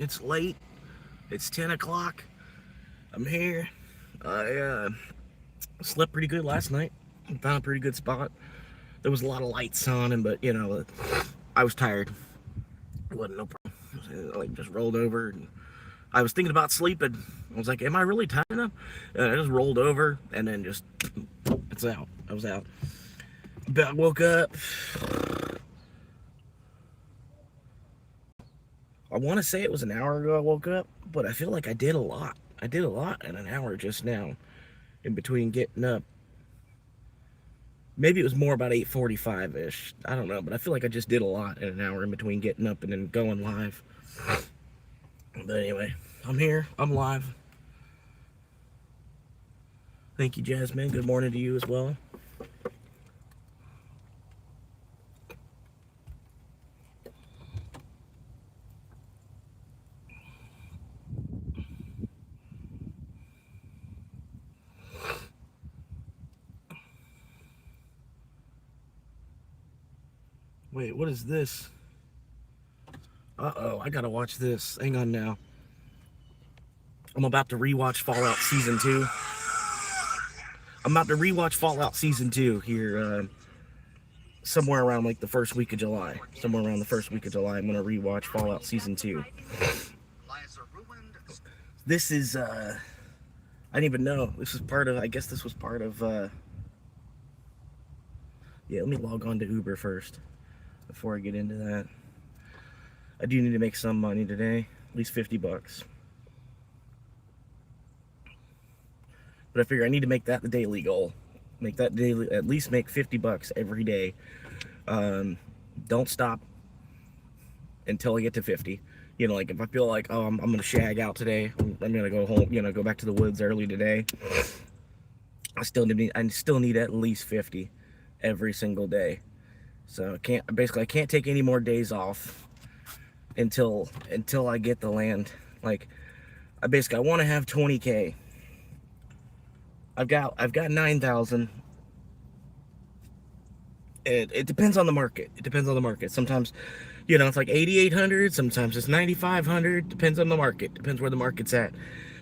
It's late. It's 10 o'clock. I'm here. I slept pretty good last night. Found a pretty good spot. There was a lot of lights on, and but I was tired. It wasn't no problem. I just rolled over. And I was thinking about sleeping. I was like, "Am I really tired enough?" And I just rolled over, and then it's out. I was out. But I woke up. I want to say it was an hour ago I woke up, but I feel like I did a lot. I did a lot in an hour just now, in between getting up. Maybe it was more about 8:45 ish. I don't know, but I feel like I just did a lot in an hour in between getting up and then going live. But anyway, I'm here. I'm live. Thank you, Jasmine. Good morning to you as well. Wait, what is this? Uh-oh, I gotta watch this. Hang on now. I'm about to rewatch Fallout Season 2. I'm about to rewatch Fallout Season 2 here somewhere around like the first week of July. Somewhere around the first week of July, I'm gonna rewatch Fallout Season 2. This is, I didn't even know. This was part of, I guess this was part of, yeah, let me log on to Uber first before I get into that. I do need to make some money today, at least 50 bucks. But I figure I need to make that the daily goal. Make that daily, at least make 50 bucks every day. Don't stop until I get to 50. Like if I feel like, oh, I'm going to shag out today, I'm going to go home, go back to the woods early today. I still need at least 50 every single day. So I can't take any more days off until I get the land. Like I want to have 20K. I've got 9,000. It depends on the market. It depends on the market. Sometimes, it's like 8,800. Sometimes it's 9,500. Depends on the market. Depends where the market's at.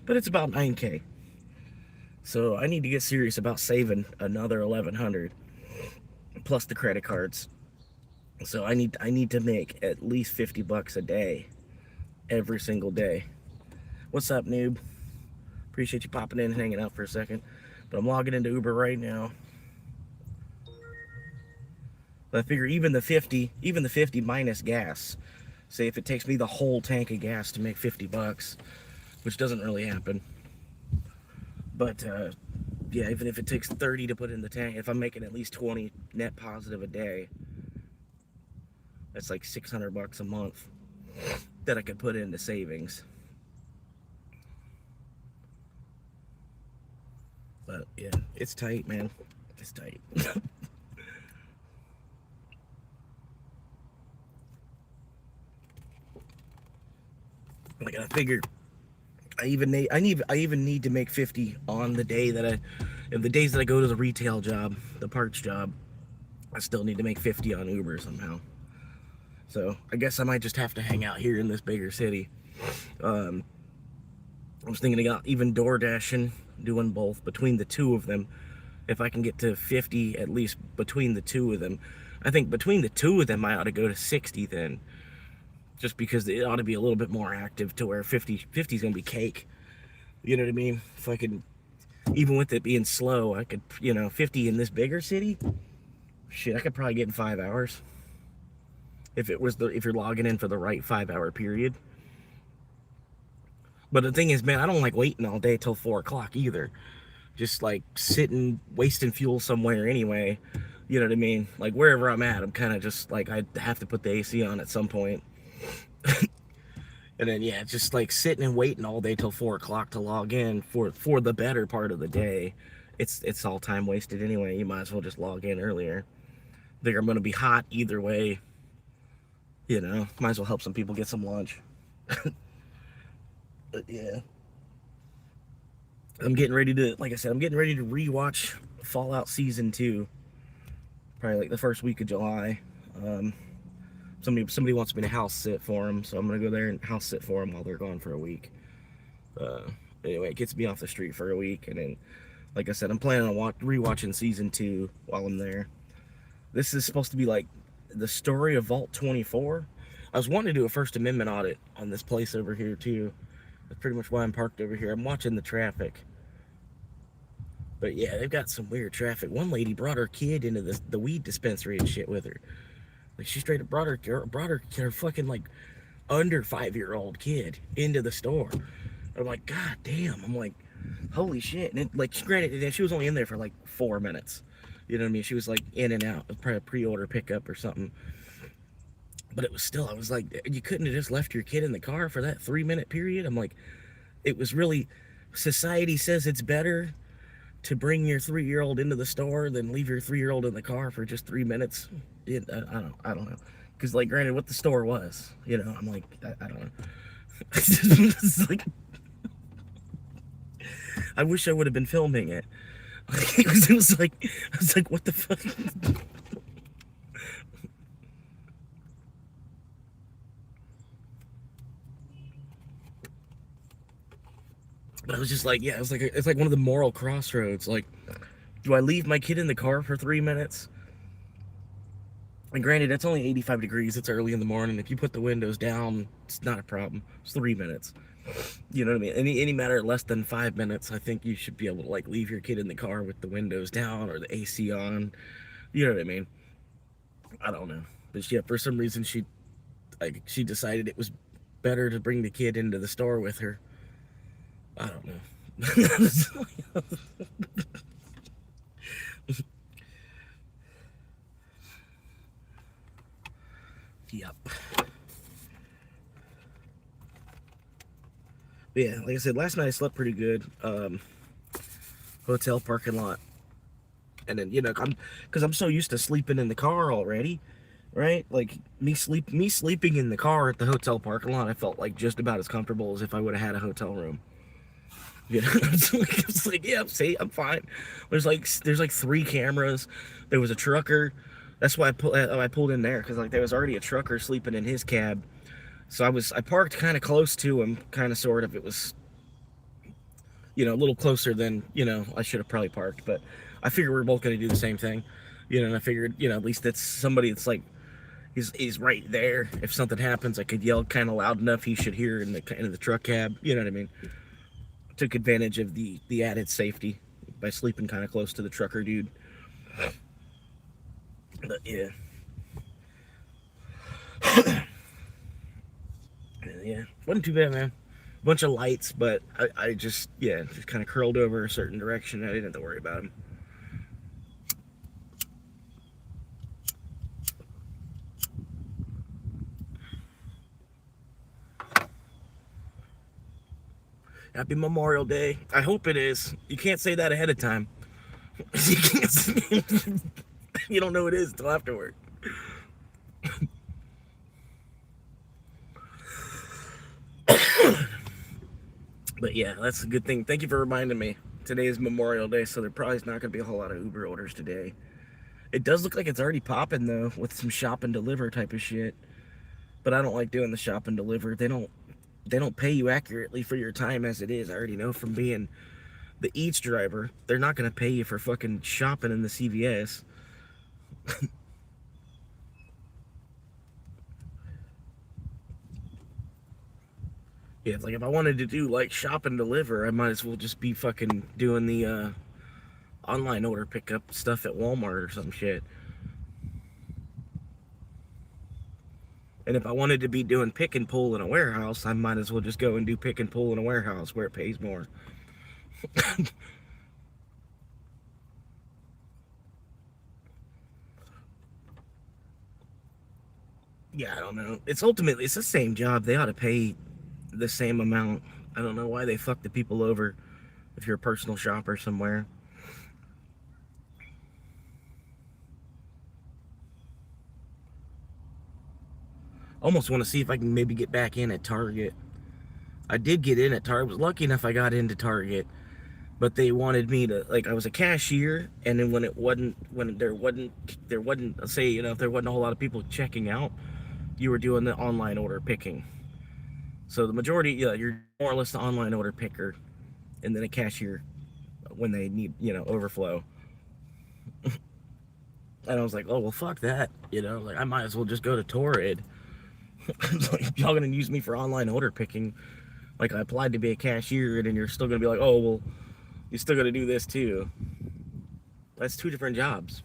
But it's about 9K. So I need to get serious about saving another 1,100 plus the credit cards. So I need to make at least 50 bucks a day, every single day. What's up, noob? Appreciate you popping in and hanging out for a second. But I'm logging into Uber right now. But I figure even the 50 minus gas, say if it takes me the whole tank of gas to make 50 bucks, which doesn't really happen. But yeah, even if it takes 30 to put in the tank, if I'm making at least 20 net positive a day, that's like 600 bucks a month that I could put into savings. But yeah, it's tight, man. It's tight. Like I figured, I even need to make 50 on the day the days that I go to the retail job, the parts job. I still need to make 50 on Uber somehow. So I guess I might just have to hang out here in this bigger city. I was thinking about even door dashing, doing both between the two of them. If I can get to 50 at least between the two of them, I think between the two of them I ought to go to 60 then. Just because it ought to be a little bit more active to where 50 is gonna be cake. You know what I mean? If I could, even with it being slow, I could, 50 in this bigger city. Shit, I could probably get in 5 hours. If you're logging in for the right 5-hour period. But the thing is, man, I don't like waiting all day till 4 o'clock either. Just like sitting, wasting fuel somewhere anyway. You know what I mean? Like wherever I'm at, I'm kind of just like, I have to put the AC on at some point. And then yeah, just like sitting and waiting all day till 4 o'clock to log in for the better part of the day. It's all time wasted anyway. You might as well just log in earlier. They're gonna be hot either way. Might as well help some people get some lunch. But yeah, I'm getting ready to, like I said, I'm getting ready to rewatch Fallout Season 2. Probably like the first week of July. Somebody wants me to house sit for them, so I'm gonna go there and house sit for them while they're gone for a week. Uh, anyway, it gets me off the street for a week, and then, like I said, I'm planning on rewatching season 2 while I'm there. This is supposed to be like the story of Vault 24. I was wanting to do a First Amendment audit on this place over here too. That's pretty much why I'm parked over here. I'm watching the traffic. But yeah, they've got some weird traffic. One lady brought her kid into the weed dispensary and shit with her. Like she straight up brought her fucking like under 5-year-old kid into the store. I'm like, God damn. I'm like, holy shit. And it, like, granted, she was only in there for like 4 minutes. You know what I mean? She was like in and out. It was probably a pre-order pickup or something. But it was still, I was like, you couldn't have just left your kid in the car for that 3-minute period. I'm like, it was really, society says it's better to bring your 3-year-old into the store than leave your 3-year-old in the car for just 3 minutes. I don't know. Because, like, granted, what the store was, you know, I'm like, I don't know. It's like, I wish I would have been filming it. It was like, I was like, what the fuck? But I was just like, yeah, it's like one of the moral crossroads. Like, do I leave my kid in the car for 3 minutes? And granted, it's only 85 degrees. It's early in the morning. If you put the windows down, it's not a problem. It's 3 minutes. You know what I mean? Any matter less than 5 minutes, I think you should be able to like leave your kid in the car with the windows down or the AC on. You know what I mean? I don't know, but yeah, for some reason she decided it was better to bring the kid into the store with her. I don't know. Yep. But yeah, like I said, last night I slept pretty good. Hotel parking lot, and then because I'm so used to sleeping in the car already, right? Like me sleeping in the car at the hotel parking lot, I felt like just about as comfortable as if I would have had a hotel room. You know, it's like, yeah, see, I'm fine. There's like 3 cameras. There was a trucker. That's why I pulled in there because like there was already a trucker sleeping in his cab. So I parked kind of close to him, kind of sort of. It was a little closer than I should have probably parked, but I figured we are both going to do the same thing. And I figured at least that's somebody that's like he's right there. If something happens, I could yell kind of loud enough he should hear in the truck cab. You know what I mean? Took advantage of the added safety by sleeping kind of close to the trucker dude. But yeah. Yeah, wasn't too bad, man. Bunch of lights, but I just kind of curled over a certain direction. I didn't have to worry about them. Happy Memorial Day. I hope it is. You can't say that ahead of time. You don't know it is until afterward. But yeah, that's a good thing. Thank you for reminding me. Today is Memorial Day, so there probably is not going to be a whole lot of Uber orders today. It does look like it's already popping though, with some shop and deliver type of shit. But I don't like doing the shop and deliver. They don't pay you accurately for your time as it is. I already know from being the Eats driver, they're not going to pay you for fucking shopping in the CVS. Yeah, it's like if I wanted to do like shop and deliver, I might as well just be fucking doing the online order pickup stuff at Walmart or some shit. And if I wanted to be doing pick and pull in a warehouse, I might as well just go and do pick and pull in a warehouse where it pays more. Yeah, I don't know. It's the same job. They ought to pay the same amount. I don't know why they fuck the people over if you're a personal shopper somewhere. Almost want to see if I can maybe get back in at Target. I did get in at Target. I was lucky enough I got into Target, but they wanted me to I was a cashier, and then when there wasn't say if there wasn't a whole lot of people checking out, you were doing the online order picking. So the majority, yeah, you're more or less the online order picker, and then a cashier when they need, overflow. And I was like, oh well, fuck that, like I might as well just go to Torrid. Like, y'all gonna use me for online order picking? Like I applied to be a cashier, and then you're still gonna be like, oh well, you still gotta do this too. That's two different jobs.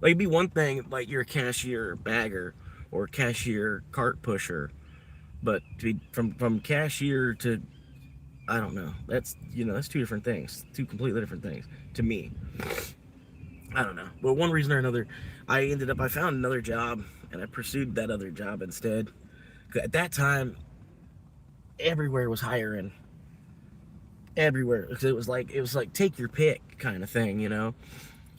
Like it'd be one thing, like you're a cashier bagger or cashier cart pusher, but to be from cashier to, I don't know. That's two different things, two completely different things to me. I don't know. But one reason or another, I found another job and I pursued that other job instead. 'Cause at that time, everywhere was hiring. Everywhere. 'Cause it was like take your pick kind of thing.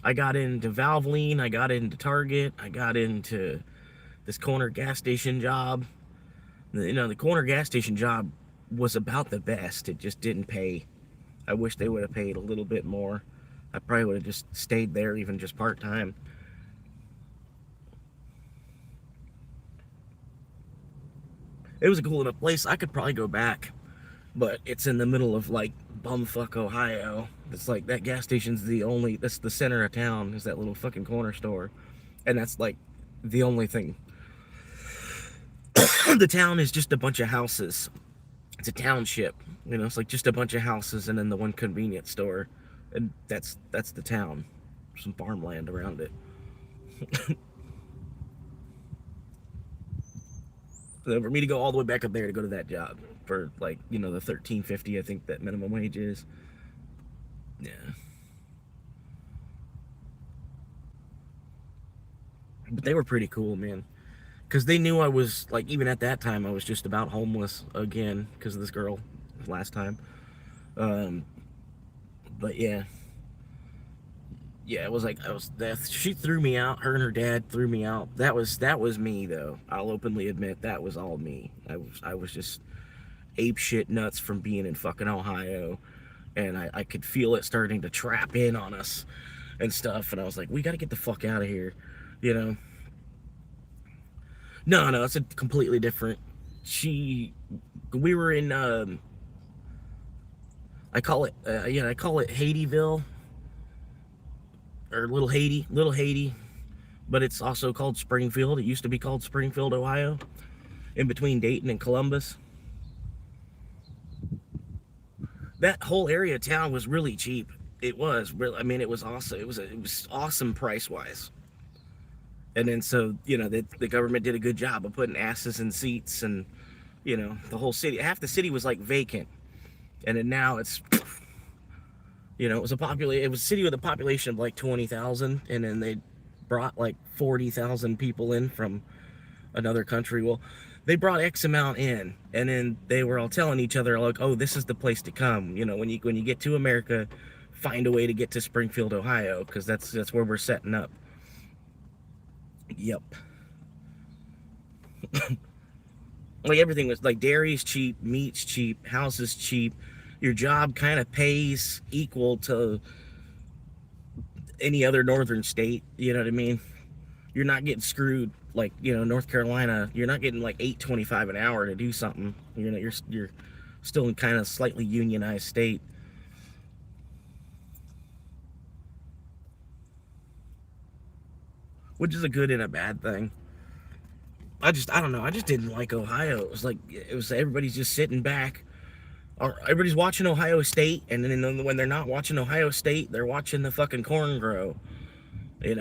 I got into Valvoline, I got into Target, I got into this corner gas station job. The corner gas station job was about the best. It just didn't pay. I wish they would have paid a little bit more. I probably would have just stayed there, even just part time. It was a cool enough place. I could probably go back, but it's in the middle of like bumfuck Ohio. It's like that gas station's that's the center of town, is that little fucking corner store. And that's like the only thing. The town is just a bunch of houses. It's a township. It's like just a bunch of houses and then the one convenience store. And that's the town. Some farmland around it. So for me to go all the way back up there to go to that job for like, the 13.50 I think that minimum wage is. Yeah. But they were pretty cool, man. Because they knew I was, like, even at that time, I was just about homeless again because of this girl last time. Um, but yeah. Yeah, it was like, she threw me out. Her and her dad threw me out. That was me, though. I'll openly admit that was all me. I was just ape shit nuts from being in fucking Ohio. And I could feel it starting to trap in on us and stuff. And I was like, we got to get the fuck out of here, you know? No, it's a completely different. We were in, I call it Haitieville, or Little Haiti, but it's also called Springfield. It used to be called Springfield, Ohio, in between Dayton and Columbus. That whole area of town was really cheap. It was really, I mean, it was awesome. It was awesome price wise. And then so the government did a good job of putting asses in seats, and the whole city, half the city was like vacant, and then now it's it was a city with a population of like 20,000, and then they brought like 40,000 people in from another country. Well, they brought X amount in, and then they were all telling each other like, oh, this is the place to come. When you get to America, find a way to get to Springfield, Ohio, because that's where we're setting up. Yep. Like everything was like, dairy's cheap, meat's cheap, house is cheap. Your job kind of pays equal to any other northern state. You know what I mean? You're not getting screwed like North Carolina. You're not getting like $8.25 an hour to do something. You're still in kind of slightly unionized state. Which is a good and a bad thing. I don't know. I just didn't like Ohio. It was everybody's just sitting back. Or everybody's watching Ohio State, and then when they're not watching Ohio State, they're watching the fucking corn grow. And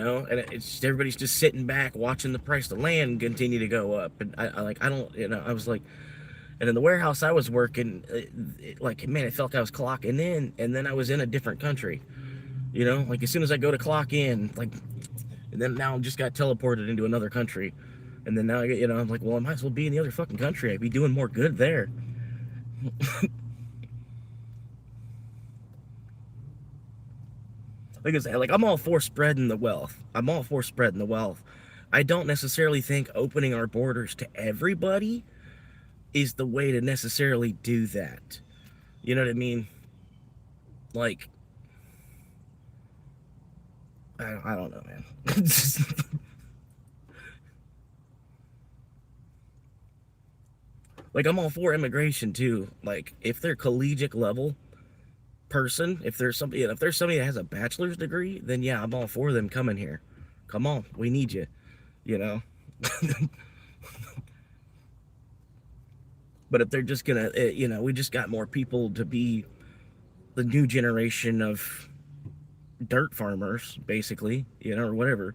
it's just, everybody's just sitting back watching the price of land continue to go up. And I don't, I was like, and in the warehouse I was working, like, man, it felt like I was clocking in, and then I was in a different country. Like as soon as I go to clock in, like, and then now I just got teleported into another country. And then now I get, I'm like, well, I might as well be in the other fucking country. I'd be doing more good there. Like I said, like I'm all for spreading the wealth. I'm all for spreading the wealth. I don't necessarily think opening our borders to everybody is the way to necessarily do that. You know what I mean? Like, I don't know, man. Like, I'm all for immigration too. Like, if they're collegiate level person, if there's somebody that has a bachelor's degree, then yeah, I'm all for them coming here. Come on, we need you, you know. But if they're just gonna, we just got more people to be the new generation of dirt farmers, basically, or whatever.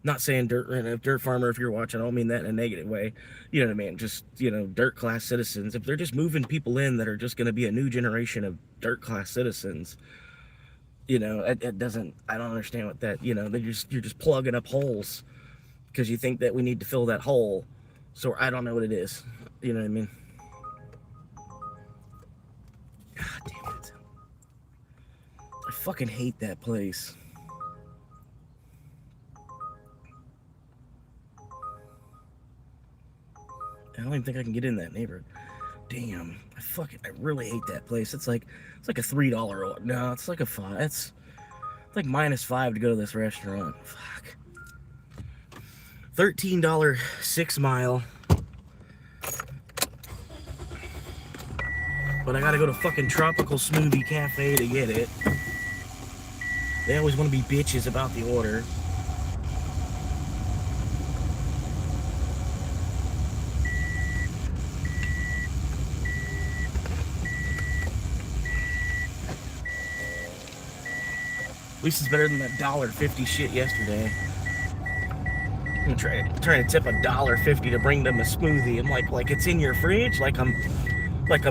Not saying dirt farmer, if you're watching, I don't mean that in a negative way. You know what I mean? Just, dirt class citizens. If they're just moving people in that are just going to be a new generation of dirt class citizens, it doesn't, I don't understand what that, you're just plugging up holes because you think that we need to fill that hole. So I don't know what it is. You know what I mean? God damn it. I fucking hate that place. I don't even think I can get in that neighborhood. Damn, I really hate that place. It's like a $3. No, it's like a 5. It's like -5 to go to this restaurant. Fuck. $13 6 mile. But I gotta go to fucking Tropical Smoothie Cafe to get it. They always want to be bitches about the order. At least it's better than that $1.50 shit yesterday. I'm trying to tip $1.50 to bring them a smoothie. I'm like it's in your fridge, like I'm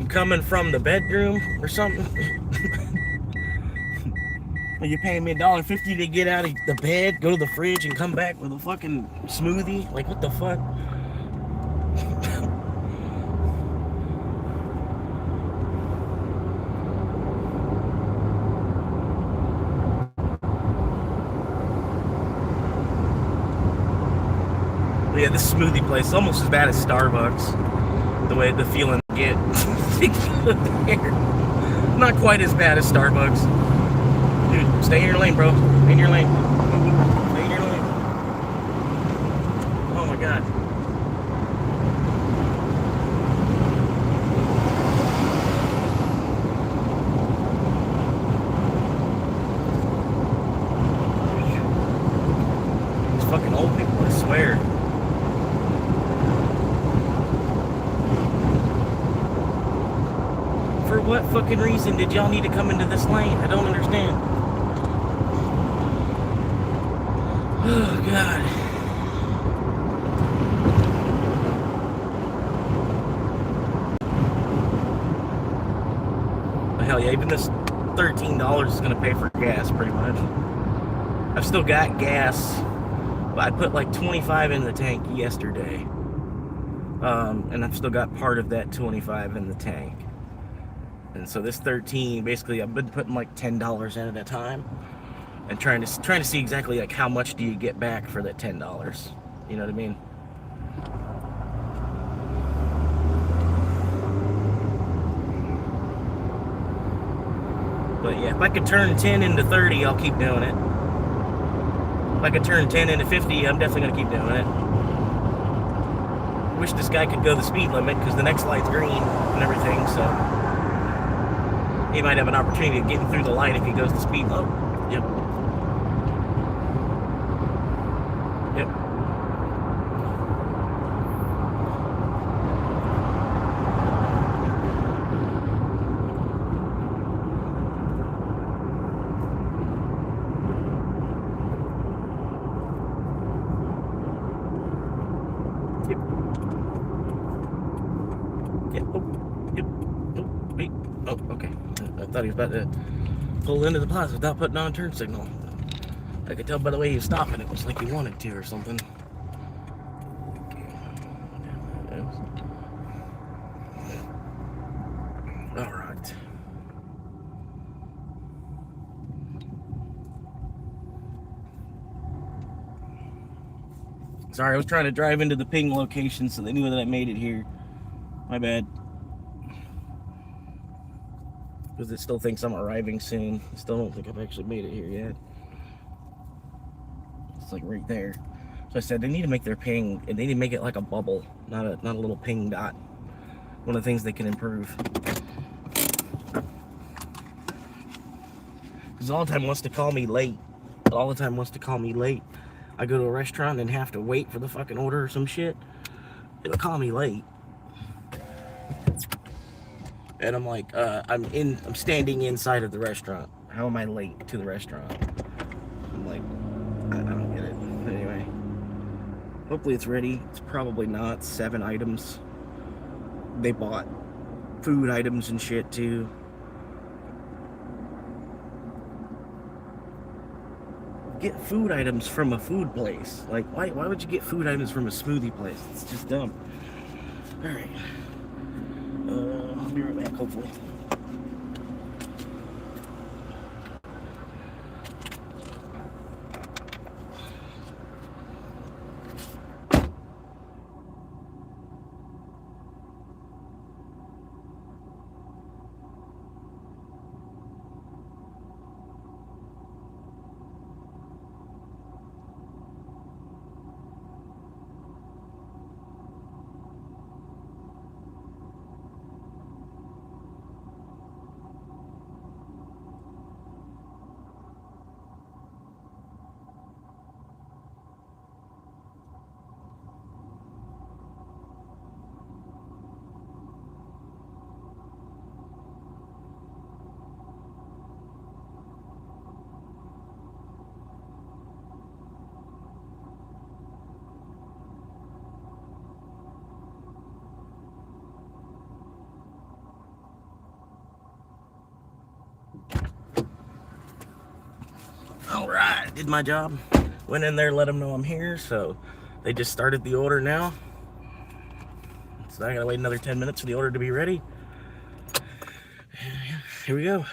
coming from the bedroom or something. Are you paying me $1.50 to get out of the bed, go to the fridge, and come back with a fucking smoothie? Like, what the fuck? Yeah, this smoothie place is almost as bad as Starbucks. The feeling I get. Not quite as bad as Starbucks. Dude, stay in your lane, bro. Stay in your lane. Stay in your lane. Oh my god. These fucking old people, I swear. For what fucking reason did y'all need to come into this lane? I don't understand. Oh, God. But hell yeah, even this $13 is going to pay for gas, pretty much. I've still got gas. But I put like 25 in the tank yesterday. And I've still got part of that 25 in the tank. And so this 13, basically, I've been putting like $10 in at a time, and trying to see exactly like how much do you get back for that $10. You know what I mean? But yeah, if I could turn 10 into 30, I'll keep doing it. If I could turn 10 into 50, I'm definitely gonna keep doing it. Wish this guy could go the speed limit because the next light's green and everything, so he might have an opportunity of getting through the light if he goes the speed limit. Yep. Yep. Yep. Yep. Oh. Yep. Oh. Wait. Oh. Okay. I thought he was about to pull into the plaza without putting on a turn signal. I could tell by the way he was stopping. It was like he wanted to or something. All right. Sorry, I was trying to drive into the ping location so they knew that I made it here. My bad. Because it still thinks I'm arriving soon. I still don't think I've actually made it here yet. It's like right there. So I said they need to make their ping, and they need to make it like a bubble, not a little ping dot. One of the things they can improve. Because all the time wants to call me late. All the time wants to call me late. I go to a restaurant and have to wait for the fucking order or some shit. It'll call me late. And I'm like, I'm standing inside of the restaurant. How am I late to the restaurant? I'm like, I don't get it. Anyway, hopefully it's ready. It's probably not. 7 items. They bought food items and shit too. Get food items from a food place. Like, why would you get food items from a smoothie place? It's just dumb. Alright. I'll be right back, hopefully. Alright, did my job. Went in there, let them know I'm here, so they just started the order now. So I gotta wait another 10 minutes for the order to be ready. Here we go.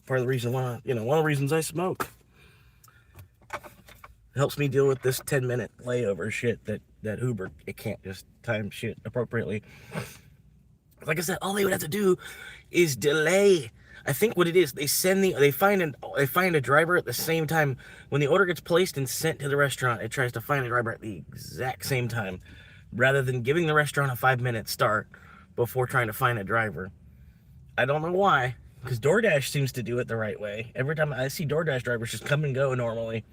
Part of the reason why, one of the reasons I smoke. It helps me deal with this 10-minute layover shit that Uber, it can't just time shit appropriately. Like I said, all they would have to do is delay. I think what it is, they find a driver at the same time. When the order gets placed and sent to the restaurant, it tries to find a driver at the exact same time, rather than giving the restaurant a 5-minute start before trying to find a driver. I don't know why, because DoorDash seems to do it the right way. Every time I see DoorDash drivers just come and go normally.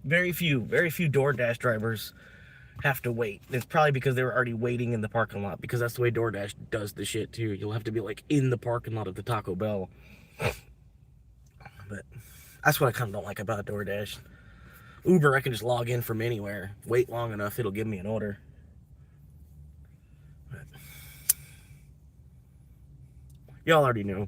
Very few DoorDash drivers have to wait. It's probably because they were already waiting in the parking lot, because that's the way DoorDash does the shit too. You'll have to be like in the parking lot of the Taco Bell. But that's what I kind of don't like about DoorDash. Uber, I can just log in from anywhere, wait long enough, it'll give me an order. But y'all already knew.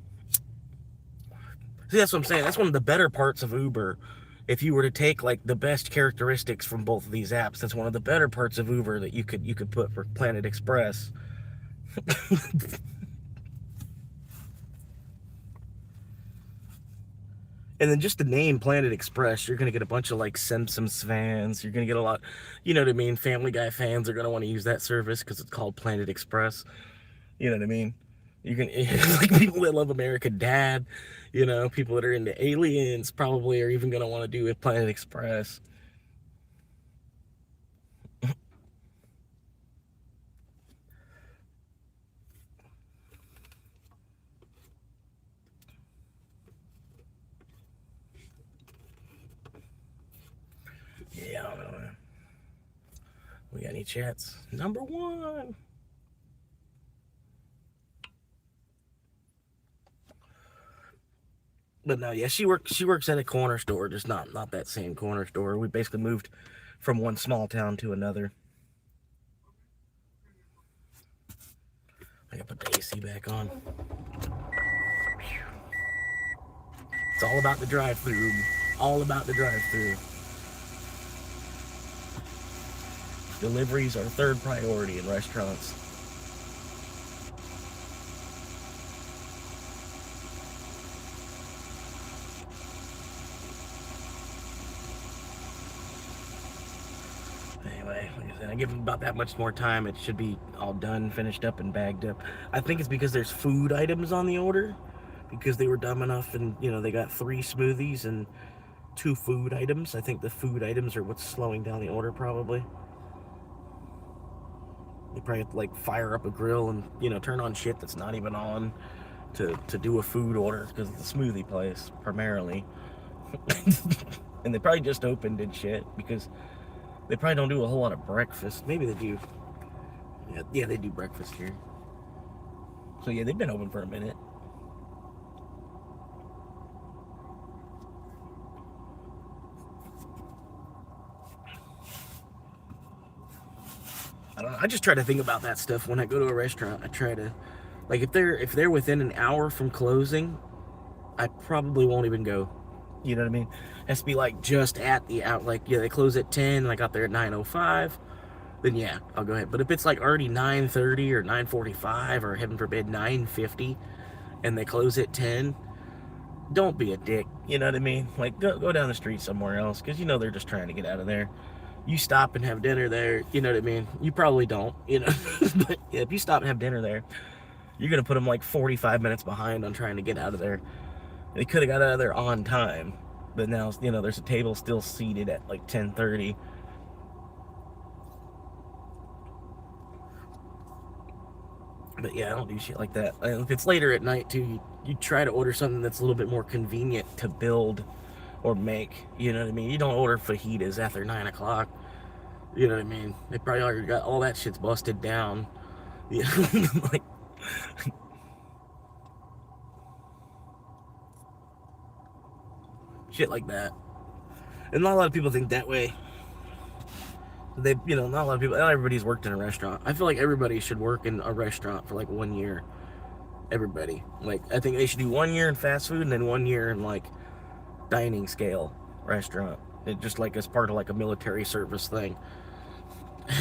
See, that's what I'm saying. That's one of the better parts of Uber. If you were to take like the best characteristics from both of these apps, that's one of the better parts of Uber that you could put for Planet Express. And then just the name Planet Express, you're gonna get a bunch of like Simpsons fans. You're gonna get a lot, you know what I mean? Family Guy fans are gonna want to use that service because it's called Planet Express. You know what I mean? You can like people that love American Dad, people that are into aliens probably are even gonna want to do with Planet Express. Yeah, I don't know. We got any chats? Number 1. But no, yeah, she works at a corner store, just not that same corner store. We basically moved from one small town to another. I gotta put the AC back on. It's all about the drive-through. All about the drive-through. Deliveries are third priority in restaurants. Anyway, like I said, I give them about that much more time. It should be all done, finished up, and bagged up. I think it's because there's food items on the order. because they were dumb enough, and they got 3 smoothies and 2 food items. I think the food items are what's slowing down the order, probably. They probably have to, like, fire up a grill and, turn on shit that's not even on to do a food order, because it's a smoothie place, primarily. And they probably just opened and shit, because they probably don't do a whole lot of breakfast. Maybe they do. Yeah, they do breakfast here. So, yeah, they've been open for a minute. I don't know. I just try to think about that stuff when I go to a restaurant. I try to, like, if they're within an hour from closing, I probably won't even go. You know what I mean? It has to be like just at the out. Like, yeah, they close at 10, and I got there at 9:05. Then yeah, I'll go ahead. But if it's like already 9:30 or 9:45 or heaven forbid 9:50, and they close at 10, don't be a dick. You know what I mean? Like, go down the street somewhere else, because they're just trying to get out of there. You stop and have dinner there, you know what I mean? You probably don't, but yeah, if you stop and have dinner there, you're gonna put them like 45 minutes behind on trying to get out of there. They could have got out of there on time, but now there's a table still seated at like 10:30. But yeah, I don't do shit like that. And if it's later at night too, you try to order something that's a little bit more convenient to build or make. You know what I mean? You don't order fajitas after 9 o'clock. You know what I mean? They probably already got all that shit's busted down. You know, like, shit like that. And not a lot of people think that way. Not a lot of people. Not everybody's worked in a restaurant. I feel like everybody should work in a restaurant for like 1 year. Everybody. Like, I think they should do 1 year in fast food and then 1 year in like dining scale restaurant. It just like as part of like a military service thing.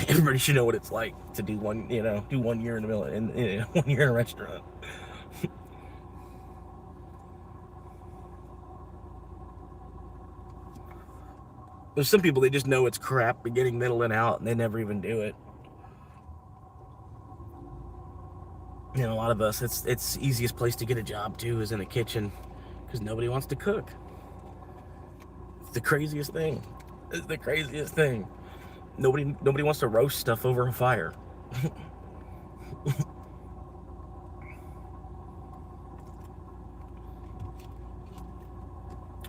Everybody should know what it's like to do 1 year in the 1 year in a restaurant. There's some people, they just know it's crap beginning, middle, and out, and they never even do it. A lot of us, it's the easiest place to get a job too is in a kitchen, because nobody wants to cook. It's the craziest thing. It's the craziest thing. Nobody wants to roast stuff over a fire.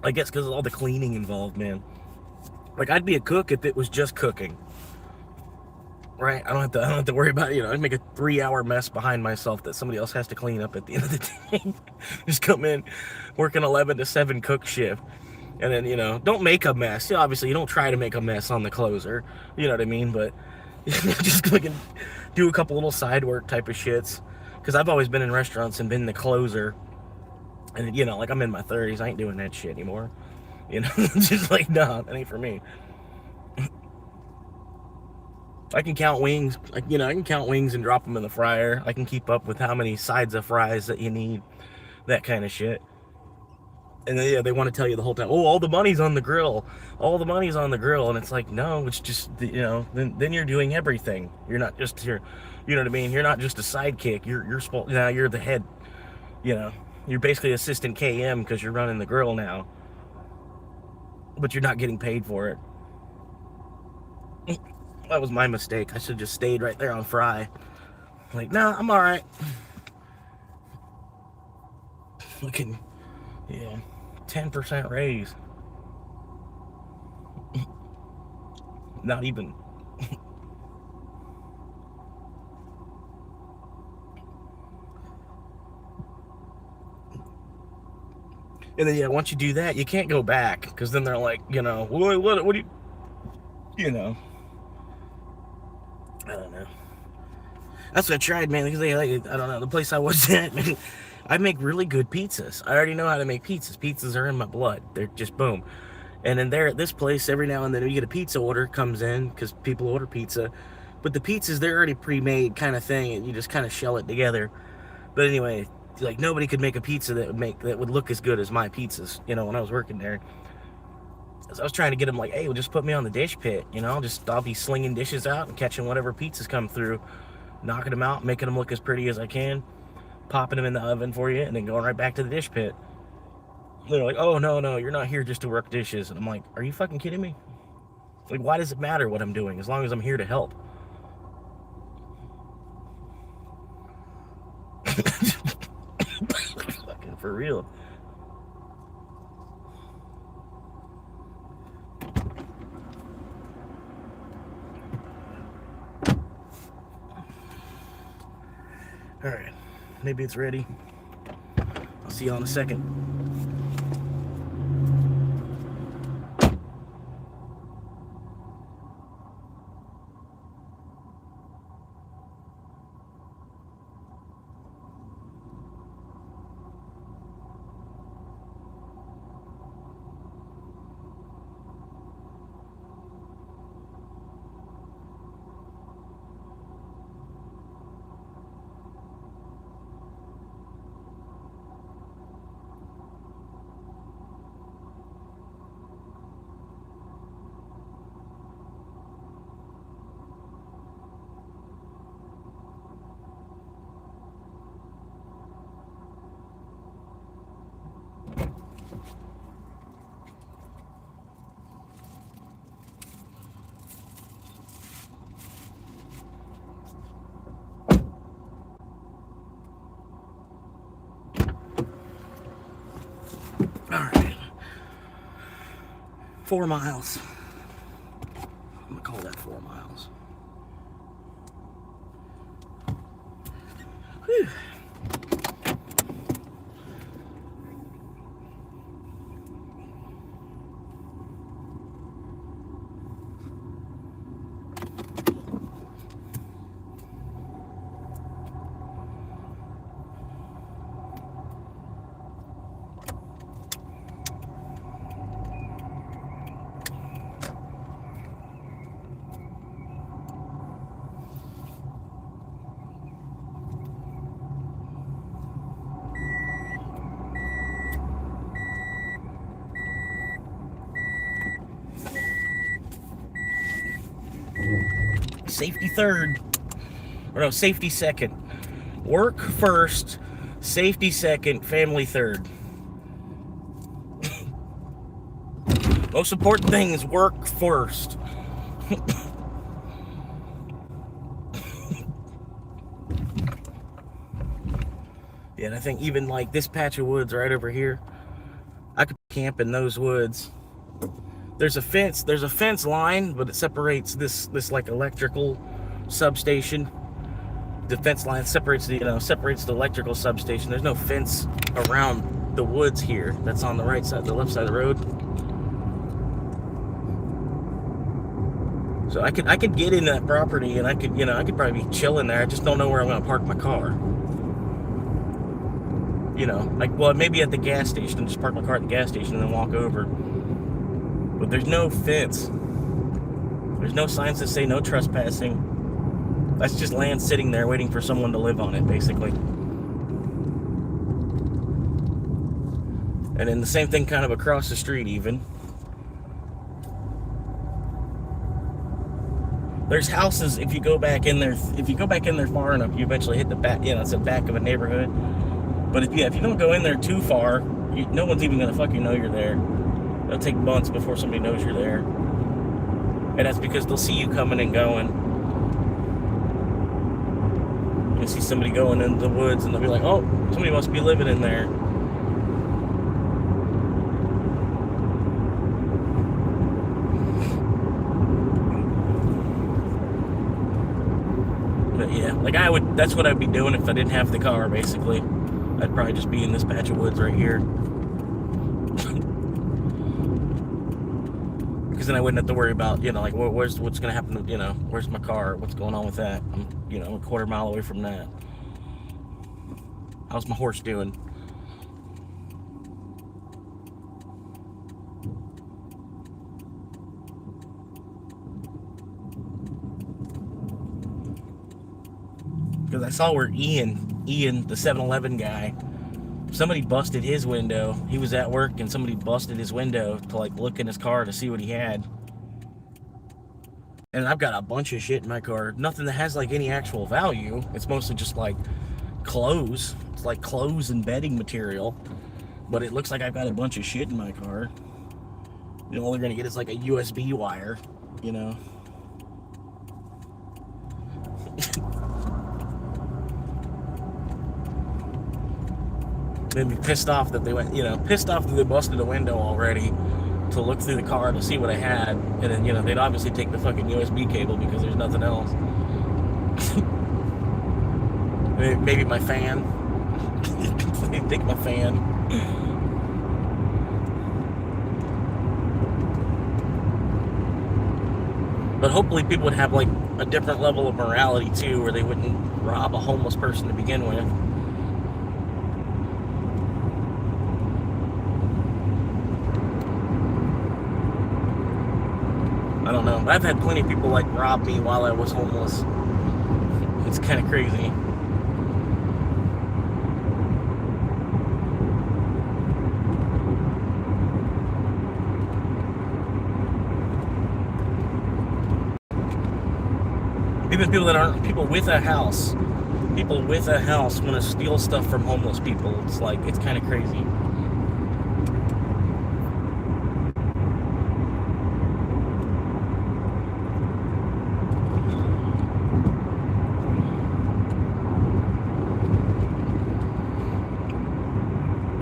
I guess because of all the cleaning involved, man. Like, I'd be a cook if it was just cooking, right? I don't have to worry about it. I'd make a 3-hour mess behind myself that somebody else has to clean up at the end of the day. Just come in, work an 11 to 7 cook shift, and then don't make a mess. Obviously, you don't try to make a mess on the closer. You know what I mean? But just fucking do a couple little side work type of shits. Because I've always been in restaurants and been the closer, and like, I'm in my 30s. I ain't doing that shit anymore. Just like, nah, that ain't for me. I can count wings. I can count wings and drop them in the fryer. I can keep up with how many sides of fries that you need, that kind of shit. And then, yeah, they want to tell you the whole time, oh, all the money's on the grill. All the money's on the grill. And it's like, no, it's just, then you're doing everything. You're not just here, you know what I mean? You're not just a sidekick. You're supposed, now you're the head, you're basically assistant KM because you're running the grill now. But you're not getting paid for it. That was my mistake. I should have just stayed right there on fry. Like, nah, I'm all right. Looking, yeah, 10% raise. Not even. And then, yeah, once you do that, you can't go back, because then they're like, what do you, I don't know. That's what I tried, man, because I don't know, the place I was at, man, I make really good pizzas. I already know how to make pizzas. Pizzas are in my blood. They're just boom. And then there at this place, every now and then we get a pizza order comes in, because people order pizza. But the pizzas, they're already pre-made kind of thing, and you just kind of shell it together. But anyway, like, nobody could make a pizza that would look as good as my pizzas, when I was working there. So I was trying to get them like, hey, well, just put me on the dish pit, I'll be slinging dishes out and catching whatever pizzas come through, knocking them out, making them look as pretty as I can. popping them in the oven for you, and then going right back to the dish pit. They're like, oh, no, you're not here just to work dishes. And I'm like, are you fucking kidding me? Like, why does it matter what I'm doing as long as I'm here to help? Fucking for real. All right, maybe it's ready. I'll see you in a second. All right, 4 miles. I'm gonna call that 4 miles. Whew. Safety third, or no, safety second. Work first, safety second, family third. Most important thing is work first. Yeah, and I think even like this patch of woods right over here, I could camp in those woods. There's a fence line, but it separates this like electrical substation. The fence line separates the electrical substation. There's no fence around the woods here. That's on the right side, the left side of the road. So I could get in that property, and I could probably be chilling there. I just don't know where I'm gonna park my car. Well, maybe at the gas station, and just park my car at the gas station and then walk over. But there's no fence. There's no signs that say no trespassing. That's just land sitting there waiting for someone to live on it, basically. And then the same thing kind of across the street even. There's houses, if you go back in there far enough, you eventually hit the back, it's the back of a neighborhood. But if you don't go in there too far, no one's even gonna fucking know you're there. It'll take months before somebody knows you're there. And that's because they'll see you coming and going. You'll see somebody going into the woods and they'll be like, oh, somebody must be living in there. But yeah, that's what I'd be doing if I didn't have the car, basically. I'd probably just be in this patch of woods right here. Because then I wouldn't have to worry about, what's going to happen to, where's my car? What's going on with that? I'm, a quarter mile away from that. How's my horse doing? Because I saw where Ian, the 7-Eleven guy, somebody busted his window. He was at work and somebody busted his window to look in his car to see what he had. And I've got a bunch of shit in my car. Nothing that has any actual value. It's mostly just clothes. It's like clothes and bedding material. But it looks like I've got a bunch of shit in my car. You know, all they're gonna get is like a USB wire, you know. They'd be pissed off that they went, you know, pissed off that they busted a window already to look through the car to see what I had, and then, you know, they'd obviously take the fucking USB cable because there's nothing else. Maybe my fan. They'd take my fan. But hopefully people would have like a different level of morality too, where they wouldn't rob a homeless person to begin with. I don't know. I've had plenty of people like rob me while I was homeless. It's kind of crazy. Even people that aren't people with a house. People with a house want to steal stuff from homeless people. It's like, it's kind of crazy.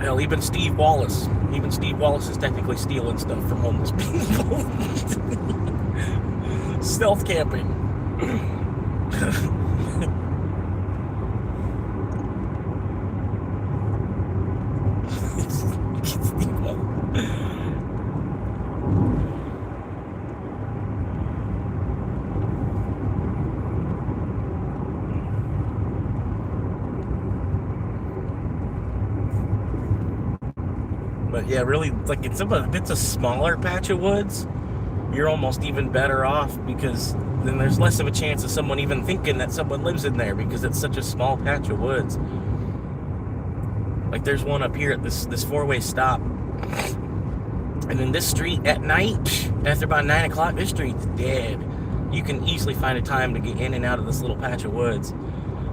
Hell, even Steve Wallace is technically stealing stuff from homeless people. Stealth camping. But yeah, really, like, if it's a smaller patch of woods, you're almost even better off, because then there's less of a chance of someone even thinking that someone lives in there, because it's such a small patch of woods. Like, there's one up here at this four-way stop, and then this street at night, after about 9 o'clock, this street's dead. You can easily find a time to get in and out of this little patch of woods.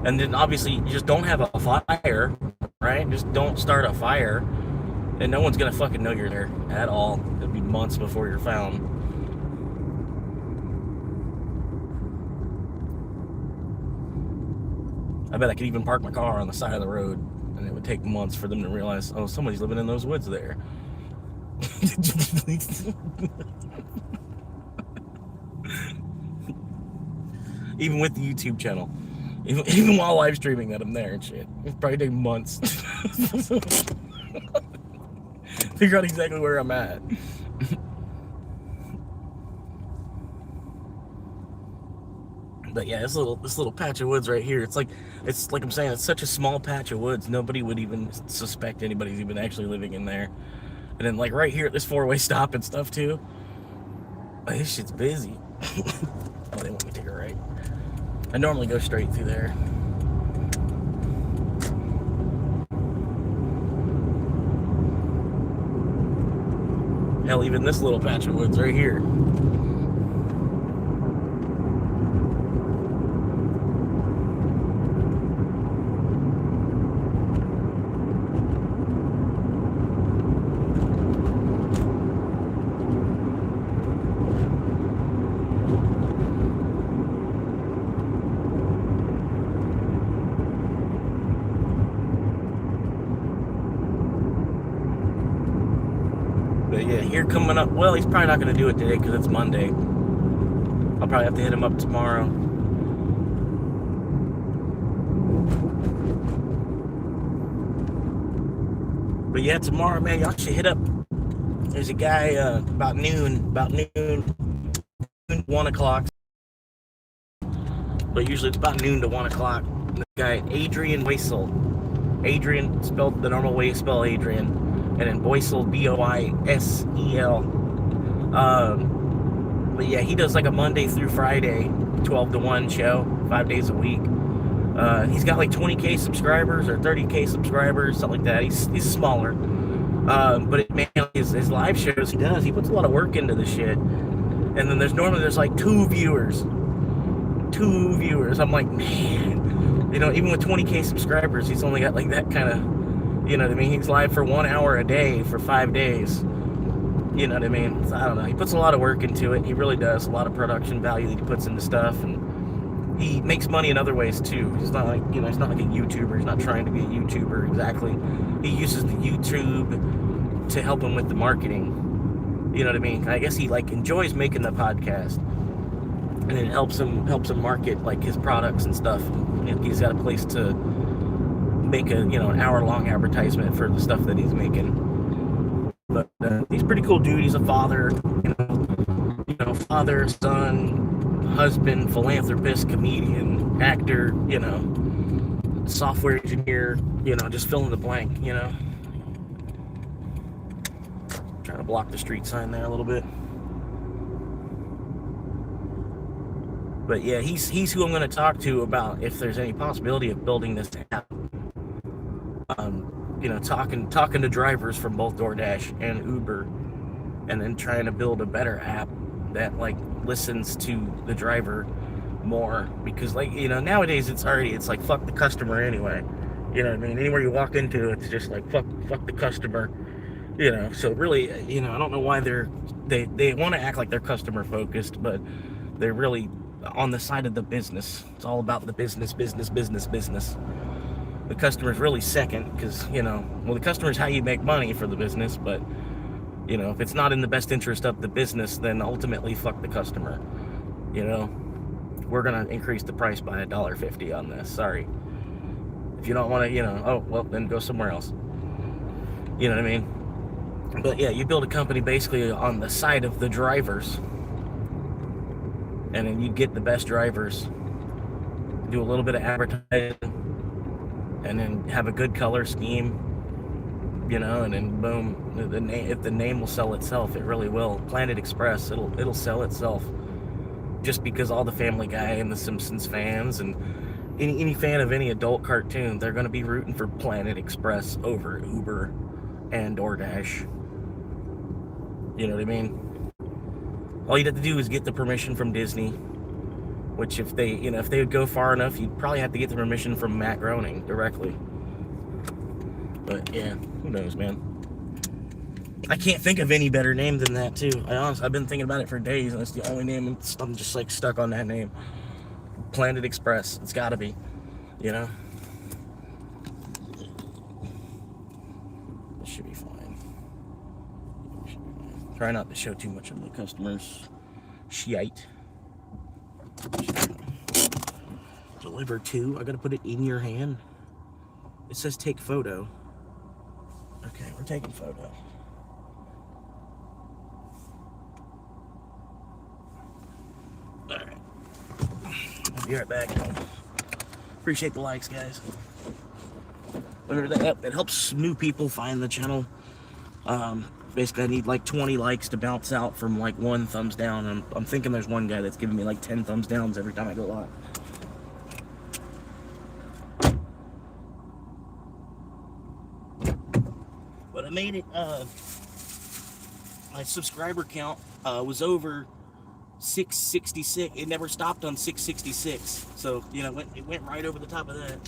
And then obviously you just don't have a fire, right? Just don't start a fire, and no one's gonna fucking know you're there at all. It'll be months before you're found. I bet I could even park my car on the side of the road, and it would take months for them to realize, oh, somebody's living in those woods there. Even with the YouTube channel, even while live streaming that I'm there and shit, it'd probably take months. Figure out exactly where I'm at. But yeah, this little patch of woods right here, it's like I'm saying, it's such a small patch of woods, nobody would even suspect anybody's even actually living in there. And then, like, right here at this four-way stop and stuff too, oh, this shit's busy. Oh, they want me to take a right. I normally go straight through there. Hell, even this little patch of woods right here. But yeah, here coming up, well, he's probably not going to do it today because it's Monday. I'll probably have to hit him up tomorrow. But yeah, tomorrow, man, y'all should hit up. There's a guy about noon, 1 o'clock. But usually it's about noon to 1 o'clock. The guy, Adrian Weissel. Adrian, spelled the normal way you spell Adrian. And then Boysel, Boysel. But yeah, he does like a Monday through Friday, 12 to 1 show, 5 days a week. He's got like 20K subscribers or 30K subscribers, something like that. He's smaller. But man, his live shows he puts a lot of work into this shit. And then there's like 2 viewers. 2 viewers. I'm like, man, even with 20K subscribers, he's only got like that kind of, what I mean? He's live for 1 hour a day for 5 days. You know what I mean? So I don't know. He puts a lot of work into it. He really does. A lot of production value that he puts into stuff, and he makes money in other ways too. He's not like, he's not like a YouTuber. He's not trying to be a YouTuber exactly. He uses the YouTube to help him with the marketing. You know what I mean? I guess he like enjoys making the podcast, and it helps him market like his products and stuff. He's got a place to make an hour-long advertisement for the stuff that he's making. But he's a pretty cool dude. He's a father, father, son, husband, philanthropist, comedian, actor, software engineer, just fill in the blank, Trying to block the street sign there a little bit. But yeah, he's who I'm going to talk to about if there's any possibility of building this app. Talking to drivers from both DoorDash and Uber, and then trying to build a better app that like listens to the driver more, because like nowadays it's like fuck the customer anyway. You know what I mean? Anywhere you walk into, it's just like fuck the customer. So really, I don't know why they want to act like they're customer focused, but they're really on the side of the business. It's all about the business. The customer's really second, because the customer's how you make money for the business, but if it's not in the best interest of the business, then ultimately fuck the customer. We're gonna increase the price by $1.50 on this. Sorry. If you don't want to, oh well, then go somewhere else. You know what I mean? But yeah, you build a company basically on the side of the drivers, and then you get the best drivers, do a little bit of advertising, and then have a good color scheme, and then boom, if the name will sell itself, it really will. Planet Express, it'll sell itself, just because all the Family Guy and the Simpsons fans and any fan of any adult cartoon, they're going to be rooting for Planet Express over Uber and DoorDash. You know what I mean? All you'd have to do is get the permission from Disney, which if they would go far enough, you'd probably have to get the permission from Matt Groening directly. But yeah, who knows, man? I can't think of any better name than that too. I've been thinking about it for days, and it's the only name. I'm just like stuck on that name. Planet Express. It's got to be, This should be fine. Try not to show too much of the customers' shite. Deliver to. I gotta put it in your hand. It says take photo. Okay, we're taking photo. Alright. I'll be right back. Appreciate the likes, guys. That helps new people find the channel. Basically, I need like 20 likes to bounce out from like 1 thumbs down. And I'm thinking there's one guy that's giving me like 10 thumbs downs every time I go live. But I made it. My subscriber count was over 666. It never stopped on 666. So it went right over the top of that.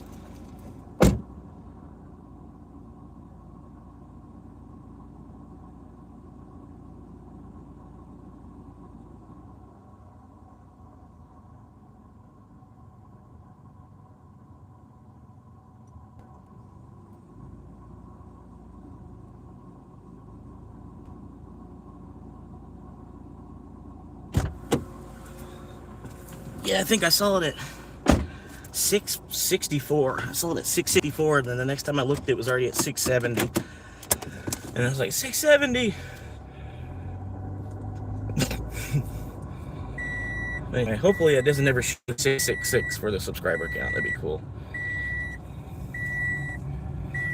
Yeah, I think I saw it at 664. I saw it at 664, and then the next time I looked, it was already at 670. And I was like, 670! Anyway, hopefully it doesn't ever show 666 for the subscriber count. That'd be cool.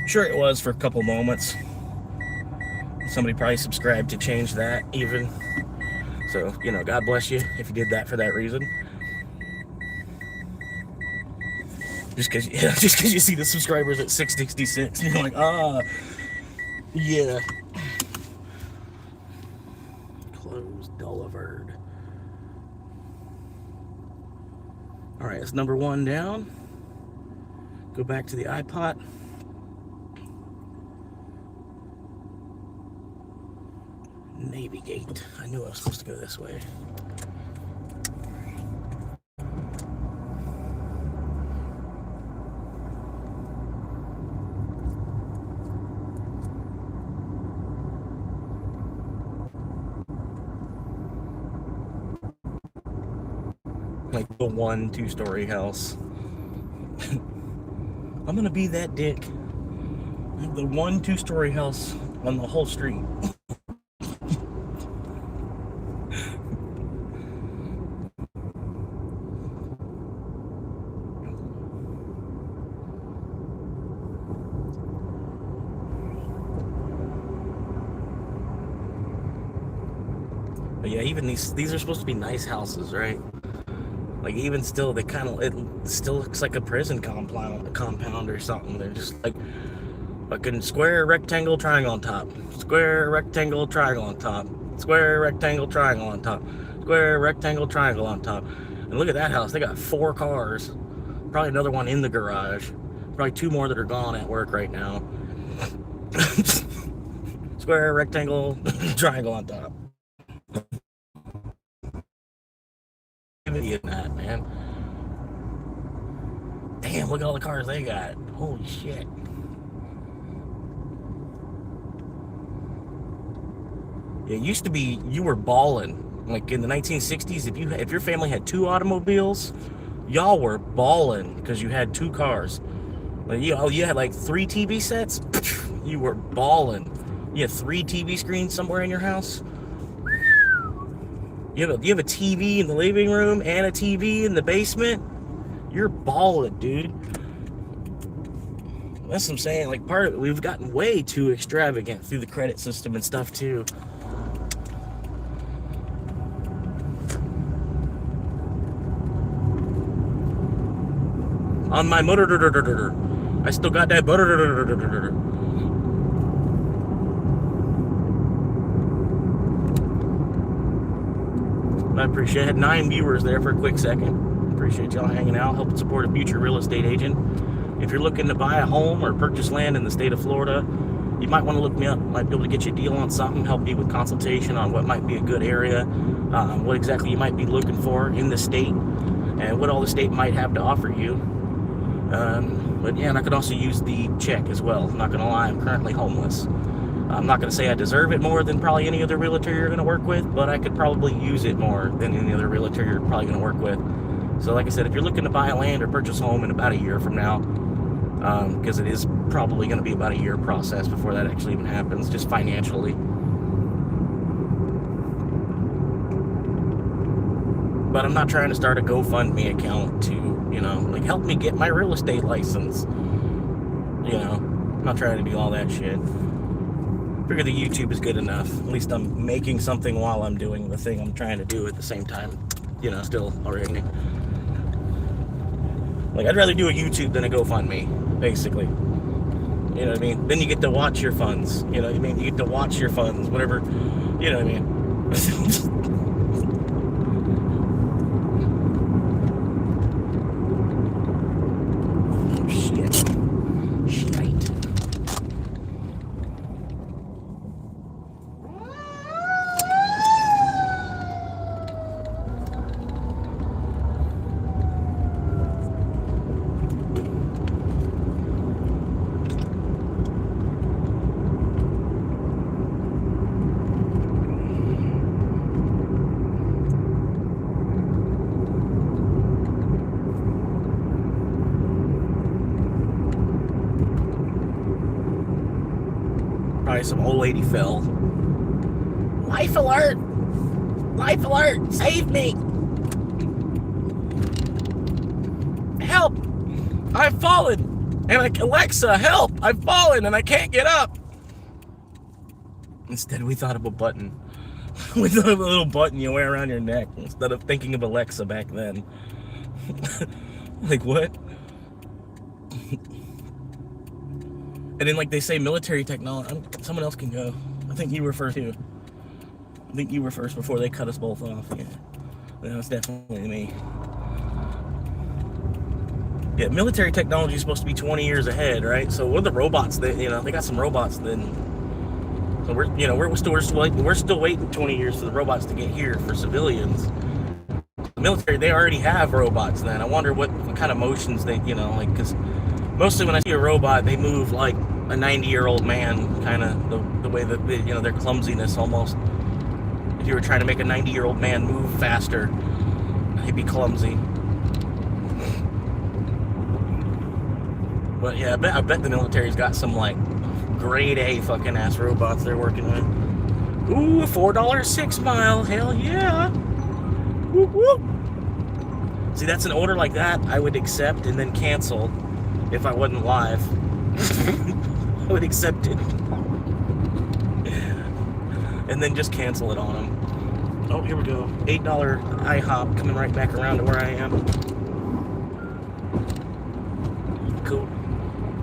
Sure it was for a couple moments. Somebody probably subscribed to change that even. So, God bless you if you did that for that reason. Just because you see the subscribers at 666, you're like, yeah. Closed, delivered. All right, it's number 1 down. Go back to the iPod. Navy Gate. I knew I was supposed to go this way. Like the 1 2-story house. I'm gonna be that dick. The 1 2-story house on the whole street. But yeah, even these are supposed to be nice houses, right? Like even still, they kind of, it still looks like a prison compound or something. They're just like fucking square, rectangle, triangle on top, square, rectangle, triangle on top, square, rectangle, triangle on top, square, rectangle, triangle on top. And look at that house. They got 4 cars, probably another one in the garage, probably 2 more that are gone at work right now. Square, rectangle, triangle on top. In that, man. Damn, look at all the cars they got. Holy shit. It used to be you were balling. Like in the 1960s, if your family had 2 automobiles, y'all were balling because you had 2 cars. Like you had like 3 TV sets, you were balling. You had 3 TV screens somewhere in your house. You have a TV in the living room and a TV in the basement. You're balling, dude. That's what I'm saying. Like part of it, we've gotten way too extravagant through the credit system and stuff too. On my motor, I still got that butter. I appreciate it. I had 9 viewers there for a quick second. Appreciate y'all hanging out, helping support a future real estate agent. If you're looking to buy a home or purchase land in the state of Florida, you might want to look me up. Might be able to get you a deal on something, help you with consultation on what might be a good area, what exactly you might be looking for in the state, and what all the state might have to offer you. But yeah, and I could also use the check as well. I'm not going to lie, I'm currently homeless. I'm not going to say I deserve it more than probably any other realtor you're going to work with, but I could probably use it more than any other realtor you're probably going to work with. So like I said, if you're looking to buy a land or purchase a home in about a year from now, because it is probably going to be about a year process before that actually even happens, just financially. But I'm not trying to start a GoFundMe account to, like help me get my real estate license. I'm not trying to do all that shit. Figure the YouTube is good enough. At least I'm making something while I'm doing the thing I'm trying to do at the same time. Still already. Like, I'd rather do a YouTube than a GoFundMe, basically. You know what I mean? Then you get to watch your funds. You know what I mean? You get to watch your funds, whatever. You know what I mean? Probably some old lady fell. Life alert! Life alert! Save me! Help! I've fallen! And Alexa, help! I've fallen and I can't get up! Instead, we thought of a button. We thought of a little button you wear around your neck instead of thinking of Alexa back then. Like, what? And then, like they say, military technology. Someone else can go. I think you were first too. I think you were first before they cut us both off. Yeah, that's definitely me. Yeah, military technology is supposed to be 20 years ahead, right? So what are the robots that, they got some robots then. So we're still waiting 20 years for the robots to get here for civilians. The military, they already have robots then. I wonder what kind of motions they, because mostly when I see a robot, they move like a 90-year-old man, kind of the way that their clumsiness almost. If you were trying to make a 90-year-old man move faster, he'd be clumsy. But yeah, I bet the military's got some like grade A fucking ass robots they're working with. Ooh, $4 6 mile, hell yeah! Whoop whoop. See, that's an order like that I would accept and then cancel if I wasn't live. I would accept it and then just cancel it on them. Oh, here we go. $8 IHOP coming right back around to where I am. Cool.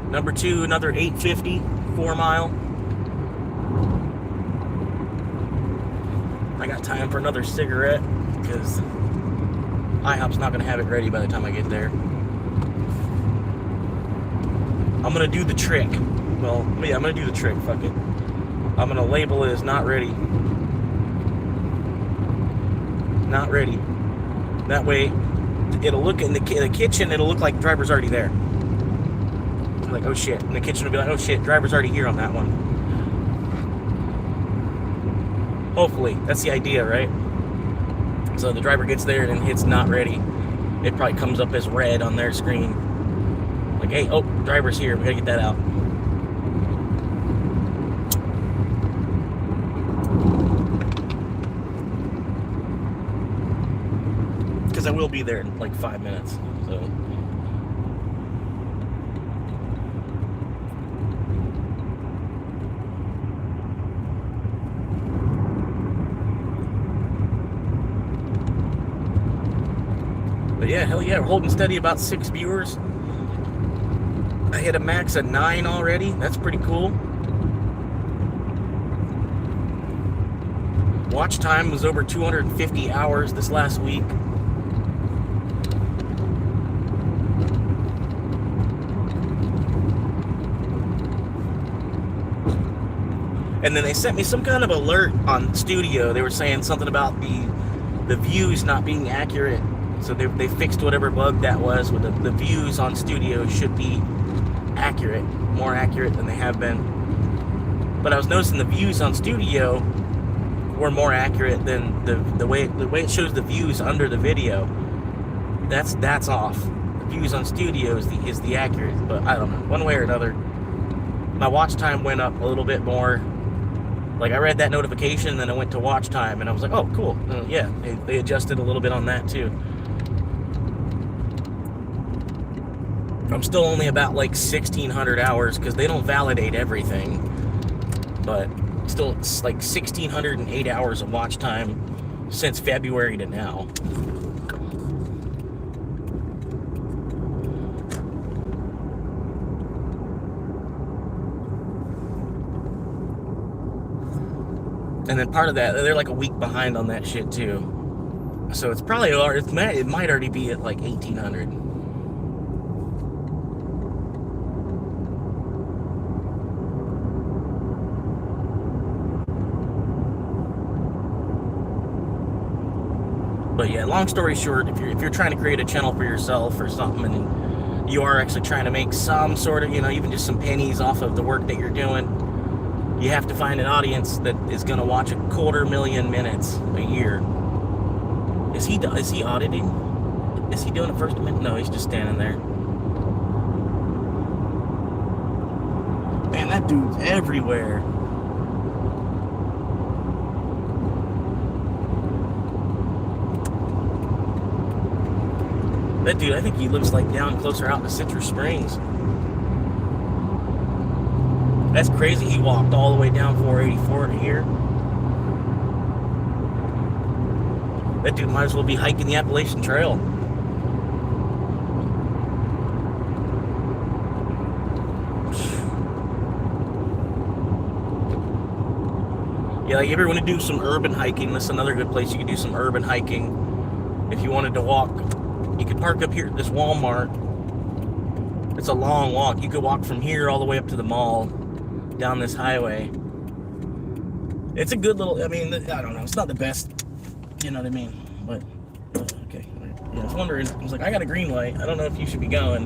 Number 2, another $8.50, 4 mile. I got time for another cigarette because IHOP's not going to have it ready by the time I get there. I'm going to do the trick. Well, yeah, I'm going to do the trick. Fuck it. I'm going to label it as not ready. Not ready. That way, it'll look in the kitchen, it'll look like the driver's already there. Like, oh shit. And the kitchen will be like, oh shit, driver's already here on that one. Hopefully. That's the idea, right? So the driver gets there and hits not ready. It probably comes up as red on their screen. Like, hey, oh, driver's here. We gotta get that out. Because I will be there in like 5 minutes. So. But yeah, hell yeah, we're holding steady about 6 viewers. I hit a max of 9 already. That's pretty cool. Watch time was over 250 hours this last week. And then they sent me some kind of alert on Studio. They were saying something about the views not being accurate. So they fixed whatever bug that was with the views on Studio should be accurate, more accurate than they have been. But I was noticing the views on Studio were more accurate than the way it shows the views under the video. That's off. The views on Studio is the accurate, but I don't know, one way or another. My watch time went up a little bit more. Like, I read that notification, and then I went to watch time, and I was like, oh, cool. Yeah, they adjusted a little bit on that, too. I'm still only about, like, 1,600 hours, because they don't validate everything. But still, it's like 1,608 hours of watch time since February to now. And then part of that, they're like a week behind on that shit too. So it's probably, it might already be at like 1,800. But yeah, long story short, if you're trying to create a channel for yourself or something, and you are actually trying to make some sort of, even just some pennies off of the work that you're doing, you have to find an audience that is going to watch 250,000 minutes a year. Is he auditing? Is he doing it first minute? No, he's just standing there. Man, that dude's everywhere. That dude, I think he lives like down closer out to Citrus Springs. That's crazy. He walked all the way down 484 to here. That dude might as well be hiking the Appalachian Trail. Yeah, like if you want to do some urban hiking, that's another good place you could do some urban hiking. If you wanted to walk, you could park up here at this Walmart It's a long walk. You could walk from here all the way up to the mall, down this highway. It's a good little, I mean, I don't know. It's not the best, you know what I mean? But, okay. Yeah, I was wondering, I was like, I got a green light. I don't know if you should be going.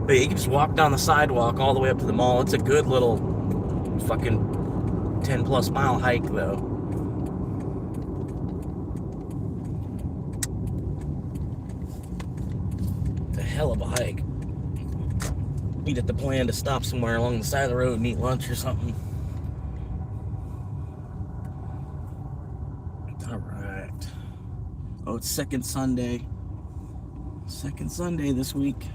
But you can just walk down the sidewalk all the way up to the mall. It's a good little fucking 10 plus mile hike, though. It's a hell of a hike. We'd have to plan to stop somewhere along the side of the road and eat lunch or something. All right. Oh, it's second Sunday. Second Sunday this week.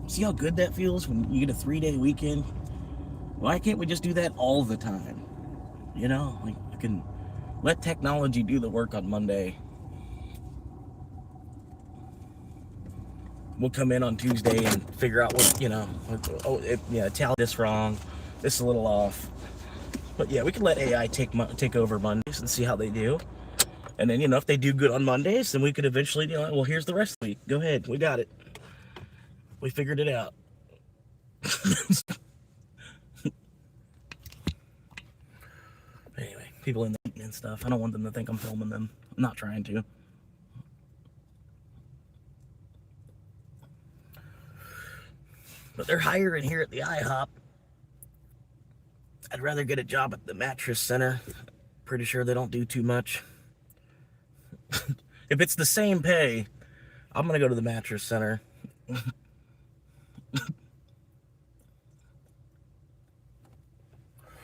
See how good that feels when you get a 3-day weekend? Why can't we just do that all the time? You know, like, I can let technology do the work on Monday. We'll come in on Tuesday and figure out what, you know, tell this wrong, this is a little off. But yeah, we can let AI take over Mondays and see how they do. And then, you know, if they do good on Mondays, then we could eventually, you know, well, here's the rest of the week. Go ahead, we got it. We figured it out. Anyway, people in the eating and stuff, I don't want them to think I'm filming them. I'm not trying to. But they're hiring here at the IHOP. I'd rather get a job at the mattress center. Pretty sure they don't do too much. If it's the same pay, I'm gonna go to the mattress center.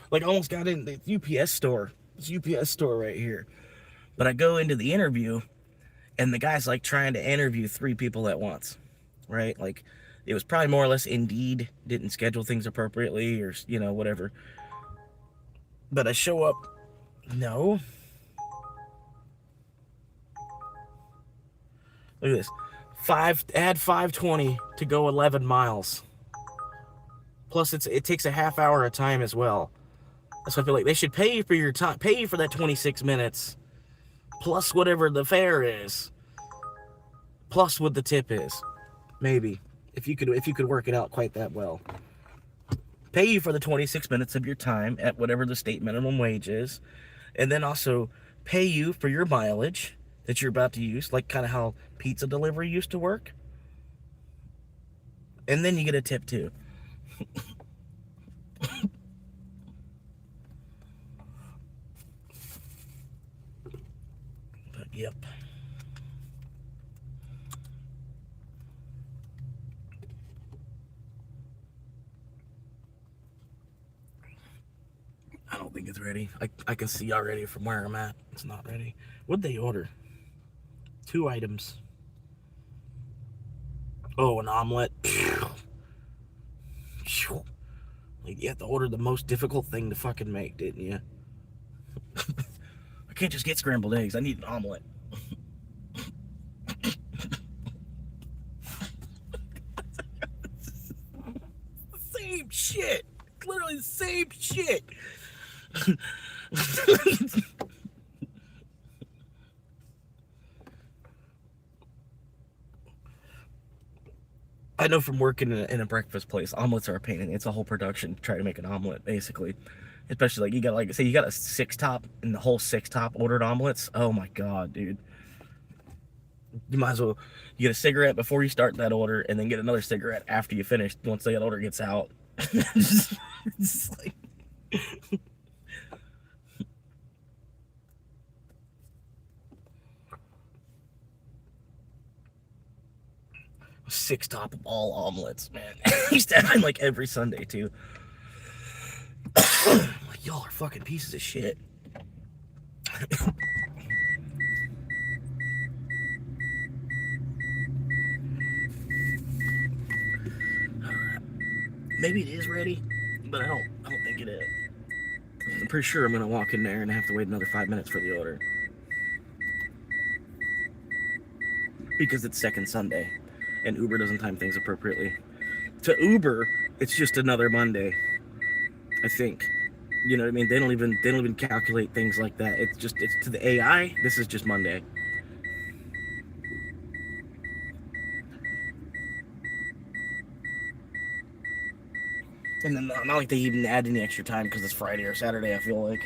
Like, I almost got in the UPS store. It's UPS store right here. But I go into the interview, and the guy's like trying to interview 3 people at once, right? Like, it was probably more or less Indeed didn't schedule things appropriately, or, you know, whatever. But I show up, no. Look at this. Add 520 to go 11 miles. Plus, it takes a half hour of time as well. So I feel like they should pay you for your time, pay you for that 26 minutes, plus whatever the fare is, plus what the tip is. Maybe if you could work it out quite that well. Pay you for the 26 minutes of your time at whatever the state minimum wage is, and then also pay you for your mileage that you're about to use, like kind of how pizza delivery used to work. And then you get a tip too. But yep. I don't think it's ready. I can see already from where I'm at. It's not ready. What'd they order? 2 items. Oh, an omelet. Like, you have to order the most difficult thing to fucking make, didn't you? I can't just get scrambled eggs. I need an omelet. Same shit. Literally the same shit. I know from working in a breakfast place, omelets are a pain. It's a whole production to try to make an omelet, basically. Especially, like, you got, like, say you got a 6-top, and the whole 6-top ordered omelets. Oh my god, dude. You might as well, you get a cigarette before you start that order, and then get another cigarette after you finish, once the order gets out. It's like... 6-top of all omelets, man. I used to have them like every Sunday too. Like, y'all are fucking pieces of shit. Alright. Maybe it is ready, but I don't think it is. I'm pretty sure I'm gonna walk in there and have to wait another 5 minutes for the order. Because it's second Sunday, and Uber doesn't time things appropriately. To Uber, it's just another Monday, I think. You know what I mean? They don't even calculate things like that. It's to the AI. This is just Monday. And then not like they even add any extra time because it's Friday or Saturday, I feel like.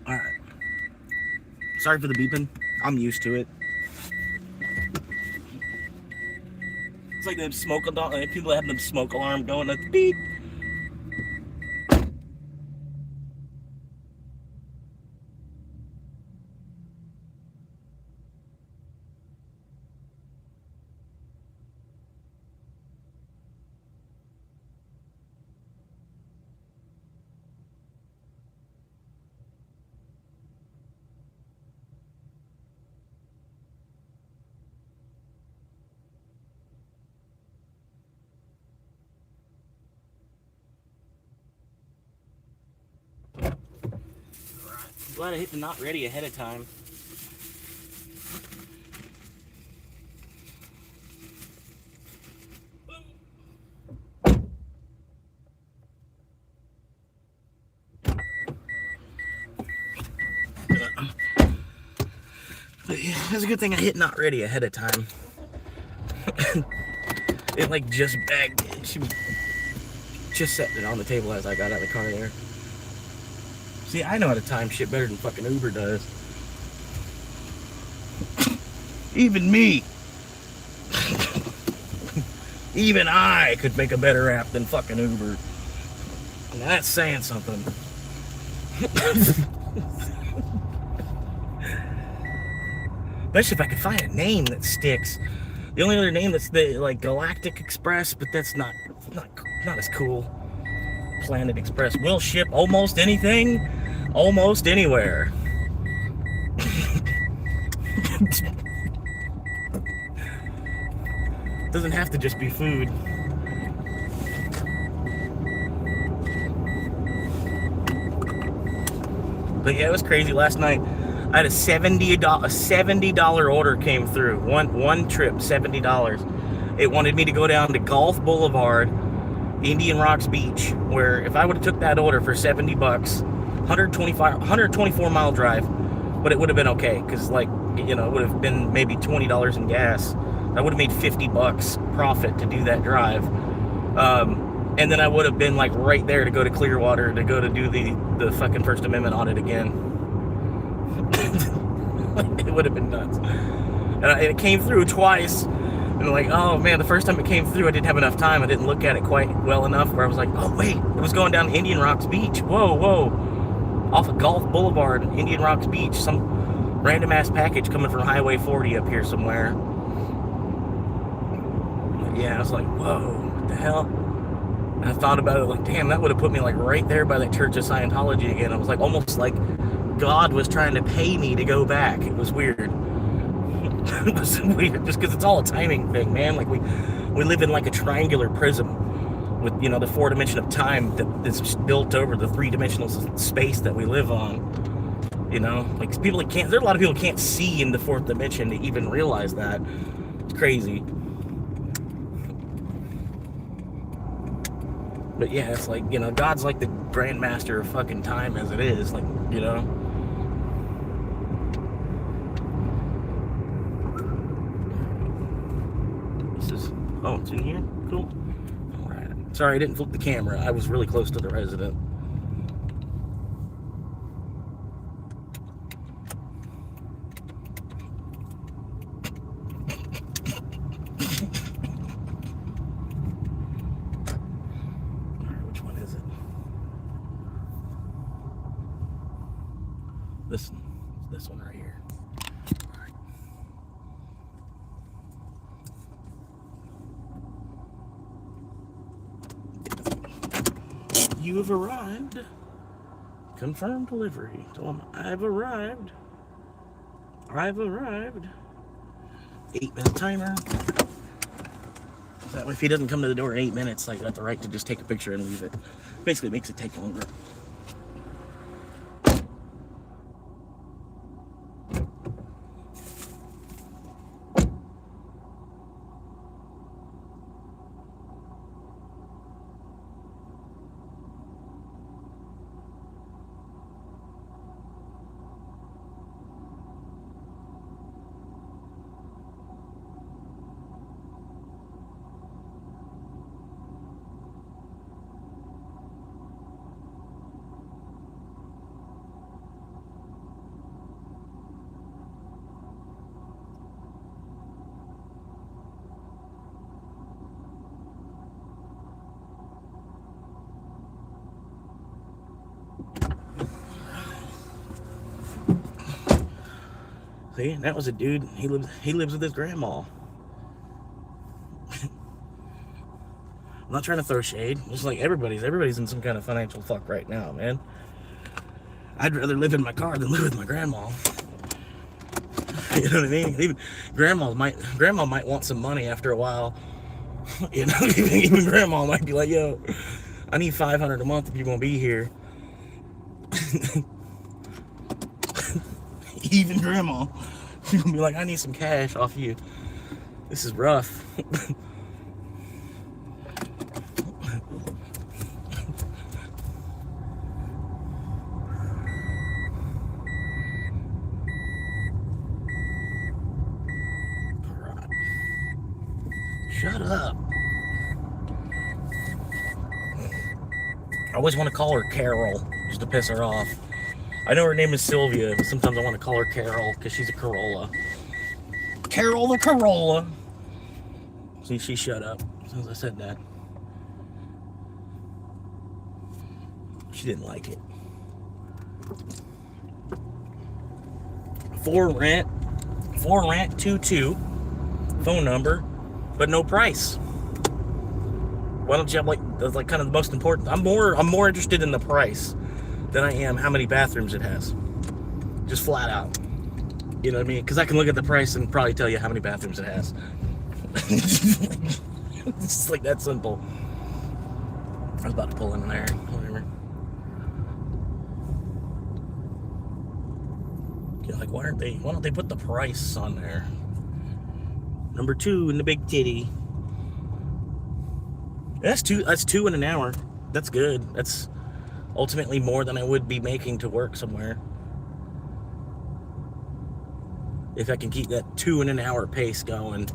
Alright. Sorry for the beeping. I'm used to it. It's like the smoke alarm. People have the smoke alarm going at the beep. Glad I hit the not ready ahead of time. But yeah, it's a good thing I hit not ready ahead of time. It like just bagged it. She was just setting it on the table as I got out of the car there. See, I know how to time shit better than fucking Uber does. Even me. Even I could make a better app than fucking Uber. And that's saying something. Especially if I could find a name that sticks. The only other name that's the like Galactic Express, but that's not as cool. Planet Express will ship almost anything, almost anywhere. Doesn't have to just be food. But yeah, it was crazy last night. I had a $70 order came through. One trip, $70. It wanted me to go down to Gulf Boulevard, Indian Rocks Beach, where if I would have took that order for 70 bucks, 124 mile drive, but it would have been okay, because like, you know, it would have been maybe $20 in gas. I would have made 50 bucks profit to do that drive. And then I would have been like right there to go to Clearwater to go to do the fucking First Amendment audit again. It would have been nuts. And it came through twice. And like, oh man, the first time it came through, I didn't have enough time. I didn't look at it quite well enough where I was like, oh wait, it was going down Indian Rocks Beach. Whoa. Off of Gulf Boulevard, Indian Rocks Beach. Some random ass package coming from Highway 40 up here somewhere. But yeah, I was like, whoa, what the hell? And I thought about it like, damn, that would have put me like right there by that Church of Scientology again. I was like, almost like God was trying to pay me to go back. It was weird. It was weird, just because it's all a timing thing, man. Like we live in like a triangular prism with, you know, the 4 dimension of time that's built over the 3-dimensional space that we live on. You know, like people that can't. There are a lot of people who can't see in the 4th dimension to even realize that. It's crazy. But yeah, it's like, you know, God's like the grandmaster of fucking time as it is, like, you know. This is, oh, it's in here? Cool. All right. Sorry, I didn't flip the camera. I was really close to the resident. This one right here. All right. You have arrived. Confirm delivery. Tell him I've arrived. I've arrived. 8-minute timer. That way, if he doesn't come to the door in 8 minutes, like, I got the right to just take a picture and leave it. Basically, it makes it take longer. See, that was a dude. He lives with his grandma. I'm not trying to throw shade. Just like everybody's in some kind of financial fuck right now, man. I'd rather live in my car than live with my grandma. You know what I mean? Even grandma might want some money after a while. You know, even grandma might be like, "Yo, I need $500 a month if you're gonna be here." Even grandma, she's gonna be like, "I need some cash off you. This is rough." Alright. Shut up. I always want to call her Carol just to piss her off. I know her name is Sylvia, but sometimes I want to call her Carol because she's a Corolla. Carol the Corolla. See, she shut up as soon as I said that. She didn't like it. For rent 22 phone number, but no price. Why don't you have that's like kind of the most important? I'm more interested in the price than I am how many bathrooms it has. Just flat out. You know what I mean? Because I can look at the price and probably tell you how many bathrooms it has. It's just like that simple. I was about to pull in there. Whatever. You're like, why don't they put the price on there? Number 2 in the big titty. That's two in an hour. That's good. That's ultimately more than I would be making to work somewhere. If I can keep that 2 in an hour pace going.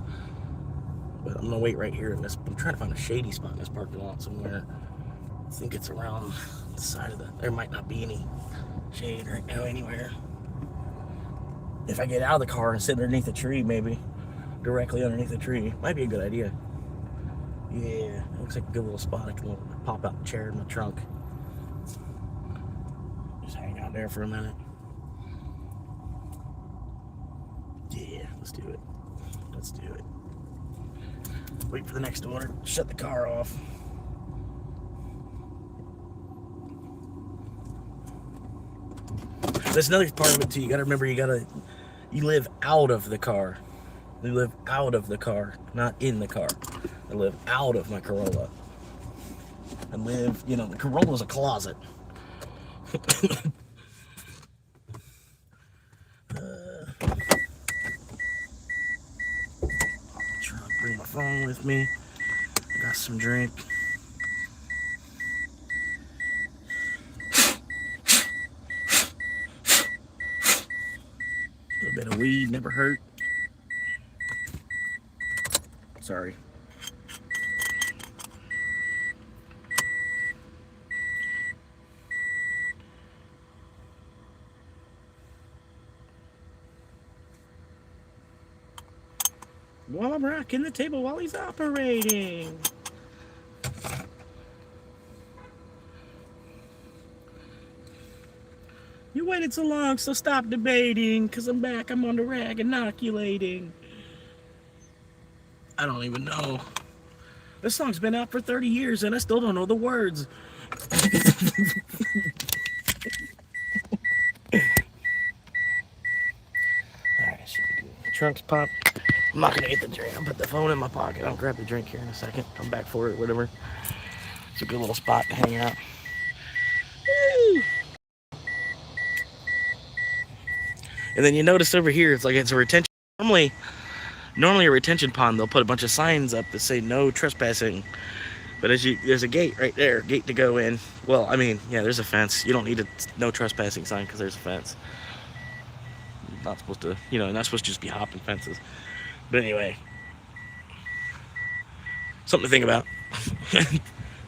But I'm gonna wait right here in this. I'm trying to find a shady spot in this parking lot somewhere. I think it's around the side of there might not be any shade right now anywhere. If I get out of the car and sit underneath a tree, maybe directly underneath the tree, might be a good idea. Yeah, looks like a good little spot. I can pop out the chair in the trunk. Just hang out there for a minute. Yeah, let's do it. Let's do it. Wait for the next order. Shut the car off. That's another part of it too. You gotta remember, you live out of the car. You live out of the car, not in the car. I live out of my Corolla. I live, the Corolla's a closet. Truck, bring my phone with me. Got some drink. A little bit of weed never hurt. Sorry. While I'm rocking the table while he's operating. You waited so long, so stop debating, cause I'm back, I'm on the rag inoculating. I don't even know. This song's been out for 30 years and I still don't know the words. trunk's popped. I'm not gonna get the drink. I'll put the phone in my pocket. I'll grab the drink here in a second. Come back for it, whatever. It's a good little spot to hang out. Woo! And then you notice over here, it's like it's a retention. Normally a retention pond, they'll put a bunch of signs up that say no trespassing. But there's a gate right there, gate to go in. Well, I mean, yeah, there's a fence. You don't need a no trespassing sign because there's a fence. Not supposed to, not supposed to just be hopping fences. But anyway, something to think about. Maybe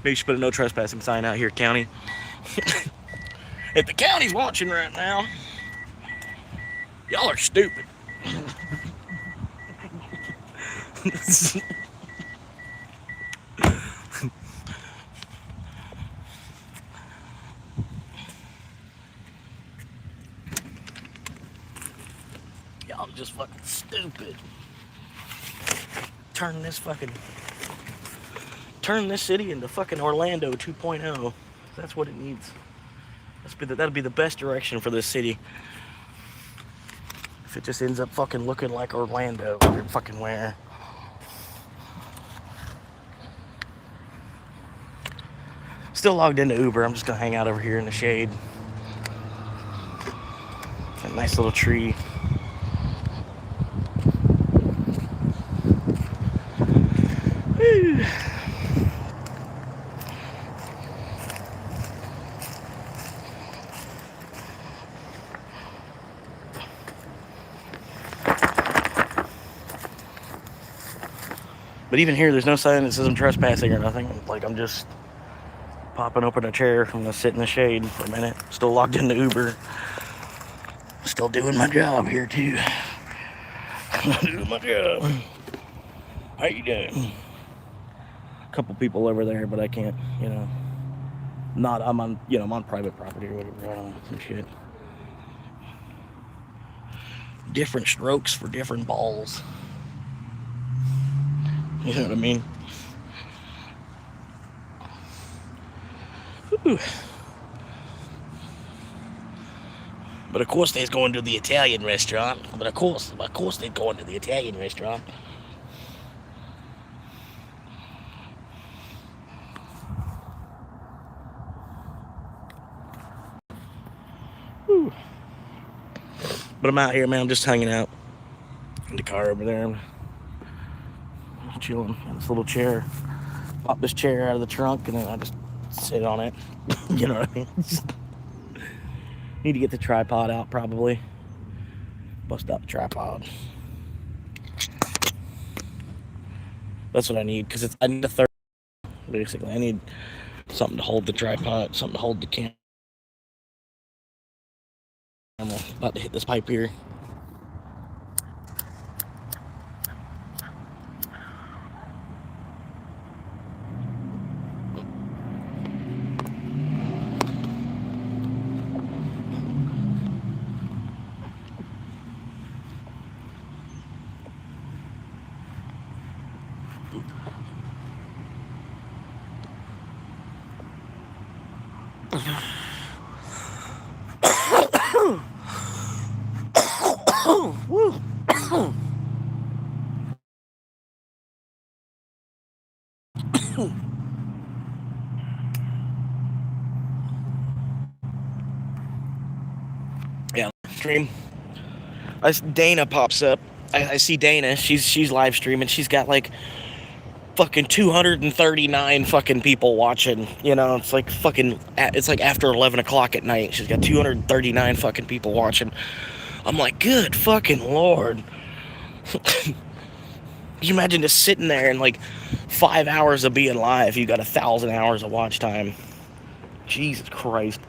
you should put a no trespassing sign out here, county. If the county's watching right now, y'all are stupid. Y'all just fucking stupid. Turn this city into fucking Orlando 2.0. That's what it needs. That'll be the best direction for this city. If it just ends up fucking looking like Orlando, or fucking where. Still logged into Uber. I'm just gonna hang out over here in the shade. A nice little tree. Woo. But even here, there's no sign that says I'm trespassing or nothing. Like, I'm just popping open a chair. I'm gonna sit in the shade for a minute. Still logged into Uber. Still doing my job here too. Doing my job. How you doing? A couple people over there, but I can't. I'm on private property or whatever. I don't know, some shit. Different strokes for different balls. You know what I mean? Whew. But of course they's going to the Italian restaurant. But of course they're going to the Italian restaurant. Whew. But I'm out here, man. I'm just hanging out in the car over there. I'm chilling in this little chair. Pop this chair out of the trunk and then I just sit on it. You know what I mean? Need to get the tripod out probably. Bust out the tripod. That's what I need because I need a third. Basically, I need something to hold the tripod, something to hold the camera. I'm about to hit this pipe here. Woo. Yeah, stream. Dana pops up. I see Dana. She's live streaming. She's got like fucking 239 fucking people watching. It's like after 11 o'clock at night. She's got 239 fucking people watching. I'm like, good fucking Lord. Can you imagine just sitting there and like 5 hours of being live? You got 1,000 hours of watch time. Jesus Christ.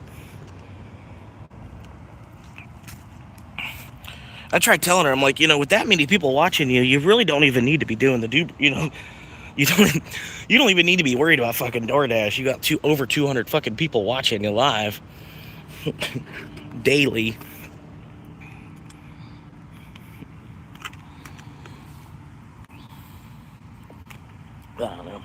I tried telling her, I'm like, with that many people watching you, you really don't even need to be doing you don't even need to be worried about fucking DoorDash. You got over 200 fucking people watching you live daily. I don't know.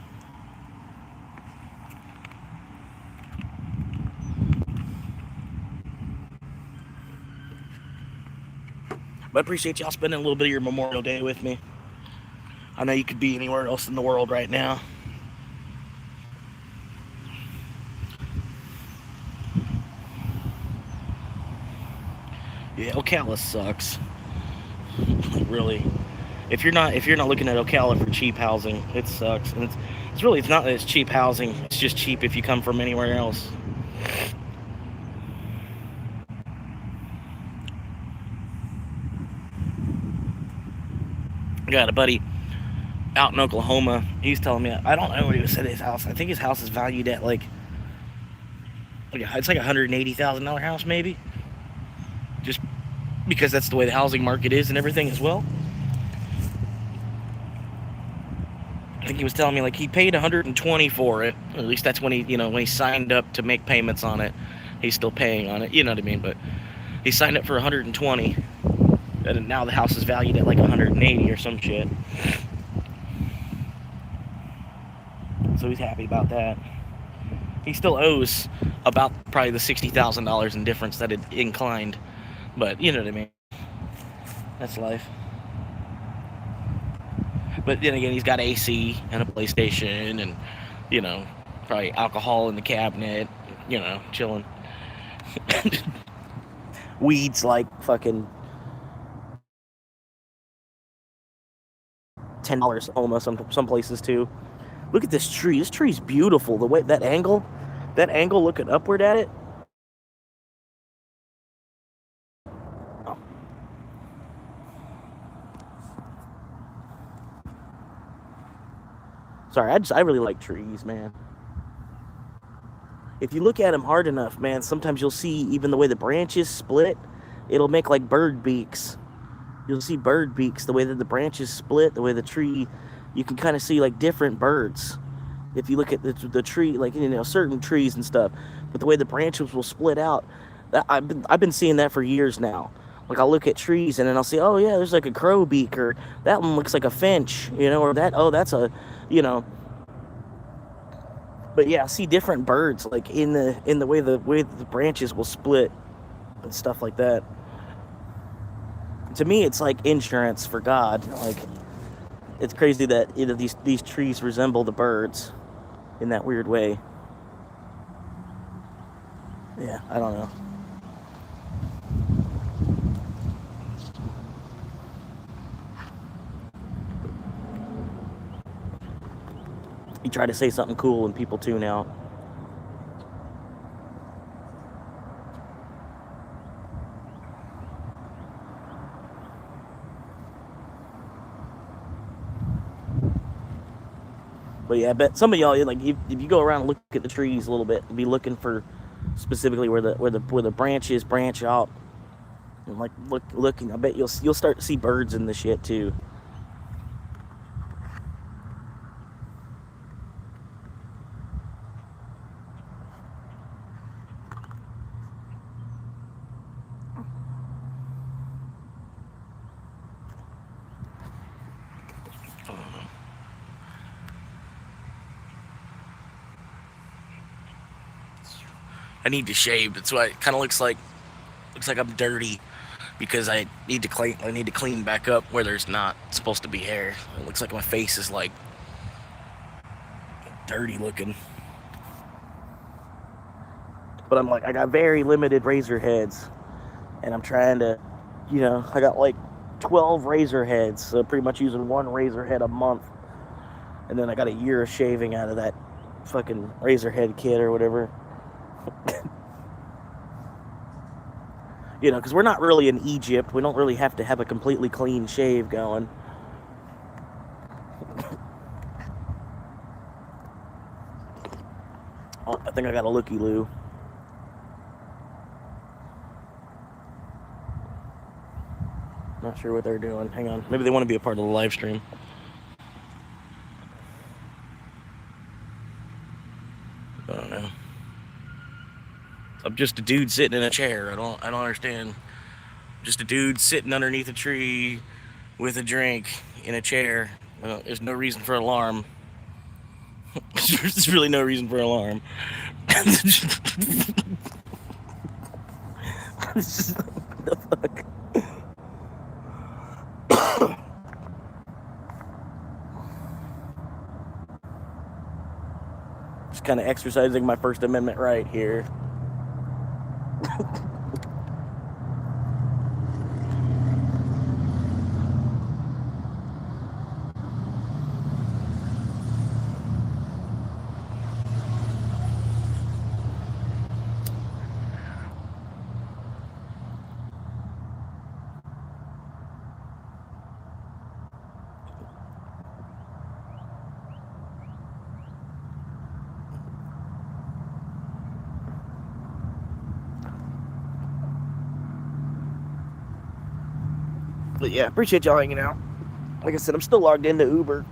But I appreciate y'all spending a little bit of your Memorial Day with me. I know you could be anywhere else in the world right now. Yeah, Ocala sucks. Really. If you're not looking at Ocala for cheap housing, it sucks. And it's not that it's cheap housing. It's just cheap if you come from anywhere else. I got a buddy out in Oklahoma. He's telling me, I don't know what he said his house. I think his house is valued at like it's like $180,000 house maybe. Just because that's the way the housing market is and everything as well. I think he was telling me like he paid 120 for it. Or at least that's when he signed up to make payments on it. He's still paying on it, you know what I mean? But he signed up for 120, and now the house is valued at like 180 or some shit. So he's happy about that. He still owes about probably the $60,000 in difference that it inclined, but you know what I mean. That's life. But then again, he's got AC and a PlayStation, and probably alcohol in the cabinet. Chilling. Weeds like fucking $10 almost some places too. Look at this tree. This tree's beautiful. The way that angle looking upward at it. Oh. Sorry, I really like trees, man. If you look at them hard enough, man, sometimes you'll see even the way the branches split, it'll make like bird beaks. You'll see bird beaks, the way that the branches split, the way the tree, you can kind of see like different birds. If you look at the tree, like, certain trees and stuff, but the way the branches will split out, I've been seeing that for years now. Like, I'll look at trees and then I'll see, oh yeah, there's like a crow beak, or that one looks like a finch, or that's a, But yeah, I see different birds like in the way the branches will split and stuff like that. To me, it's like insurance for God. Like, it's crazy that these trees resemble the birds in that weird way. Yeah, I don't know. You try to say something cool and people tune out. But yeah, I bet some of y'all, like, if you go around and look at the trees a little bit, be looking for specifically where the branches branch out, and like looking. I bet you'll start to see birds in the shit too. I need to shave. That's why it kind of looks like I'm dirty, because I need to clean back up where there's not supposed to be hair. It looks like my face is like dirty looking. But I got very limited razor heads, and I'm trying to, I got like 12 razor heads, so pretty much using one razor head a month, and then I got a year of shaving out of that fucking razor head kit or whatever. Because we're not really in Egypt. We don't really have to have a completely clean shave going. Oh, I think I got a looky-loo. Not sure what they're doing. Hang on. Maybe they want to be a part of the live stream. I don't know. I'm just a dude sitting in a chair. I don't understand. Just a dude sitting underneath a tree with a drink in a chair. There's no reason for alarm. There's really no reason for alarm. The fuck? Just kind of exercising my First Amendment right here. But yeah, appreciate y'all hanging out. Like I said, I'm still logged into Uber.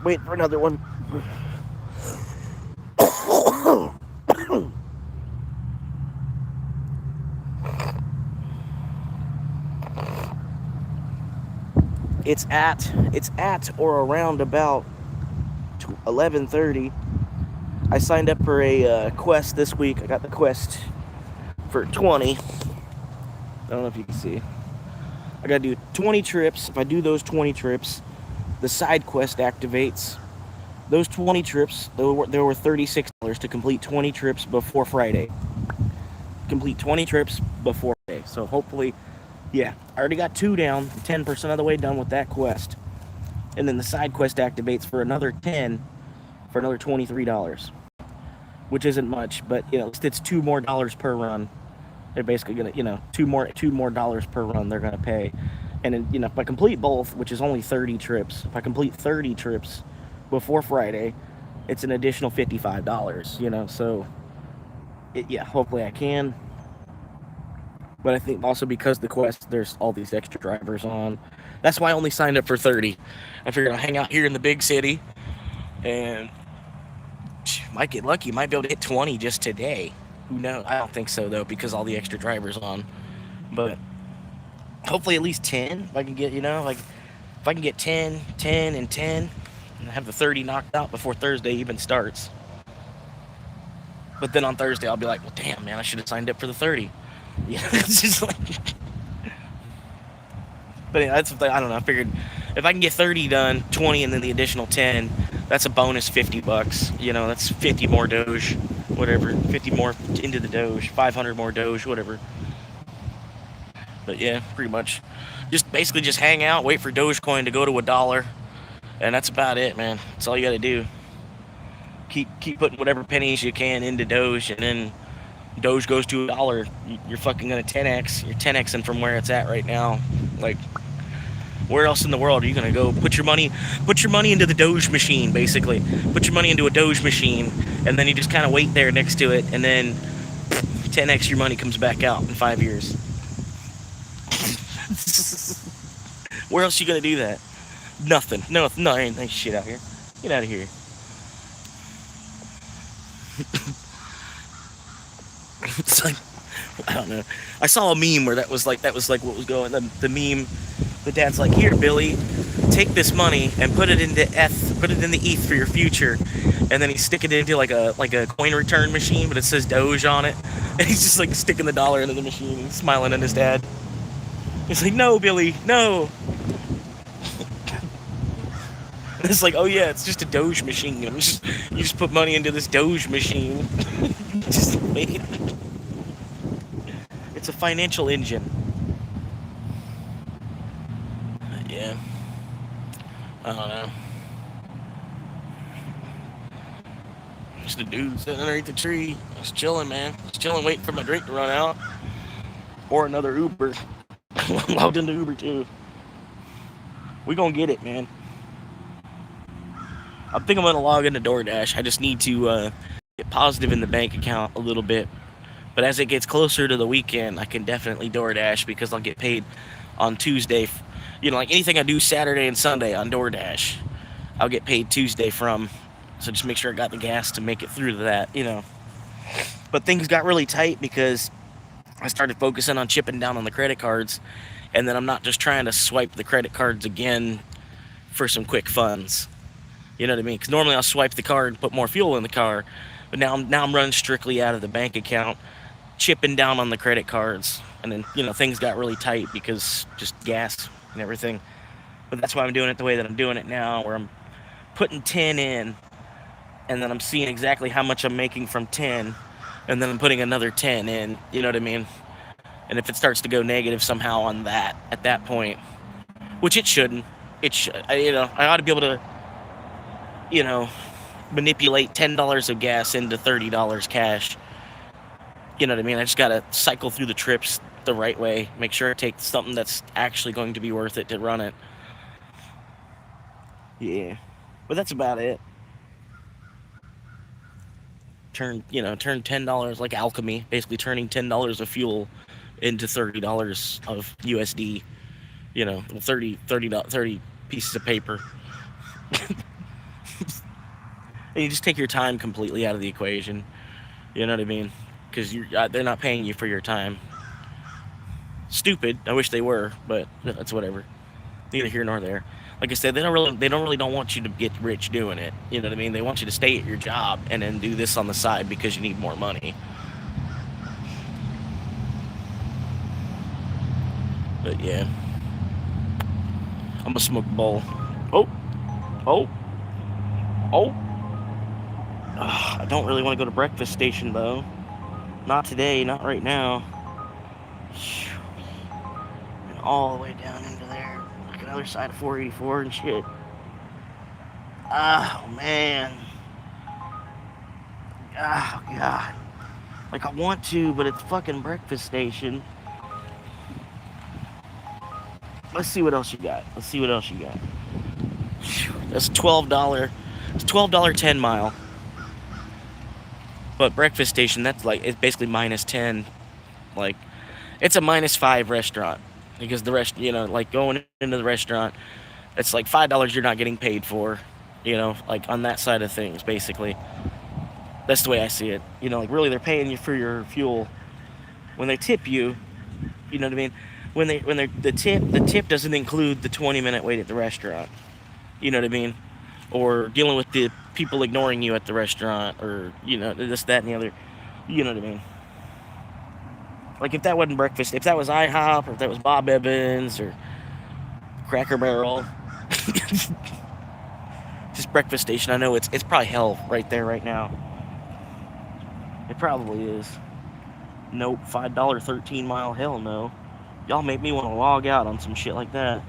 Waiting for another one. It's at or around about 11:30. I signed up for a quest this week. I got the quest for 20. I don't know if you can see. I gotta do 20 trips. If I do those 20 trips, the side quest activates. Those 20 trips, there were $36 to complete 20 trips before Friday. Complete 20 trips before Friday. So hopefully, yeah, I already got 2 down, 10% of the way done with that quest. And then the side quest activates for another 10, for another $23. Which isn't much, but you know, it's $2 more per run. They're basically gonna, you know, $2 more per run they're gonna pay. And then, you know, if I complete both, which is only 30 trips, if I complete 30 trips before Friday, it's an additional $55, you know, so yeah, hopefully I can. But I think also because the quest, there's all these extra drivers on. That's why I only signed up for 30. I figured I'll hang out here in the big city and might get lucky, might be able to hit 20 just today. Who knows? I don't think so though, because all the extra drivers on. But hopefully at least 10 if I can get, you know, like if I can get 10 and 10 and have the 30 knocked out before Thursday even starts. But then on Thursday I'll be like, well damn man, I should have signed up for the 30. Yeah, it's just like but yeah, that's I don't know, I figured if I can get 30 done, 20 and then the additional 10, that's a bonus $50. You know, that's 50 more Doge, whatever, 50 more into the Doge, 500 more Doge, whatever. But yeah, pretty much just basically just hang out, wait for Dogecoin to go to $1, and that's about it, man. That's all you got to do. Keep putting whatever pennies you can into Doge, and then Doge goes to $1, you're fucking gonna 10x. You're 10xing from where it's at right now. Like, where else in the world are you gonna go put your money into the Doge machine? Basically, put your money into a Doge machine, and then you just kind of wait there next to it, and then 10x your money comes back out in 5 years. Where else are you gonna do that? Nothing. No, ain't shit out here. Get out of here. It's like, I don't know. I saw a meme where that was like what was going. The meme, the dad's like, here, Billy, take this money and put it into ETH for your future, and then he's sticking it into like a coin return machine, but it says Doge on it, and he's just like sticking the dollar into the machine and smiling at his dad. He's like, no, Billy, no. And it's like, oh yeah, it's just a Doge machine. You just put money into this Doge machine. Just wait. It's a financial engine. Yeah. I don't know. Just a dude sitting underneath the tree. Just chilling, man. Just chilling, waiting for my drink to run out. Or another Uber. I'm logged into Uber too. We gonna get it, man. I think I'm gonna log into DoorDash. I just need to get positive in the bank account a little bit. But as it gets closer to the weekend, I can definitely DoorDash because I'll get paid on Tuesday. You know, like anything I do Saturday and Sunday on DoorDash, I'll get paid Tuesday from. So just make sure I got the gas to make it through to that, you know. But things got really tight because I started focusing on chipping down on the credit cards, and then I'm not just trying to swipe the credit cards again for some quick funds. You know what I mean? Because normally I'll swipe the card and put more fuel in the car, but now I'm running strictly out of the bank account, chipping down on the credit cards, and then, you know, things got really tight because just gas and everything. But that's why I'm doing it the way that I'm doing it now, where I'm putting 10 in and then I'm seeing exactly how much I'm making from 10, and then I'm putting another 10 in, you know what I mean? And if it starts to go negative somehow on that at that point, which it shouldn't, I ought to be able to, you know, manipulate $10 of gas into $30 cash. You know what I mean? I just gotta cycle through the trips the right way, make sure I take something that's actually going to be worth it to run it. Yeah, but that's about it. Turn $10 like alchemy, basically turning $10 of fuel into $30 of USD. 30 pieces of paper, and you just take your time completely out of the equation. You know what I mean? Because they're not paying you for your time. Stupid. I wish they were, but that's whatever. Neither here nor there. Like I said, they don't want you to get rich doing it. You know what I mean? They want you to stay at your job and then do this on the side because you need more money. But yeah, I'm gonna smoke a bowl. Oh, oh, oh. Ugh, I don't really want to go to breakfast station though. Not today. Not right now. And all the way down into there, like another side of 484 and shit. Oh man. Oh god. Like I want to, but it's fucking breakfast station. Let's see what else you got. Let's see what else you got. That's $12. It's $12 10 mile. But breakfast station, that's like it's basically -10. Like it's a -5 restaurant because the rest, like going into the restaurant, it's like $5 you're not getting paid for. Like on that side of things, basically. That's the way I see it. Like really, they're paying you for your fuel. When they tip you, you know what I mean. When they the tip doesn't include the 20-minute wait at the restaurant. You know what I mean, or dealing with the people ignoring you at the restaurant, or this, that, and the other. You know what I mean. Like if that wasn't breakfast, if that was IHOP, or if that was Bob Evans or Cracker Barrel, just breakfast station. I know it's probably hell right there right now. It probably is. Nope, $5 13 mile. Hell no. Y'all make me want to log out on some shit like that.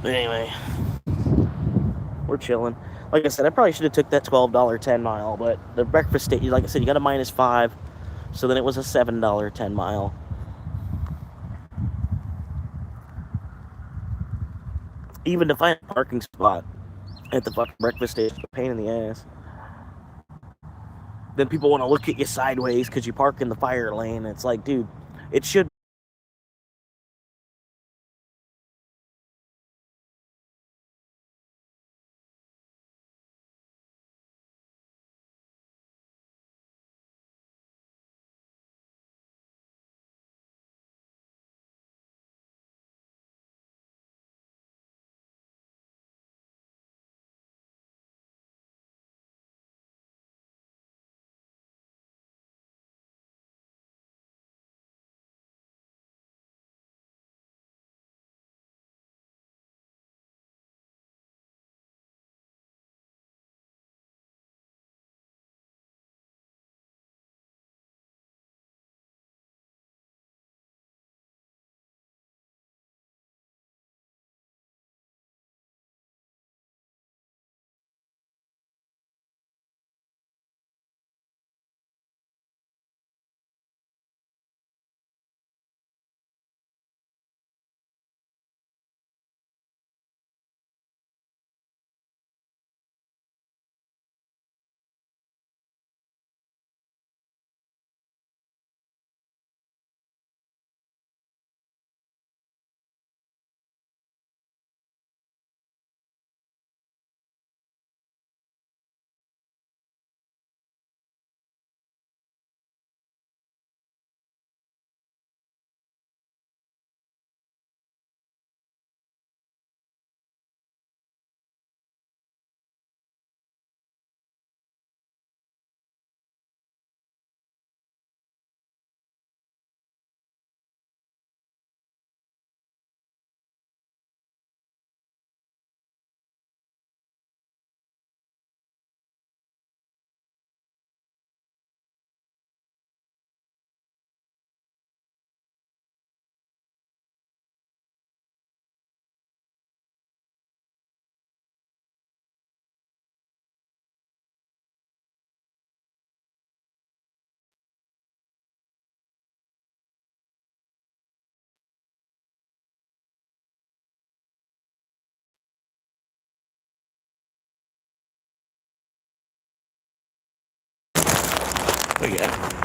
But anyway, we're chilling. Like I said, I probably should have took that $12 10 mile, but the breakfast station, like I said, you got a -5, so then it was a $7 10 mile. Even to find a parking spot at the fucking breakfast station, a pain in the ass. Then people want to look at you sideways because you park in the fire lane. It's like, dude, it should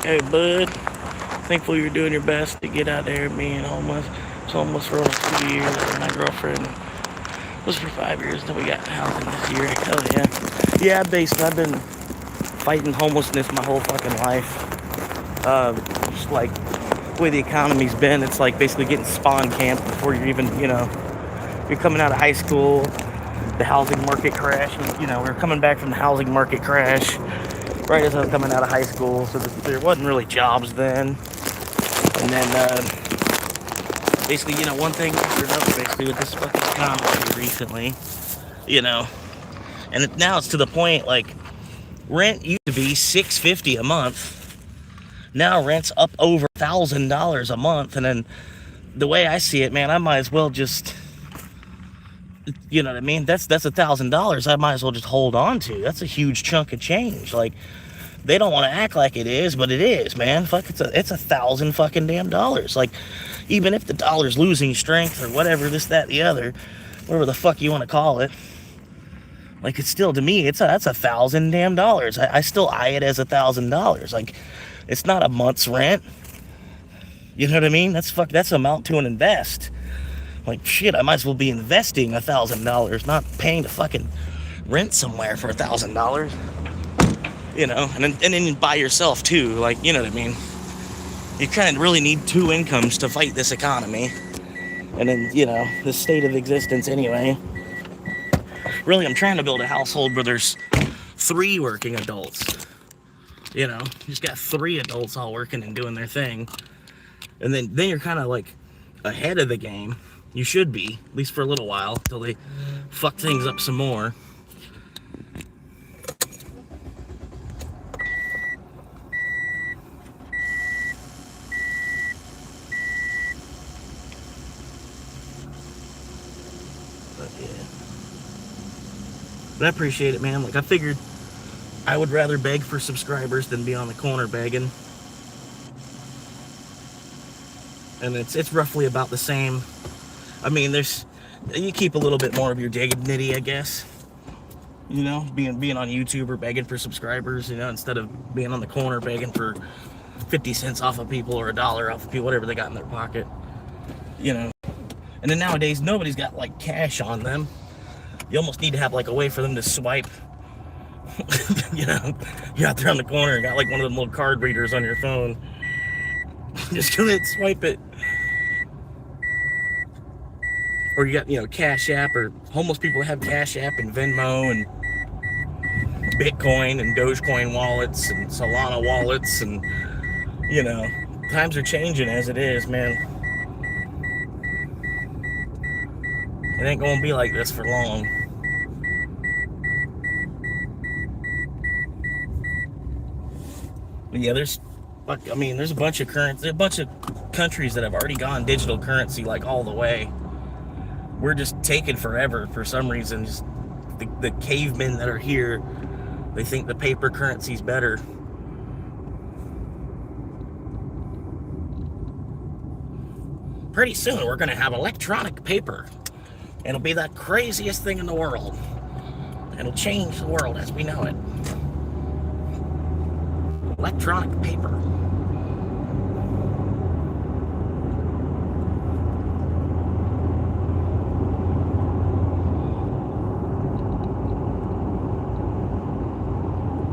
Hey, bud. Thankful you're doing your best to get out there being homeless. I was homeless for almost 2 years. My girlfriend was for 5 years. Then we got housing this year. Hell yeah. Yeah, basically, I've been fighting homelessness my whole fucking life. Just like the way the economy's been, it's like basically getting spawn camped before you're even, you're coming out of high school. The housing market crash, we were coming back from the housing market crash right as I was coming out of high school, so there wasn't really jobs then. And then basically, one thing after another, basically, with this fucking economy recently, and now it's to the point, like, rent used to be $650 a month. Now rent's up over $1,000 a month, and then the way I see it, man, I might as well just, you know what I mean? That's $1,000 I might as well just hold on to. That's a huge chunk of change. Like, they don't want to act like it is, but it is, man. Fuck, it's $1,000 fucking damn dollars. Like, even if the dollar's losing strength or whatever, this, that, the other, whatever the fuck you want to call it, like, it's still, to me, that's $1,000 damn dollars. I still eye it as $1,000. Like, it's not a month's rent. You know what I mean? That's amount to an invest. Like, shit, I might as well be investing $1,000, not paying to fucking rent somewhere for $1,000. And then by yourself too. Like, you know what I mean? You kind of really need two incomes to fight this economy. And then, this state of existence anyway. Really, I'm trying to build a household where there's 3 working adults. You just got 3 adults all working and doing their thing. And then you're kind of like ahead of the game. You should be, at least for a little while, till they fuck things up some more. But yeah. But I appreciate it, man. Like, I figured I would rather beg for subscribers than be on the corner begging. And it's roughly about the same. I mean, you keep a little bit more of your dignity, I guess. Being on YouTube or begging for subscribers, instead of being on the corner begging for 50 cents off of people or $1 off of people, whatever they got in their pocket. And then nowadays, nobody's got, like, cash on them. You almost need to have, like, a way for them to swipe. You're out there on the corner and got, like, one of them little card readers on your phone. Just go ahead and swipe it. Or you got, Cash App, or homeless people have Cash App and Venmo and Bitcoin and Dogecoin wallets and Solana wallets, and, times are changing as it is, man. It ain't gonna be like this for long. But yeah, there's a bunch of countries that have already gone digital currency, like, all the way. We're just taking forever for some reason. Just the cavemen that are here, they think the paper currency's better. Pretty soon we're gonna have electronic paper. It'll be the craziest thing in the world. It'll change the world as we know it. Electronic paper.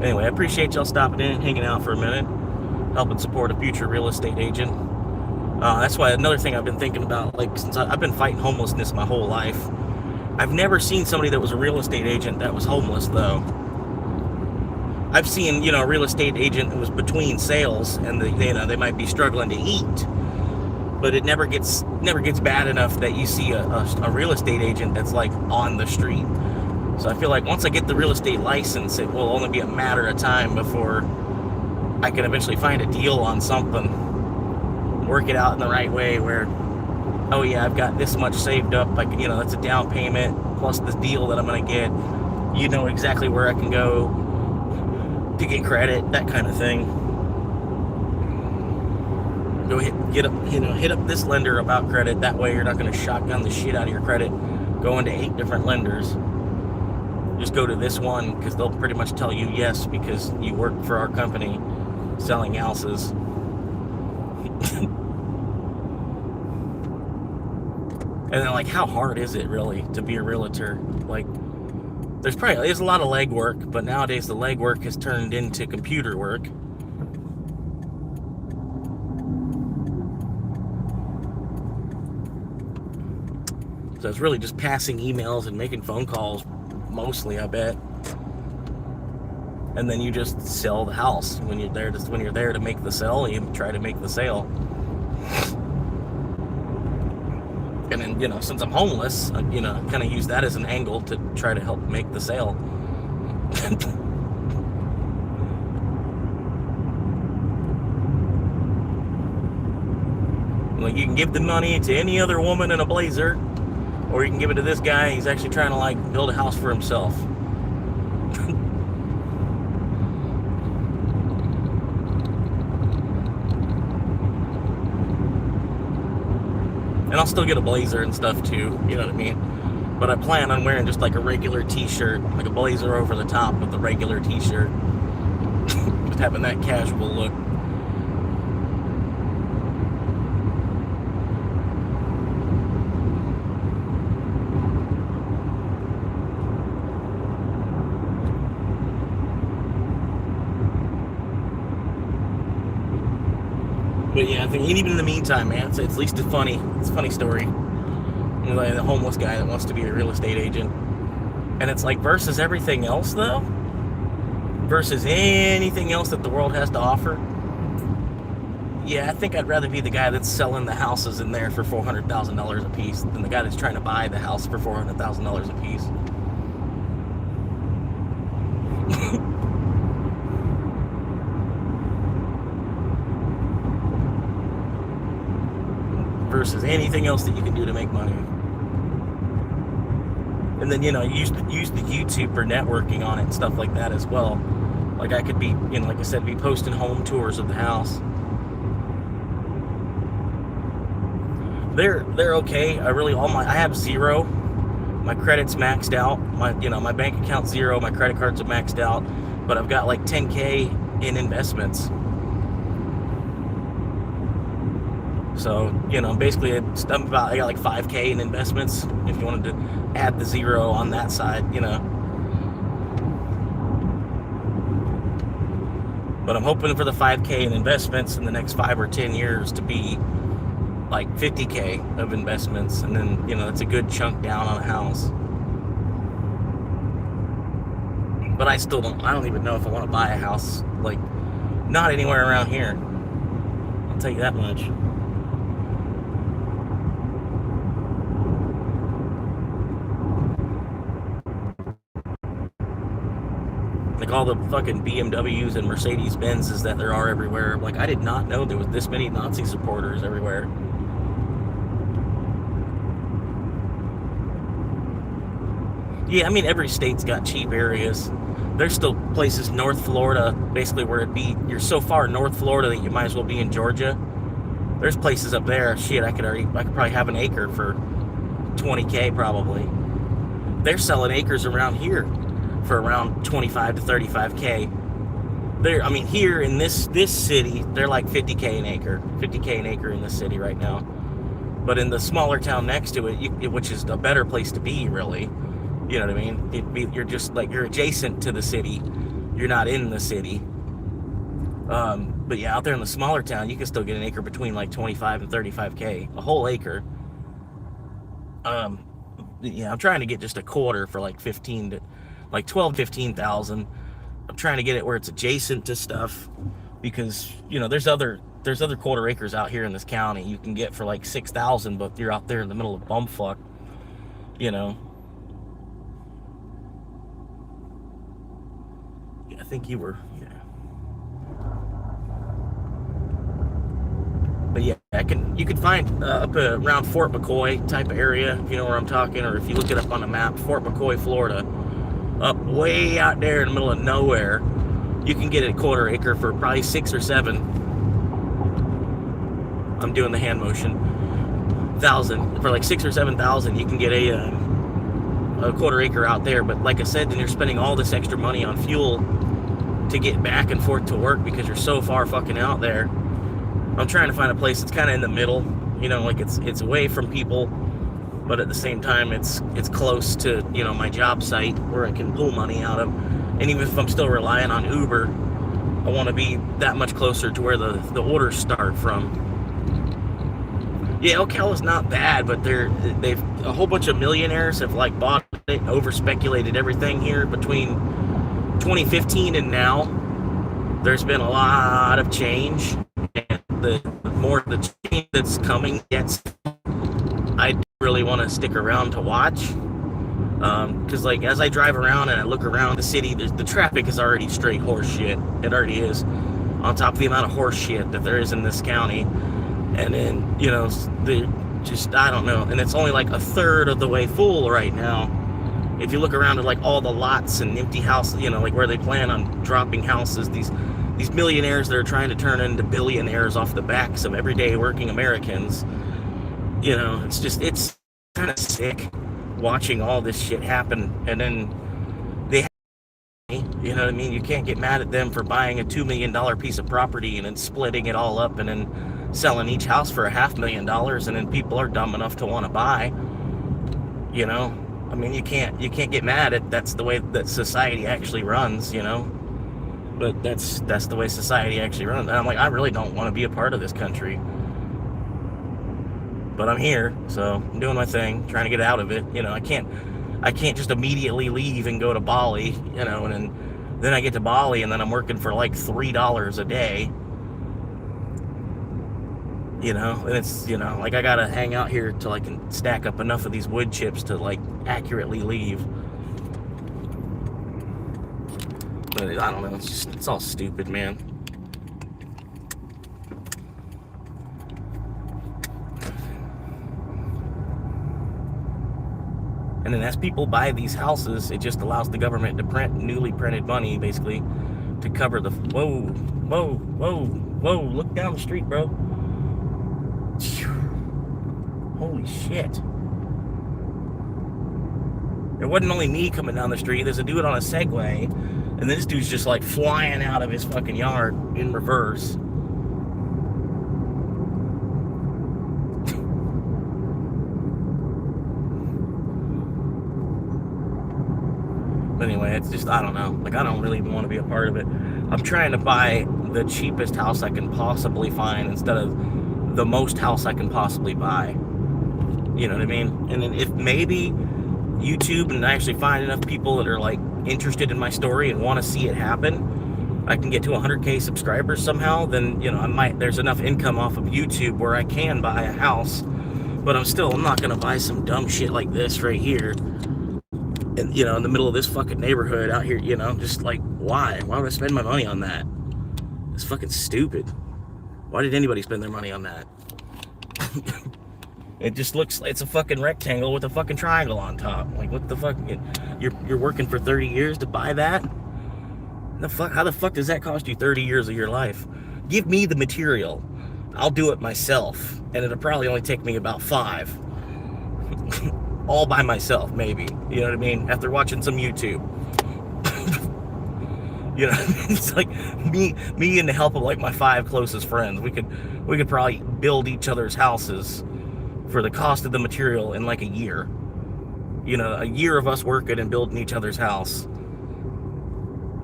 Anyway, I appreciate y'all stopping in and hanging out for a minute, helping support a future real estate agent. That's why another thing I've been thinking about, like, since I've been fighting homelessness my whole life, I've never seen somebody that was a real estate agent that was homeless, though. I've seen, a real estate agent that was between sales and they might be struggling to eat, but it never gets bad enough that you see a real estate agent that's, like, on the street. So I feel like once I get the real estate license, it will only be a matter of time before I can eventually find a deal on something, work it out in the right way where, oh yeah, I've got this much saved up, like, that's a down payment plus this deal that I'm going to get. Exactly where I can go to get credit, that kind of thing. Go hit up this lender about credit. That way you're not going to shotgun the shit out of your credit going to 8 different lenders. Just go to this one because they'll pretty much tell you yes because you work for our company. selling houses. And then, like, how hard is it really to be a realtor? Like, there's a lot of legwork, but nowadays the legwork has turned into computer work. So it's really just passing emails and making phone calls, mostly, I bet. And then you just sell the house when you're there. Just when you're there to make the sale, you try to make the sale. And then, you know, since I'm homeless, you know, kind of use that as an angle to try to help make the sale. Like, you can give the money to any other woman in a blazer, or you can give it to this guy. He's actually trying to, like, build a house for himself. And I'll still get a blazer and stuff too, you know what I mean? But I plan on wearing just like a regular t-shirt, like a blazer over the top with the regular t-shirt. Just having that casual look. But yeah, I think even in the meantime, man, it's at least it's a funny story. Like the homeless guy that wants to be a real estate agent. And it's like, versus everything else though, versus anything else that the world has to offer. Yeah, I think I'd rather be the guy that's selling the houses in there for $400,000 a piece than the guy that's trying to buy the house for $400,000 a piece. Versus anything else that you can do to make money. And then, you know, use the YouTube for networking on it and stuff like that as well. Like I could be, you know, like I said, be posting home tours of the house. They're okay. I have zero. My credit's maxed out. My bank account's zero. My credit cards are maxed out. But I've got like $10K in investments. So, you know, basically I got like $5K in investments, if you wanted to add the zero on that side, you know. But I'm hoping for the $5K in investments in the next 5 or 10 years to be like $50K of investments. And then, you know, it's a good chunk down on a house. But I don't even know if I want to buy a house, like, not anywhere around here. I'll tell you that much. Like all the fucking BMWs and Mercedes Benzes that there are everywhere. Like, I did not know there was this many Nazi supporters everywhere. Yeah, I mean, every state's got cheap areas. There's still places North Florida, basically where you're so far North Florida that you might as well be in Georgia. There's places up there, shit, I could probably have an acre for $20K probably. They're selling acres around here for around $25 to $35K. I mean, here in this city, they're like $50K an acre. $50K an acre in this city right now. But in the smaller town next to it, which is a better place to be, really. You know what I mean? You're just like, you're adjacent to the city. You're not in the city. But yeah, out there in the smaller town, you can still get an acre between like 25 and 35K. A whole acre. Yeah, I'm trying to get just a quarter for like 12, 15,000. I'm trying to get it where it's adjacent to stuff, because, you know, there's other quarter acres out here in this county you can get for like 6,000, but you're out there in the middle of bumfuck, you know. Yeah, I think you were, yeah. But yeah, you could find up around Fort McCoy type of area, if you know where I'm talking, or if you look it up on a map, Fort McCoy, Florida, up way out there in the middle of nowhere, you can get a quarter acre for probably 6 or 7. I'm doing the hand motion. 1,000 for like 6 or 7,000. You can get a quarter acre out there. But like I said, then you're spending all this extra money on fuel to get back and forth to work because you're so far fucking out there. I'm trying to find a place that's kind of in the middle, you know, like it's away from people, but at the same time it's close to, you know, my job site where I can pull money out of. And even if I'm still relying on Uber, I want to be that much closer to where the orders start from. Yeah, Ocala is not bad, but they've a whole bunch of millionaires have like bought it, over speculated everything here between 2015 and now. There's been a lot of change, and the more the change that's coming gets, I really want to stick around to watch. Because like as I drive around and I look around the city, the traffic is already straight horse shit. It already is, on top of the amount of horse shit that there is in this county. And then, you know, I don't know. And it's only like a third of the way full right now. If you look around at like all the lots and empty houses, you know, like where they plan on dropping houses, these millionaires that are trying to turn into billionaires off the backs of everyday working Americans, you know, it's kind of sick watching all this shit happen. And then they, you know what I mean? You can't get mad at them for buying a $2 million piece of property and then splitting it all up and then selling each house for $500,000, and then people are dumb enough to want to buy. You know, I mean, you can't get mad at that's the way that society actually runs, you know. But that's the way society actually runs. And I'm like, I really don't want to be a part of this country. But I'm here, so I'm doing my thing, trying to get out of it. You know, I can't just immediately leave and go to Bali, you know, and then I get to Bali and then I'm working for like $3 a day. You know, and it's, you know, like I gotta hang out here till I can stack up enough of these wood chips to like accurately leave. But I don't know, it's all stupid, man. And then as people buy these houses, it just allows the government to print newly printed money, basically, to cover the, whoa, look down the street, bro. Holy shit. It wasn't only me coming down the street. There's a dude on a Segway, and this dude's just like flying out of his fucking yard in reverse. But anyway, it's just, I don't know. Like, I don't really even want to be a part of it. I'm trying to buy the cheapest house I can possibly find instead of the most house I can possibly buy. You know what I mean? And then if maybe YouTube and I actually find enough people that are like interested in my story and want to see it happen, I can get to 100K subscribers somehow, then, you know, there's enough income off of YouTube where I can buy a house. But I'm not going to buy some dumb shit like this right here. And, you know, in the middle of this fucking neighborhood out here, you know, just like, why? Why would I spend my money on that? It's fucking stupid. Why did anybody spend their money on that? It just looks, it's a fucking rectangle with a fucking triangle on top. Like, what the fuck? You're working for 30 years to buy that? How the fuck does that cost you 30 years of your life? Give me the material. I'll do it myself. And it'll probably only take me about 5. All by myself, maybe. You know what I mean? After watching some YouTube. You know, it's like me and the help of like my 5 closest friends. We could probably build each other's houses for the cost of the material in like a year. You know, a year of us working and building each other's house.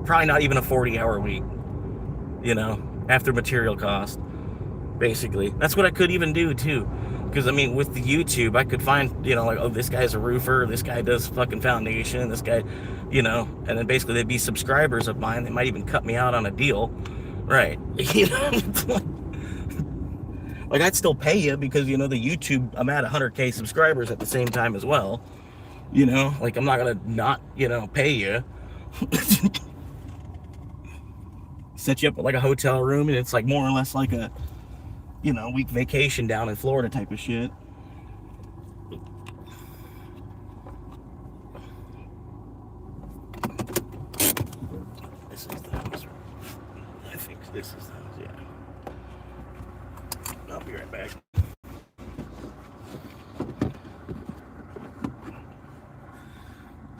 Probably not even a 40-hour week. You know, after material cost. Basically. That's what I could even do too. Because, I mean, with the YouTube, I could find, you know, like, oh, this guy's a roofer, this guy does fucking foundation, this guy, you know, and then basically they'd be subscribers of mine. They might even cut me out on a deal. Right. You know, like, I'd still pay you because, you know, the YouTube, I'm at 100K subscribers at the same time as well. You know, like, I'm not going to not, you know, pay you. Set you up with, like, a hotel room, and it's, like, more or less like a, you know, week vacation down in Florida type of shit. This is the house. I think this is the house, yeah. I'll be right back.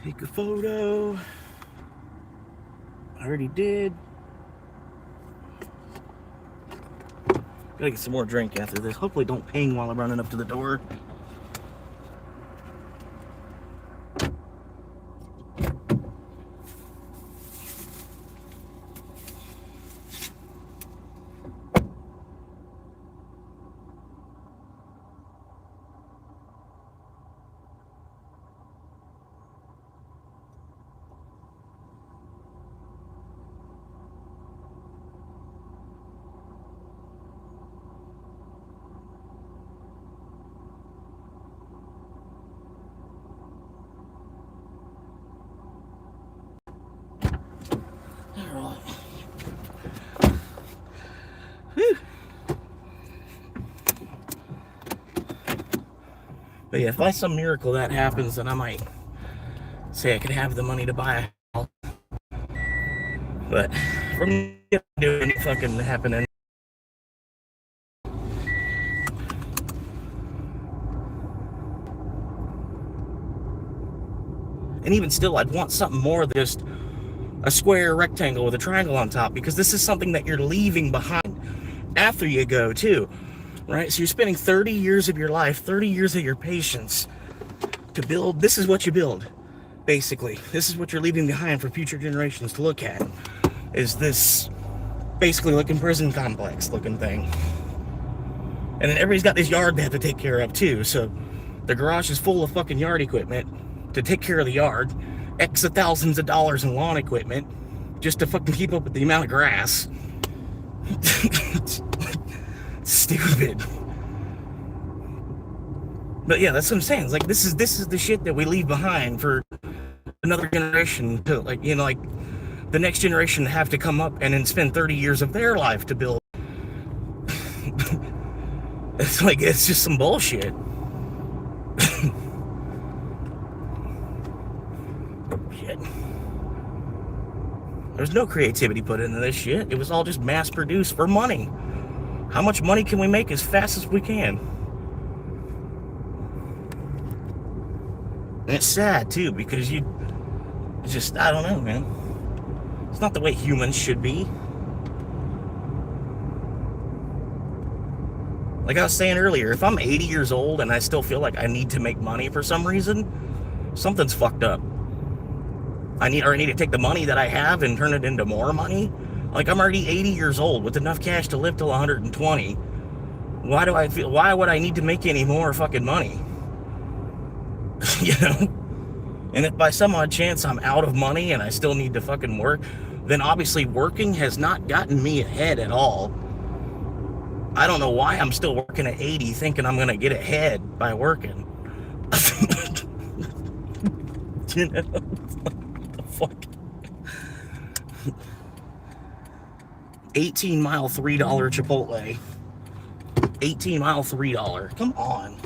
Take a photo. I already did. Gotta get some more drink after this. Hopefully don't ping while I'm running up to the door. But yeah, if by some miracle that happens, then I might say I could have the money to buy a house. But from doing it fucking happening. And even still, I'd want something more than just a square rectangle with a triangle on top, because this is something that you're leaving behind after you go too, right? So you're spending 30 years of your life, 30 years of your patience to build. This is what you build, basically. This is what you're leaving behind for future generations to look at, is this basically looking prison complex looking thing. And then everybody's got this yard they have to take care of too, so the garage is full of fucking yard equipment to take care of the yard, X of thousands of dollars in lawn equipment just to fucking keep up with the amount of grass. Stupid. But yeah, that's what I'm saying. It's like this is the shit that we leave behind for another generation to, like, you know, like the next generation to have to come up and then spend 30 years of their life to build. It's like, it's just some bullshit. Shit. There's no creativity put into this shit. It was all just mass produced for money. How much money can we make as fast as we can? And it's sad too, because it's just, I don't know, man. It's not the way humans should be. Like I was saying earlier, if I'm 80 years old and I still feel like I need to make money for some reason, something's fucked up. I need to take the money that I have and turn it into more money. Like, I'm already 80 years old with enough cash to live till 120. Why would I need to make any more fucking money? You know? And if by some odd chance I'm out of money and I still need to fucking work, then obviously working has not gotten me ahead at all. I don't know why I'm still working at 80 thinking I'm gonna get ahead by working. You know? What the fuck? 18 mile $3 Chipotle. 18 mile $3. Come on.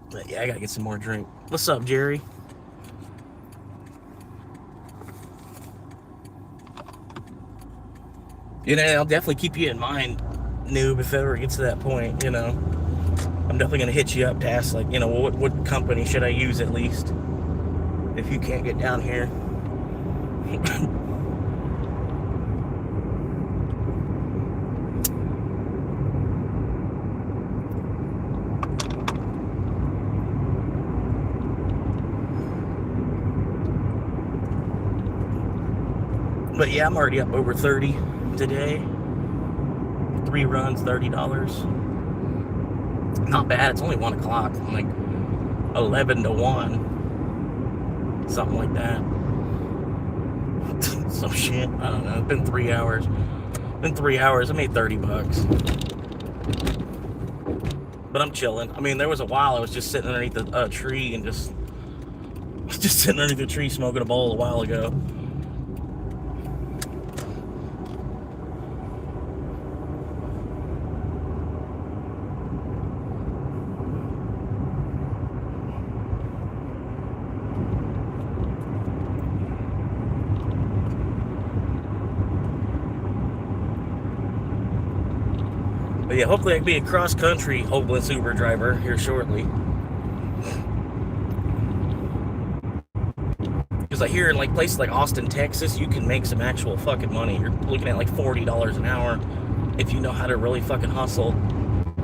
But yeah, I gotta get some more drink. What's up, Jerry? You know, I'll definitely keep you in mind, noob, if it ever gets to that point, you know. I'm definitely gonna hit you up to ask, like, you know, what company should I use at least if you can't get down here. But yeah, I'm already up over 30 today. 3 runs, $30. Not bad. It's only 1 o'clock. I'm like 11 to 1. Something like that. Some shit. I don't know. It's been 3 hours. I made $30. But I'm chilling. I mean, there was a while I was just sitting underneath a tree and just sitting underneath a tree smoking a bowl a while ago. But yeah, hopefully I can be a cross-country hopeless Uber driver here shortly. Because Because I hear in like places like Austin, Texas, you can make some actual fucking money. You're looking at like $40 an hour if you know how to really fucking hustle.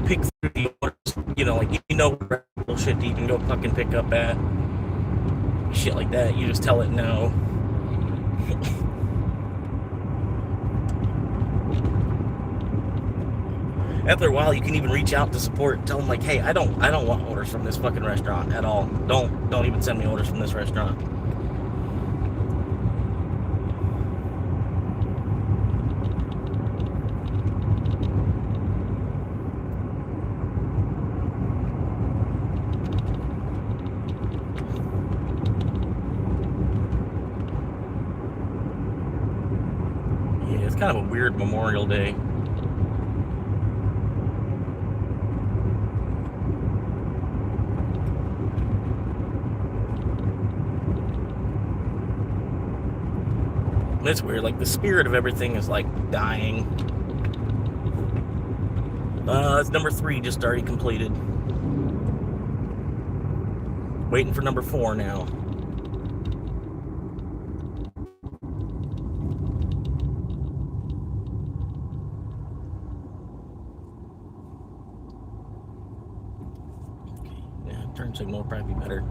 Pick through the orders, you know, like you know bullshit that you can go fucking pick up at. Shit like that. You just tell it no. After a while, you can even reach out to support, tell them like, hey, I don't want orders from this fucking restaurant at all. Don't even send me orders from this restaurant. Yeah, it's kind of a weird Memorial Day. It's weird, like the spirit of everything is like dying. It's number 3 just already completed. Waiting for number 4 now. Yeah, turn signal would probably be better.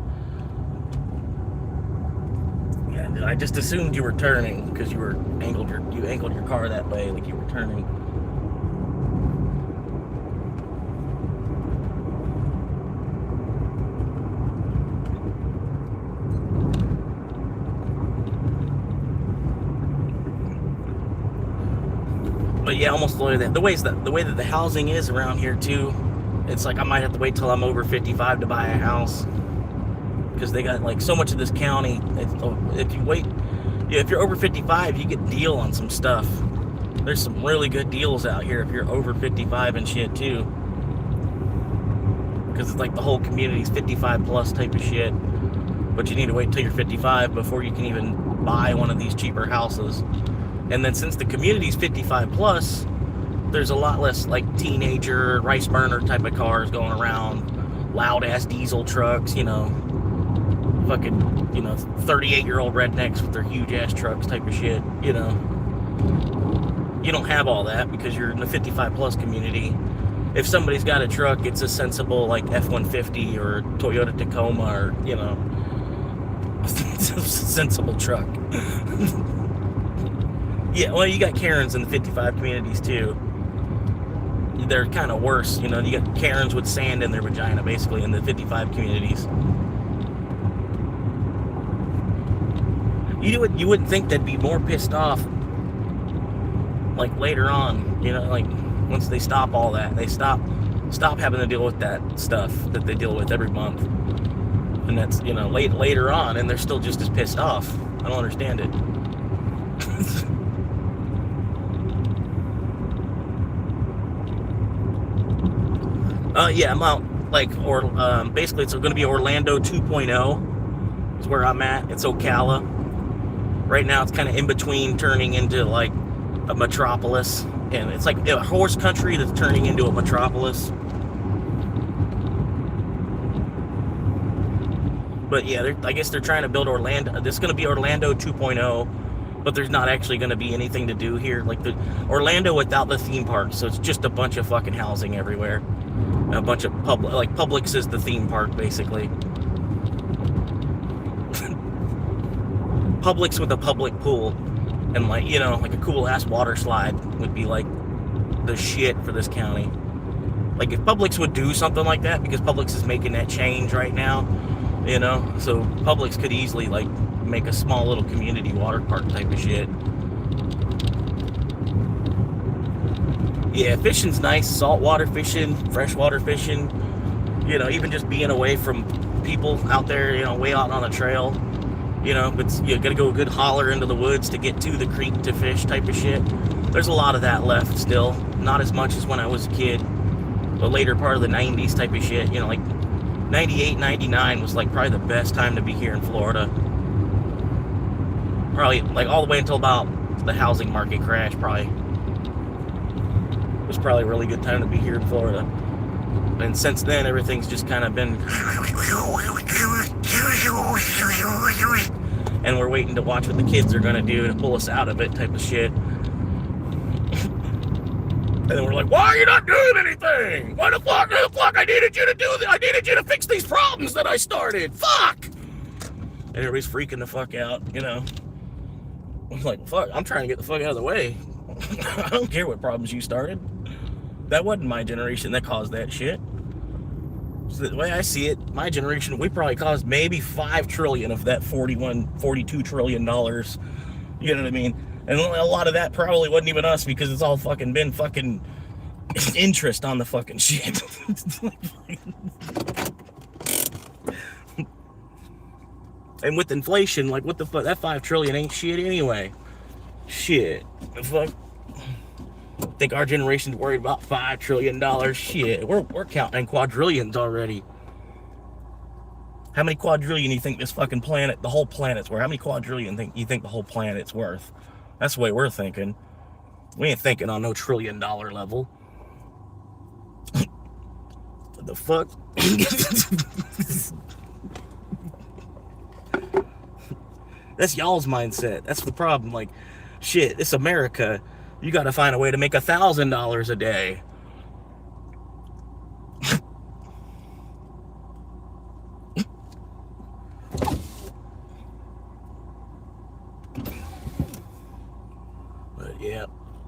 I just assumed you were turning because you angled your car that way, like you were turning. But yeah, almost the way that the housing is around here too, it's like I might have to wait till I'm over 55 to buy a house. Because they got like so much of this county. If you wait, yeah, if you're over 55, you get a deal on some stuff. There's some really good deals out here if you're over 55 and shit too. Because it's like the whole community's 55 plus type of shit. But you need to wait till you're 55 before you can even buy one of these cheaper houses. And then since the community's 55 plus, there's a lot less like teenager rice burner type of cars going around, loud ass diesel trucks, you know. Fucking, you know, 38-year-old rednecks with their huge ass trucks type of shit, you know. You don't have all that because you're in the 55 plus community. If somebody's got a truck, it's a sensible like F-150 or Toyota Tacoma or, you know, sensible truck. Yeah, well, you got Karens in the 55 communities too. They're kind of worse, you know. You got Karens with sand in their vagina basically in the 55 communities. You wouldn't think they'd be more pissed off like later on, you know, like once they stop all that, they stop having to deal with that stuff that they deal with every month. And that's, you know, later on, and they're still just as pissed off. I don't understand it. Yeah, I'm out like basically it's going to be Orlando 2.0 is where I'm at. It's Ocala. Right now, it's kind of in between turning into like a metropolis, and it's like a horse country that's turning into a metropolis. But yeah, I guess they're trying to build Orlando. This is going to be Orlando 2.0, but there's not actually going to be anything to do here. Like the Orlando without the theme park, so it's just a bunch of fucking housing everywhere. And a bunch of Publix is the theme park basically. Publix with a public pool and like, you know, like a cool ass water slide would be like the shit for this county. Like if Publix would do something like that, because Publix is making that change right now, you know, so Publix could easily like make a small little community water park type of shit. Yeah, fishing's nice, saltwater fishing, freshwater fishing, you know, even just being away from people out there, you know, way out on a trail. You know, but you gotta go a good holler into the woods to get to the creek to fish type of shit. There's a lot of that left still. Not as much as when I was a kid. The later part of the 90s type of shit. You know, like 98, 99 was like probably the best time to be here in Florida. Probably like all the way until about the housing market crash probably. It was probably a really good time to be here in Florida. And since then, everything's just kind of been... and we're waiting to watch what the kids are gonna do to pull us out of it, type of shit. And then we're like, why are you not doing anything? Why the fuck? I needed you to do this. I needed you to fix these problems that I started. Fuck! And everybody's freaking the fuck out, you know. I'm like, fuck, I'm trying to get the fuck out of the way. I don't care what problems you started. That wasn't my generation that caused that shit. So the way I see it, my generation, we probably caused maybe 5 trillion of that 42 trillion dollars. You know what I mean? And a lot of that probably wasn't even us, because it's all fucking been fucking interest on the fucking shit. And with inflation, like, what the fuck? That 5 trillion ain't shit anyway. Shit. The fuck? Think our generation's worried about $5 trillion? Shit. We're counting in quadrillions already. How many quadrillion do you think this fucking planet, the whole planet's worth? How many quadrillion you think the whole planet's worth? That's the way we're thinking. We ain't thinking on no $1 trillion level. What the fuck? That's y'all's mindset. That's the problem. Like, shit, it's America. You gotta find a way to make $1,000 a day.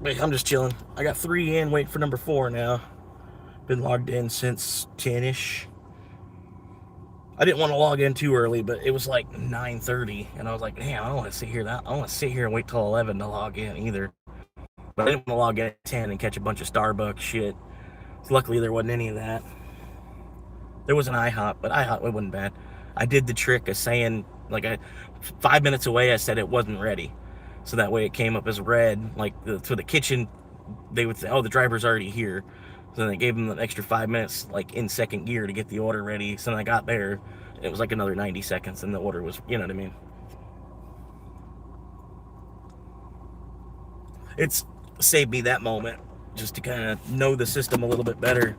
But yeah, I'm just chilling. I got 3 in, waiting for number 4 now. Been logged in since 10-ish. I didn't want to log in too early, but it was like 9:30, and I was like, damn, I don't want to sit here I don't want to sit here and wait till 11 to log in either. But I didn't want to log in at 10 and catch a bunch of Starbucks shit. So luckily there wasn't any of that. There was an IHOP, but IHOP, it wasn't bad. I did the trick of saying, like, 5 minutes away, I said it wasn't ready. So that way it came up as red, like, for the kitchen, they would say, oh, the driver's already here. So then they gave them an extra 5 minutes, like, in second gear to get the order ready. So then I got there, and it was like another 90 seconds, and the order was, you know what I mean? It's saved me that moment, just to kind of know the system a little bit better.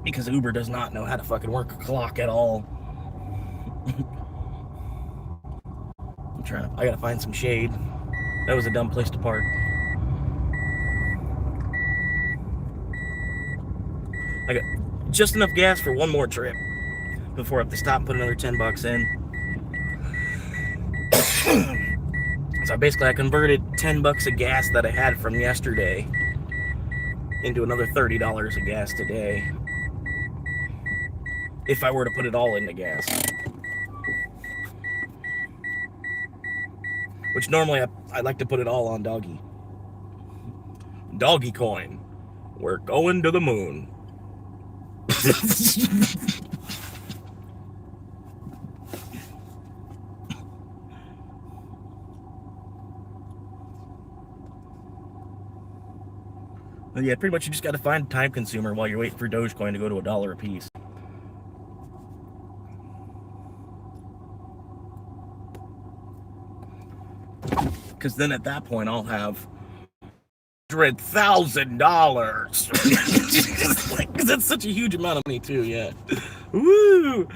Because Uber does not know how to fucking work a clock at all. I gotta find some shade. That was a dumb place to park. I got just enough gas for one more trip before I have to stop and put another 10 bucks in. So basically I converted 10 bucks of gas that I had from yesterday into another $30 of gas today, if I were to put it all into gas. Which normally I like to put it all on Doggy. Doggy coin. We're going to the moon. Yeah, pretty much you just got to find a time consumer while you're waiting for Dogecoin to go to $1 a piece. Because then at that point I'll have $100,000. Because that's such a huge amount of money too. Yeah. Woo.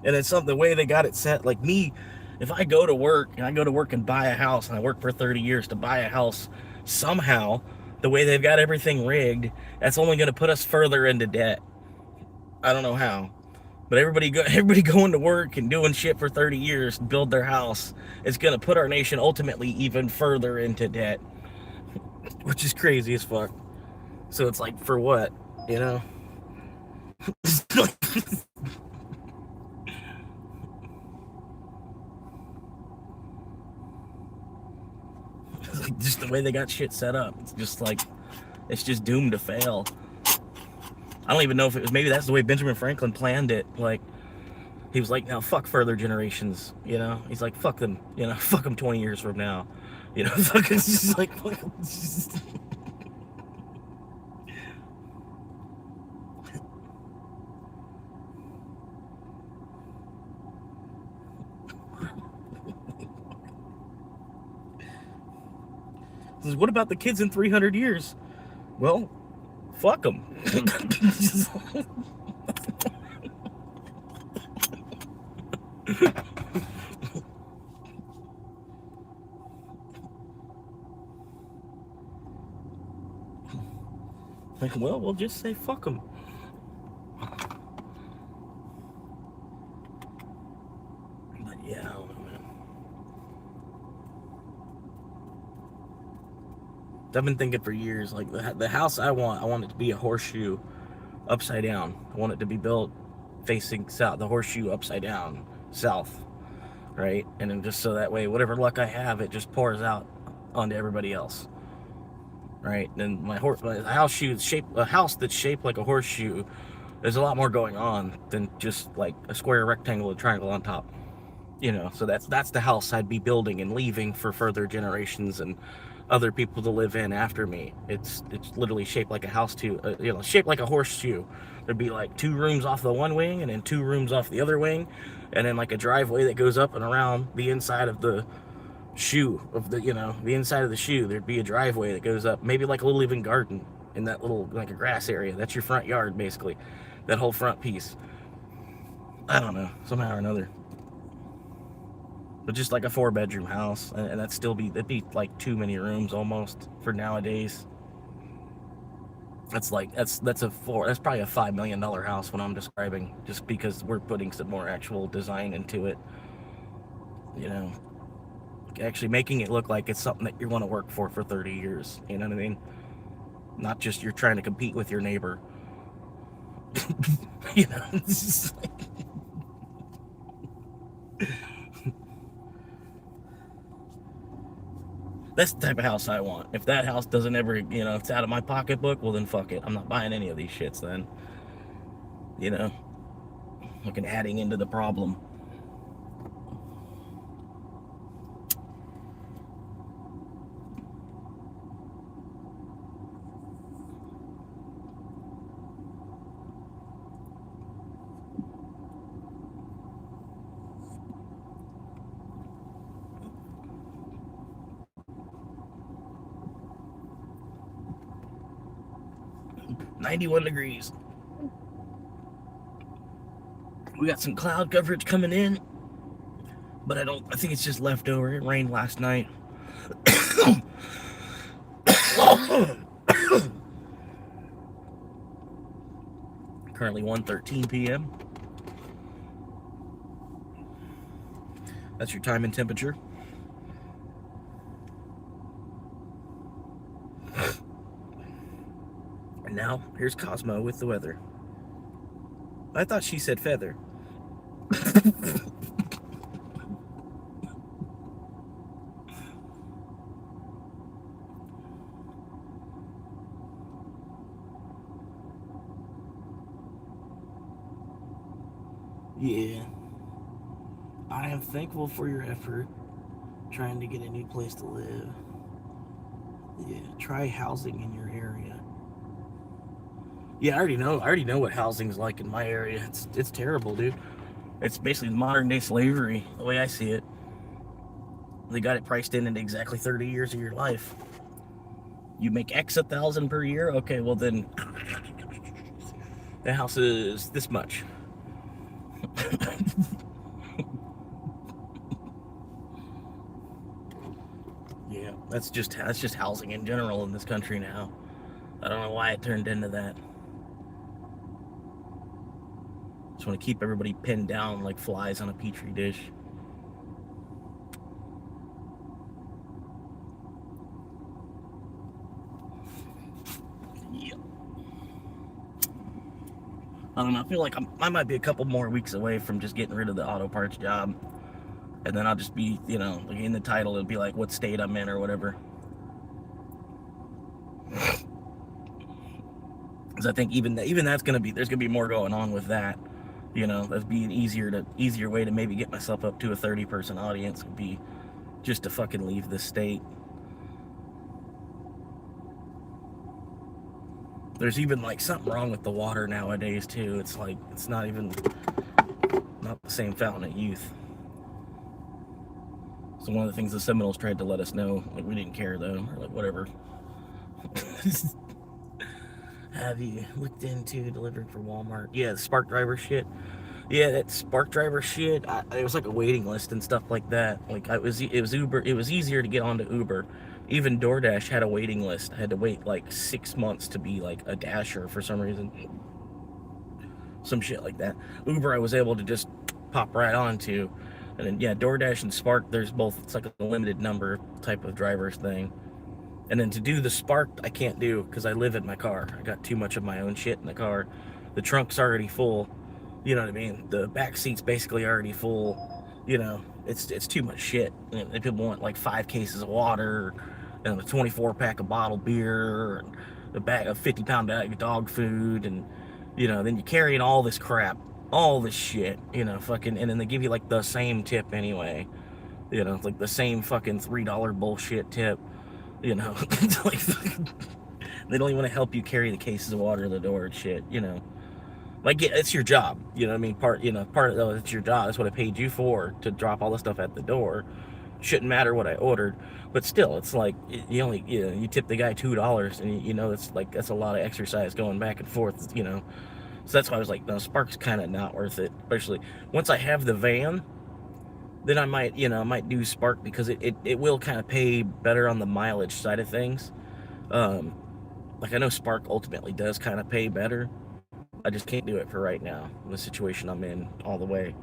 And it's something, the way they got it set, like me, if I go to work and buy a house, and I work for 30 years to buy a house, somehow the way they've got everything rigged, that's only going to put us further into debt. I don't know how, but everybody going to work and doing shit for 30 years to build their house is going to put our nation ultimately even further into debt, which is crazy as fuck. So it's like, for what, you know? Just the way they got shit set up, it's just like, it's just doomed to fail. I don't even know if it was, maybe that's the way Benjamin Franklin planned it. Like, he was like, now fuck further generations, you know? He's like, fuck them, you know, fuck them 20 years from now. You know, fuck, it's just like, fuck them. What about the kids in 300 years? Well, fuck them. Like, well, we'll just say fuck them. But yeah, I don't know, man. I've been thinking for years, like the house I want it to be a horseshoe upside down. I want it to be built facing south, the horseshoe upside down, south, right? And then just so that way, whatever luck I have, it just pours out onto everybody else, right? And my a house that's shaped like a horseshoe, there's a lot more going on than just like a square, rectangle, and triangle on top. You know, so that's the house I'd be building and leaving for further generations and other people to live in after me. It's literally shaped like a house too, shaped like a horseshoe. There'd be like 2 rooms off the one wing and then 2 rooms off the other wing, and then like a driveway that goes up and around the inside of the shoe of the inside of the shoe. There'd be a driveway that goes up, maybe like a little even garden in that little, like a grass area. That's your front yard basically, that whole front piece. I don't know, somehow or another. But just like a 4-bedroom house, and that'd be like too many rooms almost for nowadays. That's probably a $5 million house when I'm describing, just because we're putting some more actual design into it. You know, actually making it look like it's something that you want to work for 30 years. You know what I mean? Not just you're trying to compete with your neighbor. You know, it's just like, that's the type of house I want. If that house doesn't ever, if it's out of my pocketbook, well then fuck it. I'm not buying any of these shits then. You know, looking adding into the problem. $91 degrees. We got some cloud coverage coming in, but I think it's just leftover. It rained last night. Currently 1:13 p.m. That's your time and temperature. And now, here's Cosmo with the weather. I thought she said feather. Yeah. I am thankful for your effort trying to get a new place to live. Yeah, try housing in your area. Yeah, I already know what housing's like in my area. It's terrible, dude. It's basically modern day slavery, the way I see it. They got it priced in at exactly 30 years of your life. You make X 1,000 per year, okay, well then the house is this much. Yeah, that's just housing in general in this country now. I don't know why it turned into that. Just want to keep everybody pinned down like flies on a petri dish. Yeah. I don't know. I feel like I might be a couple more weeks away from just getting rid of the auto parts job. And then I'll just be, like in the title, it'll be like what state I'm in or whatever. Because I think even that's there's gonna be more going on with that. That'd be an easier way to maybe get myself up to a 30-person audience would be just to fucking leave the state. There's even like something wrong with the water nowadays too. It's like it's not the same fountain of youth. So one of the things the Seminoles tried to let us know, like we didn't care though, or like whatever. Have you looked into delivering for Walmart? Yeah, the Spark driver shit. Yeah, that Spark driver shit. It was like a waiting list and stuff like that. Like it was Uber. It was easier to get onto Uber. Even DoorDash had a waiting list. I had to wait like 6 months to be like a dasher for some reason. Some shit like that. Uber, I was able to just pop right onto. And then yeah, DoorDash and Spark. There's both. It's like a limited number type of drivers thing. And then to do the Spark, I can't do because I live in my car. I got too much of my own shit in the car. The trunk's already full. You know what I mean? The back seat's basically already full. You know, it's too much shit. And people want like 5 cases of water, and a 24 pack of bottled beer, and a bag of 50-pound bag of dog food, and then you're carrying all this crap, all this shit. Fucking, and then they give you like the same tip anyway. It's like the same fucking $3 bullshit tip. It's like they don't even want to help you carry the cases of water to the door and shit. Like, yeah, it's your job. You know what I mean? Part of it's your job. That's what I paid you for, to drop all the stuff at the door. Shouldn't matter what I ordered, but still, it's like you tip the guy $2, and it's like that's a lot of exercise going back and forth. So that's why I was like, no, Spark's kind of not worth it. Especially once I have the van, then I might do Spark because it will kind of pay better on the mileage side of things. Um, like I know Spark ultimately does kind of pay better. I just can't do it for right now, the situation I'm in all the way.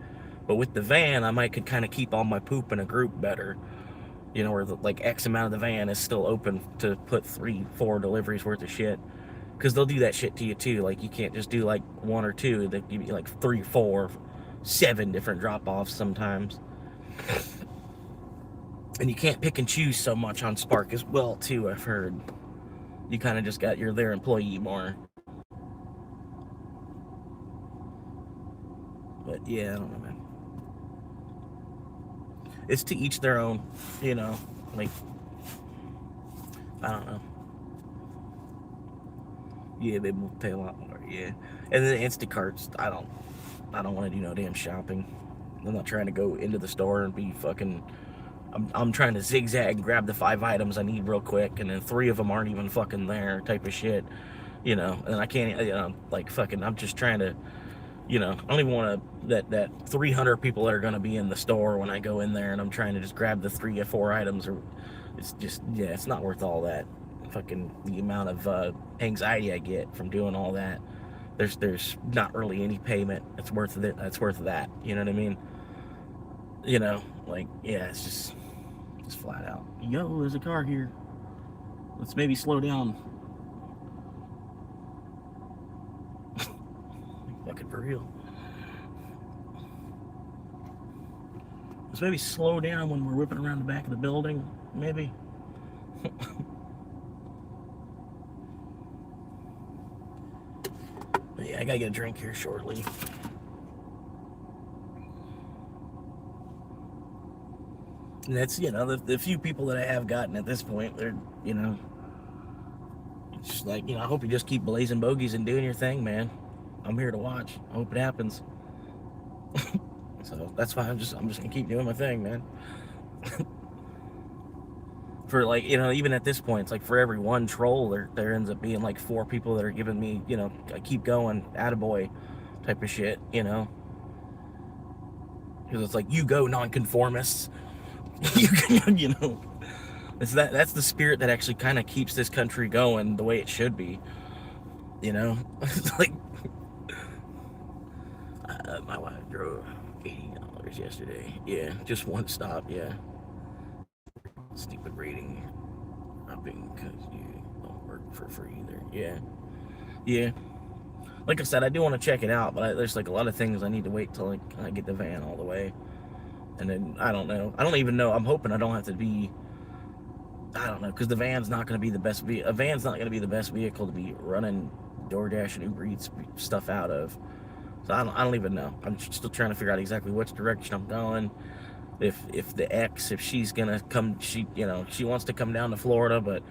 But with the van, I might could kind of keep all my poop in a group better. Where like X amount of the van is still open to put 3, 4 deliveries worth of shit. Because they'll do that shit to you too. Like you can't just do like 1 or 2. They give you like 3, 4, 7 different drop offs sometimes. And you can't pick and choose so much on Spark as well too, I've heard. You kind of just got their employee more. But yeah, I don't know, man. It's to each their own, like, I don't know. Yeah, they will pay a lot more, yeah. And then Instacarts, I don't want to do no damn shopping. I'm not trying to go into the store and be fucking. I'm trying to zigzag and grab the 5 items I need real quick, and then 3 of them aren't even fucking there, type of shit. And I can't, like fucking. I'm just trying to, I don't even want that 300 people that are gonna be in the store when I go in there, and I'm trying to just grab the 3 or 4 items, or it's just it's not worth all that. Fucking the amount of anxiety I get from doing all that. There's not really any payment. It's worth it. That's worth that. You know what I mean? Like yeah, it's just flat out. Yo, there's a car here. Let's maybe slow down. Fucking for real. Let's maybe slow down when we're whipping around the back of the building. Maybe. But yeah, I gotta get a drink here shortly. And that's the few people that I have gotten at this point. They're it's just like I hope you just keep blazing bogeys and doing your thing, man. I'm here to watch. I hope it happens. So that's why I'm just gonna keep doing my thing, man. For like even at this point, it's like for every one troll, there ends up being like 4 people that are giving me I keep going, attaboy, type of shit, because it's like you go nonconformists. you can, that's the spirit that actually kind of keeps this country going the way it should be. It's like my wife drove $80 yesterday. Yeah, just one stop. Yeah, stupid rating upping because you don't work for free either. Yeah. Like I said, I do want to check it out, but there's like a lot of things I need to wait till I get the van all the way. And then I don't know. I don't even know. I'm hoping I don't have to be. I don't know, because the van's not going to be the best. A van's not going to be the best vehicle to be running DoorDash and Uber Eats stuff out of. So I don't even know. I'm still trying to figure out exactly which direction I'm going. If the ex, if she's gonna come, she wants to come down to Florida, but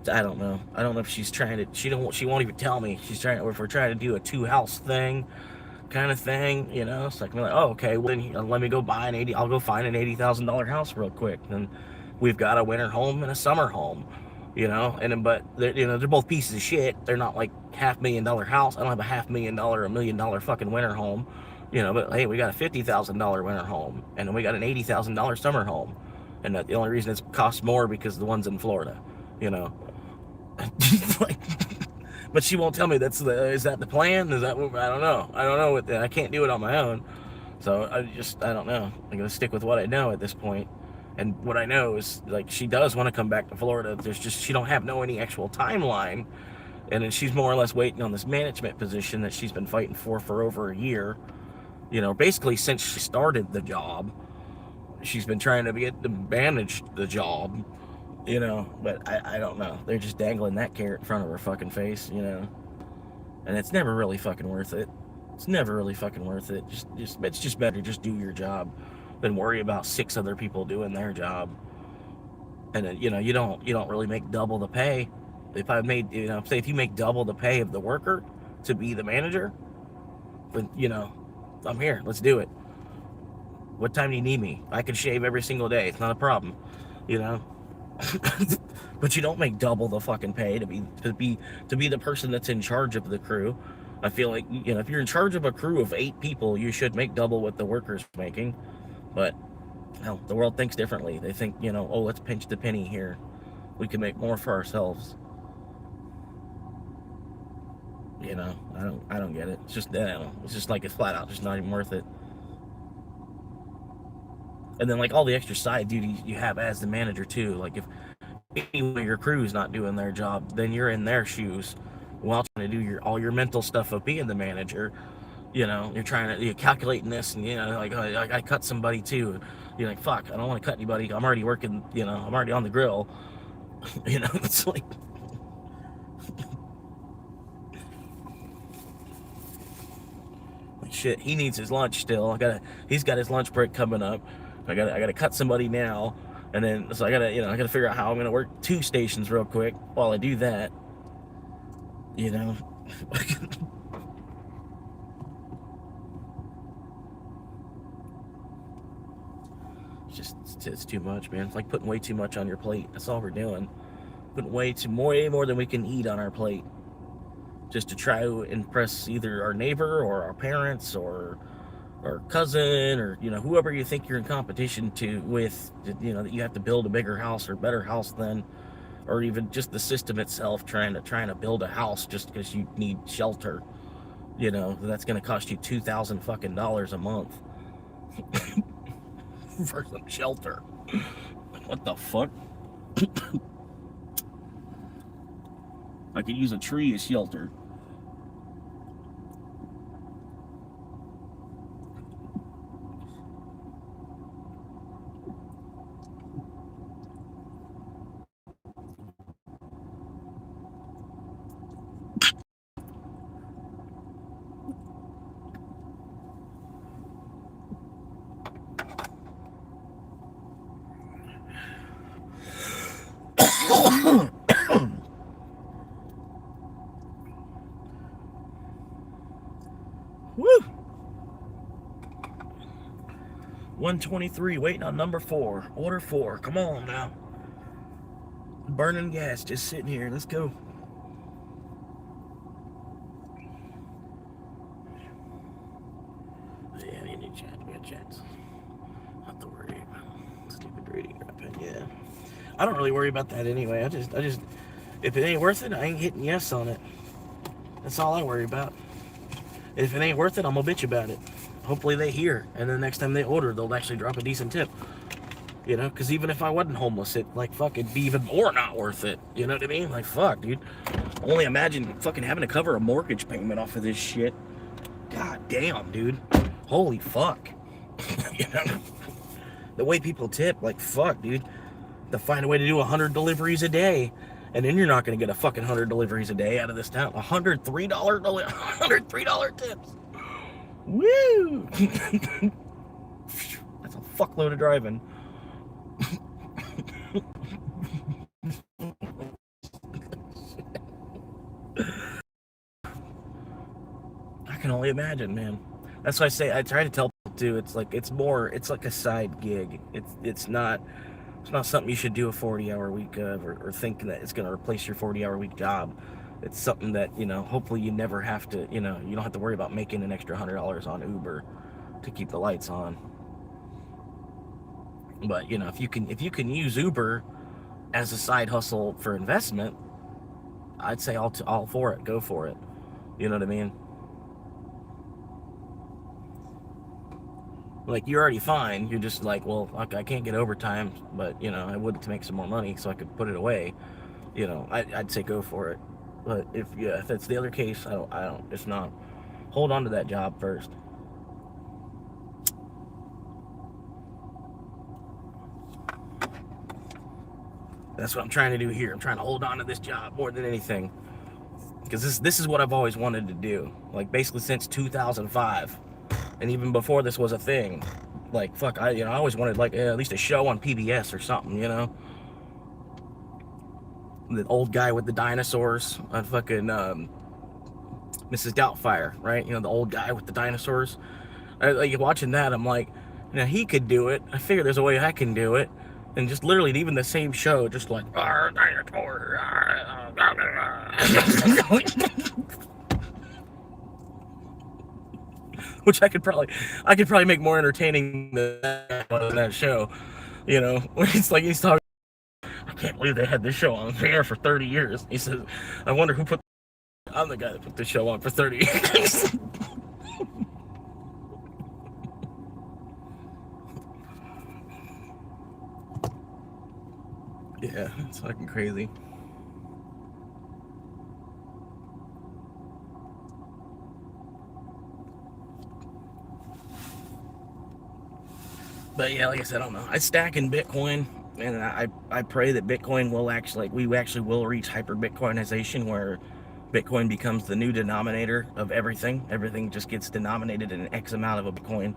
I don't know. I don't know if she's trying to. She won't even tell me. She's trying. Or if we're trying to do a 2-house thing, kind of thing, It's like, oh, okay, well then let me go buy I'll go find an $80,000 house real quick. And we've got a winter home and a summer home, you know. And but they're both pieces of shit. They're not like $500,000 house. I don't have a $500,000, $1,000,000 fucking winter home, you know. But hey, we got a $50,000 winter home, and then we got an $80,000 summer home, and the only reason it's costs more because the one's in Florida, you know. Like, but she won't tell me is that the plan? Is that what, I don't know. I don't know. I can't do it on my own. So I don't know. I'm gonna stick with what I know at this point. And what I know is like she does want to come back to Florida. There's just she don't have any actual timeline, and then she's more or less waiting on this management position that she's been fighting for over a year. You know, basically since she started the job, she's been trying to get to manage the job. You know, but I don't know. They're just dangling that carrot in front of her fucking face. You know, and it's never really fucking worth it. It's never really fucking worth it. It's just better just do your job than worry about 6 other people doing their job. And you know, you don't really make double the pay. If I made, you know, say if you make double the pay of the worker to be the manager, then you know, I'm here. Let's do it. What time do you need me? I can shave every single day. It's not a problem. You know. But you don't make double the fucking pay to be the person that's in charge of the crew. I feel like, you know, if you're in charge of a crew of 8 people, you should make double what the worker's making. But hell, the world thinks differently. They think, you know, oh, let's pinch the penny here. We can make more for ourselves. You know, I don't get it. It's just, I don't know. It's just like it's flat out just not even worth it. And then like all the extra side duties you have as the manager too. Like if any of your crew's not doing their job, then you're in their shoes while trying to do all your mental stuff of being the manager. You know, you're calculating this, and you know, like I cut somebody too. You're like, fuck, I don't want to cut anybody. I'm already working. You know, I'm already on the grill. You know, it's like. Shit, he needs his lunch still. He's got his lunch break coming up. I gotta cut somebody now, and then so I gotta figure out how I'm gonna work 2 stations real quick while I do that. You know, it's too much, man. It's like putting way too much on your plate. That's all we're doing. Putting way more than we can eat on our plate, just to try to impress either our neighbor or our parents or cousin, or you know, whoever you think you're in competition with, you know, that you have to build a bigger house or better house than, or even just the system itself trying to build a house just because you need shelter. You know, that's going to cost you $2,000 fucking dollars a month for some shelter. What the fuck? I could use a tree as shelter. Woo! 123, waiting on number 4. Order 4. Come on now. Burning gas, just sitting here. Let's go. Yeah, we need chat. We got chats. Not to worry about stupid reading crap. Yeah. I don't really worry about that anyway. I just, if it ain't worth it, I ain't hitting yes on it. That's all I worry about. If it ain't worth it, I'm gonna bitch about it. Hopefully they hear, and then next time they order, they'll actually drop a decent tip. You know, because even if I wasn't homeless, it'd be even more not worth it. You know what I mean? Like, fuck, dude. Only imagine fucking having to cover a mortgage payment off of this shit. God damn, dude. Holy fuck. You know? The way people tip, like, fuck, dude. To find a way to do 100 deliveries a day, and then you're not going to get a fucking 100 deliveries a day out of this town. $103 tips. Woo! That's a fuckload of driving. I can only imagine, man. That's why I try to tell people too. It's like a side gig. It's not It's not something you should do a 40-hour week of, or thinking that it's going to replace your 40-hour week job. It's something that, you know, hopefully you never have to, you know, you don't have to worry about making an extra $100 on Uber to keep the lights on. But, you know, if you can use Uber as a side hustle for investment, I'd say all for it. Go for it. You know what I mean? Like, you're already fine. You're just like, well, I can't get overtime, but, you know, I would to make some more money so I could put it away. You know, I'd say go for it. But if it's the other case, it's not. Hold on to that job first. That's what I'm trying to do here. I'm trying to hold on to this job more than anything, because this is what I've always wanted to do. Like, basically since 2005, and even before this was a thing. Like, fuck, I always wanted, like, at least a show on PBS or something. You know, the old guy with the dinosaurs on fucking Mrs. Doubtfire, right? You know, the old guy with the dinosaurs. Like, watching that, I'm like, you know, he could do it. I figure there's a way I can do it. And just literally, even the same show, just like, which I could probably make more entertaining than that show. You know, it's like he's talking, I can't believe they had this show on the air for 30 years. He says, I wonder who put. I'm the guy that put this show on for 30 years. Yeah, it's fucking crazy. But yeah, like I said, I don't know. I stack in Bitcoin, and I pray that Bitcoin will actually, we actually will reach hyper Bitcoinization, where Bitcoin becomes the new denominator of everything. Everything just gets denominated in X amount of a Bitcoin.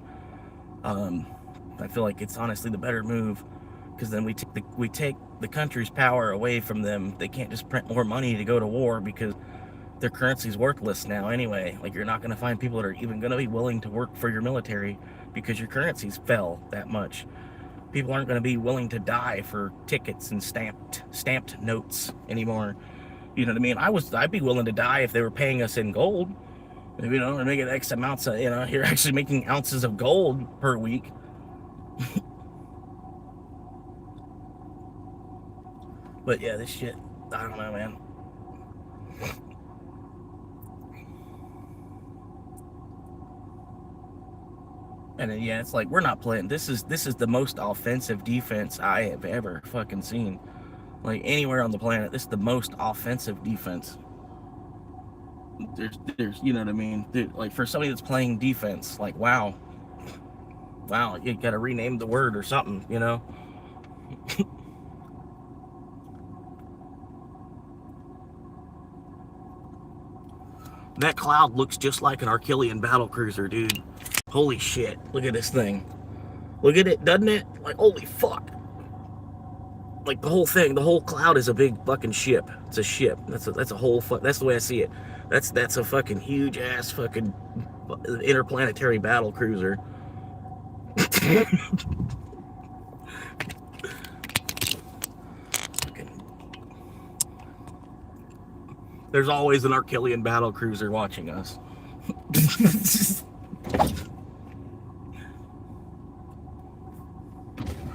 I feel like it's honestly the better move, because then we take the country's power away from them. They can't just print more money to go to war, because their currency's worthless now anyway. Like, you're not going to find people that are even going to be willing to work for your military because your currency's fell that much. People aren't going to be willing to die for tickets and stamped notes anymore. You know what I mean? I'd be willing to die if they were paying us in gold. You know, and making X amounts of, you know, you're actually making ounces of gold per week. But yeah, this shit, I don't know, man. And then, yeah, it's like, we're not playing. This is the most offensive defense I have ever fucking seen. Like, anywhere on the planet, this is the most offensive defense. There's, you know what I mean? Like, for somebody that's playing defense, like, wow, you gotta rename the word or something, you know? That cloud looks just like an Archelian battlecruiser, dude. Holy shit! Look at this thing. Look at it, doesn't it? Like, holy fuck! Like, the whole thing, the whole cloud is a big fucking ship. It's a ship. That's a whole that's the way I see it. That's a fucking huge ass fucking interplanetary battle cruiser. There's always an Archelian battle cruiser watching us.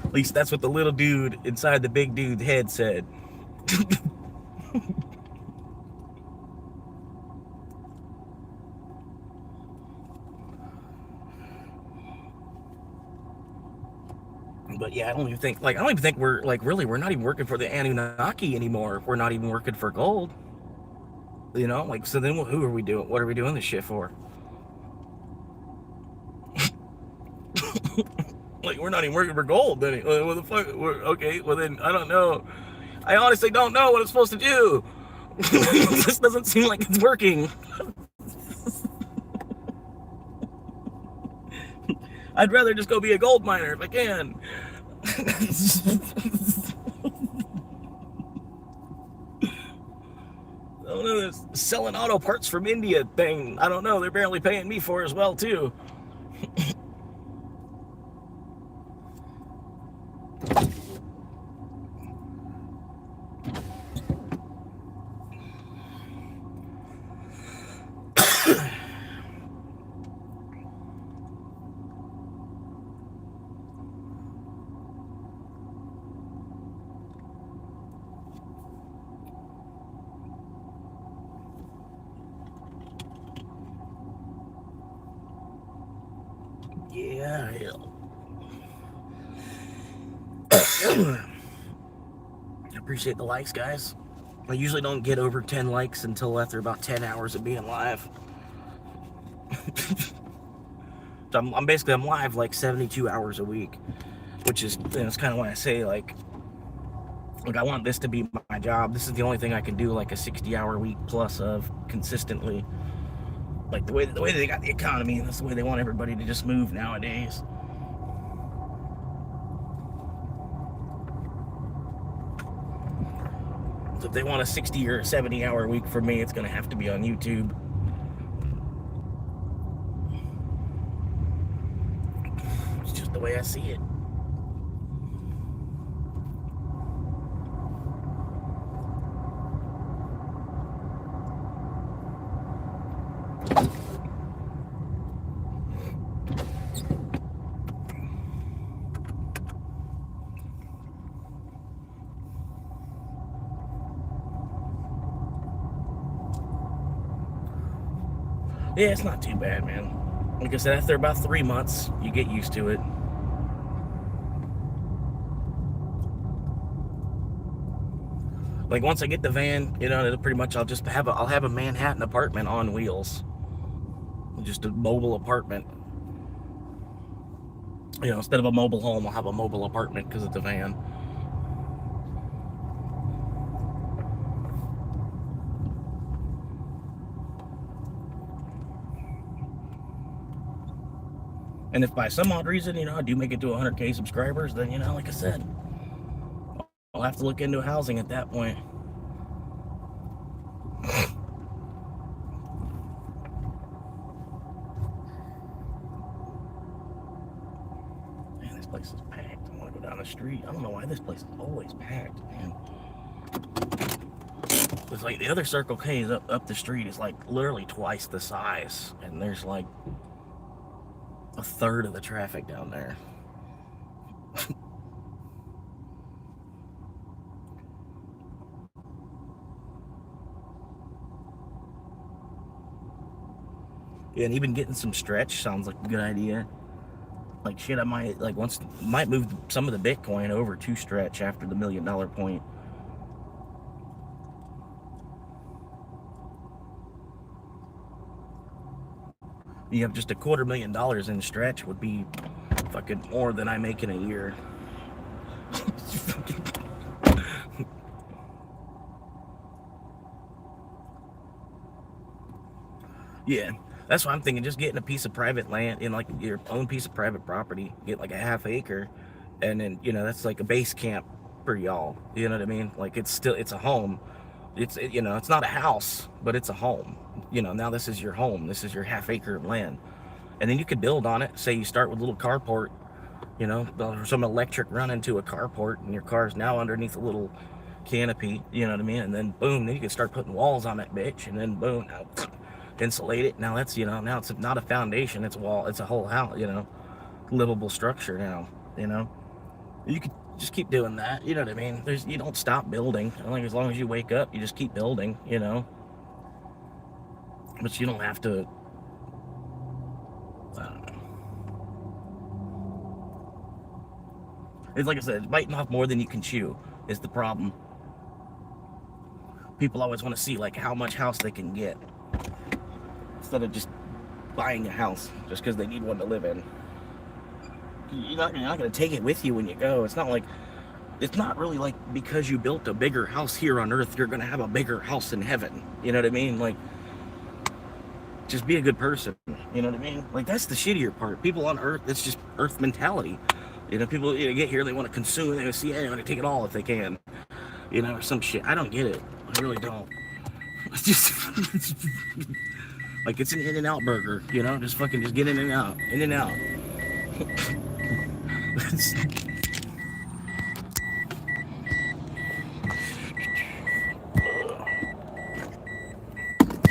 At least that's what the little dude inside the big dude's head said. But yeah, I don't even think we're like, really, we're not even working for the Anunnaki anymore. We're not even working for gold. You know, like, so then who are we doing? What are we doing this shit for? Like, we're not even working for gold. Then what the fuck? Okay, well then, I don't know. I honestly don't know what I'm supposed to do. This doesn't seem like it's working. I'd rather just go be a gold miner if I can. I don't know, this selling auto parts from India thing, I don't know, they're barely paying me for as well, too. Yeah. I appreciate the likes, guys. I usually don't get over 10 likes until after about 10 hours of being live. So I'm live like 72 hours a week, which is, it's kind of why I say like I want this to be my job. This is the only thing I can do like a 60-hour week plus of consistently. Like the way they got the economy, that's the way they want everybody to just move nowadays. So if they want a 60 or 70-hour week from me, it's gonna have to be on YouTube. It's just the way I see it. Yeah, it's not too bad, man. Like I said, after about 3 months, you get used to it. Like once I get the van, it'll pretty much I'll have a Manhattan apartment on wheels, just a mobile apartment. Instead of a mobile home, I'll have a mobile apartment because it's a van. And if by some odd reason, I do make it to 100K subscribers, then, like I said, I'll have to look into housing at that point. Man, this place is packed. I want to go down the street. I don't know why this place is always packed, man. It's like the other Circle K is up the street is like literally twice the size, and there's like a third of the traffic down there. Yeah, and even getting some stretch sounds like a good idea. Like shit, I might move some of the Bitcoin over to stretch after the $1 million point. You have just $250,000 in stretch would be fucking more than I make in a year. Yeah, that's what I'm thinking. Just getting a piece of private land, like your own piece of private property, get like a half acre, and then that's like a base camp for y'all. You know what I mean? Like it's a home. It's not a house, but it's a home. Now this is your home. This is your half acre of land, and then you could build on it. Say you start with a little carport, some electric run into a carport, and your car's now underneath a little canopy. You know what I mean? And then boom, then you can start putting walls on that bitch, and then boom, now insulate it. Now that's now it's not a foundation. It's a wall. It's a whole house. Livable structure now. You could just keep doing that. You know what I mean? You don't stop building. Like as long as you wake up, you just keep building. But you don't have to. I don't know. It's like I said, biting off more than you can chew is the problem. People always want to see like how much house they can get instead of just buying a house just because they need one to live in. You're not going to take it with you when you go. It's not really like because you built a bigger house here on earth, you're going to have a bigger house in heaven. You know what I mean? Like, just be a good person. You know what I mean? Like, that's the shittier part. People on earth, it's just earth mentality. People get here, they want to consume, they want to see, they want to take it all if they can. Or some shit. I don't get it. I really don't. It's just like it's an In-N-Out burger, just fucking just get in and out. In and out.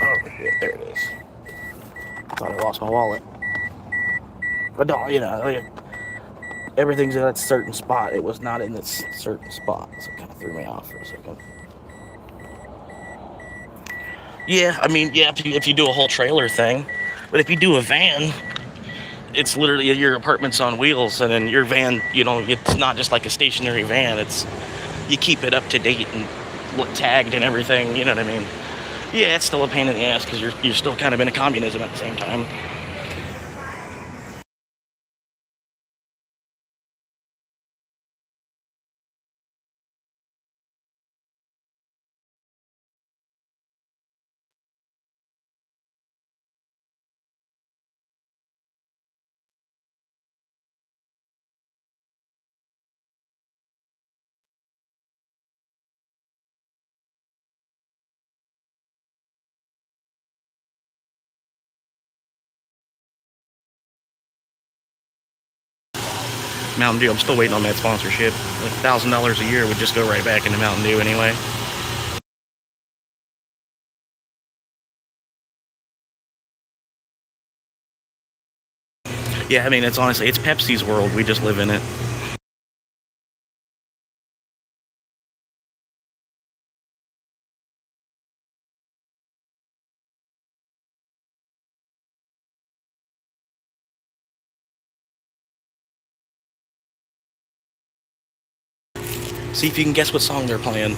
Oh shit, there it is. Thought I lost my wallet. But don't, everything's in its certain spot. It was not in its certain spot, so it kind of threw me off for a second. Yeah, I mean, yeah, if you do a whole trailer thing, but if you do a van, it's literally your apartment's on wheels, and then your van, it's not just like a stationary van. It's you keep it up to date and tagged and everything. You know what I mean? Yeah, it's still a pain in the ass because you're still kind of in a communism at the same time. Mountain Dew, I'm still waiting on that sponsorship. Like $1,000 a year would just go right back into Mountain Dew anyway. Yeah, I mean, it's Pepsi's world. We just live in it. See if you can guess what song they're playing.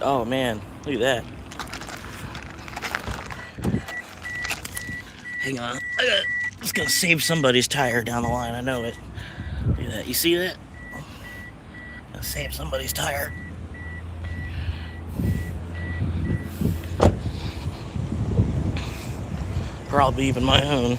Oh man, look at that. Hang on. It's gonna save somebody's tire down the line. I know it. Look at that. You see that? Gonna save somebody's tire. Probably even my own.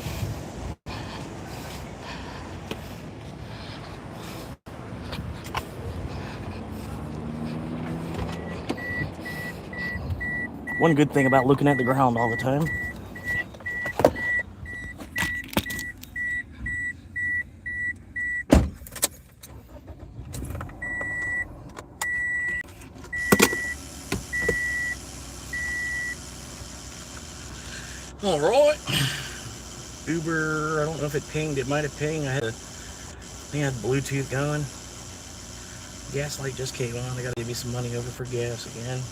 One good thing about looking at the ground all the time. All right. Uber, I don't know if it pinged. It might have pinged. I think I had Bluetooth going. Gas light just came on. I gotta give me some money over for gas again.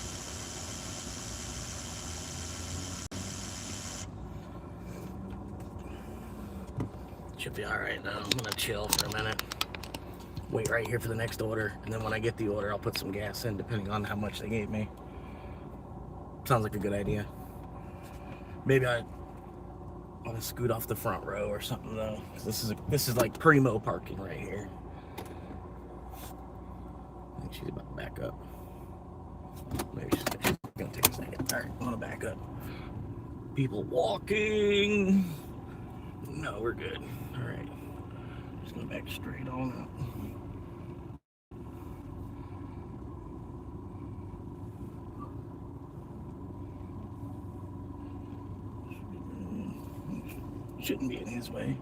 be all right though. I'm gonna chill for a minute. Wait right here for the next order, and then when I get the order, I'll put some gas in, depending on how much they gave me. Sounds like a good idea. Maybe I want to scoot off the front row or something though. This is like primo parking right here. I think she's about to back up. Maybe she's gonna take a second. All right, I'm gonna back up. People walking. No, we're good. All right, just gonna back straight on up. Shouldn't be in his way.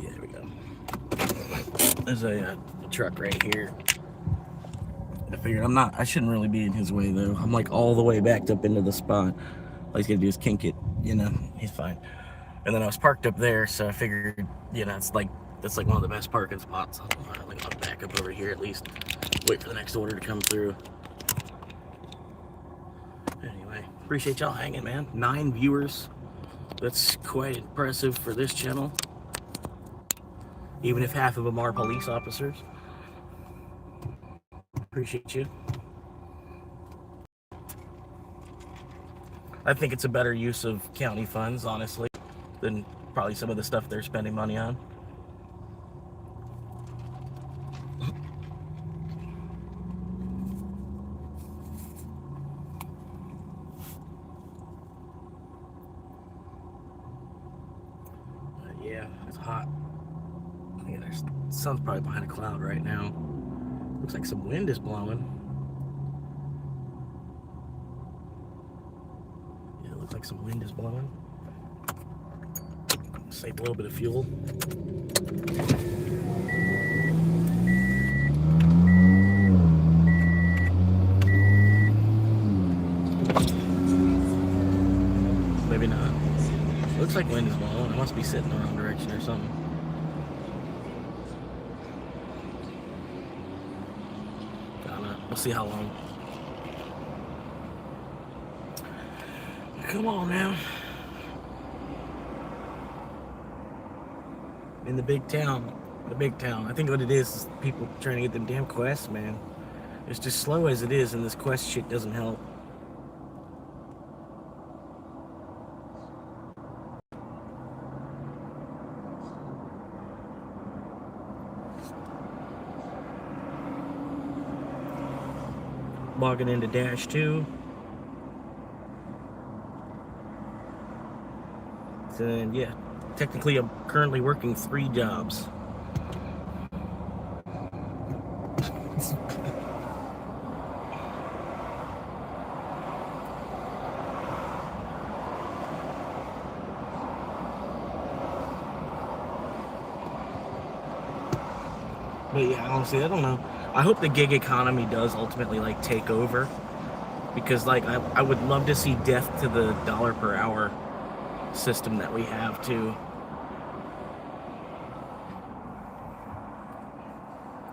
Yeah, there we go. There's a truck right here. I figured I shouldn't really be in his way though. I'm like all the way backed up into the spot. All he's gonna do is kink it, you know, he's fine. And then I was parked up there, so I figured, you know, that's like one of the best parking spots. I'll back up over here at least. Wait for the next order to come through. Anyway, appreciate y'all hanging, man. 9 viewers. That's quite impressive for this channel. Even if half of them are police officers. Appreciate you. I think it's a better use of county funds, honestly, than probably some of the stuff they're spending money on. Yeah, it's hot. Yeah, the sun's probably behind a cloud right now. Looks like some wind is blowing. Yeah, it looks like some wind is blowing. Save a little bit of fuel. Maybe not. Looks like wind is blowing. I must be sitting the wrong direction or something. We'll see how long. Come on now. In the big town. I think what it is people trying to get them damn quests, man. It's just slow as it is, and this quest shit doesn't help. Logging into Dash 2. So, yeah, technically I'm currently working 3 jobs. But yeah, honestly, I don't know. I hope the gig economy does ultimately like take over, because like I would love to see death to the dollar per hour system that we have too.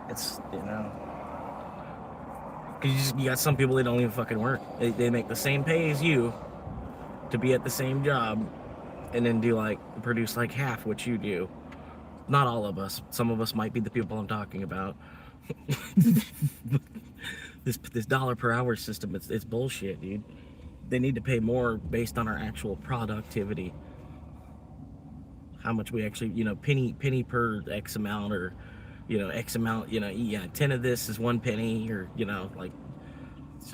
It's, you know, because you got some people that don't even fucking work. They make the same pay as you to be at the same job, and then produce like half what you do. Not all of us. Some of us might be the people I'm talking about. This dollar per hour system, it's bullshit, dude. They need to pay more based on our actual productivity. How much we actually, you know, penny per X amount, or, you know, X amount, you know, yeah, 10 of this is 1 penny, or, you know, like,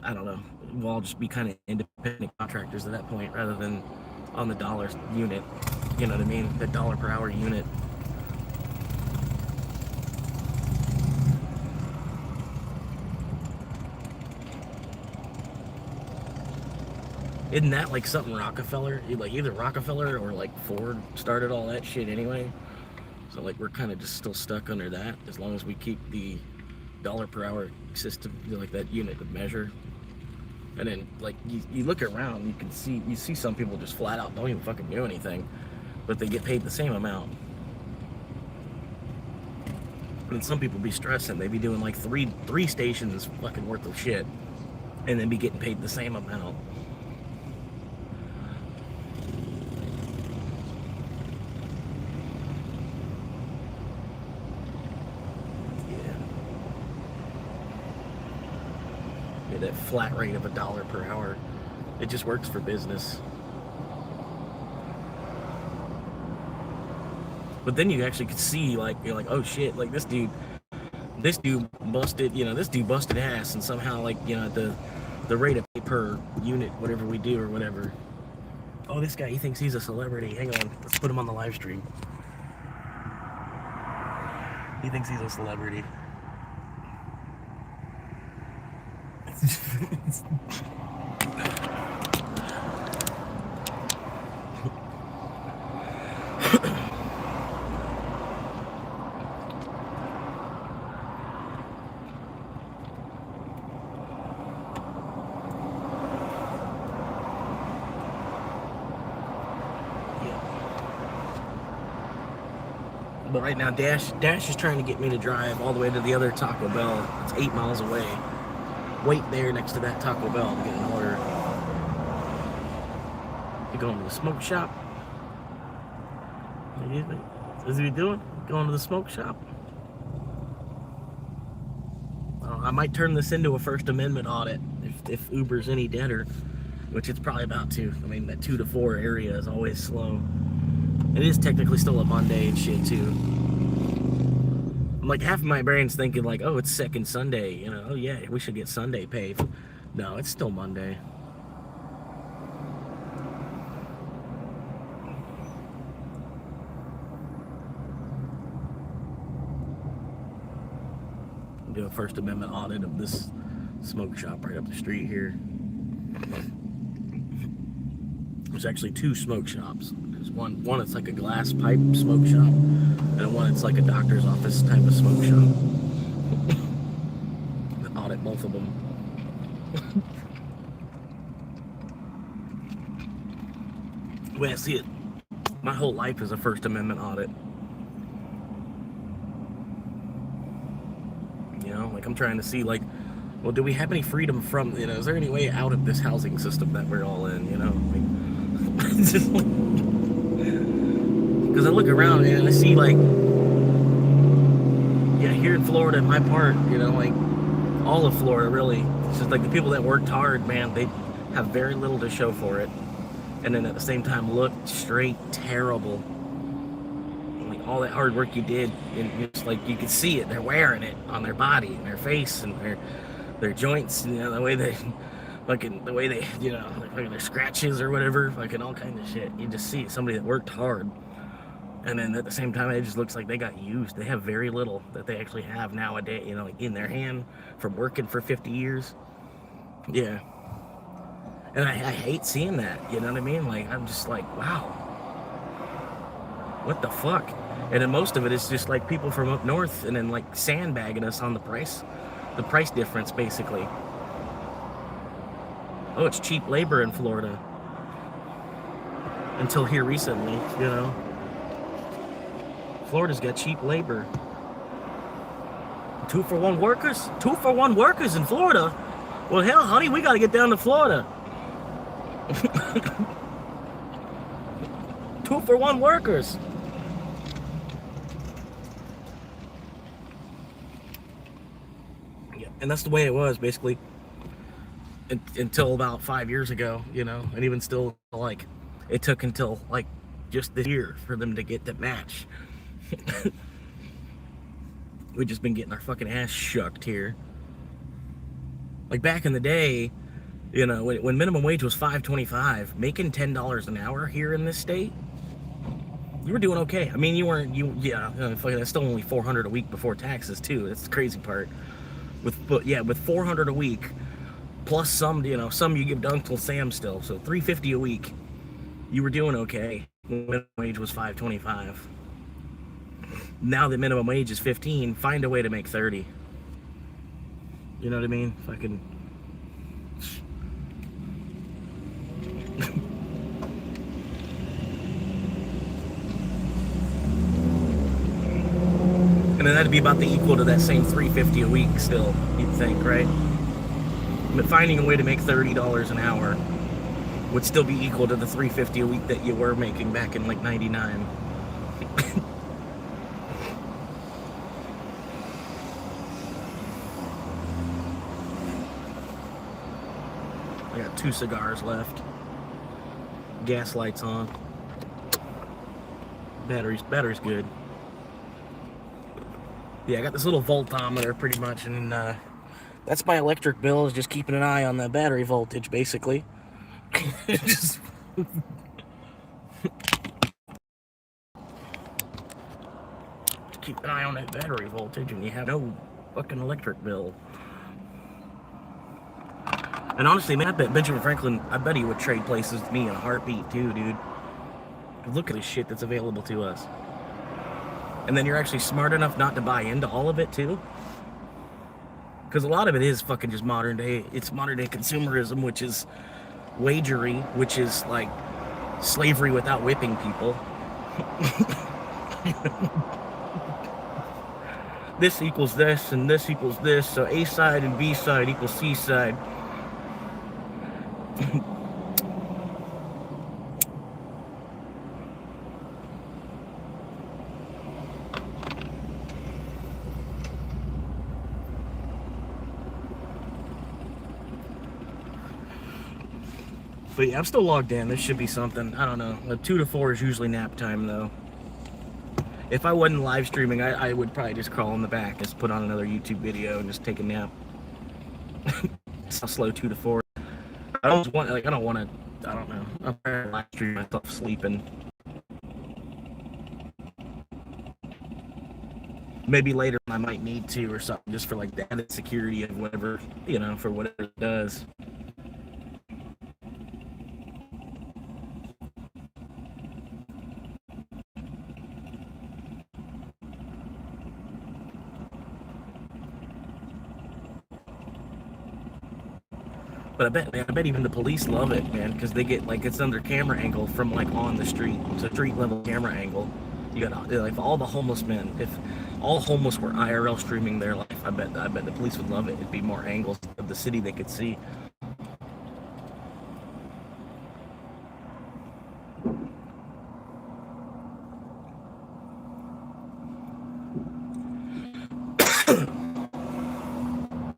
I don't know. We'll all just be kind of independent contractors at that point, rather than on the dollar unit. You know what I mean? The dollar per hour unit. Isn't that like something Rockefeller, like either Rockefeller or like Ford started all that shit anyway? So like we're kind of just still stuck under that, as long as we keep the dollar per hour system, you know, like that unit of measure. And then like you look around, you see some people just flat out don't even fucking do anything, but they get paid the same amount. And some people be stressing, they be doing like three stations fucking worth of shit, and then be getting paid the same amount. Yeah, that flat rate of $1 per hour, it just works for business. But then you actually could see, like, you're like, oh shit, like this dude busted, this dude busted ass, and somehow, like, the rate of pay per unit, whatever we do or whatever. Oh, this guy, he thinks he's a celebrity. Hang on, let's put him on the live stream. He thinks he's a celebrity. But right now, Dash is trying to get me to drive all the way to the other Taco Bell. It's 8 miles away. Wait there next to that Taco Bell to get an order. You going to the smoke shop? Is he doing? Going to the smoke shop? I might turn this into a First Amendment audit if Uber's any deader, which it's probably about to. I mean, that 2 to 4 area is always slow. It is technically still a Monday and shit too. I'm like, half of my brain's thinking like, oh, it's second Sunday, oh yeah, we should get Sunday pay. No, it's still Monday. Do a First Amendment audit of this smoke shop right up the street here. There's actually 2 smoke shops. There's one it's like a glass pipe smoke shop, and one it's like a doctor's office type of smoke shop. Audit both of them. The way I see it, my whole life is a First Amendment audit. Like I'm trying to see, like, well, do we have any freedom from, is there any way out of this housing system that we're all in, like, just like, because I look around and I see, like, here in Florida, in my part, like all of Florida, really, it's just like the people that worked hard, man, they have very little to show for it, and then at the same time look straight terrible. Like all that hard work you did, and just like you could see it, they're wearing it on their body and their face and their joints, the way they fucking, the way they, like their scratches or whatever, fucking all kind of shit. You just see somebody that worked hard, and then at the same time, it just looks like they got used. They have very little that they actually have nowadays, like in their hand from working for 50 years. Yeah. And I hate seeing that, you know what I mean? Like, I'm just like, wow. What the fuck? And then most of it is just like people from up north and then like sandbagging us on the price difference, basically. Oh, it's cheap labor in Florida. Until here recently, Florida's got cheap labor. 2-for-1 workers? 2-for-1 workers in Florida? Well, hell, honey, we gotta get down to Florida. 2-for-1 workers. Yeah, and that's the way it was, basically, until about 5 years ago, and even still, like, it took until, like, just this year for them to get the match. We've just been getting our fucking ass shucked here. Like back in the day, when minimum wage was $5.25, making $10 an hour here in this state, you were doing okay. I mean, that's still only $400 a week before taxes too. That's the crazy part. With $400 a week, plus some you give to Uncle Sam still, so $350 a week. You were doing okay when minimum wage was $5.25. Now that minimum wage is $15, find a way to make $30. You know what I mean? Fucking. And then that'd be about the equal to that same $350 a week still, you'd think, right? finding a way to make $30 an hour would still be equal to the $350 a week that you were making back in like '99. I got 2 cigars left. Gas lights on. Battery's good. Yeah, I got this little voltometer pretty much, and that's my electric bill, is just keeping an eye on the battery voltage, basically. Just keep an eye on that battery voltage, and you have no fucking electric bill. And honestly, man, I bet Benjamin Franklin, I bet he would trade places with me in a heartbeat too, dude. Look at the shit that's available to us. And then you're actually smart enough not to buy into all of it too. Because a lot of it is fucking just modern day. It's modern day consumerism, which is wagery, which is like slavery without whipping people. This equals this, and this equals this, so A side and B side equals C side. But yeah, I'm still logged in. This should be something. I don't know. 2 to 4 is usually nap time, though. If I wasn't live streaming, I would probably just crawl in the back, just put on another YouTube video and just take a nap. I'll slow 2 to 4. I don't want to. I don't know. I'm trying to live stream myself sleeping. Maybe later I might need to or something, just for like the added security of whatever, you know, for whatever it does. But I bet even the police love it, man, because they get like it's under camera angle from like on the street. It's a street level camera angle. You got like all the homeless men. If all homeless were IRL streaming their life, I bet the police would love it. It'd be more angles of the city they could see.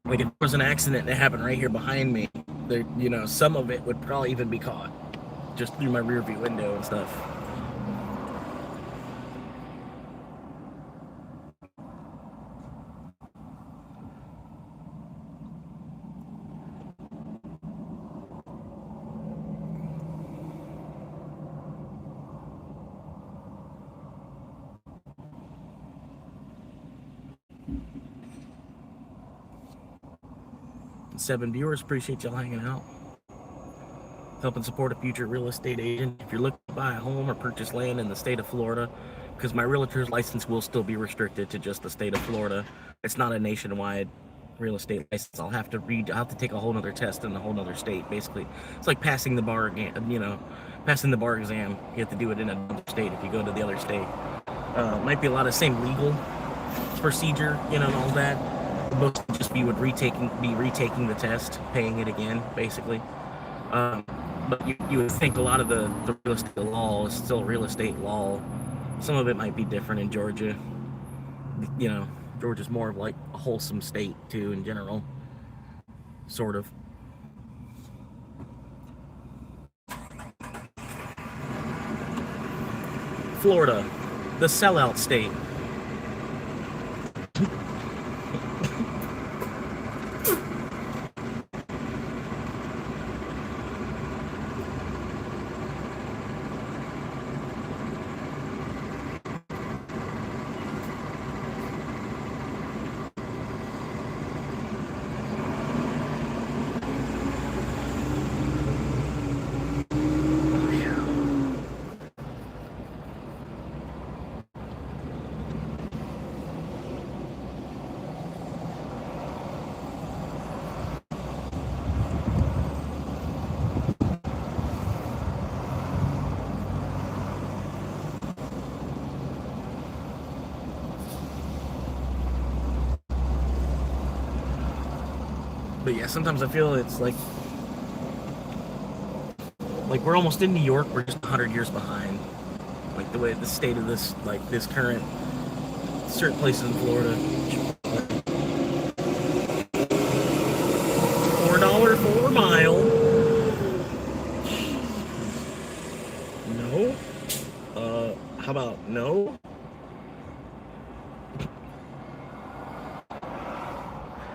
Like if there was an accident that happened right here behind me, there, you know, some of it would probably even be caught just through my rear view window and stuff. Seven viewers, appreciate y'all hanging out. Helping support a future real estate agent. If you're looking to buy a home or purchase land in the state of Florida, because my realtor's license will still be restricted to just the state of Florida. It's not a nationwide real estate license. I'll have to take a whole nother test in a whole nother state. Basically, it's like passing the bar again, you know, passing the bar exam. You have to do it in another state if you go to the other state. Might be a lot of same legal procedure, you know, and all that. Most just be retaking the test, paying it again, basically. But you would think a lot of the real estate law is still real estate law. Some of it might be different in Georgia. You know, Georgia's more of like a wholesome state too in general, sort of. Florida, the sellout state. But yeah, sometimes I feel it's like we're almost in New York, we're just 100 years behind. Like the way the state of this, like this current, certain places in Florida. $4 for a mile. No. How about no?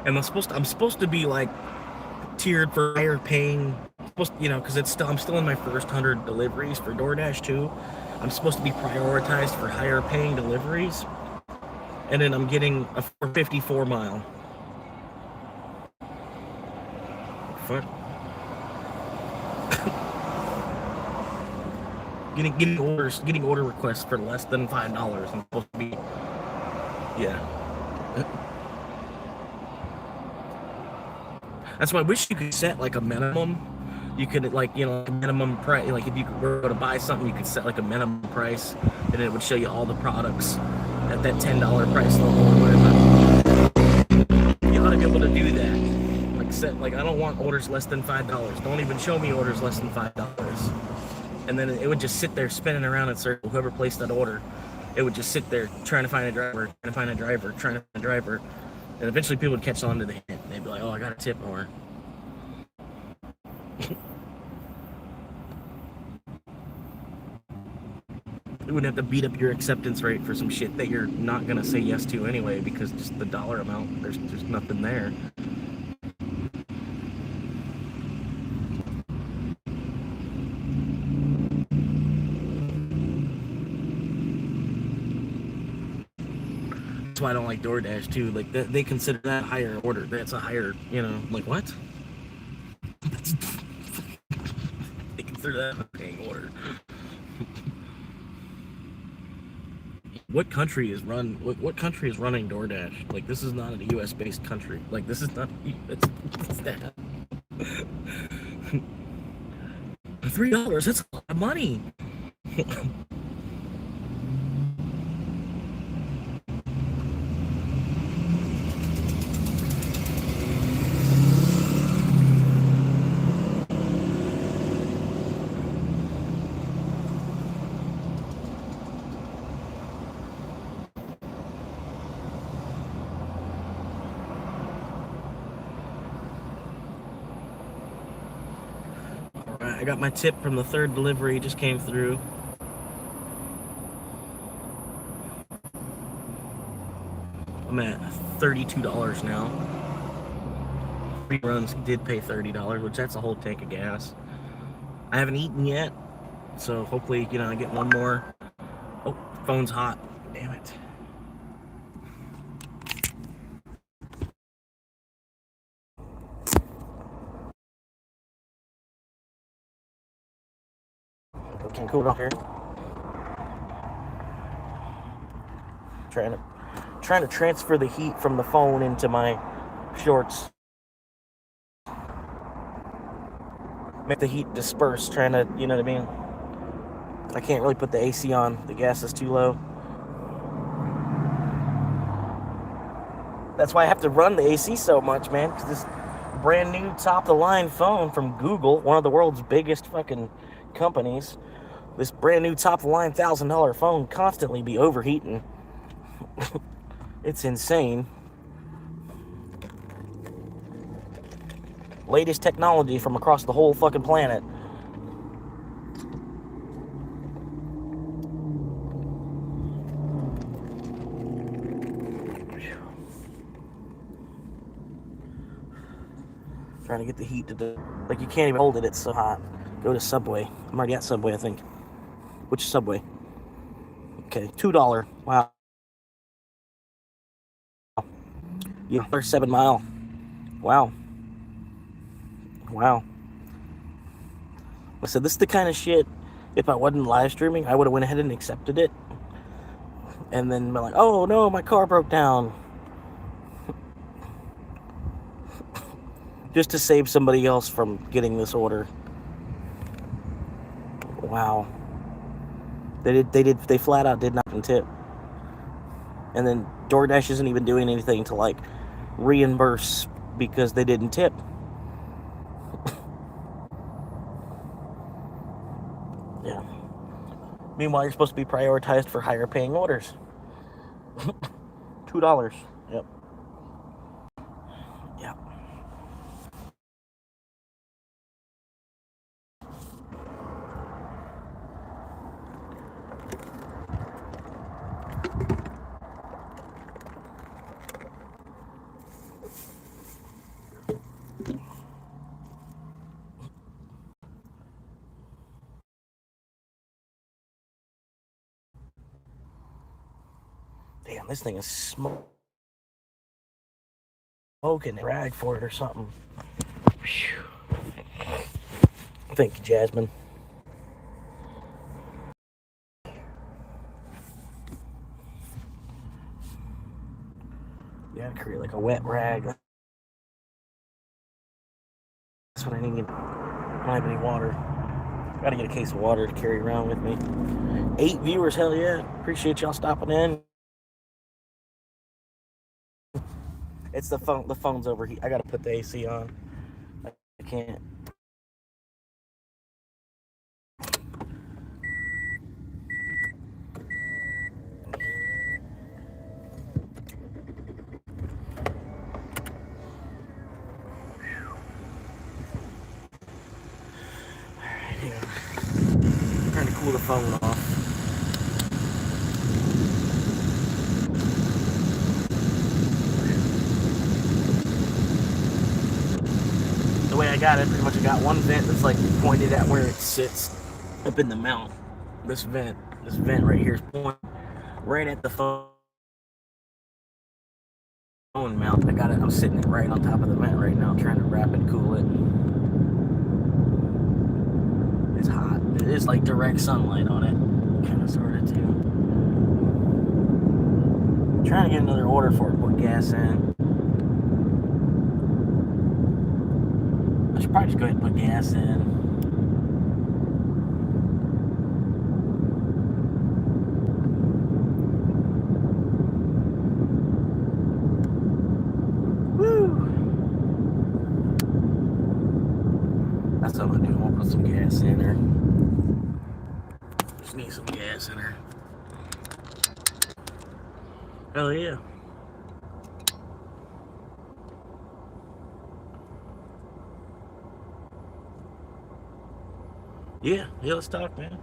And I'm supposed to be like tiered for higher paying, because I'm still in my first 100 deliveries for DoorDash too. I'm supposed to be prioritized for higher paying deliveries, and then I'm getting a 454 mile. Fuck. getting order requests for less than $5. I'm supposed to be, yeah. That's why I wish you could set like a minimum. You could like, a minimum price. Like if you were to buy something, you could set like a minimum price, and it would show you all the products at that $10 price level or whatever. You ought to be able to do that. Like I don't want orders less than $5. Don't even show me orders less than $5. And then it would just sit there spinning around in circles. Whoever placed that order, it would just sit there trying to find a driver, and eventually people would catch on to the hint. They'd be like, "Oh, I got a tip more." You wouldn't have to beat up your acceptance rate for some shit that you're not gonna say yes to anyway, because just the dollar amount, there's nothing there. That's why I don't like DoorDash too. Like they consider that higher order. That's a higher, like what? They consider that a paying order. What country is running DoorDash? Like this is not a U.S. based country. Like this is not. It's that. $3. That's a lot of money. I got my tip from the third delivery, just came through. I'm at $32 now. 3 runs did pay $30, which that's a whole tank of gas. I haven't eaten yet, so hopefully, I get one more. Oh, phone's hot. Damn it. Can cool off here. Trying to transfer the heat from the phone into my shorts. Make the heat disperse, trying to, you know what I mean? I can't really put the AC on. The gas is too low. That's why I have to run the AC so much, man, because this brand new top-of-the-line phone from Google, one of the world's biggest fucking companies, this brand new top-of-the-line $1,000 phone constantly be overheating. It's insane. Latest technology from across the whole fucking planet. Trying to get the heat to like you can't even hold it, it's so hot. Go to Subway. I'm already at Subway, I think. Which Subway? Okay, $2. Wow. Yeah, 7 mile. Wow. I said, this is the kind of shit, if I wasn't live streaming, I would have went ahead and accepted it. And then I'm like, oh no, my car broke down. Just to save somebody else from getting this order. Wow. They flat out did not tip. And then DoorDash isn't even doing anything to like reimburse because they didn't tip. Yeah. Meanwhile, you're supposed to be prioritized for higher paying orders. $2. Yep. Yep. Damn, this thing is smoking. Rag for it or something. Whew. Thank you, Jasmine. Yeah, create like a wet rag. That's what I need. I don't have any water. Gotta get a case of water to carry around with me. 8 viewers, hell yeah. Appreciate y'all stopping in. It's the phone. The phone's over here. I gotta put the AC on. I can't. Alright, yeah. Trying to cool the phone off. The way I got it, pretty much I got one vent that's like pointed at where it sits up in the mount. This vent right here is pointed right at the phone mount. I got it. I'm sitting right on top of the vent right now, trying to rapid cool it. It's hot. It is like direct sunlight on it, kind of, sort of too. Trying to get another order for it. Put gas in. I should probably just go ahead and put gas in. That's what I'm gonna do. I'm gonna put some gas in her. Just need some gas in her. Hell yeah. Yeah, let's talk, man.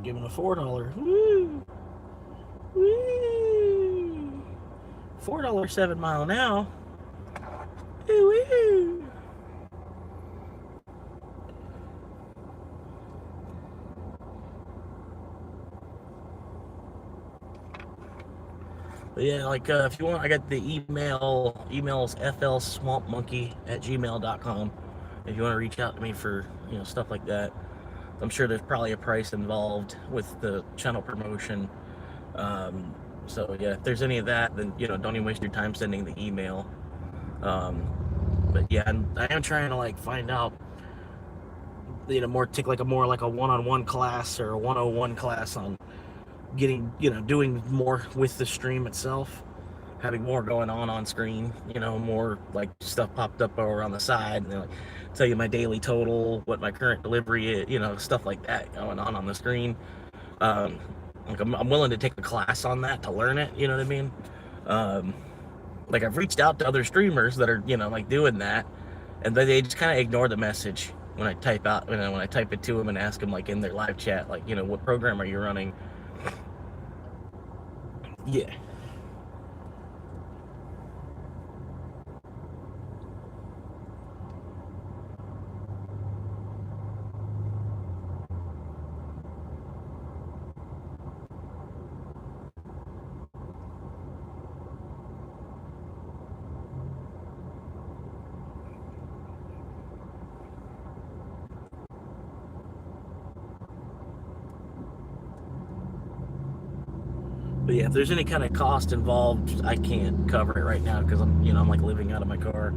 Give him a $4. Woo! Woo! $4 7 mile now. Woo! But yeah, like if you want, I got the emails flswampmonkey@gmail.com. If you want to reach out to me for stuff like that, I'm sure there's probably a price involved with the channel promotion. So yeah, if there's any of that, then don't even waste your time sending the email. But yeah, I am trying to like find out, take like a more like a one-on-one class or a 101 class on getting, doing more with the stream itself, having more going on screen, more like stuff popped up over on the side, and like tell you my daily total, what my current delivery is, stuff like that going on the screen. Like I'm willing to take a class on that to learn it, you know what I mean? Like I've reached out to other streamers that are, like doing that, and they just kind of ignore the message when I type out, when I type it to them and ask them like in their live chat, like, what program are you running? Yeah. But yeah, if there's any kind of cost involved, I can't cover it right now because I'm like living out of my car.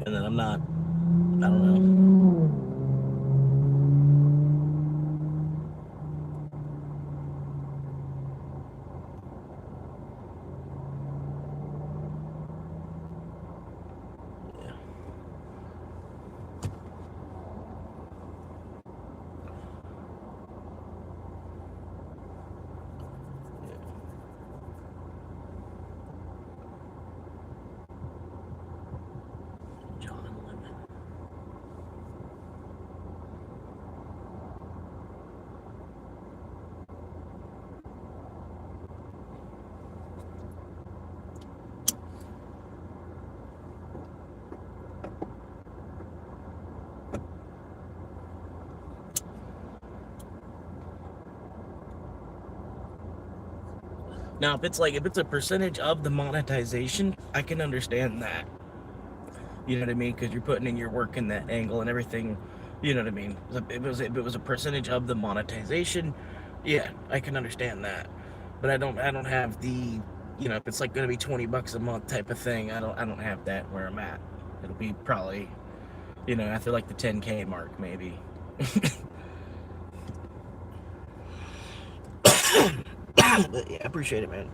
And then I'm not, I don't know. Now, if it's a percentage of the monetization, I can understand that. You know what I mean? Because you're putting in your work in that angle and everything. You know what I mean? If it was a percentage of the monetization, yeah, I can understand that. But I don't have the, if it's like going to be $20 a month type of thing. I don't have that where I'm at. It'll be probably, after like the 10K mark maybe. But yeah, I appreciate it, man.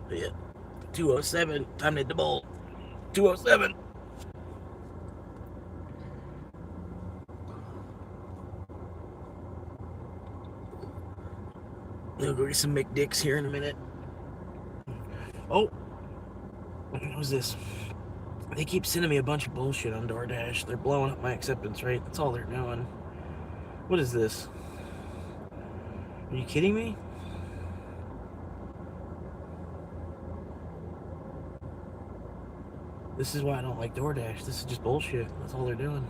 But yeah, 207. Time to hit the bowl. 207. We'll go get some McDicks here in a minute. Oh, what was this? They keep sending me a bunch of bullshit on DoorDash. They're blowing up my acceptance rate. That's all they're doing. What is this? Are you kidding me? This is why I don't like DoorDash. This is just bullshit. That's all they're doing.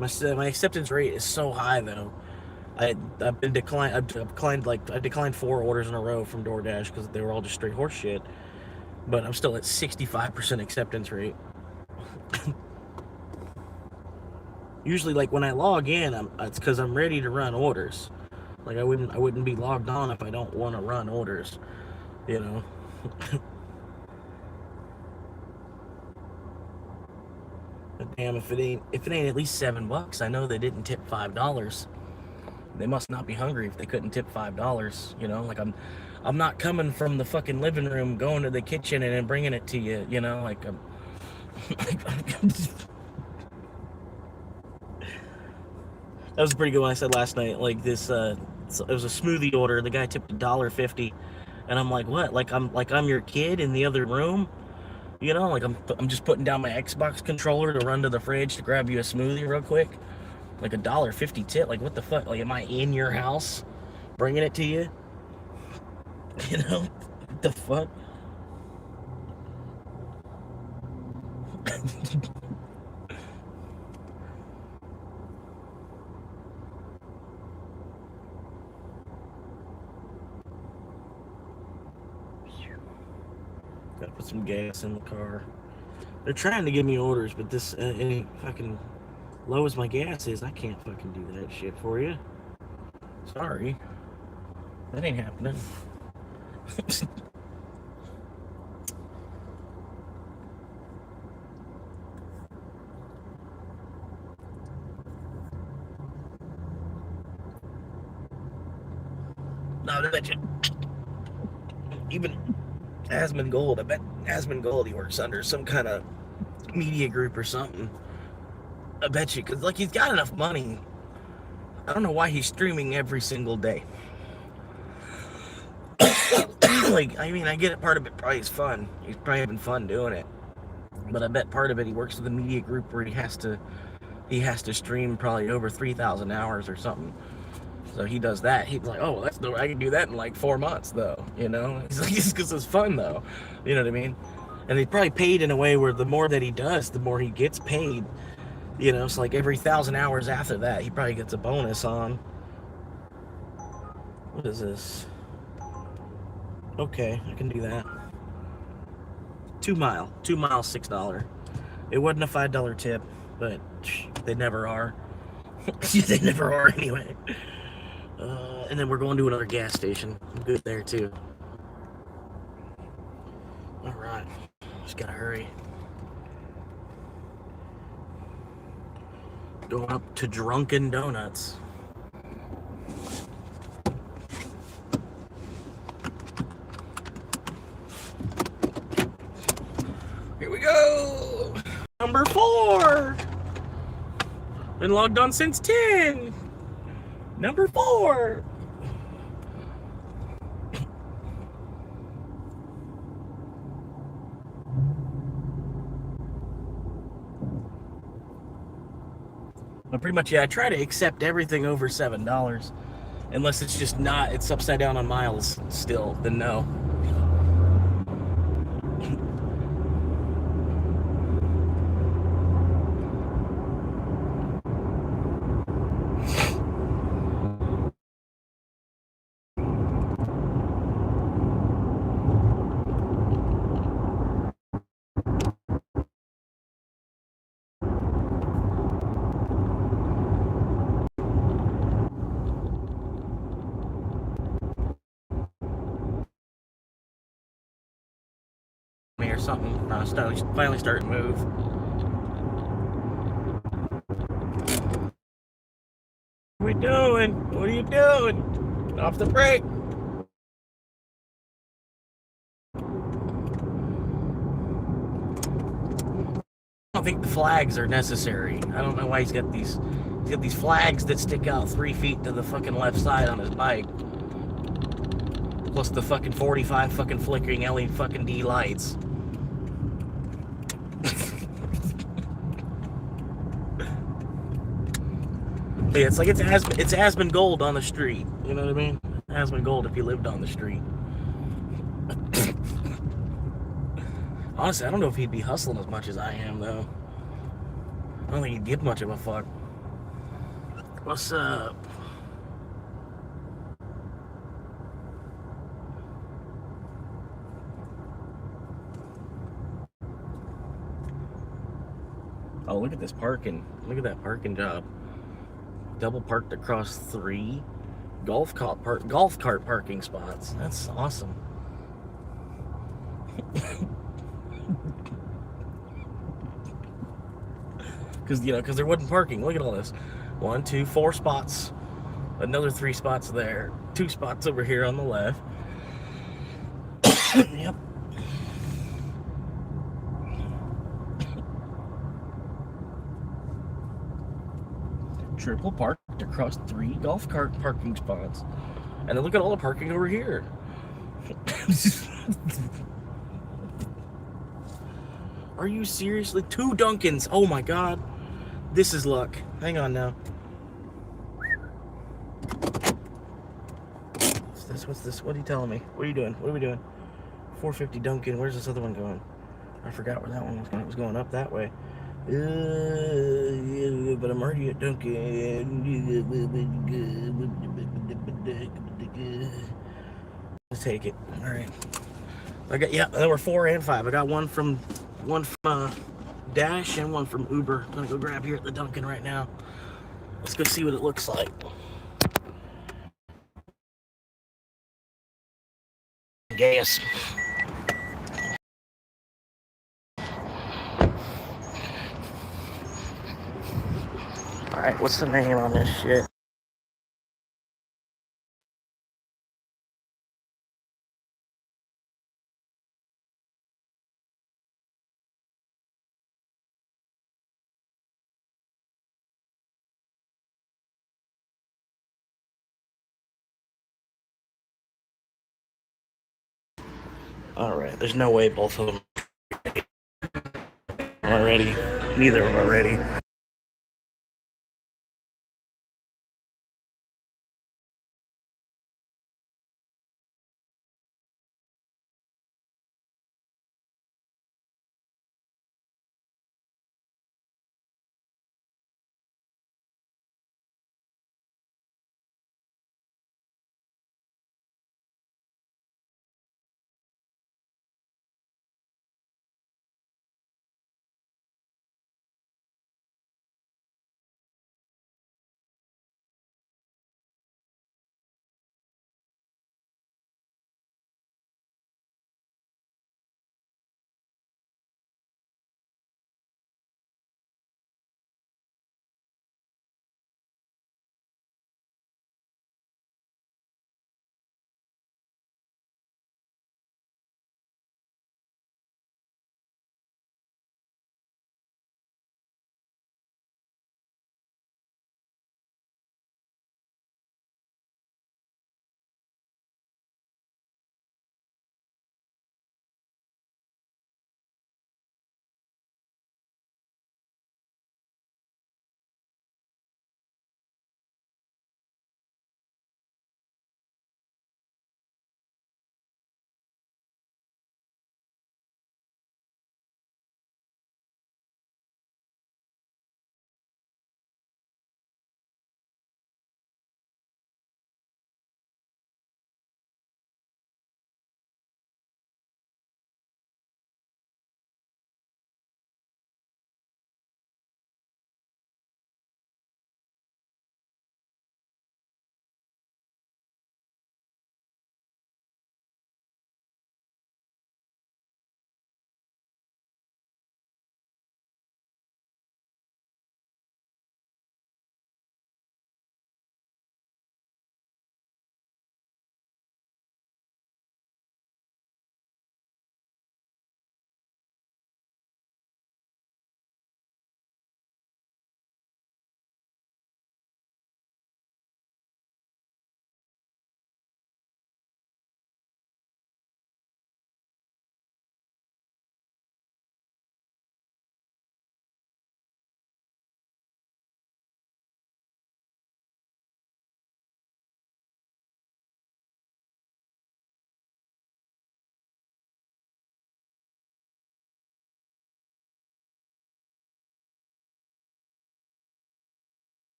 My acceptance rate is so high though. I've declined 4 orders in a row from DoorDash because they were all just straight horse shit. But I'm still at 65% acceptance rate. Usually, like when I log in, it's because I'm ready to run orders. Like I wouldn't be logged on if I don't want to run orders. You know. But damn, if it ain't at least $7, I know they didn't tip $5. They must not be hungry if they couldn't tip $5. Like I'm not coming from the fucking living room, going to the kitchen and then bringing it to you. Like I'm. That was a pretty good one I said last night. Like this, it was a smoothie order. The guy tipped $1.50, and I'm like, what? Like I'm your kid in the other room. Like I'm just putting down my Xbox controller to run to the fridge to grab you a smoothie real quick. Like $1.50 tip. Like what the fuck? Like am I in your house, bringing it to you? What the fuck? Gotta put some gas in the car. They're trying to give me orders, but this any fucking low as my gas is, I can't fucking do that shit for you. Sorry. That ain't happening. No, I bet you. Even Asmongold, I bet Asmongold, he works under some kind of media group or something. I bet you, because, like, he's got enough money. I don't know why he's streaming every single day. Like, I mean, I get it, part of it probably is fun. He's probably having fun doing it. But I bet part of it, he works with a media group where he has to stream probably over 3,000 hours or something. So he does that. He's like, oh, I can do that in like 4 months, though. He's like, just because it's fun, though. You know what I mean? And he's probably paid in a way where the more that he does, the more he gets paid. So like every 1,000 hours after that, he probably gets a bonus on. What is this? Okay, I can do that. 2 mile, $6. It wasn't a $5 tip, but they never are. They never are anyway. And then we're going to another gas station. I'm good there too. All right, just gotta hurry. Going up to Drunken Donuts. Here we go. Number 4. Been logged on since 10. Number 4. But pretty much, yeah, I try to accept everything over $7. Unless it's just not, it's upside down on miles still, then no. Or something. Finally started to move. What are we doing? What are you doing? Off the brake. I don't think the flags are necessary. I don't know why he's got these flags that stick out 3 feet to the fucking left side on his bike. Plus the fucking 45 fucking flickering LED fucking D lights. Yeah, it's like it's Aspen Gold on the street. You know what I mean? Aspen Gold if you lived on the street. Honestly, I don't know if he'd be hustling as much as I am though. I don't think he'd give much of a fuck. What's up? Oh, look at this parking. Look at that parking job. Double parked across 3 golf cart parking spots. That's awesome. Because there wasn't parking. Look at all this. 1, 2, 4 spots. Another 3 spots there. 2 spots over here on the left. Yep. Triple parked across 3 golf cart parking spots. And then look at all the parking over here. Are you seriously? 2 Dunkins. Oh my god. This is luck. Hang on now. What's this? What are you telling me? What are you doing? What are we doing? 450 Dunkin. Where's this other one going? I forgot where that one was going. It was going up that way. But I'm already at Dunkin. Let's take it. All right. There were 4 and 5. I got one from Dash and one from Uber. I'm gonna go grab here at the Dunkin' right now. Let's go see what it looks like. Gas. All right, what's the name on this shit? All right, there's no way both of them are ready. Neither of them are ready.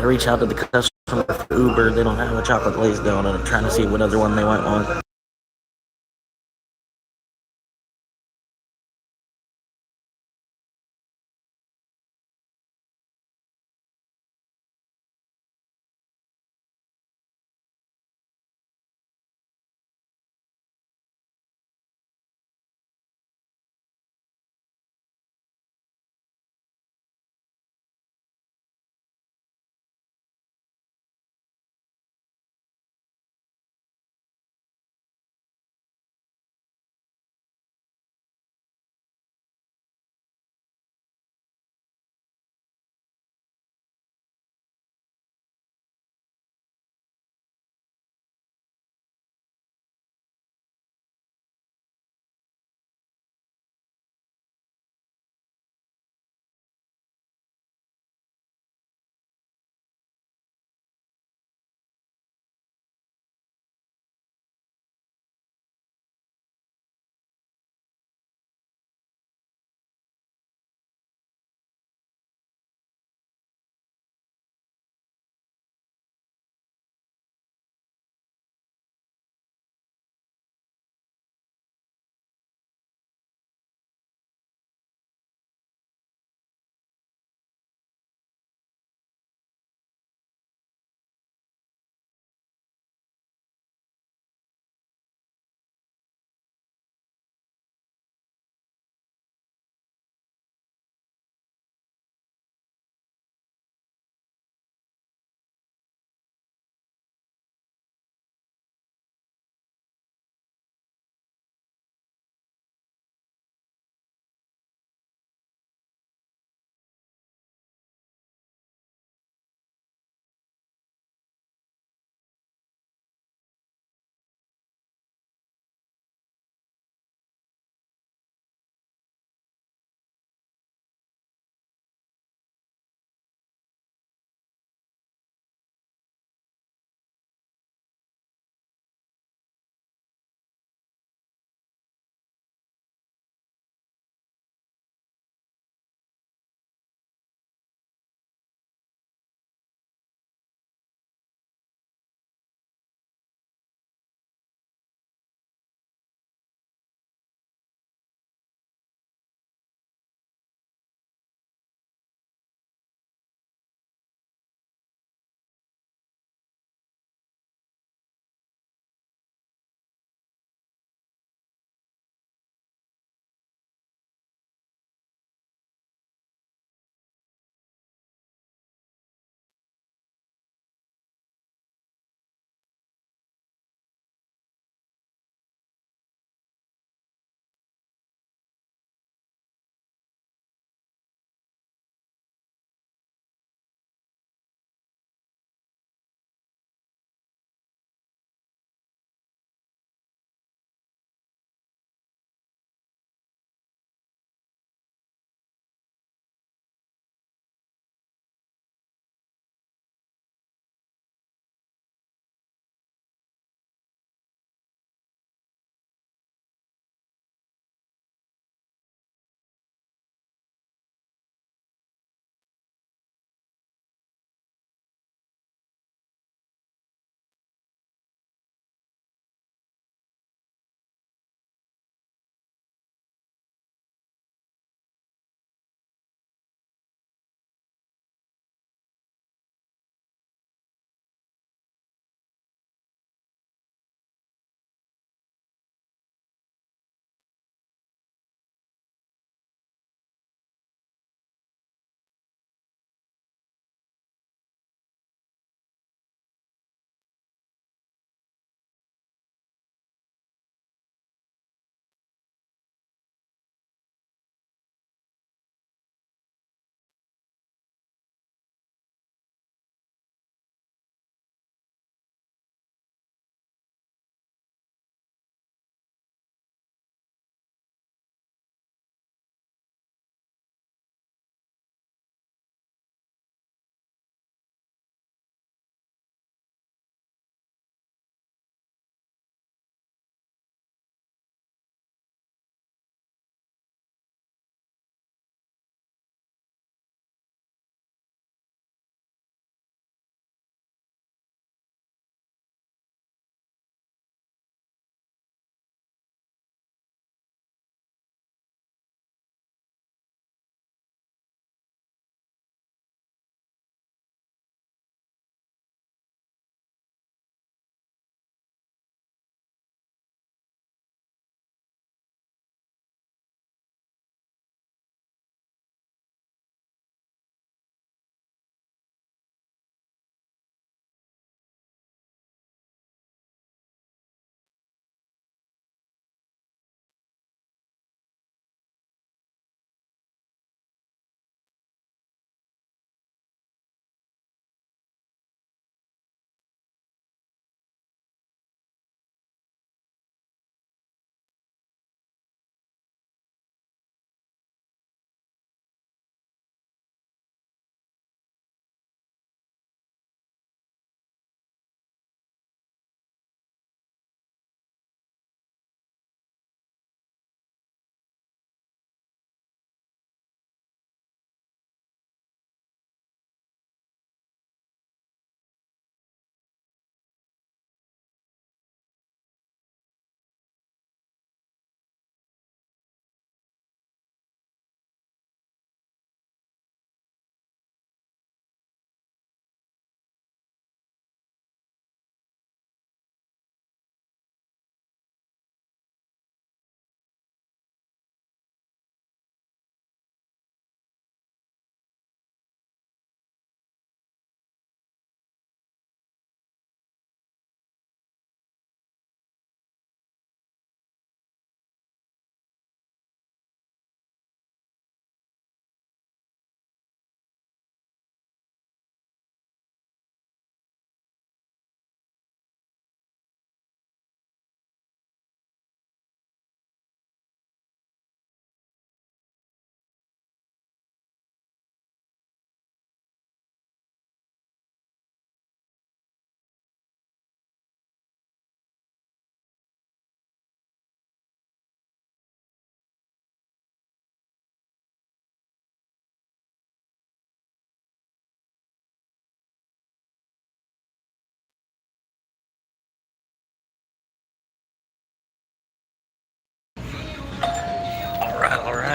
I reach out to the customer for Uber. They don't have a chocolate glazed donut. I'm trying to see what other one they might want.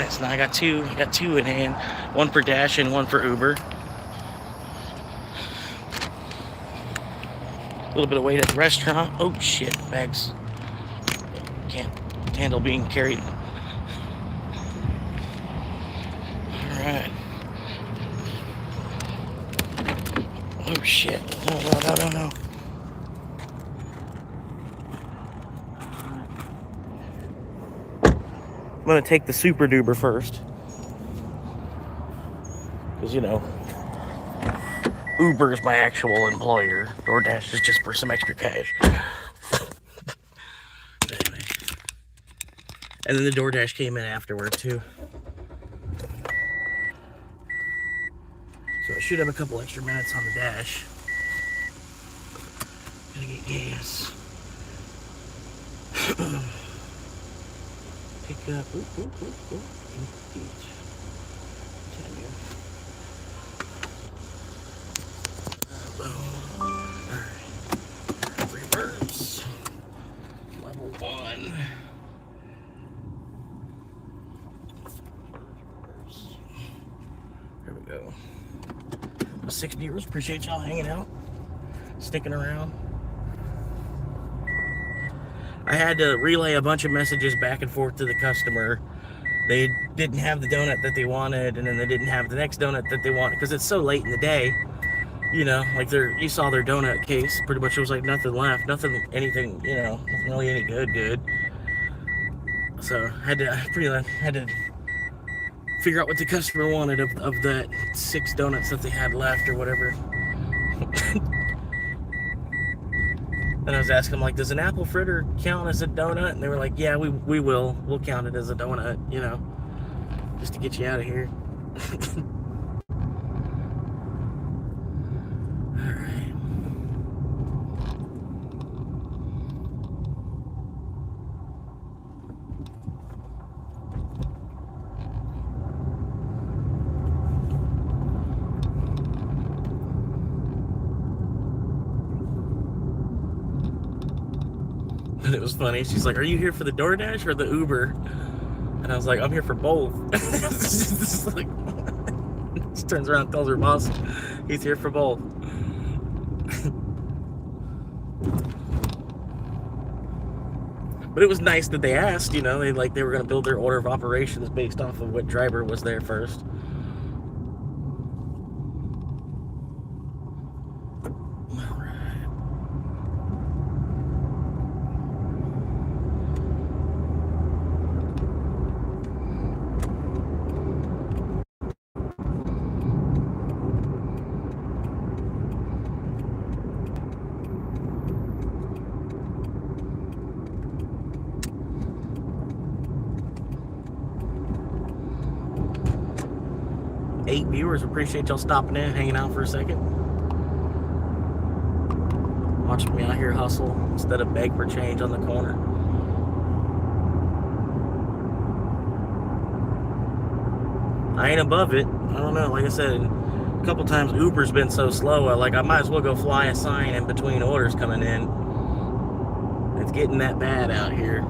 right, so now I got two in hand, one for Dash and one for Uber. A little bit of weight at the restaurant. Oh shit, bags can't handle being carried. All right. Oh shit. No. I'm gonna take the Super Duper first, because you know, Uber is my actual employer. DoorDash is just for some extra cash. Anyway. And then the DoorDash came in afterward too. So I should have a couple extra minutes on the dash. Gotta get gas. Pick up. Alright. Reverse. Level 1. There we go. 6 viewers. Appreciate y'all hanging out, sticking around. I had to relay a bunch of messages back and forth to the customer. They didn't have the donut that they wanted, and then they didn't have the next donut that they wanted, because it's so late in the day. You know, like you saw their donut case. Pretty much it was like nothing left, anything, you know, nothing really any good. So I had to figure out what the customer wanted of that 6 donuts that they had left or whatever. And I was asking them, like, does an apple fritter count as a donut? And they were like, yeah, we will. We'll count it as a donut, you know, just to get you out of here. All right. And it was funny. She's like, are you here for the DoorDash or the Uber? And I was like, I'm here for both. Like, she turns around and tells her boss he's here for both. But it was nice that they asked, you know, they were going to build their order of operations based off of what driver was there first. Eight viewers, appreciate y'all stopping in, hanging out for a second. Watching me out here hustle instead of beg for change on the corner. I ain't above it. I don't know, like I said, a couple times Uber's been so slow, I might as well go fly a sign in between orders coming in. It's getting that bad out here.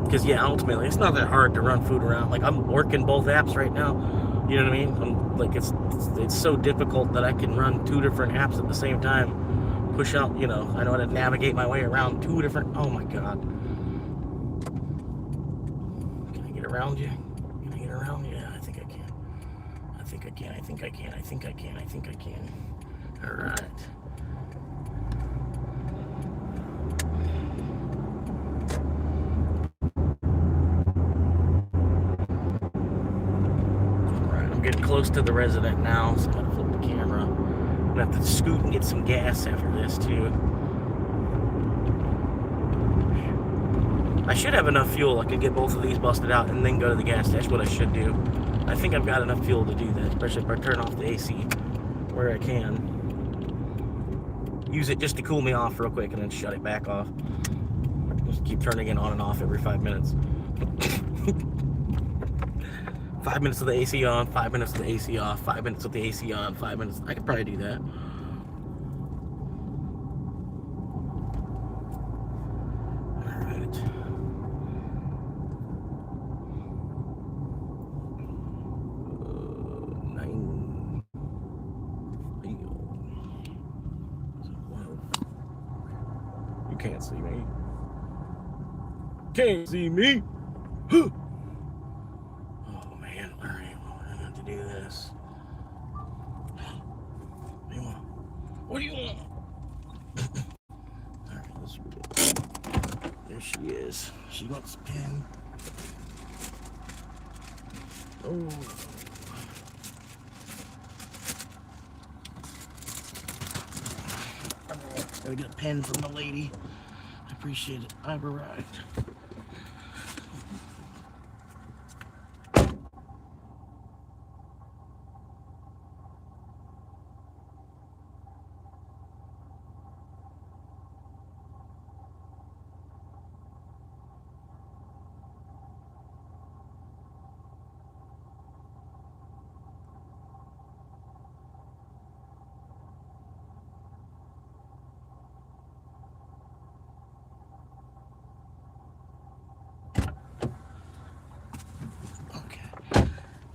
Because, yeah, ultimately, it's not that hard to run food around. Like, I'm working both apps right now. You know what I mean? I'm like, it's so difficult that I can run 2 different apps at the same time. Push out, you know, I know how to navigate my way around 2 different... Oh, my God. Can I get around you? Can I get around you? Yeah, I think I can. I think I can. All right. I'm getting close to the resident now, so I'm gonna flip the camera. I'm gonna have to scoot and get some gas after this too. I should have enough fuel. I could get both of these busted out and then go to the gas station. That's what I should do. I think I've got enough fuel to do that, especially if I turn off the AC where I can. Use it just to cool me off real quick and then shut it back off. Just keep turning it on and off every 5 minutes. 5 minutes with the AC on, 5 minutes with the AC off, 5 minutes with the AC on, 5 minutes. I could probably do that. All right. You can't see me. Can't see me. Oh man! All right, well, I have to do this. What do you want? All right, let's read it. There she is. She wants a pen. Oh. Gotta get a pen from the lady. I appreciate it. I've arrived.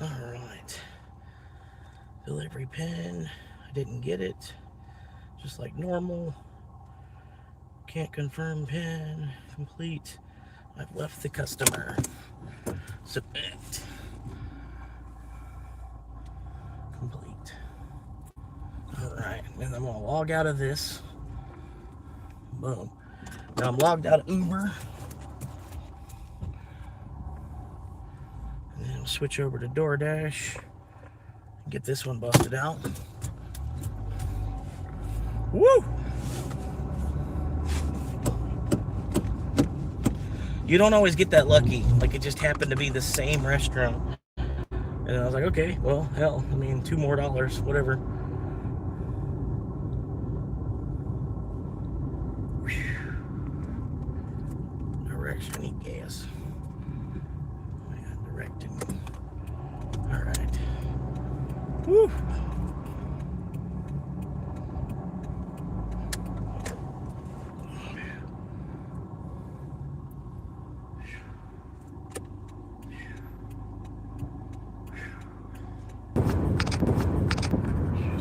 Alright. Delivery pin. I didn't get it. Just like normal. Can't confirm pin. Complete. I've left the customer. Submit. Complete. Alright. And I'm going to log out of this. Boom. Now I'm logged out of Uber. And then switch over to DoorDash. Get this one busted out. Woo! You don't always get that lucky. Like, it just happened to be the same restaurant. And I was like, okay, well, hell, I mean, $2 more, whatever. Direction, I need gas. I got directed. All right. Woo!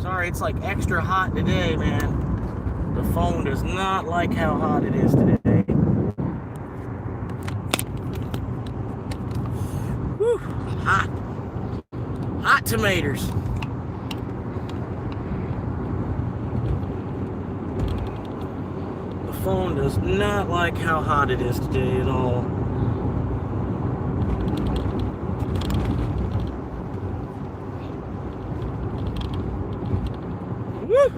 Sorry, it's like extra hot today, man. The phone does not like how hot it is today. Whew, hot. Hot tomatoes. The phone does not like how hot it is today at all. Woo!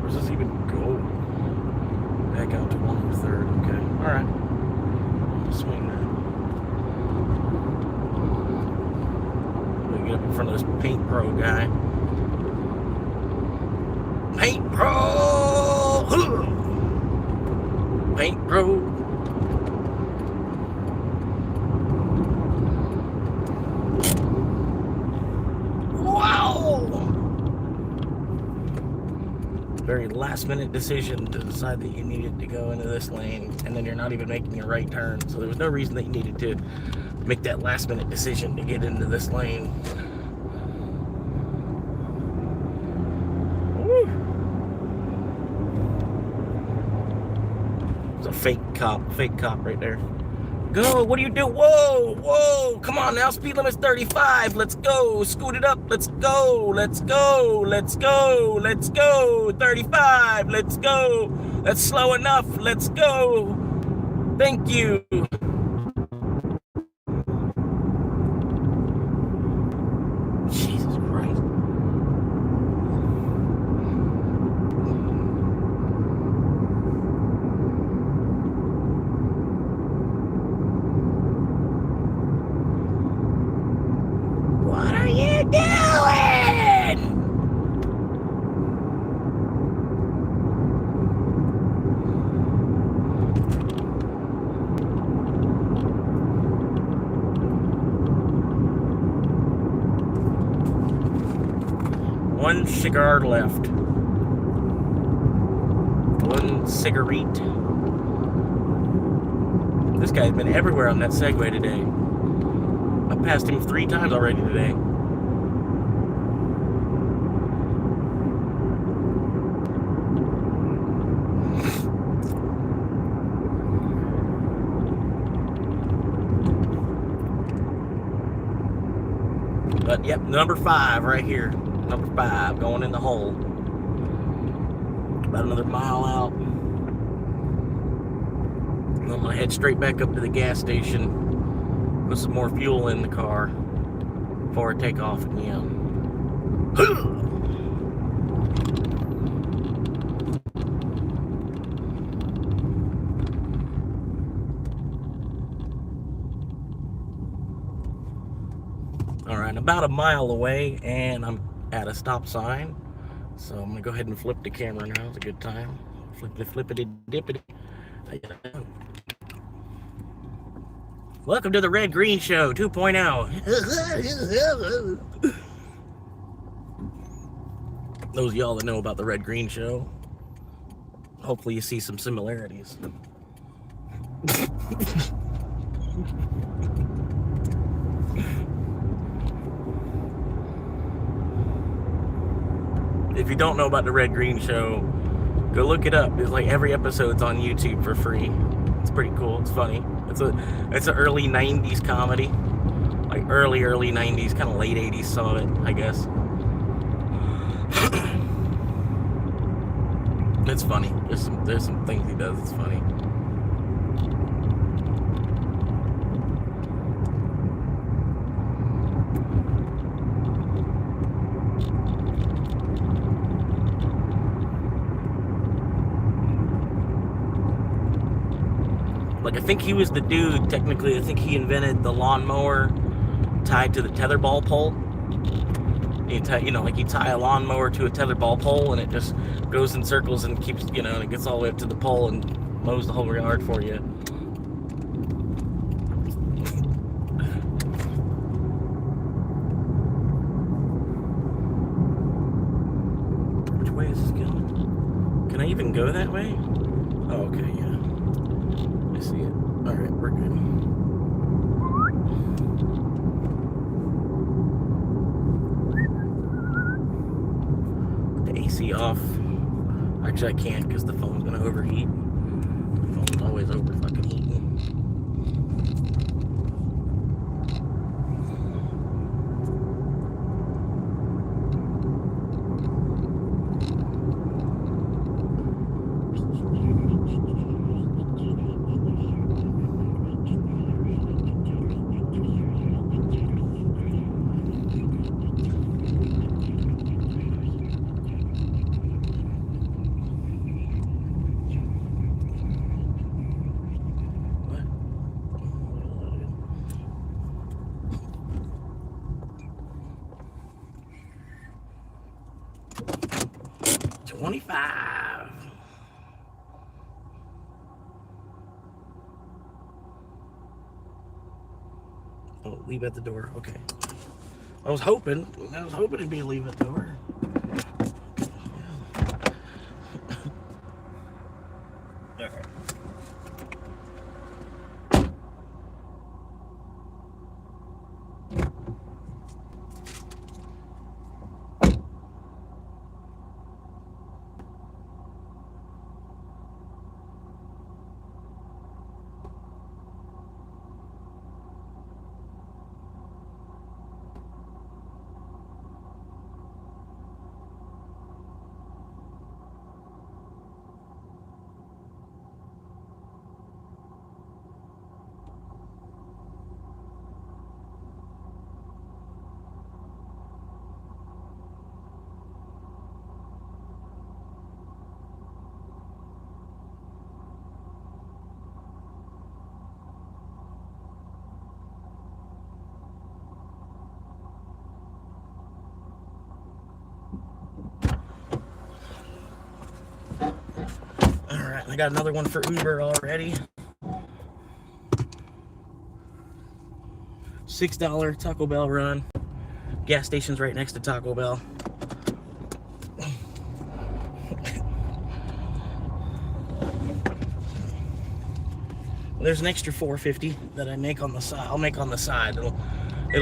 Where's this even go? Back out to 1/3. Okay. Alright. Swing that. Get up in front of this Paint Pro guy. Paint Pro! Paint Pro. Wow! Very last minute decision to decide that you needed to go into this lane, and then you're not even making a right turn. So there was no reason that you needed to make that last minute decision to get into this lane. Woo. It's a fake cop right there. Go, what do you do? Whoa, whoa, come on now, speed limit's 35. Let's go, scoot it up, let's go, let's go, let's go, let's go, 35, let's go. That's slow enough, let's go. Thank you. Jesus Christ. One cigar left. One cigarette. This guy's been everywhere on that Segway today. I passed him 3 times already today. But yep, number 5 right here. Number 5 going in the hole. About another mile out. I'm gonna head straight back up to the gas station, put some more fuel in the car before I take off again. All right, about a mile away, and I'm at a stop sign. So I'm gonna go ahead and flip the camera now. It's a good time. Flippity dippity. Welcome to the Red Green Show 2.0. Those of y'all that know about the Red Green Show, hopefully you see some similarities. If you don't know about the Red Green Show, go look it up. It's like every episode's on YouTube for free. It's pretty cool. It's funny. It's an early 90s comedy. Like early 90s, kind of late 80s, some of it, I guess. It's funny. There's some things he does. It's funny. Like, I think he was the dude, technically. I think he invented the lawnmower tied to the tetherball pole. You tie a lawnmower to a tetherball pole, and it just goes in circles and keeps, and it gets all the way up to the pole and mows the whole yard for you. Which way is this going? Can I even go that way? Oh, okay, yeah. I see it. Alright, we're good. Put the AC off. Actually, I can't because the phone's going to overheat. The phone's always over fucking heating. $25. Oh, leave at the door. Okay. I was hoping it'd be a leave at the door. All right. I got another one for Uber already. $6 Taco Bell run. Gas station's right next to Taco Bell. there's an extra $4.50 that I make on the side. I'll make on the side. It'll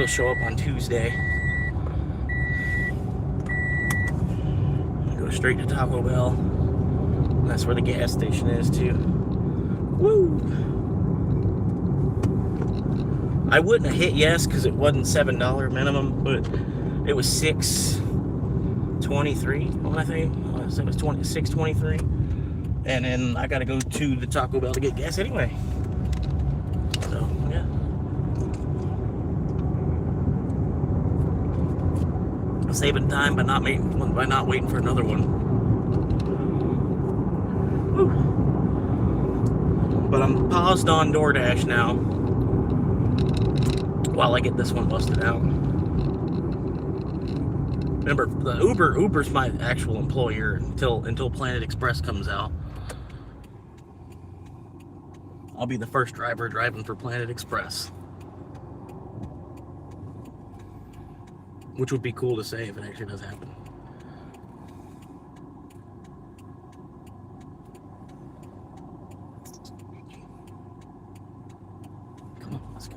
show up on Tuesday. Go straight to Taco Bell. That's where the gas station is too. Woo! I wouldn't have hit yes because it wasn't $7 minimum, but it was $6.23. I think it was $6.23, and then I got to go to the Taco Bell to get gas anyway. So yeah, saving time by not waiting for another one. Woo. But I'm paused on DoorDash now while I get this one busted out. Remember, the Uber's my actual employer until Planet Express comes out. I'll be the first driver driving for Planet Express, which would be cool to say if it actually does happen. Come on, let's go.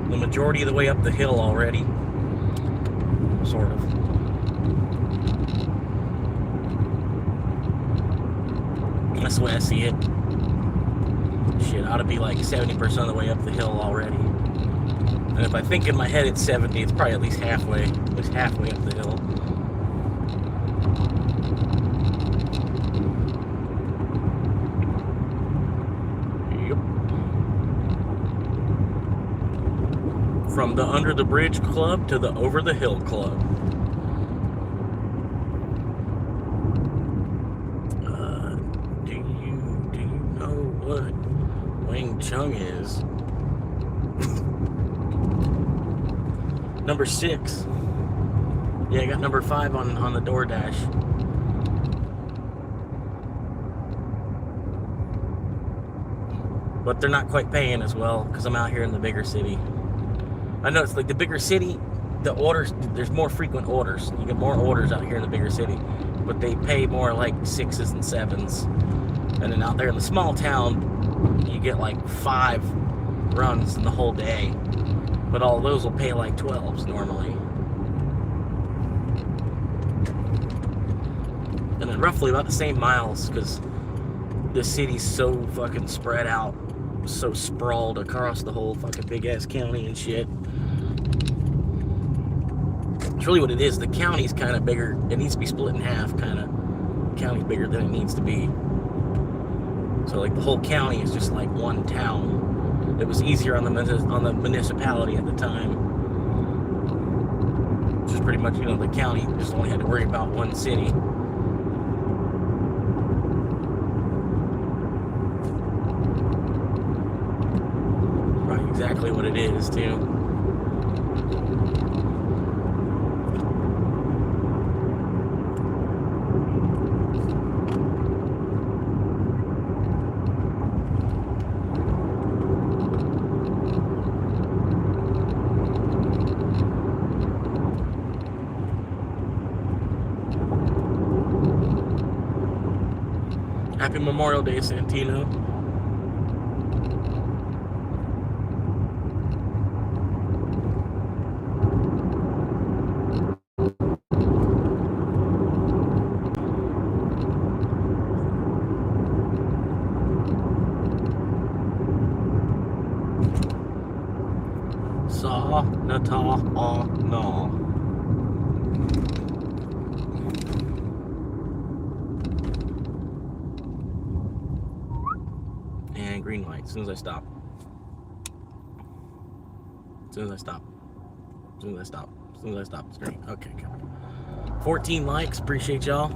Majority of the way up the hill already, sort of. That's the way I see it. Shit, ought to be like 70% of the way up the hill already. And if I think in my head it's 70, it's probably at least halfway up the hill. From the Under the Bridge Club to the Over the Hill Club. Do you know what Wing Chun is? Number 6. Yeah, I got number 5 on the DoorDash. But they're not quite paying as well because I'm out here in the bigger city. I know it's like the bigger city, the orders, there's more frequent orders. You get more orders out here in the bigger city, but they pay more like 6s and 7s. And then out there in the small town, you get like 5 runs in the whole day. But all those will pay like 12s normally. And then roughly about the same miles because the city's so fucking spread out, so sprawled across the whole fucking big ass county and shit. It's really what it is. The county's kind of bigger. It needs to be split in half, kind of. The county's bigger than it needs to be. So like the whole county is just like one town. It was easier on the municipality at the time. Just pretty much, the county just only had to worry about one city. Right, exactly what it is too. Happy Memorial Day, Santino. Saw, nata, no. And green light as soon as I stop. As soon as I stop. As soon as I stop. As soon as I stop, it's green. Okay, come on. 14 likes, appreciate y'all.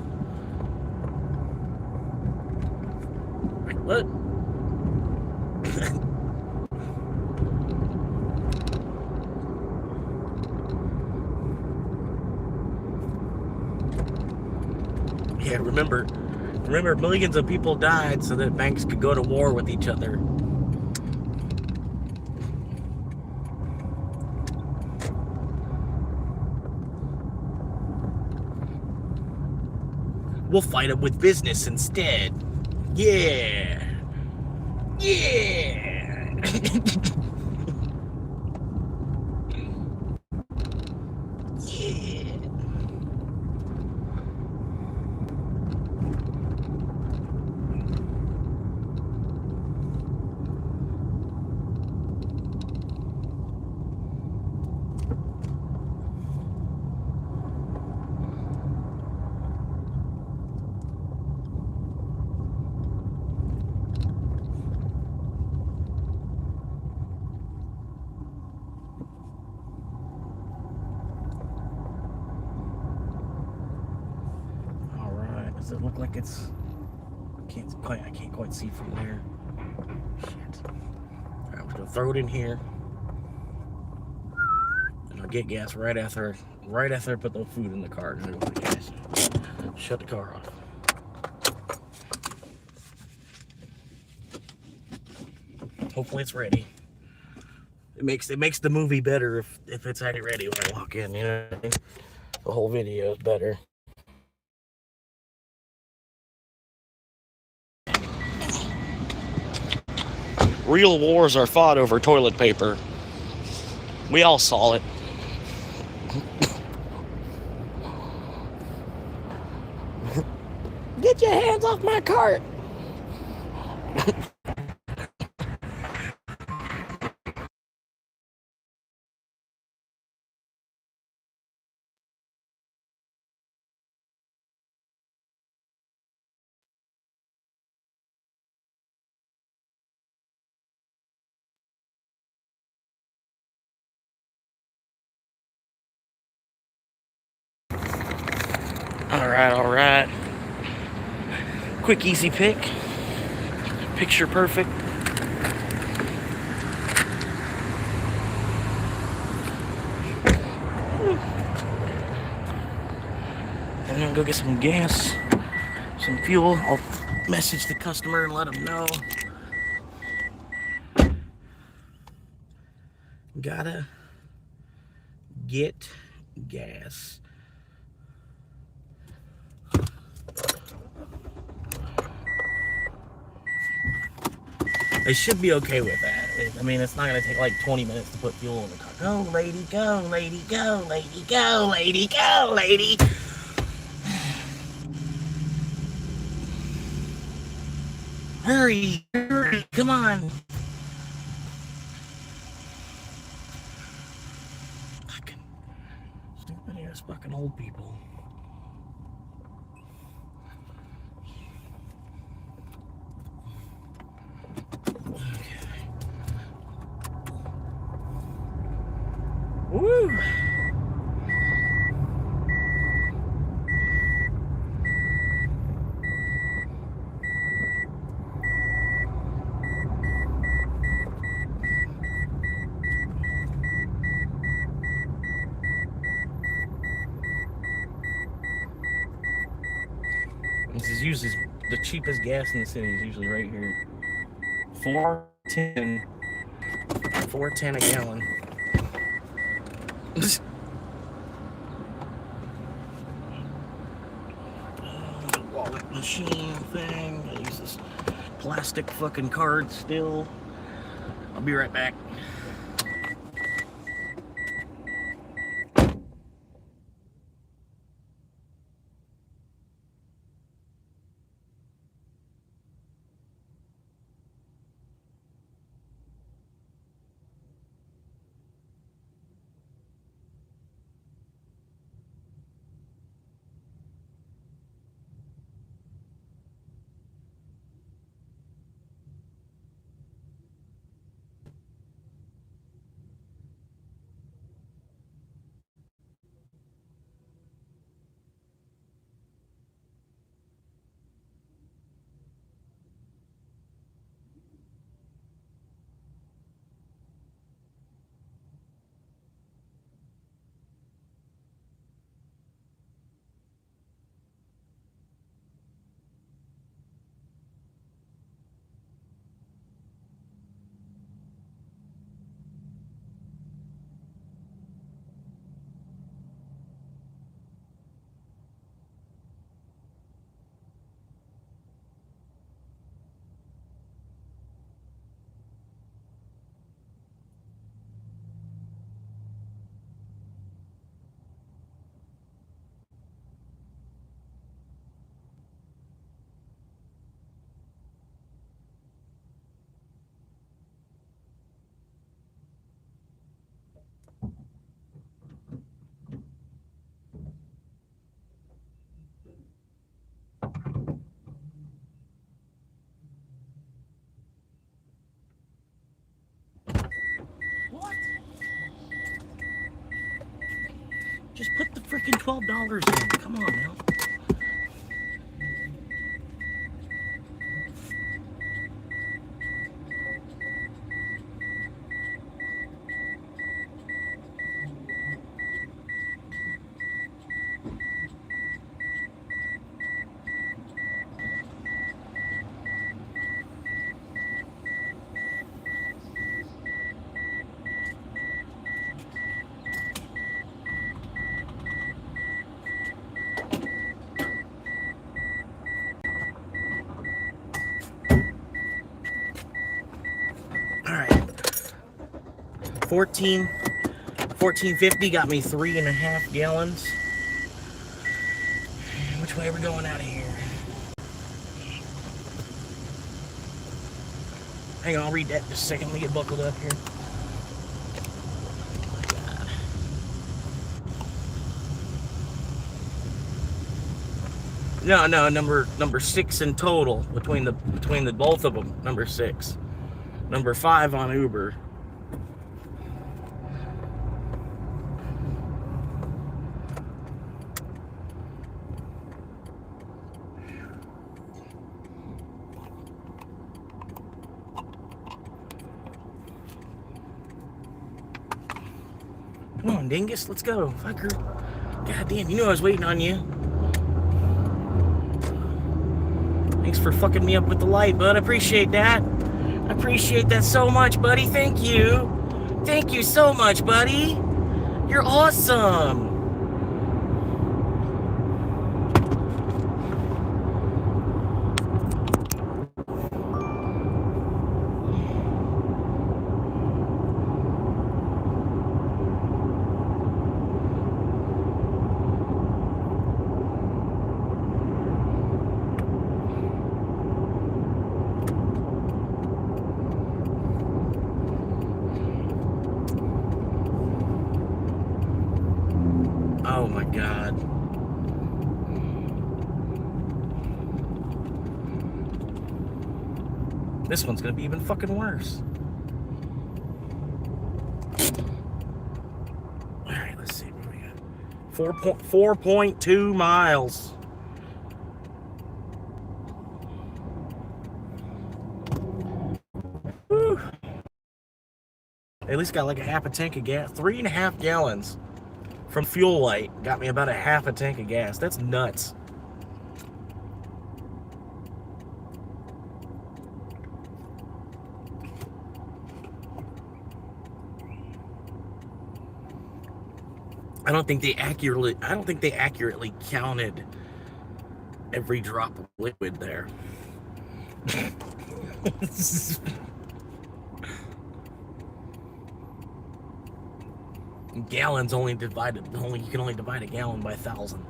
Wait, what? remember, millions of people died so that banks could go to war with each other. We'll fight them with business instead. Yeah. Yeah. Yeah. All right. Does it look like it's? I can't quite see from there. Shit. All right, I'm just gonna throw it in here, and I'll get gas right after I put the food in the car. And I'll go for gas. Shut the car off. Hopefully it's ready. It makes the movie better if it's already ready when I walk in. You know what I mean? The whole video is better. Real wars are fought over toilet paper. We all saw it. Get your hands off my cart. All right. Quick, easy pick. Picture perfect. I'm gonna go get some gas, some fuel. I'll message the customer and let them know. Gotta get gas. They should be okay with that. I mean, it's not gonna take like 20 minutes to put fuel in the car. Go, lady, go, lady, go, lady, go, lady, go, lady. Hurry, hurry, come on. Fucking stupid ass fucking old people. Okay. Woo! This is usually the cheapest gas in the city is usually right here. $4.10 a gallon. Wallet machine thing. I use this plastic fucking card still. I'll be right back. Just put the freaking $12 in. Come on now. All right. 14.50 got me 3.5 gallons. Which way are we going out of here? Hang on, I'll read that just a second. Let me get buckled up here. No, number 6 in total between the both of them. Number 6, number 5 on Uber. Come on, dingus, let's go, fucker. God damn, you knew I was waiting on you. Thanks for fucking me up with the light, bud. I appreciate that. I appreciate that so much, buddy. Thank you. Thank you so much, buddy. You're awesome. Oh my God. This one's gonna be even fucking worse. Alright, let's see what we got. 4.2 miles. Whew. At least got like a half a tank of gas. 3.5 gallons. From Fuel Light got me about a half a tank of gas. That's nuts. I don't think they accurately counted every drop of liquid there. Gallons you can only divide a gallon by 1,000.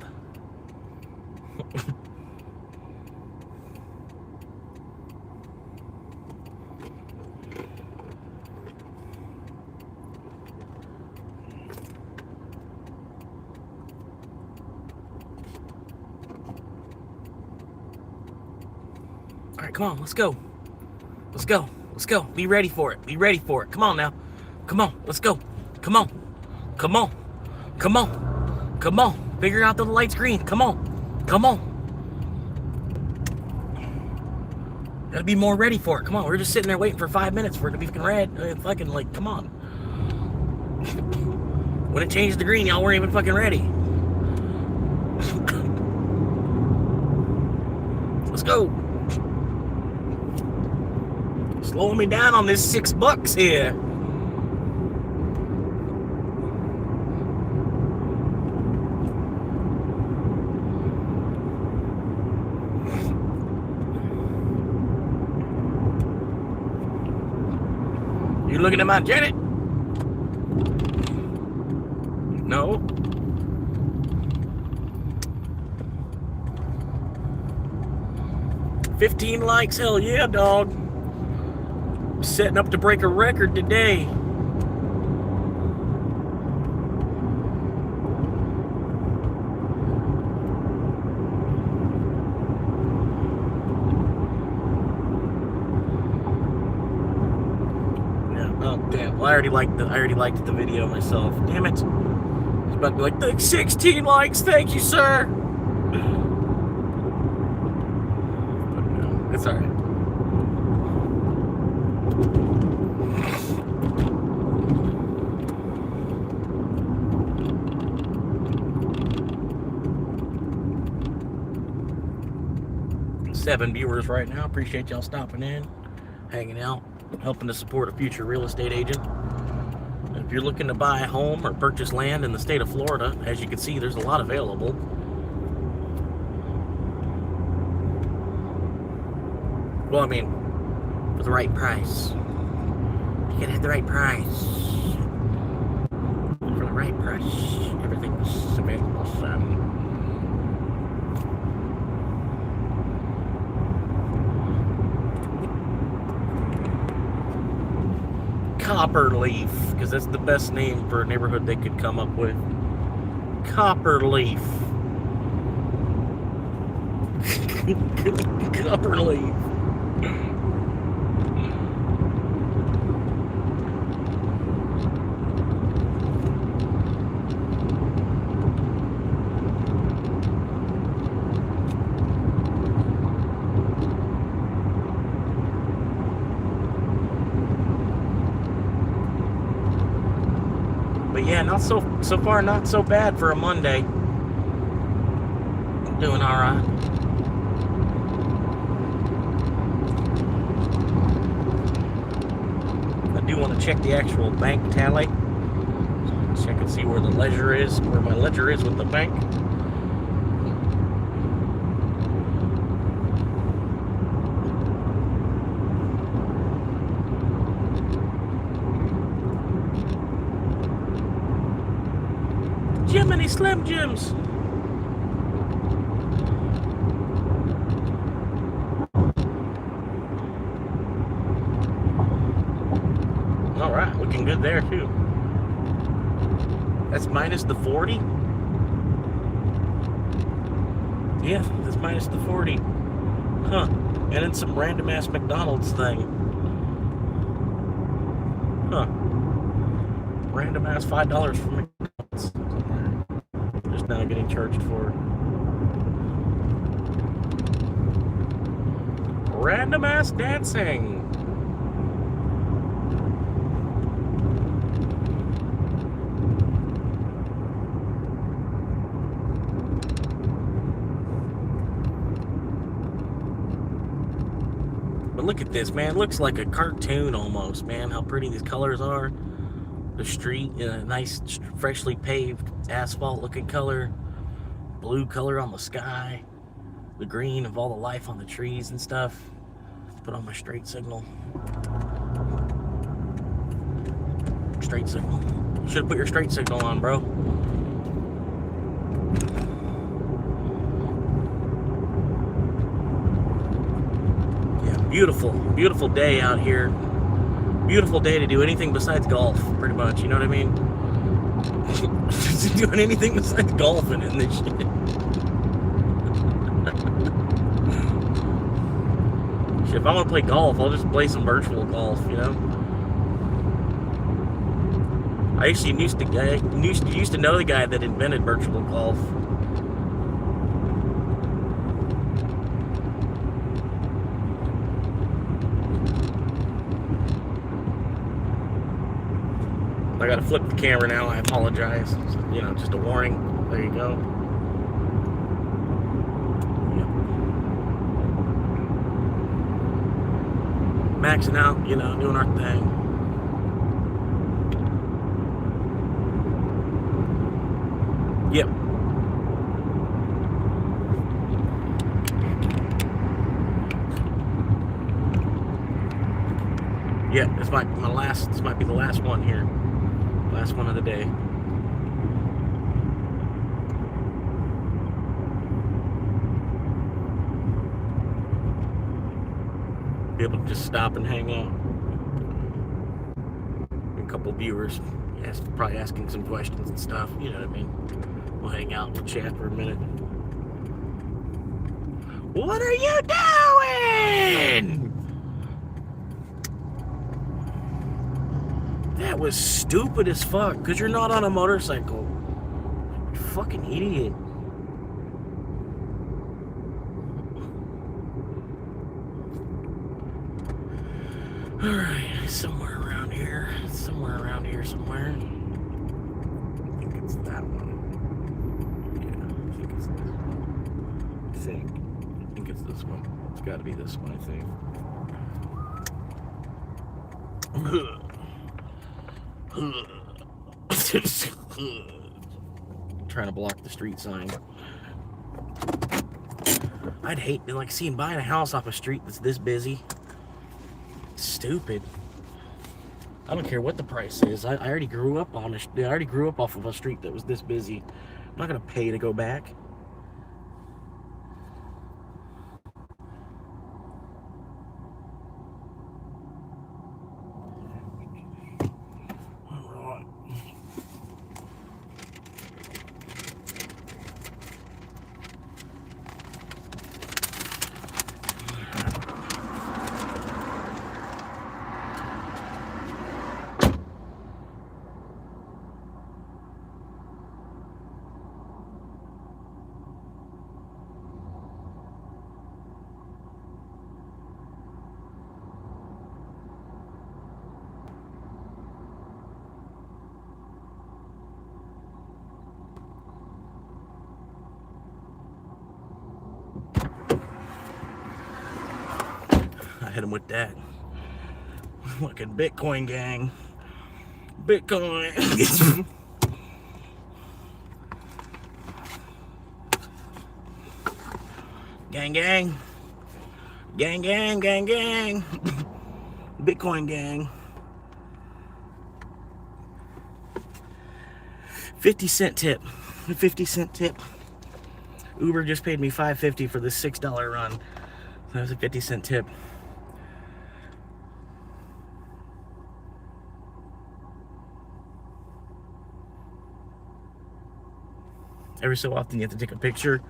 All right, come on, let's go. Let's go. Let's go. Be ready for it. Be ready for it. Come on now. Come on, let's go. Come on. Come on. Come on. Come on. Figure out the light's green. Come on. Come on. Gotta be more ready for it. Come on. We're just sitting there waiting for 5 minutes for it to be fucking red. Fucking, like, come on. When it changes to green, y'all weren't even fucking ready. Let's go. Slowing me down on this $6 here. You looking at my Janet? No. $15 likes, hell yeah, dog. Setting up to break a record today. Yeah, oh damn. Well, I already liked the video myself. Damn it. But like 16 likes, thank you, sir. But no, it's all right. Seven viewers right now. Appreciate y'all stopping in, hanging out, helping to support a future real estate agent. If you're looking to buy a home or purchase land in the state of Florida, as you can see, there's a lot available. Well, I mean, for the right price. You gotta have the right price. For the right price, everything's available, son. Copperleaf, because that's the best name for a neighborhood they could come up with. Copperleaf. Copperleaf. But yeah, not so far, not so bad for a Monday. I'm doing all right. I do want to check the actual bank tally. Check and see where the ledger is, where my ledger is with the bank. Jiminy Slim Jims. All right, looking good there too. That's minus the 40. Yeah, that's minus the 40. Huh? And then some random ass McDonald's thing. Huh? Random ass $5 for McDonald's. Just now getting charged for random ass dancing. But look at this, man. It looks like a cartoon almost, man. How pretty these colors are. The street in a nice, freshly paved, asphalt-looking color. Blue color on the sky. The green of all the life on the trees and stuff. Put on my straight signal. Straight signal. You should have put your straight signal on, bro. Yeah, beautiful, beautiful day out here. Beautiful day to do anything besides golf, pretty much. You know what I mean? Just doing anything besides golfing in this shit. If I want to play golf, I'll just play some virtual golf, you know? I actually used to know the guy that invented virtual golf. I gotta flip the camera now, I apologize. You know, just a warning. There you go. Maxing out, you know, doing our thing. Yep. Yep, this might be the last one here. Last one of the day. Be able to just stop and hang out. A couple viewers probably asking some questions and stuff. You know what I mean? We'll hang out, we'll chat for a minute. What are you doing? That was stupid as fuck, because you're not on a motorcycle. fucking idiot. Alright, somewhere around here. Somewhere around here somewhere. I think it's that one. Yeah, I think it's this one. I think it's this one. It's gotta be this one, I think. Trying to block the street sign. I'd hate like seeing buying a house off a street that's this busy. Stupid. I don't care what the price is. I already grew up on I already grew up off of a street that was this busy. I'm not gonna pay to go back. I hit him with that. Fucking Bitcoin gang. Bitcoin. Gang, gang. Gang, gang, gang, gang. Bitcoin gang. 50-cent tip. 50-cent tip. Uber just paid me $5.50 for this $6 run. That was a 50-cent tip. Every so often you have to take a picture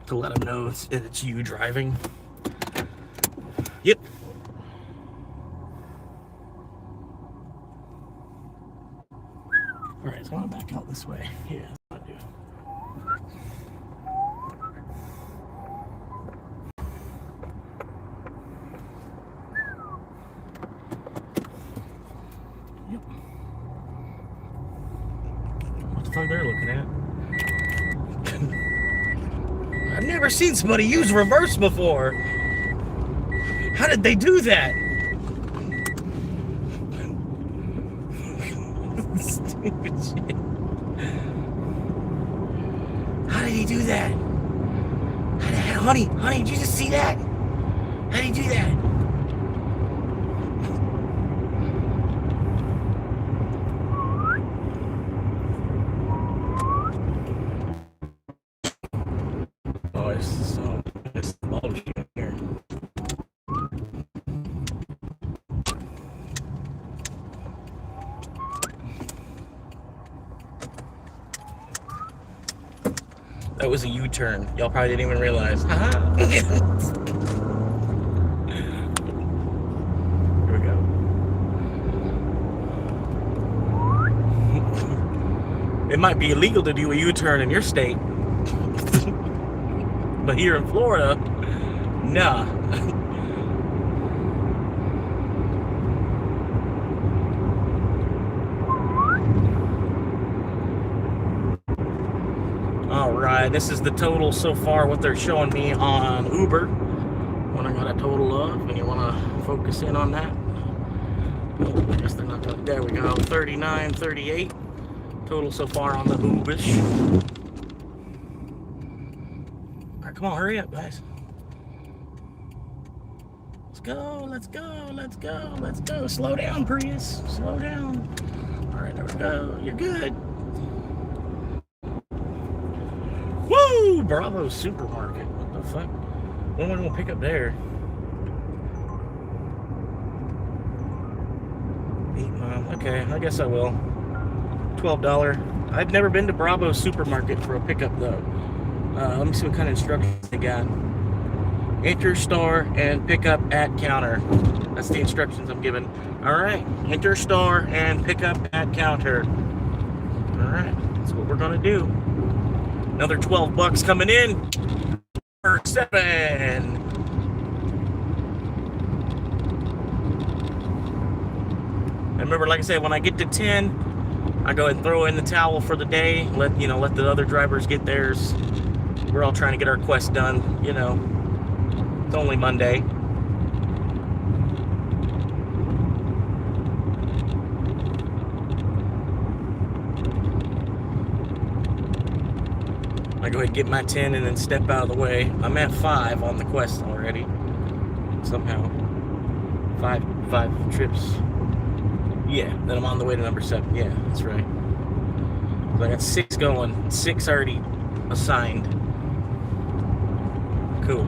to let them know it's you driving. Yep. Alright, so I'm gonna back out this way. Yeah, that's what I do. Yep. What the fuck they're looking at? I've never seen somebody use reverse before. How did they do that? Stupid shit. How did he do that? Honey, did you just see that? How did he do that? Oh, it's bullshit here. That was a U-turn. Y'all probably didn't even realize. Here we go. It might be illegal to do a U-turn in your state. But here in Florida, nah. Alright, this is the total so far, what they're showing me on Uber. When I got a total of, and you want to focus in on that. I guess they're not done. There we go, 39.38 total so far on the Ubish. Alright, come on, hurry up, guys. Let's go, let's go, let's go, let's go. Slow down, Prius. Slow down. Alright, there we go. You're good. Woo! Bravo Supermarket. What the fuck? When am I gonna pick up there? 8 Mile. Okay, I guess I will. $12. I've never been to Bravo Supermarket for a pickup though. Let me see what kind of instructions they got. Enter store and pick up at counter. That's the instructions I'm given. Alright. Enter store and pick up at counter. Alright. That's what we're gonna do. Another 12 bucks coming in. For 7. And remember, like I said, when I get to 10, I go ahead and throw in the towel for the day. Let the other drivers get theirs. We're all trying to get our quest done. You know, it's only Monday. I go ahead and get my 10 and then step out of the way. I'm at 5 on the quest already. Somehow. 5 trips. Yeah, then I'm on the way to number 7. Yeah, that's right. So I got 6 going. 6 already assigned. Cool.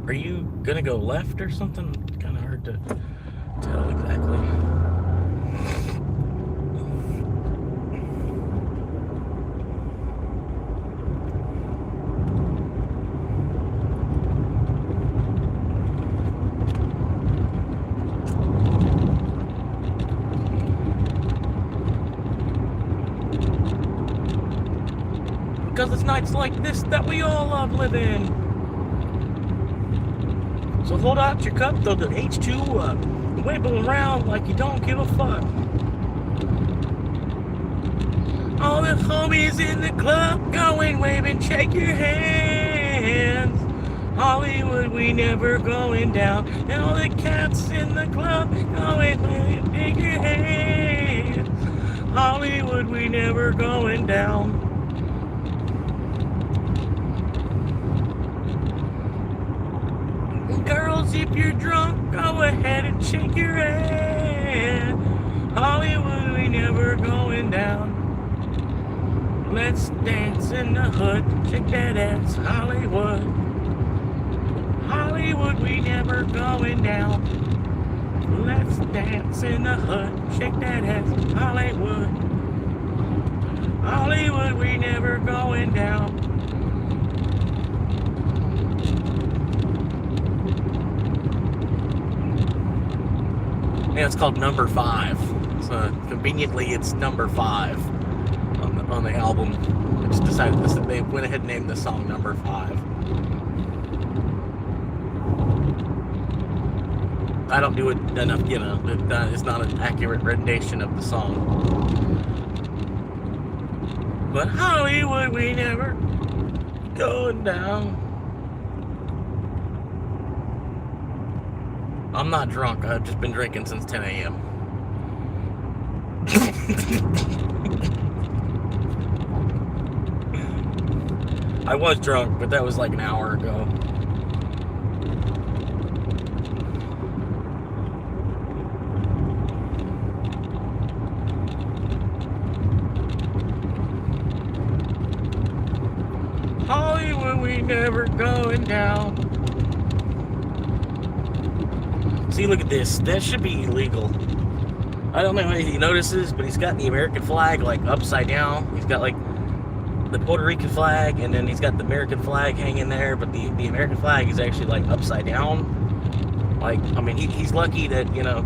Are you gonna go left or something? Kind of hard to tell exactly. Because it's nights like this that we all love living. So hold out your cup, throw the H2 up, wiggle around like you don't give a fuck. All the homies in the club, going, waving, shake your hands. Hollywood, we never going down. And all the cats in the club, going, waving, shake your hands. Hollywood, we never going down. Girls, if you're drunk, go ahead and shake your head. Hollywood, we never going down. Let's dance in the hood, shake that ass, Hollywood. Hollywood, we never going down. Let's dance in the hood, shake that ass, Hollywood. Hollywood, we never going down. Yeah, it's called Number 5. So conveniently, it's Number 5 on the album. I just decided this. They went ahead and named the song Number 5. I don't do it enough, you know. It's not an accurate rendition of the song. But Hollywood, we never going down. I'm not drunk. I've just been drinking since 10 a.m. I was drunk, but that was like an hour ago. Hollywood, we never going down. See, look at this. That should be illegal. I don't know if he notices, but he's got the American flag like upside down. He's got like the Puerto Rican flag, and then he's got the American flag hanging there, but the American flag is actually like upside down. Like, I mean, he's lucky that, you know,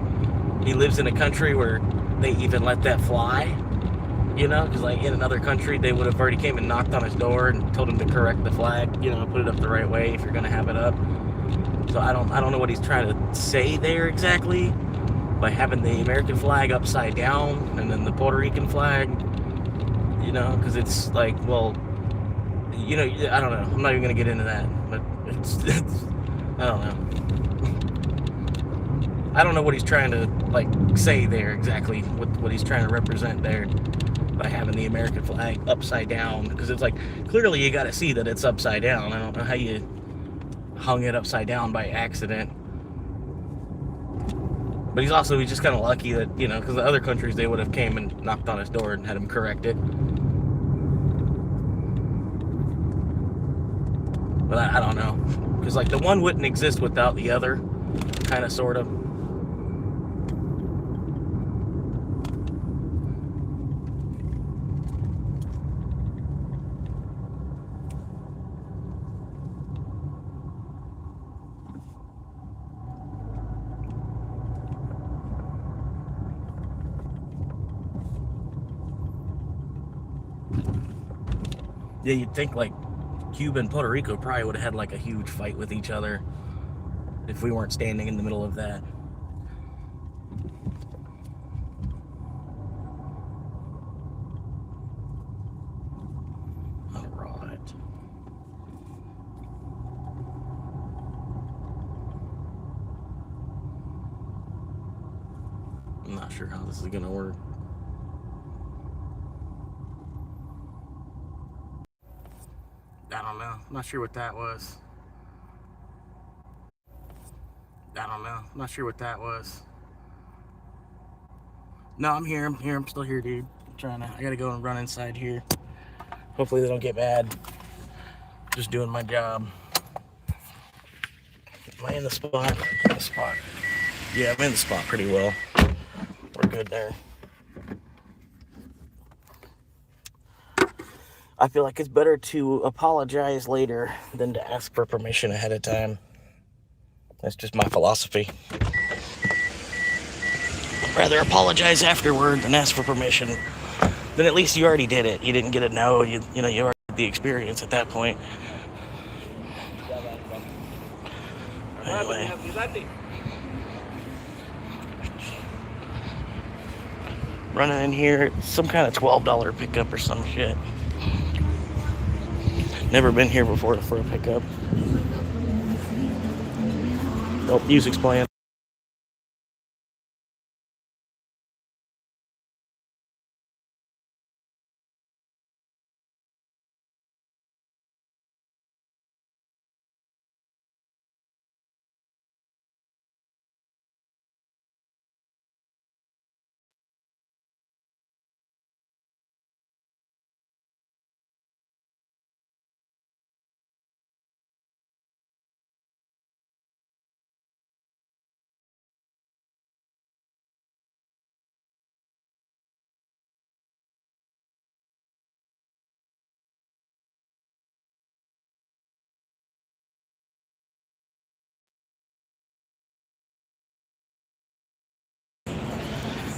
he lives in a country where they even let that fly, you know, because like in another country they would have already came and knocked on his door and told him to correct the flag, you know, put it up the right way if you're going to have it up. So I don't know what he's trying to say there exactly by having the American flag upside down and then the Puerto Rican flag, you know, because it's like, well, you know, I don't know. I'm not even going to get into that, but it's I don't know. I don't know what he's trying to like say there exactly, what he's trying to represent there by having the American flag upside down, because it's like, clearly you got to see that it's upside down. I don't know how you hung it upside down by accident. But he's just kind of lucky that, you know, because the other countries, they would have came and knocked on his door and had him correct it. But I don't know, because like the one wouldn't exist without the other, kind of, sort of. Yeah, you'd think like Cuba and Puerto Rico probably would have had like a huge fight with each other if we weren't standing in the middle of that. All right. I'm not sure how this is gonna work. I don't know. I'm not sure what that was. I don't know. I'm not sure what that was. No, I'm here. I'm here. I'm still here, dude. I'm trying to. I gotta go and run inside here. Hopefully they don't get mad. Just doing my job. Am I in the spot? In the spot. Yeah, I'm in the spot pretty well. We're good there. I feel like it's better to apologize later than to ask for permission ahead of time. That's just my philosophy. I'd rather apologize afterward than ask for permission. Then at least you already did it. You didn't get a no. You already had the experience at that point. Anyway. Running in here, some kind of $12 pickup or some shit. Never been here before for a pickup. Oh, music's playing.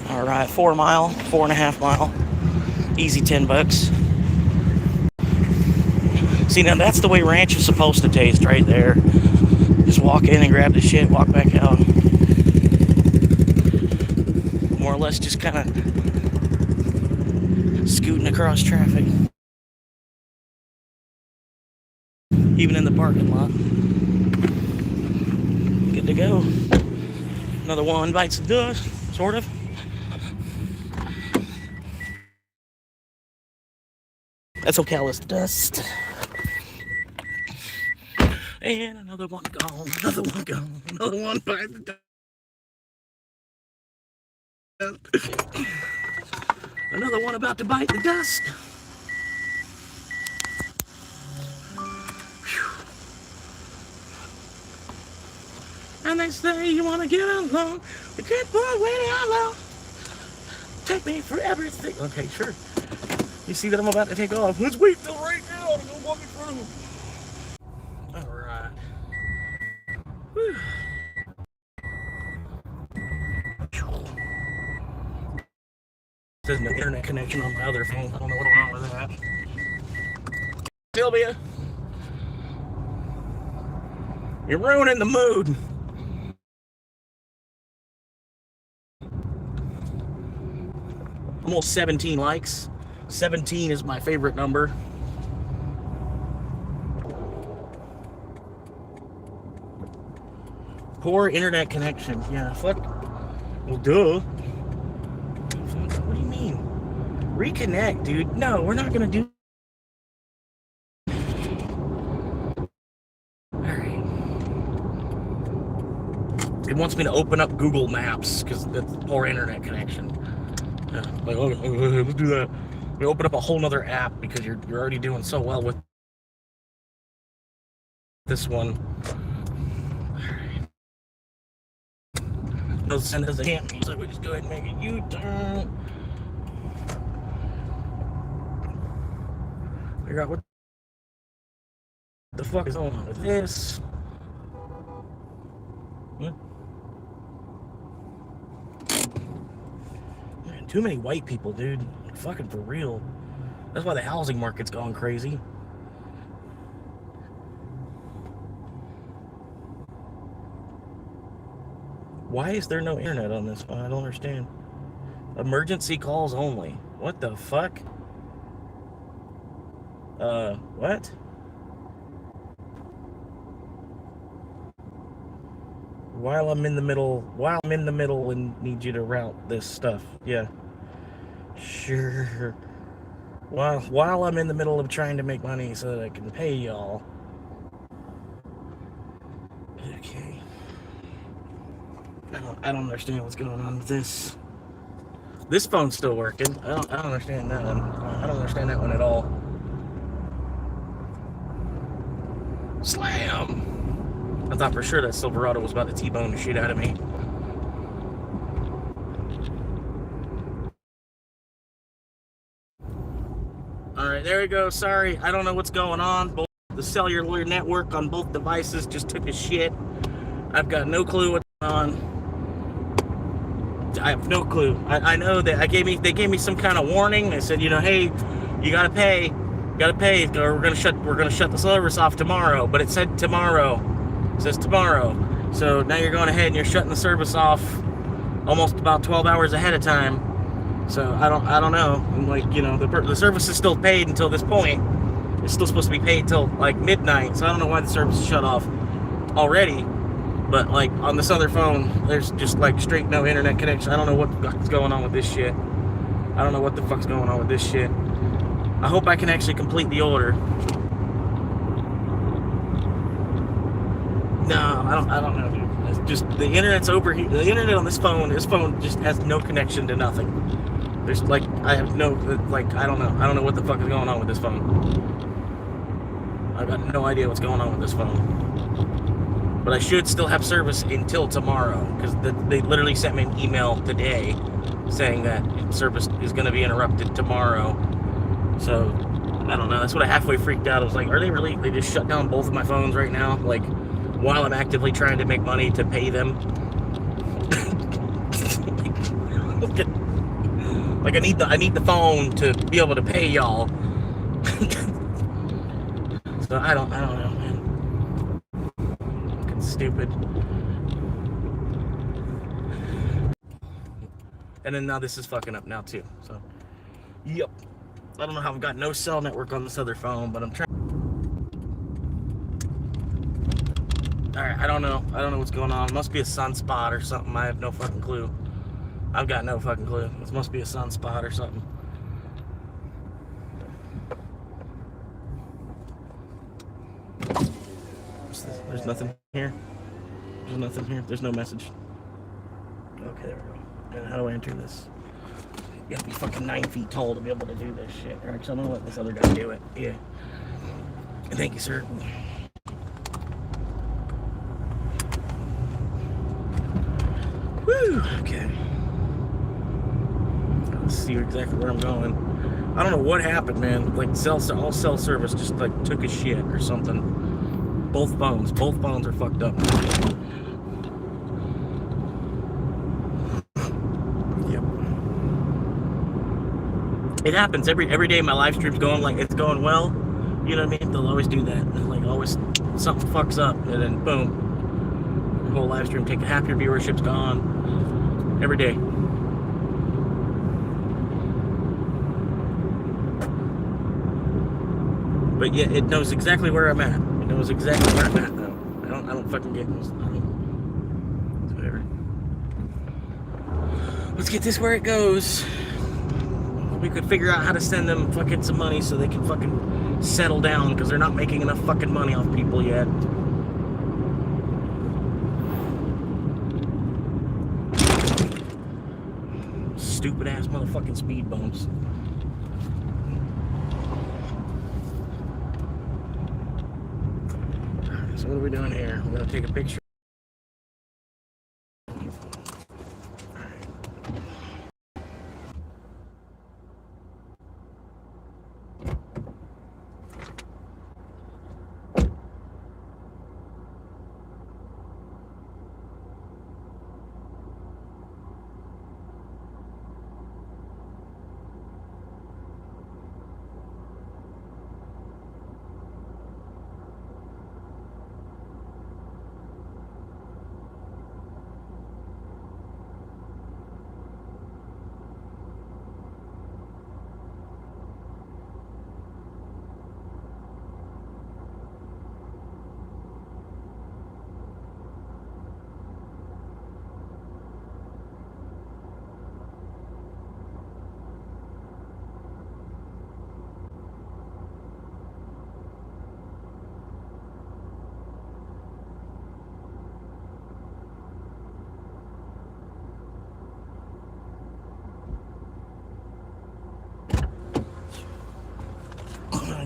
All right, 4 mile, 4.5 mile, easy $10. See, now that's the way ranch is supposed to taste right there. Just walk in and grab the shit, walk back out. More or less just kind of scooting across traffic. Even in the parking lot. Good to go. Another one bites the dust, sort of. That's Ocala's dust. And another one gone, another one gone, another one bites the dust. Another one about to bite the dust. And they say you want to get along, but can't put way down low. Take me for everything. Okay, sure. You see that I'm about to take off. Let's wait till right now to go walking through. All right. Whew. There's no internet connection on my other phone. I don't know what's wrong with that. Sylvia, you're ruining the mood. Almost 17 likes. 17 is my favorite number. Poor internet connection. Yeah, fuck. Well, duh. What do you mean? Reconnect, dude. No, we're not gonna do. Alright. It wants me to open up Google Maps because that's poor internet connection. Yeah, like, okay, let's do that. We open up a whole nother app because you're already doing so well with this one. Alright. No send us a camp, so we just go ahead and make a U-turn. Figure out what the fuck is going on with this. What? Man, too many white people, dude. Fucking for real. That's why the housing market's gone crazy. Why is there no internet on this one? I don't understand. Emergency calls only. What the fuck? What? While I'm in the middle and need you to route this stuff. Yeah. Sure. While I'm in the middle of trying to make money so that I can pay y'all. Okay. I don't understand what's going on with this. This phone's still working. I don't understand that one. I don't understand that one at all. Slam! I thought for sure that Silverado was about to T-bone the shit out of me. Alright, there we go. Sorry, I don't know what's going on. The cellular network on both devices just took a shit. I've got no clue what's going on. I have no clue. I know that they gave me some kind of warning. They said, you know, hey, you gotta pay. Or we're gonna shut the service off tomorrow. But it said tomorrow. It says tomorrow. So now you're going ahead and you're shutting the service off almost about 12 hours ahead of time. So I don't know. I'm like, you know, the service is still paid until this point. It's still supposed to be paid till like midnight. So I don't know why the service is shut off already. But like on this other phone, there's just like straight no internet connection. I don't know what's going on with this shit. I don't know what the fuck's going on with this shit. I hope I can actually complete the order. No, I don't know, dude. It's just the internet's over here. The internet on this phone just has no connection to nothing. There's like I have no I don't know what the fuck is going on with this phone. I've got no idea what's going on with this phone. But I should still have service until tomorrow because they literally sent me an email today saying that service is going to be interrupted tomorrow. So I don't know. That's what I halfway freaked out. I was like, are they really? They just shut down both of my phones right now, like while I'm actively trying to make money to pay them. Like I need the phone to be able to pay y'all. So I don't know, man. Fucking stupid. And then now this is fucking up now too. So, yep. I don't know how I've got no cell network on this other phone, but I'm trying. Alright, I don't know what's going on. It must be a sunspot or something. I have no fucking clue. I've got no fucking clue. This must be a sunspot or something. There's nothing here. There's nothing here. There's no message. Okay, there we go. And how do I enter this? You gotta be fucking 9 feet tall to be able to do this shit. Alright, so I'm gonna let this other guy do it. Yeah. Thank you, sir. Woo! Okay. Let's see exactly where I'm going. I don't know what happened, man. Like all cell service just like took a shit or something. Both phones are fucked up. Yep. It happens every day. My live stream's going like it's going well. You know what I mean? They'll always do that. Like always, something fucks up, and then boom, your whole live stream half your viewership's gone. Every day. But yeah, it knows exactly where I'm at. It knows exactly where I'm at though. I don't fucking get this. Whatever. Let's get this where it goes. We could figure out how to send them fucking some money so they can fucking settle down because they're not making enough fucking money off people yet. Stupid ass motherfucking speed bumps. So what are we doing here? We're gonna take a picture.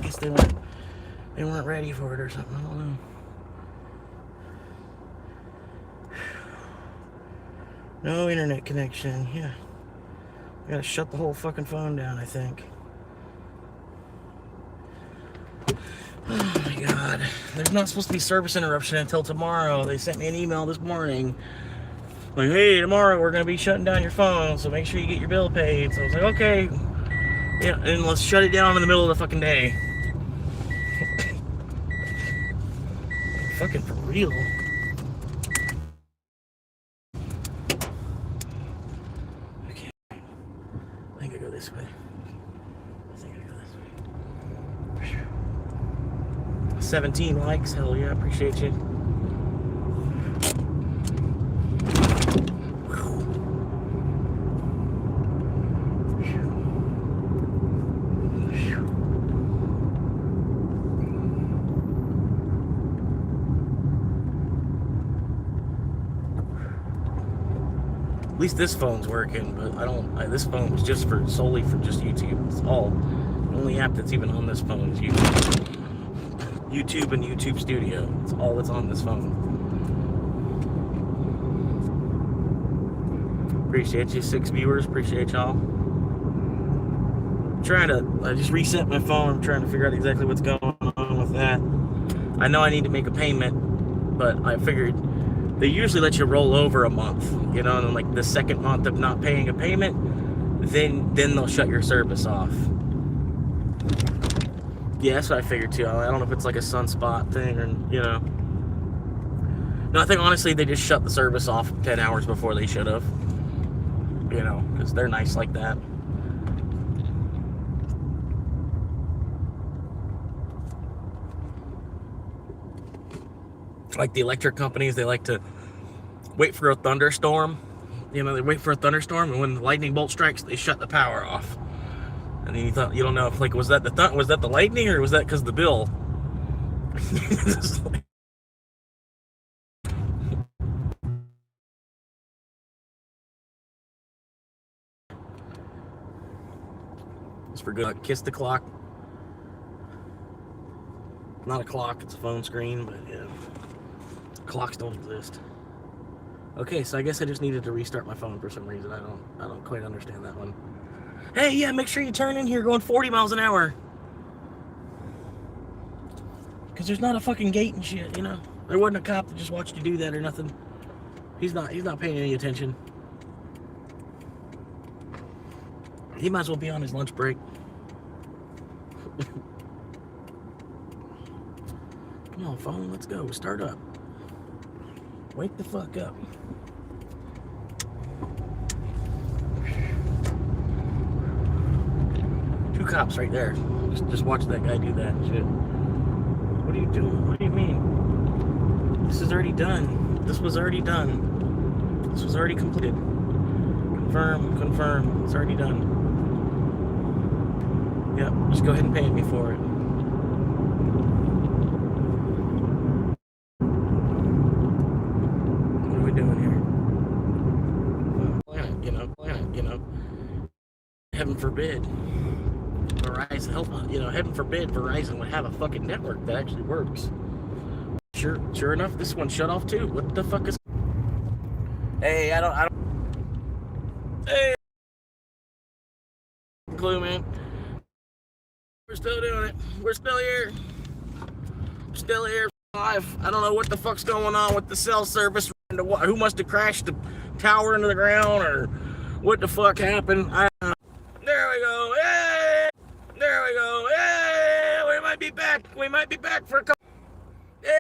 guess they weren't ready for it or something. I don't know. No internet connection. Yeah. I gotta shut the whole fucking phone down, I think. Oh my god. There's not supposed to be service interruption until tomorrow. They sent me an email this morning. Like, hey, tomorrow we're gonna be shutting down your phone, so make sure you get your bill paid. So I was like, okay. Yeah, and let's shut it down in the middle of the fucking day. Fucking for real. Okay. I think I go this way. 17 likes, hell yeah, appreciate you. At least this phone's working, but this phone was just solely for just YouTube. It's all, the only app that's even on this phone is YouTube. YouTube and YouTube Studio. It's all that's on this phone. Appreciate you, 6 viewers. Appreciate y'all. I just reset my phone. I'm trying to figure out exactly what's going on with that. I know I need to make a payment, but I figured they usually let you roll over a month, you know, and like the second month of not paying a payment, then they'll shut your service off. Yeah, that's what I figured too. I don't know if it's like a sunspot thing or, you know. No, I think honestly they just shut the service off 10 hours before they should have. You know, because they're nice like that. Like the electric companies, they like to wait for a thunderstorm. You know, they wait for a thunderstorm, and when the lightning bolt strikes, they shut the power off. And then you don't know if, like, was that the lightning, or was that because of the bill? It's for good. Kiss the clock. Not a clock, it's a phone screen, but yeah. Clocks don't exist. Okay, so I guess I just needed to restart my phone for some reason. I don't quite understand that one. Hey, yeah, make sure you turn in here going 40 miles an hour. Because there's not a fucking gate and shit, you know? There wasn't a cop that just watched you do that or nothing. He's not paying any attention. He might as well be on his lunch break. Come on, phone, let's go. Start up. Wake the fuck up. Two cops right there. Just watch that guy do that shit. What are you doing? What do you mean? This is already done. This was already done. This was already completed. Confirm. It's already done. Yep, just go ahead and pay me for it. Heaven forbid Verizon, heaven forbid Verizon would have a fucking network that actually works. Sure enough, this one shut off too. What the fuck is? Hey, I don't. Hey, clue, man. We're still doing it. We're still here. Still here, live. I don't know what the fuck's going on with the cell service. Who must have crashed the tower into the ground, or what the fuck happened? There we go. Hey! There we go. Hey! We might be back. We might be back for a couple. Hey!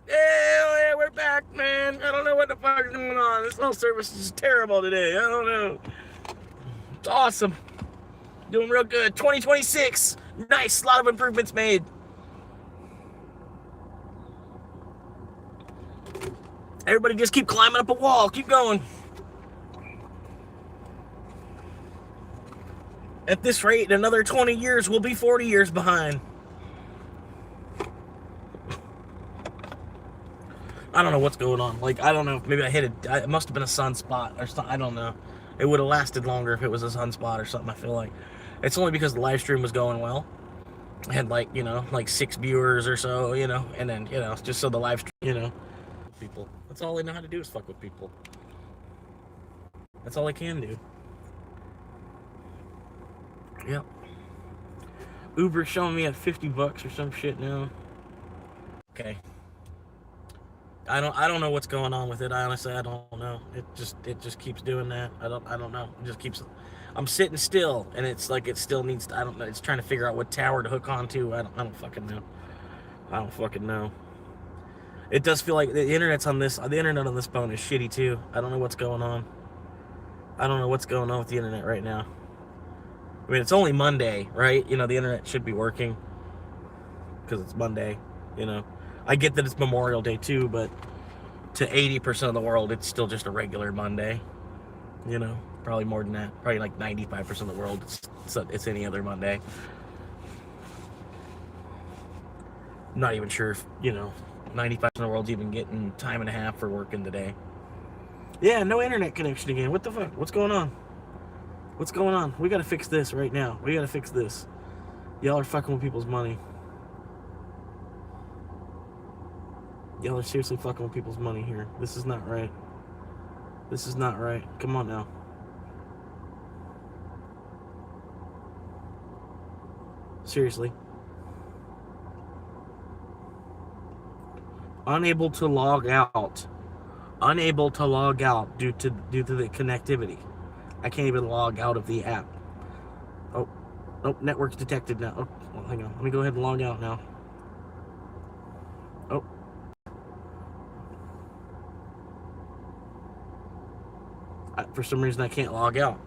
Hey! We're back, man. I don't know what the fuck is going on. This whole service is terrible today. I don't know. It's awesome. Doing real good. 2026. Nice. A lot of improvements made. Everybody just keep climbing up a wall. Keep going. At this rate, in another 20 years, we'll be 40 years behind. I don't know what's going on. Like, I don't know. Maybe I hit it. It must have been a sunspot or something. I don't know. It would have lasted longer if it was a sunspot or something, I feel like. It's only because the live stream was going well. had like, you know, like 6 viewers or so, you know, and then, you know, just so the live stream, you know, people. That's all I know how to do is fuck with people. That's all I can do. Yep. Uber's showing me at $50 or some shit now. Okay. I don't know what's going on with it. Honestly, I don't know. It just keeps doing that. I don't know. It just keeps. I'm sitting still, and it's like it still needs. I don't know. It's trying to figure out what tower to hook onto. I don't fucking know. I don't fucking know. It does feel like the internet's on this. The internet on this phone is shitty too. I don't know what's going on. I don't know what's going on with the internet right now. I mean, it's only Monday, right? You know, the internet should be working because it's Monday. You know, I get that it's Memorial Day too, but to 80% of the world, it's still just a regular Monday. You know, probably more than that. Probably like 95% of the world, it's any other Monday. I'm not even sure if, you know, 95% of the world's even getting time and a half for working today. Yeah, no internet connection again. What the fuck? What's going on? What's going on? We gotta fix this right now. We gotta fix this. Y'all are fucking with people's money. Y'all are seriously fucking with people's money here. This is not right. This is not right. Come on now. Seriously. Unable to log out. Unable to log out due to the connectivity. I can't even log out of the app. Oh, nope, network's detected now. Oh, well, hang on. Let me go ahead and log out now. Oh. For some reason, I can't log out.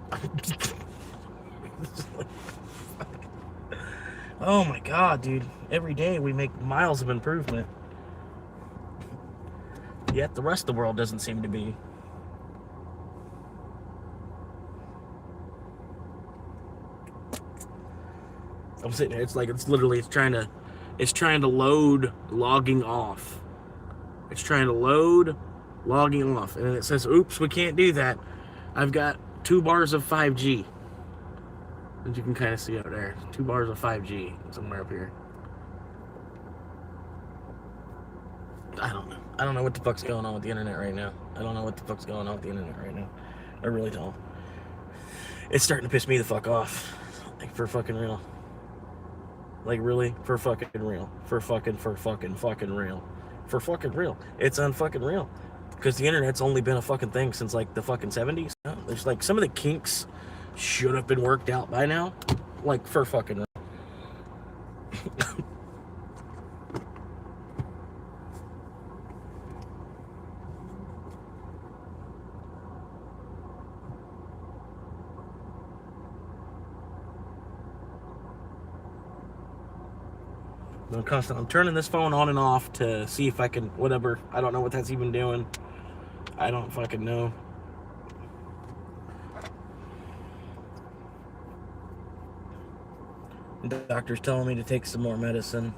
Oh my god, dude. Every day we make miles of improvement. Yet the rest of the world doesn't seem to be. I'm sitting here, it's like it's trying to load logging off. It's trying to load logging off. And then it says, oops, we can't do that. I've got 2 bars of 5G. As you can kind of see out there. 2 bars of 5G somewhere up here. I don't know. I don't know what the fuck's going on with the internet right now. I don't know what the fuck's going on with the internet right now. I really don't. It's starting to piss me the fuck off. Like, for fucking real. Like, really? For fucking real. For fucking real. For fucking real. It's unfucking real. Because the internet's only been a fucking thing since, like, the fucking 70s. There's, like, some of the kinks should have been worked out by now. Like, for fucking real. I'm turning this phone on and off to see if I can, whatever. I don't know what that's even doing. I don't fucking know. The doctor's telling me to take some more medicine.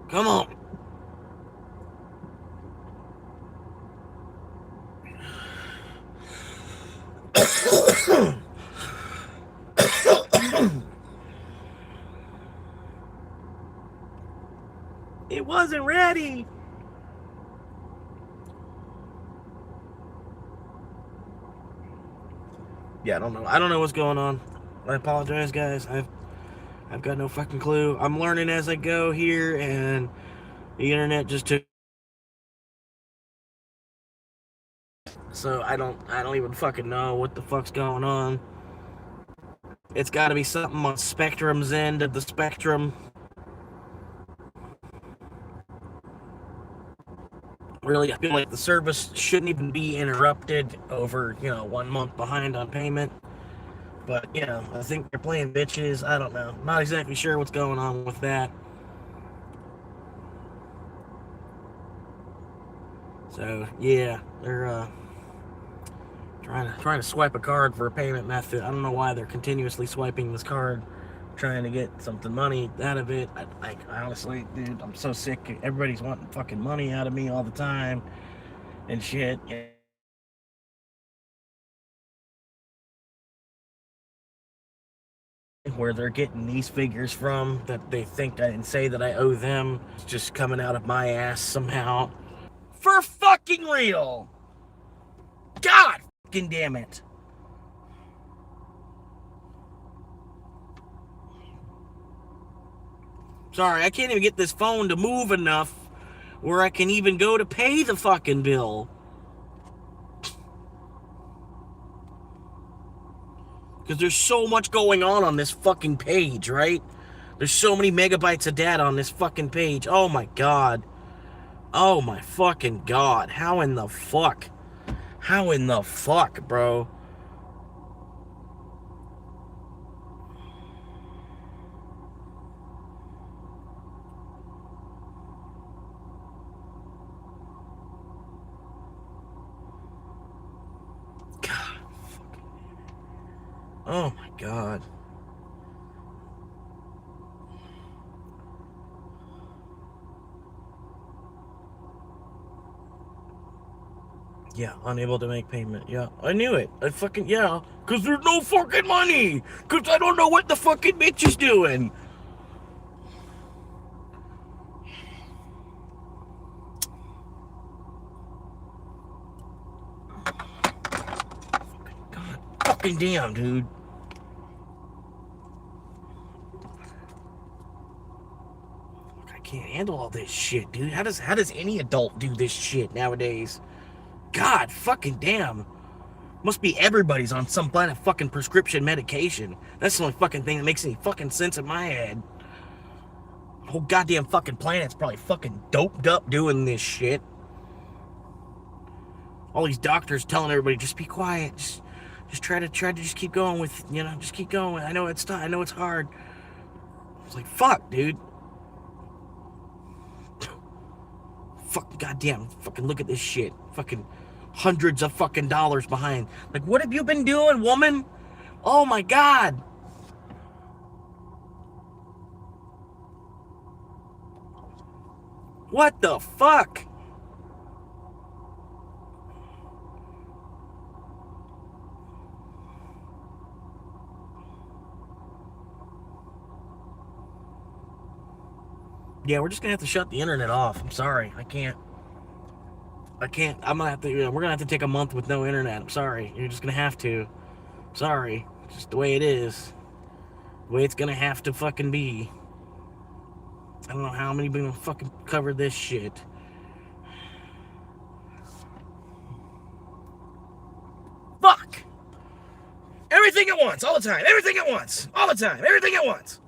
Come on. It wasn't ready. Yeah, I don't know. I don't know what's going on. I apologize, guys. I've got no fucking clue. I'm learning as I go here, and the internet just took. So I don't even fucking know what the fuck's going on. It's got to be something on Spectrum's end of the spectrum. really, I feel like the service shouldn't even be interrupted over, 1 month behind on payment. But, I think they're playing bitches. I don't know. Not exactly sure what's going on with that. So, yeah, they're trying to swipe a card for a payment method. I don't know why they're continuously swiping this card, trying to get something money out of it. I honestly, dude, I'm so sick. Everybody's wanting fucking money out of me all the time and shit. Where they're getting these figures from that they think and say that I owe them. It's just coming out of my ass somehow. For fucking real. God fucking damn it. Sorry, I can't even get this phone to move enough where I can even go to pay the fucking bill. Because there's so much going on this fucking page, right? There's so many megabytes of data on this fucking page. Oh my god. Oh my fucking god. How in the fuck? How in the fuck, bro? God. Oh my god. Yeah, unable to make payment. Yeah, I knew it. Yeah. Because there's no fucking money. Because I don't know what the fucking bitch is doing. God fucking damn, dude. I can't handle all this shit, dude. How does any adult do this shit nowadays? God fucking damn. Must be everybody's on some kind of fucking prescription medication. That's the only fucking thing that makes any fucking sense in my head. The whole goddamn fucking planet's probably fucking doped up doing this shit. All these doctors telling everybody, just be quiet. Just try to just keep going with, just keep going. I know it's tough. I know it's hard. It's like, fuck, dude. Fuck, goddamn. Fucking look at this shit. Fucking hundreds of fucking dollars behind. Like, what have you been doing, woman? Oh my god. What the fuck? Yeah, we're just gonna have to shut the internet off. I'm sorry. I can't. I'm gonna have to. We're gonna have to take a month with no internet. I'm sorry. You're just gonna have to. Sorry. It's just the way it is. The way it's gonna have to fucking be. I don't know how many people fucking cover this shit. Fuck! Everything at once, all the time. Everything at once, all the time. Everything at once.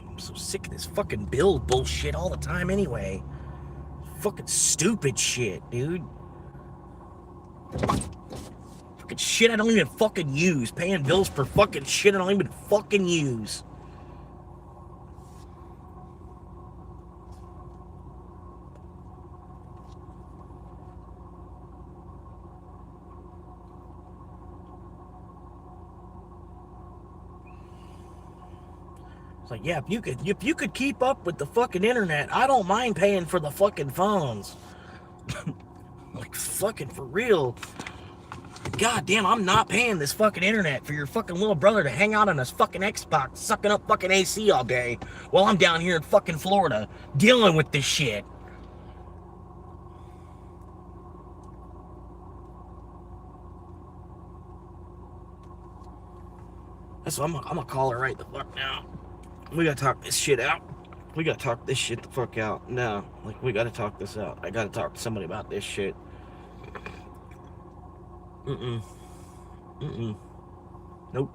I'm so sick of this fucking bill bullshit all the time anyway. Fucking stupid shit, dude. Fucking shit I don't even fucking use. Paying bills for fucking shit I don't even fucking use. Like, yeah, if you could keep up with the fucking internet, I don't mind paying for the fucking phones. Like, fucking for real. God damn, I'm not paying this fucking internet for your fucking little brother to hang out on his fucking Xbox, sucking up fucking AC all day, while I'm down here in fucking Florida, dealing with this shit. So I'm gonna call her right the fuck now. We gotta talk this shit out. We gotta talk this shit the fuck out. No, like, we gotta talk this out. I gotta talk to somebody about this shit. Mm-mm. Mm-mm. Nope.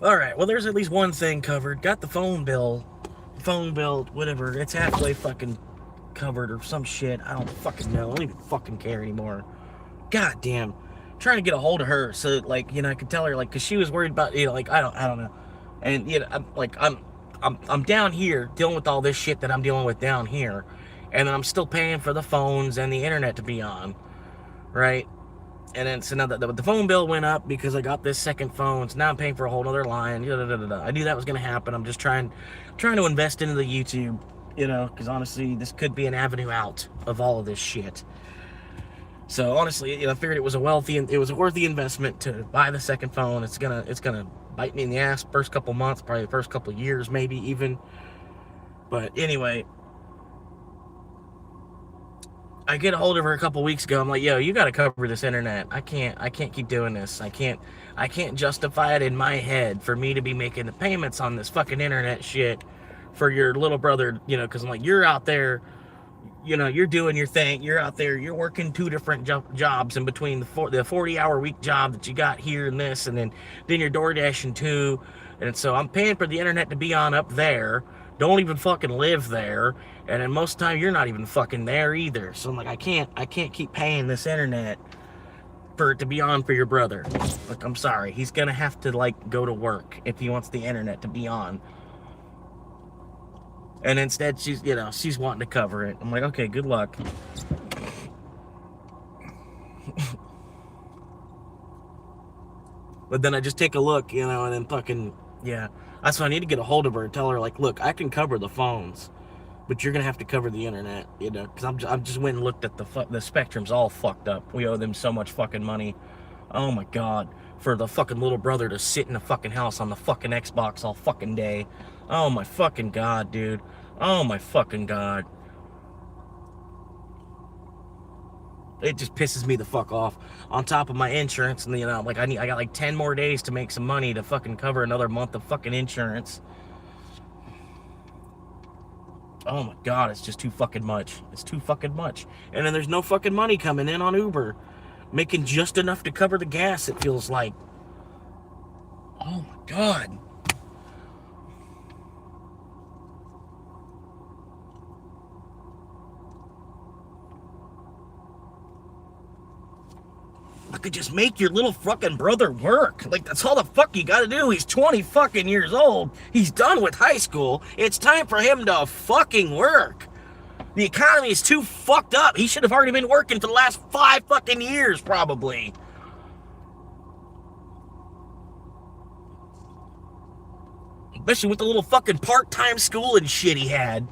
Alright, well, there's at least one thing covered. Got the phone bill, whatever. It's halfway fucking covered or some shit. I don't fucking know. I don't even fucking care anymore. God damn. Trying to get a hold of her so, like, I could tell her, like, because she was worried about, like, I don't know. And, I'm down here dealing with all this shit that I'm dealing with down here. And then I'm still paying for the phones and the internet to be on, right? And then, so now the phone bill went up because I got this second phone. So now I'm paying for a whole other line. I knew that was going to happen. I'm just trying to invest into the YouTube, because honestly, this could be an avenue out of all of this shit. So honestly, I figured it was a worthy investment to buy the second phone. It's gonna bite me in the ass first couple months, probably the first couple years, maybe even. But anyway, I get a hold of her a couple weeks ago. I'm like, yo, you got to cover this internet. I can't keep doing this. I can't justify it in my head for me to be making the payments on this fucking internet shit for your little brother, because I'm like, you're out there, you're doing your thing. You're out there, you're working two different jobs in between the 40-hour week job that you got here and this, and then you're door dashing too. And so I'm paying for the internet to be on up there. Don't even fucking live there. And then most of the time you're not even fucking there either. So I'm like, I can't keep paying this internet for it to be on for your brother. Like, I'm sorry. He's gonna have to, like, go to work if he wants the internet to be on. And instead she's wanting to cover it. I'm like, okay, good luck. But then I just take a look, and then fucking, yeah. That's why I need to get a hold of her and tell her, like, look, I can cover the phones, but you're gonna have to cover the internet, because I'm just went and looked at the Spectrum's all fucked up. We owe them so much fucking money. Oh my god, for the fucking little brother to sit in the fucking house on the fucking Xbox all fucking day. Oh my fucking god, dude. Oh my fucking god. It just pisses me the fuck off. On top of my insurance, and like, I got like 10 more days to make some money to fucking cover another month of fucking insurance. Oh my god, it's just too fucking much. It's too fucking much. And then there's no fucking money coming in on Uber, making just enough to cover the gas, it feels like. Oh my god. I could just make your little fucking brother work. Like, that's all the fuck you gotta do. He's 20 fucking years old. He's done with high school. It's time for him to fucking work. The economy is too fucked up. He should have already been working for the last 5 fucking years, probably. Especially with the little fucking part-time school and shit he had.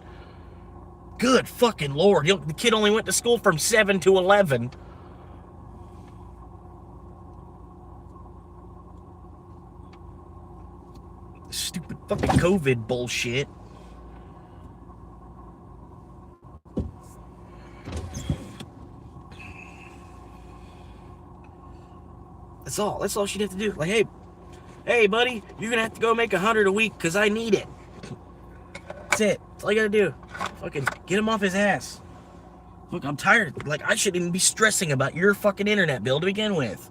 Good fucking lord. The kid only went to school from 7 to 11. Stupid fucking COVID bullshit. That's all. That's all she'd have to do. Like, hey, buddy, you're gonna have to go make 100 a week because I need it. That's it. That's all you gotta do. Fucking get him off his ass. Look, I'm tired. Like, I shouldn't even be stressing about your fucking internet bill to begin with.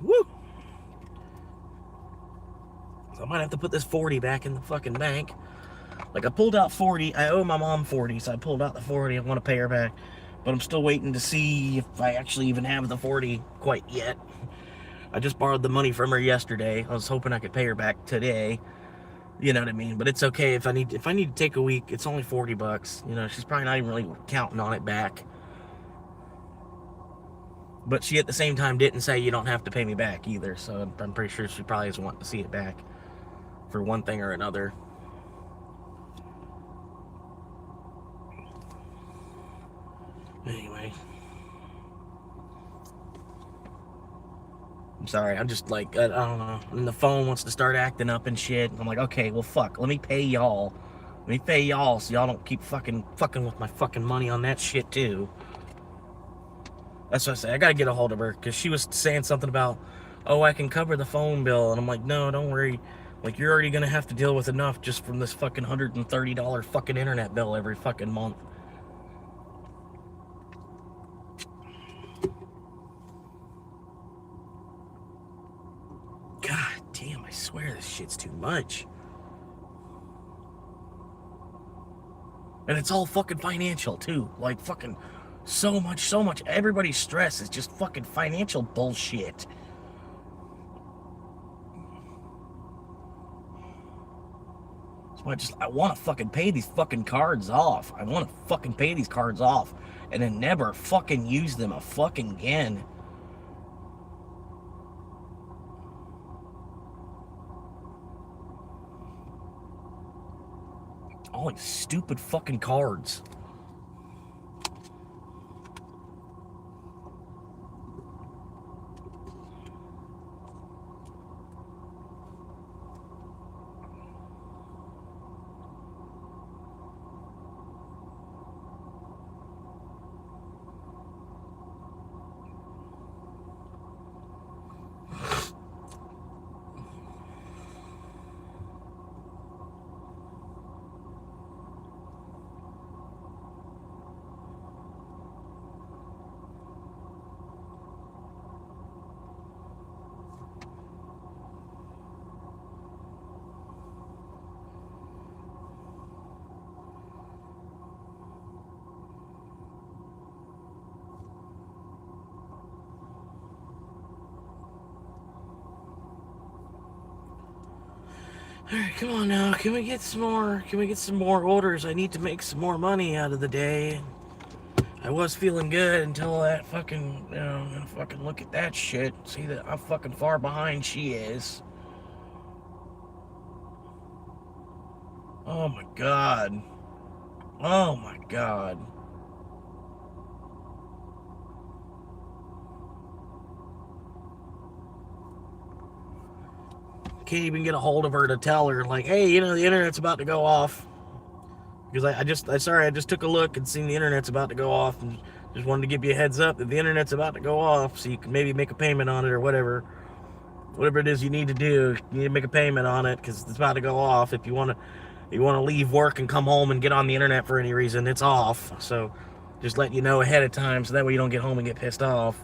Woo! So I might have to put this 40 back in the fucking bank. Like, I pulled out 40. I owe my mom 40, so I pulled out the 40. I want to pay her back. But I'm still waiting to see if I actually even have the 40 quite yet. I just borrowed the money from her yesterday. I was hoping I could pay her back today. You know what I mean? But it's okay if I need to take a week. It's only $40. You know, she's probably not even really counting on it back. But she at the same time didn't say you don't have to pay me back either. So I'm pretty sure she probably is wanting to see it back for one thing or another. Anyway. I'm sorry, I'm just like, I don't know. And the phone wants to start acting up and shit. I'm like, okay, well, fuck. Let me pay y'all. Let me pay y'all so y'all don't keep fucking with my fucking money on that shit, too. That's what I say. I gotta get a hold of her because she was saying something about, oh, I can cover the phone bill. And I'm like, no, don't worry. Like, you're already gonna have to deal with enough just from this fucking $130 fucking internet bill every fucking month. God damn, I swear this shit's too much. And it's all fucking financial, too. Like, fucking so much. Everybody's stress is just fucking financial bullshit. So I want to fucking pay these fucking cards off. I want to fucking pay these cards off and then never fucking use them a fucking again. All these stupid fucking cards. Alright, come on now. Can we get some more orders? I need to make some more money out of the day. I was feeling good until that fucking, fucking look at that shit. See that how fucking far behind she is. Oh my god. Oh my god. Can't even get a hold of her to tell her, like, hey, the internet's about to go off. Because I just took a look and seen the internet's about to go off, and just wanted to give you a heads up that the internet's about to go off, so you can maybe make a payment on it or whatever it is you need to do. You need to make a payment on it because it's about to go off. If you want to leave work and come home and get on the internet for any reason, it's off. So just let you know ahead of time, so that way you don't get home and get pissed off.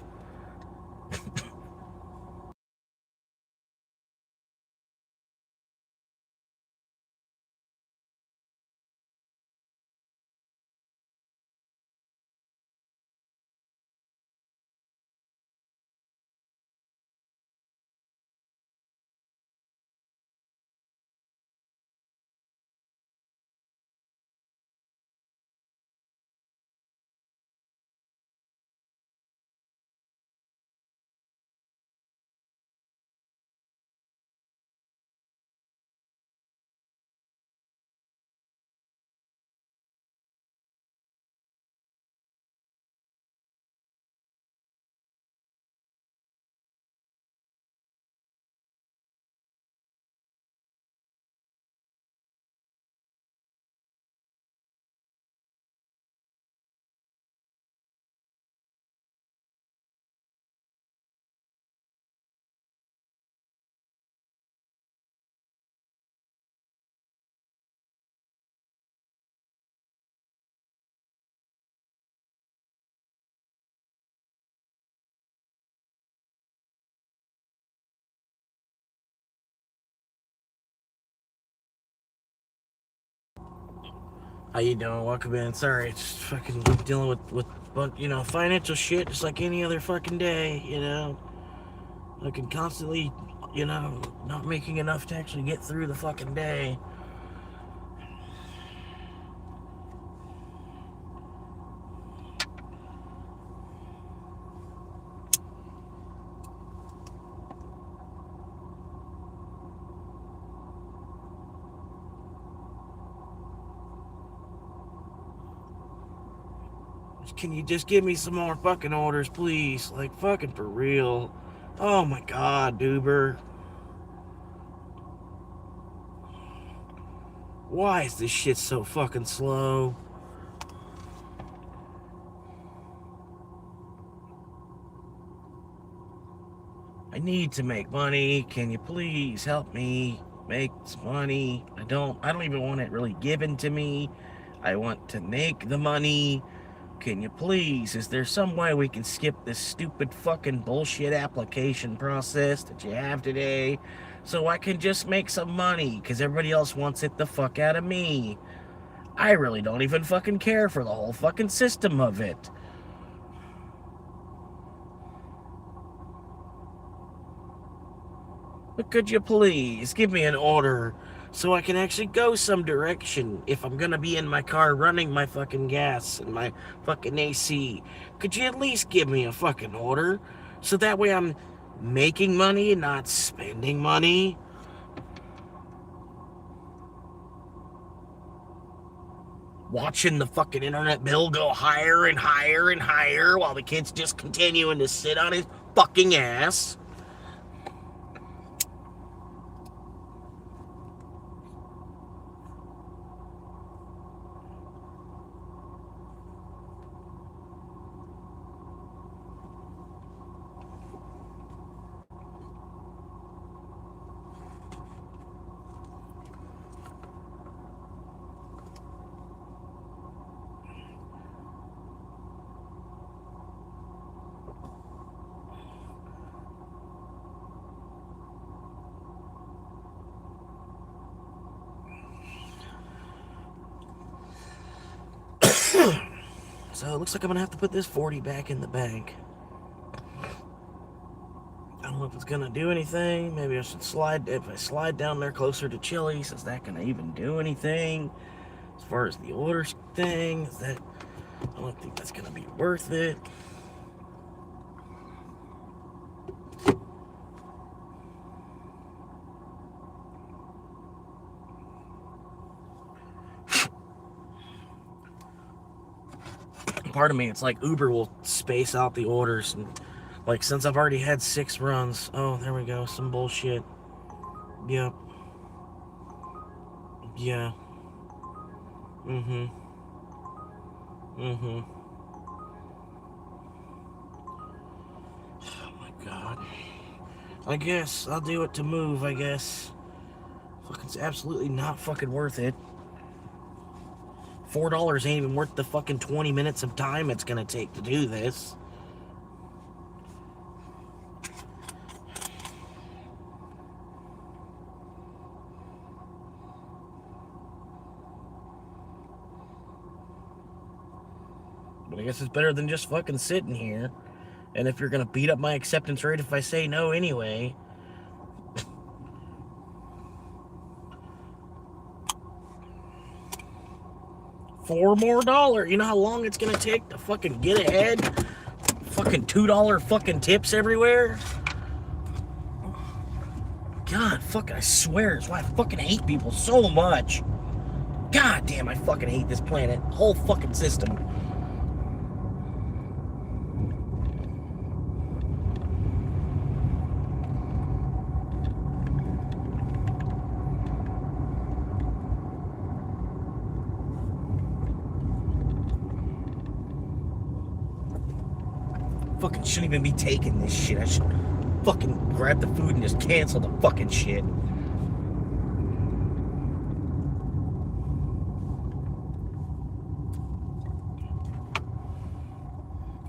How you doing? Welcome in. Sorry, it's fucking dealing with financial shit just like any other fucking day, I can constantly, not making enough to actually get through the fucking day. Can you just give me some more fucking orders, please? Like, fucking for real. Oh my god, Duber. Why is this shit so fucking slow? I need to make money. Can you please help me make some money? I don't even want it really given to me. I want to make the money. Can you please? Is there some way we can skip this stupid fucking bullshit application process that you have today so I can just make some money? Because everybody else wants it the fuck out of me. I really don't even fucking care for the whole fucking system of it. But could you please give me an order so I can actually go some direction if I'm gonna be in my car running my fucking gas and my fucking AC? Could you at least give me a fucking order so that way I'm making money and not spending money? Watching the fucking internet bill go higher and higher and higher while the kid's just continuing to sit on his fucking ass. So it looks like I'm gonna have to put this 40 back in the bank. I don't know if it's gonna do anything. Maybe I should if I slide down there closer to Chili's, is that gonna even do anything? As far as the orders thing, I don't think that's gonna be worth it. Part of me, it's like Uber will space out the orders, and like since I've already had 6 runs, oh, there we go, some bullshit. Yep. Yeah. Oh my god. I guess I'll do it to move, I guess. Fucking absolutely not fucking worth it. $4 ain't even worth the fucking 20 minutes of time it's gonna take to do this. But I guess it's better than just fucking sitting here. And if you're gonna beat up my acceptance rate if I say no anyway. $4 more. You know how long it's gonna take to fucking get ahead? Fucking $2 fucking tips everywhere. God, fucking, I swear, it's why I fucking hate people so much. God damn, I fucking hate this planet. Whole fucking system. Fucking shouldn't even be taking this shit. I should fucking grab the food and just cancel the fucking shit.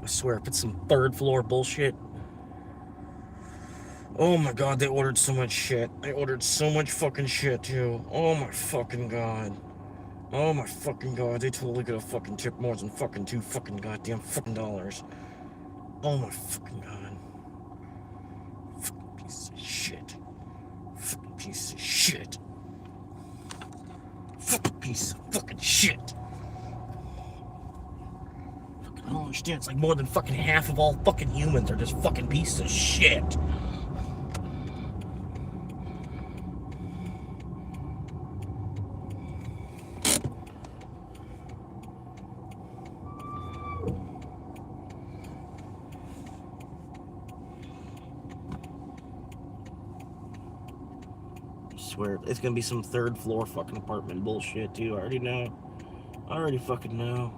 I swear, if it's some 3rd floor bullshit. Oh my god, they ordered so much shit. They ordered so much fucking shit, too. Oh my fucking god. Oh my fucking god, they totally could have fucking tipped more than fucking $2 fucking goddamn fucking dollars. Oh my fucking god. Fucking piece of shit. Fucking piece of shit. Fucking piece of fucking shit. Fucking, I don't understand. It's like more than fucking half of all fucking humans are just fucking pieces of shit. I swear, it's gonna be some third floor fucking apartment bullshit too. I already know. I already fucking know.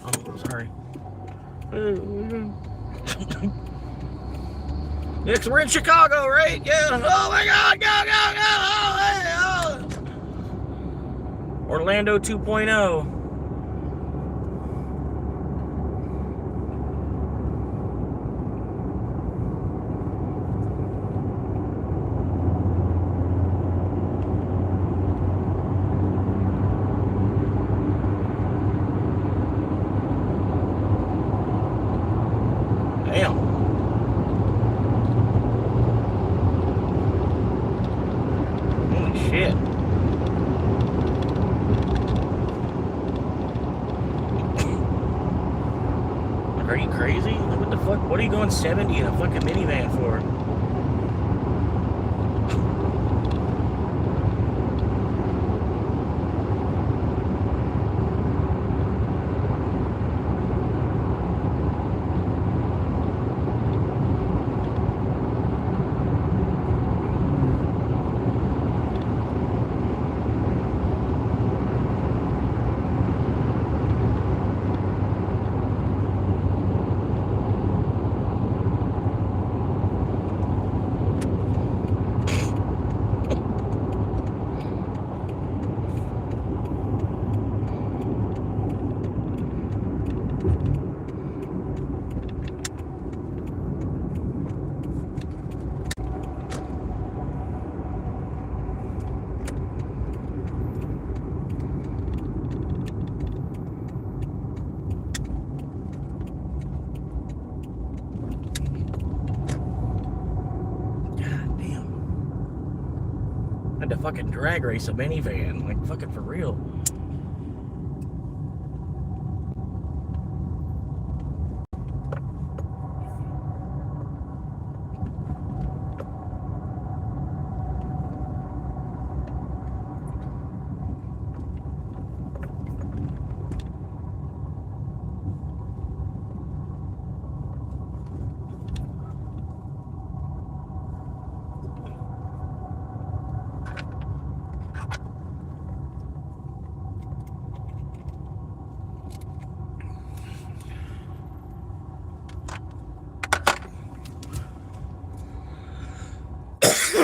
Oh, sorry. Yeah, 'cause we're in Chicago, right? Yeah. Oh my god, go, go, go! Oh, hey, oh. Orlando 2.0. Damn. Holy shit. Are you crazy? What the fuck? What are you going 70 in a fucking minivan for? To fucking drag race a minivan, like fucking for real.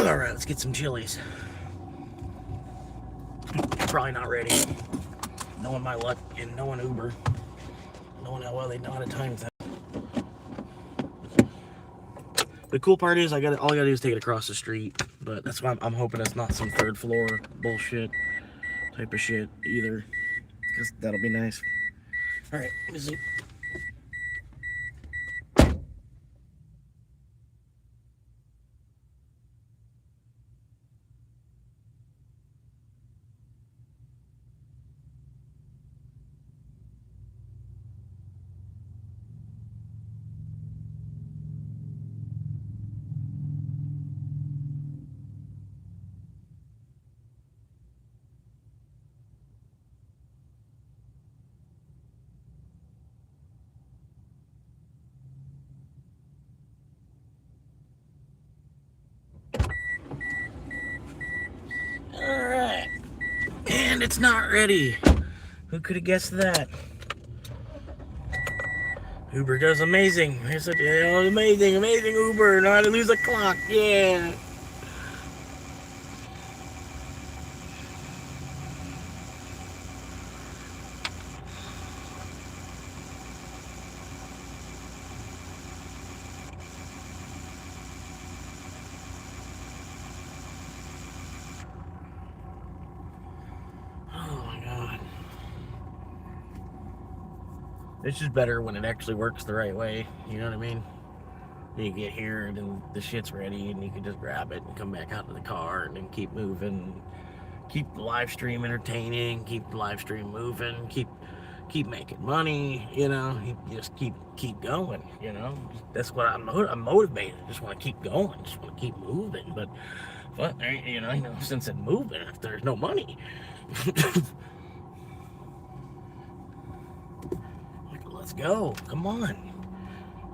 All right, let's get some chilies. Probably not ready. Knowing my luck and knowing Uber, knowing how well they know how to time that. The cool part is all I gotta do is take it across the street. But that's why I'm hoping it's not some third floor bullshit type of shit either, because that'll be nice. All right, let me see. Alright. And it's not ready. Who could have guessed that? Uber does amazing. It's amazing Uber. Know how to lose a clock. Yeah. It's just better when it actually works the right way. You know what I mean? You get here and then the shit's ready and you can just grab it and come back out to the car and then keep moving. Keep the live stream entertaining, keep the live stream moving, keep making money, you know, you just keep going, you know. That's what I'm motivated. I just want to keep going, just want to keep moving. But you know, since it's moving, if there's no money. Let's go. Come on.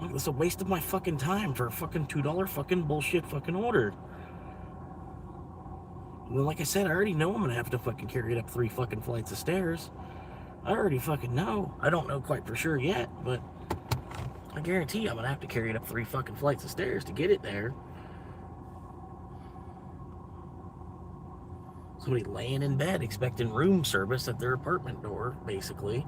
Look, it's a waste of my fucking time for a fucking $2 fucking bullshit fucking order. Well, like I said, I already know I'm gonna have to fucking carry it up 3 fucking flights of stairs. I already fucking know. I don't know quite for sure yet, but I guarantee I'm gonna have to carry it up 3 fucking flights of stairs to get it there. Somebody laying in bed expecting room service at their apartment door, basically.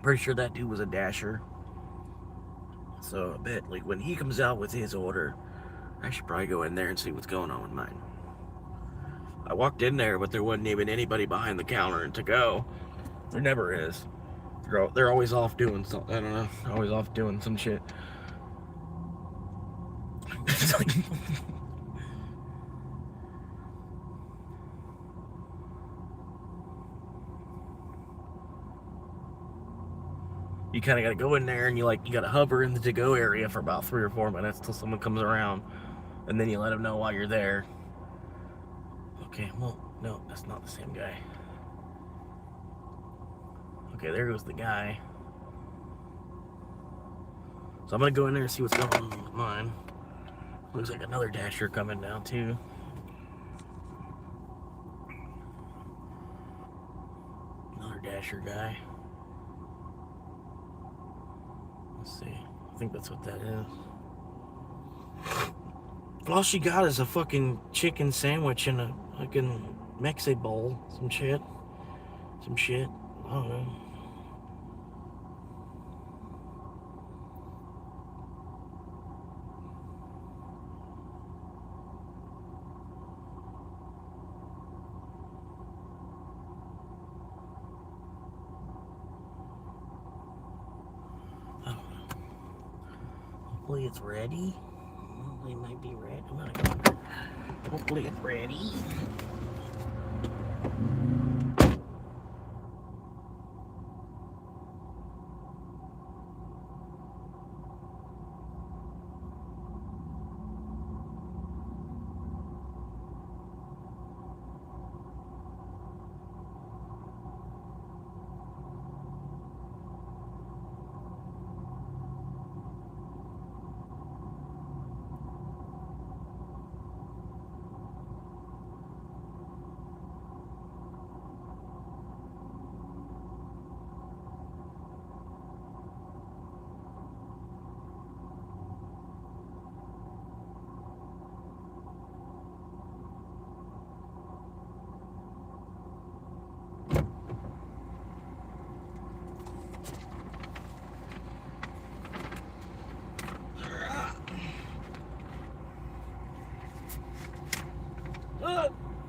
Pretty sure that dude was a dasher. So I bet, like, when he comes out with his order, I should probably go in there and see what's going on with mine. I walked in there, but there wasn't even anybody behind the counter to go. There never is. They're always off doing something. I don't know. Always off doing some shit. You kind of got to go in there and you got to hover in the to-go area for about 3 or 4 minutes till someone comes around, and then you let them know while you're there. Okay, well, no, that's not the same guy. Okay, there goes the guy. So I'm gonna go in there and see what's going on with mine. Looks like another dasher coming down too. Another dasher guy. Let's see. I think that's what that is. All she got is a fucking chicken sandwich and a fucking Mexican bowl. Some shit. I don't know. Hopefully it's ready. It might be ready. Hopefully it's ready.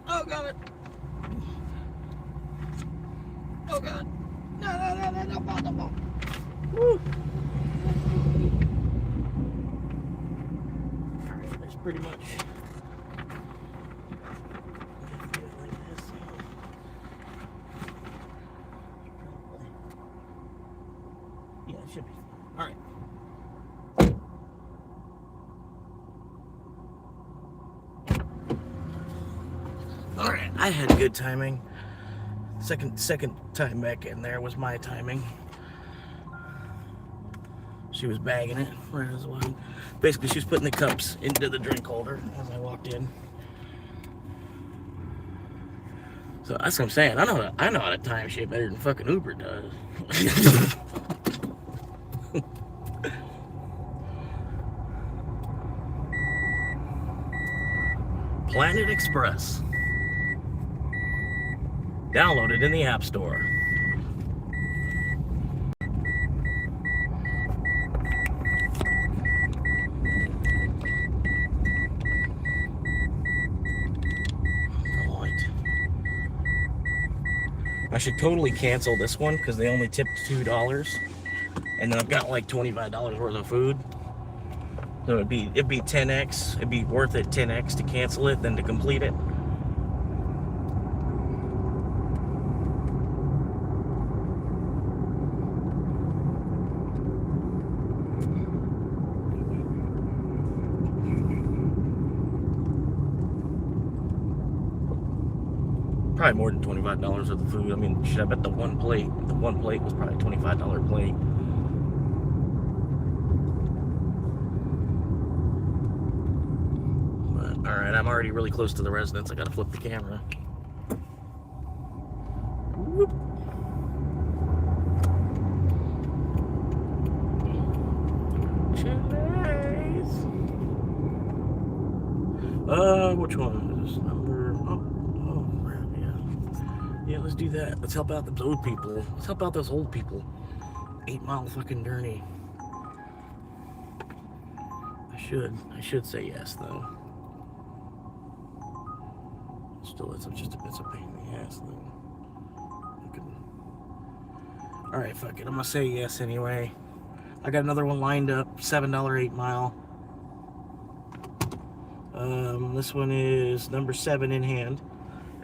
Oh god. Oh god. No. Woo. Alright, that's pretty much. Yeah, it should be. Alright. Alright, I had good timing. Second time back in there was my timing. She was bagging it right as well. Basically, she was putting the cups into the drink holder as I walked in. So that's what I'm saying. I know how to time shit better than fucking Uber does. Planet Express. Downloaded in the App Store. I should totally cancel this one because they only tipped $2, and then I've got like $25 worth of food. So it'd be 10x. It'd be worth it 10x to cancel it than to complete it. Probably more than $25 worth of food. I mean, shit, I bet the one plate was probably a $25 plate. But, all right, I'm already really close to the residence. I gotta flip the camera. Whoop. Which one is this number? Yeah, let's do that. Let's help out those old people. Let's help out those old people. 8 Mile fucking journey. I should say yes though. Still, it's a pain in the ass though. All right, fuck it. I'm gonna say yes anyway. I got another one lined up. $7 8 Mile. This one is number 7 in hand.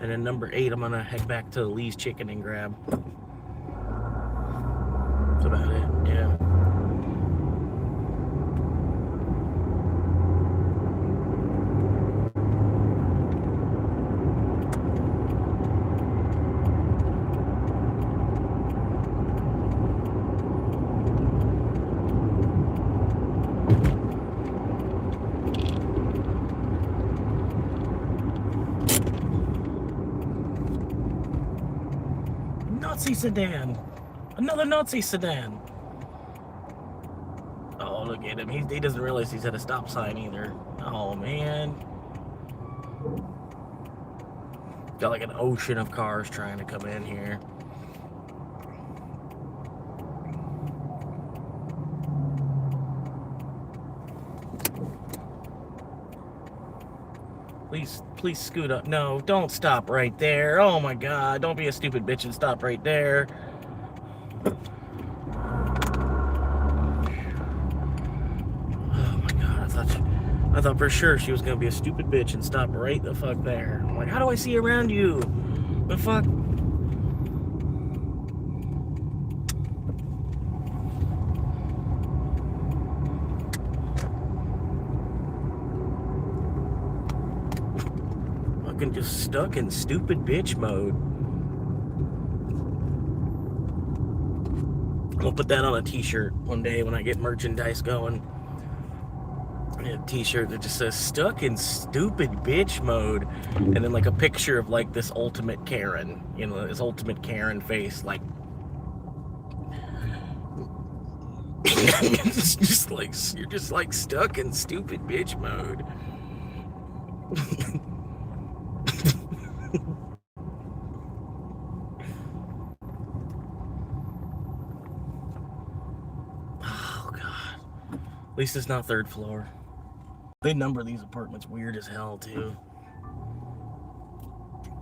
And then number 8, I'm gonna head back to Lee's Chicken and grab. That's about it, yeah. Nazi sedan. Another Nazi sedan. Oh, look at him. He doesn't realize he's at a stop sign either. Oh, man. Got like an ocean of cars trying to come in here. Please scoot up. No, don't stop right there. Oh my God, don't be a stupid bitch and stop right there. Oh my God, I thought for sure she was gonna be a stupid bitch and stop right the fuck there. I'm like, how do I see around you? The fuck? Just stuck in stupid bitch mode. I'll put that on a t-shirt one day when I get merchandise going. I have a t-shirt that just says stuck in stupid bitch mode, and then like a picture of like this ultimate Karen, you know, this ultimate Karen face, like it's just like you're just like stuck in stupid bitch mode. At least it's not 3rd floor. They number these apartments weird as hell, too.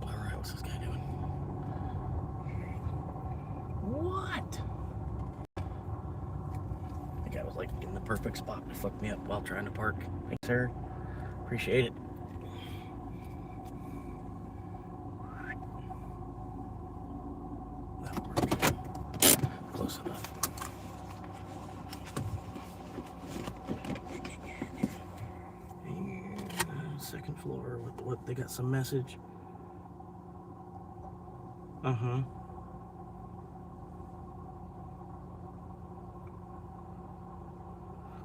Alright, what's this guy doing? What? I think I was like in the perfect spot to fuck me up while trying to park. Thanks, sir. Appreciate it. That'll work. Close enough. Second floor. What? They got some message.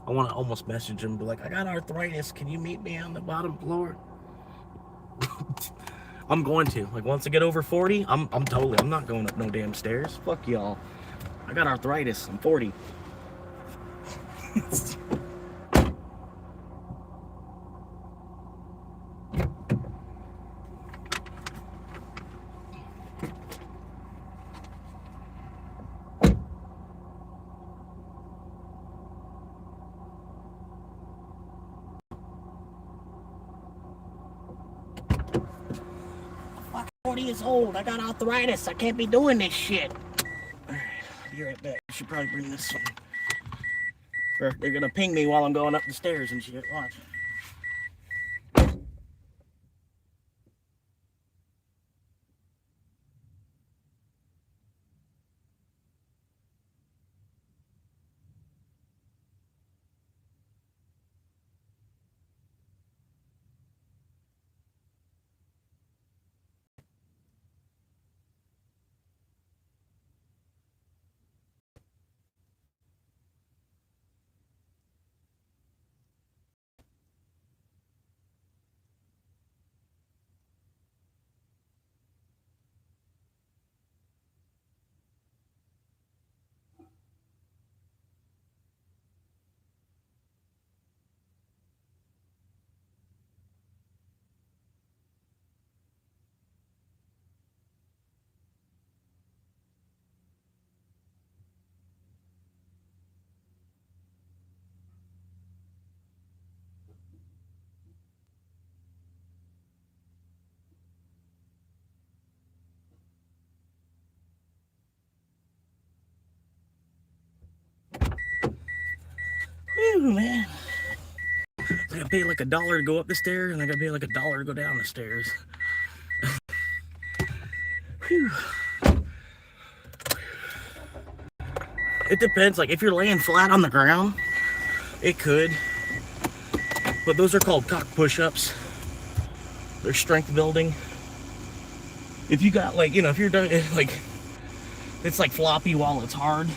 I want to almost message him, be like, I got arthritis. Can you meet me on the bottom floor? I'm going to. Like, once I get over 40, I'm not going up no damn stairs. Fuck y'all. I got arthritis. I'm 40. Fuck, 40 years old. I got arthritis. I can't be doing this shit. Alright, be right back. I should probably bring this one. Or they're gonna ping me while I'm going up the stairs and shit. Watch. Whew, man. I gotta pay like $1 to go up the stairs, and I gotta pay like $1 to go down the stairs. Whew. It depends. Like, if you're laying flat on the ground, it could. But those are called cock push-ups. They're strength building. If you got, like, you know, if you're done, like, it's like floppy while it's hard,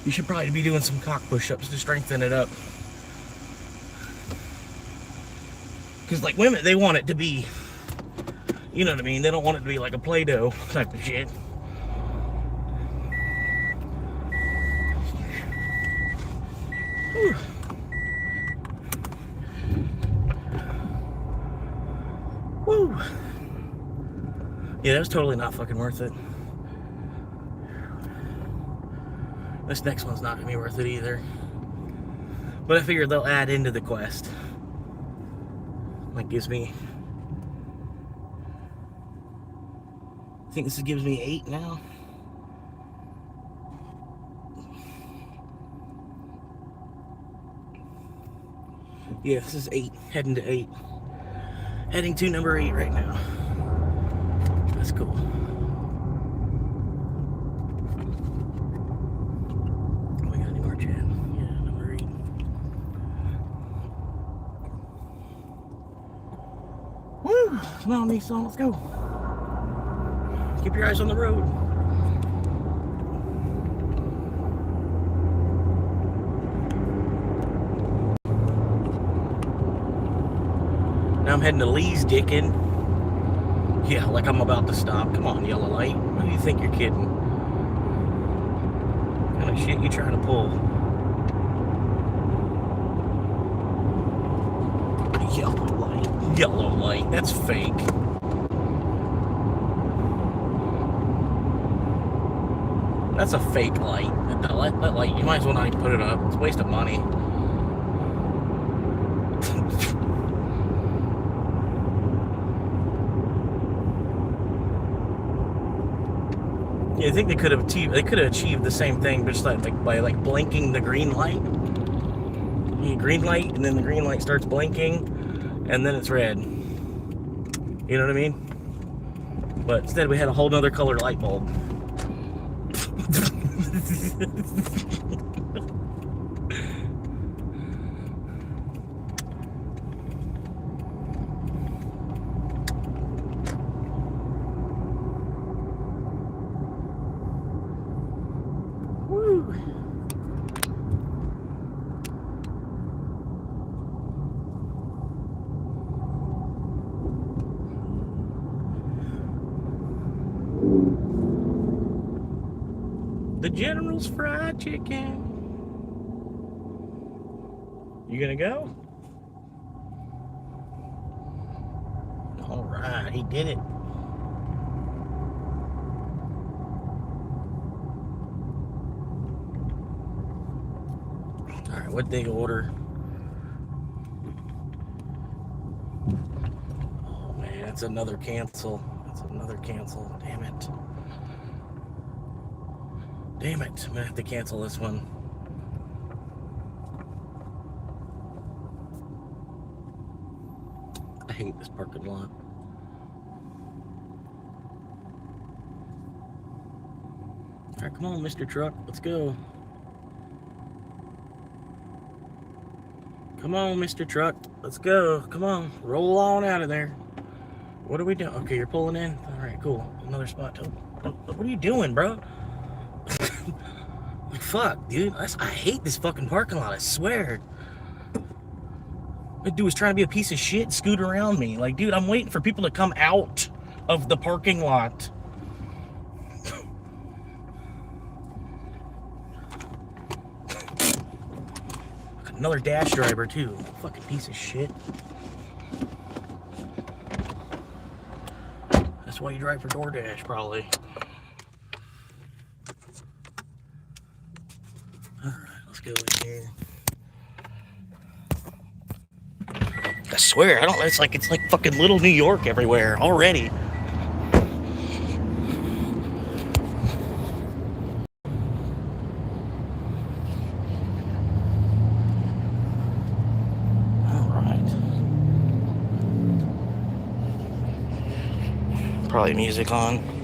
you should probably be doing some cock push-ups to strengthen it up. Because, like, women, they want it to be, you know what I mean? They don't want it to be like a Play-Doh type of shit. Whew. Woo. Yeah, that was totally not fucking worth it. This next one's not gonna be worth it either. But I figured they'll add into the quest. Like, gives me, I think this gives me 8 now. Yeah, this is 8, heading to 8. Heading to number 8 right now. That's cool. We got any more chat? Yeah, number 8. Woo! Come on, Nissan, let's go. Keep your eyes on the road. Now I'm heading to Lee's Dickin. Yeah, like I'm about to stop. Come on, yellow light. What do you think you're kidding? What kind of shit you trying to pull? Yellow light. Yellow light. That's fake. That's a fake light. That light, you might as well not even put it up. It's a waste of money. Yeah, I think they could have achieved the same thing, but just like by like blinking the green light. Green light, and then the green light starts blinking, and then it's red. You know what I mean? But instead we had a whole nother color light bulb. General's Fried Chicken. You gonna go? All right, he did it. All right, what'd they order? Oh man, that's another cancel. That's another cancel. Damn it. Damn it. I'm gonna have to cancel this one. I hate this parking lot. All right, come on, Mr. Truck. Let's go. Come on, Mr. Truck. Let's go. Come on. Roll on out of there. What are we doing? Okay, you're pulling in. All right, cool. Another spot. What are you doing, bro? Like, fuck, dude. I hate this fucking parking lot. I swear. That dude was trying to be a piece of shit, scoot around me. Like, dude, I'm waiting for people to come out of the parking lot. Another dash driver, too. Fucking piece of shit. That's why you drive for DoorDash, probably. Alright, let's go in here. I swear, I don't. It's like fucking little New York everywhere already. All right. Probably music on.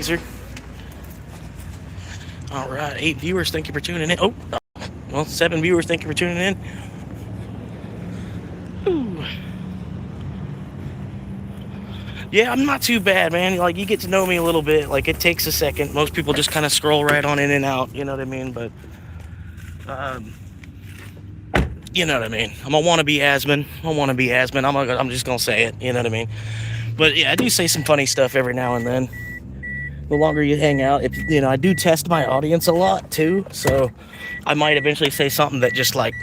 Sir. All right, 8 viewers. Thank you for tuning in. Oh, well, 7 viewers. Thank you for tuning in. Ooh. Yeah, I'm not too bad, man. Like, you get to know me a little bit. Like, it takes a second. Most people just kind of scroll right on in and out. You know what I mean? But, you know what I mean. I'm a wannabe Asman. I'm just gonna say it. You know what I mean? But yeah, I do say some funny stuff every now and then. The longer you hang out, I do test my audience a lot too. So I might eventually say something that just like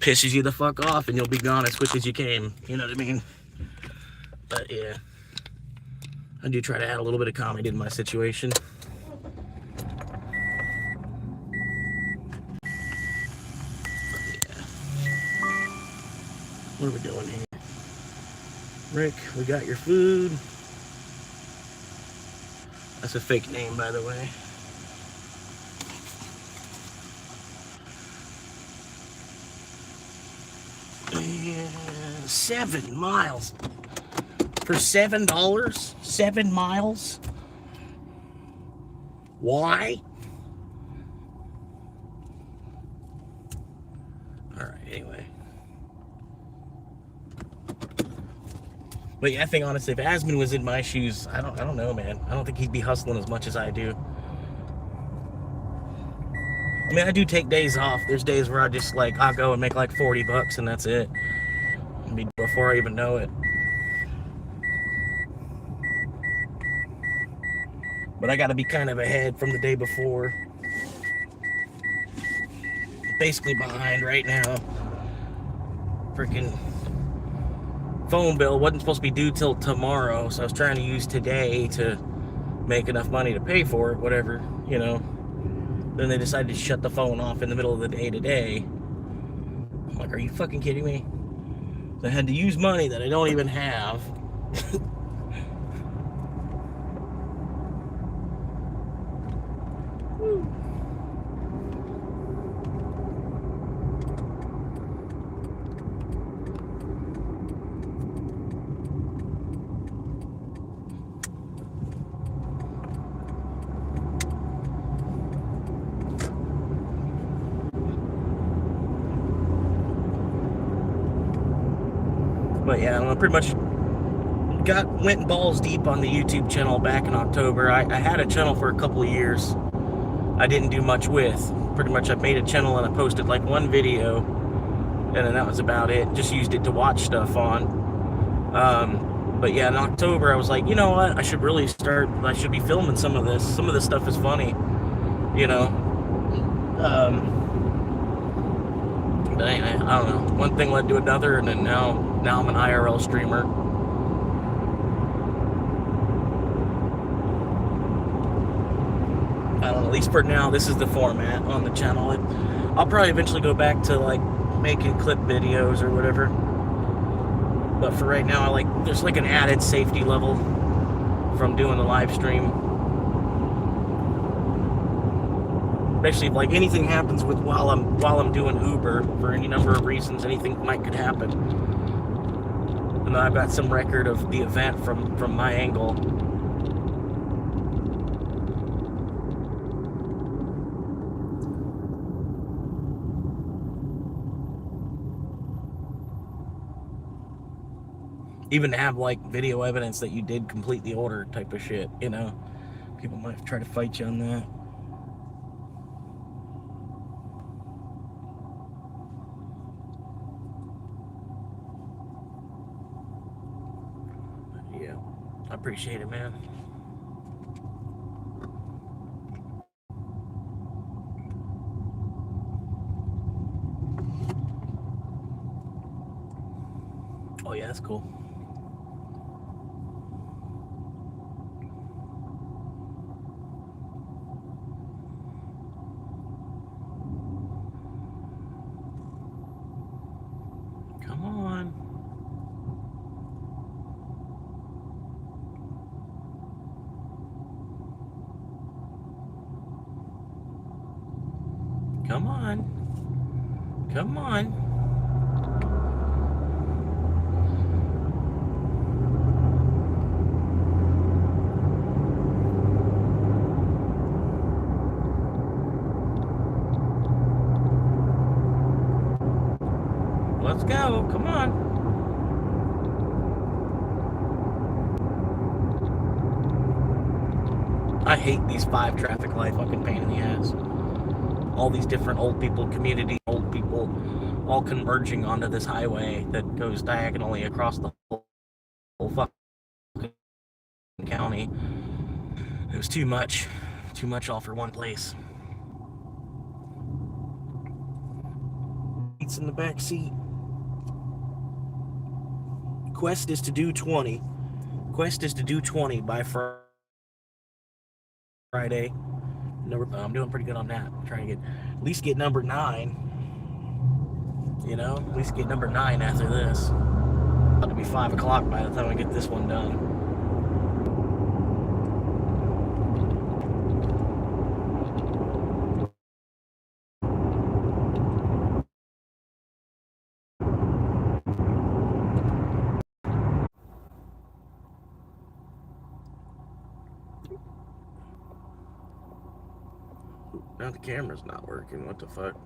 pisses you the fuck off, and you'll be gone as quick as you came. You know what I mean? But yeah, I do try to add a little bit of comedy to my situation. What are we doing here? Rick, we got your food. That's a fake name, by the way. And 7 miles. For $7? 7 miles? Why? Alright, anyway. But yeah, I think honestly, if Asman was in my shoes, I don't know, man. I don't think he'd be hustling as much as I do. I mean, I do take days off. There's days where I'll go and make like $40 and that's it. Before I even know it. But I gotta be kind of ahead from the day before. Basically behind right now. Freaking phone bill wasn't supposed to be due till tomorrow, so I was trying to use today to make enough money to pay for it, whatever, you know. Then they decided to shut the phone off in the middle of the day today. I'm like, are you fucking kidding me? So I had to use money that I don't even have. But yeah, I pretty much went balls deep on the YouTube channel back in October. I had a channel for a couple of years. I didn't do much with. Pretty much I made a channel and I posted like one video, and then that was about it. Just used it to watch stuff on. But yeah, in October I was like, you know what? I should be filming some of this. Some of this stuff is funny, you know. But anyway, I don't know. One thing led to another, and then now I'm an IRL streamer. I don't know, at least for now, this is the format on the channel. I'll probably eventually go back to like making clip videos or whatever. But for right now, there's like an added safety level from doing the live stream. Especially if like anything happens while I'm doing Uber for any number of reasons, anything could happen. And I've got some record of the event from my angle. Even to have like video evidence that you did complete the order type of shit, you know. People might try to fight you on that. Yeah, I appreciate it, man. Oh yeah, that's cool. Come on. Come on. Come on. go. Come on. I hate these 5 traffic light fucking pain in the ass. All these different old people, community old people, all converging onto this highway that goes diagonally across the whole fucking county. It was too much all for one place. It's in the back seat. Quest is to do 20. Quest is to do 20 by Friday. I'm doing pretty good on that. I'm trying to at least get number 9. You know, at least get number 9 after this. It'll be 5 o'clock by the time I get this one done. Now the camera's not working. What the fuck?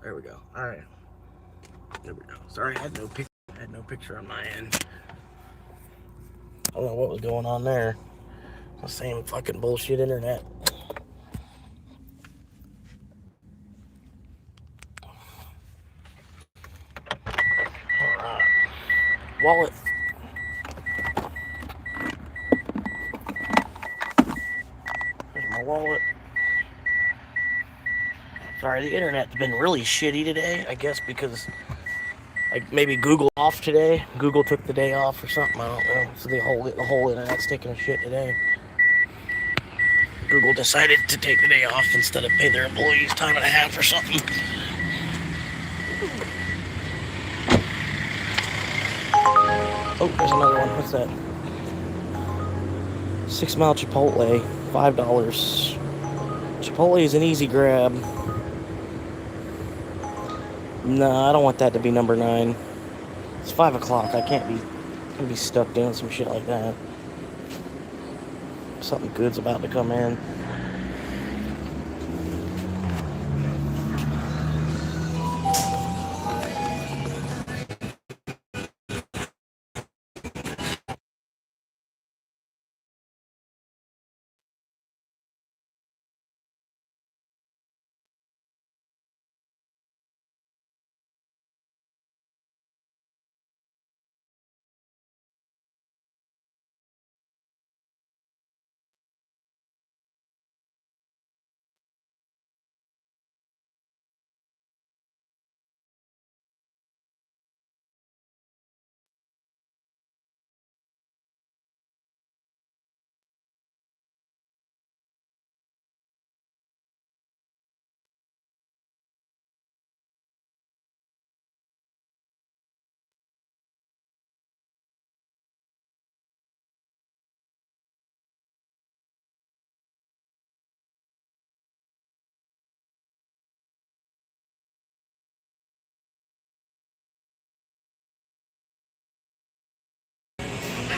There we go. All right. There we go. Sorry, I had no picture on my end. I don't know what was going on there. The same fucking bullshit internet. Alright. Wallet. There's my wallet. Sorry, the internet's been really shitty today, I guess because maybe Google off today. Google took the day off or something, I don't know. So the whole internet's taking a shit today. Google decided to take the day off instead of pay their employees time and a half or something. Oh, there's another one. What's that? 6 Mile Chipotle, $5. Chipotle is an easy grab. No, I don't want that to be number 9. It's 5 o'clock. I can't be stuck doing some shit like that. Something good's about to come in.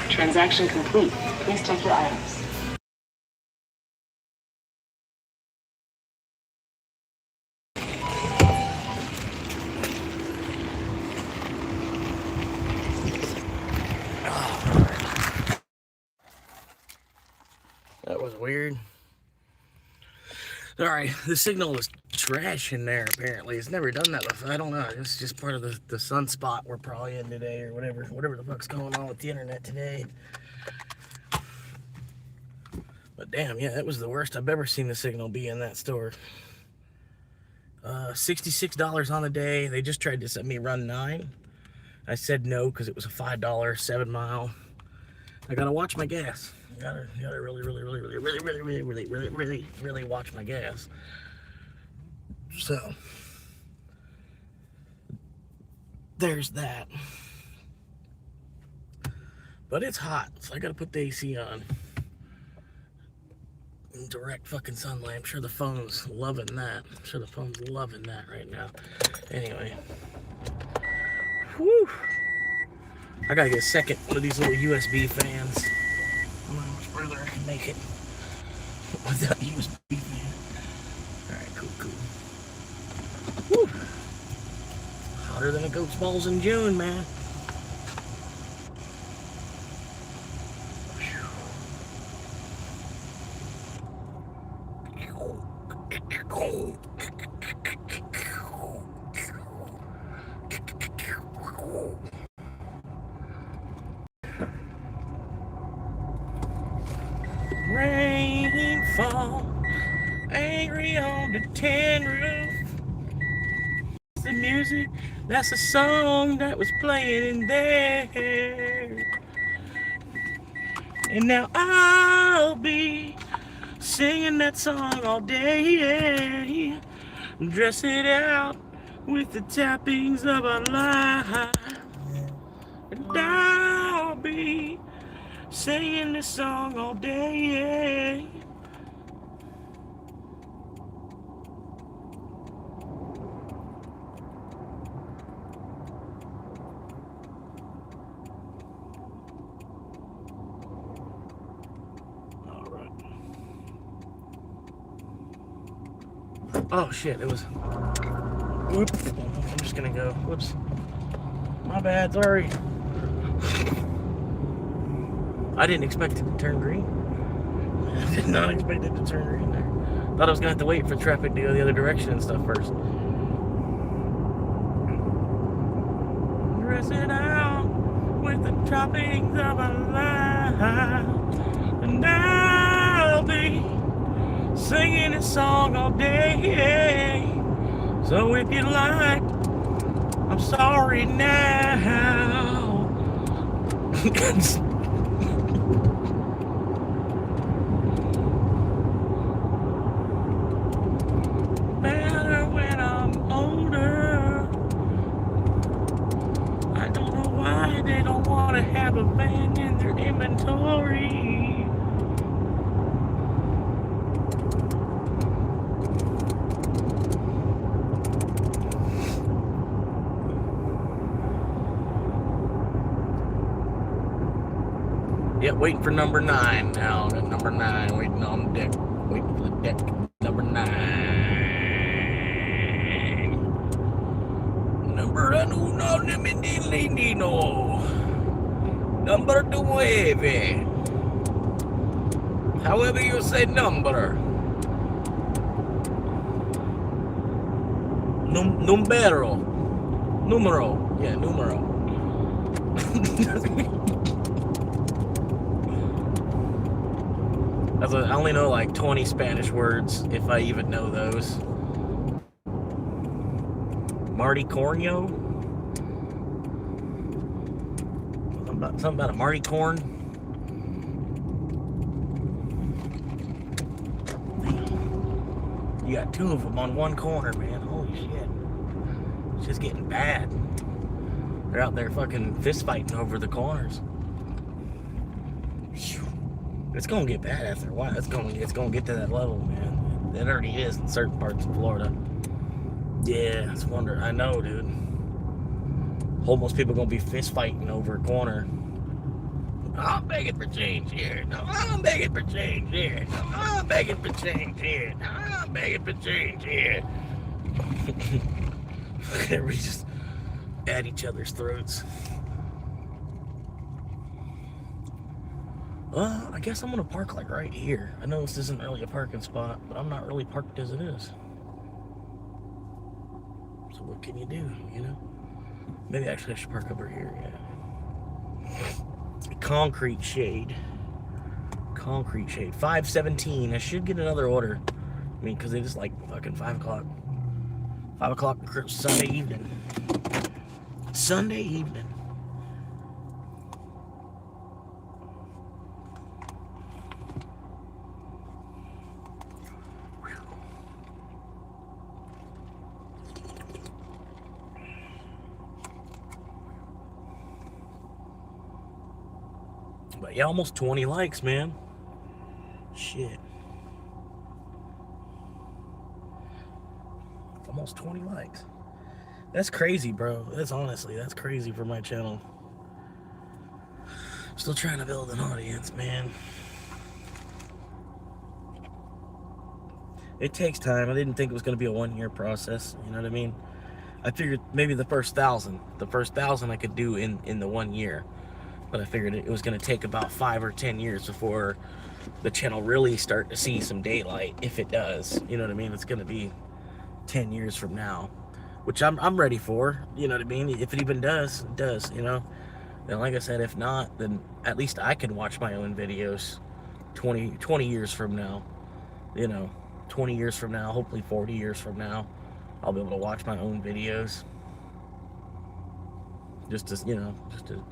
Transaction complete. Please check your items. That was weird. Sorry, the signal was trash in there, apparently. It's never done that before. I don't know. It's just part of the sunspot we're probably in today or whatever the fuck's going on with the internet today. But damn, yeah, that was the worst I've ever seen the signal be in that store. $66 on the day. They just tried to set me run 9. I said no because it was a $5 7 mile. I gotta watch my gas. I gotta really watch my gas. So there's that. But it's hot, so I gotta put the AC on. In direct fucking sunlight. I'm sure the phone's loving that. Right now. Anyway. Whew. I gotta get a second one of these little USB fans. I don't know how much further I can make it without USB fan. Alright, cool. Whew. hotter than a goat's balls in June, man. Rainfall, angry on the tin roof. The music, that's a song that was playing in there. And now I'll be singing that song all day. Dress it out with the tappings of a life. And I'll be singing this song all day. Oh shit, it was. Whoops. I'm just gonna go. Whoops. My bad, sorry. I didn't expect it to turn green. I did not expect it to turn green there. Thought I was gonna have to wait for traffic to go the other direction and stuff first. Dress it out with the droppings of a line. And I'll be singing this song all day. So if you like, I'm sorry now. Better when I'm older. I don't know why they don't want to have a van in their inventory. Yeah, waiting for number 9 now. Got number 9 waiting on deck. Waiting for the deck. Number 9. Number uno de Medellino. Number 9. However you say number. Numero. Numero. Yeah, numero. I only know like 20 Spanish words, if I even know those. Marty Cornio? Something about a Marty Corn? You got 2 of them on one corner, man. Holy shit. It's just getting bad. They're out there fucking fist fighting over the corners. It's gonna get bad after a while. It's gonna get to that level, man. It already is in certain parts of Florida. Yeah, it's wonder. I know, dude. Homeless people gonna be fist fighting over a corner. I'm begging for change here. No, I'm begging for change here. No, I'm begging for change here. No, I'm begging for change here. We just at each other's throats. Well, I guess I'm gonna park like right here. I know this isn't really a parking spot, but I'm not really parked as it is. So what can you do, you know? Maybe actually I should park over here, yeah. Concrete shade. Concrete shade. 517. I should get another order. I mean, because it is like fucking 5 o'clock. 5 o'clock Sunday evening. Sunday evening. But yeah, almost 20 likes, man. Shit. Almost 20 likes. That's crazy, bro. That's crazy for my channel. Still trying to build an audience, man. It takes time. I didn't think it was going to be a 1-year process. You know what I mean? I figured maybe the first 1,000 I could do in the 1 year, but I figured it was going to take about 5 or 10 years before the channel really start to see some daylight, if it does. You know what I mean? It's going to be 10 years from now, which I'm ready for. You know what I mean? If it even does, it does. You know. And like I said, if not, then at least I can watch my own videos 20 years from now. You know, 20 years from now, hopefully 40 years from now, I'll be able to watch my own videos. Just to, just to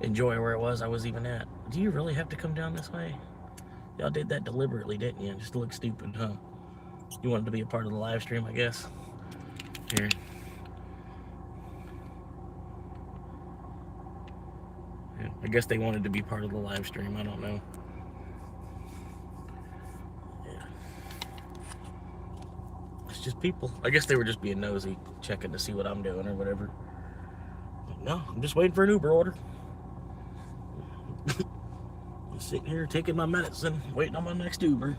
enjoy where it was I was even at. Do you really have to come down this way? Y'all did that deliberately, didn't you? Just to look stupid, huh? You wanted to be a part of the live stream, I guess. Here. Yeah, I guess they wanted to be part of the live stream. I don't know. Yeah. It's just people. I guess they were just being nosy, checking to see what I'm doing or whatever. But no, I'm just waiting for an Uber order. Just sitting here taking my medicine, waiting on my next Uber.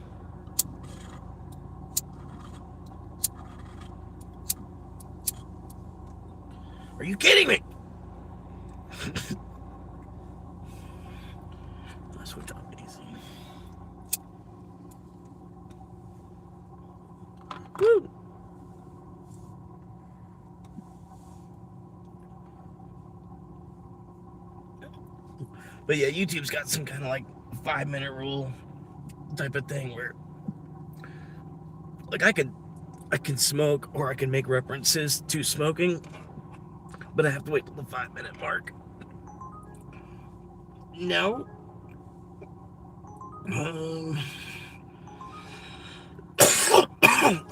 Are you kidding me? Let's switch off easy. Woo! But yeah, YouTube's got some kind of like 5-minute rule type of thing where, like, I can smoke or I can make references to smoking, but I have to wait till the 5-minute mark. No. I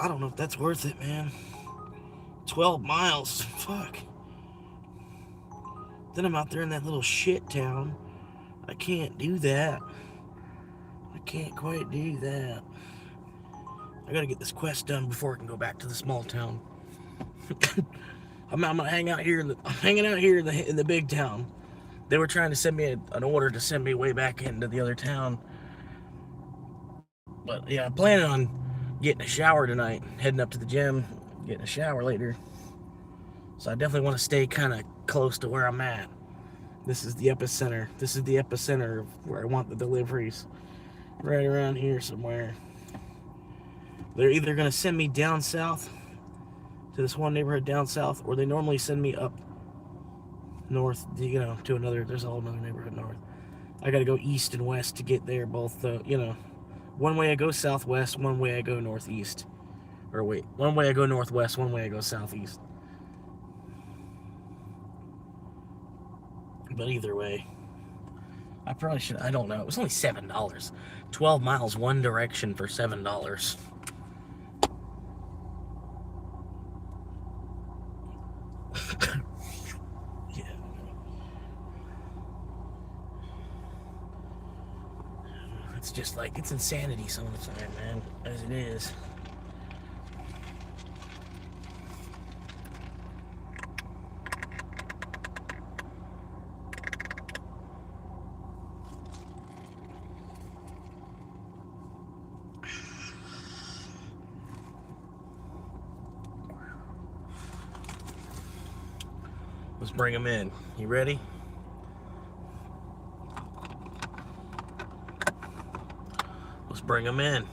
don't know if that's worth it, man. 12 miles. Fuck. Then I'm out there in that little shit town. I can't do that. I can't quite do that. I gotta get this quest done before I can go back to the small town. I'm gonna hang out here hanging out here in the big town. They were trying to send me an order to send me way back into the other town. But yeah, I'm planning on getting a shower tonight, heading up to the gym, getting a shower later. So I definitely want to stay kind of close to where I'm at. This is the epicenter. This is the epicenter of where I want the deliveries. Right around here somewhere. They're either going to send me down south to this one neighborhood down south, or they normally send me up north, to another. There's a whole other neighborhood north. I got to go east and west to get there. Both, one way I go southwest, one way I go northeast. Or wait, one way I go northwest, one way I go southeast. But either way, I probably should. I don't know. It was only $7. 12 miles one direction for $7. Yeah. It's just like, it's insanity some of the time, man, as it is. Let's bring them in. You ready? Let's bring them in.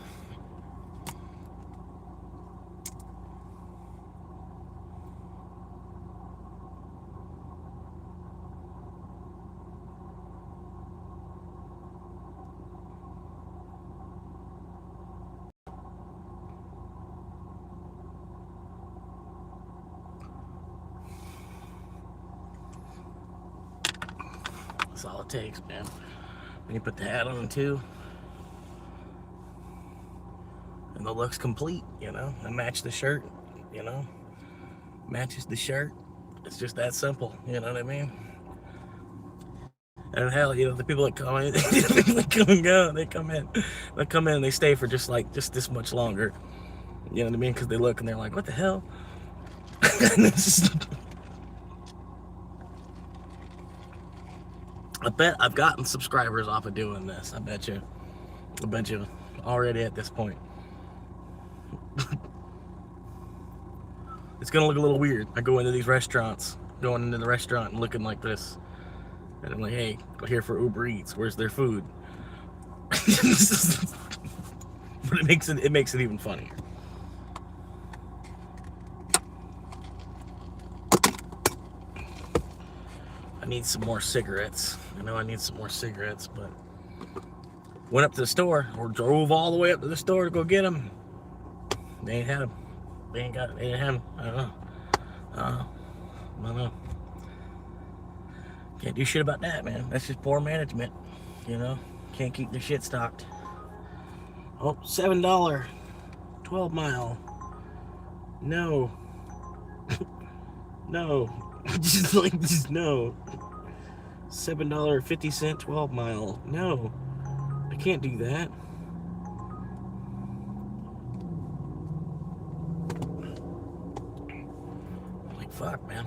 That's all it takes, man. When you put the hat on too, and the look's complete, and match the shirt, matches the shirt. It's just that simple, you know what I mean? And hell, the people that come in, they come and go, they come in, and they stay for just this much longer. You know what I mean? Because they look and they're like, what the hell? I bet I've gotten subscribers off of doing this. I bet you already at this point. It's gonna look a little weird. I go into these restaurants, going into the restaurant and looking like this, and I'm like, hey, we're here for Uber Eats. Where's their food? But it makes it even funnier. I need some more cigarettes. I know I need some more cigarettes, but went up to the store or drove all the way up to the store to go get them. They ain't had them. They ain't have them. I don't know. I don't know. Can't do shit about that, man. That's just poor management. You know, can't keep their shit stocked. Oh, $7, 12 mile. No. No. just no. $7.50, 12 mile. No. I can't do that. Like, fuck, man.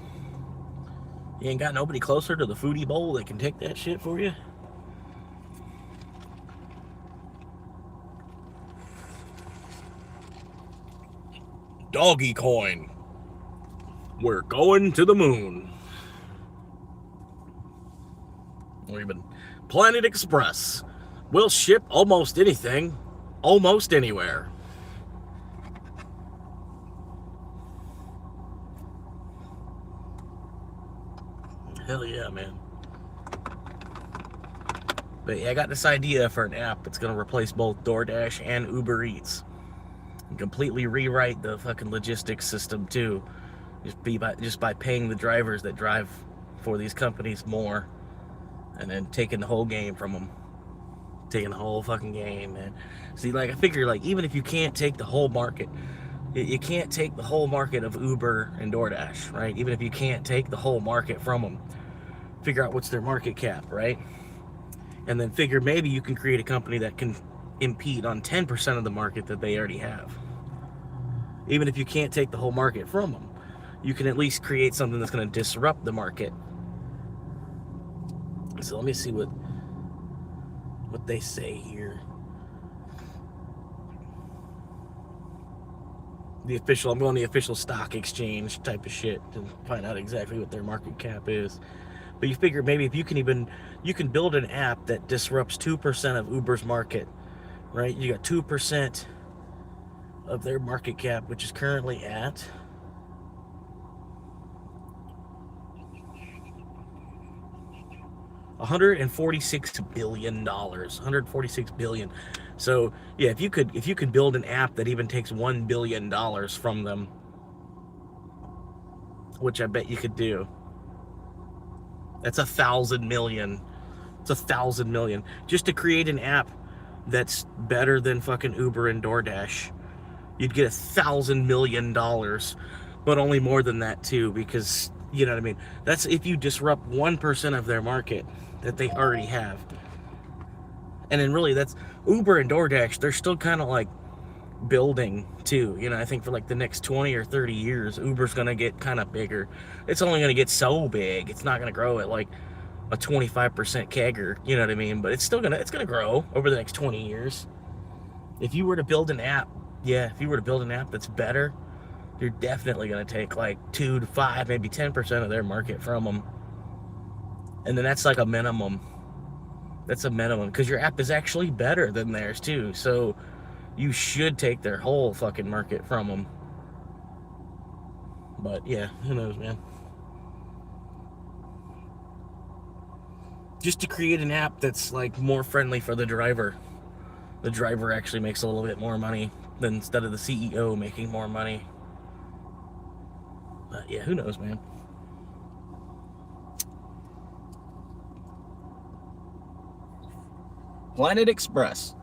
You ain't got nobody closer to the foodie bowl that can take that shit for you? Doggy coin. We're going to the moon. Or even Planet Express. We'll ship almost anything, almost anywhere. Hell yeah, man. But yeah, I got this idea for an app that's going to replace both DoorDash and Uber Eats. And completely rewrite the fucking logistics system too. Just by paying the drivers that drive for these companies more, and then taking the whole game from them. Taking the whole fucking game, man. See, like, I figure, like, even if you can't take the whole market, you can't take the whole market of Uber and DoorDash, right? Even if you can't take the whole market from them, figure out what's their market cap, right? And then figure maybe you can create a company that can impede on 10% of the market that they already have. Even if you can't take the whole market from them, you can at least create something that's going to disrupt the market. So let me see what they say here. I'm going to the official stock exchange type of shit to find out exactly what their market cap is. But you figure maybe if you can build an app that disrupts 2% of Uber's market, right? You got 2% of their market cap, which is currently at $146 billion. $146 billion. So yeah, if you could build an app that even takes $1 billion from them, which I bet you could do, that's 1,000 million. It's 1,000 million just to create an app that's better than fucking Uber and DoorDash. You'd get $1,000 million, but only more than that too, because you know what I mean. That's if you disrupt 1% of their market that they already have. And then really, that's Uber and DoorDash. They're still kind of like building too. You know, I think for like the next 20 or 30 years, Uber's gonna get kind of bigger. It's only gonna get so big. It's not gonna grow at like a 25% CAGR. You know what I mean? But it's gonna grow over the next 20 years. If you were to build an app, that's better, you're definitely gonna take like 2 to 5, maybe 10% of their market from them. And then that's like a minimum. That's a minimum, because your app is actually better than theirs too. So you should take their whole fucking market from them. But yeah, who knows, man. Just to create an app that's like more friendly for the driver. The driver actually makes a little bit more money than instead of the CEO making more money. But yeah, who knows, man. Planet Express.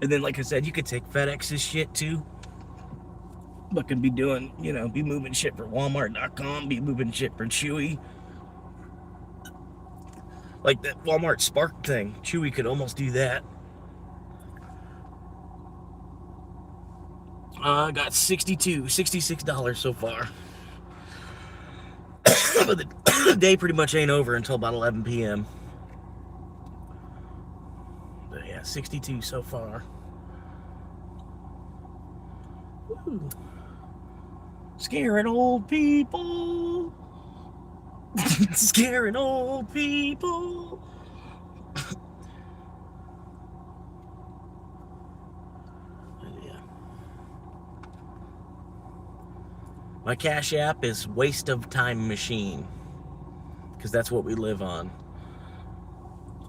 And then, like I said, you could take FedEx's shit too. But could be doing, be moving shit for Walmart.com, be moving shit for Chewy. Like that Walmart Spark thing. Chewy could almost do that. I got $66 so far. But the day pretty much ain't over until about 11 p.m. But yeah, 62 so far. Scaring old people. Scaring old people. Yeah. My Cash App is Waste of Time Machine. Because that's what we live on.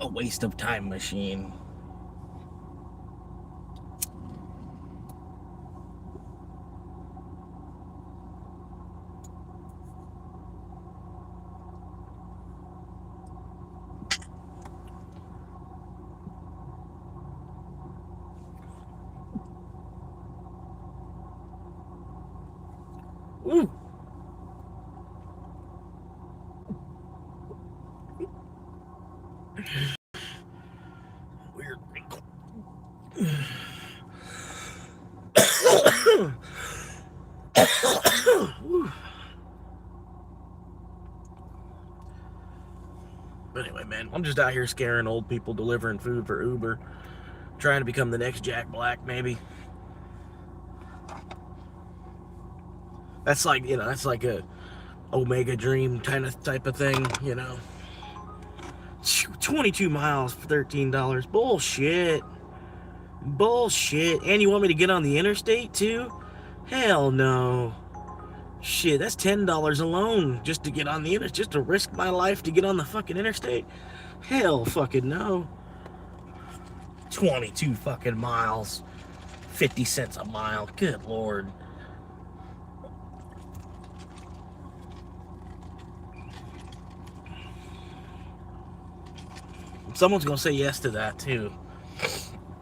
A waste of time machine. Ooh. Weird wrinkle. But anyway, man, I'm just out here scaring old people, delivering food for Uber, trying to become the next Jack Black, maybe. That's like, that's like a Omega Dream kind of type of thing, 22 miles for $13. Bullshit. Bullshit. And you want me to get on the interstate too? Hell no. Shit, that's $10 alone just to get on the interstate, just to risk my life to get on the fucking interstate. Hell fucking no. 22 fucking miles. 50 cents a mile. Good Lord. Someone's gonna say yes to that too.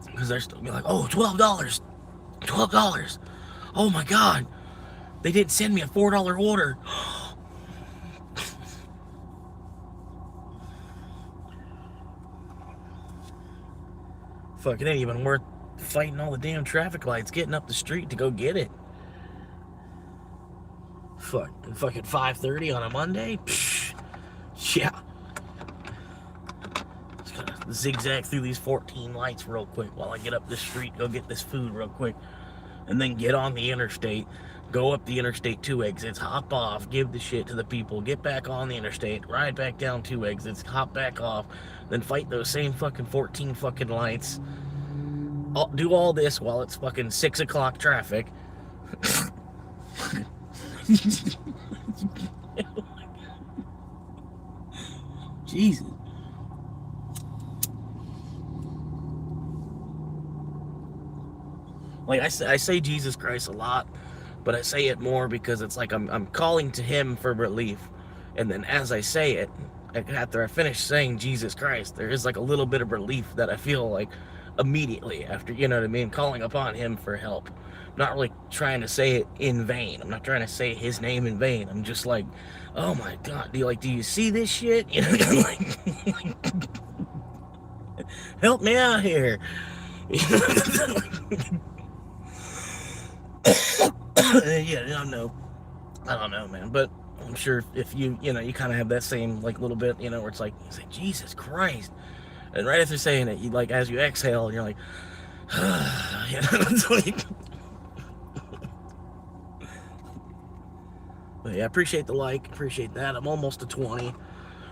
Because they're still be like, oh, $12. $12. Oh my God. They didn't send me a $4 order. Fuck, it ain't even worth fighting all the damn traffic lights, getting up the street to go get it. Fucking 5:30 on a Monday? Psh, yeah. Just gotta zigzag through these 14 lights real quick while I get up the street, go get this food real quick, and then get on the interstate, go up the interstate 2 exits, hop off, give the shit to the people, get back on the interstate, ride back down 2 exits, hop back off, then fight those same fucking 14 fucking lights. I'll do all this while it's fucking 6 o'clock traffic. Jesus. Like I say Jesus Christ a lot, but I say it more because it's like I'm calling to him for relief. And then as I say it, after I finish saying Jesus Christ, there is like a little bit of relief that I feel like immediately after, you know what I mean, calling upon him for help. I'm not really trying to say it in vain. I'm not trying to say his name in vain. I'm just like, oh my God, do you see this shit? You know, like, help me out here. Yeah, I don't know, man. But I'm sure if you kind of have that same like little bit, where it's like, Jesus Christ. And right after saying it, you like, as you exhale, you're like, it's like, but yeah, I appreciate the like, appreciate that. I'm almost to 20.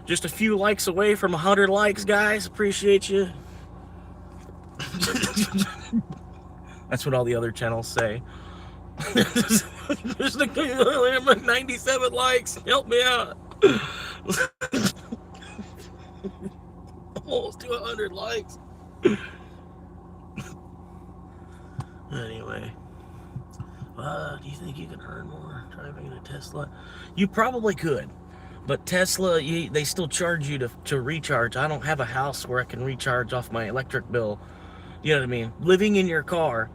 Just a few likes away from 100 likes, guys. Appreciate you. That's what all the other channels say. There's like 97 likes. Help me out. Almost to 100 likes. Anyway, do you think you can earn more driving in a Tesla? You probably could, but Tesla, they still charge you to recharge. I don't have a house where I can recharge off my electric bill. You know what I mean? Living in your car,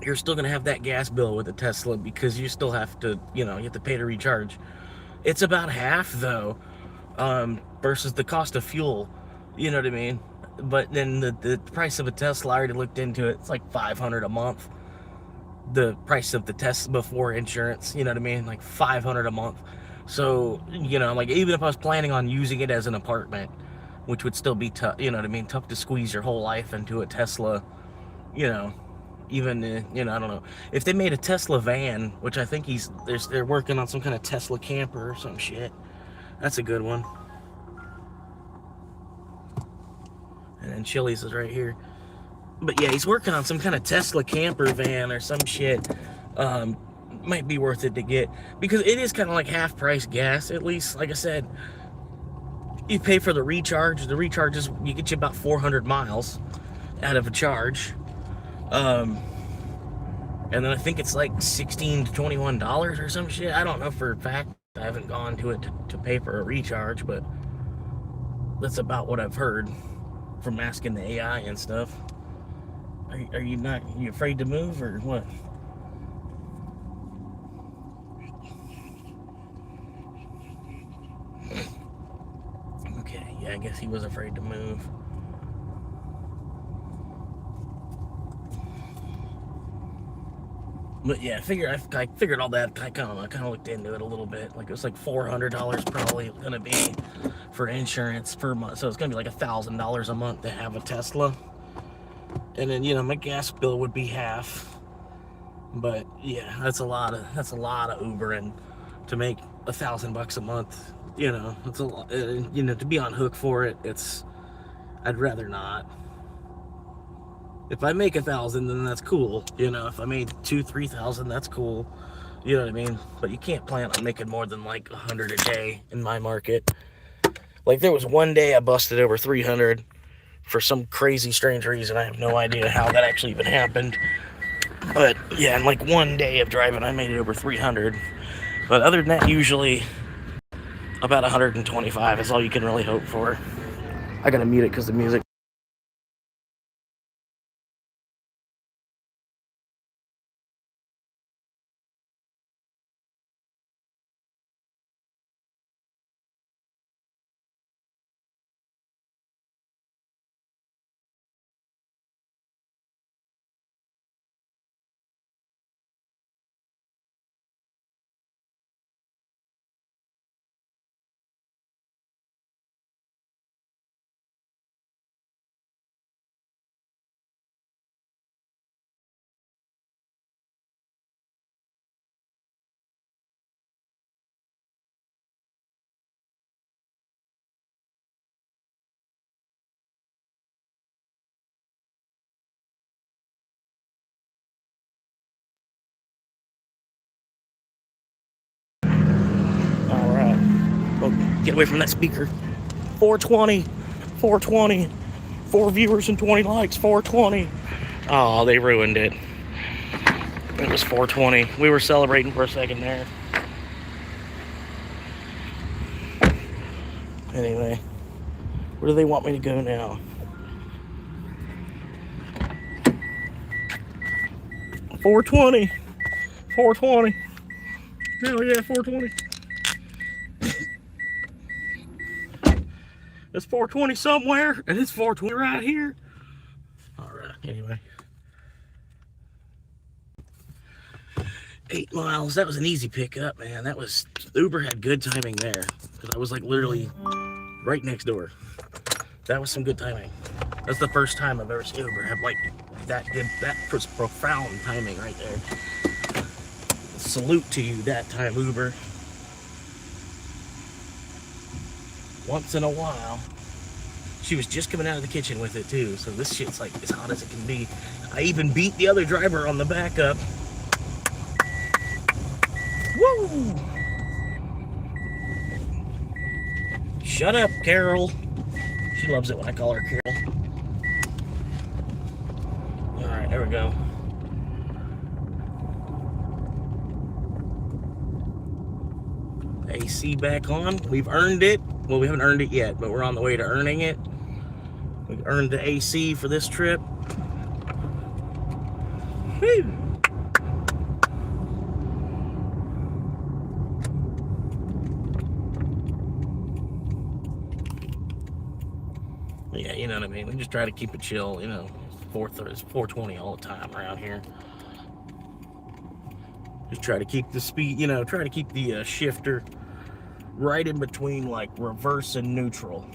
you're still gonna have that gas bill with a Tesla because you still have to, you have to pay to recharge. It's about half though, versus the cost of fuel. You know what I mean? But then the price of a Tesla, I already looked into it. It's like $500 a month. The price of the Tesla before insurance. You know what I mean? Like $500 a month. So like even if I was planning on using it as an apartment, which would still be tough. You know what I mean? Tough to squeeze your whole life into a Tesla. even you know, I don't know if they made a Tesla van, which I think they're working on some kind of Tesla camper or some shit. That's a good one. And then Chili's is right here. But yeah, he's working on some kind of Tesla camper van or some shit. Might be worth it to get, because it is kind of like half price gas, at least. Like I said, you pay for the recharge. The recharge is, you get you about 400 miles out of a charge. And then I think it's like $16 to $21 or some shit. I don't know for a fact. I haven't gone to it to pay for a recharge, but that's about what I've heard from asking the AI and stuff. Are you afraid to move or what? Okay, yeah, I guess he was afraid to move. But yeah, I figured all that. I kind of looked into it a little bit. Like, it was like $400 probably gonna be for insurance per month. So it's gonna be like $1,000 a month to have a Tesla. And then, you know, my gas bill would be half. But yeah, that's a lot of Ubering to make $1,000 a month. You know, it's a lot. You know, to be on hook for it, I'd rather not. If I make 1,000, then that's cool. You know, if I made 2,000-3,000, that's cool. You know what I mean? But you can't plan on making more than like 100 a day in my market. Like, there was one day I busted over 300 for some crazy, strange reason. I have no idea how that actually even happened. But yeah, in like one day of driving, I made it over 300. But other than that, usually about 125 is all you can really hope for. I gotta mute it because the music. All right. Oh, get away from that speaker. 420. 420. 4 viewers and 20 likes. 420. Oh, they ruined it. It was 420. We were celebrating for a second there. Anyway, where do they want me to go now? 420. 420. Hell yeah, 420. It's 420 somewhere, and it's 420 right here. All right, anyway. 8 miles. That was an easy pickup, man. That was, Uber had good timing there, because I was like literally right next door. That was some good timing. That's the first time I've ever seen Uber have like that good, that was profound timing right there. Salute to you that time, Uber. Once in a while. She was just coming out of the kitchen with it too, so this shit's like as hot as it can be. I even beat the other driver on the backup. Woo! Shut up, Carol. She loves it when I call her Carol. Alright, there we go. AC back on. We've earned it. Well, we haven't earned it yet, but we're on the way to earning it. We earned the AC for this trip. Woo! Yeah, you know what I mean. We just try to keep it chill, you know. It's 420 all the time around here. Just try to keep the speed, you know, try to keep the shifter right in between like reverse and neutral.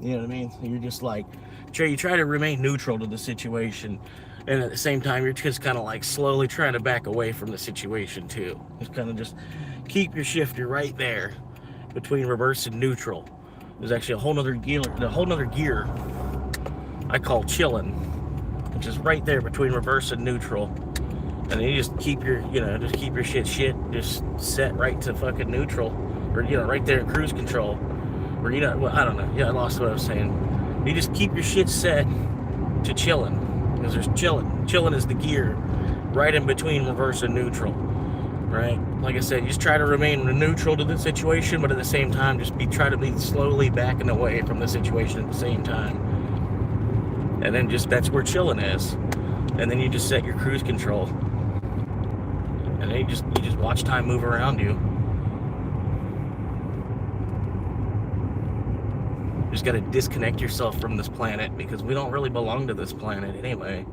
You know what I mean? You're just like, you try to remain neutral to the situation. And at the same time, you're just kind of like slowly trying to back away from the situation too. Just kind of just keep your shifter right there between reverse and neutral. There's actually a whole nother gear I call chillin', which is right there between reverse and neutral. And then you just keep your, just keep your shit just set right to fucking neutral, or right there at cruise control, or well, I don't know. Yeah, I lost what I was saying. You just keep your shit set to chillin', because there's chillin'. Chillin' is the gear right in between reverse and neutral, right? Like I said, you just try to remain neutral to the situation, but at the same time, try to be slowly backing away from the situation at the same time. And then that's where chillin' is. And then you just set your cruise control. And then you just watch time move around you. You just got to disconnect yourself from this planet, because we don't really belong to this planet anyway.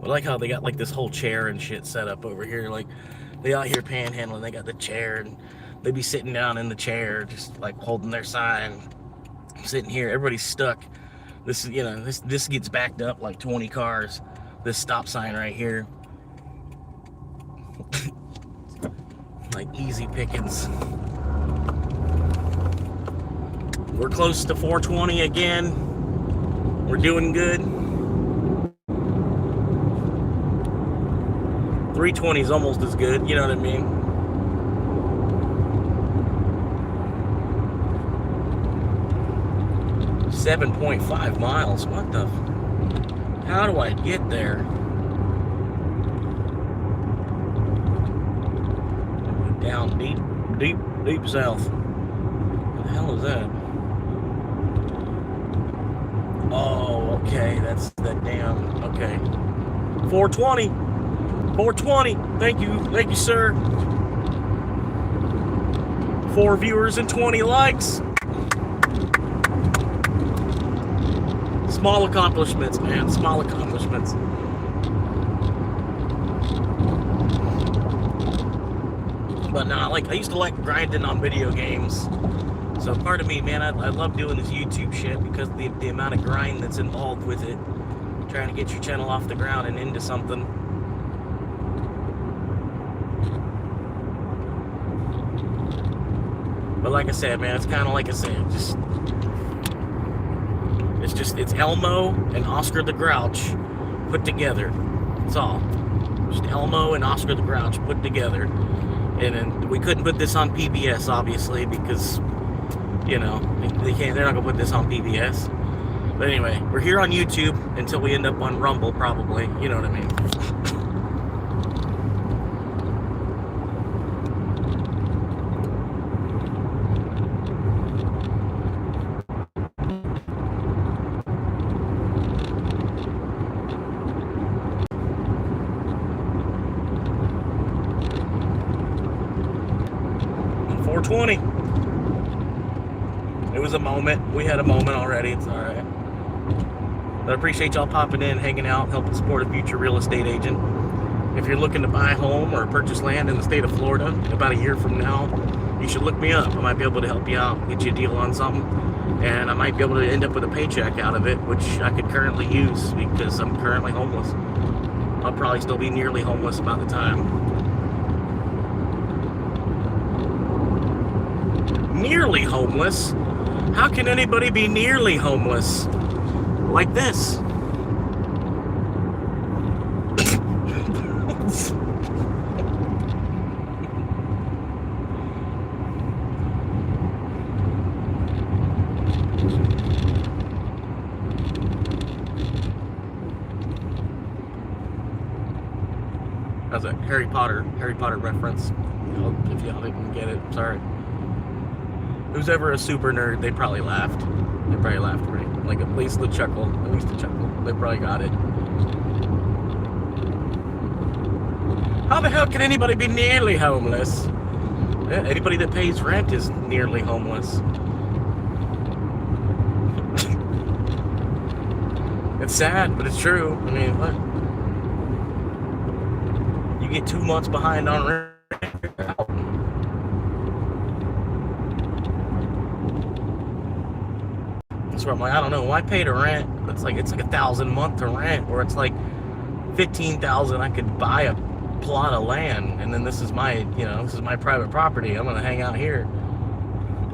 I like how they got like this whole chair and shit set up over here. Like, they out here panhandling, they got the chair, and they be sitting down in the chair, just like holding their sign, sitting here. Everybody's stuck. This is, this gets backed up like 20 cars. This stop sign right here. Like easy pickings. We're close to 420 again. We're doing good. 320 is almost as good, you know what I mean? .5 miles. What the? How do I get there? Down deep south. What the hell is that? Oh, okay. That's that damn. Okay. 420. 420. Thank you, sir. 4 viewers and 20 likes. Small accomplishments, man. Small accomplishments. But nah, like, I used to like grinding on video games. So part of me, man, I love doing this YouTube shit because the amount of grind that's involved with it. Trying to get your channel off the ground and into something. But like I said, man, it's kind of like I said, it's Elmo and Oscar the Grouch put together. That's all. Just Elmo and Oscar the Grouch put together. And then we couldn't put this on PBS, obviously, because, they're not gonna put this on PBS. But anyway, we're here on YouTube until we end up on Rumble, probably. You know what I mean? 420. It was a moment. We had a moment already. It's all right. But I appreciate y'all popping in, hanging out, helping support a future real estate agent. If you're looking to buy a home or purchase land in the state of Florida, about a year from now, you should look me up. I might be able to help you out, get you a deal on something. And I might be able to end up with a paycheck out of it, which I could currently use because I'm currently homeless. I'll probably still be nearly homeless by the time. Nearly homeless? How can anybody be nearly homeless? Like this? That's a Harry Potter reference. If y'all didn't get it, sorry. Who's ever a super nerd, they probably laughed. They probably laughed right. Like at least the chuckle. At least a chuckle. They probably got it. How the hell can anybody be nearly homeless? Anybody that pays rent is nearly homeless. It's sad, but it's true. I mean, what? You get 2 months behind on rent. That's where I'm like, I don't know. Why pay to rent? It's like $1,000 a month to rent, or it's like $15,000. I could buy a plot of land, and then this is my private property. I'm gonna hang out here.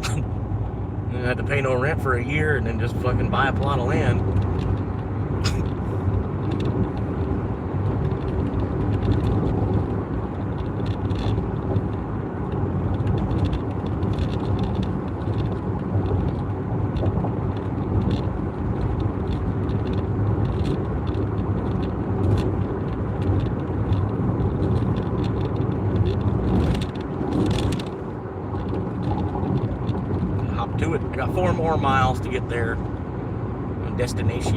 And I had to pay no rent for a year, and then just fucking buy a plot of land. To it. I got 4 more miles to get there. My destination.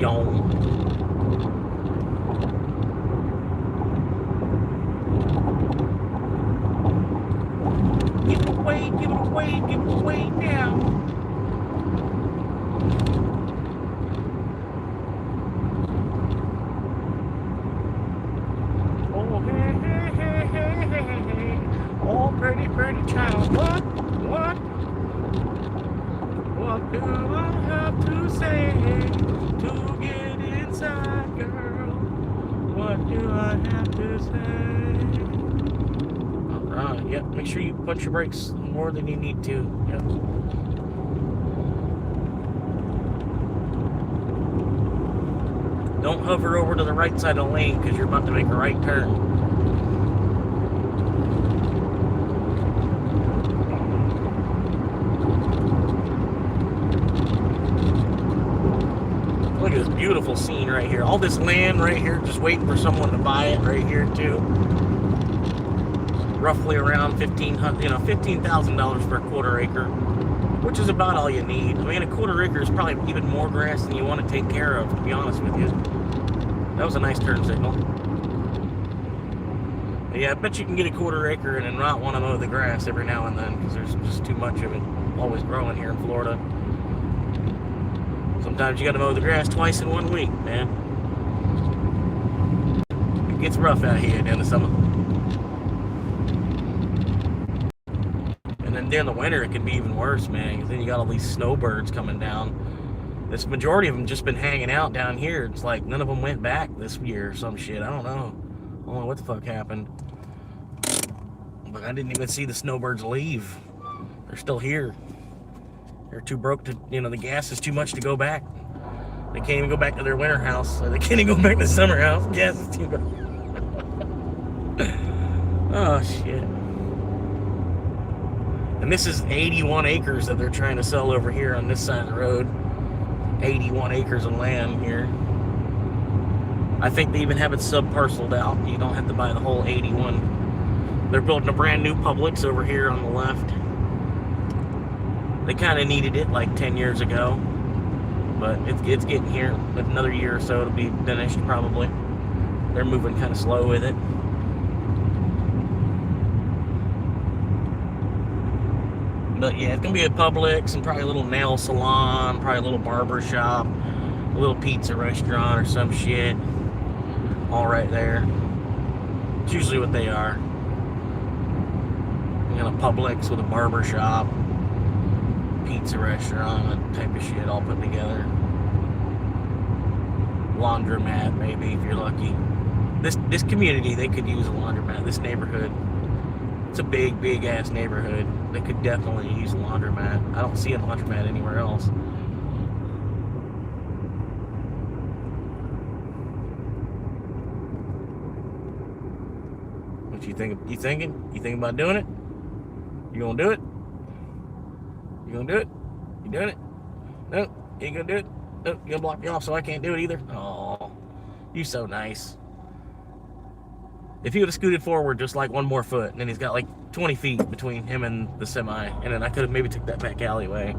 Give it away, give it away, give it away now. Oh, hey, hey, hey, hey, hey, hey. Oh, pretty, pretty child. What? What do I have to say to get inside, girl? What do I have to say? Alright, yep, make sure you punch your brakes more than you need to. Yep. Don't hover over to the right side of the lane because you're about to make a right turn. Look at this beautiful scene right here. All this land right here, just waiting for someone to buy it right here too. Roughly around $15,000 per quarter acre, which is about all you need. I mean, a quarter acre is probably even more grass than you want to take care of, to be honest with you. That was a nice turn signal. But yeah, I bet you can get a quarter acre and then not want to mow the grass every now and then because there's just too much of it always growing here in Florida. Sometimes you got to mow the grass twice in 1 week, man. It gets rough out here during the summer. And then during the winter, it can be even worse, man, because then you got all these snowbirds coming down. This majority of them just been hanging out down here. It's like none of them went back this year or some shit. I don't know what the fuck happened. But I didn't even see the snowbirds leave. They're still here. They're too broke to, the gas is too much to go back. They can't even go back to their winter house. So they can't even go back to the summer house. Gas is too much. Oh, shit. And this is 81 acres that they're trying to sell over here on this side of the road. 81 acres of land here. I think they even have it sub-parceled out. You don't have to buy the whole 81. They're building a brand new Publix over here on the left. They kind of needed it like 10 years ago, but it's getting here. With another year or so, it'll be finished probably. They're moving kind of slow with it. But yeah, it's gonna be a Publix and probably a little nail salon, probably a little barber shop, a little pizza restaurant or some shit. All right there. It's usually what they are. You got a Publix with a barber shop, pizza restaurant, that type of shit all put together. Laundromat, maybe, if you're lucky. This community, they could use a laundromat. This neighborhood, it's a big ass neighborhood. They could definitely use a laundromat. I don't see a laundromat anywhere else. What you think? You thinking about doing it? You gonna do it? You gonna do it? You doing it? Nope, you ain't gonna do it. Nope, you gonna block me off so I can't do it either. Oh, you so nice. If he would have scooted forward just like 1 more foot, and then he's got like 20 feet between him and the semi, and then I could have maybe took that back alleyway.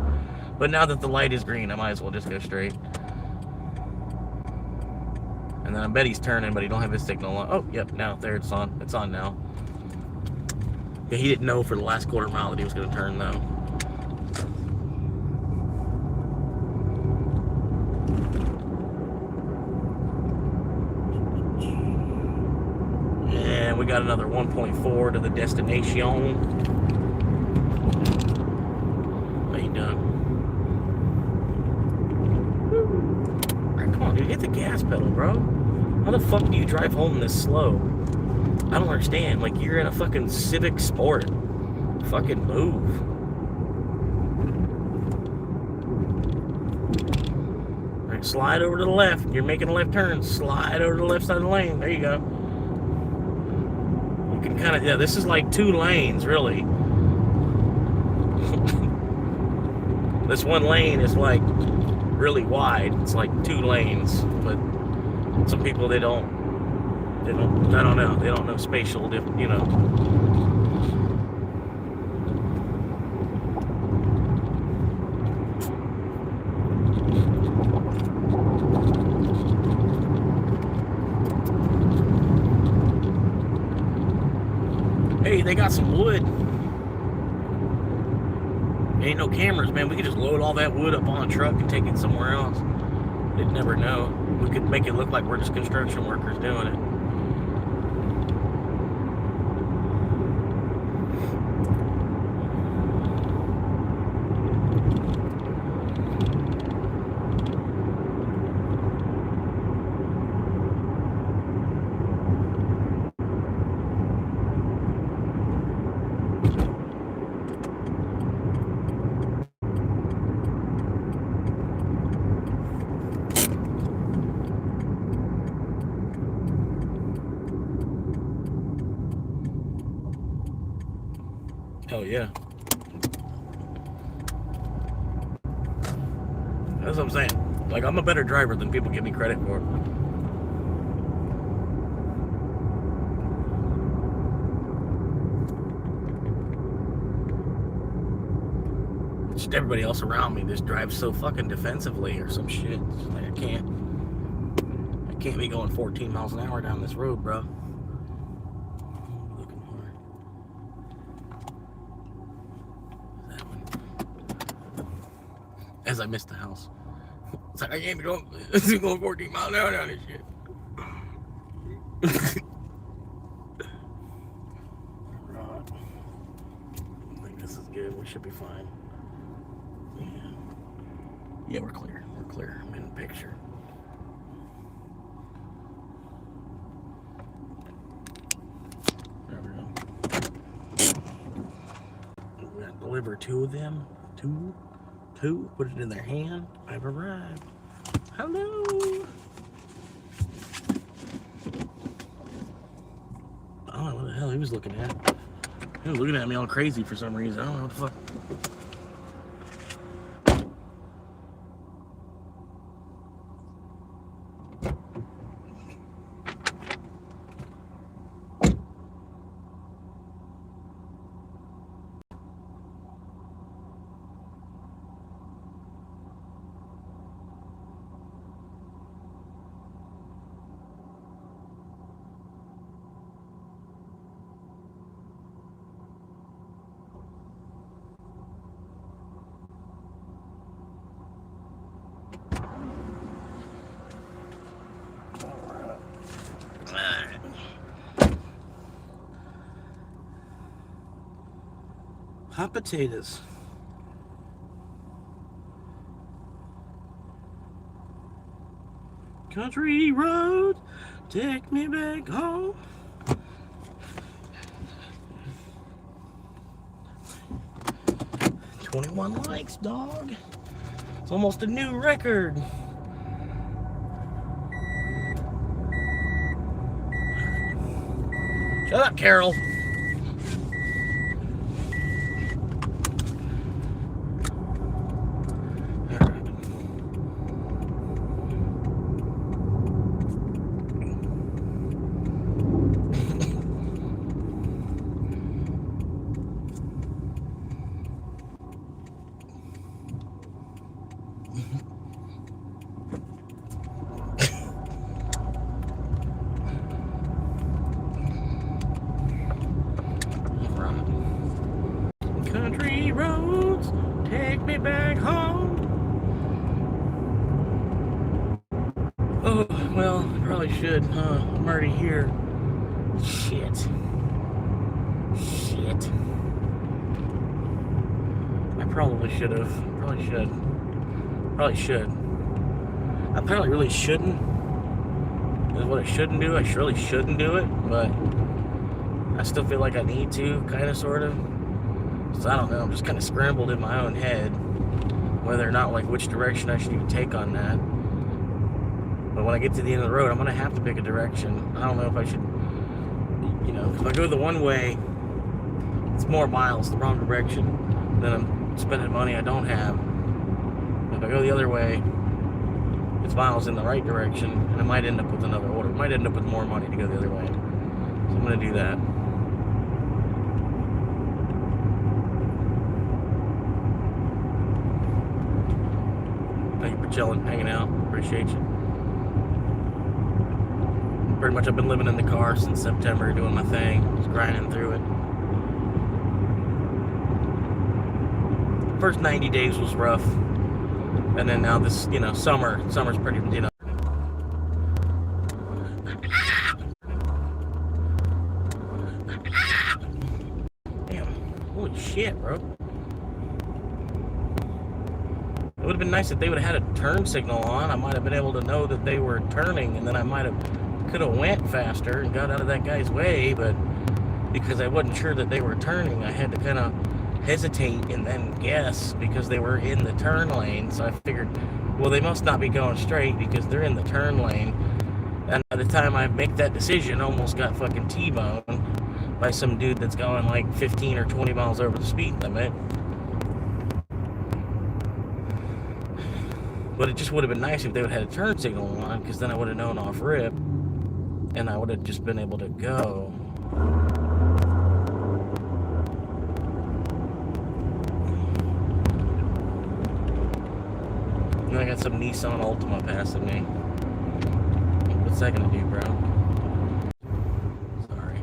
But now that the light is green, I might as well just go straight. And then I bet he's turning, but he don't have his signal on. Oh, yep, now there it's on. It's on now. Yeah, he didn't know for the last quarter mile that he was going to turn though. man. We got another 1.4 to the destination. How you doing? Right, come on, dude. Hit the gas pedal, bro. How the fuck do you drive home this slow? I don't understand. Like, you're in a fucking Civic Sport. Fucking move. Alright, slide over to the left. You're making a left turn. Slide over to the left side of the lane. There you go. You can kind of, yeah, this is like 2 lanes, really. This one lane is like really wide. It's like 2 lanes, but some people, I don't know. They don't know spatial, you know. Hey, they got some wood. Ain't no cameras, man. We could just load all that wood up on a truck and take it somewhere else. They'd never know. We could make it look like we're just construction workers doing it. Oh yeah. That's what I'm saying. Like, I'm a better driver than people give me credit for. Just everybody else around me just drives so fucking defensively or some shit. It's like, I can't be going 14 miles an hour down this road, bro. Looking for that one. As I missed the house. It's like, I can't be going 14 miles an hour down this shit. Right. I think this is good. We should be fine. Yeah, we're clear. We're clear. I'm in the picture. There we go. We're gonna deliver 2 of them. Two. Put it in their hand. I've arrived. Hello. I don't know what the hell he was looking at. He was looking at me all crazy for some reason. I don't know what the fuck. Hot potatoes. Country road, take me back home. 21 likes, dog. It's almost a new record. Shut up, Carol. Country roads, take me back home. Oh, well, I probably should, huh? I'm already here. Shit. Shit. I probably should have. Probably should. Probably should. I probably really shouldn't. Is what I shouldn't do. I really shouldn't do it, but I still feel like I need to, kind of, sort of. So I don't know. I'm just kind of scrambled in my own head whether or not, like, which direction I should even take on that. But when I get to the end of the road, I'm going to have to pick a direction. I don't know if I should, you know, if I go the one way, it's more miles the wrong direction. Then I'm spending money I don't have. If I go the other way, it's miles in the right direction, and I might end up with another order. I might end up with more money to go the other way. So I'm going to do that. Thank you for chilling, hanging out. Appreciate you. Pretty much I've been living in the car since September, doing my thing, just grinding through it. First 90 days was rough, and then now this, you know, summer's pretty, you know. Damn, holy shit, bro. It would have been nice if they would have had a turn signal on. I might have been able to know that they were turning, and then I could have went faster and got out of that guy's way, but because I wasn't sure that they were turning, I had to kind of hesitate and then guess because they were in the turn lane. So I figured, well, they must not be going straight because they're in the turn lane. And by the time I make that decision, I almost got fucking T-boned by some dude that's going like 15 or 20 miles over the speed limit. But it just would have been nice if they would have had a turn signal on, because then I would have known off rip, and I would have just been able to go. And I got some Nissan Altima passing me. What's that gonna do, bro? Sorry.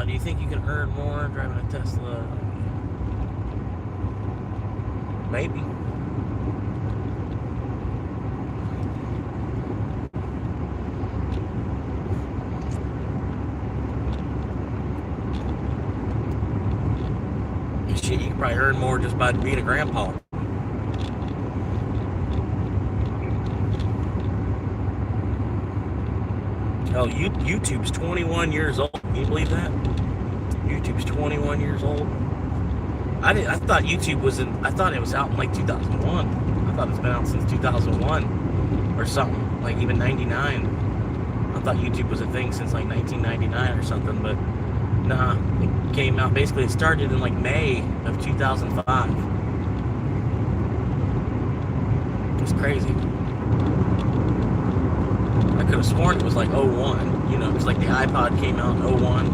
Do you think you can earn more driving a Tesla? Maybe. Shit, you can probably earn more just by being a grandpa. Oh, YouTube's 21 years old. Can you believe that? YouTube's 21 years old. I thought YouTube was I thought it was out in like 2001. I thought it's been out since 2001 or something, like even 99. I thought YouTube was a thing since like 1999 or something, but nah, it came out, basically it started in like May of 2005. It was crazy. I could have sworn it was like 01, you know, it's like the iPod came out in 01.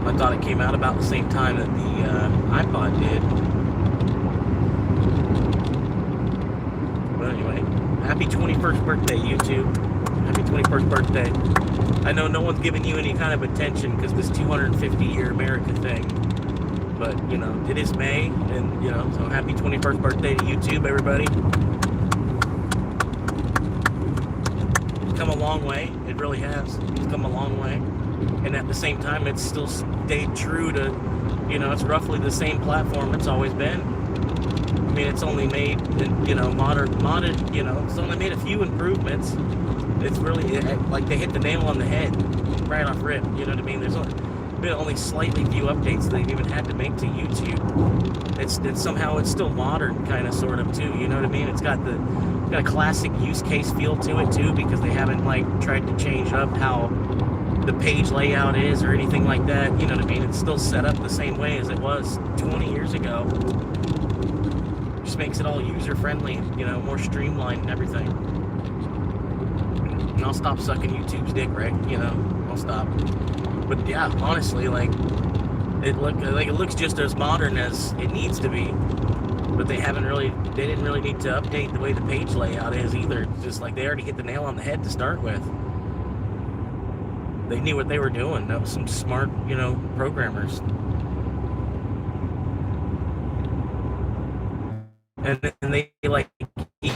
I thought it came out about the same time that the iPod did. But anyway, happy 21st birthday, YouTube. Happy 21st birthday. I know no one's giving you any kind of attention because this 250-year America thing. But, you know, it is May, and, you know, so happy 21st birthday to YouTube, everybody. It's come a long way. It really has. It's come a long way. And at the same time, it's still stayed true to, you know, it's roughly the same platform it's always been. I mean, it's only made, you know, modded, you know, it's only made a few improvements. It's really, like, they hit the nail on the head right off rip, you know what I mean? There's been only slightly few updates they've even had to make to YouTube. It's somehow, it's still modern, kind of, sort of, too, you know what I mean? It's got a classic use case feel to it, too, because they haven't, like, tried to change up how the page layout is or anything like that, you know what I mean? It's still set up the same way as it was 20 years ago. Just makes it all user-friendly, you know, more streamlined and everything. And I'll stop sucking YouTube's dick, right? You know, I'll stop. But yeah, honestly, like, it looks just as modern as it needs to be. But they didn't really need to update the way the page layout is either. It's just like they already hit the nail on the head to start with. They knew what they were doing. That was some smart, you know, programmers. And they like keep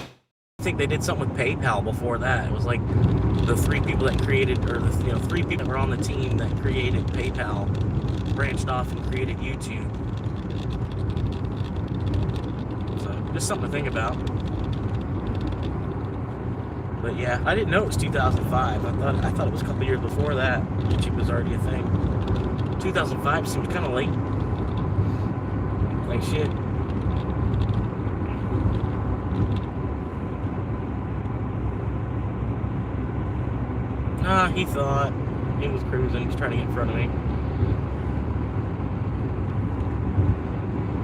think they did something with PayPal before that. It was like the 3 people that created, or the 3 people that were on the team that created PayPal branched off and created YouTube. So just something to think about. But yeah, I didn't know it was 2005. I thought it was a couple years before that. YouTube was already a thing. 2005 seems kind of late. Like shit. He thought he was cruising. He's trying to get in front of me.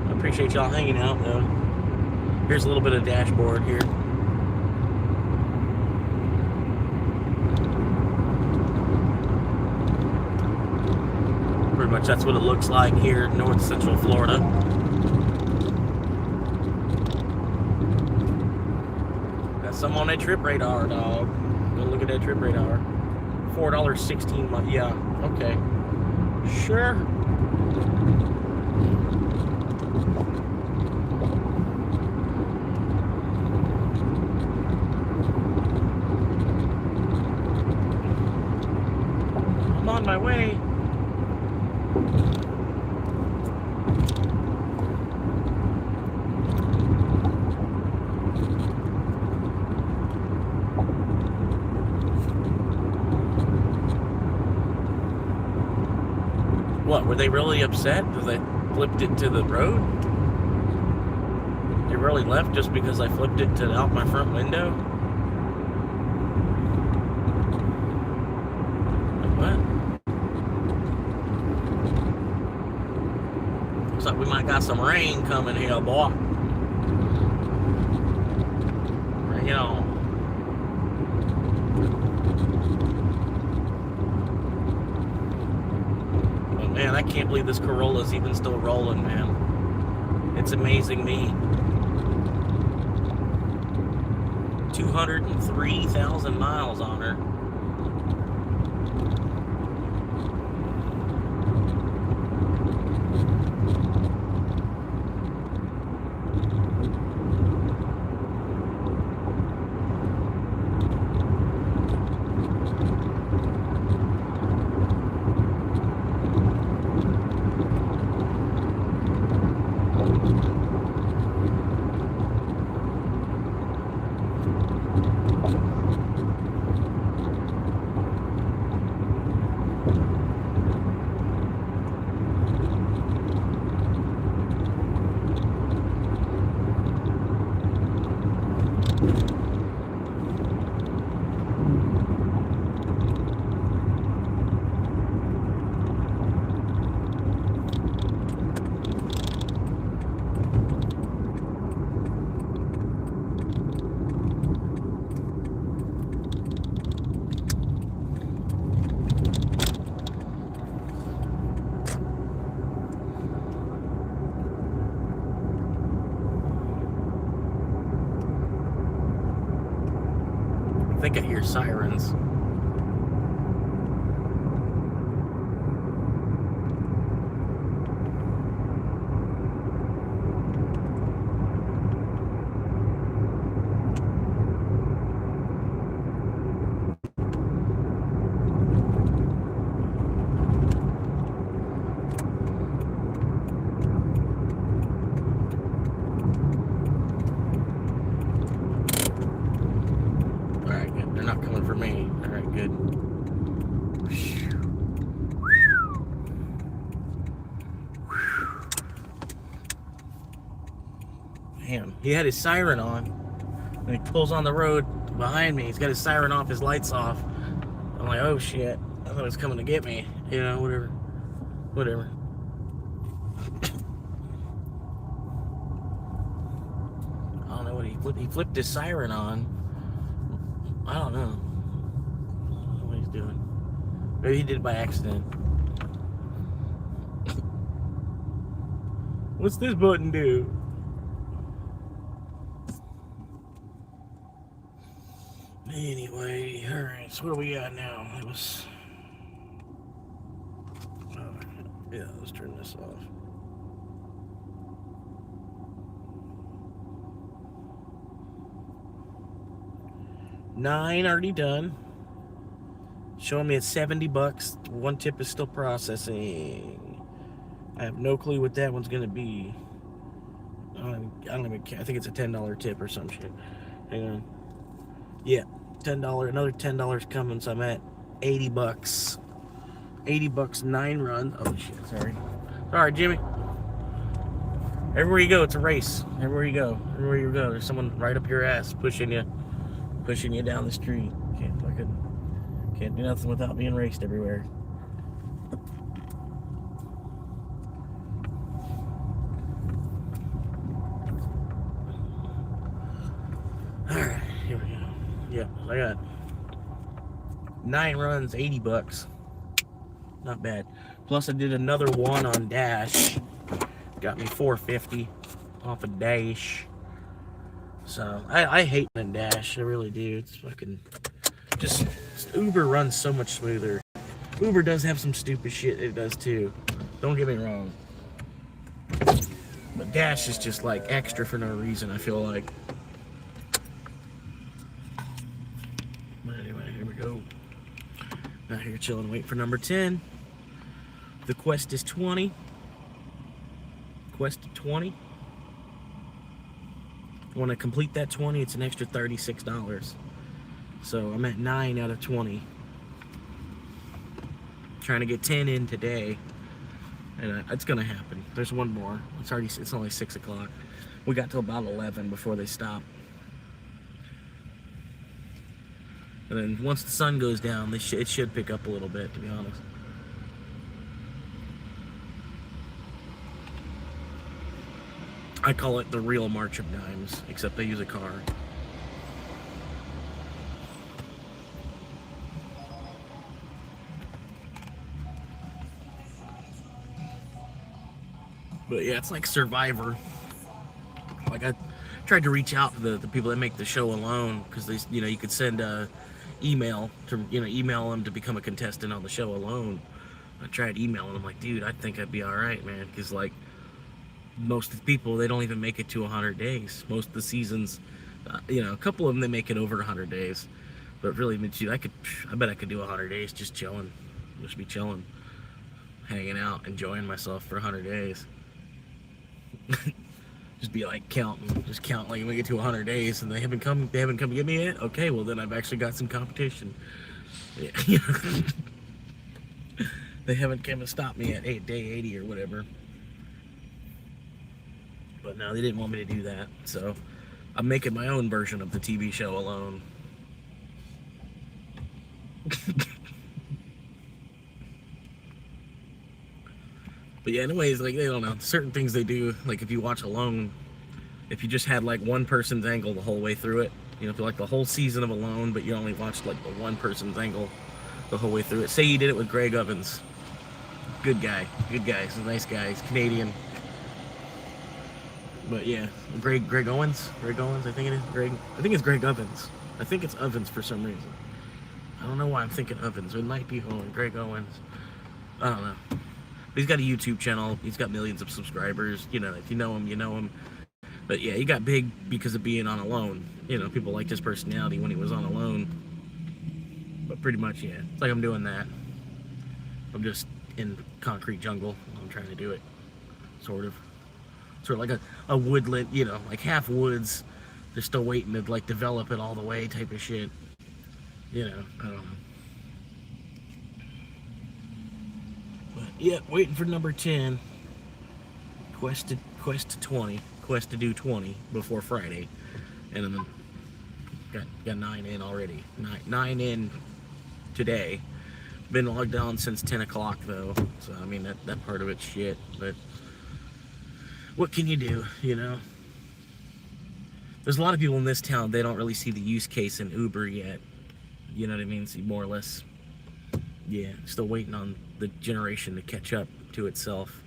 I appreciate y'all hanging out, though. Here's a little bit of dashboard here. Pretty much that's what it looks like here in North Central Florida. Got some on that trip radar, dog. Go look at that trip radar. $4.16 month. Yeah, okay. Sure. I'm on my way. What, were they really upset because I flipped it to the road? They really left just because I flipped it to out my front window? Like what? Looks like we might got some rain coming here, boy. Bring it on. Man, I can't believe this Corolla's even still rolling, man. It's amazing me. 203,000 miles on her. I think I hear sirens. Damn, he had his siren on. And he pulls on the road behind me. He's got his siren off, his lights off. I'm like, oh shit. I thought he was coming to get me. You know, whatever. Whatever. I don't know what he flipped his siren on. I don't know. I don't know what he's doing. Maybe he did it by accident. What's this button do? Anyway, alright, so what do we got now? It was... yeah, let's turn this off. 9 already done. Showing me at $70. One tip is still processing. I have no clue what that one's gonna be. I don't even care. I think it's a $10 tip or some shit. Hang on. Yeah, $10. Another $10 coming, so I'm at $80. $80, 9 runs. Oh shit, sorry, Jimmy. Everywhere you go, it's a race. Everywhere you go, there's someone right up your ass pushing you down the street. Can't do nothing without being raced everywhere. All right, here we go. Yeah, I got 9 runs, $80. Not bad. Plus, I did another one on Dash. Got me $4.50 off of Dash. So I hate the Dash. I really do. It's fucking just Uber runs so much smoother. Uber does have some stupid shit it does too. Don't get me wrong. But Dash is just like extra for no reason, I feel like. But anyway, here we go. Out here chilling, waiting for number 10. The quest is 20. Quest 20. Want to complete that 20, it's an extra $36. So I'm at 9 out of 20. Trying to get 10 in today. And it's gonna happen. There's one more. It's only 6 o'clock. We got till about 11 before they stop. And then once the sun goes down, it should pick up a little bit, to be honest. I call it the real March of Dimes, except they use a car. But yeah, it's like Survivor. Like, I tried to reach out to the people that make the show alone, because they, you could send a email to, email them to become a contestant on the show alone. I tried emailing them, like, dude, I think I'd be all right, man, because like most of the people, they don't even make it to 100 days. Most of the seasons, a couple of them, they make it over 100 days. But really, I bet I could do 100 days just chilling. Just be chilling, hanging out, enjoying myself for 100 days. Just be like count like we get to 100 days and they haven't come get me yet. Okay, well then I've actually got some competition. Yeah. They haven't come and stopped me at day 80 or whatever. But no, they didn't want me to do that, so I'm making my own version of the TV show alone. But yeah, anyways, like, they don't know. Certain things they do, like if you watch Alone, if you just had like one person's angle the whole way through it, if you like the whole season of Alone, but you only watched like the one person's angle the whole way through it. Say you did it with Greg Ovens. Good guy. He's a nice guy. He's Canadian. But yeah, Greg Owens, I think it is. I think it's Greg Ovens. I think it's Ovens for some reason. I don't know why I'm thinking Ovens. It might be Greg Owens. I don't know. But he's got a YouTube channel. He's got millions of subscribers. If you know him, you know him. But yeah, he got big because of being on Alone. People liked his personality when he was on Alone. But pretty much, yeah, it's like I'm doing that. I'm just in concrete jungle. I'm trying to do it, sort of like a woodland, like half woods. They're still waiting to like develop it all the way, type of shit. I don't know. But yeah, waiting for number 10. Quest to 20. Quest to do 20 before Friday, and then got 9 in already. 9 in today. Been logged on since 10 o'clock though, so I mean that part of it's shit, but what can you do, There's a lot of people in this town, they don't really see the use case in Uber yet. You know what I mean? See, more or less, yeah, still waiting on the generation to catch up to itself,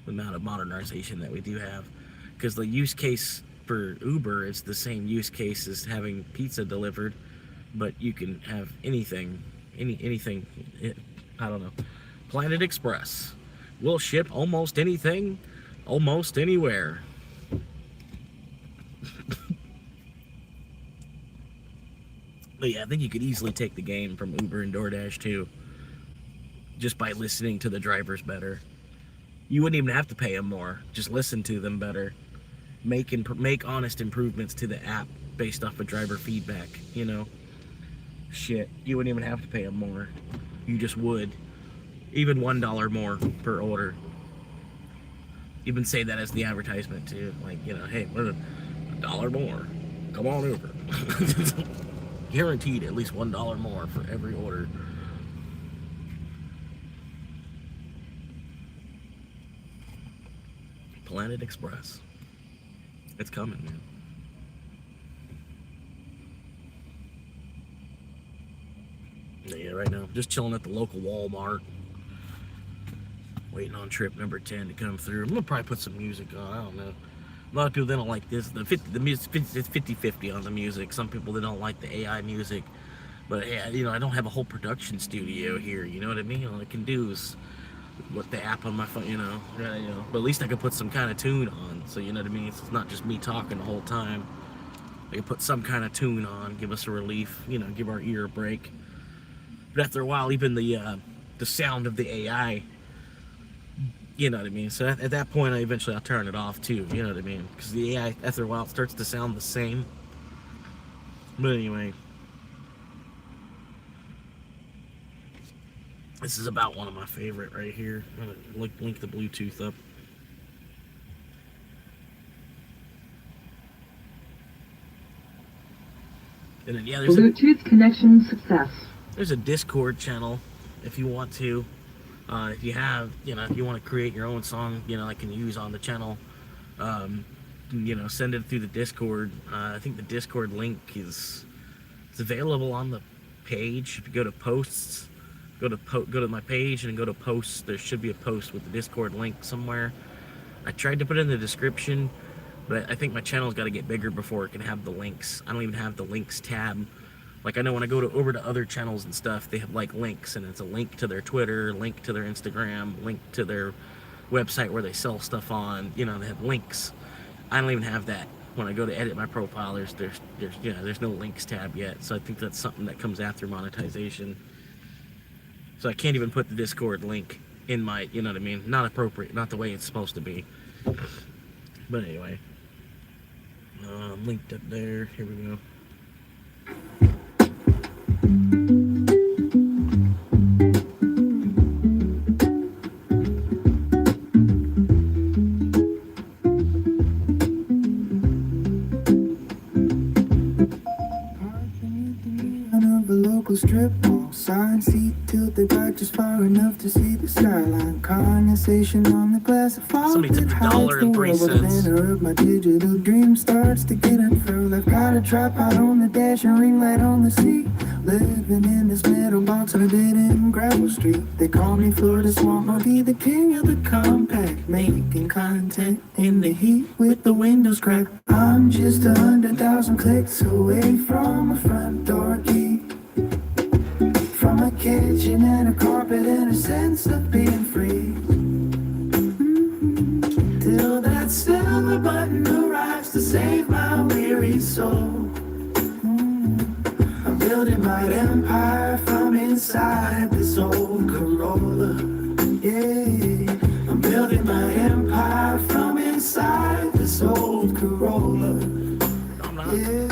the amount of modernization that we do have. Because the use case for Uber is the same use case as having pizza delivered, but you can have anything, I don't know. Planet Express will ship almost anything, almost anywhere. But yeah, I think you could easily take the game from Uber and DoorDash too, just by listening to the drivers better. You wouldn't even have to pay them more. Just listen to them better. Make honest improvements to the app based off of driver feedback. You know, shit. You wouldn't even have to pay them more. You just would. Even $1 more per order. Even say that as the advertisement too. Like, you know, hey, we're $1 more. Come on over. Guaranteed at least $1 more for every order. Planet Express. It's coming, man. Yeah, right now, just chilling at the local Walmart. Waiting on trip number 10 to come through. I'm gonna probably put some music on. I don't know. A lot of people, they don't like this. The music, it's 50-50 on the music. Some people, they don't like the AI music. But yeah, you know, I don't have a whole production studio here. You know what I mean? All I can do is what the app on my phone, you know. But at least I can put some kind of tune on. So you know what I mean? It's not just me talking the whole time. I can put some kind of tune on, give us a relief. You know, give our ear a break. But after a while, even the sound of the AI. You know what I mean? So at that point, I'll turn it off too. You know what I mean? Because the AI, after a while, it starts to sound the same. But anyway, this is about one of my favorite right here. I'm gonna link the Bluetooth up. And then yeah, there's Bluetooth connection success. There's a Discord channel if you want to. If you have, you know, if you want to create your own song, you know, I can use on the channel, you know, send it through the Discord. I think the Discord link it's available on the page. If you go to posts, go to my page and go to posts. There should be a post with the Discord link somewhere. I tried to put it in the description, but I think my channel's got to get bigger before it can have the links. I don't even have the links tab. Like, I know when I go over to other channels and stuff, they have like links, and it's a link to their Twitter, link to their Instagram, link to their website where they sell stuff on. You know, they have links. I don't even have that. When I go to edit my profile, there's no links tab yet. So I think that's something that comes after monetization. So I can't even put the Discord link in my, you know what I mean? Not appropriate, not the way it's supposed to be. But anyway, linked up there. Here we go. Strip mall, sign seat tilted back just far enough to see the skyline. Conversation on the glass of fog. Somebody took $1.03. Of my digital dream starts to get unfurled. I've got a tripod on the dash and ring light on the seat. Living in this metal box on a dead-end gravel street. They call me Florida Swamp Monkey, the king of the compact. Making content in the heat with the windows cracked. I'm just 100,000 clicks away from a front door key. From a kitchen and a carpet and a sense of being free. Till that silver button arrives to save my weary soul. I'm building my empire from inside this old Corolla. Yeah, I'm building my empire from inside this old Corolla. Yeah.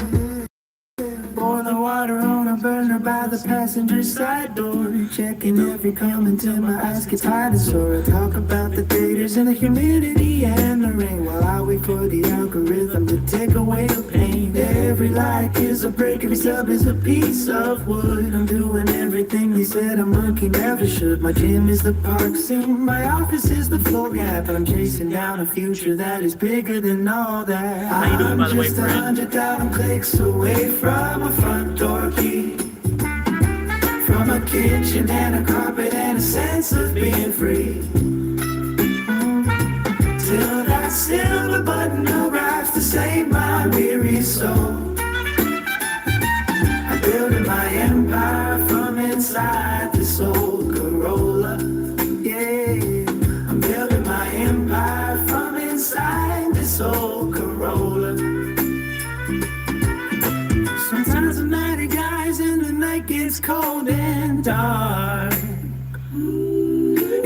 Boiling water on a burner by the passenger side door. Checking every comment till my eyes get tired of sore. I talk about the daters and the humidity and the rain while I wait for the algorithm to take away the pain. Every like is a break, every sub is a piece of wood. I'm doing everything they said a monkey never should. My gym is the park scene, my office is the floor gap. I'm chasing down a future that is bigger than all that. How you doing, by the way, just Brad? 100,000 clicks away from a front door key. From a kitchen and a carpet and a sense of being free. Till that silver button arrives to save my weary soul. I'm building my empire from inside this old Corolla. Yeah, I'm building my empire from inside this old Corolla. Sometimes I'm 90 guys in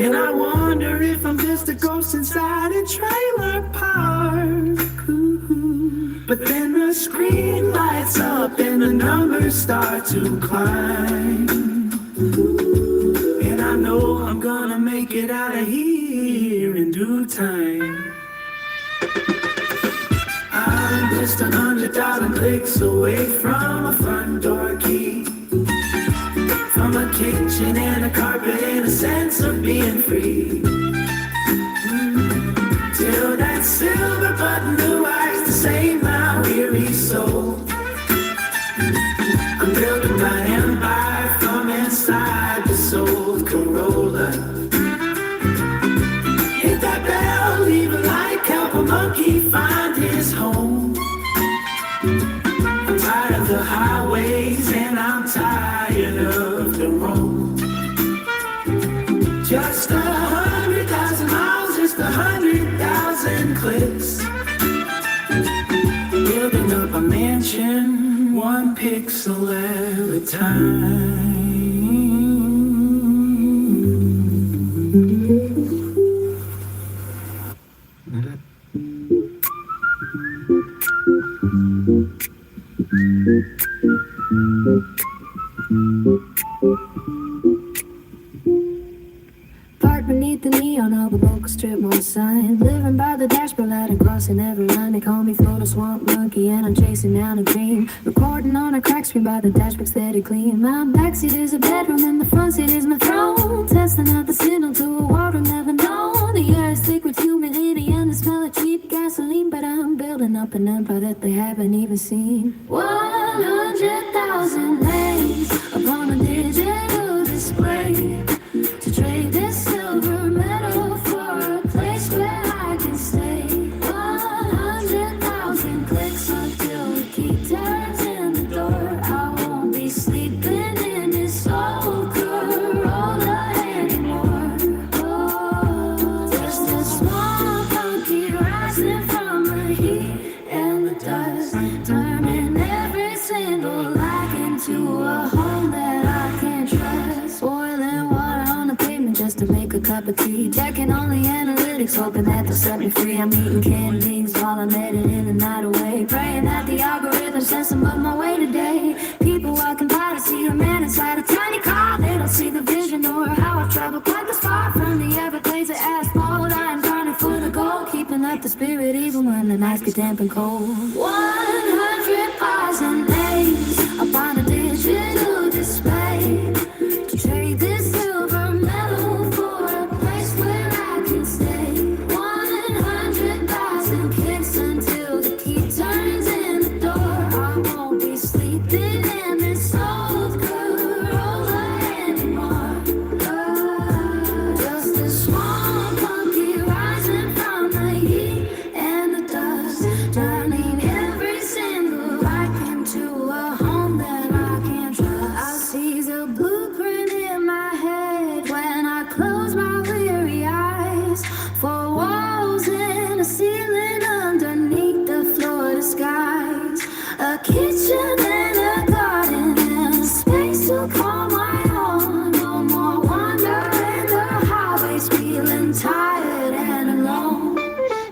And I wonder if I'm just a ghost inside a trailer park. Ooh. But then the screen lights up and the numbers start to climb. And I know I'm gonna make it out of here in due time. I'm just 100,000 clicks away from a front door key, from a kitchen and a carpet and a sense of being free. Till that silver button blue eyes to save my weary soul. I'm building my empire from inside this old Corolla. Hit that bell, leave a like, help a monkey find his home. I'm tired of the highways and I'm tired of the road. Just 100,000 miles, just 100,000 clicks. Building up a mansion, one pixel at a time. Parked beneath the neon of a local strip mall sign. Living by the dashboard light and crossing every line. They call me Photo Swamp Monkey and I'm chasing down a dream. Recording on a crack screen by the dashboard steady clean. My backseat is a bedroom and the front seat is my throne. Testing out the signal to a world I've never known. The air is thick with humidity and the smell of cheap gasoline. But I'm building up an empire that they haven't even seen. 100,000 names upon a digital display. To trade this silver medal for a place where I can stay. 100,000 clicks until the key turns in the door. I won't be sleeping in this old Corolla anymore. Oh, just a small monkey rising from the heat and the dust, turning every single like into a home that I can't trust. Boiling water on the pavement just to make a cup of tea. Checking on the analytics, hoping that they'll set me free. I'm eating canned beans while I'm editing the night away, praying that the algorithm sends some of my way today. People walking by to see a man inside a tiny car. They don't see the vision or how I've traveled quite this far from the Everglades to asphalt. I'm running for the gold, keeping up the spirit even when the nights get damp and cold. 100,000 names upon a digital display. To trade this silver medal for a place where I can stay. 100,000 clicks until the key turns in the door. I won't be sleeping in this old Corolla anymore. Just a small monkey rising from the heat and the dust, turning every single life into a home that I can't trust. I see the blueprint in my head when I close my weary eyes. Four walls and a ceiling underneath the Florida skies. A kitchen and a garden and a space to call my own. No more wandering the highways, feeling tired and alone.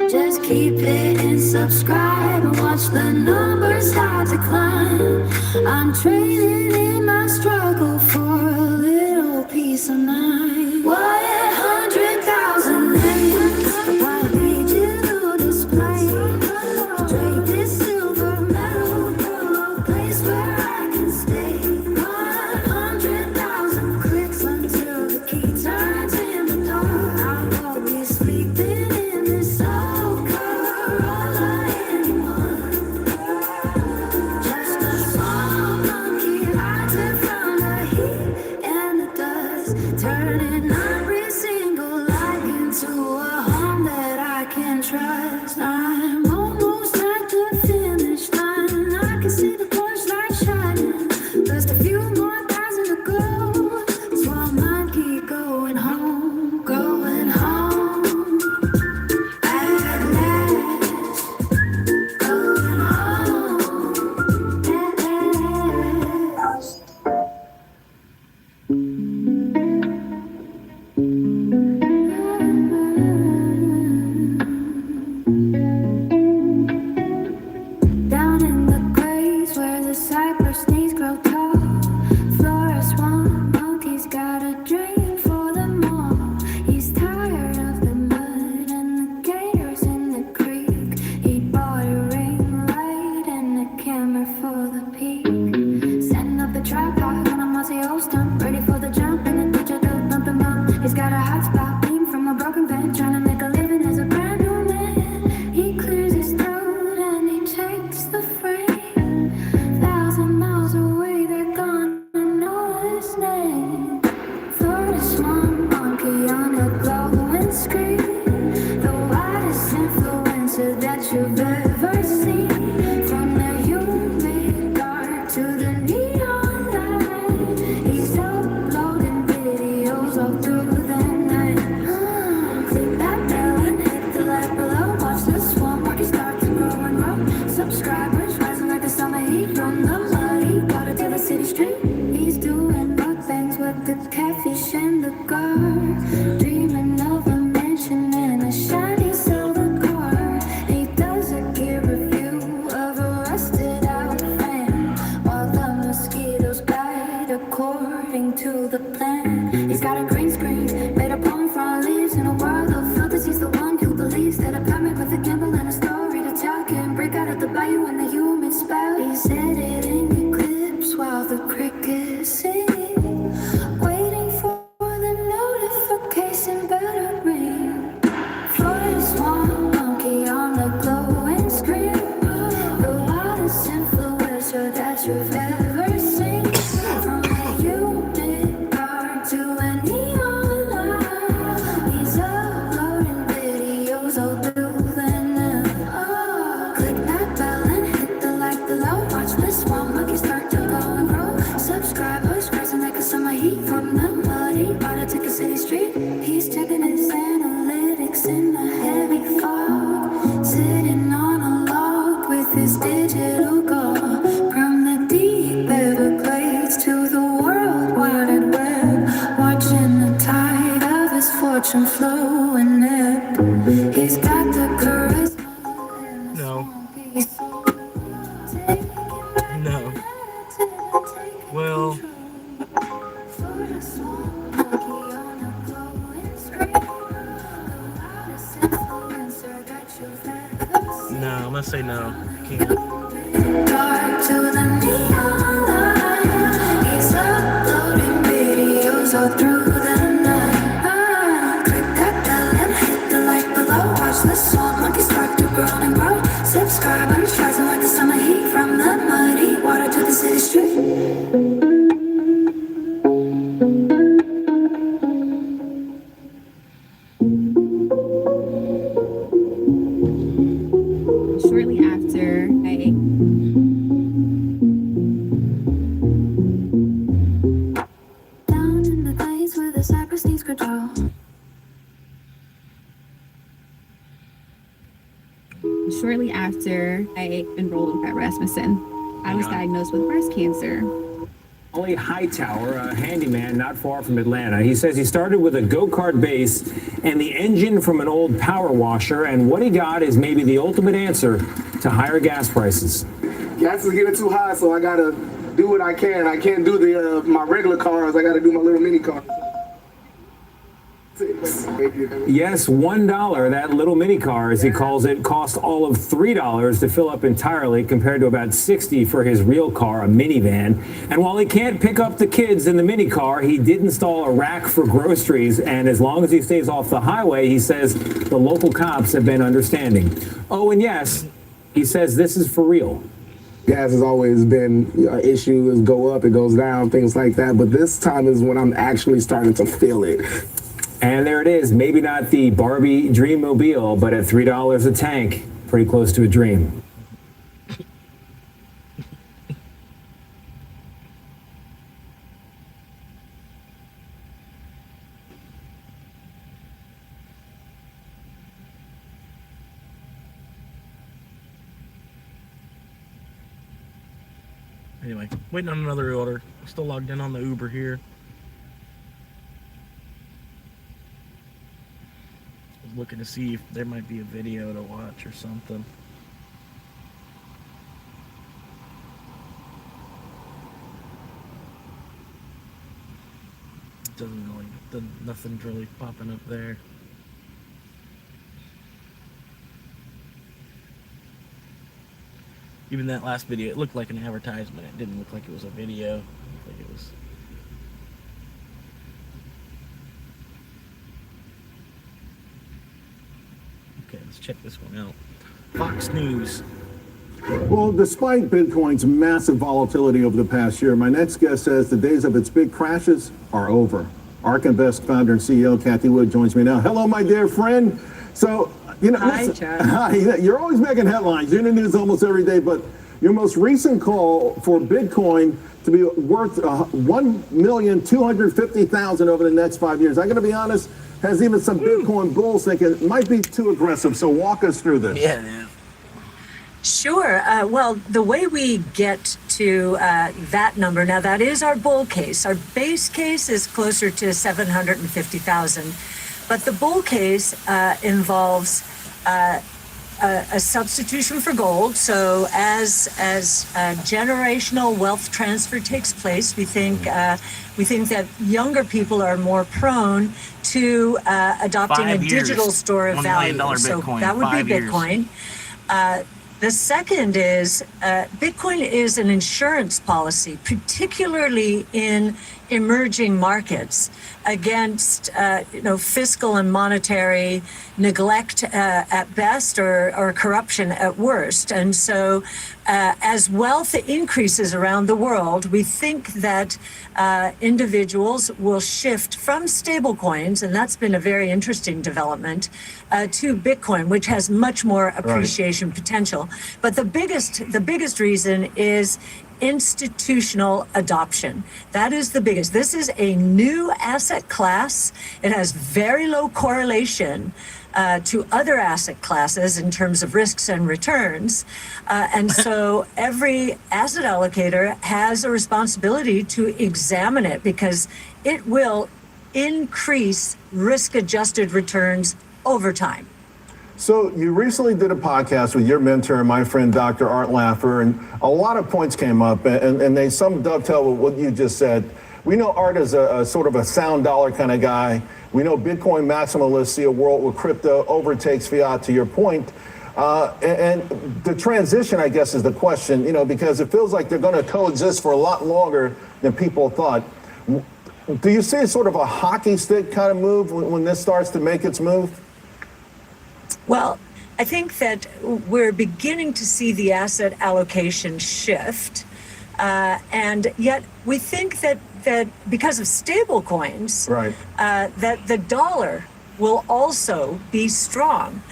Just keep hitting subscribe and watch the numbers start to climb. I'm trading in my struggle for a little peace of mind. 100,000 names upon a digital display. Trade this silver medal for a place where I can stay. 100,000 clicks until the key turns in the door. I won't be sleeping in this old Corolla anymore. Just a small monkey rising from got a hot spot beam from a broken van, trying to make a living as a brand new man. He clears his throat and he takes the frame. 1,000 miles away, they're gonna know his name. For this one monkey on a glowing screen, the widest influencer that you've ever seen. From the humid dark to the neon light, he's uploading videos all through the night. Click that bell and hit the like below. Watch the swarm monkey start to grow and grow. Subscribers rising like the summer heat from the muddy water to the city street. He's doing mukbangs with the catfish and the guard, dreaming of a mansion and a shiny silver car. He does a gear review of a rusted out fan, while the mosquitoes bite according to the plan. He's got a green screen made of palm frond leaves. In a world of filters, he's the one who believes that a permit with a gimbal and a story to tell can break out of the bayou in the humid spell. He's editing clips while the crickets sing, waiting for the notification bell to ring. For this one monkey on the glowing screen, the wildest influencer that you've ever seen. From a humid dark to a neon light, he's uploading videos all through the night. Click that bell and hit the like below. Watch this one monkey start to go and grow. Subscribers rising like a summer heat from the muddy water to the city street. He's checking his analytics in the heavy fog, sitting on a log with his digital goal. From the deep Everglades to the world wide web, watching the tide of his fortune flow and ebb. He's got the charisma and the No. smoky soul. Take him back No. till I take Well, for the small monkey on a glowing screen, the loudest influencer that you've ever seen. no, I'm gonna say no. Can't. Dark to the neon light, he's uploading videos all through the night. Click that bell and hit the like below. Watch the small monkey start to grow and grow. Subscribers rising like the summer heat from the muddy water to the city street. Shortly after I Down in the glades where the cypress leaves grow. Shortly after I enrolled with Rasmussen, I was diagnosed with breast cancer. Ollie Hightower, a handyman not far from Atlanta. He says he started with a go-kart base and the engine from an old power washer, and what he got is maybe the ultimate answer to higher gas prices. Gas is getting too high, so I gotta do what I can. I can't do the my regular cars. I gotta do my little mini car. Yes, $1, that little mini car, as he calls it, cost all of $3 to fill up entirely, compared to about $60 for his real car, a minivan. And while he can't pick up the kids in the mini car, he did install a rack for groceries, and as long as he stays off the highway, he says the local cops have been understanding. Oh, and yes, he says this is for real. Gas has always been an issue. It go up, it goes down, things like that. But this time is when I'm actually starting to feel it. And there it is. Maybe not the Barbie Dreammobile, but at $3 a tank, pretty close to a dream. Anyway, waiting on another order. Still logged in on the Uber here. Was looking to see if there might be a video to watch or something. Nothing's really popping up there. Even that last video, it looked like an advertisement. It didn't look like it was a video. It looked like it was. Let's check this one out. Fox News. Well, despite Bitcoin's massive volatility over the past year, my next guest says the days of its big crashes are over. ARK Invest founder and CEO Kathy Wood joins me now. Hello, my dear friend. So, Hi, John. Hi, you're always making headlines. You're in the news almost every day, but your most recent call for Bitcoin to be worth $1,250,000 over the next 5 years, I got to be honest, has even some Bitcoin bulls thinking it might be too aggressive. So walk us through this. Yeah, man. Sure. Well, the way we get to that number, now that is our bull case. Our base case is closer to 750,000, but the bull case involves a substitution for gold. So as generational wealth transfer takes place, we think that younger people are more prone to adopting a digital store of value. So that would be Bitcoin. The second is Bitcoin is an insurance policy, particularly in emerging markets, against fiscal and monetary neglect at best or corruption at worst. And so as wealth increases around the world, we think that individuals will shift from stable coins, and that's been a very interesting development, to Bitcoin, which has much more appreciation potential. But the biggest reason is institutional adoption. That is the biggest. This is a new asset class. It has very low correlation to other asset classes in terms of risks and returns. And so every asset allocator has a responsibility to examine it because it will increase risk-adjusted returns over time. So you recently did a podcast with your mentor, my friend, Dr. Art Laffer, and a lot of points came up, and they some dovetail with what you just said. We know Art is a sort of a sound dollar kind of guy. We know Bitcoin maximalists see a world where crypto overtakes fiat, to your point. And the transition, I guess, is the question, because it feels like they're going to coexist for a lot longer than people thought. Do you see sort of a hockey stick kind of move when this starts to make its move? Well, I think that we're beginning to see the asset allocation shift. And yet we think that because of stable coins, that the dollar will also be strong.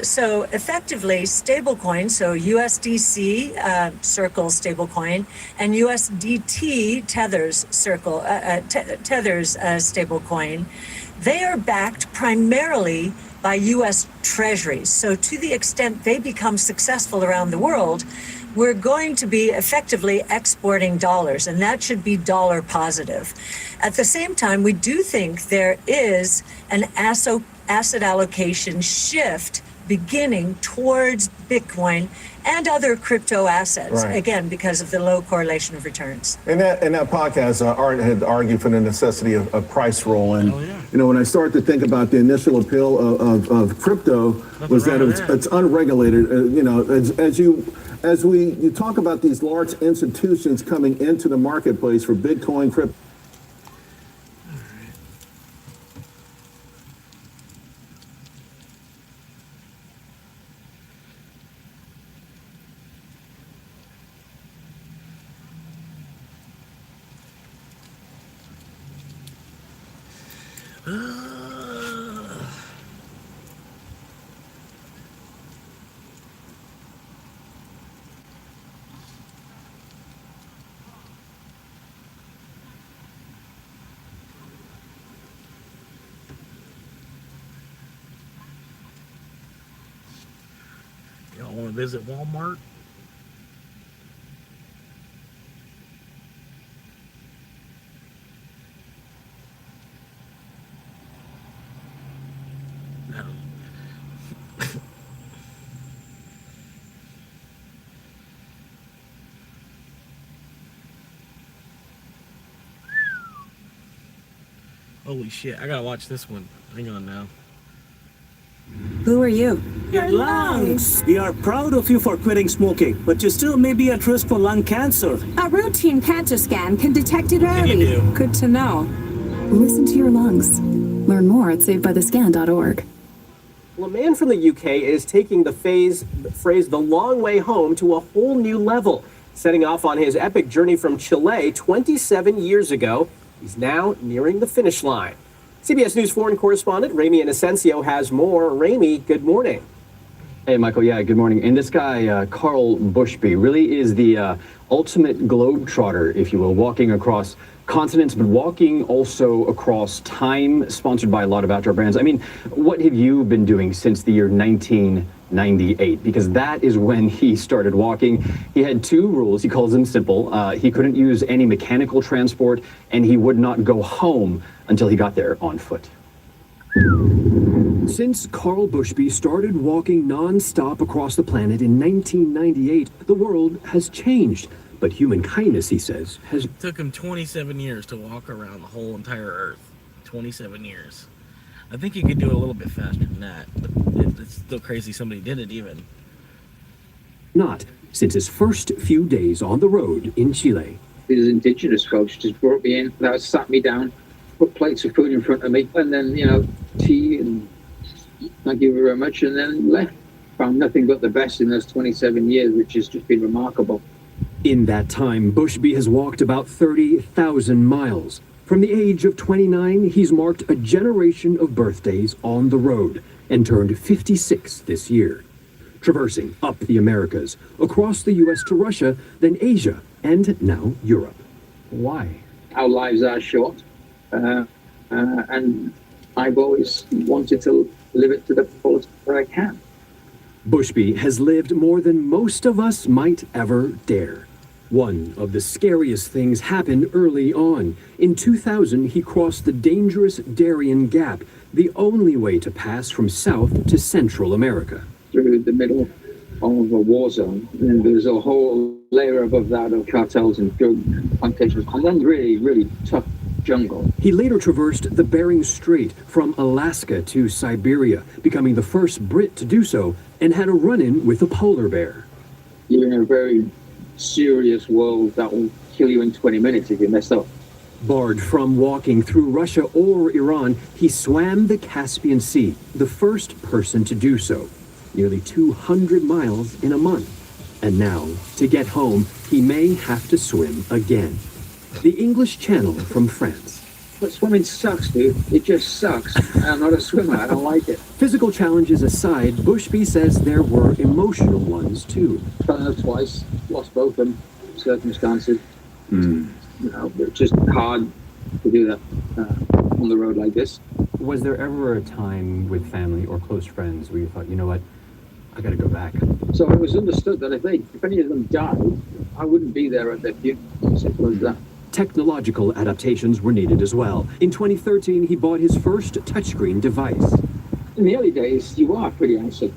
So effectively, stable coins, so USDC, Circle stablecoin, and USDT, Tether's stablecoin, they are backed primarily by U.S. Treasuries. So to the extent they become successful around the world, we're going to be effectively exporting dollars, and that should be dollar positive. At the same time, we do think there is an asset allocation shift beginning towards Bitcoin and other crypto assets, again, because of the low correlation of returns. In that podcast, Art had argued for the necessity of price roll. And, when I started to think about the initial appeal of crypto was that it's unregulated. As you talk about these large institutions coming into the marketplace for Bitcoin, crypto, Y'all want to visit Walmart? No. Holy shit, I gotta watch this one. Hang on now. Who are you? Your lungs! We are proud of you for quitting smoking, but you still may be at risk for lung cancer. A routine cancer scan can detect it early. Good to know. Listen to your lungs. Learn more at savedbythescan.org. Well, a man from the UK is taking the phrase the long way home to a whole new level. Setting off on his epic journey from Chile 27 years ago, he's now nearing the finish line. CBS News foreign correspondent Ramy Inocencio has more. Ramy, good morning. Hey, Michael. Yeah, good morning. And this guy, Carl Bushby, really is the ultimate globetrotter, if you will, walking across continents, but walking also across time, sponsored by a lot of outdoor brands. I mean, what have you been doing since the year 1998? Because that is when he started walking. He had two rules. He calls them simple. He couldn't use any mechanical transport, and he would not go home until he got there on foot. Since Carl Bushby started walking non-stop across the planet in 1998, the world has changed. But human kindness, he says, has... It took him 27 years to walk around the whole entire Earth. 27 years. I think you could do it a little bit faster than that, but it's still crazy somebody did it even. Not since his first few days on the road in Chile. These indigenous folks just brought me in, that sat me down, put plates of food in front of me, and then, tea, and thank you very much, and then left. Found nothing but the best in those 27 years, which has just been remarkable. In that time, Bushby has walked about 30,000 miles. From the age of 29, he's marked a generation of birthdays on the road and turned 56 this year. Traversing up the Americas, across the U.S. to Russia, then Asia, and now Europe. Why? Our lives are short, and I've always wanted to live it to the fullest that I can. Bushby has lived more than most of us might ever dare. One of the scariest things happened early on. In 2000, he crossed the dangerous Darien Gap, the only way to pass from South to Central America. Through the middle of a war zone, and there's a whole layer above that of cartels and drug plantations, and then really, really tough jungle. He later traversed the Bering Strait from Alaska to Siberia, becoming the first Brit to do so, and had a run-in with a polar bear. You're in a very serious world that will kill you in 20 minutes if you mess up. Barred from walking through Russia or Iran, he swam the Caspian Sea, the first person to do so. Nearly 200 miles in a month. And now, to get home, he may have to swim again. The English Channel from France. But swimming sucks, dude. It just sucks. I'm not a swimmer. I don't like it. Physical challenges aside, Bushby says there were emotional ones too. Done it twice. Lost both of them. Circumstances. It's just hard to do that on the road like this. Was there ever a time with family or close friends where you thought, you know what, I gotta go back? So it was understood that if any of them died, I wouldn't be there at their funeral. Simple as that. Technological adaptations were needed as well. In 2013, he bought his first touchscreen device. In the early days, you are pretty innocent.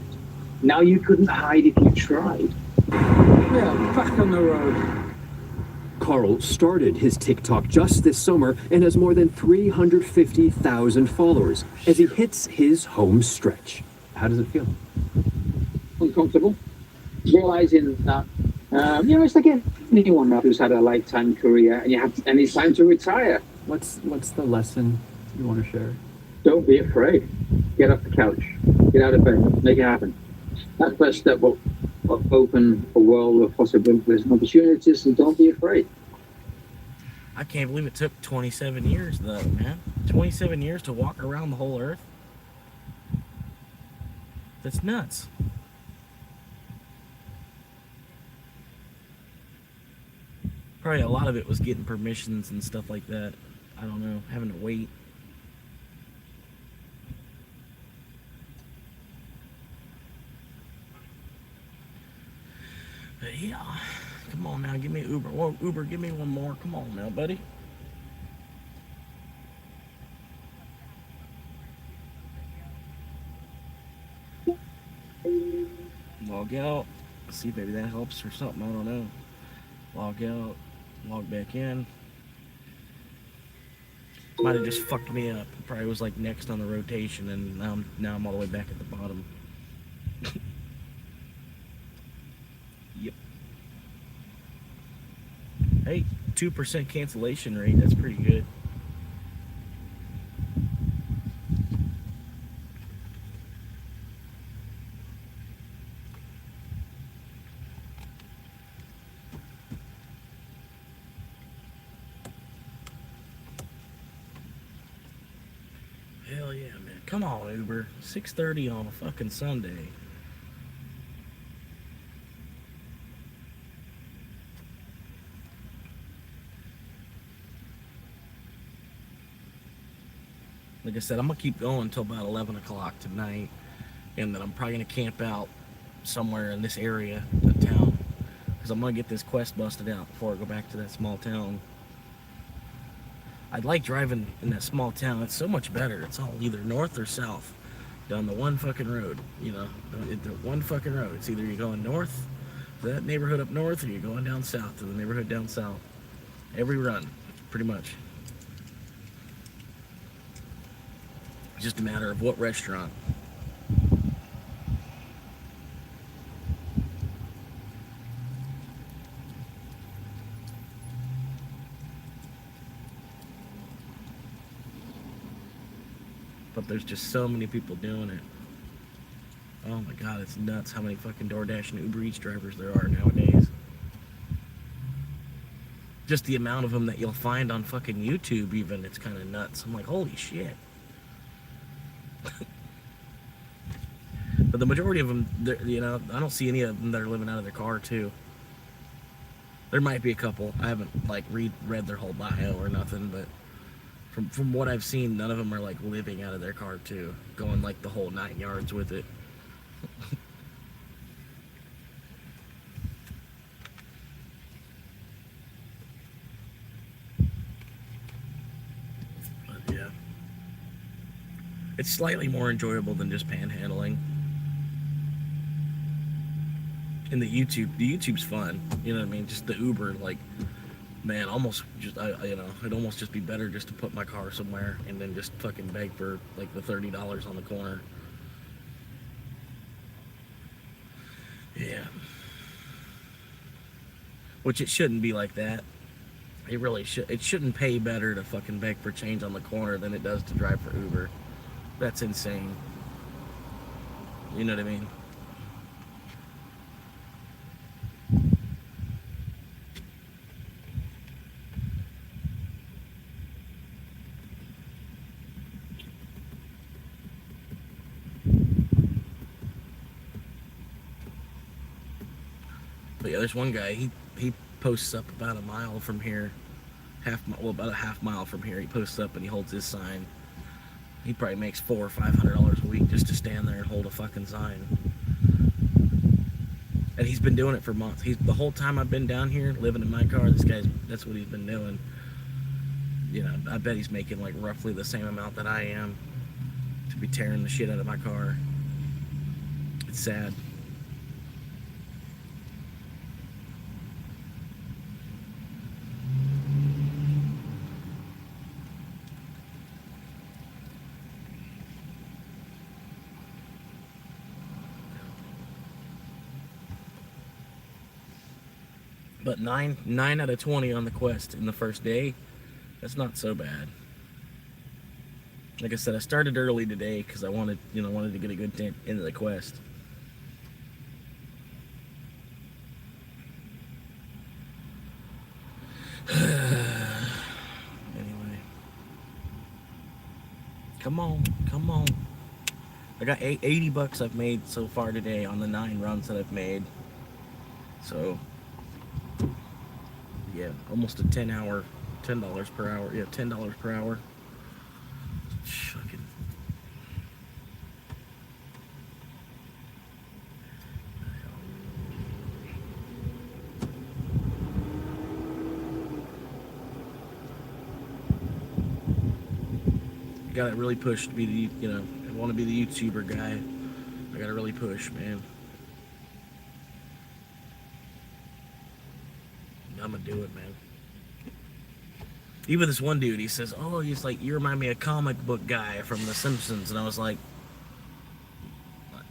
Now you couldn't hide if you tried. Yeah, back on the road. Carl started his TikTok just this summer and has more than 350,000 followers as he hits his home stretch. How does it feel? Uncomfortable. Realizing that, it's like anyone who's had a lifetime career and it's time to retire. What's the lesson you want to share? Don't be afraid. Get off the couch. Get out of bed. Make it happen. That first step will open a world of possibilities and opportunities, and don't be afraid. I can't believe it took 27 years, though, man. 27 years to walk around the whole Earth? That's nuts. Probably a lot of it was getting permissions and stuff like that. I don't know, having to wait. But yeah, come on now, give me Uber. Well, Uber, give me one more. Come on now, buddy. Log out. See, maybe that helps or something. I don't know. Log out. Log back in. Might have just fucked me up. Probably was like next on the rotation, and now I'm all the way back at the bottom. Yep. Hey, 2% cancellation rate. That's pretty good. Hell yeah, man. Come on, Uber. 6:30 on a fucking Sunday. Like I said, I'm going to keep going until about 11 o'clock tonight. And then I'm probably going to camp out somewhere in this area of town. Because I'm going to get this quest busted out before I go back to that small town. I like driving in that small town. It's so much better. It's all either north or south down the one fucking road. You know, the one fucking road. It's either you're going north to that neighborhood up north, or you're going down south to the neighborhood down south. Every run, pretty much. It's just a matter of what restaurant. But there's just so many people doing it. Oh my god, it's nuts how many fucking DoorDash and Uber Eats drivers there are nowadays. Just the amount of them that you'll find on fucking YouTube even, it's kind of nuts. I'm like, holy shit. But the majority of them, you know, I don't see any of them that are living out of their car too. There might be a couple. I haven't like read their whole bio or nothing, but from what I've seen, none of them are like living out of their car too, going like the whole 9 yards with it. But yeah, it's slightly more enjoyable than just panhandling. And the YouTube's fun. You know what I mean? Just the Uber, like, man, almost just, you know, it'd almost just be better just to put my car somewhere and then just fucking beg for like the $30 on the corner. Yeah. Which it shouldn't be like that. It really should. It shouldn't pay better to fucking beg for change on the corner than it does to drive for Uber. That's insane. You know what I mean? But yeah, there's one guy, he posts up about a mile from here, about a half mile from here. He posts up and he holds his sign. He probably makes $400 or $500 a week just to stand there and hold a fucking sign. And he's been doing it for months. The whole time I've been down here living in my car, that's what he's been doing. You know, I bet he's making like roughly the same amount that I am to be tearing the shit out of my car. It's sad. But 9 out of 20 on the quest in the first day, that's not so bad. Like I said, I started early today because I wanted to get a good dent into the quest. Anyway, come on. I got $80 I've made so far today on the 9 runs that I've made. So yeah, almost a $10 per hour. Yeah, $10 per hour. Fucking. Gotta really push to be the, you know, I want to be the YouTuber guy. I gotta really push, man. I'm gonna do it, man. Even this one dude, he says, oh, he's like, you remind me of a comic book guy from The Simpsons. And I was like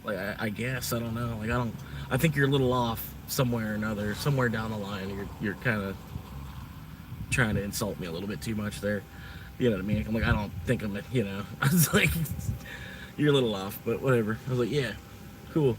I guess, I don't know. Like, I think you're a little off somewhere or another, somewhere down the line. You're kind of trying to insult me a little bit too much there. You know what I mean? I'm like, I don't think I'm, you know, I was like, you're a little off, but whatever. I was like, yeah, cool.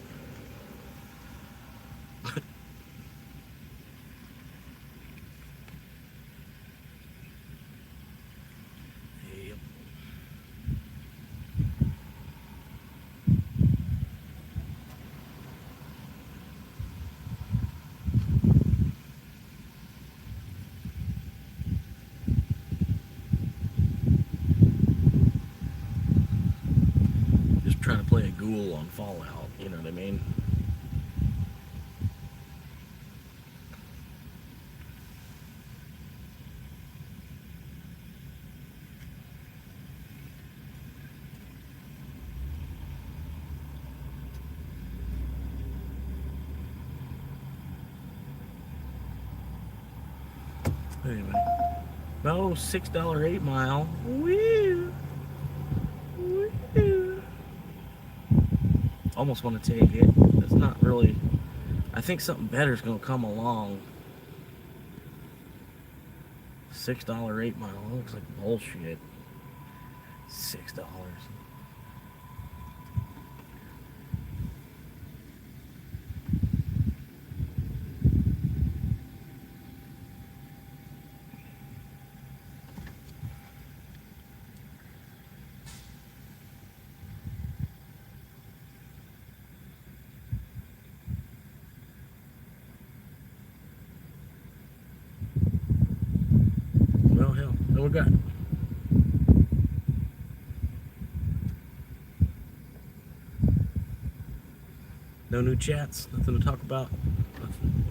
trying to play a ghoul on Fallout. You know what I mean? Anyway, no $6 8 mile. Woo! Woo! Almost want to take it. It's not really. I think something better is going to come along. $6 8 mile. That looks like bullshit. $6. Well, hell, what we got? No new chats, nothing to talk about. Nothing.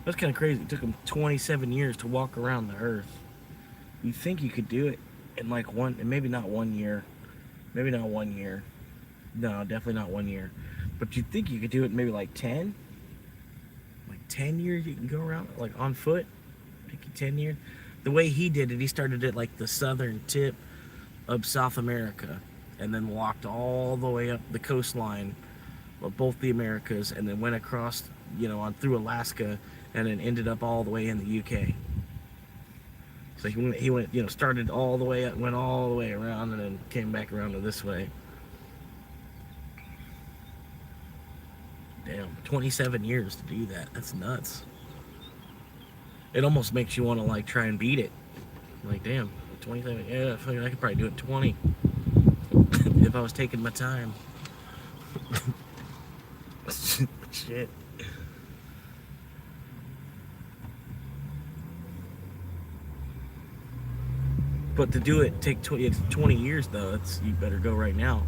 That's kind of crazy. It took him 27 years to walk around the Earth. You think you could do it in like maybe not 1 year. Maybe not 1 year. No, definitely not 1 year. But you'd think you could do it in maybe like 10? Like 10 years you can go around, like on foot? Take you 10 years? The way he did it, he started at like the southern tip of South America and then walked all the way up the coastline of both the Americas and then went across, on through Alaska and then ended up all the way in the UK. So he went, started all the way up, went all the way around and then came back around to this way. Damn, 27 years to do that. That's nuts. It almost makes you want to like try and beat it. Like, damn, 27. Yeah, I could probably do it in 20 if I was taking my time. Shit. But to do it, it's 20 years though. You better go right now.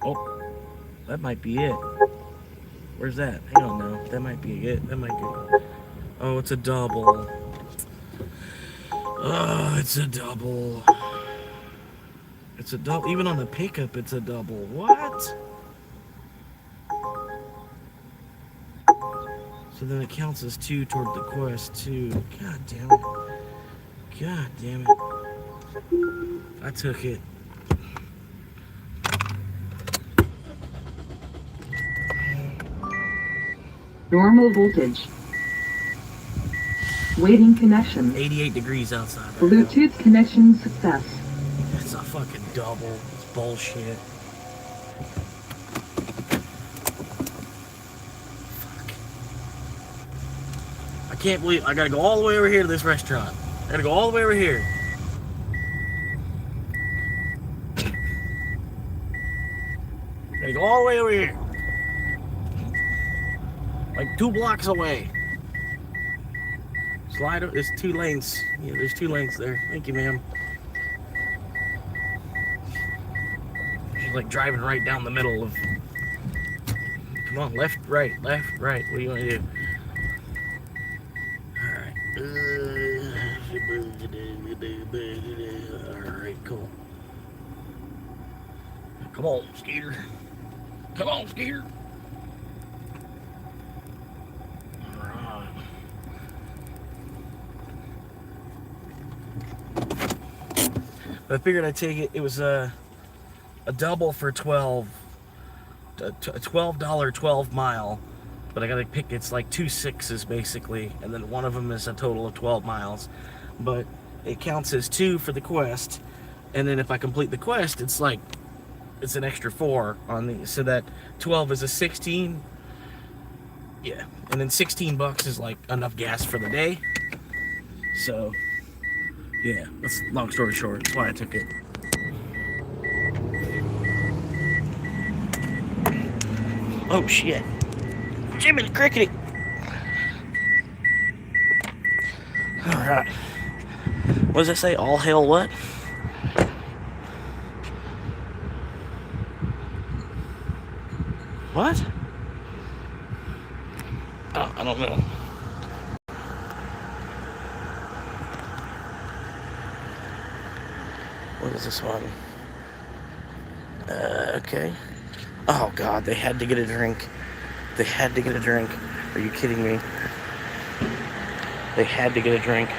Oh, that might be it. Where's that? Hang on now. That might be it. That might be. Oh, it's a double. Oh, it's a double. It's a double. Even on the pickup, it's a double. What? So then it counts as 2 toward the quest, too. God damn it. God damn it. I took it. Normal voltage. Waiting connection. 88 degrees outside. Right Bluetooth connection success. It's a fucking double. It's bullshit. Fuck. I can't believe I gotta go all the way over here to this restaurant. I gotta go all the way over here. Gotta go all the way over here. Like 2 blocks away. Slide. There's 2 lanes. Yeah, there's 2 lanes there. Thank you, ma'am. She's like driving right down the middle of. Come on, left, right, left, right. What do you want to do? Alright, cool. Come on, Skeeter. Come on, Skeeter. Alright. I figured I'd take it. It was a double for 12. A $12 12 mile. But I gotta pick, it's like 2 6s basically. And then one of them is a total of 12 miles. But it counts as 2 for the quest. And then if I complete the quest, it's like, it's an extra 4 on the, so that 12 is a 16. Yeah, and then $16 is like enough gas for the day. So, yeah, that's long story short. That's why I took it. Oh shit! Jimmy the Cricket. All right. What does it say? All hail what? What? Oh, I don't know. What is this one? Okay. Oh God, they had to get a drink. They had to get a drink. Are you kidding me? They had to get a drink.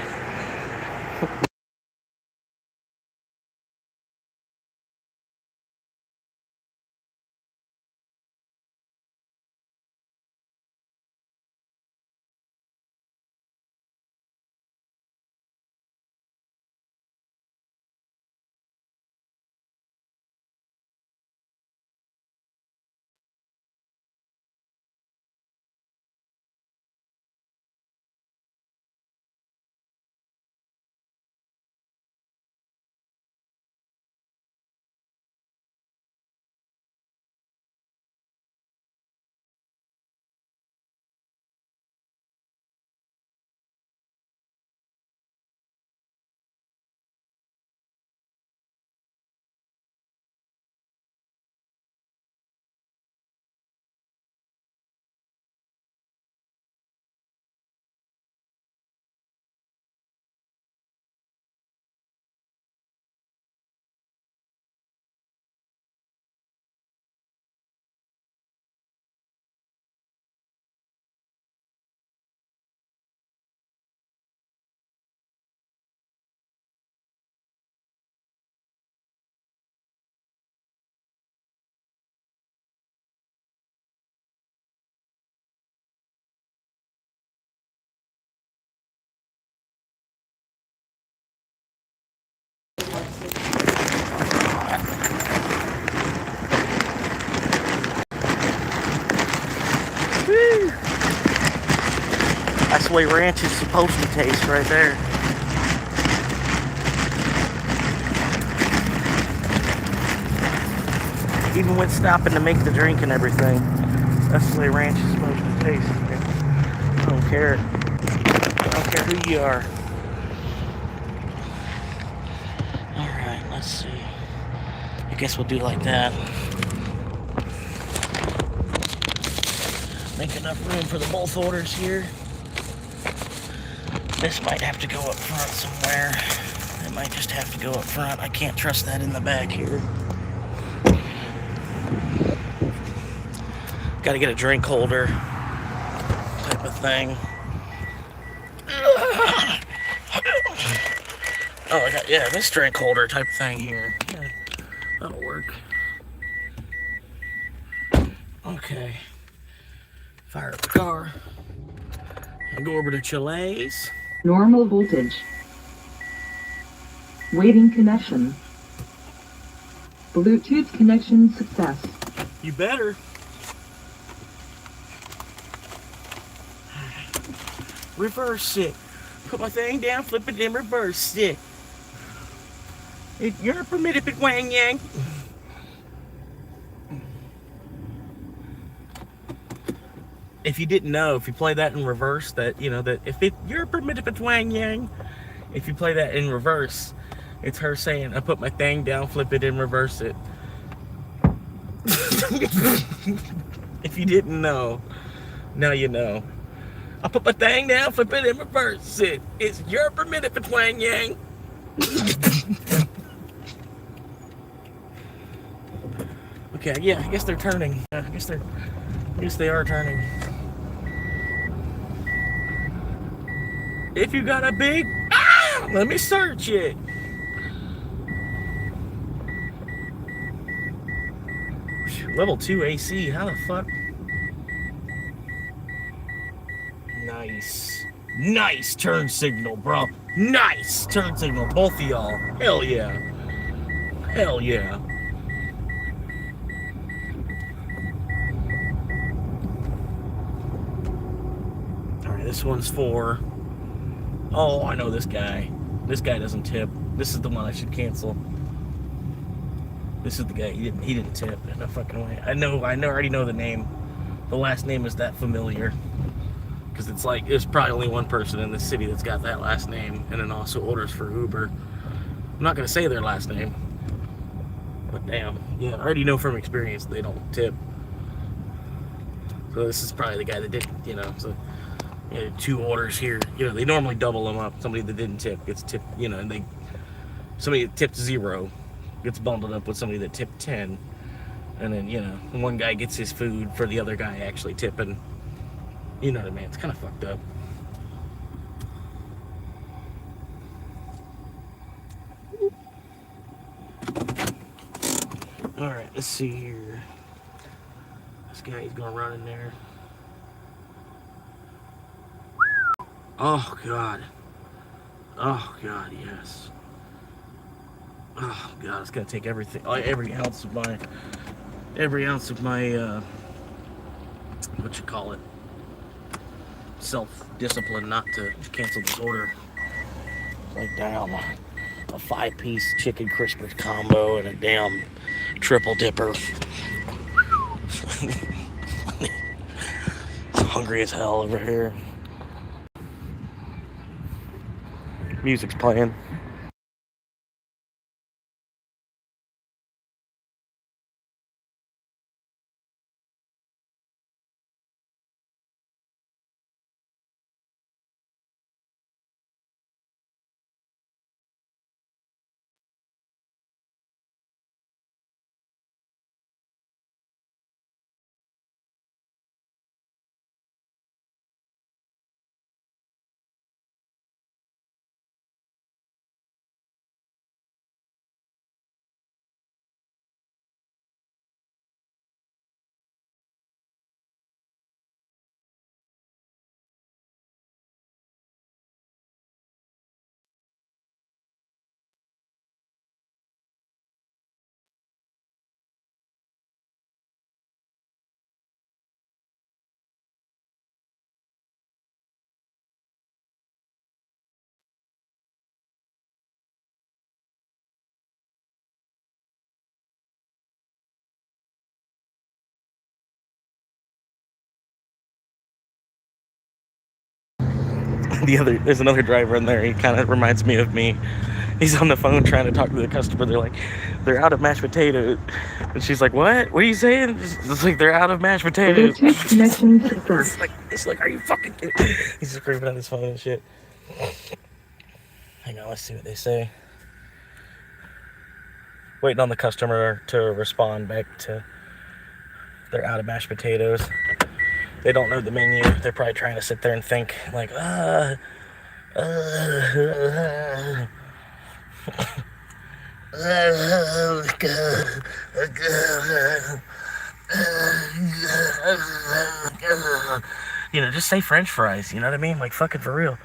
Woo! That's the way ranch is supposed to taste right there. Even with stopping to make the drink and everything, that's the way ranch is supposed to taste. I don't care. I don't care who you are. Alright, let's see. I guess we'll do like that. Make enough room for the both orders here. This might have to go up front somewhere. It might just have to go up front. I can't trust that in the back here. Got to get a drink holder type of thing. Oh, I got, yeah, this drink holder type of thing here. Yeah, that'll work. Okay. Fire up the car. I'll go over to Chile's. Normal voltage. Waiting connection. Bluetooth connection success. You better. Reverse it. Put my thing down, flip it, then reverse it. You're permitted to wang yang. If you didn't know, if you play that in reverse, that you know that you're permitted to wang yang. If you play that in reverse, it's her saying, "I put my thing down, flip it, and reverse it." If you didn't know, now you know. I put my thing down, flip it, and reverse it. It's your permitted for twang yang. Okay, yeah, I guess they're turning. I guess they are turning. If you got a big, let me search it. Level 2 AC, how the fuck? Nice. Nice turn signal, bro. Nice turn signal, both of y'all. Hell yeah. Hell yeah. This one's for... Oh, I know this guy. This guy doesn't tip. This is the one I should cancel. This is the guy. He didn't tip. No fucking way. I already know the name. The last name is that familiar. Because it's like, there's probably only one person in this city that's got that last name and then also orders for Uber. I'm not going to say their last name. But damn. Yeah, I already know from experience they don't tip. So this is probably the guy that did, so... 2 orders here. They normally double them up. Somebody that didn't tip gets tipped, and somebody that tipped 0 gets bundled up with somebody that tipped 10. And then, one guy gets his food for the other guy actually tipping. You know what I mean? It's kind of fucked up. Alright, let's see here. This guy, he's gonna run in there. Oh God. Oh God, yes. Oh God, it's gonna take everything, every ounce of my, what you call it, self-discipline not to cancel this order. Like damn, a 5-piece chicken crispers combo and a damn triple dipper. Hungry as hell over here. Music's playing. There's another driver in there. He kind of reminds me of me. He's on the phone trying to talk to the customer. They're like, they're out of mashed potatoes. And she's like, what? What are you saying? It's like, they're out of mashed potatoes. It's like, are you fucking kidding? He's screaming on his phone and shit. Hang on, let's see what they say. Waiting on the customer to respond back to, they're out of mashed potatoes. They don't know the menu. They're probably trying to sit there and think, like, just say French fries, you know what I mean? Like, fucking for real.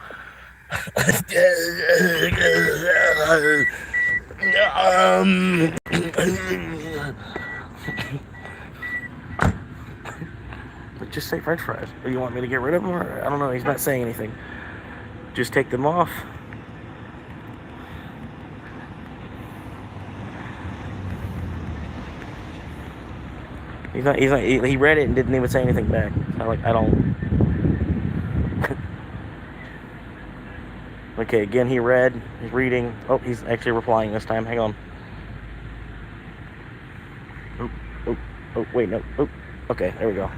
Just say French fries. Or you want me to get rid of them? Or I don't know. He's not saying anything. Just take them off. He read it and didn't even say anything back. I don't. Okay, again, he read. He's reading. Oh, he's actually replying this time. Hang on. Oh, wait, no. Oh, okay, there we go.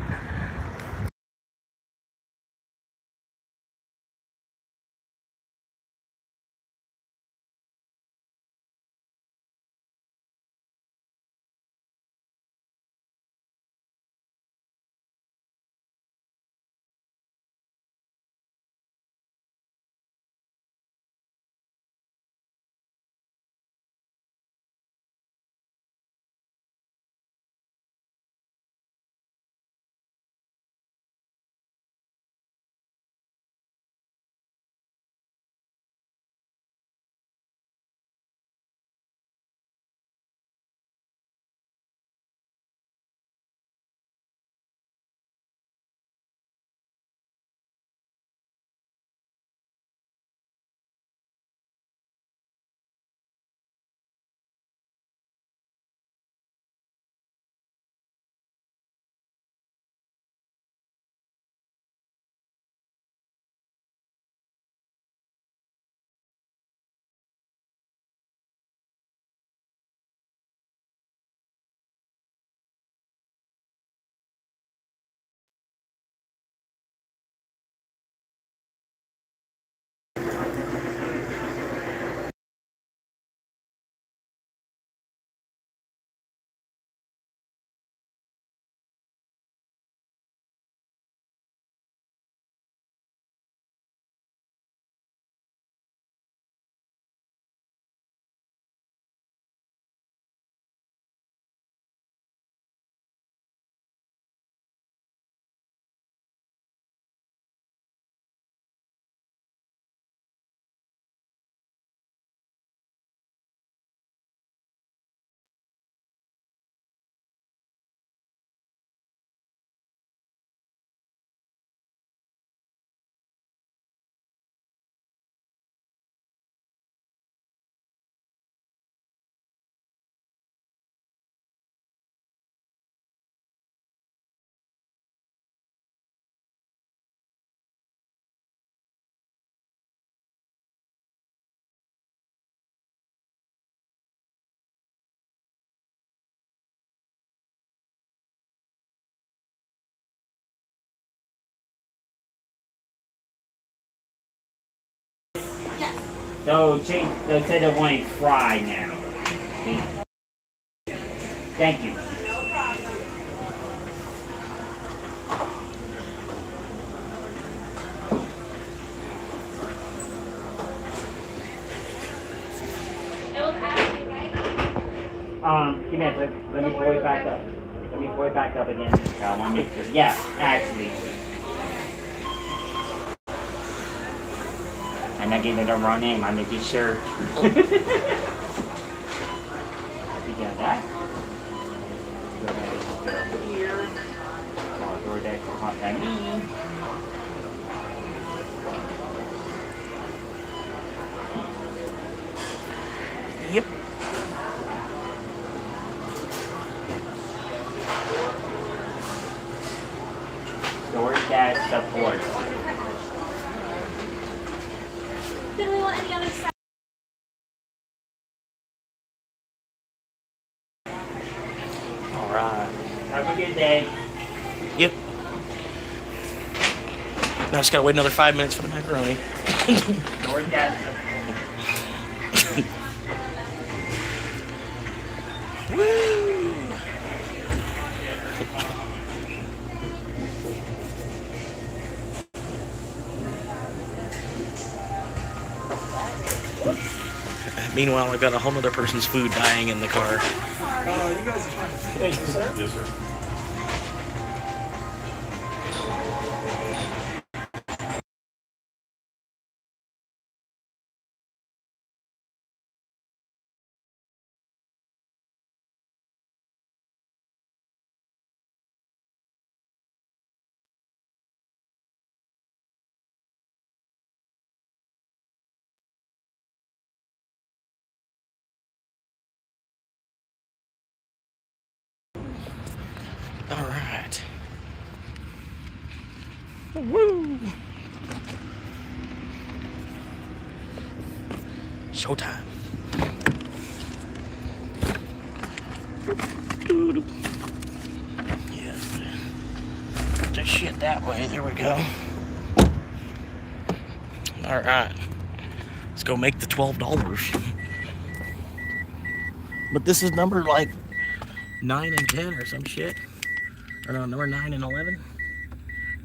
So change. They said they want it fried now. Thank you. Give me a second. Let me pull it back up. Let me pull it back up again. I want to make sure. Yeah, actually. I'm not giving it the wrong name. I'm making sure. You got that? Go ahead, go here. DoorDash will contact me. Yep. DoorDash support. Do we want any other stuff? Alright. Have a good day. Yep. Now I just gotta wait another 5 minutes for the macaroni. DoorDash support. Woo! Meanwhile, I've got a whole other person's food dying in the car. You guys are fine. Thank you, sir. Yes, sir. All right. Woo! Showtime. Yeah. Put that shit that way. There we go. All right. Let's go make the $12. But this is number like 9 and 10 or some shit. Or no, number 9 and 11.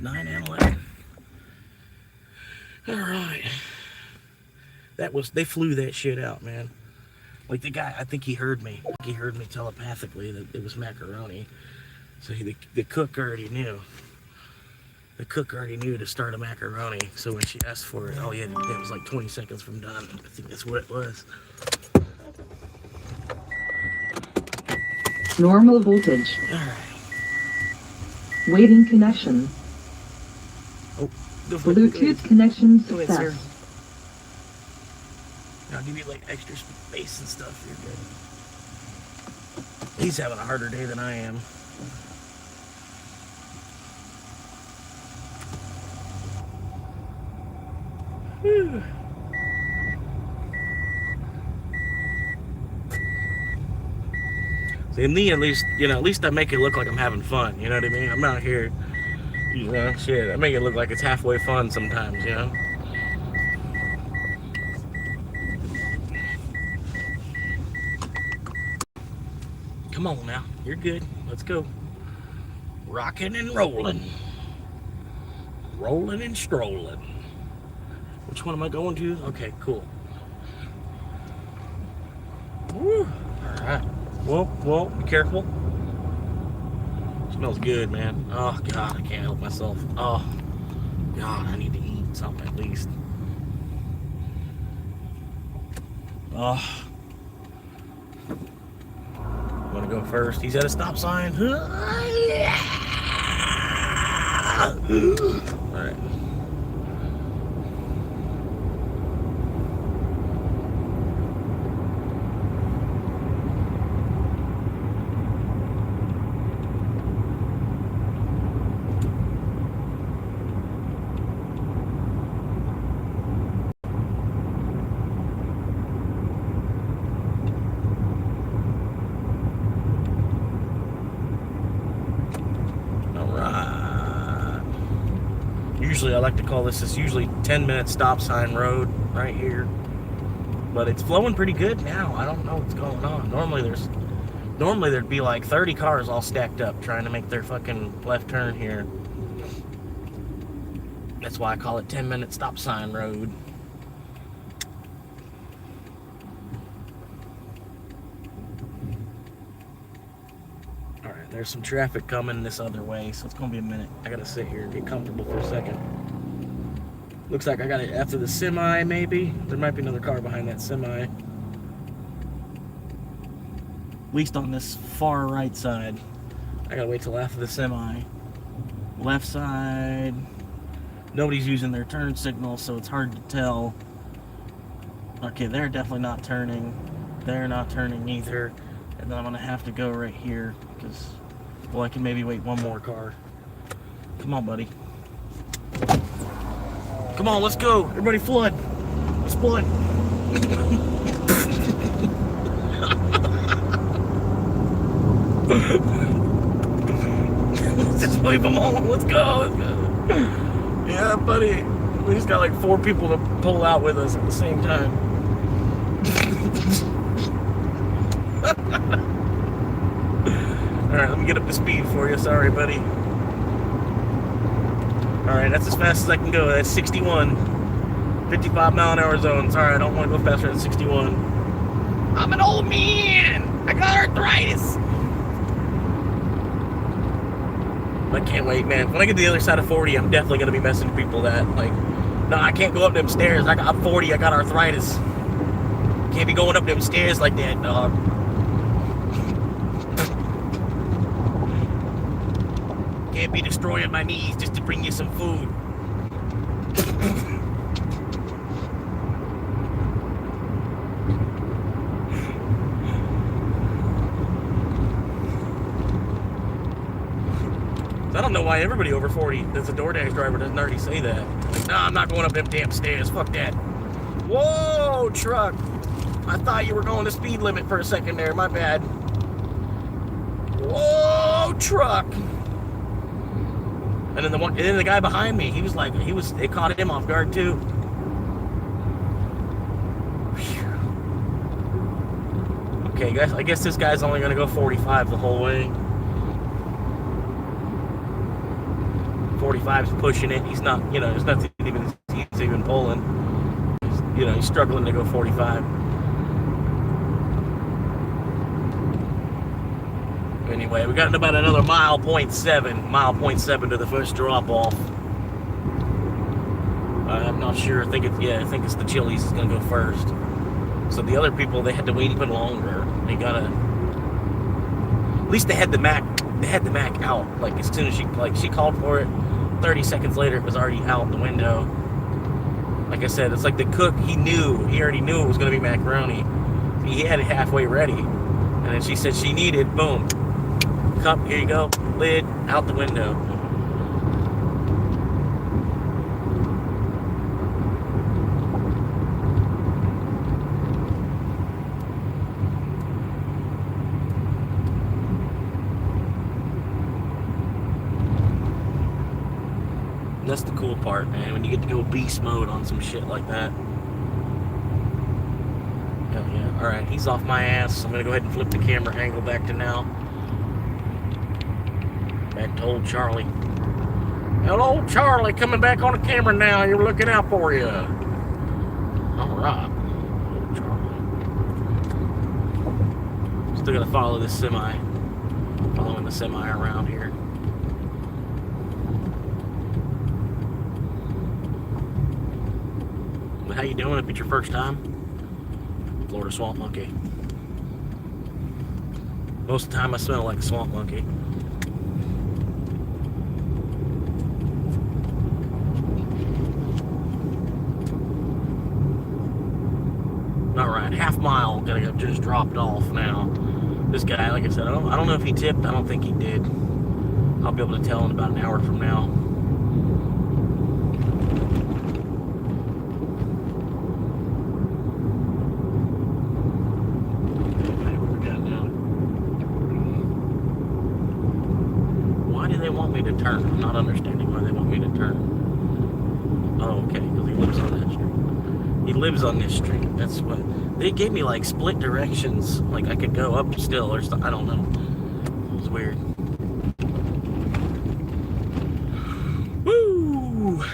9 and 11. All right. They flew that shit out, man. Like the guy, I think he heard me. He heard me telepathically that it was macaroni. So the cook already knew. The cook already knew to start a macaroni. So when she asked for it, oh yeah, it was like 20 seconds from done. I think that's what it was. Normal voltage. All right. Waiting connection. Oh, Bluetooth connection Go ahead, sir. success. I'll give you like extra space and stuff. You're good. He's having a harder day than I am. Whew. See, me at least, at least I make it look like I'm having fun. You know what I mean? I'm out here, shit. I make it look like it's halfway fun sometimes, Come on now, you're good. Let's go. Rocking and rolling. Rolling and strolling. Which one am I going to? Okay, cool. Woo. All right. Whoa, be careful. Smells good, man. Oh, God, I can't help myself. Oh, God, I need to eat something at least. Oh. I'm gonna go first. He's at a stop sign. All right. Usually I like to call this usually 10-minute stop sign road right here. But it's flowing pretty good now. I don't know what's going on. Normally there'd be like 30 cars all stacked up trying to make their fucking left turn here. That's why I call it 10-minute stop sign road. Alright, there's some traffic coming this other way, so it's gonna be a minute. I gotta sit here and get comfortable for a second. Looks like I got it after the semi, maybe. There might be another car behind that semi. At least on this far right side. I gotta wait till after the semi. Left side. Nobody's using their turn signal, so it's hard to tell. Okay, they're definitely not turning. They're not turning either. And then I'm gonna have to go right here because, well, I can maybe wait one more car. Come on, buddy. Come on, let's go. Everybody flood. Let's flood. Let's just leave them alone. Let's go. Let's go. Yeah, buddy. We just got like 4 people to pull out with us at the same time. Alright, let me get up to speed for you. Sorry, buddy. Alright, that's as fast as I can go. That's 61. 55-mile-an-hour zone. Sorry, I don't want to go faster than 61. I'm an old man. I got arthritis. I can't wait, man. When I get to the other side of 40, I'm definitely going to be messaging people that, like, no, I can't go up them stairs. I'm 40. I got arthritis. Can't be going up them stairs like that, dog. Can't be destroying my knees just to bring you some food. I don't know why everybody over 40 that's a DoorDash driver doesn't already say that. Like, nah, I'm not going up them damn stairs. Fuck that. Whoa, truck. I thought you were going the speed limit for a second there. My bad. Whoa, truck. And then the guy behind me, it caught him off guard too. Whew. Okay, guys, I guess this guy's only gonna go 45 the whole way. 45's pushing it. He's not, there's nothing he's even pulling. He's struggling to go 45. Anyway, we got about another mile point seven to the first drop off. I'm not sure. I think it's the Chili's is gonna go first. So the other people, they had to wait even longer. They gotta, at least they had the Mac out. Like as soon as she called for it, 30 seconds later, it was already out the window. Like I said, it's like the cook, he already knew it was going to be macaroni. He had it halfway ready. And then she said she needed, boom. Cup, here you go. Lid, out the window. That's the cool part, man, when you get to go beast mode on some shit like that. Hell yeah. Alright, he's off my ass. I'm gonna go ahead and flip the camera angle back to now. Back to old Charlie. Hello, Charlie, coming back on the camera now. You're looking out for you. Alright. Old Charlie. Still gotta follow this semi. Following the semi around here. How you doing if it's your first time? Florida swamp monkey. Most of the time I smell like a swamp monkey. Alright, half mile gonna just dropped off now. This guy, like I said, I don't know if he tipped. I don't think he did. I'll be able to tell in about an hour from now. Turn. I'm not understanding why they want me to turn. Oh, okay, because he lives on that street. He lives on this street. That's what they gave me, like split directions. Like I could go up still or something. I don't know. It was weird. Woo!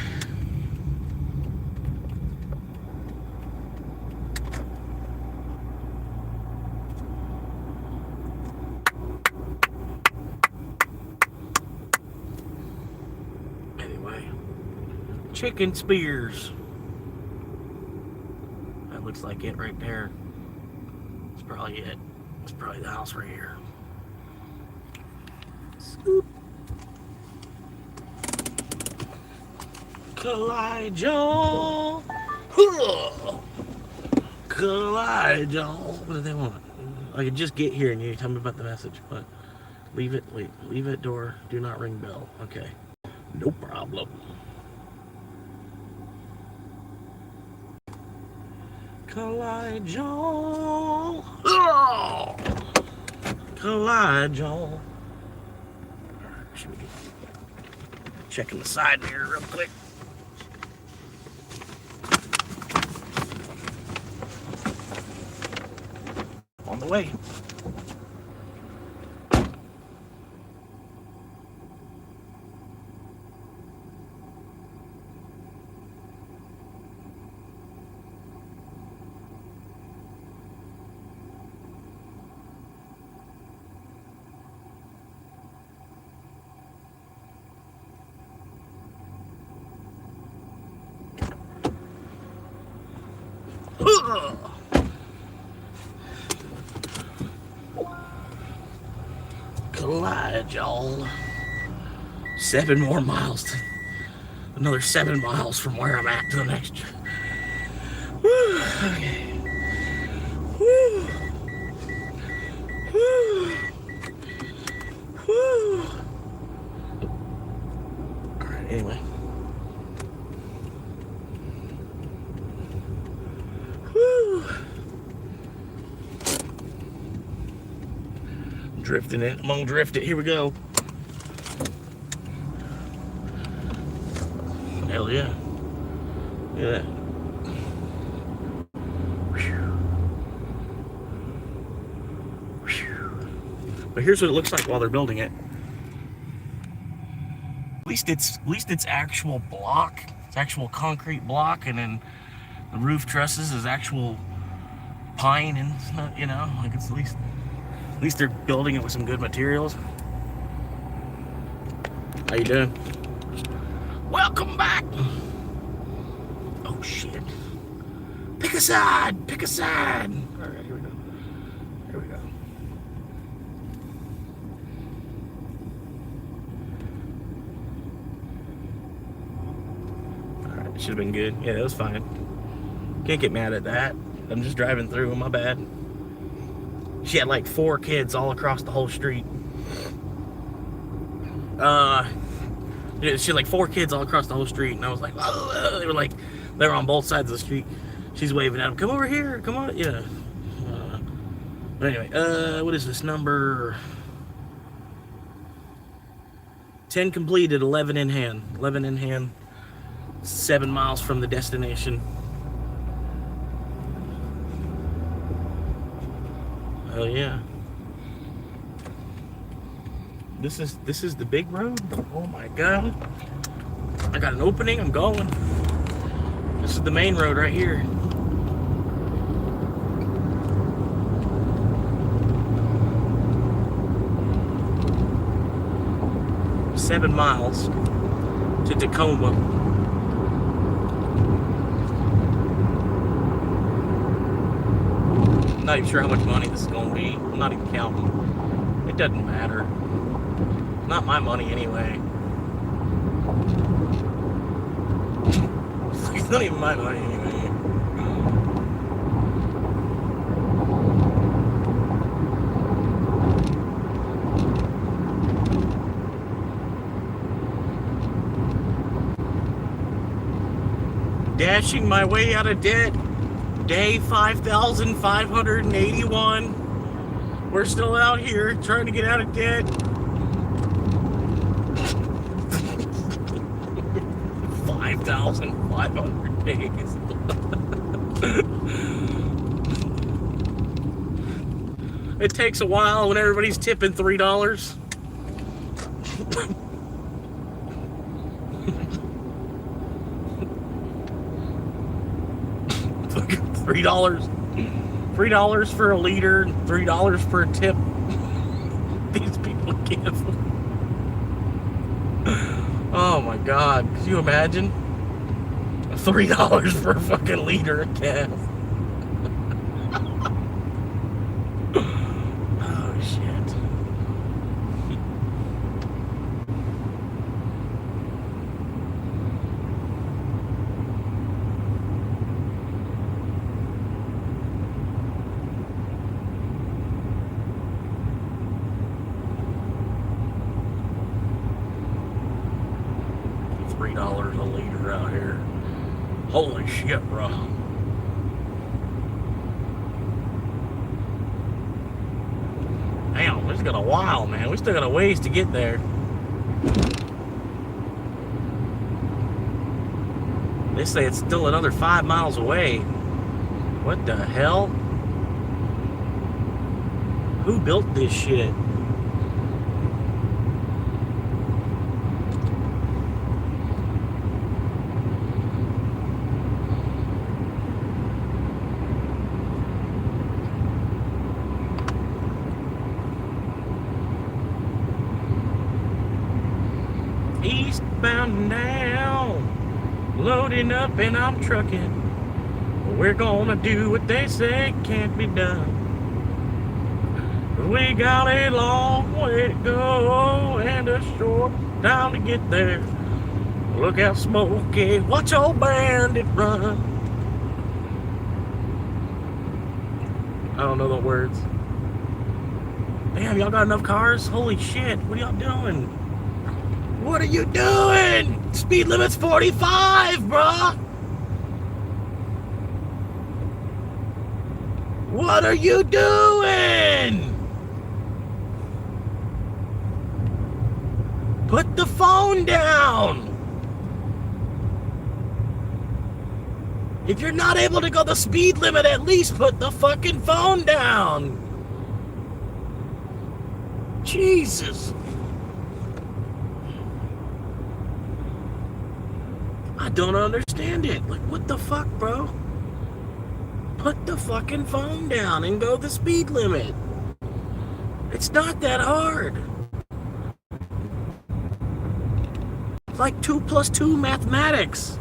Anyway, chicken spears. That looks like it right there. That's probably it. It's probably the house right here. Scoop. Collide-Joel. Collide-Joel. What do they want? I could just get here and you tell me about the message, but leave it door. Do not ring bell. Okay. No problem. Collide-Joel. Oh! Collide-Joel. Should we get checking the side mirror real quick? On the way. Collide, y'all. 7 more miles. Another 7 miles from where I'm at to the next. Woo. Okay. Woo. Woo. Woo. All right. Anyway. Woo. Drifting it. I'm gonna drift it. Here we go. Hell yeah. Look at that. But here's what it looks like while they're building it. At least it's actual block. It's actual concrete block, and then the roof trusses is actual pine, and it's not, you know, like it's at least they're building it with some good materials. How you doing? Welcome back. Oh shit. Pick a side. Pick a side. All right, here we go. Here we go. All right, should have been good. Yeah, that was fine. Can't get mad at that. I'm just driving through. My bad. She had like 4 kids all across the whole street. She had like 4 kids all across the whole street, and I was like, oh, they were on both sides of the street. She's waving at them, come over here, come on, yeah. But anyway, what is this number? 10 completed, 11 in hand. 11 in hand, 7 miles from the destination. Oh yeah. This is the big road. Oh my god. I got an opening, I'm going. This is the main road right here. Seven miles to Tacoma. I'm not even sure how much money this is going to be. I'm not even counting. It doesn't matter. Not my money anyway. It's not even my money anyway. Dashing my way out of debt. Day 5,581. We're still out here trying to get out of debt. 5,500 days. It takes a while when everybody's tipping $3. $3 for a liter, $3 for a tip. These people can't. Oh my God! Could you imagine? $3 for a fucking liter of gas. Oh shit! $3 a liter out here. Holy shit, bro. Damn, we just got a while, man. We still got a ways to get there. They say it's still another 5 miles away. What the hell? Who built this shit? Eastbound now, loading up and I'm trucking. We're gonna do what they say can't be done. We got a long way to go and a short time to get there. Look out, Smokey, watch old bandit run. I don't know the words. Damn, y'all got enough cars? Holy shit, what are y'all doing? What are you doing? Speed limit's 45, bruh. What are you doing? Put the phone down. If you're not able to go the speed limit, at least put the fucking phone down. Jesus. I don't understand it. Like, what the fuck, bro? Put the fucking phone down and go the speed limit. It's not that hard. It's like 2 + 2 mathematics.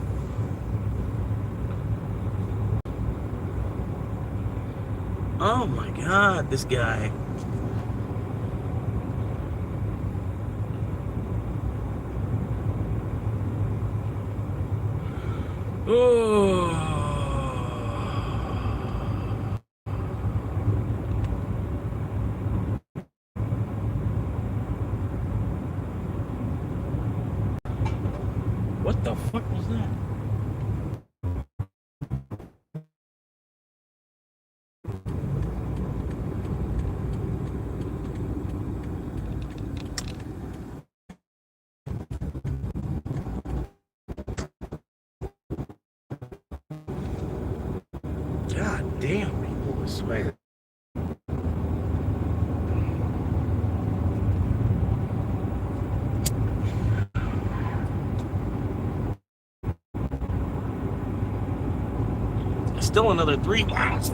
Oh my God, this guy. Oh. What the fuck was that? God damn, people, I swear. Still another 3 miles.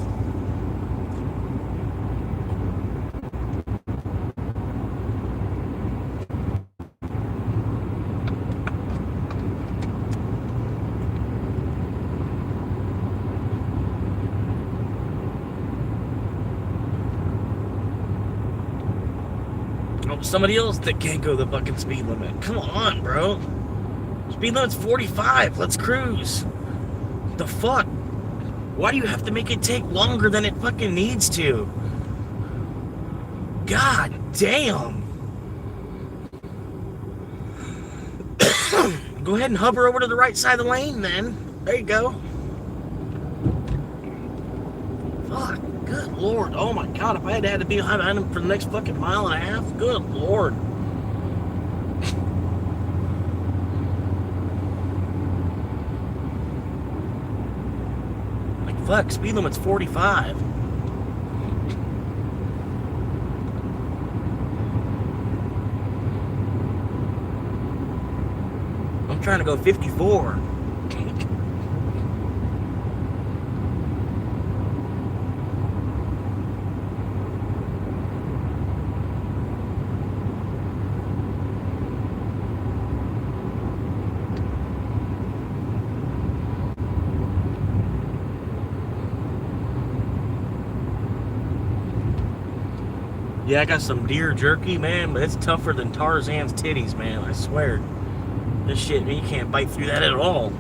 Oh, somebody else that can't go the fucking speed limit. Come on, bro. Speed limit's 45. Let's cruise. The fuck? Why do you have to make it take longer than it fucking needs to? God damn. Go ahead and hover over to the right side of the lane then. There you go. Fuck. Good Lord. Oh my God. If I had to be behind him for the next fucking mile and a half, good Lord. Fuck, speed limit's 45. I'm trying to go 54. Yeah, I got some deer jerky, man, but it's tougher than Tarzan's titties, man, I swear. This shit, man, you can't bite through that at all.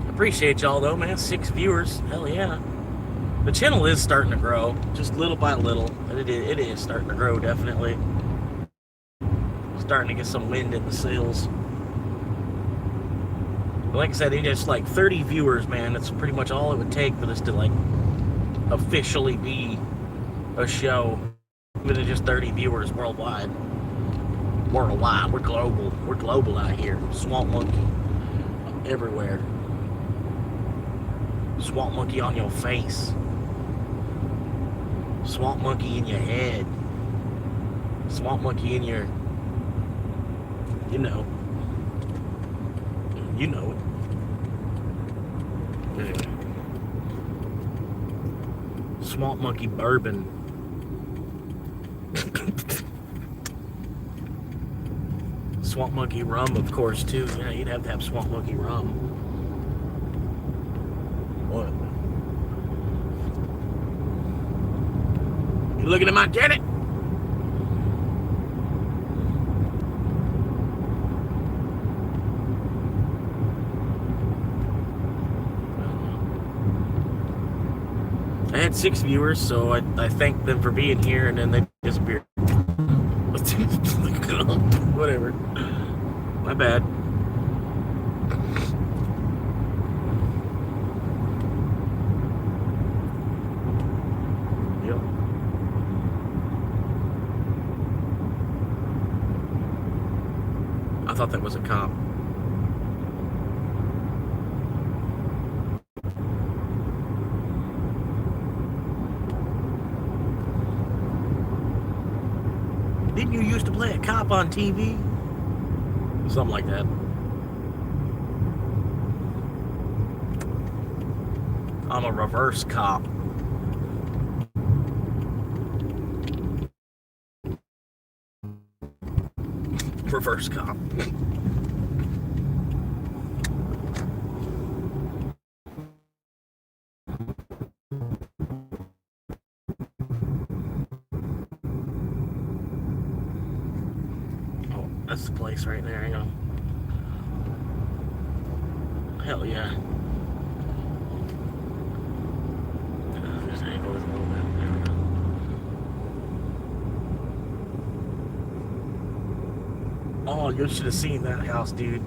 Appreciate y'all though, man. 6 viewers. Hell yeah. The channel is starting to grow, just little by little. It is starting to grow, definitely. Starting to get some wind in the sails. But like I said, it just like 30 viewers, man. That's pretty much all it would take for this to like officially be a show. With just 30 viewers worldwide. Worldwide. We're global. We're global out here. Swamp Monkey. Everywhere. Swamp Monkey on your face. Swamp Monkey in your head. Swamp Monkey in your... You know. You know it. Anyway. Swamp Monkey bourbon. Swamp Monkey rum, of course, too. You know, you'd have to have Swamp Monkey rum. What? You looking at my jacket? I had 6 viewers, so I thanked them for being here, and then they disappeared. Whatever. My bad. Yep. I thought that was a cop. Didn't you used to play a cop on TV? Something like that. I'm a reverse cop. Reverse cop. That's the place right there, hang on. Hell yeah. Just angle this a little bit. There we go. Oh, you should have seen that house, dude.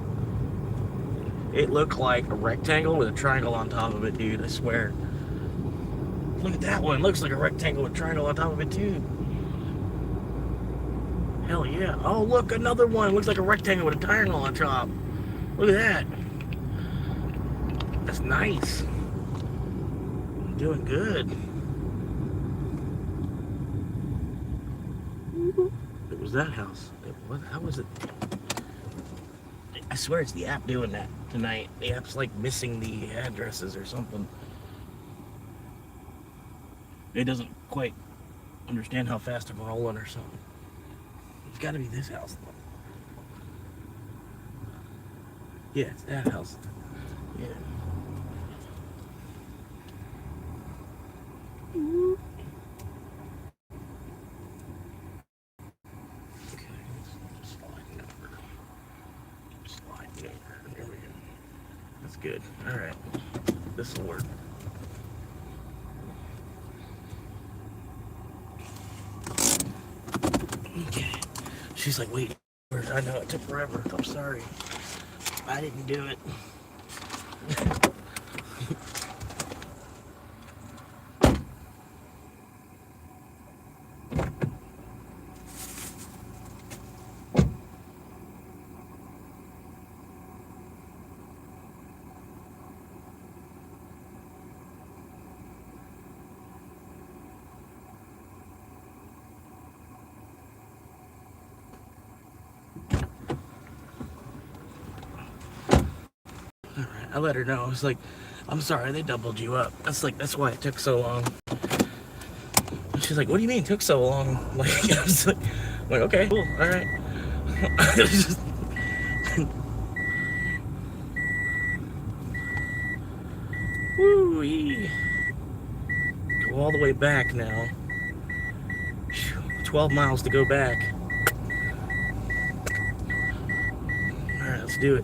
It looked like a rectangle with a triangle on top of it, dude, I swear. Look at that one. Looks like a rectangle with a triangle on top of it, too. Hell yeah. Oh, look, another one. Looks like a rectangle with a triangle on top. Look at that. That's nice. I'm doing good. It was that house. What? How was it? I swear it's the app doing that tonight. The app's like missing the addresses or something. It doesn't quite understand how fast I'm rolling or something. It's got to be this house. Yeah, it's that house. Yeah. Okay, just sliding over. Sliding over. There we go. That's good. All right. This will work. She's like, wait, I know it took forever. I'm sorry. I didn't do it. I let her know. I was like, I'm sorry, they doubled you up. That's why it took so long. And she's like, what do you mean it took so long? Like, I was like, okay, cool, all right. Woo-wee. Go all the way back now. 12 miles to go back. All right, let's do it.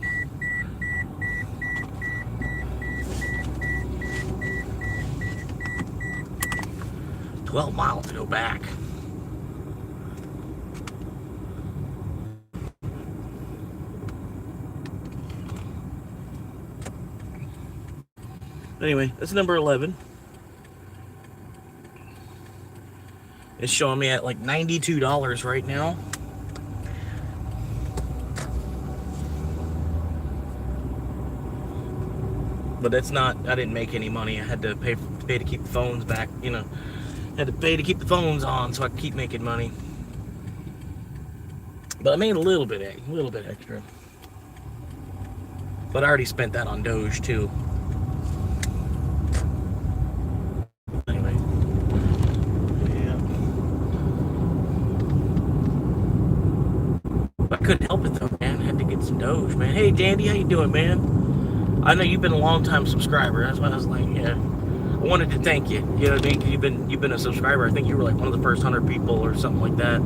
$12 to go back. Anyway, that's number 11. It's showing me at like $92 right now. But that's not, I didn't make any money. I had to pay to keep the phones back, you know. Had to pay to keep the phones on so I could keep making money. But I made a little bit extra. But I already spent that on Doge too. Anyway. Yeah. I couldn't help it though, man. I had to get some Doge, man. Hey Dandy, how you doing, man? I know you've been a long time subscriber. That's why I was like, yeah. I wanted to thank you. You know what I mean? 'Cause you've been a subscriber. I think you were like one of the first 100 people or something like that.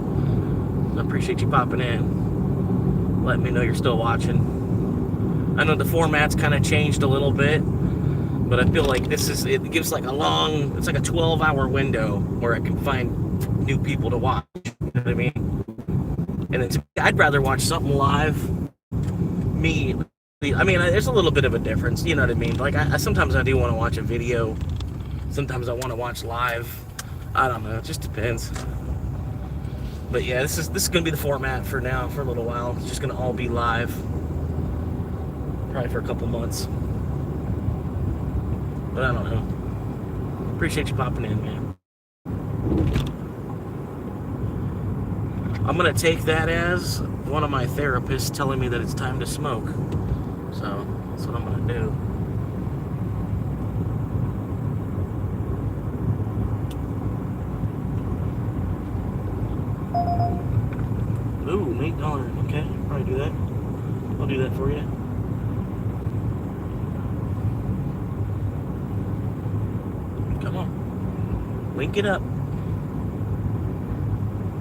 I appreciate you popping in. Let me know you're still watching. I know the format's kind of changed a little bit, but I feel like it gives like it's like a 12-hour window where I can find new people to watch. You know what I mean? And I'd rather watch something live. There's a little bit of a difference. You know what I mean? Like sometimes I do want to watch a video. Sometimes I want to watch live. I don't know. It just depends. But yeah, this is gonna be the format for now for a little while. It's just gonna all be live, probably for a couple months. But I don't know. Appreciate you popping in, man. I'm gonna take that as one of my therapists telling me that it's time to smoke. So that's what I'm gonna do. Ooh, $8. Okay, probably do that. I'll do that for you. Come on. Link it up.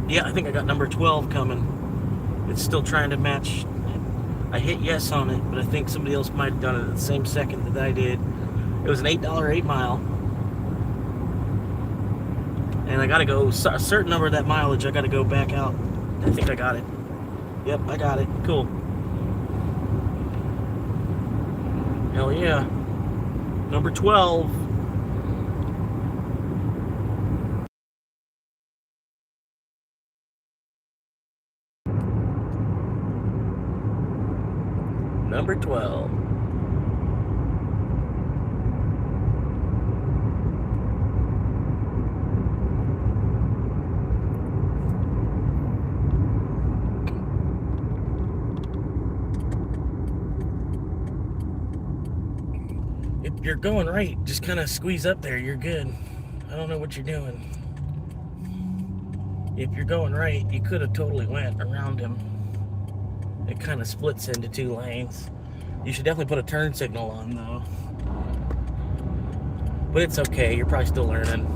Yeah, I think I got number 12 coming. It's still trying to match. I hit yes on it, but I think somebody else might have done it at the same second that I did. It was an $8 8-mile. And I gotta go a certain number of that mileage, I gotta go back out. I think I got it. Yep, I got it. Cool. Hell yeah. Number 12. Number 12. If you're going right, just kind of squeeze up there. You're good. I don't know what you're doing. If you're going right, you could have totally went around him. It kind of splits into two lanes. You should definitely put a turn signal on though. But it's okay, you're probably still learning.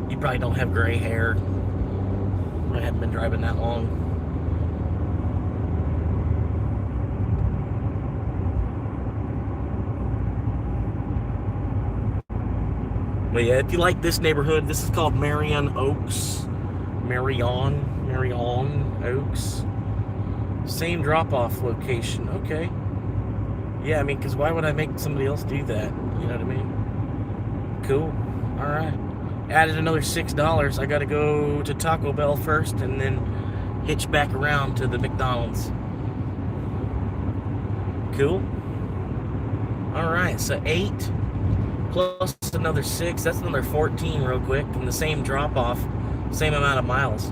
You probably don't have gray hair. I haven't been driving that long. But yeah, if you like this neighborhood, this is called Marion Oaks. Marion, Marion Oaks. Same drop-off location. Okay. Yeah, I mean, because why would I make somebody else do that? You know what I mean? Cool. All right. Added another $6. I got to go to Taco Bell first and then hitch back around to the McDonald's. Cool. All right, so 8 plus another 6. That's another 14 real quick. And the same drop-off, same amount of miles.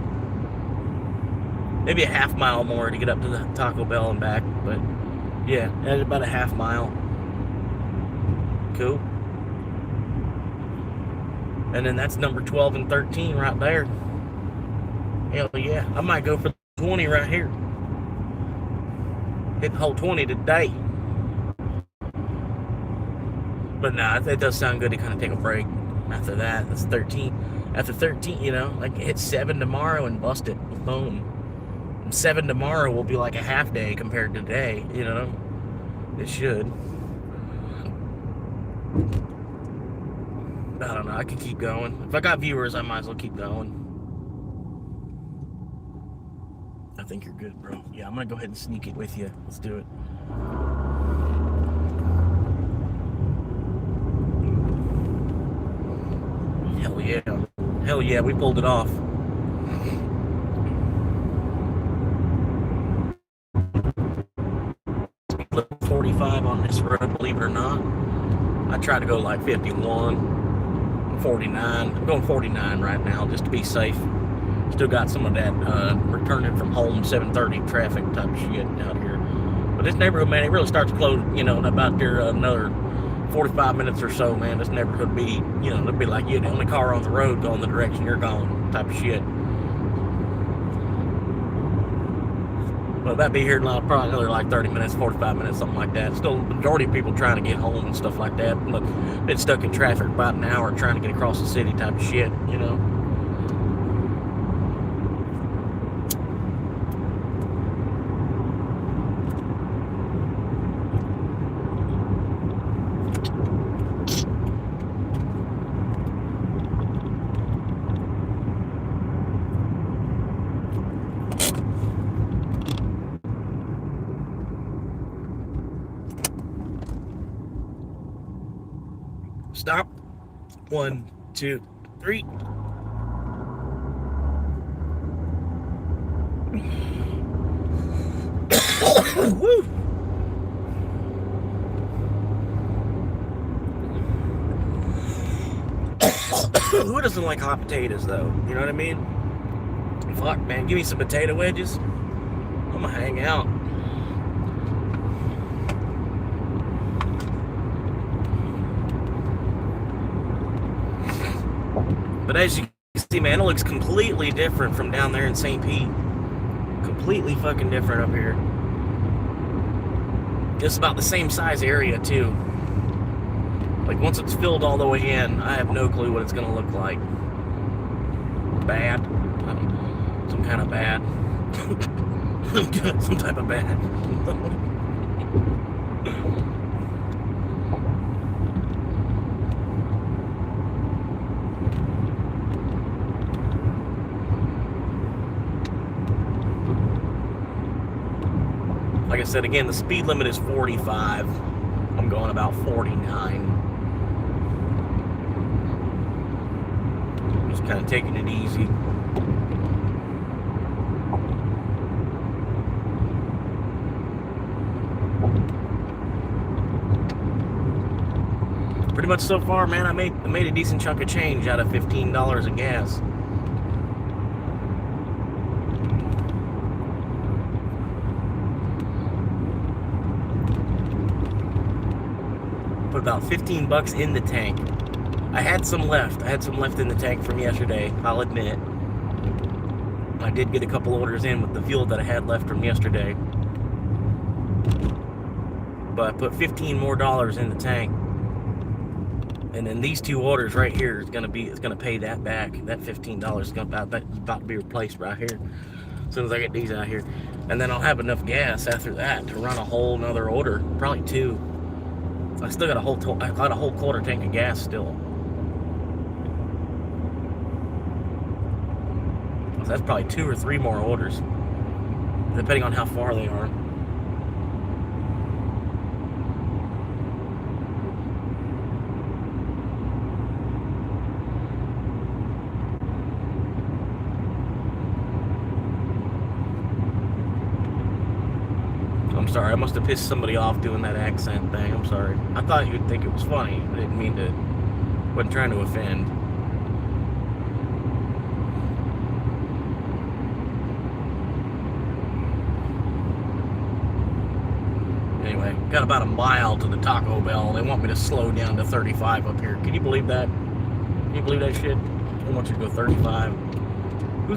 Maybe a half mile more to get up to the Taco Bell and back, but yeah, added about a half mile. Cool. And then that's number 12 and 13 right there. Hell yeah. I might go for 20 right here. Hit the whole 20 today. But nah, it does sound good to kind of take a break after that. That's 13. After 13, you know, like hit 7 tomorrow and bust it. Boom. 7 tomorrow will be like a half day compared to today, you know. It should. I don't know. I could keep going. If I got viewers, I might as well keep going. I think you're good, bro. Yeah, I'm going to go ahead and sneak it with you. Let's do it. Hell yeah. Hell yeah, we pulled it off. Speed 45 on this road, believe it or not. I try to go like 51, 49. I'm going 49 right now just to be safe. Still got some of that returning from home 7:30 traffic type of shit out here. But this neighborhood, man, it really starts to close, you know, in about there another 45 minutes or so, man. This neighborhood be, you know, it'll be like you're the only car on the road going the direction you're going type of shit. Well, that'd be here in probably another like 30 minutes, 45 minutes, something like that. Still, the majority of people trying to get home and stuff like that. Look, been stuck in traffic about an hour trying to get across the city type of shit, you know. Stop. 1, 2, 3. Woo. Who doesn't like hot potatoes, though? You know what I mean? Fuck, man. Give me some potato wedges. I'm gonna hang out. But as you can see, man, it looks completely different from down there in St. Pete. Completely fucking different up here. Just about the same size area, too. Like, once it's filled all the way in, I have no clue what it's going to look like. Bad. Some kind of bad. Some type of bad. Like I said, again, the speed limit is 45. I'm going about 49. Just kind of taking it easy. Pretty much so far, man, I made a decent chunk of change out of $15 of gas. Put about 15 bucks in the tank. I had some left. I had some left in the tank from yesterday, I'll admit. I did get a couple orders in with the fuel that I had left from yesterday. But I put $15 more in the tank. And then these two orders right here is gonna pay that back. That $15 is about to be replaced right here. As soon as I get these out here. And then I'll have enough gas after that to run a whole nother order. Probably 2. I still got a whole quarter tank of gas still. So that's probably 2 or 3 more orders, depending on how far they are. I'm sorry, I must have pissed somebody off doing that accent thing. I'm sorry. I thought you'd think it was funny. I didn't mean to. Wasn't trying to offend. Anyway, got about a mile to the Taco Bell. They want me to slow down to 35 up here. Can you believe that? Can you believe that shit? They want you to go 35.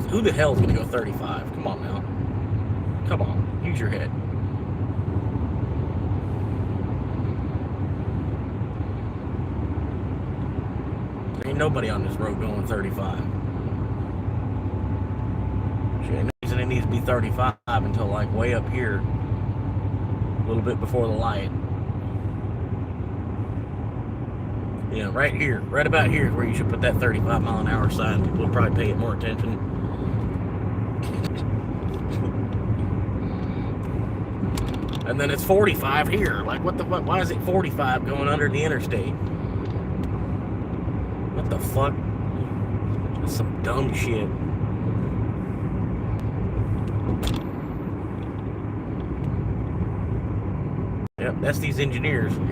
Who the hell is going to go 35? Come on now. Come on. Use your head. Ain't nobody on this road going 35. Shit, ain't no reason it needs to be 35 until like way up here. A little bit before the light. Yeah, right here. Right about here is where you should put that 35 mile an hour sign. People would probably pay it more attention. And then it's 45 here. Like, what the fuck? Why is it 45 going under the interstate? What the fuck? That's some dumb shit. Yep, that's these engineers. And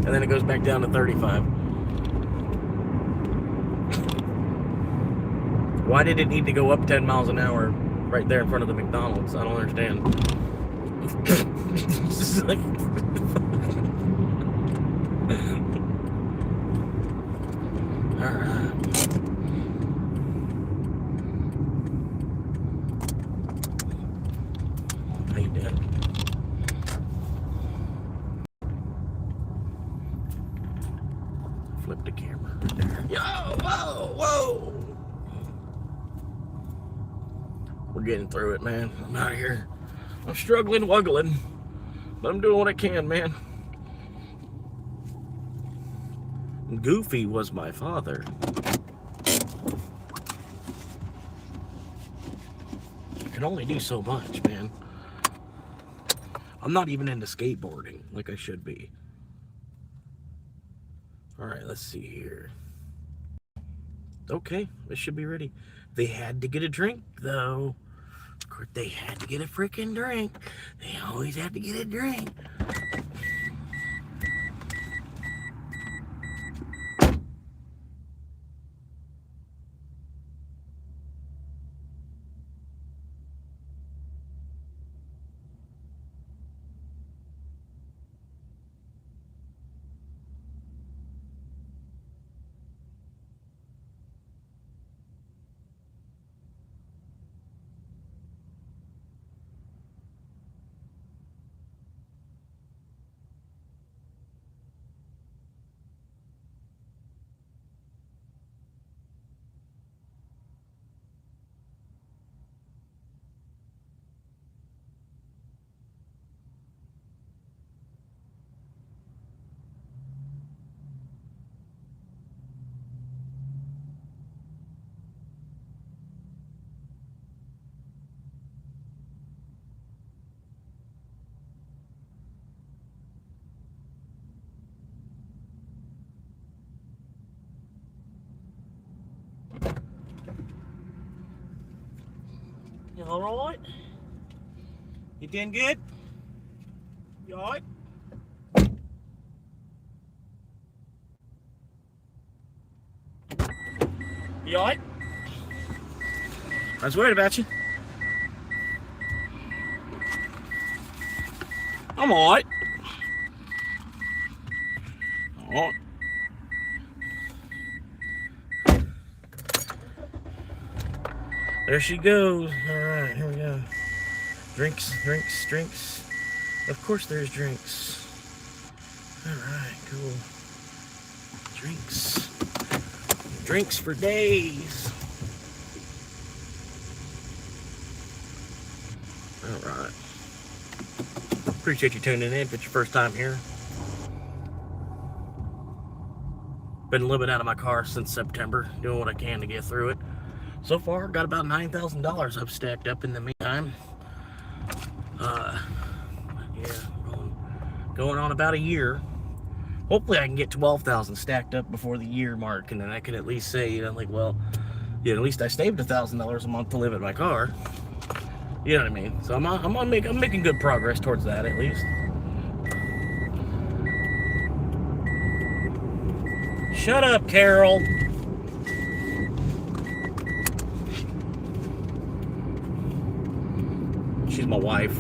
then it goes back down to 35. Why did it need to go up 10 miles an hour right there in front of the McDonald's? I don't understand. It's just like... Alright. How you doing? Flip the camera right there. Yo! Whoa! Whoa! We're getting through it, man. I'm out of here. I'm struggling, wuggling, but I'm doing what I can, man. Goofy was my father. I can only do so much, man. I'm not even into skateboarding like I should be. Alright, let's see here. Okay, this should be ready. They had to get a drink, though. They had to get a freaking drink. They always had to get a drink. You alright? You doing good? You alright? You alright? I was worried about you. I'm alright. Alright. There she goes. Alright, here we go. Drinks, drinks, drinks. Of course there's drinks. Alright, cool. Drinks. Drinks for days. Alright. Appreciate you tuning in if it's your first time here. Been living out of my car since September, doing what I can to get through it. So far, got about $9,000 I've stacked up in the meantime. Yeah, going on about a year. Hopefully I can get 12,000 stacked up before the year mark, and then I can at least say, you know, like, well, yeah, at least I saved $1,000 a month to live in my car. You know what I mean? So I'm making good progress towards that at least. Shut up, Carol. She's my wife.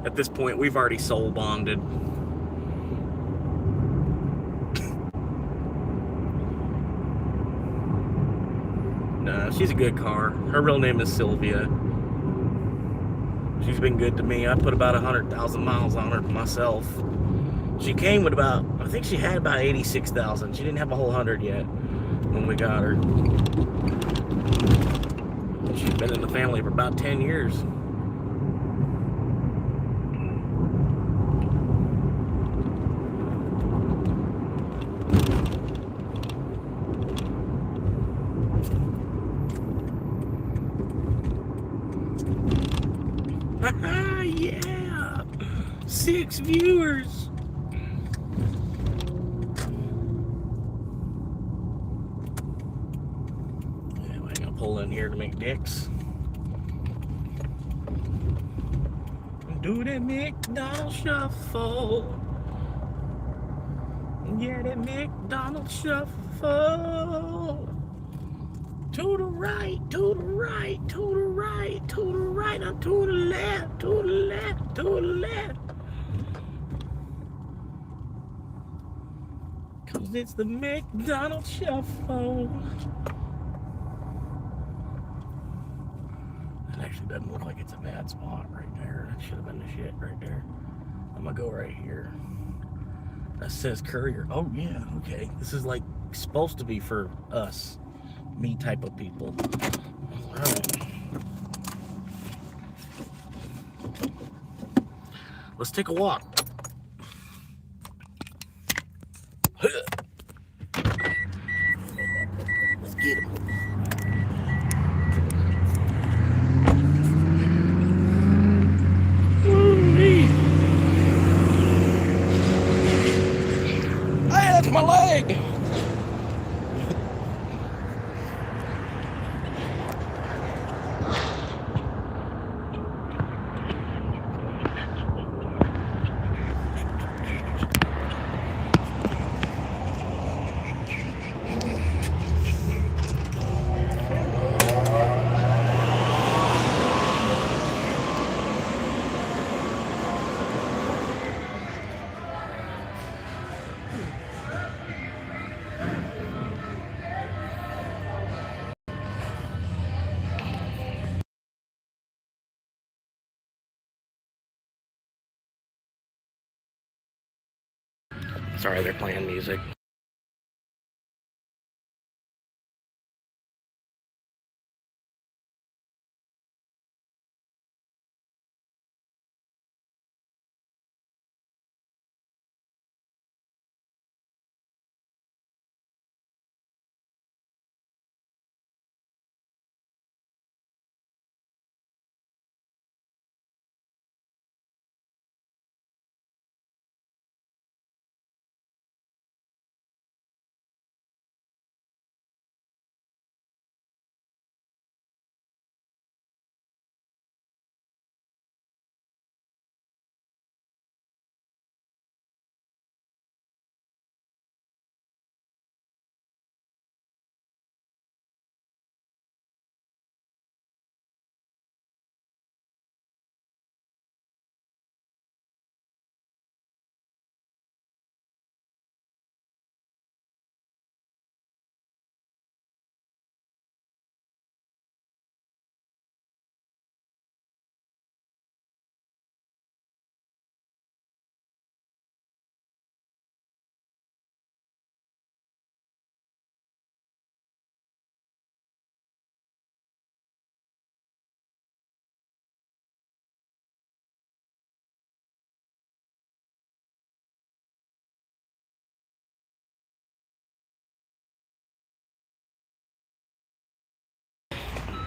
At this point, we've already soul bonded. No, she's a good car. Her real name is Sylvia. She's been good to me. I put about 100,000 miles on her myself. She came with about, I think she had about 86,000. She didn't have a whole 100 yet when we got her. She's been in the family for about 10 years. Yeah, 6 viewers. Yeah, I'm gonna pull in here to make dicks. Do the McDonald's shuffle. Yeah, the McDonald's shuffle. To the right, to the right, to the right, to the right, and to the left, to the left, to the left. Cause it's the McDonald's shuffle. It actually doesn't look like it's a bad spot right there. That should have been the shit right there. I'm gonna go right here. That says courier. Oh yeah, okay. This is like supposed to be for us. Me type of people. Alright. Let's take a walk. Let's get him. Hey, that's my leg. Sorry, they're playing music.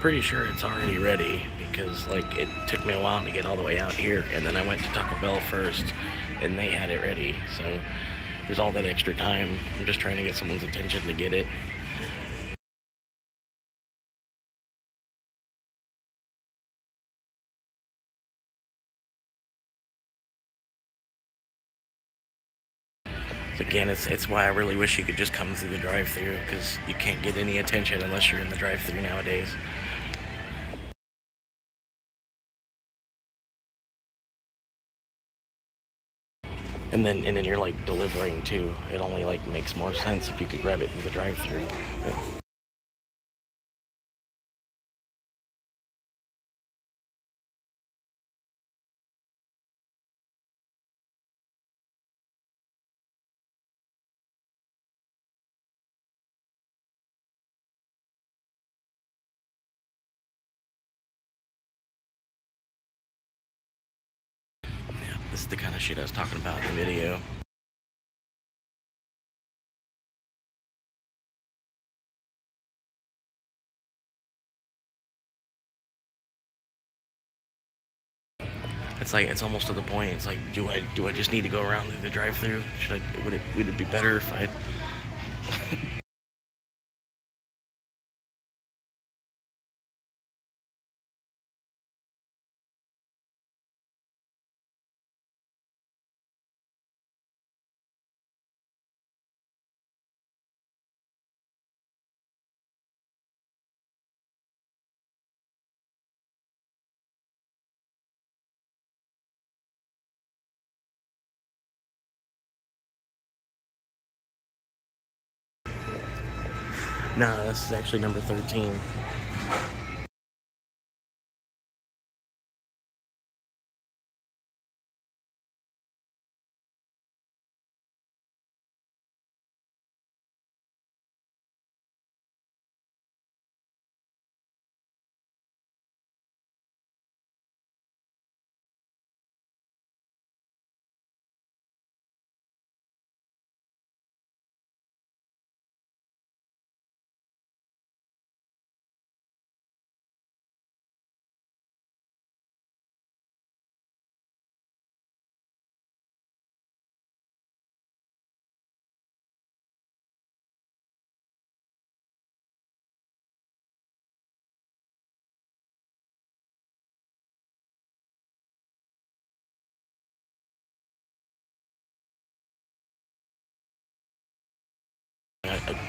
pretty sure it's already ready because like it took me a while to get all the way out here, and then I went to Taco Bell first, and they had it ready. So there's all that extra time. I'm just trying to get someone's attention to get it. Again, it's why I really wish you could just come through the drive-thru, because you can't get any attention unless you're in the drive-thru nowadays. And then you're like delivering too. It only like makes more sense if you could grab it through the drive-thru. This is the kind of shit I was talking about in the video. It's like, it's almost to the point. It's like, do I just need to go around through the drive-thru? Would it be better if I? No, this is actually number 13.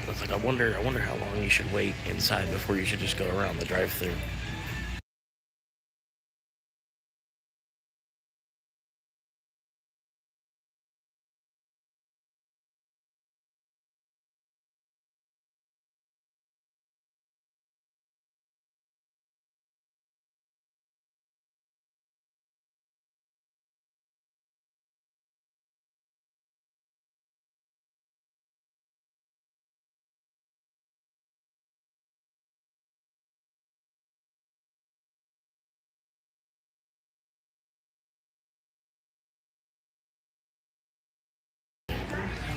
It's like, I wonder how long you should wait inside before you should just go around the drive-thru.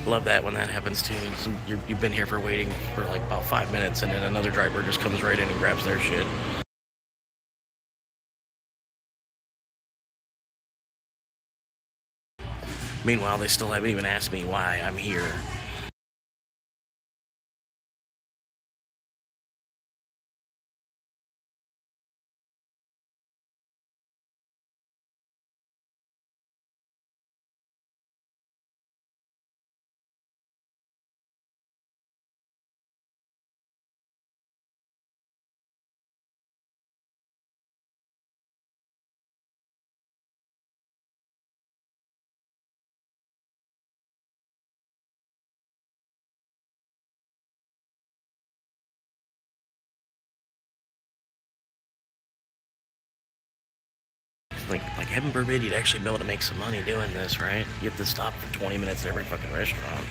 Love that when that happens too. So you've been here for waiting for like about 5 minutes, and then another driver just comes right in and grabs their shit. Meanwhile, they still haven't even asked me why I'm here. Like heaven forbid you'd actually be able to make some money doing this, right? You have to stop for 20 minutes at every fucking restaurant.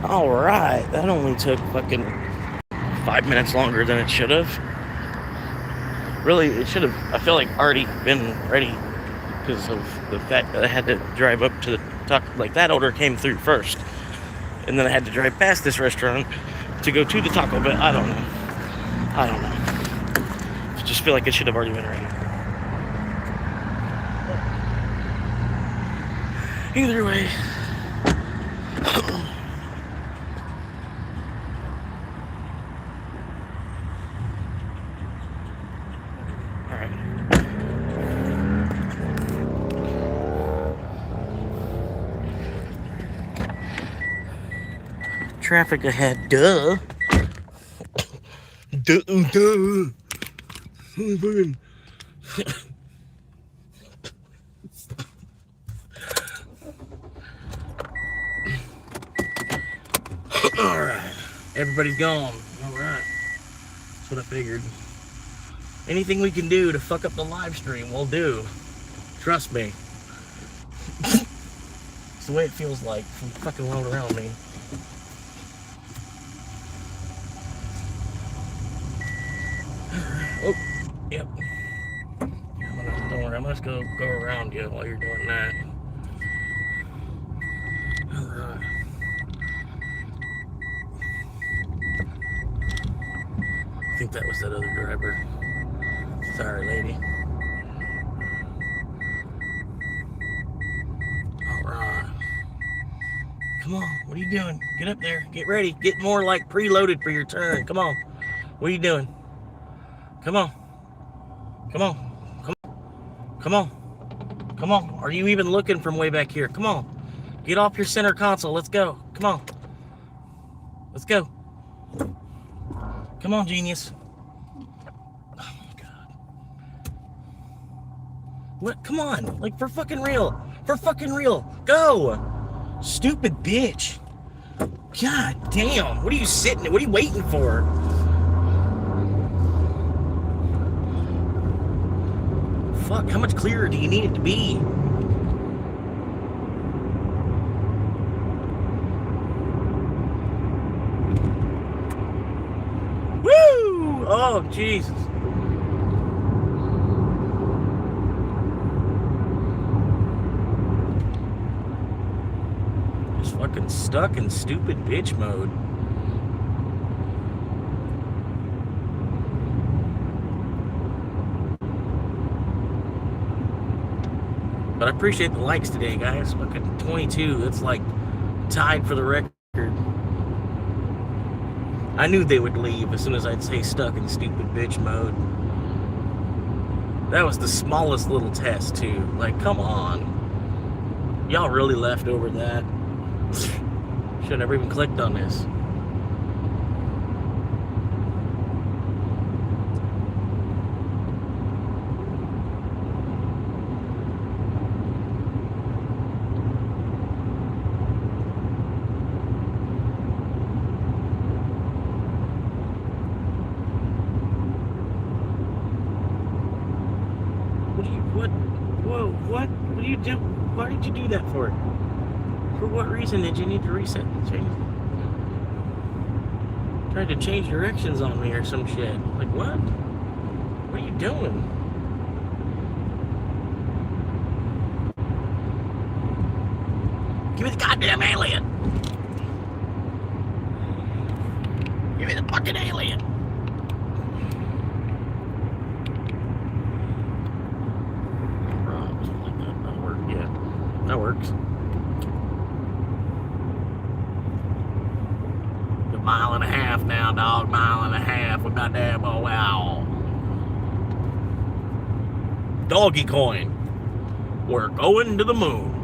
All right, that only took fucking 5 minutes longer than it should have. Really, it should have, I feel like, already been ready because of the fact that I had to drive up to the taco. Like, that order came through first. And then I had to drive past this restaurant to go to the Taco Bell. I don't know. I just feel like it should have already been ready. Either way. Alright. Traffic ahead, duh. Duh. Alright. Everybody's gone. Alright. That's what I figured. Anything we can do to fuck up the live stream, we'll do. Trust me. It's the way it feels like from the fucking world around me. Oh, yep. Don't worry, I'm gonna just go around you while you're doing that. Alright. I think that was that other driver. Sorry, lady. Alright. Come on, what are you doing? Get up there, get ready, get more like preloaded for your turn. Come on. What are you doing? Come on. Come on. Come on. Come on. Are you even looking from way back here? Come on. Get off your center console. Let's go. Come on. Let's go. Come on, genius. Oh my God. What? Come on. Like, for fucking real. For fucking real. Go. Stupid bitch. God damn. What are you sitting? What are you waiting for? Fuck, how much clearer do you need it to be? Woo! Oh, Jesus. Just fucking stuck in stupid bitch mode. But I appreciate the likes today, guys. Fucking 22. It's like tied for the record. I knew they would leave as soon as I'd say stuck in stupid bitch mode. That was the smallest little test, too. Like, come on. Y'all really left over that. Should never even clicked on this. What do you do? Why did you do that for? For what reason did you need to reset and change? Tried to change directions on me or some shit. Like, what? What are you doing? Give me the goddamn alien! Give me the fucking alien! That works. A mile and a half now, dog. Mile and a half. We got that. Oh, wow. Doggy coin. We're going to the moon.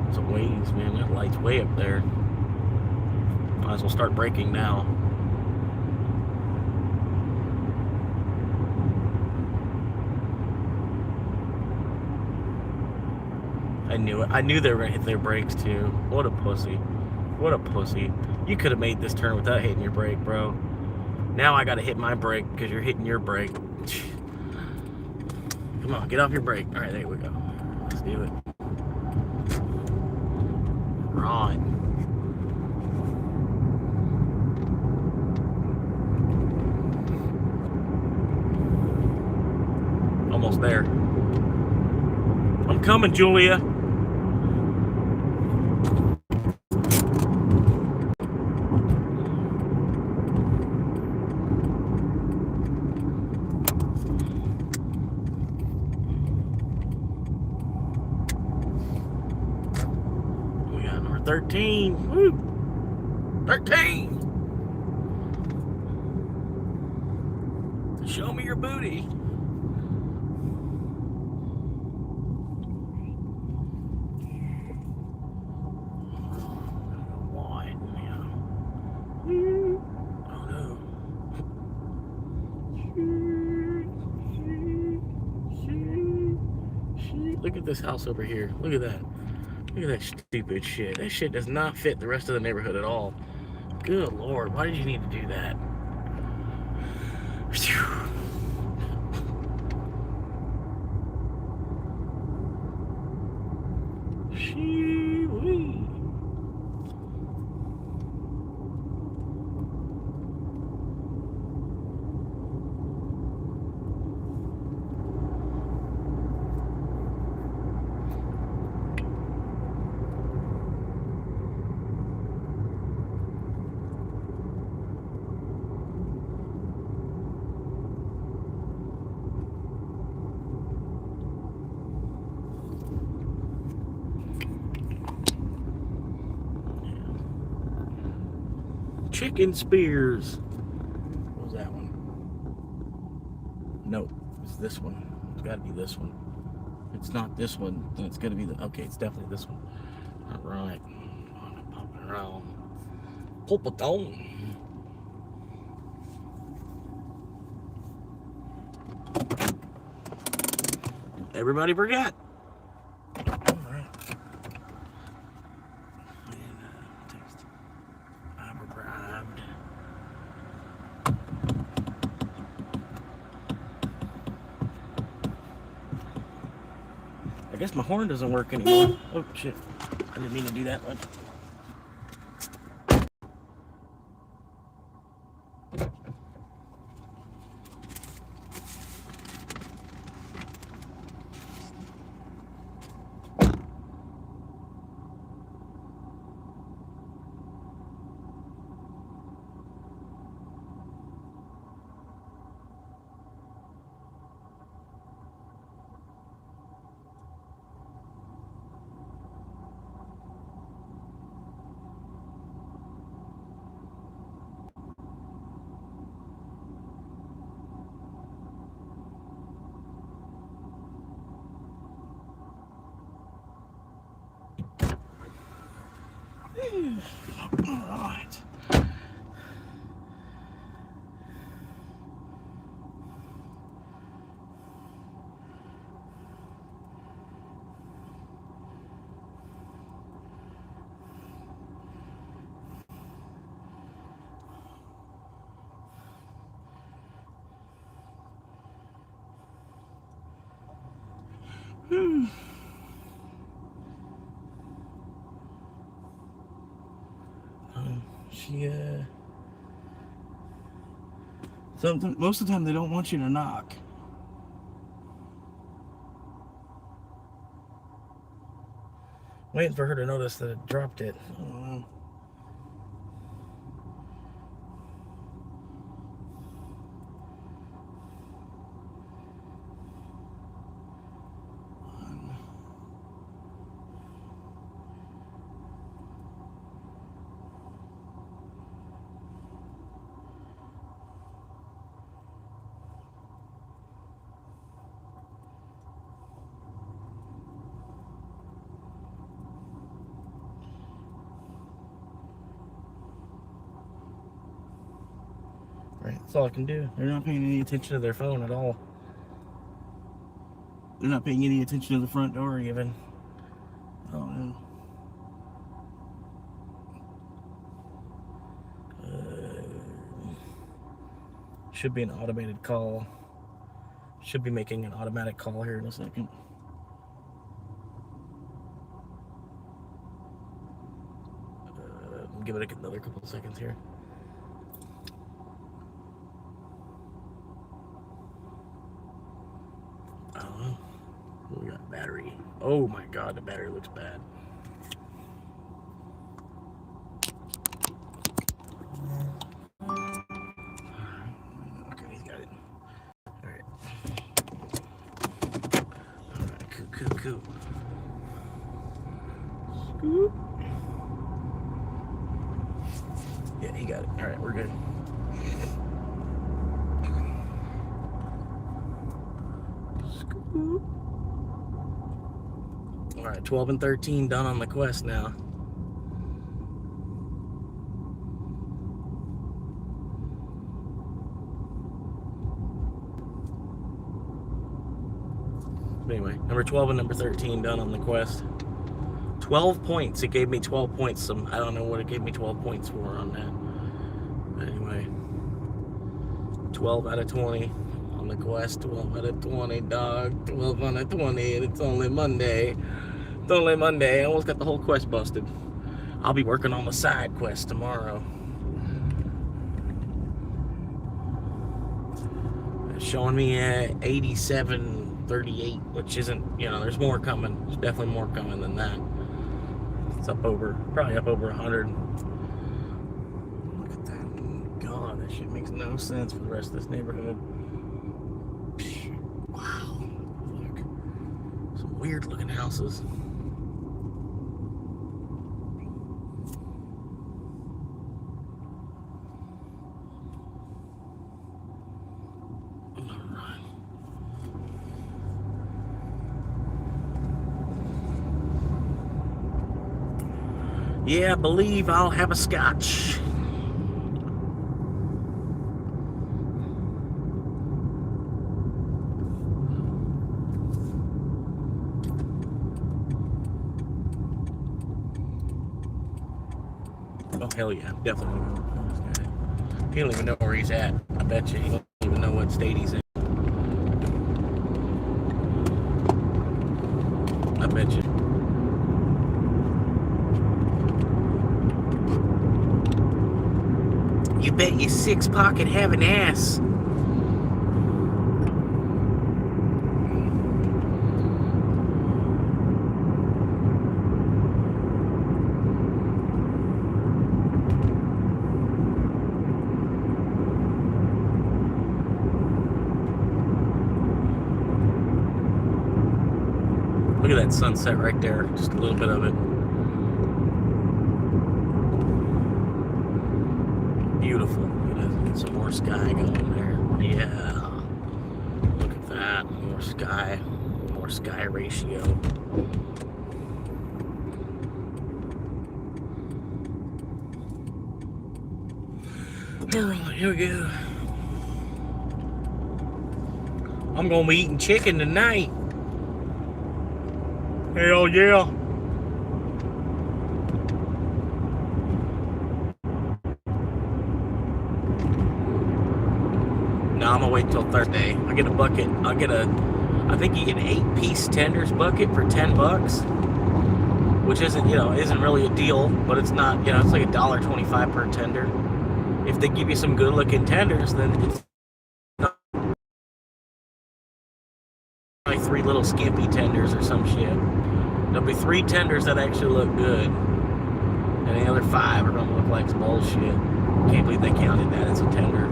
It's a ways, man. That light's way up there. Might as well start braking now. I knew it. I knew they were going to hit their brakes, too. What a pussy. What a pussy. You could have made this turn without hitting your brake, bro. Now I got to hit my brake because you're hitting your brake. Come on, get off your brake. All right, there we go. Let's do it. Right. Almost there. I'm coming, Julia. We got number 13. Woo! 13! Show me your booty. Look at this house over here. Look at that. Look at that stupid shit. That shit does not fit the rest of the neighborhood at all. Good Lord, why did you need to do that? Shee-wee. Chicken spears. What was that one? Nope, it's this one. It's got to be this one. If it's not this one, then it's going to be the. Okay, it's definitely this one. All right. Popping around. Pulpatone. Everybody forgot. I guess my horn doesn't work anymore. Oh shit. I didn't mean to do that one. All right. Most of the time they don't want you to knock. Waiting for her to notice that it dropped it. Right, that's all I can do. They're not paying any attention to their phone at all. They're not paying any attention to the front door even. Oh no. Should be an automated call. Should be making an automatic call here in a second. Give it another couple of seconds here. I don't know. We got battery. Oh my god, the battery looks bad. Okay, he's got it. Alright. Alright, cool. Scoop. Yeah, he got it. Alright, we're good. Scoop. Alright, 12 and 13 done on the quest now. Anyway, number 12 and number 13 done on the quest. 12 points. It gave me 12 points. I don't know what it gave me 12 points for on that. But anyway, 12 out of 20 on the quest. 12 out of 20, dog. 12 out of 20, and it's only Monday. It's only Monday. I almost got the whole quest busted. I'll be working on the side quest tomorrow. It's showing me at 87.38, which isn't, you know, there's more coming. There's definitely more coming than that. It's up over, probably up over 100. Look at that. God, that shit makes no sense for the rest of this neighborhood. Wow. Look. Some weird looking houses. Yeah, I believe I'll have a scotch. Oh, hell yeah, definitely. He don't even know where he's at. I bet you he don't even know what state he's in. I bet you. You bet your six pocket have an ass. Look at that sunset right there, just a little bit of it. Beautiful. Some more sky going there. Yeah. Look at that. More sky. More sky ratio. Alright, here we go. I'm gonna be eating chicken tonight. Hell yeah. No, I'm gonna wait till Thursday. I get a bucket. I think you get an 8-piece tenders bucket for $10, which isn't, you know, isn't really a deal, but it's not, you know, it's like $1.25 per tender. If they give you some good looking tenders, then it's not like 3 little skimpy tenders or some shit. There'll be 3 tenders that actually look good, and the other 5 are gonna look like some bullshit. Can't believe they counted that as a tender.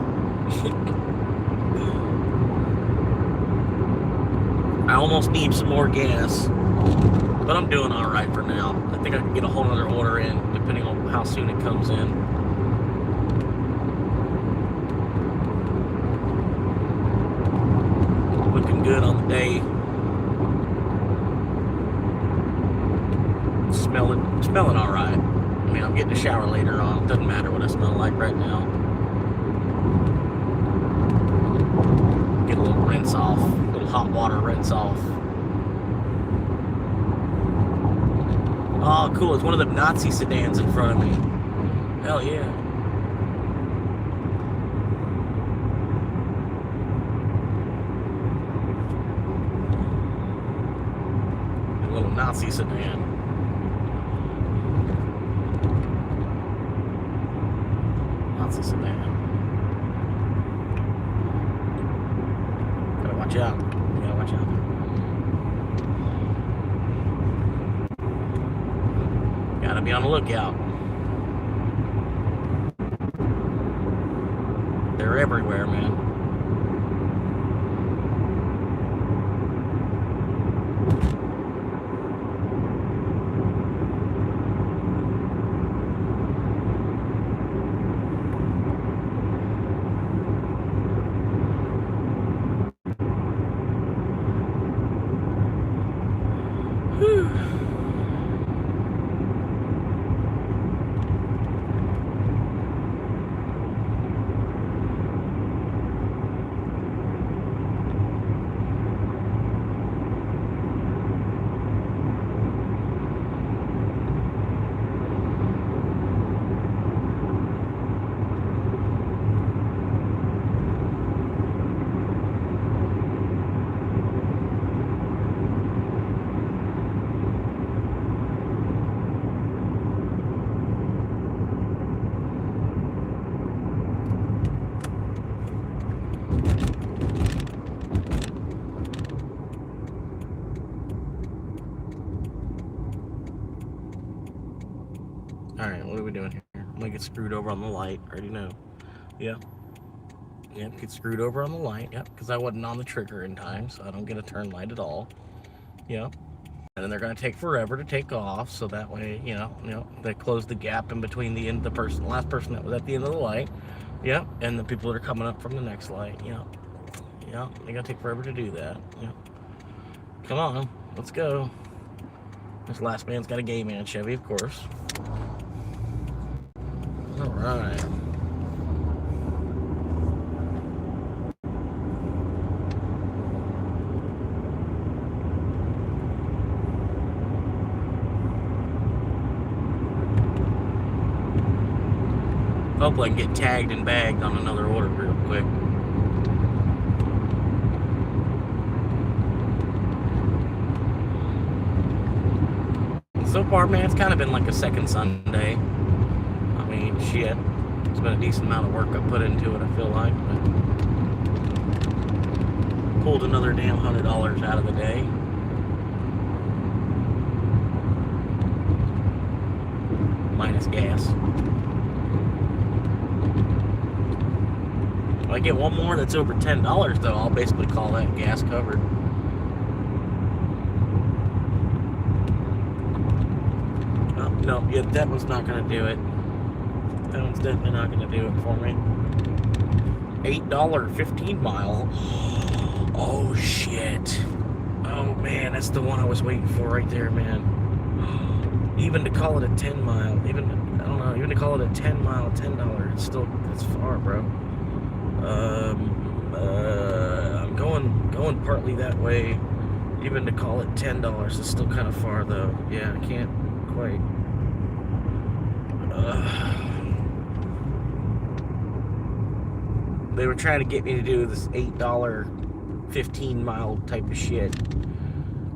I almost need some more gas, but I'm doing all right for now. I think I can get a whole other order in, depending on how soon it comes in. Looking good on the day. Smelling all right. I mean, I'm getting a shower later on. It doesn't matter what I smell like right now. Get a little rinse off, a little hot water rinse off. Oh, cool. It's one of the Nazi sedans in front of me. Hell yeah. Little Nazi sedan. Nazi sedan. Gotta watch out. You gotta watch out. Gotta be on the lookout. They're everywhere, man. Alright, what are we doing here? I'm gonna get screwed over on the light. Already know. Yeah. Yep, get screwed over on the light. Yep, because I wasn't on the trigger in time, so I don't get a turn light at all. Yep. And then they're gonna take forever to take off, so that way, you know, they close the gap in between the last person that was at the end of the light. Yep, and the people that are coming up from the next light. Yep. Yep, they gotta take forever to do that. Yep. Come on, let's go. This last man's got a gay man Chevy, of course. All right. Hopefully I can get tagged and bagged on another order real quick. So far, man, it's kind of been like a second Sunday. I mean, shit. It's been a decent amount of work I put into it, I feel like. But pulled another damn $100 out of the day. Minus gas. If I get one more that's over $10, though, I'll basically call that gas covered. No, yeah, that one's not going to do it. That one's definitely not going to do it for me. $8 15 mile. Oh, shit. Oh, man, that's the one I was waiting for right there, man. Even to call it a 10 mile, even to call it a 10 mile, $10, it's far, bro. I'm going partly that way. Even to call it $10 is still kind of far, though. Yeah, I can't quite. They were trying to get me to do this $8 15 mile type of shit,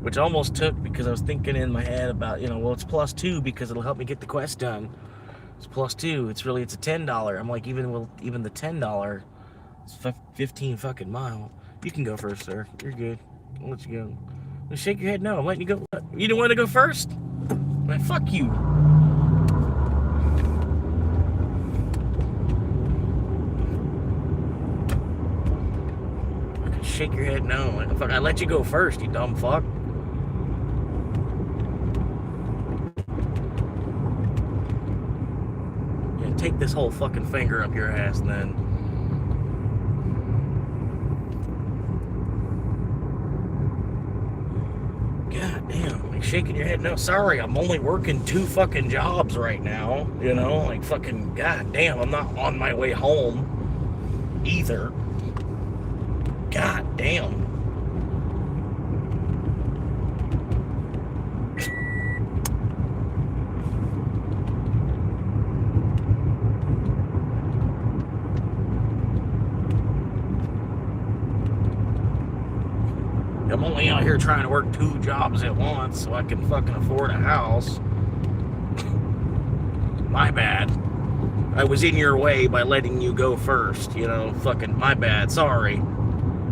which I almost took because I was thinking in my head about, well, it's +2 because it'll help me get the quest done. It's +2. It's a $10. I'm like, even the $10, it's 15 fucking mile. You can go first, sir. You're good. I'll let you go. Just shake your head. No, I'm letting you go. You didn't want to go first? Man, fuck you. Shake your head no. Like, fuck, I let you go first, you dumb fuck. Yeah, take this whole fucking finger up your ass then. God damn, like shaking your head no. Sorry, I'm only working 2 fucking jobs right now. Like fucking god damn, I'm not on my way home either. God damn. I'm only out here trying to work 2 jobs at once so I can fucking afford a house. My bad. I was in your way by letting you go first, you know, fucking my bad, sorry.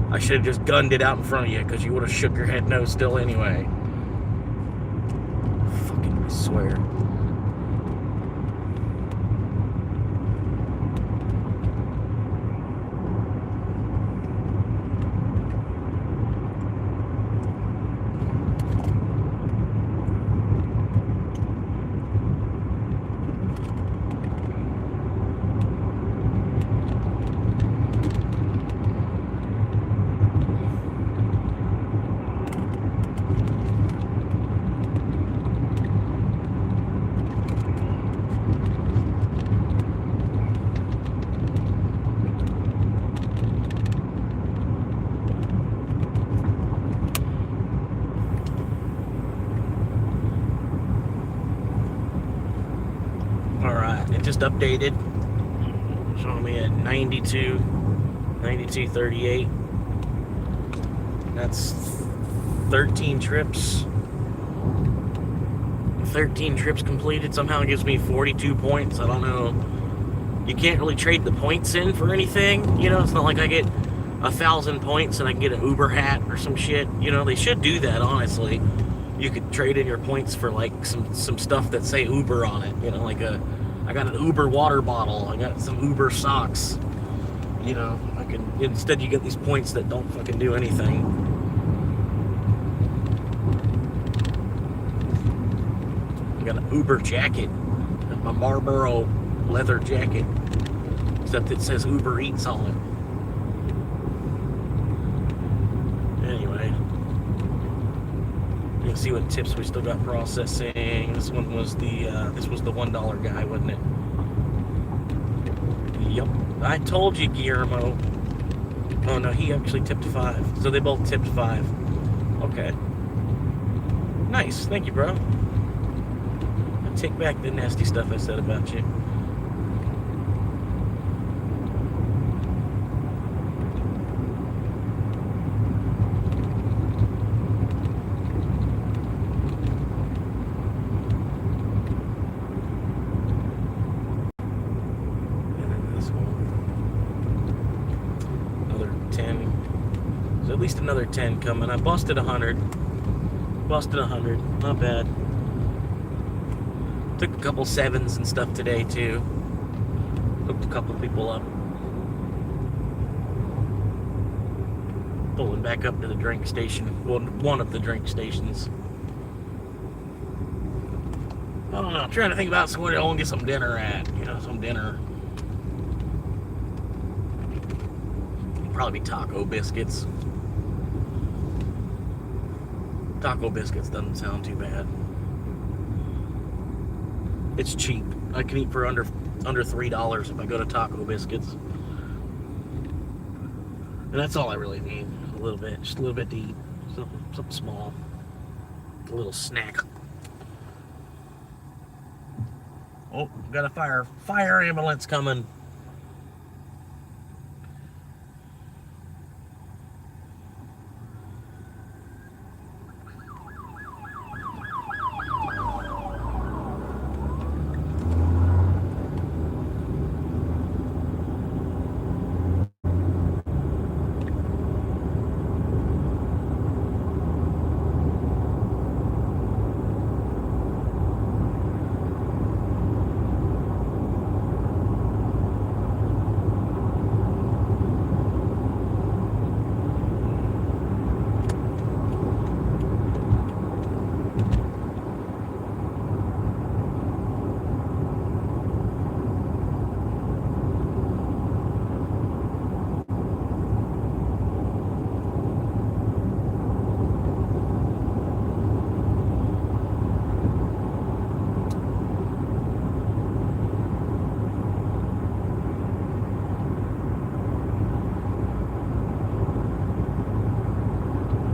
I should have just gunned it out in front of you because you would have shook your head no still anyway. Fucking, I swear. Just updated, showing me at 92.38. That's 13 trips. 13 trips completed. Somehow it gives me 42 points. I don't know. You can't really trade the points in for anything. You know, it's not like I get 1,000 points and I can get an Uber hat or some shit. You know, they should do that, honestly. You could trade in your points for like some stuff that say Uber on it. You know, like I got an Uber water bottle. I got some Uber socks. You know, I can, instead you get these points that don't fucking do anything. I got an Uber jacket. A Marlboro leather jacket. Except it says Uber Eats on it. Anyway. You can see what tips we still got processing. This one was the $1 guy, wasn't it? Yep. I told you, Guillermo. Oh no, he actually tipped 5. So they both tipped 5. Okay. Nice. Thank you, bro. I take back the nasty stuff I said about you. At least another 10 coming. I busted 100. Busted 100. Not bad. Took a couple 7s and stuff today too. Hooked a couple people up. Pulling back up to the drink station. Well, one of the drink stations. I don't know. I'm trying to think about somewhere to go and get some dinner at. You know, some dinner. Probably taco biscuits. Taco biscuits doesn't sound too bad. It's cheap. I can eat for under $3 if I go to Taco Biscuits. And that's all I really need. A little bit. Just a little bit to eat. Something small. A little snack. Oh, got a fire ambulance coming.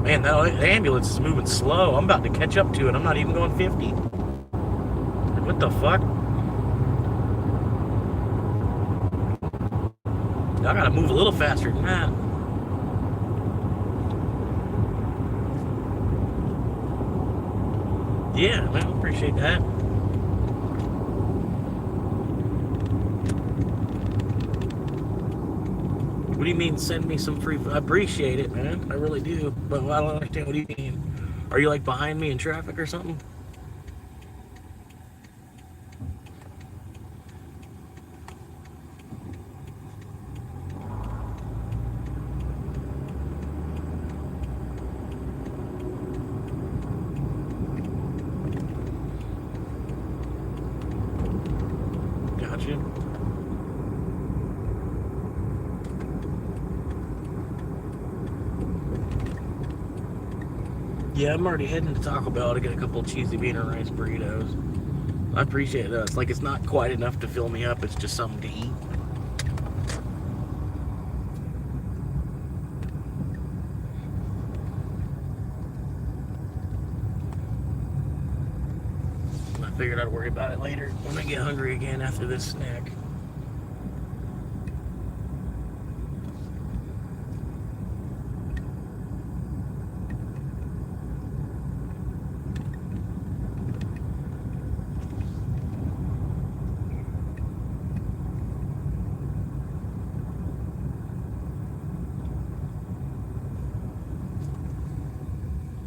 Man, the ambulance is moving slow. I'm about to catch up to it. I'm not even going 50. Like, what the fuck? I gotta move a little faster than that. Yeah, man, appreciate that. What do you mean send me some free? I appreciate it, man. I really do. But I don't understand. What do you mean? Are you like behind me in traffic or something? Gotcha. Yeah, I'm already heading to Taco Bell to get a couple of cheesy bean and rice burritos. I appreciate it. It's like it's not quite enough to fill me up. It's just something to eat. I figured I'd worry about it later when I get hungry again after this snack.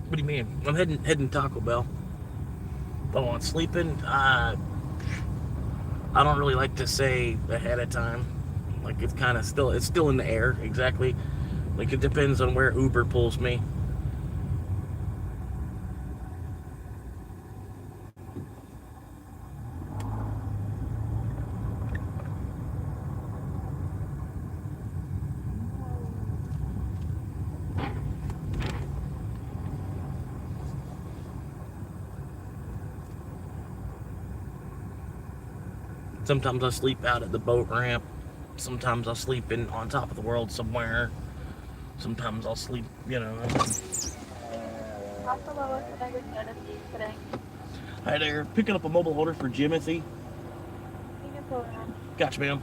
What do you mean? I'm heading Taco Bell. Oh, on sleeping? I don't really like to say ahead of time. Like it's kind of still in the air. Exactly. Like it depends on where Uber pulls me. Sometimes I sleep out at the boat ramp. Sometimes I'll sleep on top of the world somewhere. Sometimes I'll sleep, you know. Hi there, picking up a mobile order for Jimothy. Gotcha, ma'am.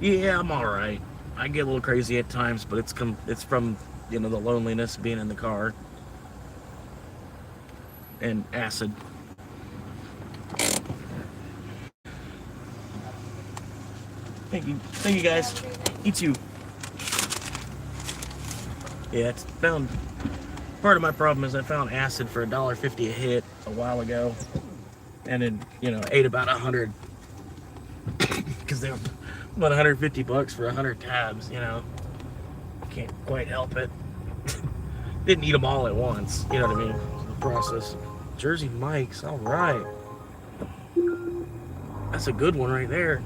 Yeah, I'm all right. I get a little crazy at times, but it's from, you know, the loneliness being in the car and acid. Thank you guys. You too. Yeah, it's found. Part of my problem is I found acid for $1.50 a hit a while ago, and then, you know, ate about 100 because they were about 150 bucks for 100 tabs. You know, can't quite help it. Didn't eat them all at once. You know what I mean? The process. Jersey Mike's. All right. That's a good one right there.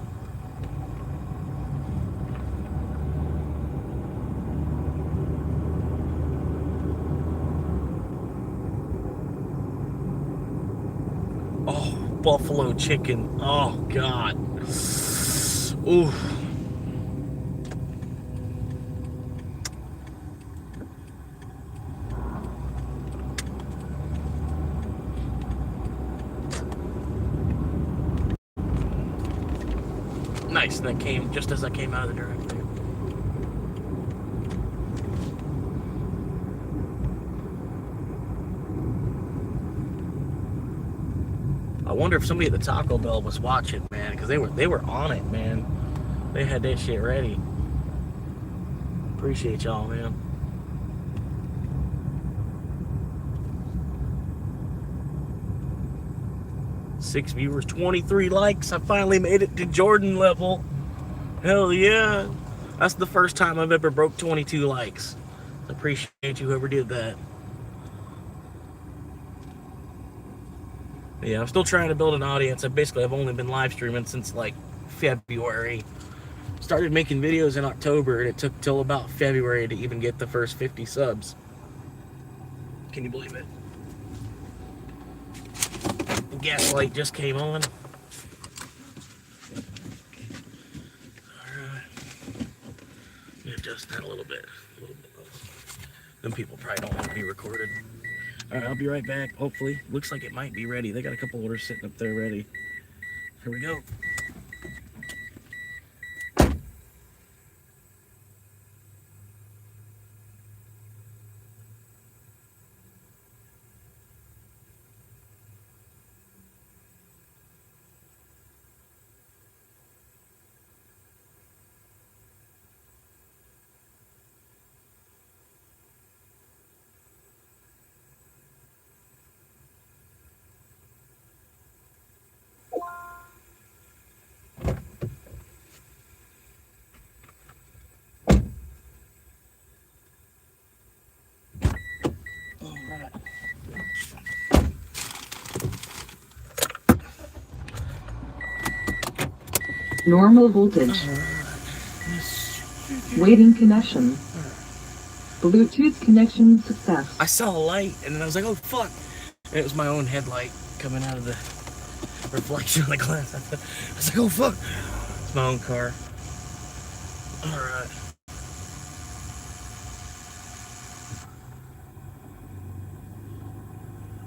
Oh, buffalo chicken. Oh, God. Ooh. Nice. That came just as I came out of the drive-thru. I wonder if somebody at the Taco Bell was watching, man, because they were on it, man. They had that shit ready. Appreciate y'all, man. Six viewers, 23 likes. I finally made it to Jordan level. Hell yeah. That's the first time I've ever broke 22 likes. Appreciate you, whoever did that. Yeah, I'm still trying to build an audience. I've only been live streaming since like February. Started making videos in October, and it took till about February to even get the first 50 subs. Can you believe it? The gas light just came on. Alright. Adjust that a little bit. Them people probably don't want to be recorded. Alright, I'll be right back, hopefully. Looks like it might be ready. They got a couple orders sitting up there ready. Here we go. Normal voltage. Waiting connection. Bluetooth connection success. I saw a light and then I was like, oh fuck. And it was my own headlight coming out of the reflection of the glass. I was like, oh fuck. It's my own car. Alright.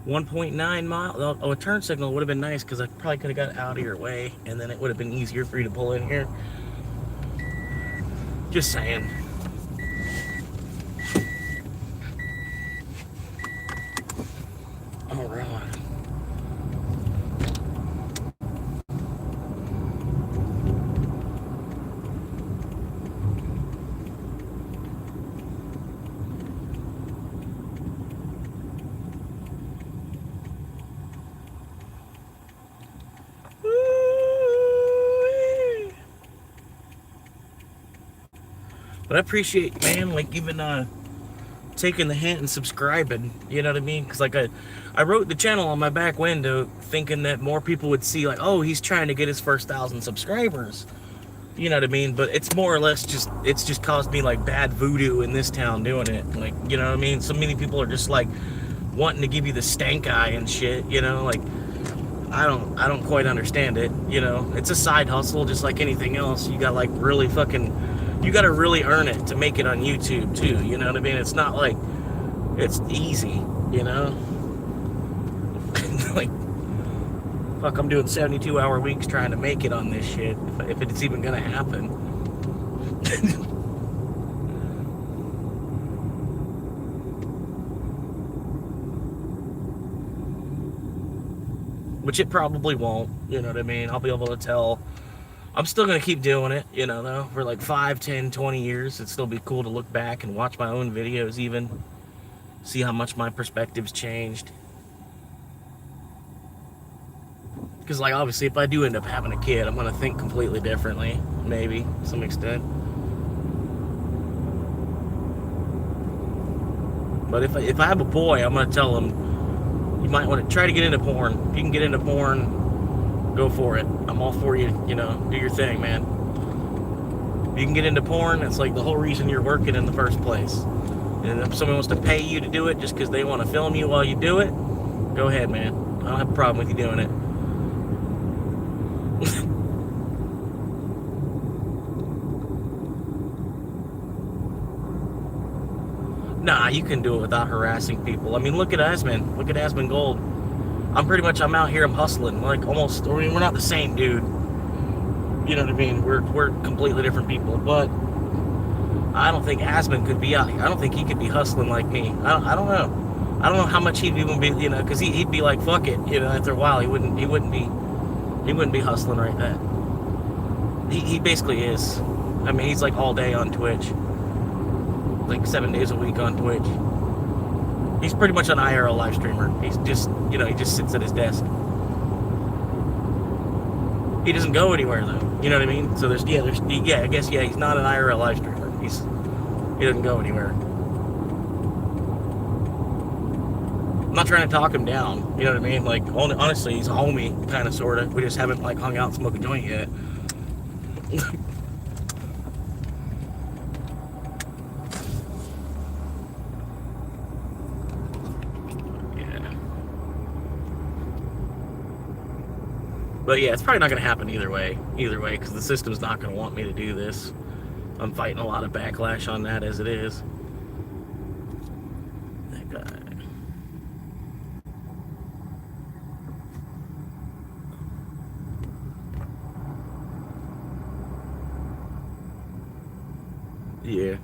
.9 mile. Oh, a turn signal would have been nice because I probably could have got out of your way and then it would have been easier for you to pull in here. Just saying. All right. But I appreciate, man, like even taking the hint and subscribing, you know what I mean? Because like I wrote the channel on my back window thinking that more people would see like, oh, he's trying to get his first 1,000 subscribers, you know what I mean? But it's more or less just, it's just caused me like bad voodoo in this town doing it, like, you know what I mean? So many people are just like wanting to give you the stank eye and shit, you know, like I don't quite understand it, you know? It's a side hustle just like anything else. You got like really fucking, you got to really earn it to make it on YouTube too, you know what I mean? It's not like it's easy, you know? Like, fuck, I'm doing 72-hour weeks trying to make it on this shit, if it's even gonna happen. Which it probably won't, you know what I mean? I'll be able to tell. I'm still going to keep doing it, you know, though, for like 5, 10, 20 years. It'd still be cool to look back and watch my own videos even. See how much my perspective's changed. Because, like, obviously, if I do end up having a kid, I'm going to think completely differently, maybe, to some extent. But if I have a boy, I'm going to tell him, you might want to try to get into porn. If you can get into porn, go for it. I'm all for you, you know, do your thing, man. If you can get into porn, it's like the whole reason you're working in the first place. And if someone wants to pay you to do it just because they want to film you while you do it, go ahead, man. I don't have a problem with you doing it. Nah, you can do it without harassing people. I mean, look at Asman. Look at Asman Gold. I'm out here, I'm hustling. Like, almost, I mean, we're not the same dude. You know what I mean? We're completely different people. But I don't think Asman could be out here. I don't think he could be hustling like me. I don't know. I don't know how much he'd even be, you know, because he'd be like, fuck it. You know, after a while, he wouldn't be hustling right that. He basically is. I mean, he's like all day on Twitch. Like 7 days a week on Twitch. He's pretty much an IRL live streamer. He's just, you know, he just sits at his desk. He doesn't go anywhere though. You know what I mean? So I guess he's not an IRL live streamer. He doesn't go anywhere. I'm not trying to talk him down. You know what I mean? Like, honestly, he's a homie, kind of, sort of. We just haven't like hung out and smoked a joint yet. But yeah, it's probably not going to happen either way, because the system's not going to want me to do this. I'm fighting a lot of backlash on that as it is. That guy. Yeah.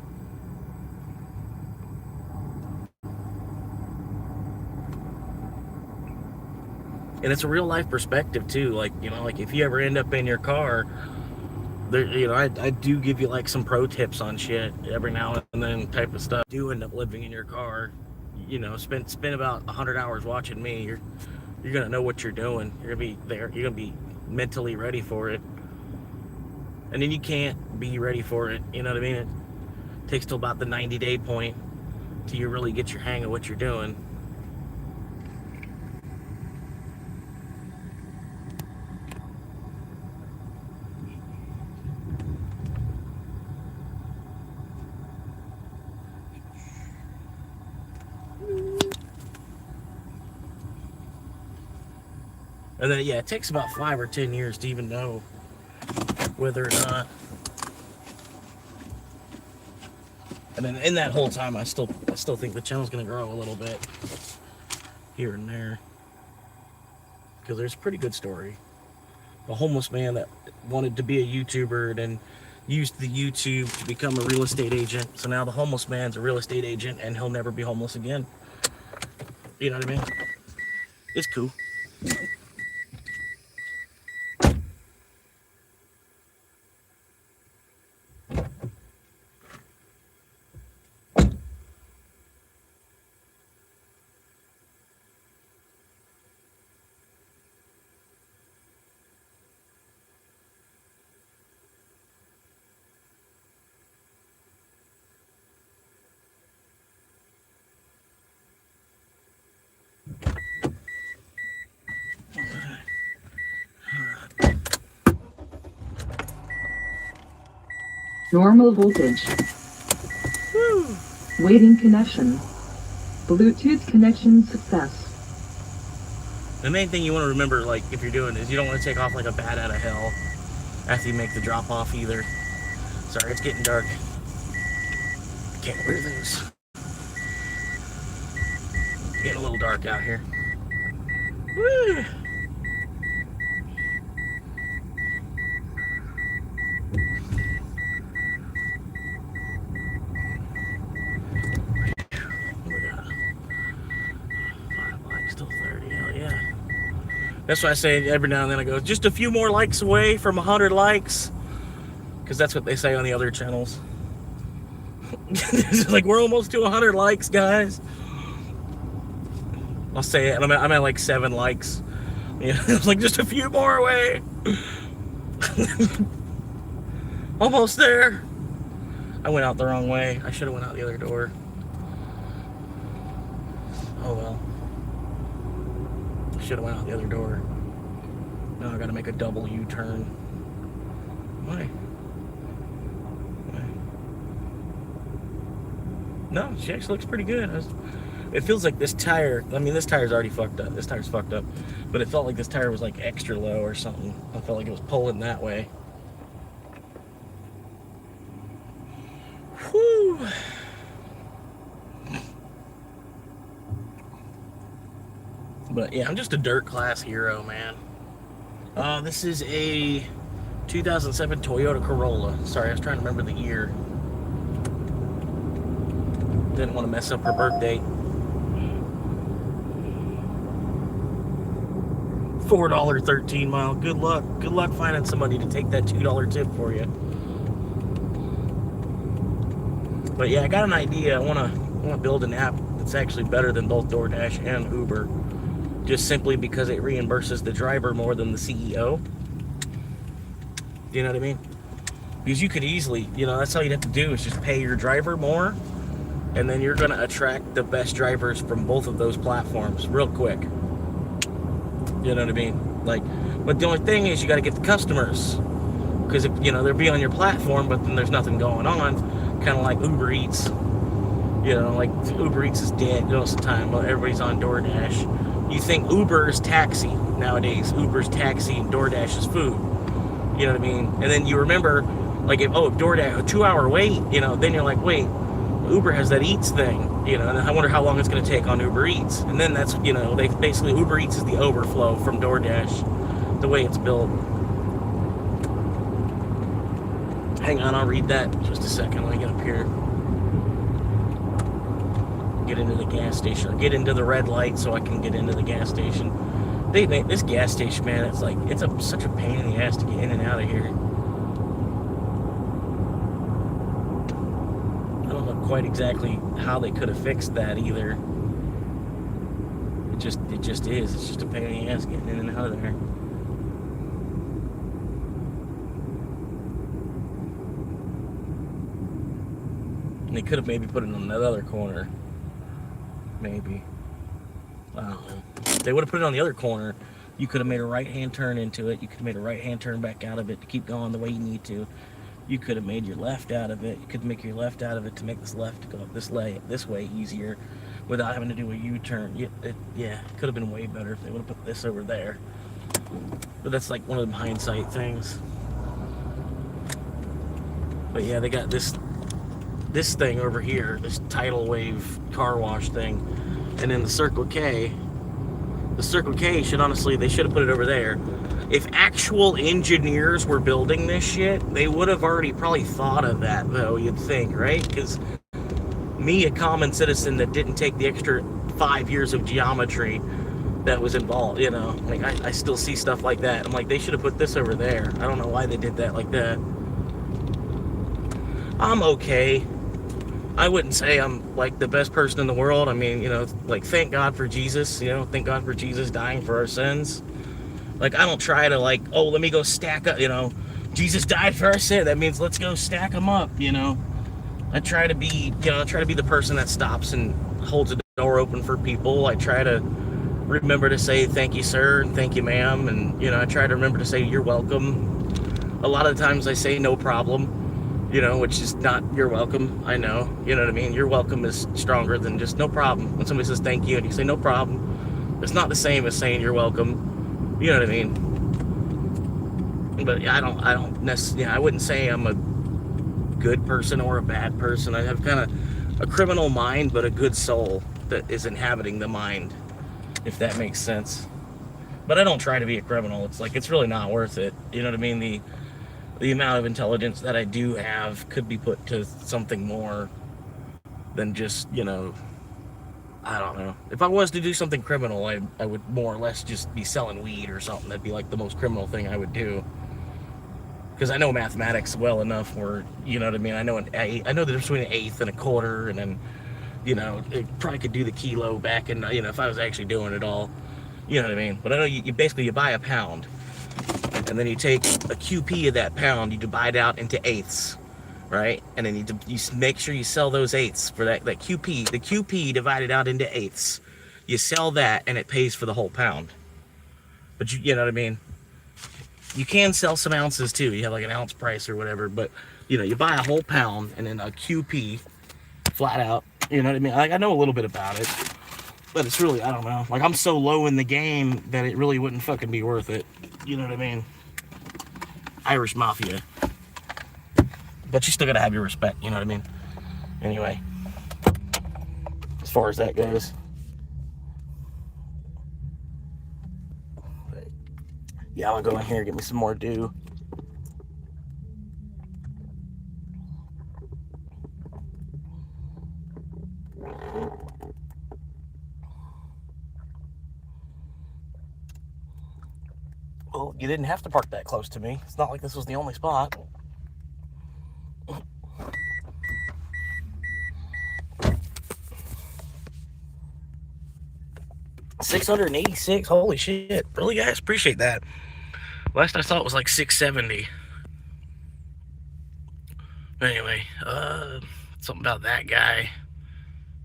And it's a real life perspective too. Like, you know, like if you ever end up in your car, there, you know, I do give you like some pro tips on shit every now and then type of stuff. Do end up living in your car, you know, spend about 100 hours watching me. You're gonna know what you're doing. You're gonna be there. You're gonna be mentally ready for it. And then you can't be ready for it. You know what I mean? It takes till about the 90-day point till you really get your hang of what you're doing. And then, yeah, it takes about 5 or 10 years to even know whether or not. And then in that whole time, I still think the channel's gonna grow a little bit here and there, because there's a pretty good story. A homeless man that wanted to be a YouTuber and then used the YouTube to become a real estate agent. So now the homeless man's a real estate agent and he'll never be homeless again. You know what I mean? It's cool. Normal voltage. Waiting connection. Bluetooth connection success. The main thing you want to remember, like, if you're doing is you don't want to take off like a bat out of hell after you make the drop off either. Sorry, it's getting dark. I can't wear those. It's getting a little dark out here. Woo! That's why I say every now and then I go, just a few more likes away from 100 likes. Because that's what they say on the other channels. It's like, we're almost to 100 likes, guys. I'll say it, I'm at like 7 likes. Yeah, it's like just a few more away. Almost there. I went out the wrong way. I should have went out the other door. Oh well. Should have went out the other door. Now I gotta make a double U-turn. Why? No, she actually looks pretty good. It feels like this tire, I mean, this tire's already fucked up. This tire's fucked up. But it felt like this tire was like extra low or something. I felt like it was pulling that way. Whew. But yeah, I'm just a dirt class hero, man. This is a 2007 Toyota Corolla. Sorry, I was trying to remember the year. Didn't want to mess up her birthday. $4 13 mile. Good luck. Good luck finding somebody to take that $2 tip for you. But yeah, I got an idea. I want to build an app that's actually better than both DoorDash and Uber. Just simply because it reimburses the driver more than the CEO. You know what I mean? Because you could easily, you know, that's all you'd have to do is just pay your driver more, and then you're going to attract the best drivers from both of those platforms real quick. You know what I mean? Like, but the only thing is you got to get the customers. Because, you know, they'll be on your platform, but then there's nothing going on. Kind of like Uber Eats. You know, like Uber Eats is dead most of the time, but everybody's on DoorDash. You think Uber is taxi nowadays. Uber's taxi and DoorDash is food. You know what I mean? And then you remember, like, if DoorDash, a 2-hour wait, you know, then you're like, wait, Uber has that Eats thing, you know, and I wonder how long it's going to take on Uber Eats. And then that's, you know, they basically, Uber Eats is the overflow from DoorDash, the way it's built. Hang on, I'll read that in just a second. Let me get up here. Get into the gas station, or get into the red light so I can get into the gas station. This gas station, man, it's like, it's such a pain in the ass to get in and out of here. I don't know quite exactly how they could have fixed that either. It just is. It's just a pain in the ass getting in and out of there. And they could have maybe put it on that other corner. Maybe. I don't know. If they would have put it on the other corner, you could have made a right-hand turn into it. You could have made a right-hand turn back out of it to keep going the way you need to. You could have made your left out of it. You could make your left out of it to make this left go this way easier without having to do a U-turn. Yeah, it could have been way better if they would have put this over there. But that's like one of them hindsight things. But yeah, they got this thing over here, this tidal wave car wash thing, and then the Circle K. The Circle K should honestly, they should have put it over there. If actual engineers were building this shit, they would have already probably thought of that, though, you'd think, right? Because me, a common citizen that didn't take the extra 5 years of geometry that was involved, you know, like I still see stuff like that. I'm like, they should have put this over there. I don't know why they did that like that. I'm okay. I wouldn't say I'm like the best person in the world. I mean, you know, like thank God for Jesus, you know, thank God for Jesus dying for our sins. Like I don't try to like, oh, let me go stack up, you know, Jesus died for our sin. That means let's go stack them up, you know. I try to be, you know, I try to be the person that stops and holds the door open for people. I try to remember to say thank you, sir, and thank you, ma'am, and you know, I try to remember to say you're welcome. A lot of the times I say no problem, you know, which is not you're welcome. I know, you know what I mean. Your welcome is stronger than just no problem. When somebody says thank you and you say no problem, it's not the same as saying you're welcome. You know what I mean? But yeah, I don't necessarily. I wouldn't say I'm a good person or a bad person. I have kind of a criminal mind, but a good soul that is inhabiting the mind, if that makes sense. But I don't try to be a criminal. It's like, it's really not worth it. You know what I mean? The amount of intelligence that I do have could be put to something more than just, you know, I don't know. If I was to do something criminal, I would more or less just be selling weed or something. That'd be like the most criminal thing I would do. Because I know mathematics well enough where, you know what I mean? I know the difference between an eighth and a quarter, and then, you know, it probably could do the kilo back in, you know, if I was actually doing it all. You know what I mean? But I know you basically, you buy a pound, and then you take a QP of that pound, you divide out into eighths, right? And then you make sure you sell those eighths for that QP, the QP divided out into eighths. You sell that, and it pays for the whole pound. But you know what I mean? You can sell some ounces too. You have like an ounce price or whatever, but you know, you buy a whole pound and then a QP flat out. You know what I mean? Like, I know a little bit about it, but it's really, I don't know. Like, I'm so low in the game that it really wouldn't fucking be worth it. You know what I mean? Irish Mafia. But you still gotta have your respect, you know what I mean? Anyway, as far as that goes. Yeah, I'm gonna go in here and get me some more dew. Well, you didn't have to park that close to me. It's not like this was the only spot. $686. Holy shit. Really, guys? Appreciate that. Last I saw it was like $670. Anyway, something about that guy.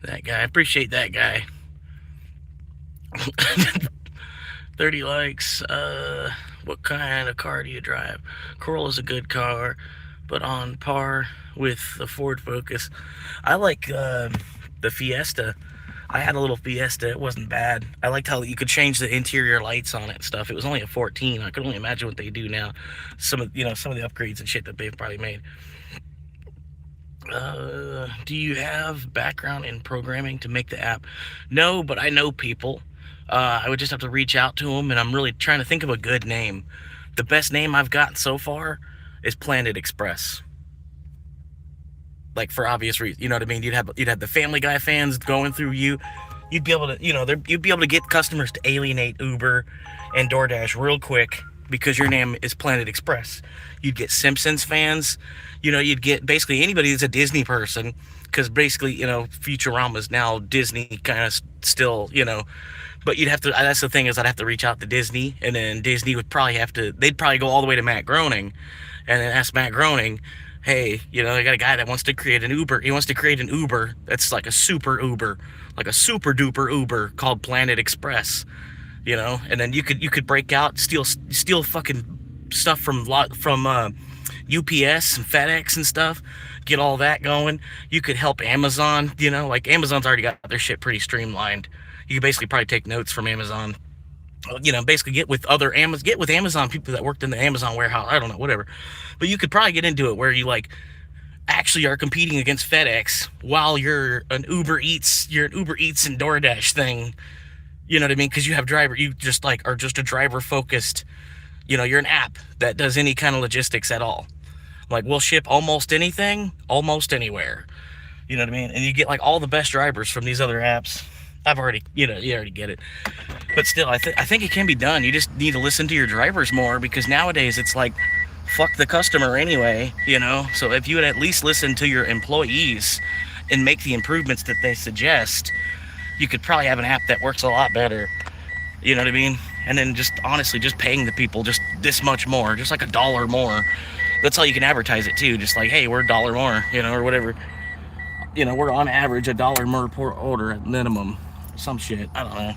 That guy. Appreciate that guy. 30 likes. What kind of car do you drive? Corolla's a good car, but on par with the Ford Focus. I like the Fiesta. I had a little Fiesta. It wasn't bad. I liked how you could change the interior lights on it and stuff. It was only a 14. I could only imagine what they do now. Some of the upgrades and shit that they've probably made. Do you have background in programming to make the app? No, but I know people. I would just have to reach out to them, and I'm really trying to think of a good name. The best name I've gotten so far is Planet Express. Like, for obvious reasons, you know what I mean? You'd have the Family Guy fans going through you. You'd be able to, you know, you'd be able to get customers to alienate Uber and DoorDash real quick because your name is Planet Express. You'd get Simpsons fans. You know, you'd get basically anybody that's a Disney person, because basically, you know, Futurama's now Disney kind of still, you know. But you'd have to, that's the thing, is I'd have to reach out to Disney, and then Disney would probably have to, they'd probably go all the way to Matt Groening and then ask Matt Groening, hey, you know, I got a guy that wants to create an Uber. He wants to create an Uber that's like a super Uber, like a super duper Uber called Planet Express, you know. And then you could break out, steal fucking stuff from UPS and FedEx and stuff, get all that going. You could help Amazon, you know, like Amazon's already got their shit pretty streamlined. You could basically probably take notes from Amazon You know, basically get with Amazon people that worked in the Amazon warehouse. I don't know, whatever. But you could probably get into it where you like actually are competing against FedEx while you're an Uber Eats and DoorDash thing. You know what I mean? Because you just like are just a driver focused. You know, you're an app that does any kind of logistics at all. Like we'll ship almost anything, almost anywhere. You know what I mean? And you get like all the best drivers from these other apps. You already get it. But still, I think it can be done. You just need to listen to your drivers more, because nowadays it's like, fuck the customer anyway, you know? So if you would at least listen to your employees and make the improvements that they suggest, you could probably have an app that works a lot better. You know what I mean? And then just honestly, just paying the people just this much more, just like $1 more. That's how you can advertise it too. Just like, hey, we're $1 more, you know, or whatever. You know, we're on average $1 more per order at minimum. Some shit, I don't know.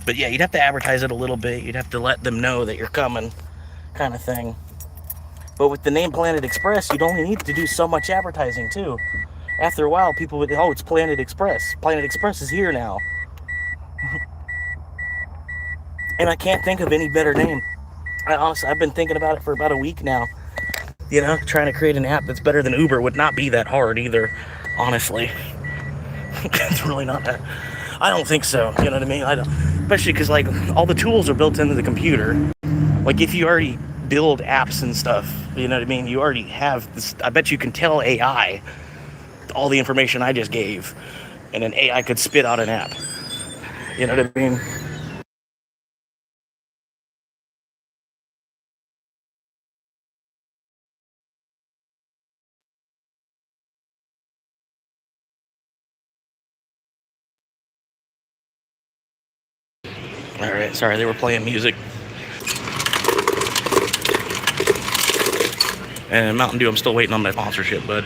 But yeah, you'd have to advertise it a little bit. You'd have to let them know that you're coming, kind of thing. But with the name Planet Express, you'd only need to do so much advertising too. After a while, people would, oh, it's Planet Express. Planet Express is here now. And I can't think of any better name. I've been thinking about it for about a week now. You know, trying to create an app that's better than Uber would not be that hard either, honestly. It's really not that. I don't think so, you know what I mean? I don't, especially because like all the tools are built into the computer. Like if you already build apps and stuff, you know what I mean? You already have this. I bet you can tell AI all the information I just gave, and an AI could spit out an app. You know what I mean? All right, sorry, they were playing music. And Mountain Dew, I'm still waiting on my sponsorship, bud.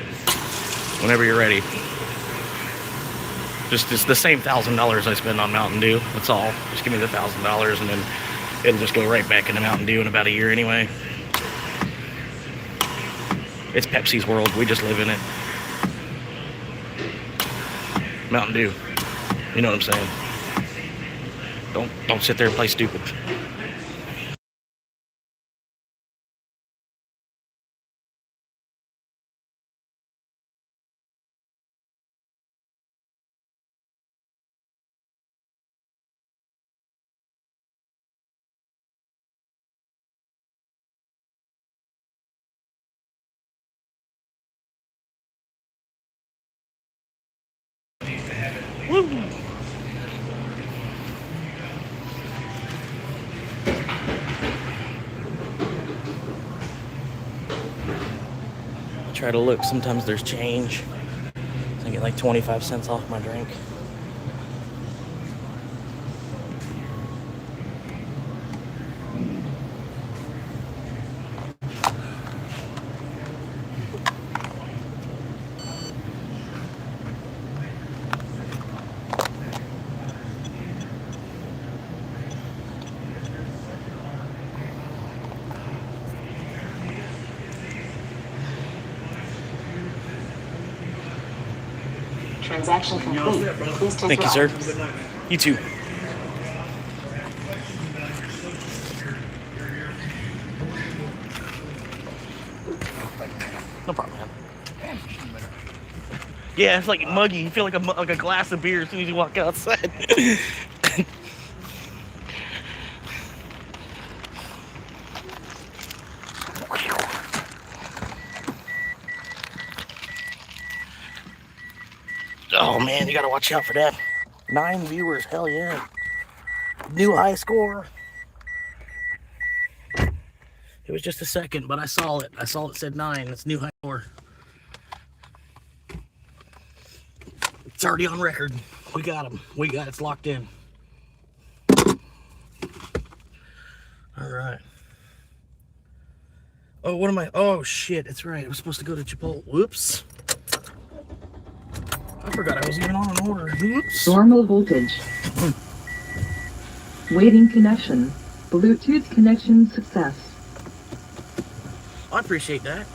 Whenever you're ready. Just the same $1,000 I spend on Mountain Dew. That's all. Just give me the $1,000 and then it'll just go right back into Mountain Dew in about a year anyway. It's Pepsi's world. We just live in it. Mountain Dew. You know what I'm saying? Don't sit there and play stupid. Woo! Try to look. Sometimes there's change. I get like 25 cents off my drink. Transaction complete. Please take Thank you, your sir. items. You too. No problem, man. Yeah, it's like muggy. You feel like a glass of beer as soon as you walk outside. Oh man, you gotta watch out for that. 9 viewers, hell yeah. New high score. It was just a second, but I saw it. I saw it said 9. It's new high score. It's already on record. We got him. It's locked in. All right. Oh, what am I? Oh shit, that's right. I was supposed to go to Chipotle. Whoops. I forgot I was even on an order. Whoops. Normal voltage. Waiting connection. Bluetooth connection success. I appreciate that.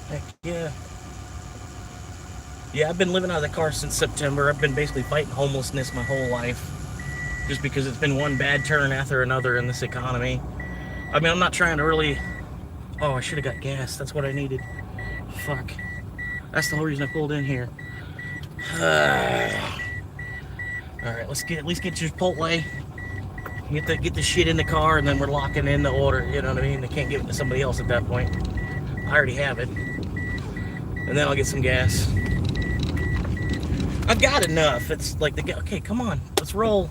Heck yeah. Yeah, I've been living out of the car since September. I've been basically fighting homelessness my whole life. Just because it's been one bad turn after another in this economy. I mean, I'm not trying to really... Oh, I should have got gas. That's what I needed. Fuck. That's the whole reason I pulled in here. Alright, let's at least get Chipotle. Get the shit in the car, and then we're locking in the order. You know what I mean? They can't give it to somebody else at that point. I already have it. And then I'll get some gas. I've got enough. It's like okay, come on, let's roll.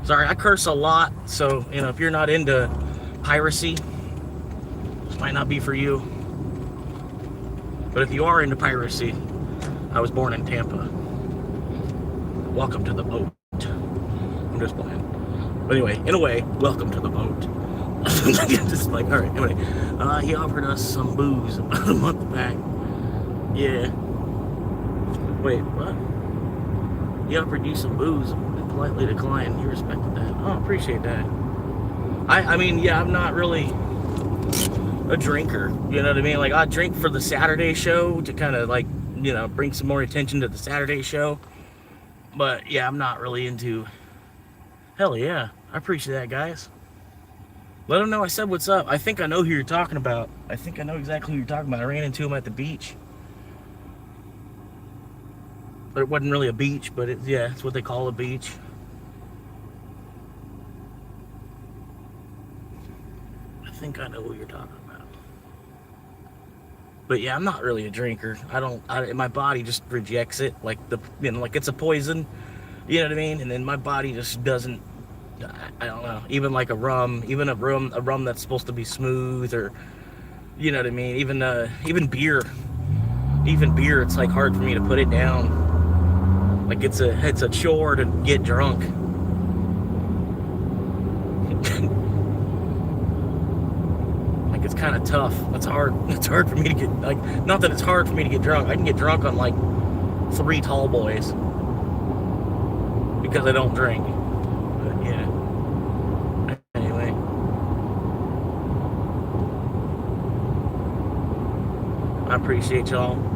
Sorry, I curse a lot, so you know if you're not into piracy, this might not be for you. But if you are into piracy, I was born in Tampa. Welcome to the boat. I'm just playing. But anyway, in a way, welcome to the boat. Just like, all right, anyway. He offered us some booze about a month back. Yeah. Wait, what? He offered you some booze and politely declined. You respected that. Oh, appreciate that. I mean, yeah, I'm not really a drinker. You know what I mean? Like, I drink for the Saturday show to kind of, like, you know, bring some more attention to the Saturday show. But, yeah, I'm not really into... Hell yeah. I appreciate that, guys. Let them know I said what's up. I think I know who you're talking about. I think I know exactly who you're talking about. I ran into him at the beach. But it wasn't really a beach, but yeah, it's what they call a beach. I think I know who you're talking about. But yeah, I'm not really a drinker. My body just rejects it, like like it's a poison. You know what I mean? And then my body just doesn't. I don't know. Even like a rum that's supposed to be smooth, or you know what I mean. Even beer. Even beer, it's like hard for me to put it down. Like it's a chore to get drunk. Like it's kind of tough. It's hard for me to get, like, not that it's hard for me to get drunk. I can get drunk on like 3 tall boys because I don't drink. But yeah. Anyway. I appreciate y'all.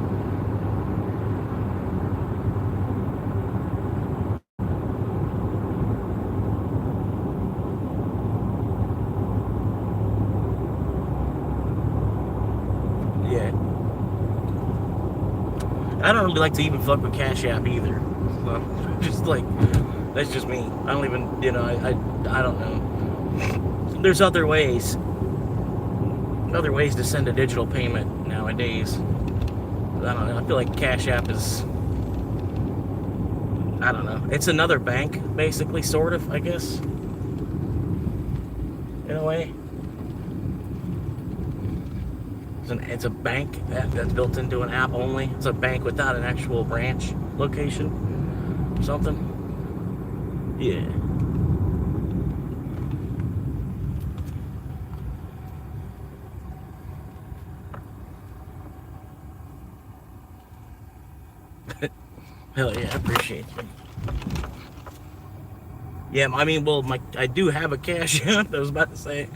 I don't really like to even fuck with Cash App either. So, just like, that's just me. I don't even, you know, I don't know. There's other ways to send a digital payment nowadays. I don't know. I feel like Cash App is, I don't know. It's another bank, basically, sort of, I guess. In a way. It's a bank that's built into an app only. It's a bank without an actual branch location or something. Yeah. Hell yeah, I appreciate you. Yeah, I mean, well, I do have a Cash App. I was about to say,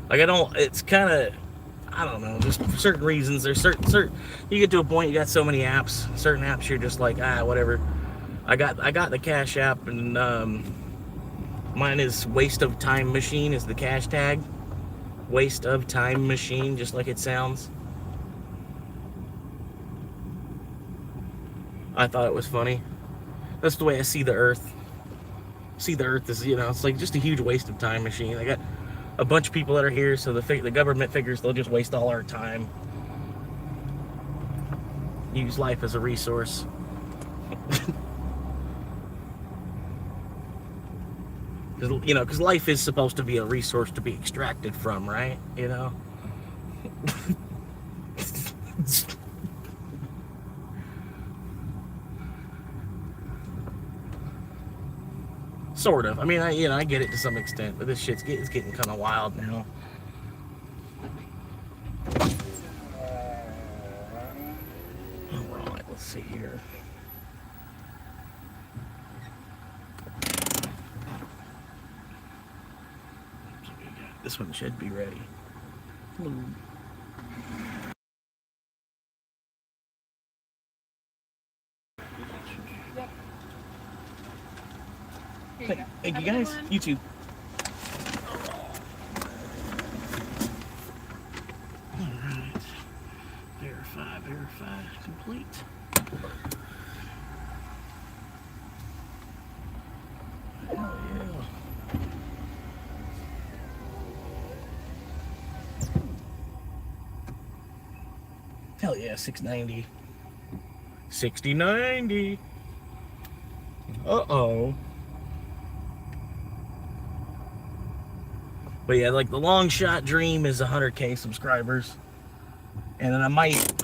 like, it's kind of, I don't know, just for certain reasons. There's certain you get to a point, you got so many apps, certain apps you're just like, whatever. I got the Cash App, and mine is Waste of Time Machine is the cash tag. Waste of Time Machine, just like it sounds. I thought it was funny. That's the way I see the earth. See the earth as, you know, it's like just a huge waste of time machine. I got a bunch of people that are here, so the government figures they'll just waste all our time. Use life as a resource. You know, because life is supposed to be a resource to be extracted from, right? You know? Sort of. I mean, I get it to some extent, but this shit's getting kind of wild now. Alright, let's see here. This one should be ready. Thank you guys. You too. Alright. Verify, complete. Hell yeah. Hell yeah, 690. 6090. Uh-oh. But yeah, like the long shot dream is 100K subscribers. And then I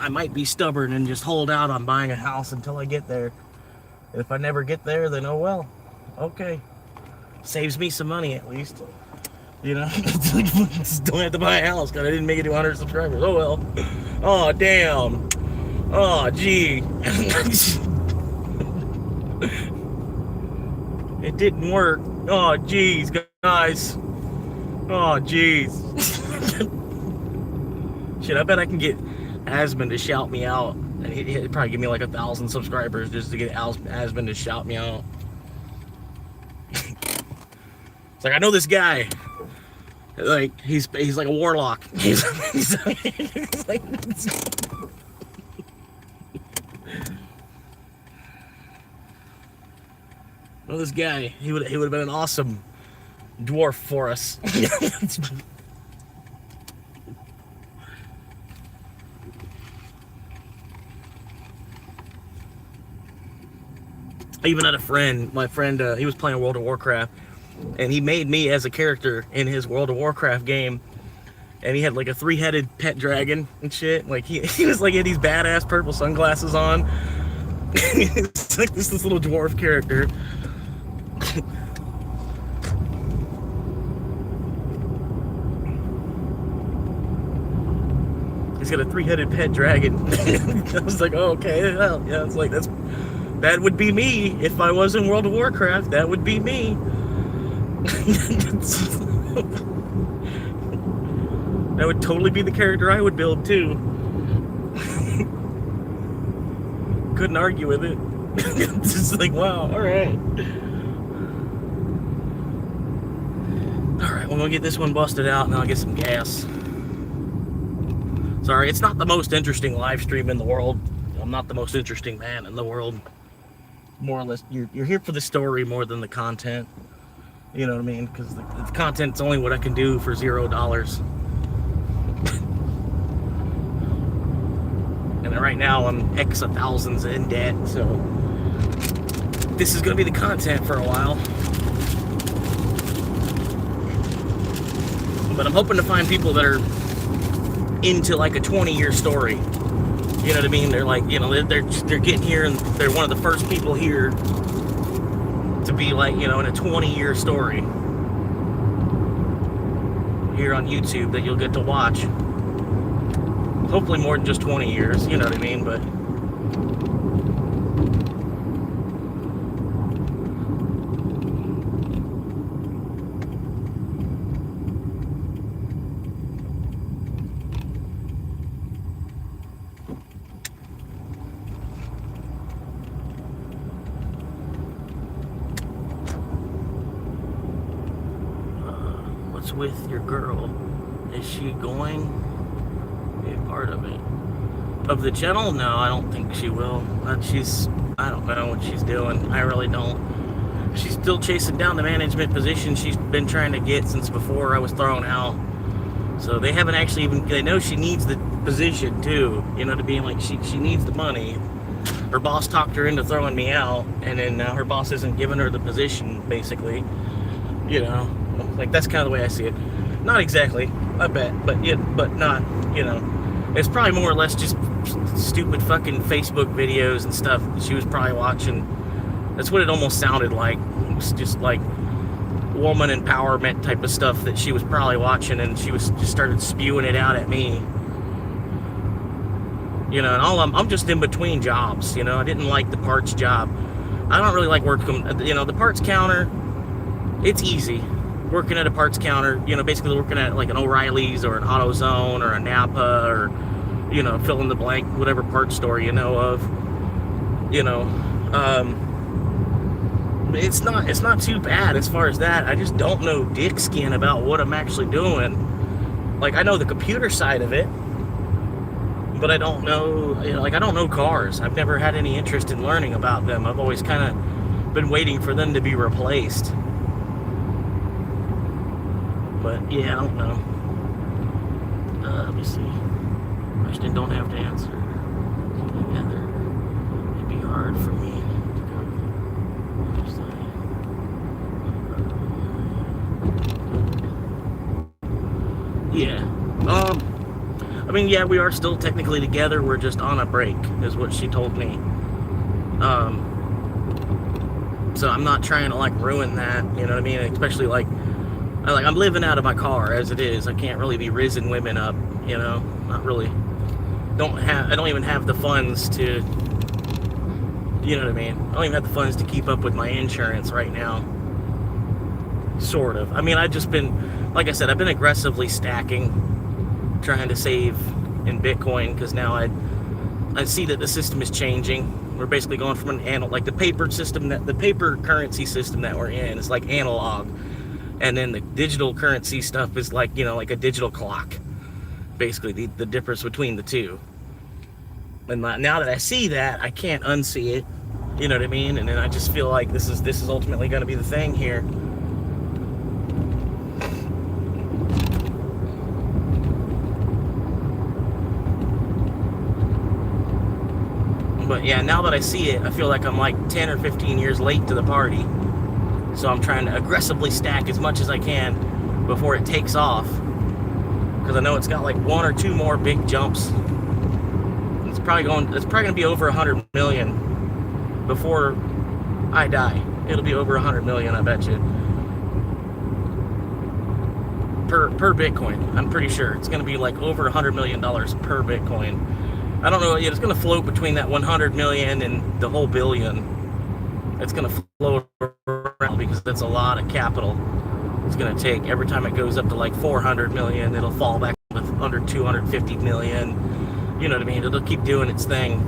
might be stubborn and just hold out on buying a house until I get there. And if I never get there, then oh well. Okay. Saves me some money at least. You know, just don't have to buy a house because I didn't make it to 100 subscribers. Oh well. Oh damn. Oh gee. It didn't work. Oh geez, guys. Oh jeez. Shit, I bet I can get Asmund to shout me out. And he'd probably give me like 1,000 subscribers just to get Asmund to shout me out. It's like, I know this guy. Like, he's like a warlock. He's like, well, this guy, he would have been an awesome dwarf for us. I even had a friend, my friend, he was playing World of Warcraft, and he made me as a character in his World of Warcraft game, and he had like a 3-headed pet dragon and shit. Like he was like, he had these badass purple sunglasses on. It's like this little dwarf character. He's got a 3-headed pet dragon. I was like, oh, okay, well, yeah, it's like that would be me if I was in World of Warcraft. That would be me. That would totally be the character I would build too. Couldn't argue with it. It's just like, wow, alright. Alright, we're gonna get this one busted out and I'll get some gas. Sorry, it's not the most interesting live stream in the world. I'm not the most interesting man in the world. More or less, you're here for the story more than the content. You know what I mean? Because the content's only what I can do for $0. And right now I'm X of thousands in debt, so this is going to be the content for a while. But I'm hoping to find people that are into like a 20-year story. You know what I mean? They're like, you know, they're getting here and they're one of the first people here to be like, you know, in a 20-year story here on YouTube that you'll get to watch. Hopefully more than just 20 years, you know what I mean? But what's with your girl? Is she going to be a part of it? Of the channel? No, I don't think she will. I don't know what she's doing. I really don't. She's still chasing down the management position she's been trying to get since before I was thrown out. So they haven't actually even, they know she needs the position too. You know, to be like, she needs the money. Her boss talked her into throwing me out, and then now her boss isn't giving her the position, basically. You know, like that's kind of the way I see it. Not exactly, I bet, but yeah, but not, you know. It's probably more or less just stupid fucking Facebook videos and stuff that she was probably watching. That's what it almost sounded like. It was just like woman empowerment type of stuff that she was probably watching, and she was just started spewing it out at me. You know, and I'm just in between jobs. You know, I didn't like the parts job. I don't really like working. You know, the parts counter, it's easy. Working at a parts counter, you know, basically working at like an O'Reilly's or an AutoZone or a Napa or, you know, fill in the blank, whatever parts store you know of, you know. it's not too bad as far as that. I just don't know dick skin about what I'm actually doing. Like, I know the computer side of it, but I don't know, like, I don't know cars. I've never had any interest in learning about them. I've always kind of been waiting for them to be replaced. But yeah, I don't know. Let me see. Question don't have to answer. Together. It'd be hard for me to go. Yeah. I mean, yeah, we are still technically together. We're just on a break, is what she told me. So I'm not trying to like ruin that, you know what I mean? Especially like I'm living out of my car as it is. I can't really be rizzing women up, you know. Not really. I don't even have the funds to, you know what I mean? I don't even have the funds to keep up with my insurance right now. Sort of. I mean, I've just been, like I said, I've been aggressively stacking, trying to save in Bitcoin, because now I see that the system is changing. We're basically going from the paper system, the paper currency system that we're in is like analog, and then the digital currency stuff is like, you know, like a digital clock. Basically, the difference between the two. And now that I see that, I can't unsee it. You know what I mean? And then I just feel like this is ultimately going to be the thing here. But yeah, now that I see it, I feel like I'm like 10 or 15 years late to the party. So I'm trying to aggressively stack as much as I can before it takes off. Because I know it's got like 1 or 2 more big jumps. It's probably going to be over 100 million before I die. It'll be over 100 million, I bet you. Per Bitcoin, I'm pretty sure. It's going to be like over $100 million per Bitcoin. I don't know, it's going to float between that 100 million and the whole billion. It's going to float around because that's a lot of capital. It's going to take, every time it goes up to like 400 million, it'll fall back with under 250 million. You know what I mean? It'll keep doing its thing.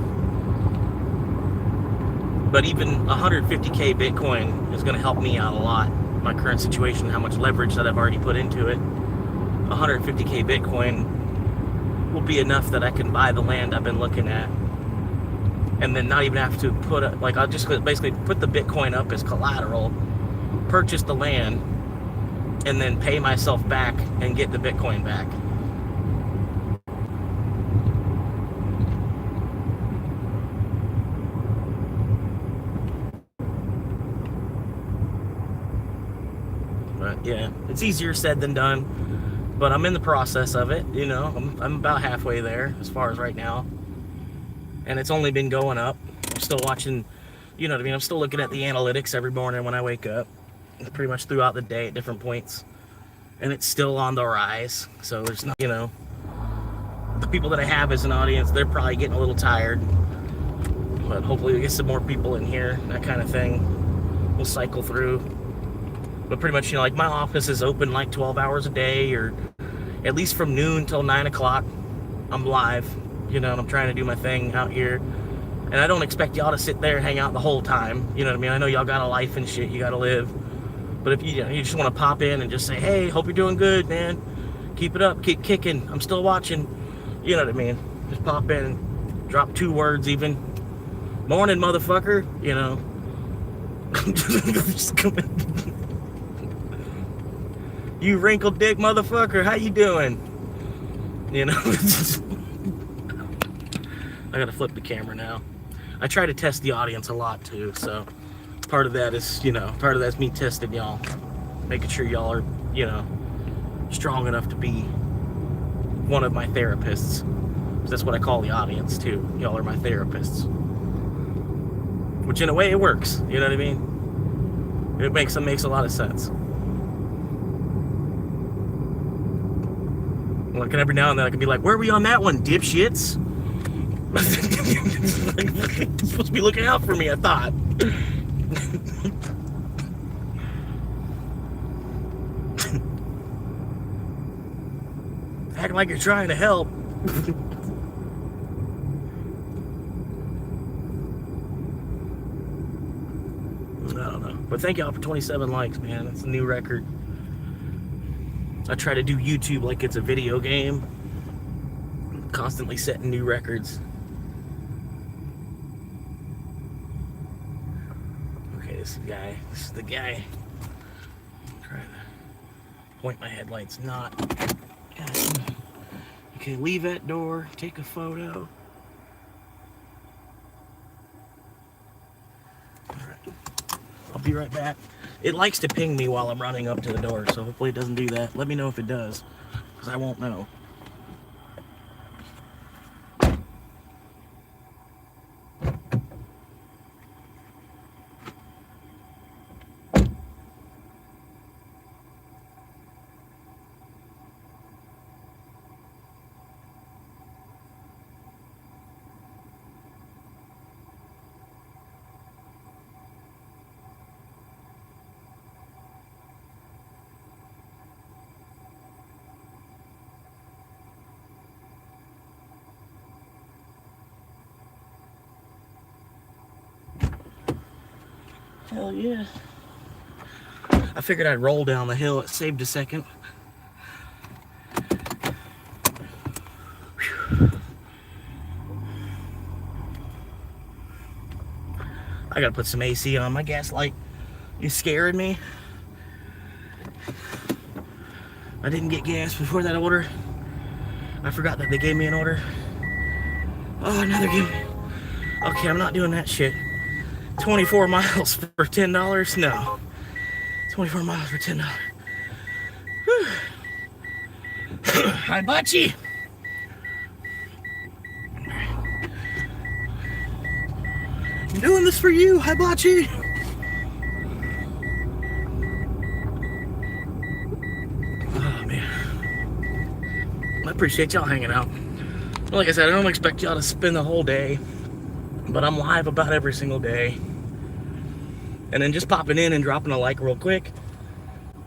But even 150k Bitcoin is going to help me out a lot. My current situation, how much leverage that I've already put into it. 150k Bitcoin will be enough that I can buy the land I've been looking at, and then not even have to put it, like, I'll just basically put the Bitcoin up as collateral, purchase the land, and then pay myself back and get the Bitcoin back. But yeah, it's easier said than done. But I'm in the process of it, you know. I'm about halfway there as far as right now. And it's only been going up. I'm still watching, you know what I mean? I'm still looking at the analytics every morning when I wake up. Pretty much throughout the day at different points. And it's still on the rise. So there's not, you know, the people that I have as an audience, they're probably getting a little tired. But hopefully we get some more people in here, that kind of thing. We'll cycle through. But pretty much, you know, like my office is open like 12 hours a day, or at least from noon till 9 o'clock. I'm live, you know, and I'm trying to do my thing out here. And I don't expect y'all to sit there and hang out the whole time. You know what I mean? I know y'all got a life and shit you got to live. But if you just want to pop in and just say, hey, hope you're doing good, man. Keep it up, keep kicking. I'm still watching. You know what I mean? Just pop in and drop 2 words even. Morning, motherfucker. You know. Just come in. You wrinkled dick motherfucker, how you doing? You know, I gotta flip the camera now. I try to test the audience a lot too, so part of that is, you know, part of that's me testing y'all, making sure y'all are, you know, strong enough to be one of my therapists. That's what I call the audience too. Y'all are my therapists. Which in a way it works, you know what I mean? It makes a lot of sense. Like, every now and then I can be like, where are we on that one, dipshits? You're supposed to be looking out for me, I thought. Acting like you're trying to help. I don't know. But thank y'all for 27 likes, man. That's a new record. I try to do YouTube like it's a video game. Constantly setting new records. Okay, this is the guy. This is the guy. I'm trying to point my headlights, not. Okay, leave that door, take a photo. Alright. I'll be right back. It likes to ping me while I'm running up to the door, so hopefully it doesn't do that. Let me know if it does, because I won't know. Hell yeah. I figured I'd roll down the hill. It saved a second. Whew. I gotta put some AC on. My gas light is scaring me. I didn't get gas before that order. I forgot that they gave me an order. Oh, another give me. Okay, I'm not doing that shit. 24 miles for $10? No. 24 miles for $10. Hi, Butchie. I'm doing this for you. Hi, Butchie. Oh, man. I appreciate y'all hanging out. Like I said, I don't expect y'all to spend the whole day, but I'm live about every single day. And then just popping in and dropping a like real quick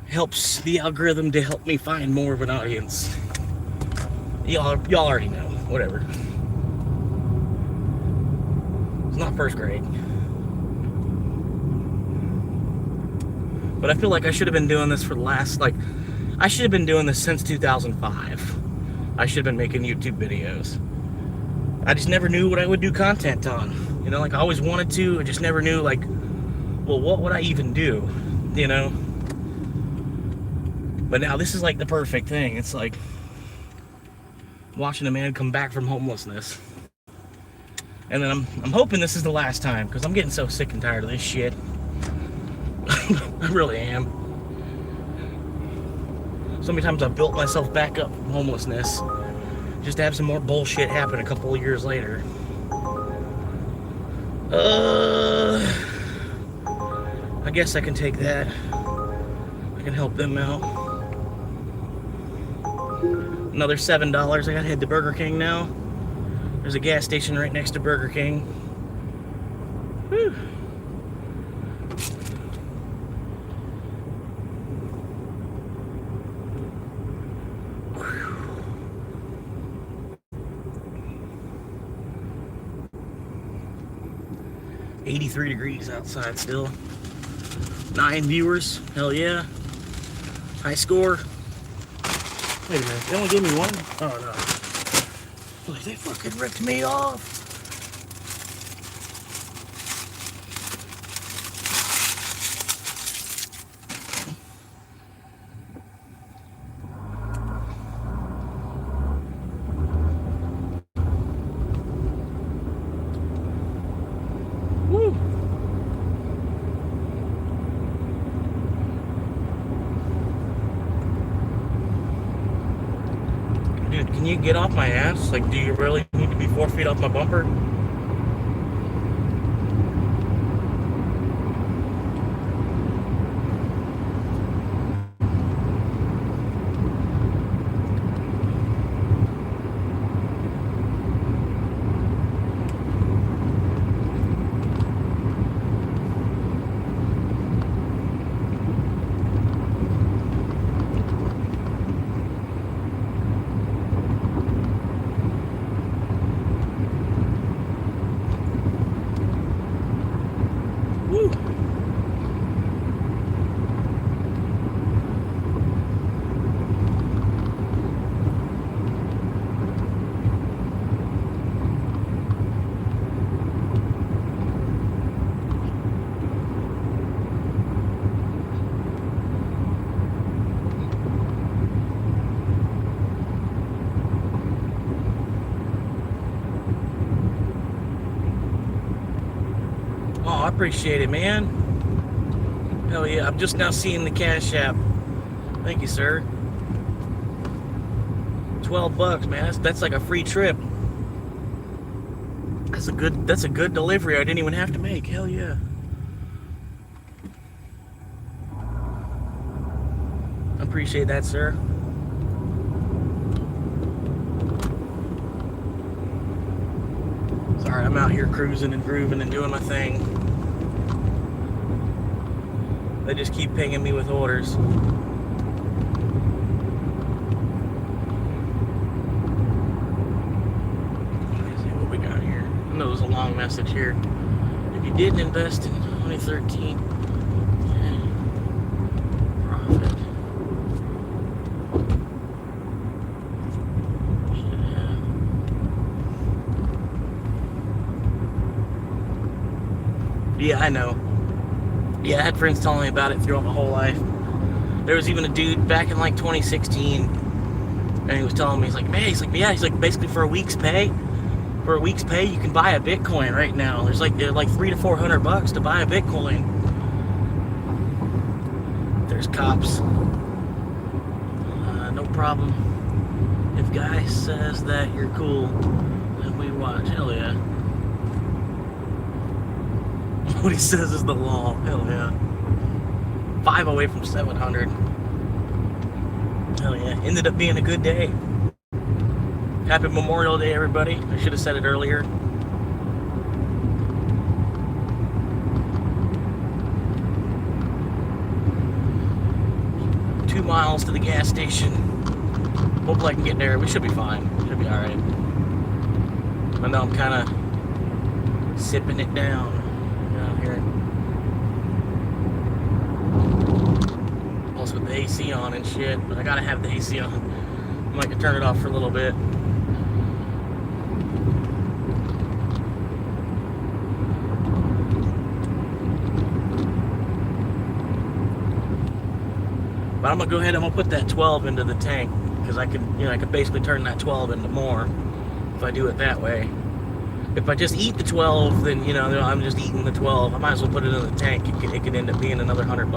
helps the algorithm to help me find more of an audience. Y'all already know. Whatever. It's not first grade. But I feel like I should have been doing this for the last, I should have been doing this since 2005. I should have been making YouTube videos. I just never knew what I would do content on. You know, I always wanted to. I just never knew, well, what would I even do, you know? But now this is the perfect thing. It's like watching a man come back from homelessness. And then I'm hoping this is the last time, because I'm getting so sick and tired of this shit. I really am. So many times I've built myself back up from homelessness just to have some more bullshit happen a couple of years later. I guess I can take that. I can help them out. Another $7. I gotta head to Burger King now. There's a gas station right next to Burger King. Whew. Whew. 83 degrees outside still. 9 viewers. Hell yeah. High score. Wait a minute. They only gave me one? Oh no. Like, they fucking ripped me off. Woo. Dude, can you get off my ass? Do you really need to be 4 feet off my bumper? I appreciate it, man. Hell yeah, I'm just now seeing the Cash App. Thank you, sir. $12, man. That's like a free trip. That's a good delivery I didn't even have to make. Hell yeah. I appreciate that, sir. Sorry, I'm out here cruising and grooving and doing my thing. They just keep pinging me with orders. Let's see what we got here. I know there's a long message here. If you didn't invest in 2013, profit. Yeah, I know. Yeah, I had friends telling me about it throughout my whole life. There was even a dude back in like 2016, and he was telling me, he's like, basically for a week's pay, you can buy a Bitcoin right now. They're like $300 to $400 to buy a Bitcoin. There's cops. No problem. If guy says that you're cool, then we watch. Hell yeah. What he says is the law. Hell yeah. 5 away from 700. Hell yeah. Ended up being a good day. Happy Memorial Day, everybody. I should have said it earlier. Two miles to the gas station. Hopefully I can get there. We should be fine. Should be alright. I know I'm kind of sipping it down. Here. Also with the AC on and shit, but I gotta have the AC on. I might turn it off for a little bit. But I'm gonna go ahead and I'm gonna put that 12 into the tank because I could basically turn that 12 into more if I do it that way. If I just eat the 12, then, I'm just eating the 12. I might as well put it in the tank. It could end up being another $100.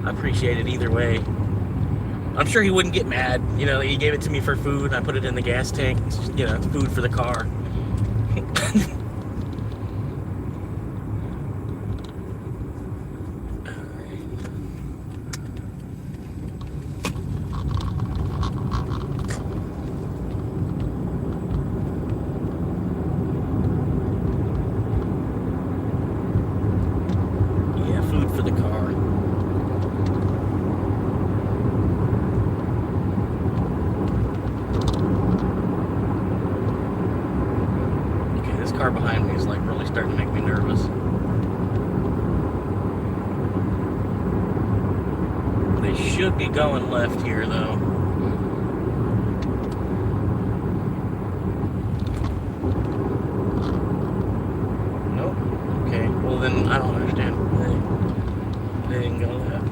I appreciate it either way. I'm sure he wouldn't get mad. He gave it to me for food, and I put it in the gas tank. It's just, it's food for the car. Car behind me is like really starting to make me nervous. They should be going left here though. Nope. Okay, well then I don't understand. They didn't go left.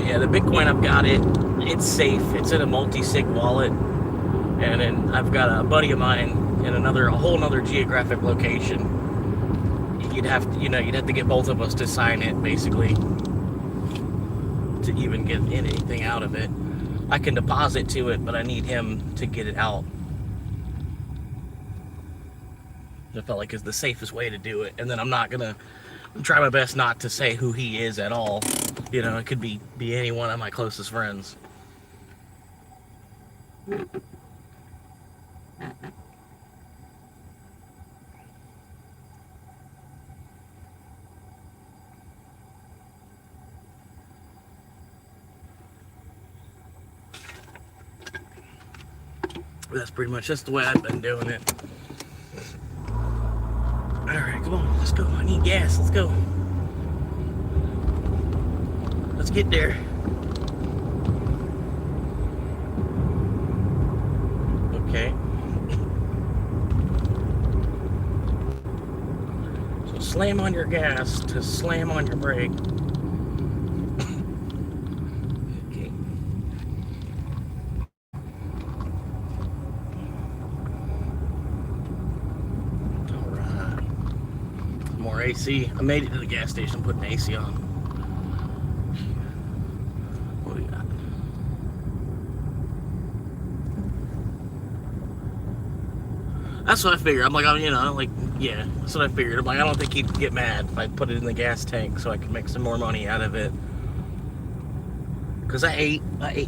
Yeah, the Bitcoin, I've got it. It's safe. It's in a multi-sig wallet, and then I've got a buddy of mine in a whole nother geographic location. You'd have to get both of us to sign it, basically, to even get anything out of it. I can deposit to it, but I need him to get it out. I felt like it's the safest way to do it, and then I'm try my best not to say who he is at all. It could be any one of my closest friends. That's the way I've been doing it. Alright, come on, let's go. I need gas, let's go. Let's get there. Okay. So slam on your gas to slam on your brake. AC. I made it to the gas station, putting the AC on. What do we got? That's what I figured. I'm like, yeah, that's what I figured. I'm like, I don't think he'd get mad if I put it in the gas tank so I could make some more money out of it. Because I ate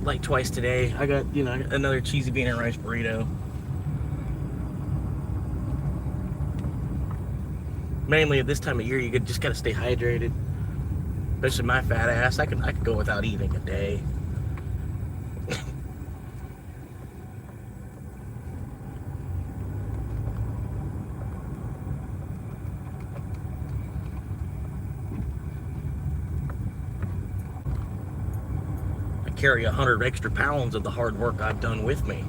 like twice today. I got, another cheesy bean and rice burrito. Mainly at this time of year, you just gotta stay hydrated. Especially my fat ass. I could go without eating a day. I carry 100 extra pounds of the hard work I've done with me.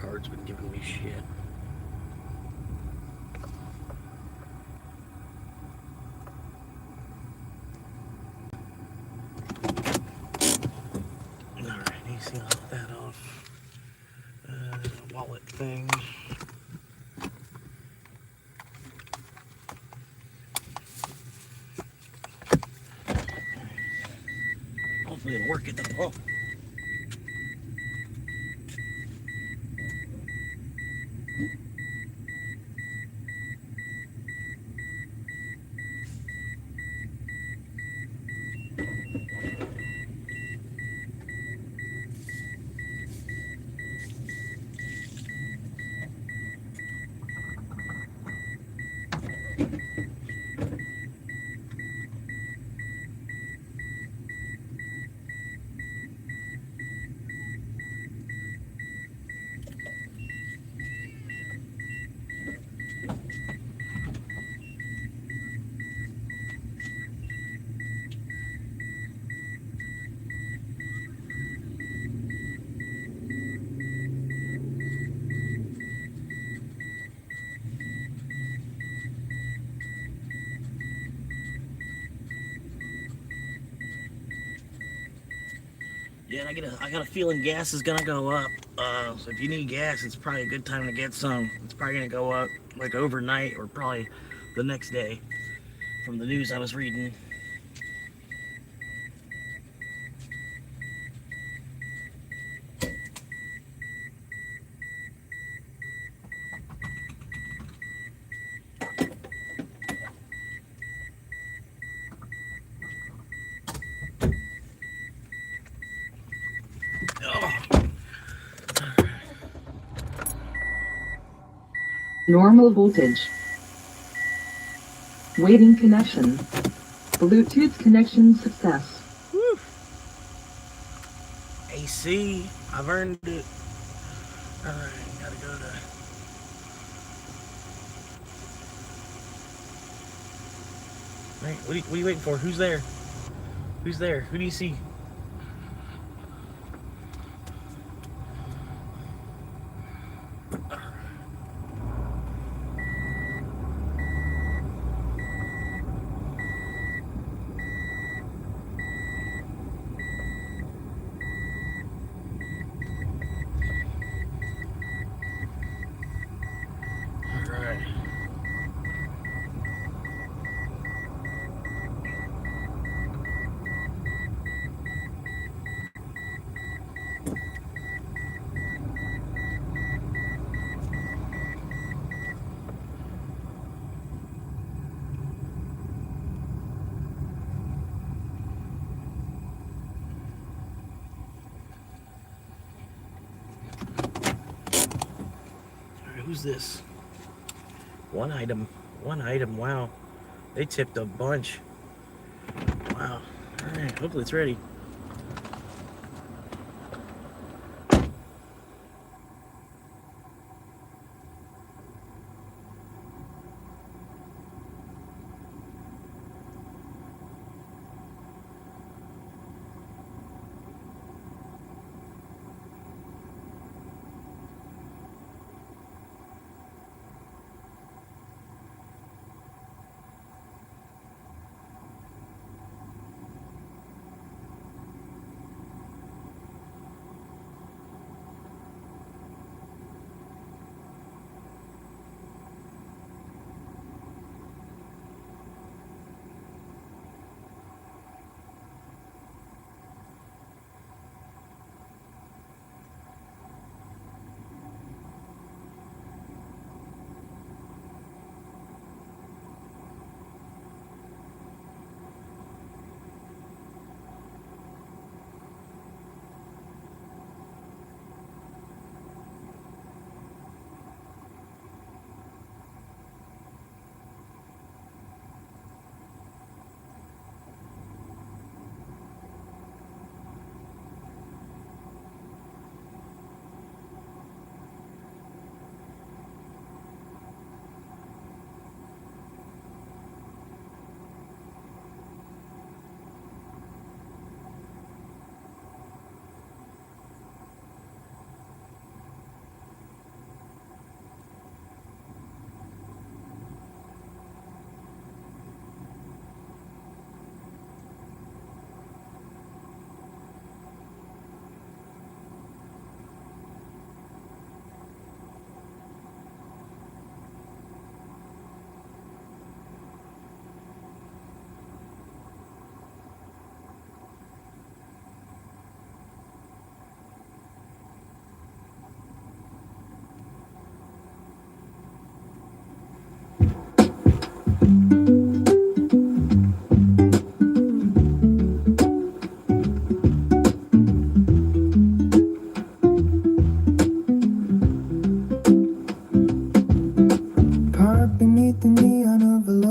Card's been giving me shit. Alright, easy on that off. Wallet thing. Hopefully it'll work at the pump. Yeah, and I got a feeling gas is gonna go up. So if you need gas, it's probably a good time to get some. It's probably gonna go up like overnight or probably the next day from the news I was reading. Normal voltage. Waiting connection. Bluetooth connection success. Whew. AC, I've earned it. Alright, gotta go to... Right, what are you waiting for? Who's there? Who's there? Who do you see? Alright. Who's this? One item, wow. They tipped a bunch. Wow. Alright, hopefully it's ready.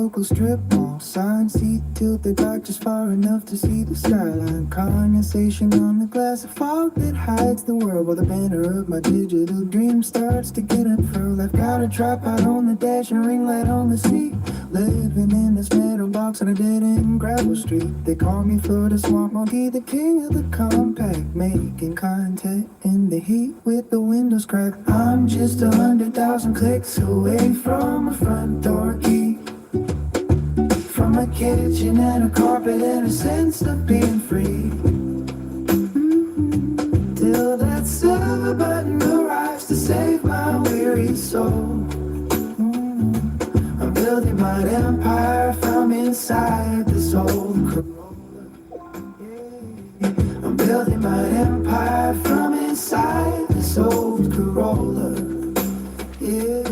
local strip mall. Signs see tilted back just far enough to see the skyline. Condensation on the glass, a fog that hides the world, while the banner of my digital dream starts to get unfurled. I've got a tripod on the dash and ring light on the seat, living in this metal box on a dead-end gravel street. They call me Florida Swamp Monkey, the king of the compact, making contact in the heat with the windows cracked. I'm just 100,000 clicks away from a front door key, from a kitchen and a carpet and a sense of being free. Till that silver button arrives to save my weary soul. I'm building my empire from inside this old Corolla. I'm building my empire from inside this old Corolla. Yeah.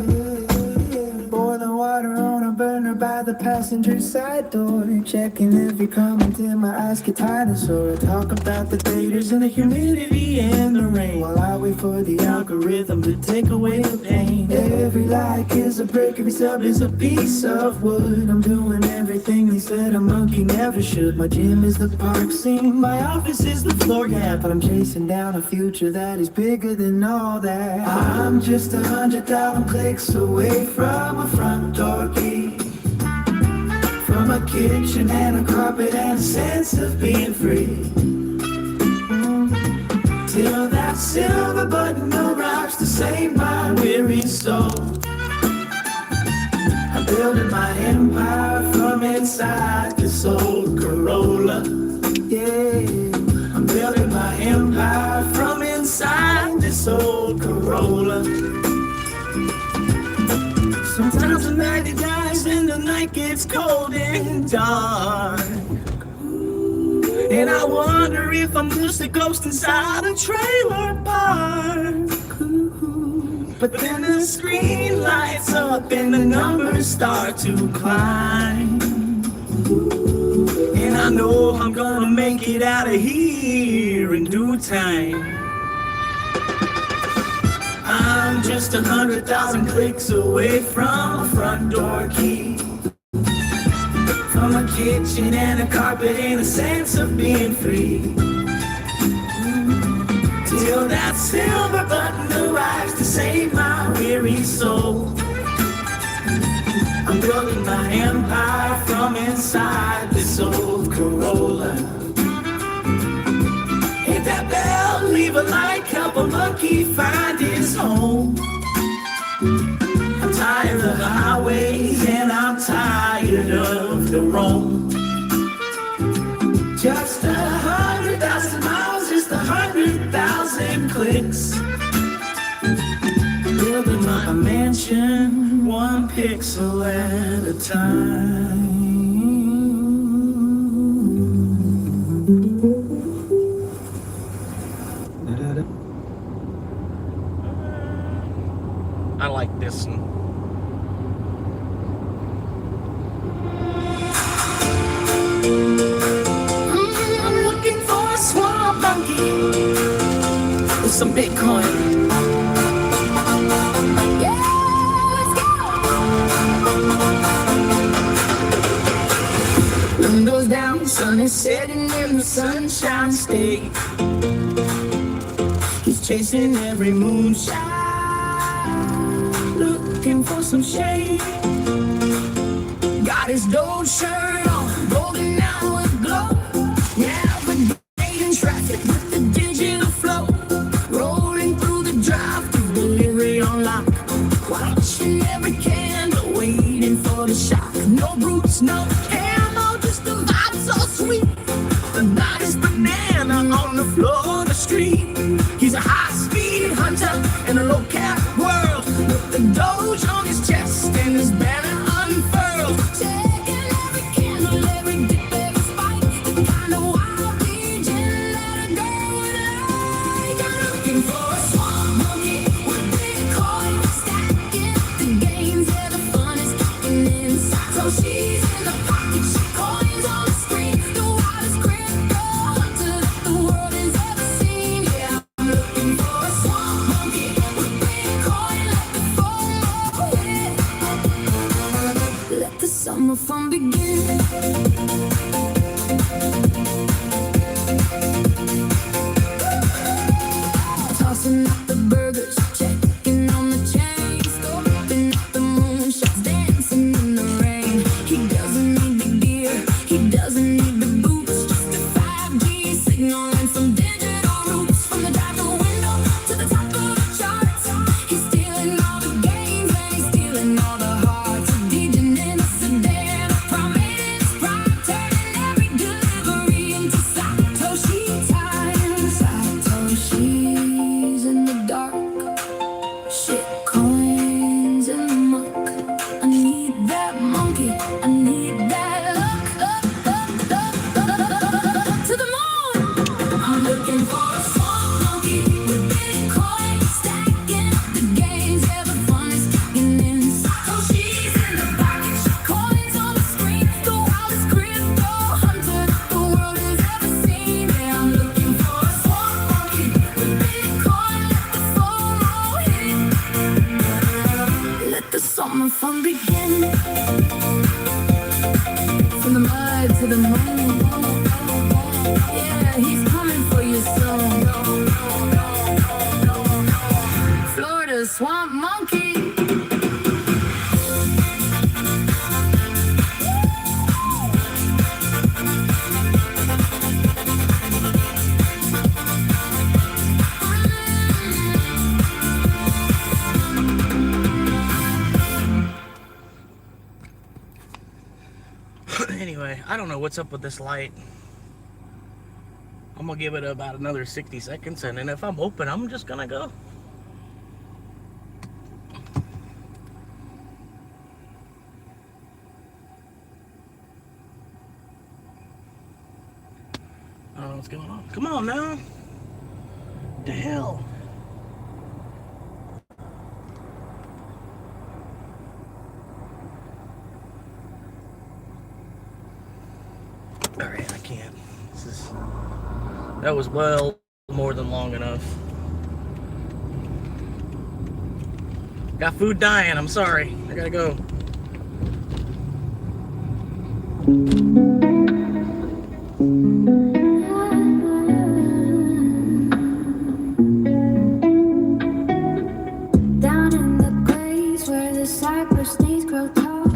Boiling water on a burner by the passenger side door, checking every comment in my eyes get dinosaur. Talk about the taters and the humidity and the rain, while I wait for the algorithm to take away the pain. Every like is a brick, every sub is a piece of wood. I'm doing everything they said a monkey never should. My gym is the park scene, my office is the floor gap, but I'm chasing down a future that is bigger than all that. I'm just 100,000 clicks away from a front door key, from a kitchen and a carpet and a sense of being free. Till that silver button arrives to save my weary soul. I'm building my empire from inside this old Corolla. Yeah, I'm building my empire from inside this old Corolla. Sometimes the night it dies and the night gets cold and dark, and I wonder if I'm just a ghost inside a trailer park. But then the screen lights up and the numbers start to climb, and I know I'm gonna make it out of here in due time. I'm just 100,000 clicks away from a front door key, from a kitchen and a carpet and a sense of being free. Till that silver button arrives to save my weary soul. I'm building my empire from inside this old Corolla. Hit that bell, leave a like, help a monkey find his home. I'm tired of the highways and I'm tired of the roam. Just 100,000 miles, just 100,000 clicks. Building my mansion, one pixel at a time. I like this one. I'm looking for a swamp monkey with some Bitcoin. Yeah, let's go. Windows down, sun is setting in the sunshine state. He's chasing every moonshine, looking for some shade. Got his gold shirt on, golden hour glow. Navigating traffic with the digital flow, rolling through the drive-thru, delivery on lock. Watching every candle, waiting for the shock. No roots, no camo, just the vibe so sweet. The nicest banana on the floor of the street. He's a high-speed hunter in a low-cap world, with the Doge on his chest and his banner unfurled. Taking every candle, every dip, every spike, the kind of wild DJ let her go with light. I'm looking for a swamp monkey with Bitcoin, stacking the gains, yeah, the fun is kicking inside. So she's in the pocket, she coins on the screen, the wildest crypto hunter that the world has ever seen. Yeah, I'm looking for a swamp monkey with Bitcoin, let the FOMO hit. Let the summer fun begin. Tossing up the burgers, checking on the chain, scoping up the moonshots, dancing in the rain. He doesn't need the gear, he doesn't need the boots, just a 5G signal and some digital roots. From the drive-thru window to the top of the charts, he's stealing all the games and he's stealing all the hearts. A DJ in a sedan, promise prime, turning every delivery into Satoshi time. Satoshi's in the dark, shit coins in the muck. I need that monkey, I need that luck to the moon. I'm looking for a swamp monkey with Bitcoin, stacking up the games. Yeah, the fun is kicking in. Satoshi's in the pocket, shit coins on the screen. The wildest crypto hunter the world has ever seen. Yeah, I'm looking for a swamp monkey with Bitcoin. Let the FOMO hit. Let the summer fun begin. From the mud to the moon. Yeah, he's coming for you soon. Florida swamp monkey. Anyway, I don't know what's up with this light. I'm gonna give it about another 60 seconds, and then if I'm open, I'm just gonna go. I don't know what's going on. Come on now. What the hell? Alright, I can't. That was well more than long enough. Got food dying, I'm sorry. I gotta go. Down in the place where the cypress knees grow tall,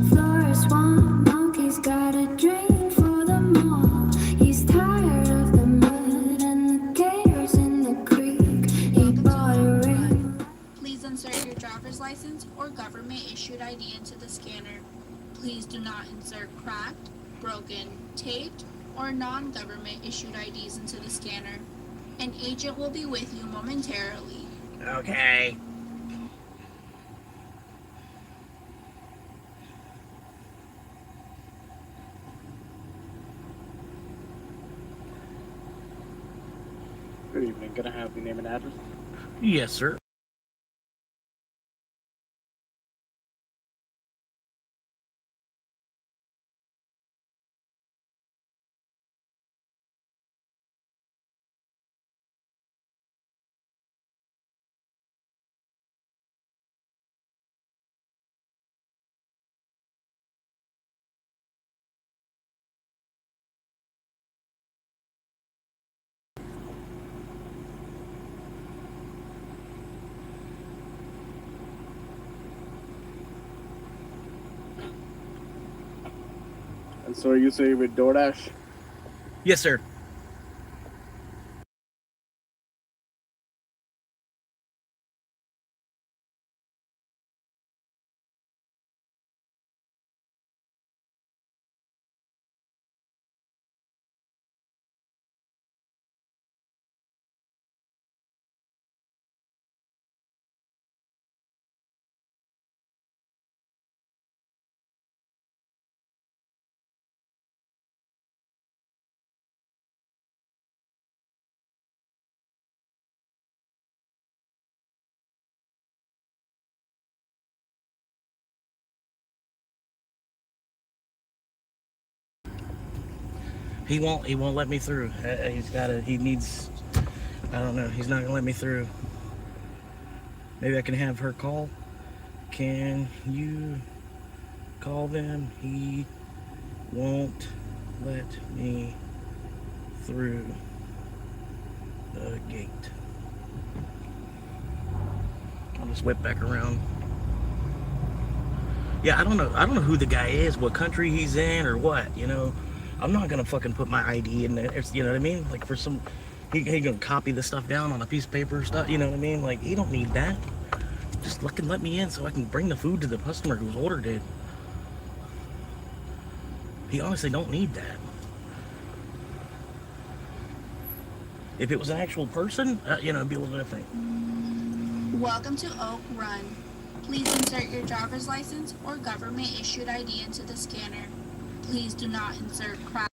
Florida swamp monkey's got a dream for them all. He's tired of the mud and the gators in the creek. He bought a ring. Please insert your driver's license or government-issued ID into the scanner. Please do not insert cracked, broken, taped, or non-government-issued IDs into the scanner. An agent will be with you momentarily. Okay. Good evening. Can I have your name and address? Yes, sir. And so you say with DoorDash? Yes, sir. He won't let me through. He needs, I don't know, he's not gonna let me through. Maybe I can have her call. Can you call them. He won't let me through the gate. I'll just whip back around. Yeah, I don't know who the guy is, what country he's in, or what, you know. I'm not gonna fucking put my ID in there, you know what I mean? Like, for some, he gonna copy the stuff down on a piece of paper or stuff, you know what I mean? Like, he don't need that. Just let me in so I can bring the food to the customer who's ordered it. He honestly don't need that. If it was an actual person, you know, it'd be a little different. Welcome to Oak Run. Please insert your driver's license or government-issued ID into the scanner. Please do not insert crack.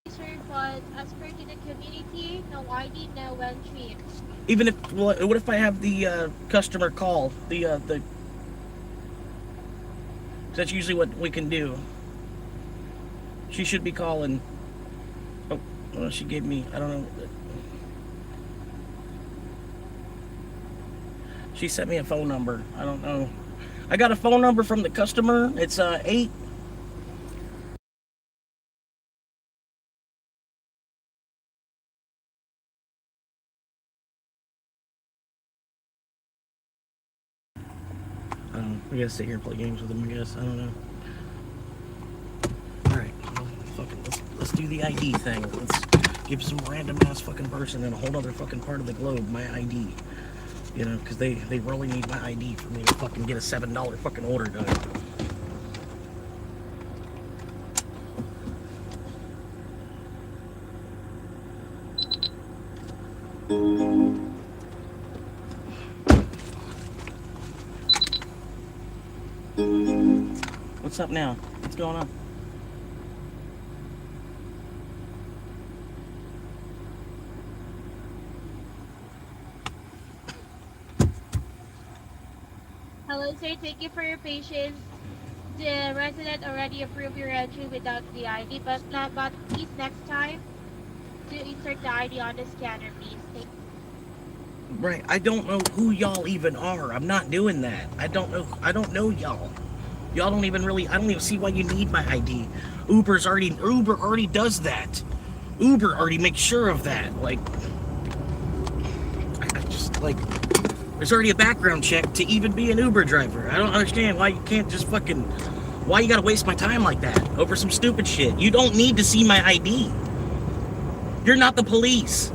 Sir, but as per to the community, no ID, no entry. Even if, well, what if I have the customer call the? That's usually what we can do. She should be calling. Oh, well, she gave me, I don't know. She sent me a phone number. I don't know. I got a phone number from the customer. It's 8. We gotta sit here and play games with him, I guess. I don't know. Alright, well, fucking, let's do the ID thing. Let's give some random ass fucking person in a whole other fucking part of the globe my ID. You know, because they really need my ID for me to fucking get a $7 fucking order done. What's up now? What's going on? Hello, sir. Thank you for your patience. The resident already approved your entry without the ID, but please next time to insert the ID on the scanner, please. Right, I don't know who y'all even are. I'm not doing that. I don't know y'all. Y'all don't even really, I don't even see why you need my ID. Uber already does that. Uber already makes sure of that. Like, I just, like, there's already a background check to even be an Uber driver. I don't understand why you can't just fucking, why you gotta waste my time like that over some stupid shit. You don't need to see my ID. You're not the police.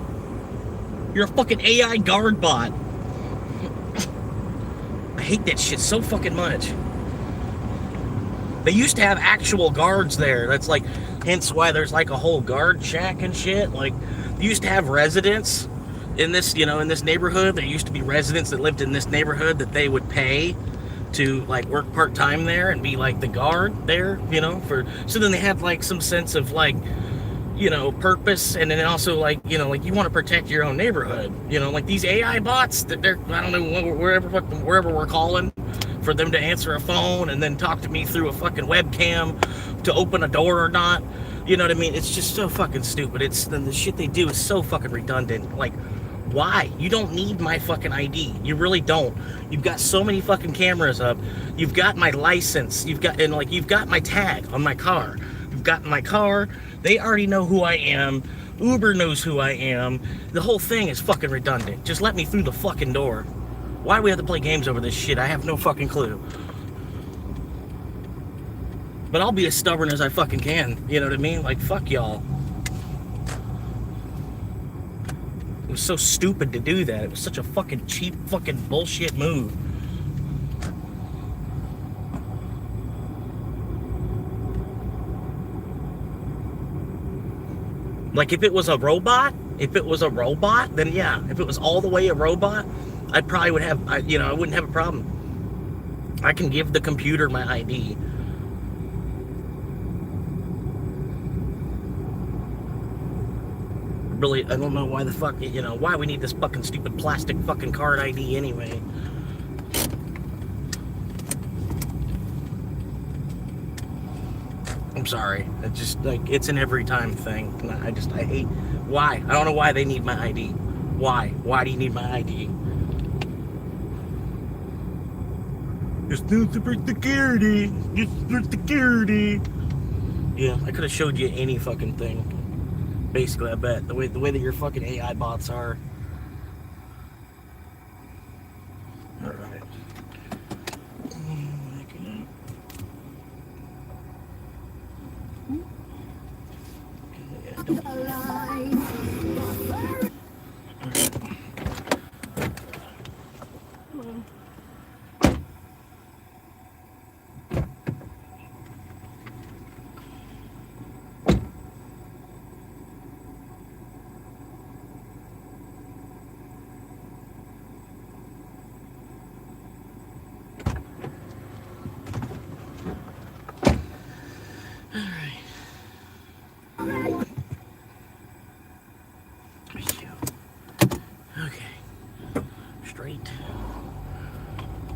You're a fucking AI guard bot. I hate that shit so fucking much. They used to have actual guards there. That's like, hence why there's like a whole guard shack and shit. Like, they used to have residents in this, you know, in this neighborhood. There used to be residents that lived in this neighborhood that they would pay to like work part-time there and be like the guard there, you know, for, so then they had like some sense of like, you know, purpose, and then also like, you know, like you want to protect your own neighborhood, you know, like these AI bots that they're, I don't know, wherever we're calling for them to answer a phone and then talk to me through a fucking webcam to open a door or not, you know what I mean? It's just so fucking stupid. It's, the shit they do is so fucking redundant. Like, why? You don't need my fucking ID. You really don't. You've got so many fucking cameras up. You've got my license. You've got my tag on my car. You've got my car. They already know who I am. Uber knows who I am. The whole thing is fucking redundant. Just let me through the fucking door. Why do we have to play games over this shit? I have no fucking clue. But I'll be as stubborn as I fucking can. You know what I mean? Like, fuck y'all. It was so stupid to do that. It was such a fucking cheap fucking bullshit move. Like, if it was a robot, then yeah. If it was all the way a robot, I probably would have, I wouldn't have a problem. I can give the computer my ID. Really, I don't know why the fuck, why we need this fucking stupid plastic fucking card ID anyway. I'm sorry. It's just like, it's an every time thing. I hate, why? I don't know why they need my ID. Why? Why do you need my ID? It's just for security. Just for security. Yeah, I could have showed you any fucking thing. Basically, I bet. The way that your fucking AI bots are. Alright.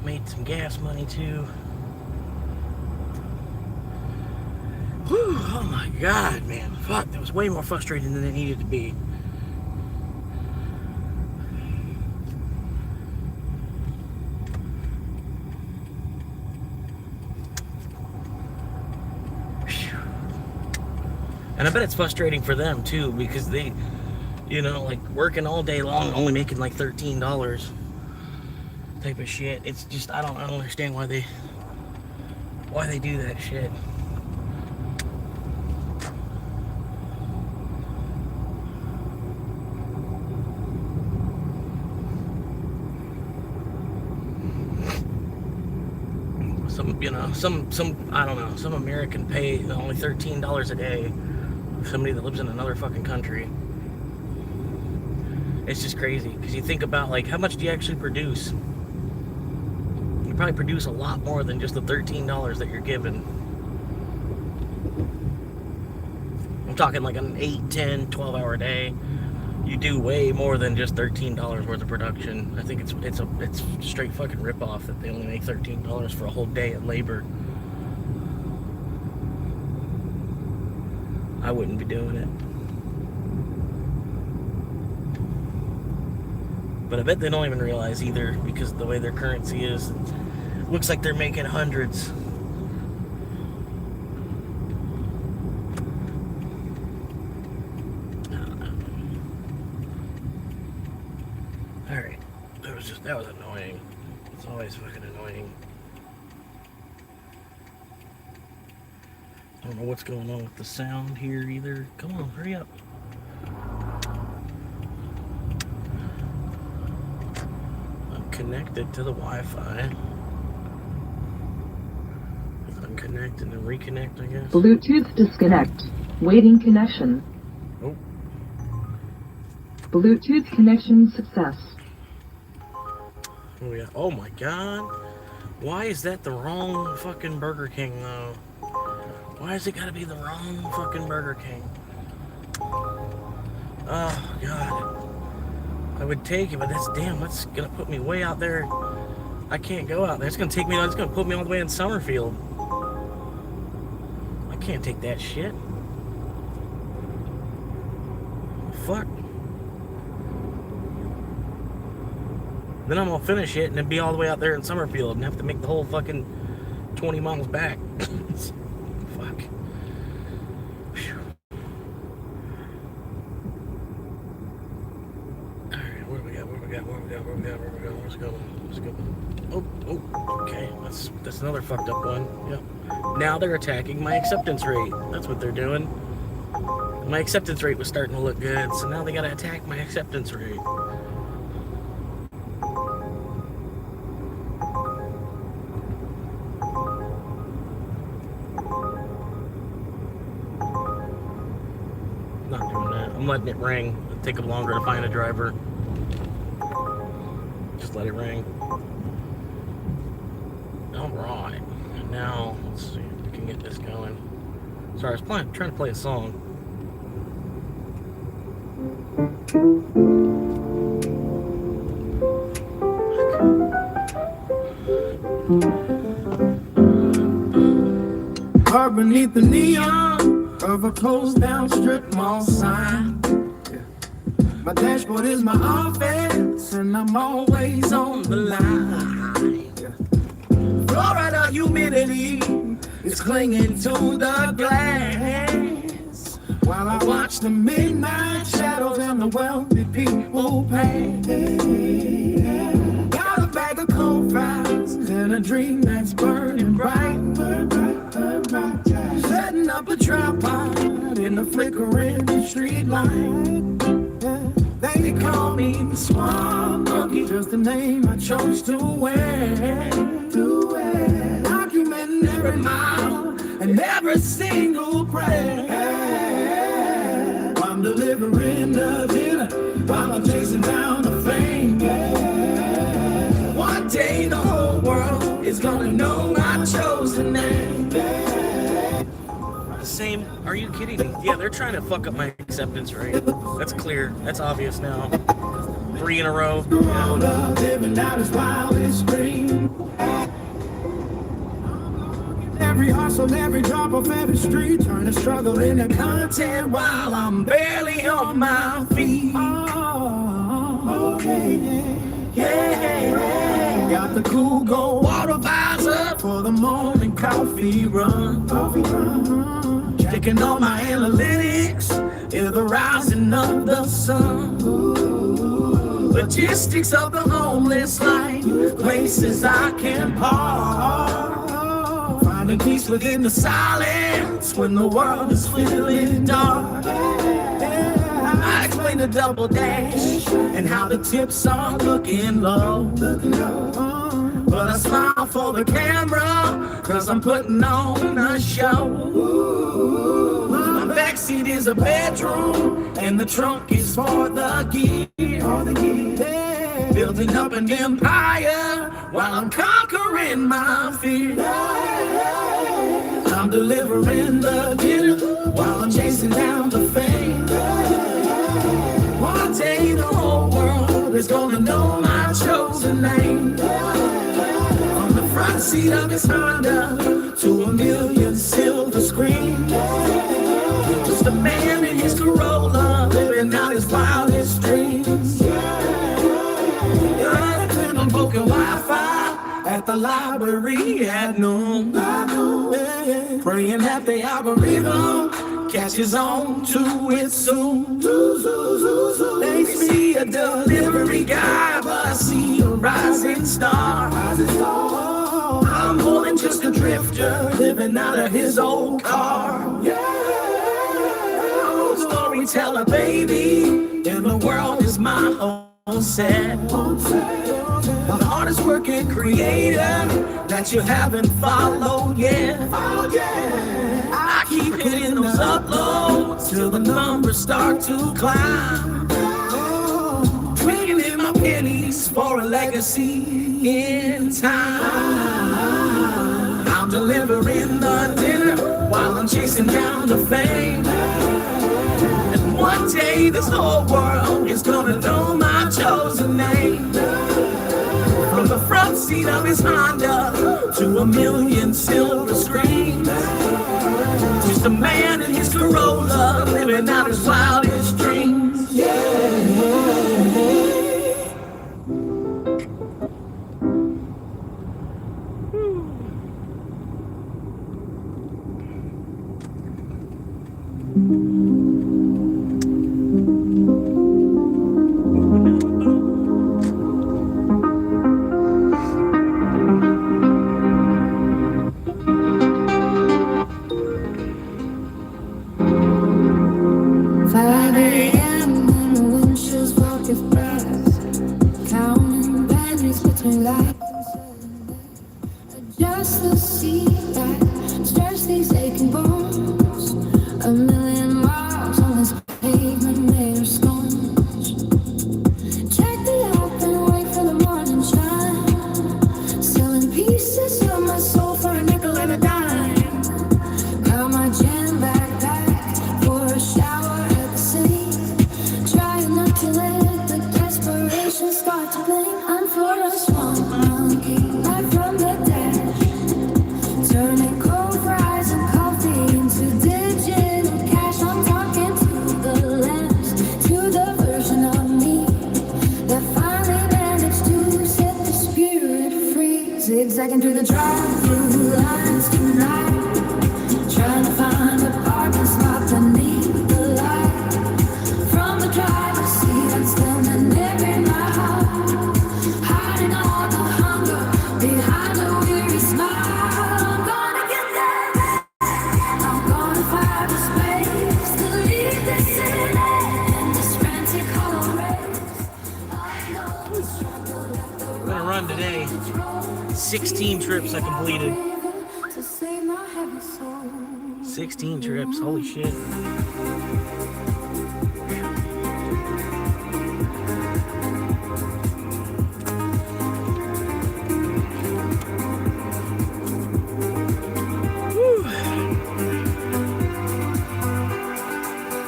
Made some gas money too. Whew, oh my god, man. Fuck, that was way more frustrating than it needed to be. Whew. And I bet it's frustrating for them too, because they, like working all day long, only making like $13. Type of shit. It's just, I don't understand why they do that shit. Some I don't know, some American pay only $13 a day for somebody that lives in another fucking country. It's just crazy, because you think about, like, how much do you actually produce? You probably produce a lot more than just the $13 that you're given. I'm talking like an 8, 10, 12-hour day. You do way more than just $13 worth of production. I think it's straight fucking ripoff that they only make $13 for a whole day of labor. I wouldn't be doing it. But I bet they don't even realize either, because of the way their currency is. It looks like they're making hundreds. Alright. That was annoying. It's always fucking annoying. I don't know what's going on with the sound here either. Come on, hurry up. Connected to the Wi-Fi. Unconnect and then reconnect, I guess. Bluetooth disconnect. Waiting connection. Oh. Bluetooth connection success. Oh yeah. Oh my god. Why is that the wrong fucking Burger King though? Why has it gotta be the wrong fucking Burger King? Oh god. I would take it, but that's gonna put me way out there. I can't go out there. It's gonna put me all the way in Summerfield. I can't take that shit. Fuck. Then I'm gonna finish it and then be all the way out there in Summerfield and have to make the whole fucking 20 miles back. Fuck. Whew. Alright. What do we got? Let's go. Oh, okay. That's another fucked up one. Yep. Now they're attacking my acceptance rate. That's what they're doing. My acceptance rate was starting to look good, so now they gotta attack my acceptance rate. Not doing that. I'm letting it ring. It'll take them longer to find a driver. Just let it ring. Alright. And now, let's see if we can get this going. Sorry, I was trying to play a song. Caught beneath the neon of a closed down strip mall sign. My dashboard is my offense, and I'm always on the line. Florida humidity is clinging to the glass, while I watch the midnight shadows and the wealthy people pass. Got a bag of cold fries and a dream that's burning bright. Setting up a tripod in the flickering street light. They call me the Swamp Monkey, just the name I chose to wear. Documenting every mile and every single prayer. I'm delivering the dinner while I'm chasing down the fame. One day the whole world is gonna know my chosen name. Same. Are you kidding me? Yeah, they're trying to fuck up my acceptance rate. That's clear. That's obvious now. 3 in a row. Yeah. Living out his wildest dream. Every hustle, every drop off every street, trying to struggle into content while I'm barely on my feet. Oh, yeah. Got the cool gold water visor for the morning coffee run. Checking all my analytics, is the rising of the sun. Logistics of the homeless life, places I can park. Finding peace within the silence when the world is feeling dark. I explain the double dash and how the tips are looking low. But I smile for the camera, cause I'm putting on a show. My backseat is a bedroom, and the trunk is for the gear. Building up an empire while I'm conquering my fear. I'm delivering the dinner while I'm chasing down the fame. One day the whole world is gonna know my chosen name. From the front seat of his Honda to a million silver screens. Just a man in his Corolla living out his wildest dreams. I'm poking Wi-Fi at the library at noon. Praying that the algorithm catches on to it soon. They see a delivery guy, but I see a rising star. I'm more than just a drifter living out of his old car. Storyteller, baby, in the world is my own set. The hardest working creator that you haven't followed yet. I keep hitting those uploads till the numbers start to climb. Bringing in my pennies for a legacy in time. I'm delivering the dinner while I'm chasing down the fame. And one day this whole world is gonna know my chosen name. From the front seat of his Honda to a million silver screens. Just a man in his Corolla living out his wildest dreams. 5 a.m. when the windshields walk your breath, counting pennies between lights. Just the seat that stretch these aching bones. A million miles on this pavement made of stones. Check the app and wait for the morning shine. Selling pieces of my soul for a nickel and a dime. Got my gym backpack for a shower at the sink. Trying not to let the desperation start to blink. I'm for a swamp monkey, live from the dash. Turning cold fries and coffee into digital cash. I'm talking to the lens, to the version of me that finally managed to set the spirit free. Zigzagging through the drive-through lines tonight, trying to find a parking spot beneath the light. From the driver's seat, I'm standing there in my heart, hiding all the hunger behind a weary smile. I'm gonna get there. I'm gonna find a space to leave this city in this frantic hollow race. I know the struggle that the I'm gonna run today. 16 trips I completed. to save my heavy soul. 16 trips, holy shit.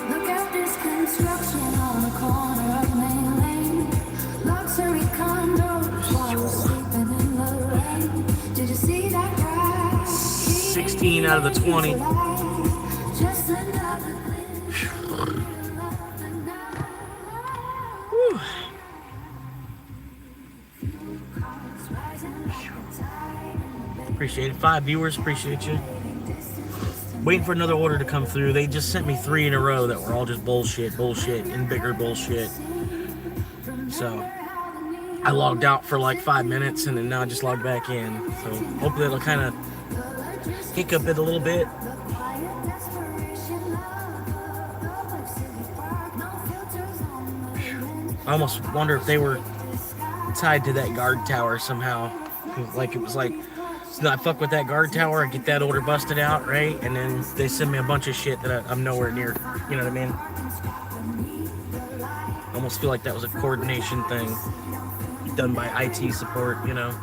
Look at this construction on the corner of Main Lane. Luxury condos while we're sleeping in the rain. Did you see that ride? 16 out of the 20. Just another Appreciate it. 5 viewers, appreciate you. Waiting for another order to come through. They just sent me 3 in a row that were all just bullshit, and bigger bullshit. So I logged out for like 5 minutes and then now I just logged back in. So hopefully it'll kind of hiccup it a little bit. I almost wonder if they were tied to that guard tower somehow. Like it was like, I fuck with that guard tower, I get that order busted out, right? And then they send me a bunch of shit that I'm nowhere near. You know what I mean? I almost feel like that was a coordination thing done by IT support, you know?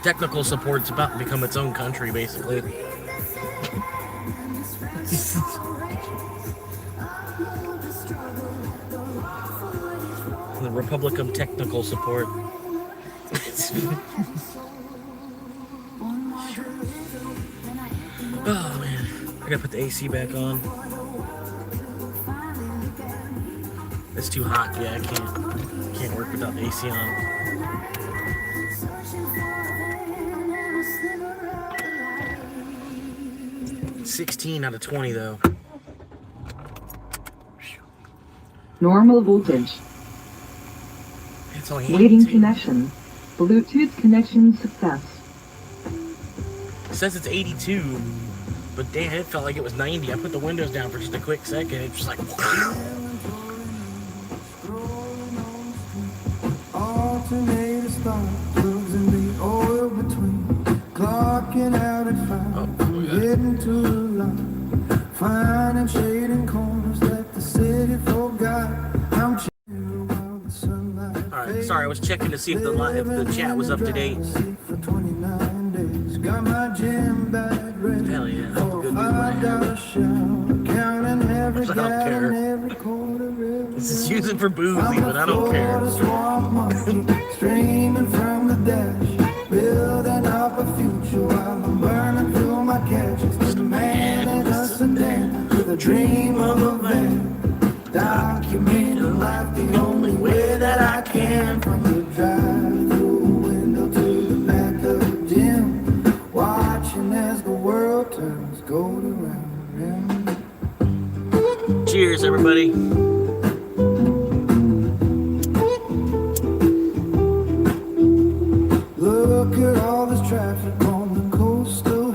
Technical support's about to become its own country, basically. The Republic of Technical Support. Oh man, I gotta put the AC back on. It's too hot. Yeah, I can't work without the AC on. $16 out of 20 though. Normal voltage. It's only Waiting 82. connection. Bluetooth connection success. It says it's 82, but damn, it felt like it was 90. I put the windows down for just a quick second. It's just like, wow. Alternator spark plugs in the oil between. Clocking out at 5. Getting to the line. Finding shading corners that the city forgot. I'm chilling while the sunlight. Alright, sorry, I was checking to see if the chat was up to date. For 29 days. Got my gym bag ready. Hell yeah, that's a For good $5 shower. Counting every I don't gallon, care. every quarter, every This is using for boozy, but I don't care. Streaming from the dash, building up a future while I'm burning through my catches. The man in a sedan with a dream of a van. Documenting life the only way that I can. From the drive-through window to the back of the gym, watching as the world turns gold around. Cheers, everybody. Look at all this traffic on the coastal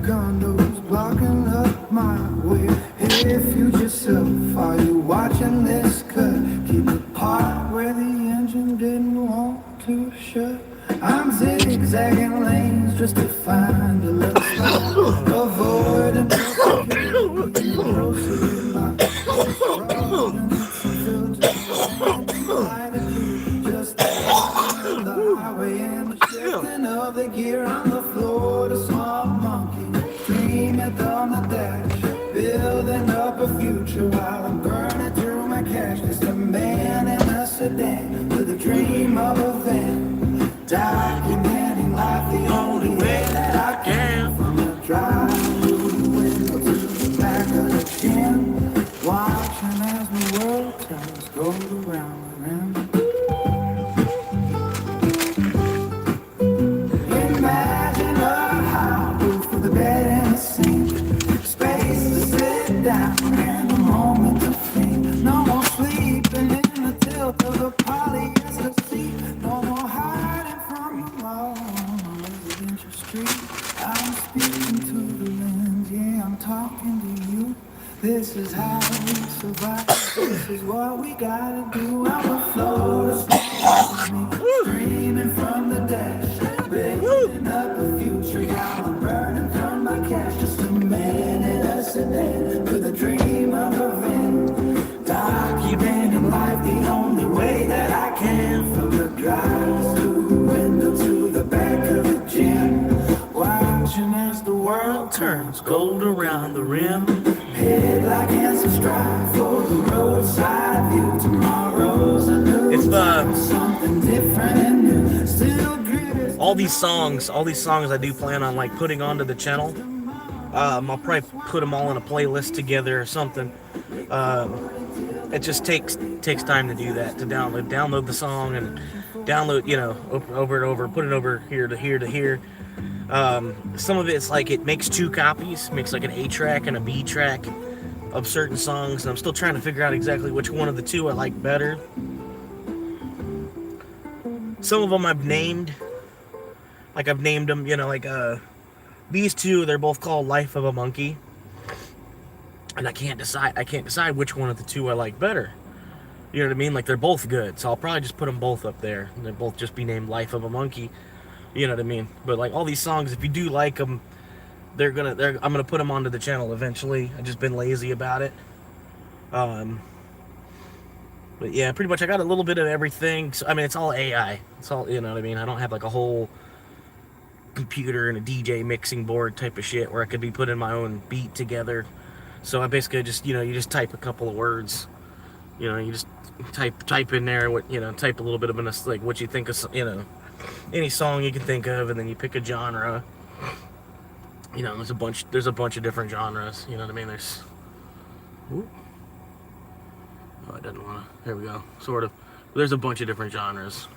condos blocking up my way. Hey, future self, are you watching this cut? Keep the part where the engine didn't want to shut. I'm zigzagging lanes just to find a little spot. Avoiding just the highway and the shifting of the gear on the floor. The small monkey dreaming on the dash, building up a future while I'm burning through my cash. Just a man in a sedan with a dream of a van, documenting life the only way that I can. From the drive-through window to the back of the gym, watching as the world turns gold around and around. Imagine a high roof with a bed and a sink, space to sit down and a moment to think. No more sleeping in the tilt of the polyester seat. No more hiding from the law on residential street. I'm speaking to the lens, yeah, I'm talking to you. This is how we survive. This is what we gotta do. I'm a floor, screaming from the dash, building up a future. Now I'm burning from my cash. Just a man in a sedan with a dream of a van, documenting life the only way that I can. From the drive-through window to the back of the gym, watching as the world turns gold around the rim. Head like hands strive for the roadside view. Tomorrow's a new something different and new. Still gritty. All these songs I do plan on like putting onto the channel. I'll probably put them all in a playlist together or something. It just takes time to do that, to download the song and download, you know, over and over, put it over here to here to here. Some of it's like it makes two copies, makes like an A track and a B track of certain songs, and I'm still trying to figure out exactly which one of the two I like better. Some of them I've named them, you know, like these two, they're both called Life of a Monkey, and I can't decide which one of the two I like better. You know what I mean? Like, they're both good, so I'll probably just put them both up there, and they'll both just be named Life of a Monkey. You know what I mean? But like all these songs, if you do like them, I'm gonna put them onto the channel eventually. I've just been lazy about it. But yeah, pretty much I got a little bit of everything. So, I mean, it's all AI. It's all, you know what I mean? I don't have like a whole computer and a DJ mixing board type of shit where I could be putting my own beat together. So I basically just, you know, you just type a couple of words. You know, you just type in there what, you know, type a little bit of like what you think of, you know, any song you can think of, and then you pick a genre. You know, there's a bunch of different genres. You know what I mean? There's, ooh. Oh, it doesn't want to. There we go. Sort of. There's a bunch of different genres.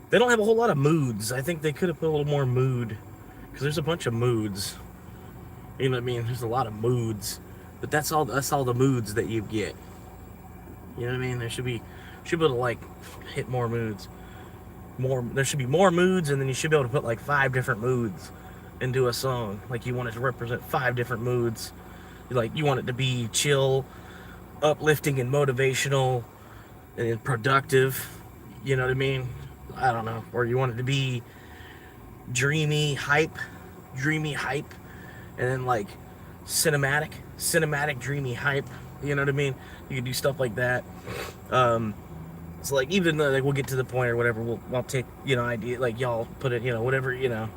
They don't have a whole lot of moods. I think they could have put a little more mood, because there's a bunch of moods. You know what I mean? There's a lot of moods, but that's all the moods that you get. You know what I mean? There should be able to like hit more moods. There should be more moods, and then you should be able to put like 5 different moods into a song. Like, you want it to represent 5 different moods. Like, you want it to be chill, uplifting, and motivational, and productive. You know what I mean? I don't know. Or you want it to be dreamy hype, and then like cinematic, dreamy hype. You know what I mean? You can do stuff like that. So like, even though like we'll get to the point or whatever, I'll take, you know, idea, like y'all put it, you know, whatever, you know,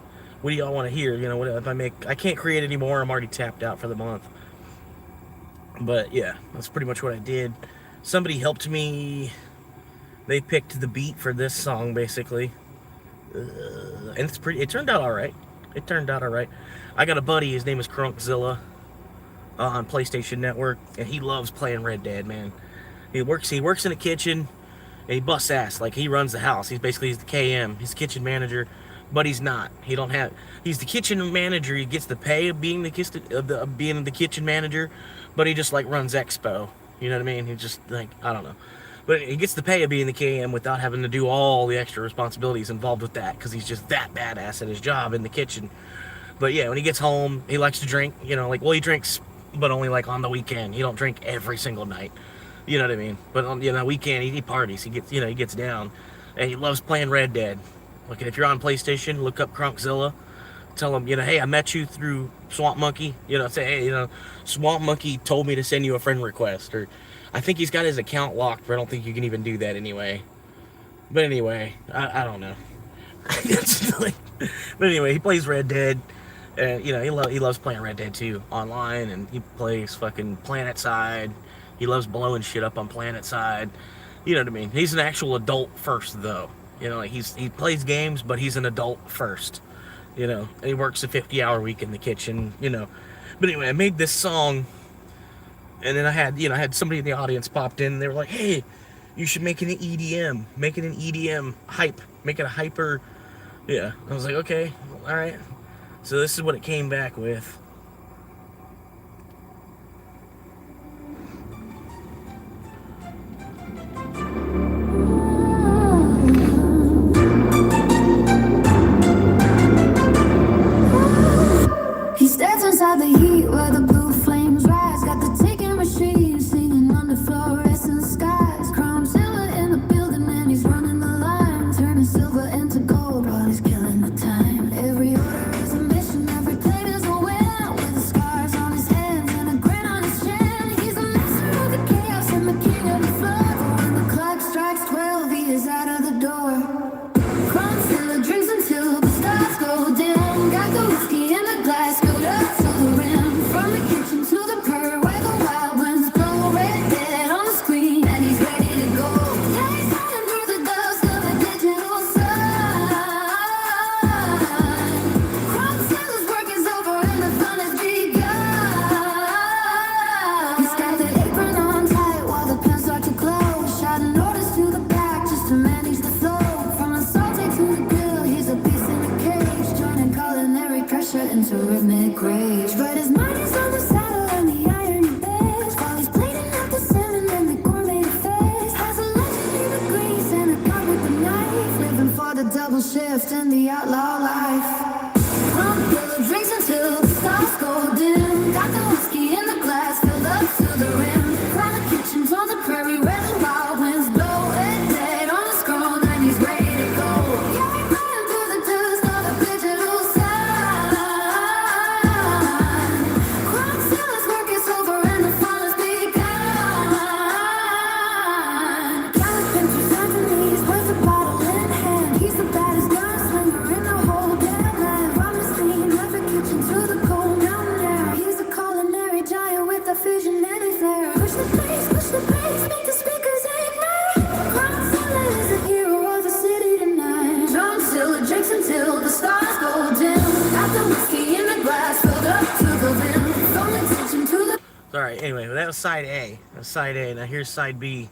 what do y'all want to hear? You know, whatever. If I can't create anymore, I'm already tapped out for the month. But yeah, that's pretty much what I did. Somebody helped me. They picked the beat for this song basically, and it turned out all right. I got a buddy, his name is Chronicles on PlayStation Network, and he loves playing Red Dead, man. He works in a kitchen. And he busts ass. Like, he runs the house. He's the KM. He's the kitchen manager, but he's not. He's the kitchen manager. He gets the pay of being the kitchen manager, but he just like runs Expo. You know what I mean? He just like, I don't know. But he gets the pay of being the KM without having to do all the extra responsibilities involved with that, because he's just that badass at his job in the kitchen. But yeah, when he gets home, he likes to drink. You know, like, well, he drinks, but only like on the weekend. He don't drink every single night. You know what I mean? But on the weekend, he parties. He gets down, and he loves playing Red Dead. Like, if you're on PlayStation, look up Chronicles. Tell him, hey, I met you through Swamp Monkey. Say, hey, Swamp Monkey told me to send you a friend request. Or I think he's got his account locked, but I don't think you can even do that anyway. But anyway, I don't know. But anyway, he plays Red Dead. And, he loves playing Red Dead 2 online. And he plays fucking PlanetSide. He loves blowing shit up on PlanetSide. You know what I mean? He's an actual adult first, though. He plays games, but he's an adult first. And he works a 50-hour week in the kitchen, But anyway, I made this song, and then I had somebody in the audience popped in, and they were like, hey, you should make it an EDM. Make it an EDM hype. Make it a hyper. Yeah. I was like, okay, all right. So this is what it came back with. He stands inside the heat where the blue flames rise. Got the ticking machine singing under fluorescent skies. Chrome silver in the building and he's running the line, turning silver into gold while he's killing the time. Every order is a mission, every plate is a win. With the scars on his hands and a grin on his chin. He's the master of the chaos and the king of the flood. When the clock strikes 12, he is out of the door. Chrome silver drinks until the stars go dim. Got the whiskey in the glass. From the kitchen to the purr where the wild winds blow. Red Dead on the screen and he's ready to go. Yeah, he's running through the dust of a digital sun. Chronicles' work is over and the fun has begun. He's got the apron on tight while the pens start to glow. Shouting orders to the back just to manage the flow. From the saute to the grill, he's a beast in a cage, joining culinary pressure into rhythmic rage. But his mind is on the saddle and the iron beds, while he's plating out the salmon and the gourmet face. Has a legend in the grease and a gun with a knife, living for the double shift and the outlaw life. Rum drinks until the stars go dim. Got the whiskey in the glass filled up to the rim. From the kitchen to the prairie where the wild winds blow. Red Dead on the scroll and he's ready to go. Yeah, he's running through the dust of a digital sun. Fusion and a flare. Push the bass, make the speakers ignite. Chronicles is the hero of the city tonight. John Silla drinks until the stars go dim. Got the whiskey in the glass filled up to the rim. From the kitchen to the. Alright, anyway, that was side A. That's side A. Now here's side B.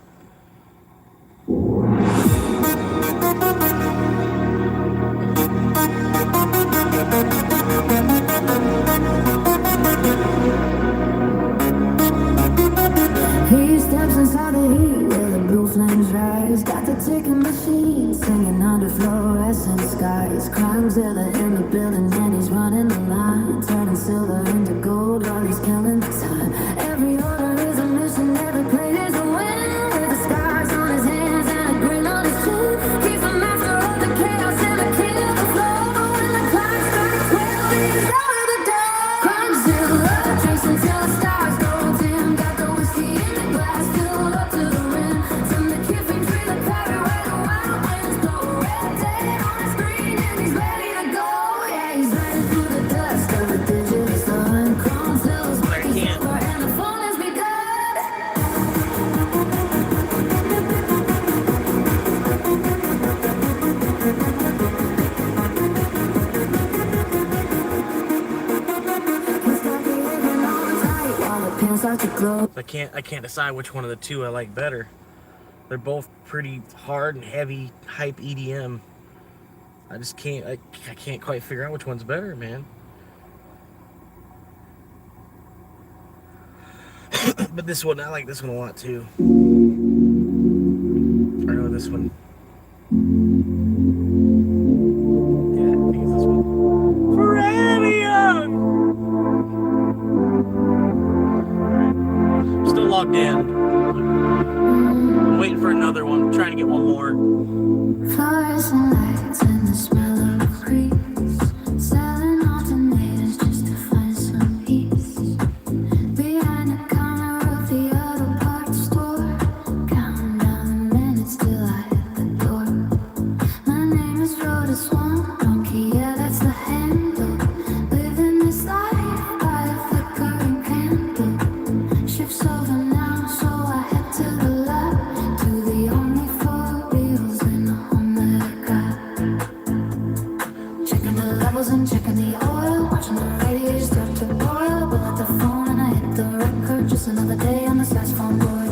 He steps inside the heat where the blue flames rise. Got the ticking machine singing under fluorescent skies. Chronicles in the building and he's running the line, turning silver into gold while he's killing the time. Every order is a mission, every plate is a win. With the scars on his hands and a grin on his chin. He's the master of the chaos and the king of the flow. But when the clock strikes 12, he's out of the door. Chronicles drinks until the stars go dim. Got the whiskey in the glass filled up to the rim. From the kiffing tree, the powder where the wild winds blow. Red Dead on the screen and he's ready to go. Yeah, he's running through the dust of a digital sun. Chronicles work is over and the fun has begun. He's got the apron on tight while the pins start to glow. I can't decide which one of the two I like better. They're both pretty hard and heavy hype EDM. I just can't I can't quite figure out which one's better, man. But this one, I like this one a lot too. I know this one. Yeah, I think it's this one. Forever young. logged in. I'm waiting for another one. I'm trying to get one more. Fluorescent lights and the smell of grease, selling alternators just to find some peace. Behind the counter of the auto parts store, counting down the minutes till I hit the door. My name is Rhoda Swan, donkey, yeah, that's the handle. Living this life by a flickering candle. Shift's over now, so I head to the lab, to the only four wheels in the home that I got. Checking the levels and checking the oil, watching the radiators start to boil. Pull out the phone and I hit the record, just another day on this fast phone board.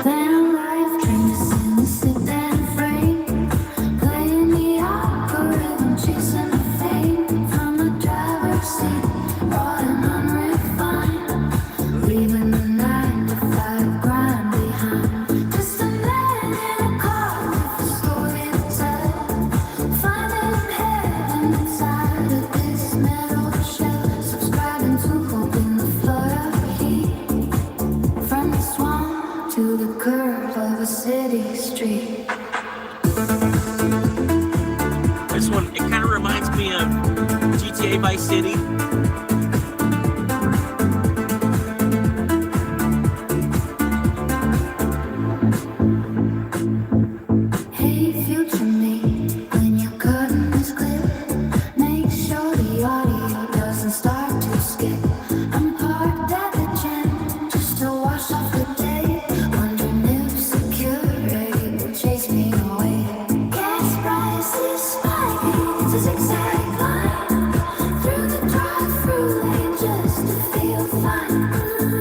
Then a life dreams in the sit-down frame, playing the algorithm, chasing the fame from the driver's seat, raw and unrefined, leaving the 9-to-5 grind behind. Just a man in a car with a story to tell, finding heaven inside of this metal shell, subscribing to hope in the flood of heat. From the swamp to the curve of a city street. This one, it kind of reminds me of GTA Vice City. Hey, future me, when you're cutting this clip, make sure the audio doesn't start to skip. I'm parked at the gym just to wash off the day, wondering if security will chase me away. Gas prices spiking, it's a zigzag line through the drive-through lane just to feel fine.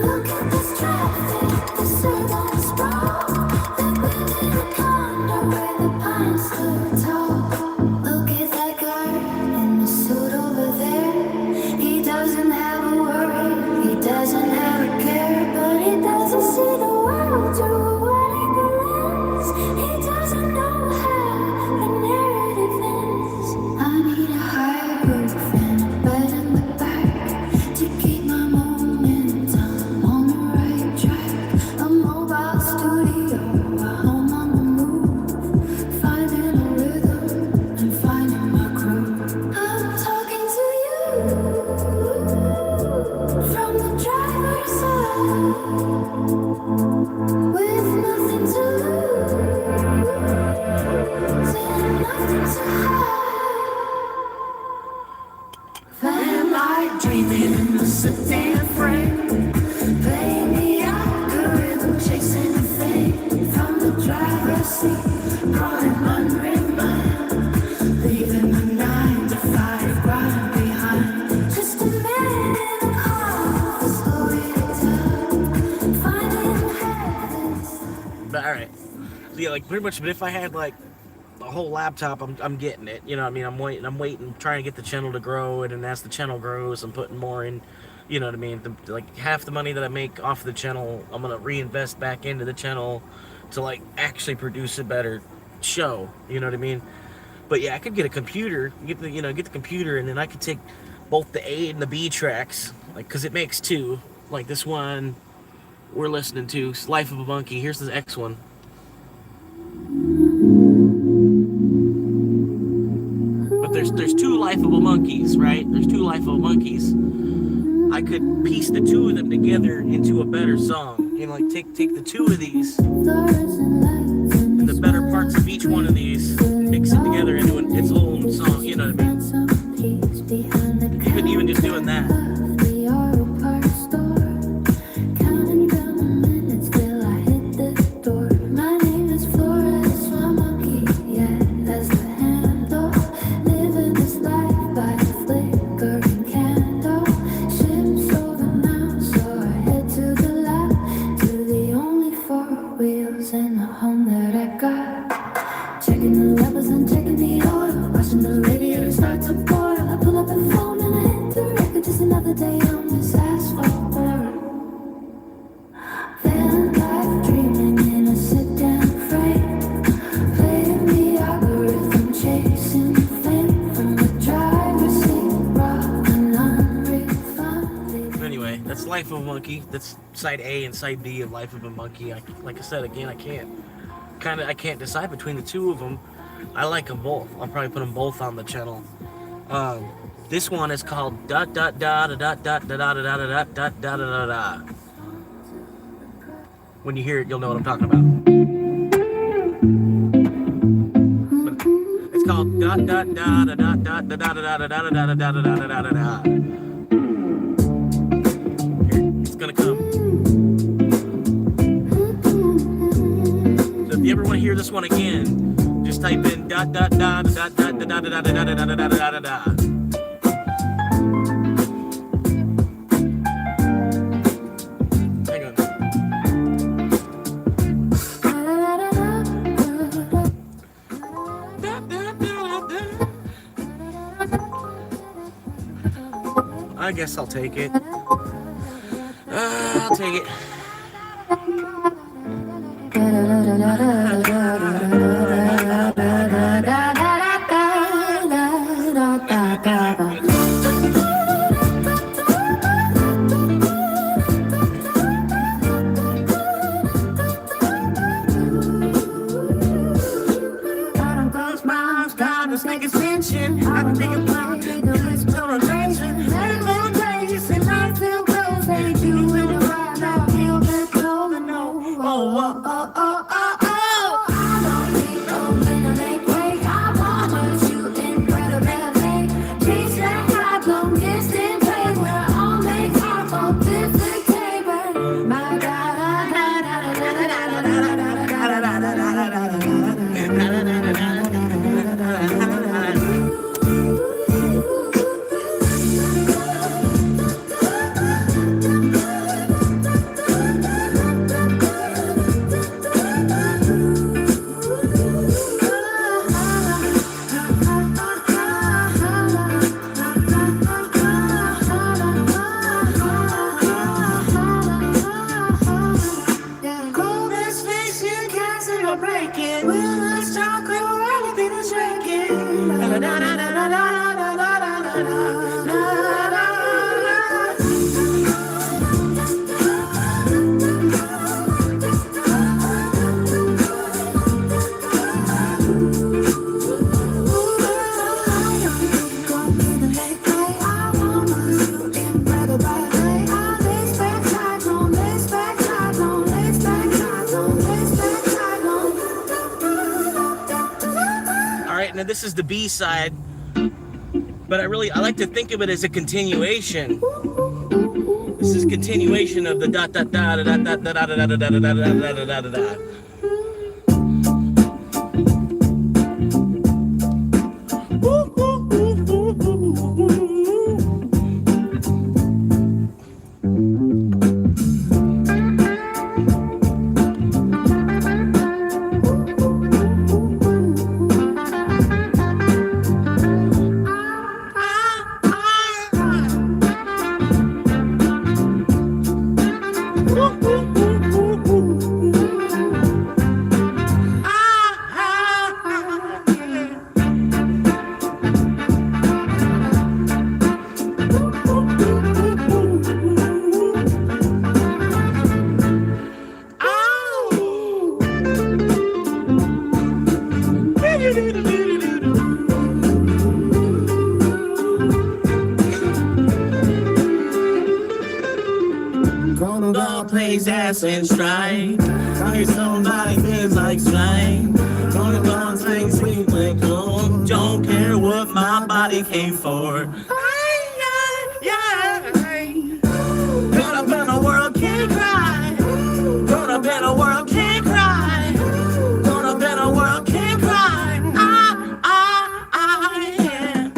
Look at this traffic, this urban sprawl. Living in a condo where the pines stood tall. Look at that guy in the suit over there. He doesn't have a worry, he doesn't have a care, but he doesn't see the world through a wide-angle lens. He doesn't know how the narrative ends. I need a higher roof and a bed in the back to keep my momentum on the right track. A mobile studio, a home on the move, finding a rhythm and finding my groove. I'm talking to you from the driver's side, with nothing to lose and nothing to hide. Van light dreaming in the sedan frame, playing the algorithm, chasing the fame from the driver's seat, crawling unrefined, leaving the 9-to-5 grind behind. Just a man in a car with a story to tell, finding heaven. But all right. So yeah, like pretty much. But if I had like a whole laptop, I'm getting it. You know what I mean? I'm waiting, trying to get the channel to grow, and as the channel grows, I'm putting more in. You know what I mean? Like half the money that I make off the channel, I'm gonna reinvest back into the channel to like actually produce a better show. You know what I mean? But yeah, I could get a computer, get the computer, and then I could take both the A and the B tracks, like, cause it makes two. Like this one we're listening to, Life of a Monkey. Here's the X one. But there's two Lifeable Monkeys, right? There's two Lifeable Monkeys. I could piece the two of them together into a better song. You know, like take the two of these and the better parts of each one of these, mix it together into its own song. You know what I mean? Even just doing that. Chasing the fame from the driver's Monkey. That's side A and side B of Life of a Monkey. Like I said again, I can't decide between the two of them. I like them both. I'll probably put them both on the channel. This one is called dot dot dot dot dot dot dot dot dot dot dot dot dot. When you hear it, you'll know what I'm talking about. It's called dot dot dot dot dot dot dot dot dot dot dot dot dot dot. It's gonna come. So if you ever want to hear this one again, just type in dot dot dot dot dot dot dot dot dot dot dot dot. I guess I'll take it. I'll take it. This is the B side, but I like to think of it as a continuation. This is continuation of the dot dot dot dot dot dot dot dot dot dot dot dot dot dot. Plays ass and strike. Hear somebody feels like slime. Gonna go and sing sweet like home. Don't care what my body came for. Grown up in a world can't cry. Grown up in a world can't cry. Grown up in a world can't cry. Yeah.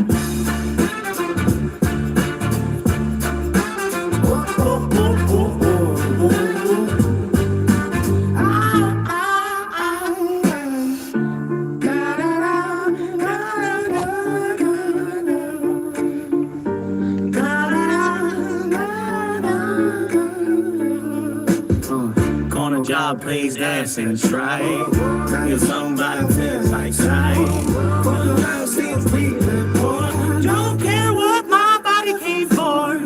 Job plays dance and strike. If somebody feels like sight. Don't care what my body came for.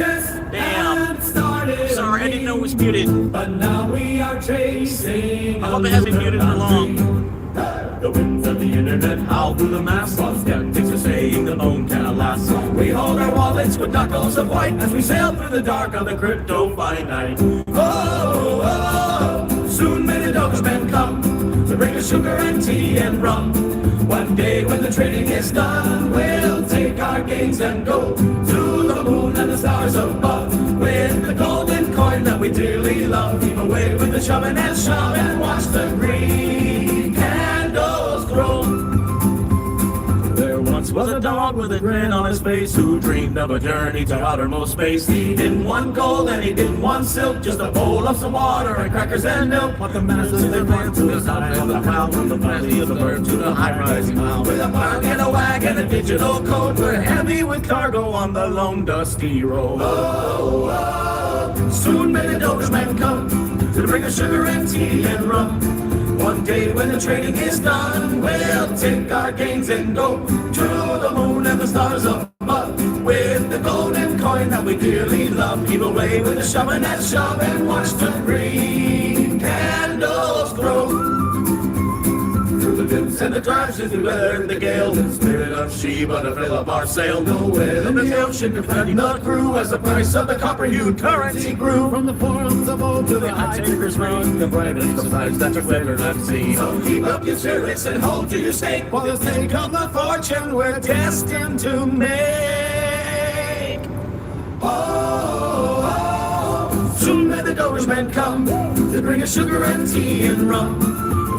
Damn. Sorry, I didn't know it was muted. But now we are chasing. I hope it hasn't muted for long. The winds of the internet howl through the mass, while skeptics are saying the moon cannot last. We hold our wallets with knuckles of white as we sail through the dark of the crypto finite. Oh, oh, soon may the dogemen come to bring us sugar and tea and rum. One day when the trading is done, we'll take our gains and go to the moon and the stars above. With the golden coin that we dearly love, keep away with the shoving and shove and watch the green candles grow. There once was a dog with a grin on his face who dreamed of a journey to outermost space. He didn't want gold and he didn't want silk, just a bowl of some water and crackers and milk. What the masses they ran to the side of the cloud, from the valley of the bird to the high-rising cloud. With a bark and a wag and a digital code, we're heavy with cargo on the lone dusty road. Oh, oh, soon may the dogemen come to bring us sugar and tea and rum. One day when the trading is done, we'll take our gains and go to the moon and the stars above. With the golden coin that we dearly love, keep away with the shoving and shove and watch the green candles grow. Through the dips and the drives, through the weather and the gale, the spirit of Sheba to fill up our sail. Nowhere in the ocean to find the crew as the price of the copper-hued currency grew. From the forums of old to the high takers run, the brightest of sights that your flavor left see. So keep up your spirits and hold to your stake, for the sake of the fortune we're destined to make. Oh, oh, soon may the dogemen come to bring us sugar and tea and rum.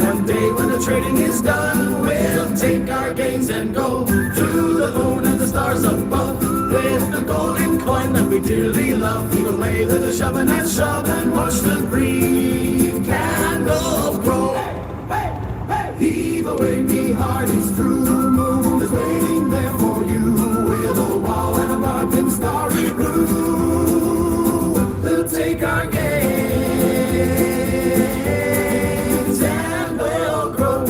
One day when the trading is done, we'll take our gains and go to the moon and the stars above. With the golden coin that we dearly love, keep away with the shoving and shove and watch the green candles grow. Heave away, me heart is through the moon, is waiting there for you. With a wall and a dark and starry blue, we'll take our gains and we'll grow.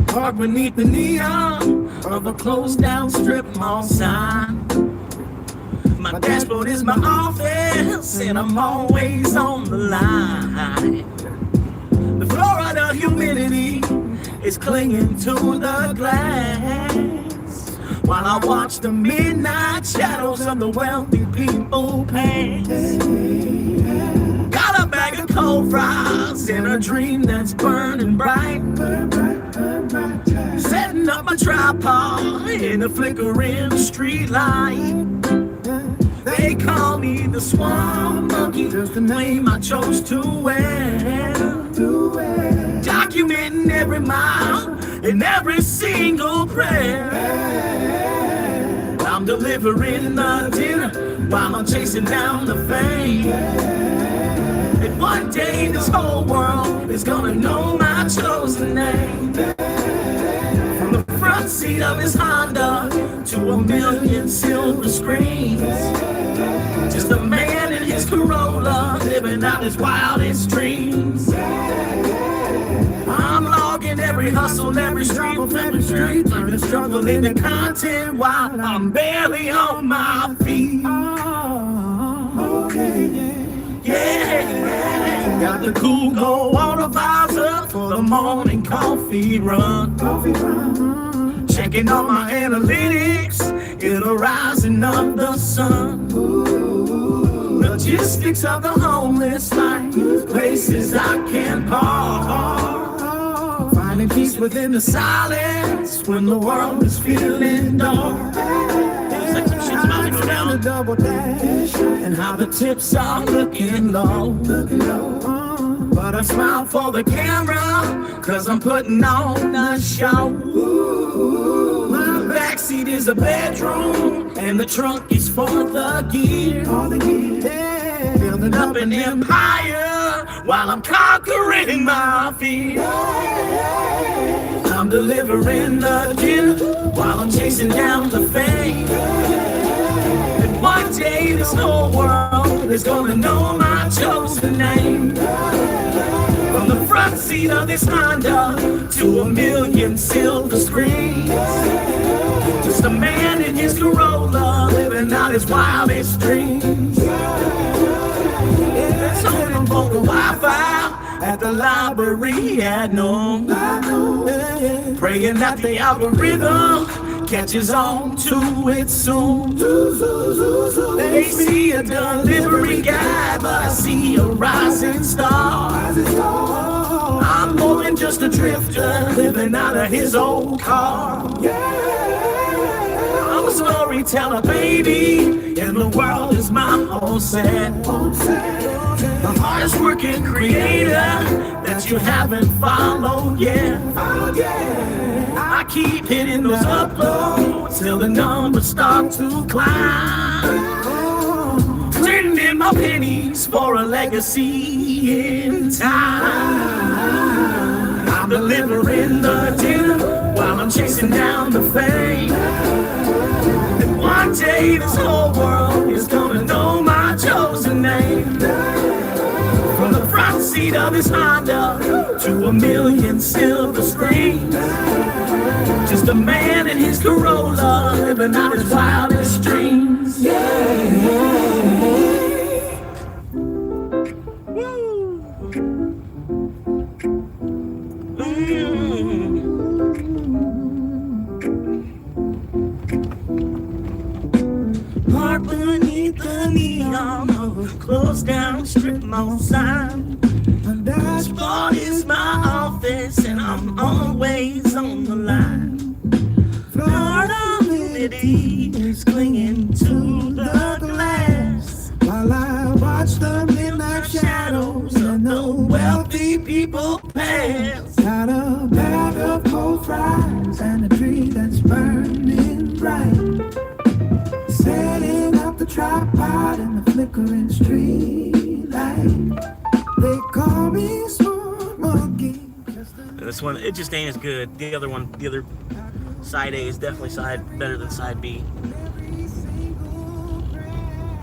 Parked beneath the neon of a closed down strip mall sign. My dashboard is my office and I'm always on the line. The Florida humidity is clinging to the glass, while I watch the midnight shadows of the wealthy people pass. Got a bag of cold fries and a dream that's burning bright. Setting up a tripod in a flickering street light. They call me the swamp monkey, just the name I chose to wear. Documenting every mile and every single prayer. I'm delivering the dinner while I'm chasing down the fame. And one day this whole world is gonna know my chosen name. From the front seat of his Honda to a million silver screens, just a man in his Corolla living out his wildest dreams. I'm logging every hustle, every street, learning to struggle in the content while I'm barely on my feet. Yeah, got the cool gold water visor for the morning coffee run. Checking on my analytics in the rising of the sun. Logistics of the homeless life, places I can park. Finding peace within the silence when the world is feeling dark. The double dash and how the tips are looking low. But I smile for the camera, cause I'm putting on a show. My backseat is a bedroom and the trunk is for the gear. Yeah, building up an empire while I'm conquering my fear. I'm delivering the dinner while I'm chasing down the fame. One day this whole world is gonna know my chosen name. From the front seat of this Honda to a million silver screens. Just a man in his Corolla living out his wildest dreams. It's on vocal Wi-Fi at the library at noon. Praying that the algorithm catches on to it soon. They see a delivery guy, but I see a rising star. I'm more than just a drifter living out of his old car. I'm a storyteller, baby, and the world is my whole set. The hardest working creator that you haven't followed yet. I keep hitting those uploads till the numbers start to climb. Trading in my pennies for a legacy in time. I'm delivering the dinner while I'm chasing down the fame. And one day this whole world is gonna know my chosen name. From the front seat of his Honda to a million silver screens. Just a man in his Corolla living out his wildest dreams. Park beneath the neon of a closed down strip mall sign. The dashboard is my office and I'm always on the line. Florida humidity is clinging to the glass while I watch the midnight shadows of the wealthy people pass. Got a bag of cold fries and a tree that's burning bright. Setting up the tripod in the flickering street light. They call me Smooth Monkey. This one, it just ain't as good. The other one, the other side A is definitely better than side B.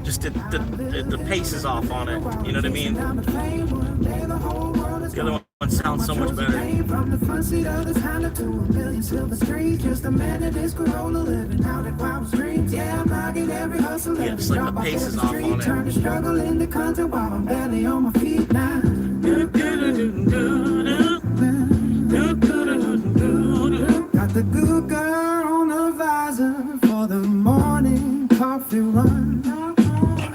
Just the pace is off on it. You know what I mean? The other one sounds so much better. From the front seat of this Honda to a million silver screens. Just a man in his Corolla living out at wild dreams. Yeah, I'm knocking every hustle. Yeah, just like the pace is off on it. Turn the struggle into content while I'm barely on my feet now. Got the good girl on the visor for the morning coffee run.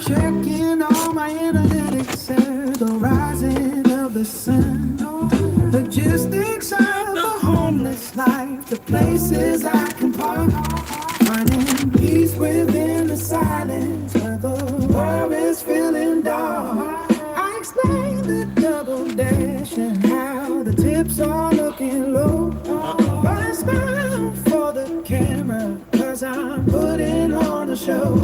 Checking all my analytics at the rising of the sun. Logistics of the homeless life, the places I can park. Finding peace within the silence where the world is feeling dark. I explain the double dash and how the tips are looking low. But I smile for the camera cause I'm putting on a show.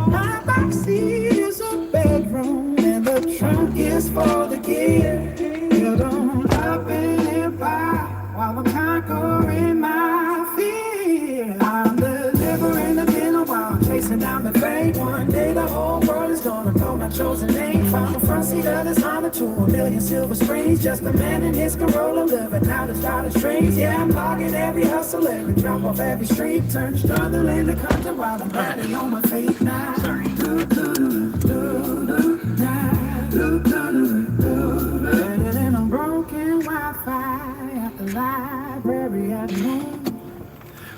My backseat is a bedroom and the trunk is for the gear. Build on up an empire while I'm conquering my fear. I'm delivering the dinner while I'm chasing down the fame. One day the whole world is gonna know my chosen name. From the front seat of this Honda to a million silver screens. Just a man in his Corolla living out his wildest dreams. Yeah, I'm logging every hustle, every drop off every street. Turn the struggle into content while I'm riding on my feet now. Better than a broken Wi-Fi at the library at home.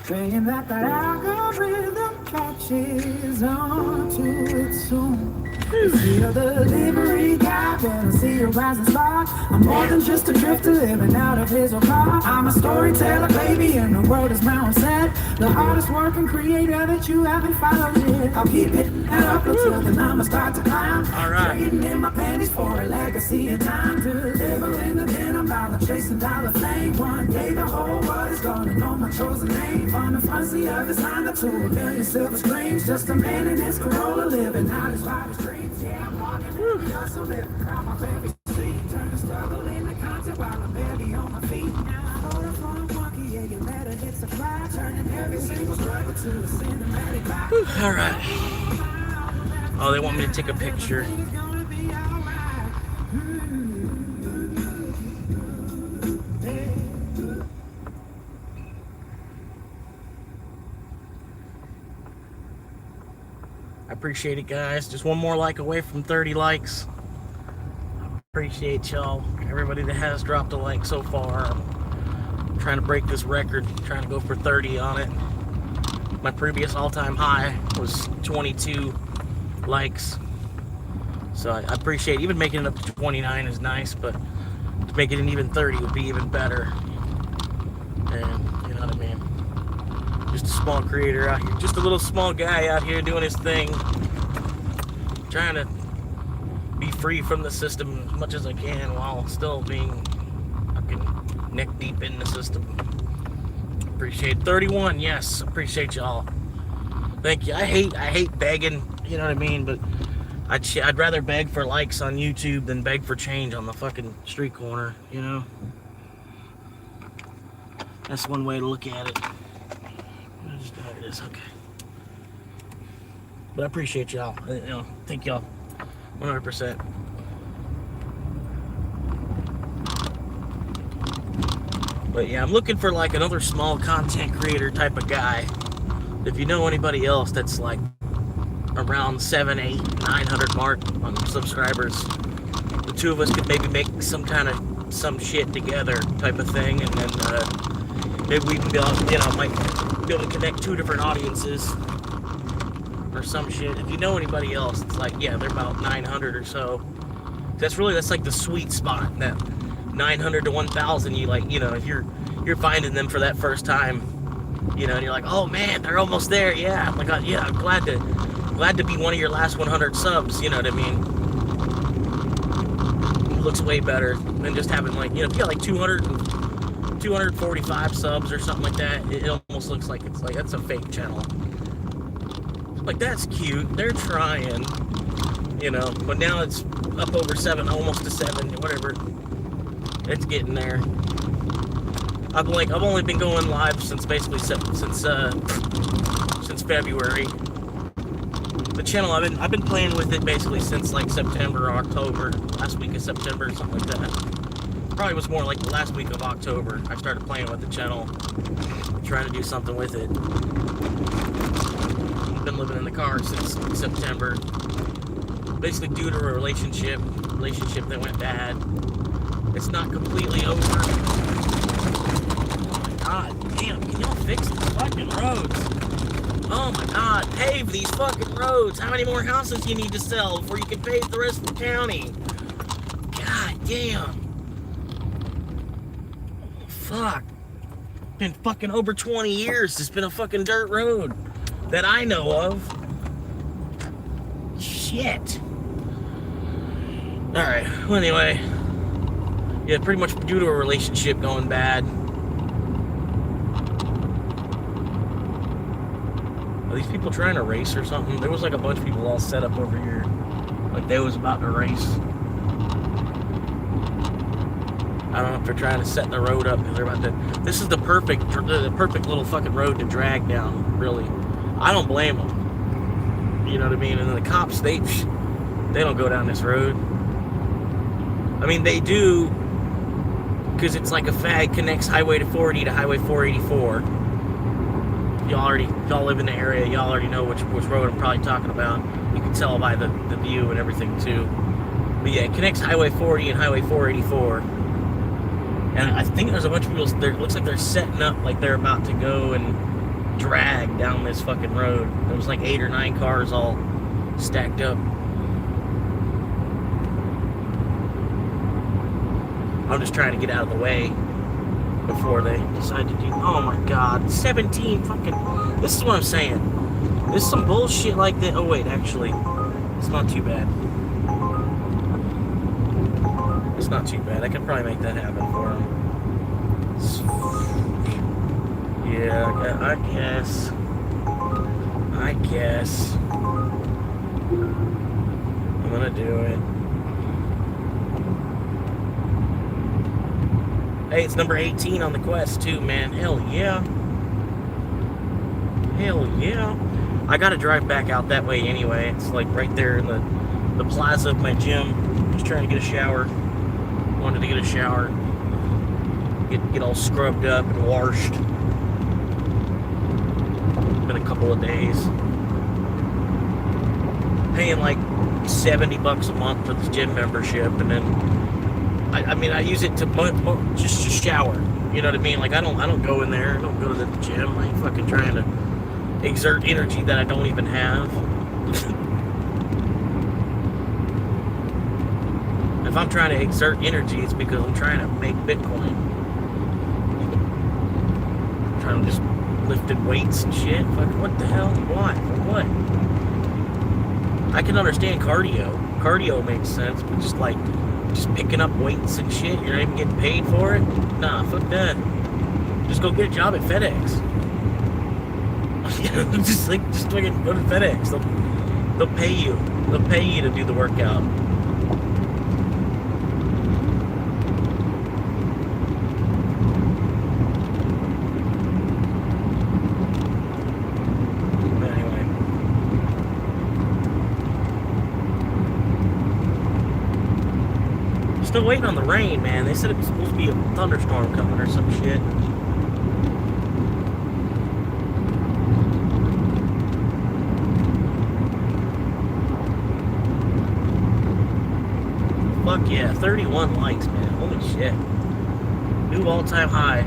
Praying that the algorithm catches on to it soon. You see a delivery guy, but I see a rising star. I'm more than just a drifter living out of his own car. I'm a storyteller, baby, and the world is my own set. The hardest working creator that you haven't followed yet. I'll keep it up until the numbers start to climb. Trading in my panties for a legacy in time. Delivering the denim while I'm chasing down the flame. One day the whole world is gonna know my chosen name. From the front seat of his Honda to a million silver screens. Just a man in his Corolla living out his wildest dreams. Yeah, I'm walking every hustle, living around my baby street. Turn the struggle into content while I'm barely on my feet. Now, hold up for a monkey, yeah, you better hit the fly. Turning every single struggle to a cinematic vibe. All right. Oh, they want me to take a picture. I appreciate it, guys. Just one more like away from 30 likes. Appreciate y'all. Everybody that has dropped a like so far. I'm trying to break this record. Trying to go for 30 on it. My previous all-time high was 22 likes. So I appreciate even making it up to 29 is nice, but to make it an even 30 would be even better. And you know what I mean? Just a small creator out here, just a little small guy out here doing his thing, trying to be free from the system as much as I can while still being fucking neck deep in the system. Appreciate 31, yes, appreciate y'all. Thank you. I hate begging, you know what I mean, but I'd rather beg for likes on YouTube than beg for change on the fucking street corner, you know? That's one way to look at it. It is okay. But I appreciate y'all. You know, thank y'all 100%. But yeah, I'm looking for like another small content creator type of guy. If you know anybody else that's like around 700, 800, 900 mark on subscribers, the two of us could maybe make some shit together type of thing, and then maybe we can be able, you know, might be able to connect two different audiences or some shit. If you know anybody else, it's like, yeah, they're about 900 or so. That's like the sweet spot, that 900 to 1,000. You like, you know, if you're finding them for that first time, you know, and you're like, oh man, they're almost there. Yeah, like, yeah, I'm glad to be one of your last 100 subs. You know what I mean? It looks way better than just having like, you know, if you got like 245 subs or something like that, it almost looks like it's like that's a fake channel. Like, that's cute, they're trying, you know, but now it's up over 7, almost to 7, whatever. It's getting there. I've only been going live since basically since February. The channel I've been playing with it basically since like September or October, last week of September or something like that. Probably was more like the last week of October. I started playing with the channel, trying to do something with it. I've been living in the car since September. Basically due to a relationship that went bad. It's not completely over. Oh my god, damn, can y'all fix these fucking roads? Oh my god, pave these fucking roads. How many more houses you need to sell before you can pave the rest of the county? God damn. Fuck. Been fucking over 20 years. It's been a fucking dirt road that I know of. Shit. Alright, well anyway. Yeah, pretty much due to a relationship going bad. Are these people trying to race or something? There was like a bunch of people all set up over here. Like they was about to race. I don't know if they're trying to set the road up because they're about to. This is the perfect little fucking road to drag down, really. I don't blame them. You know what I mean? And then the cops, they don't go down this road. I mean, they do, because it's like a fag connects Highway 40 to Highway 484. Y'all live in the area, y'all already know which road I'm probably talking about. You can tell by the view and everything too. But yeah, it connects Highway 40 and Highway 484. And I think there's a bunch of people there. It looks like they're setting up like they're about to go and drag down this fucking road. There was like 8 or 9 cars all stacked up. I'm just trying to get out of the way before they decide to do. Oh my god, 17 fucking. This is what I'm saying. This is some bullshit like that. Oh wait, actually, it's not too bad. It's not too bad. I can probably make that happen for him. Yeah, I guess. I'm gonna do it. Hey, it's number 18 on the quest too, man. Hell yeah. Hell yeah. I gotta drive back out that way anyway. It's like right there in the plaza of my gym. Just trying to get a shower. Wanted to get a shower. Get all scrubbed up and washed. Been a couple of days. Paying like $70 a month for this gym membership, and then I mean I use it to just to shower. You know what I mean? Like I don't go in there. I don't go to the gym. I ain't fucking trying to exert energy that I don't even have. If I'm trying to exert energy, it's because I'm trying to make Bitcoin. I'm trying to just lifting weights and shit. Fuck, what the hell? Why? For what? I can understand cardio. Cardio makes sense, but just picking up weights and shit, you're not even getting paid for it? Nah, fuck that. Just go get a job at FedEx. just fucking go to FedEx. They'll pay you. They'll pay you to do the workout. Still waiting on the rain, man. They said it was supposed to be a thunderstorm coming or some shit. Fuck yeah, 31 likes, man. Holy shit. New all-time high.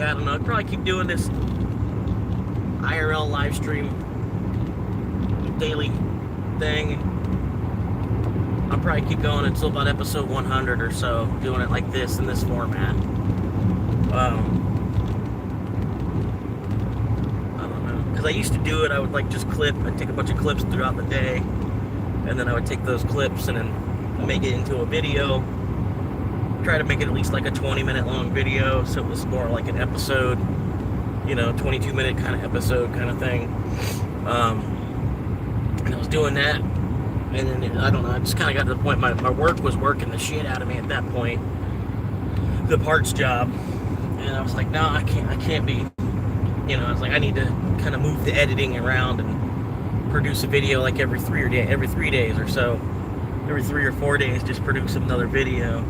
I don't know. I'd probably keep doing this IRL live stream daily thing. I'll probably keep going until about episode 100 or so, doing it like this in this format. I don't know. Because I used to do it, I would like just I'd take a bunch of clips throughout the day, and then I would take those clips and then make it into a video. Try to make it at least like a 20-minute long video, so it was more like an episode, 22-minute kind of episode kind of thing. And I was doing that, and then I don't know, I just kind of got to the point my work was working the shit out of me at that point, the parts job, and I was like, no, I can't be, I was like, I need to kind of move the editing around and produce a video like every 3 days or so, every 3 or 4 days, just produce another video.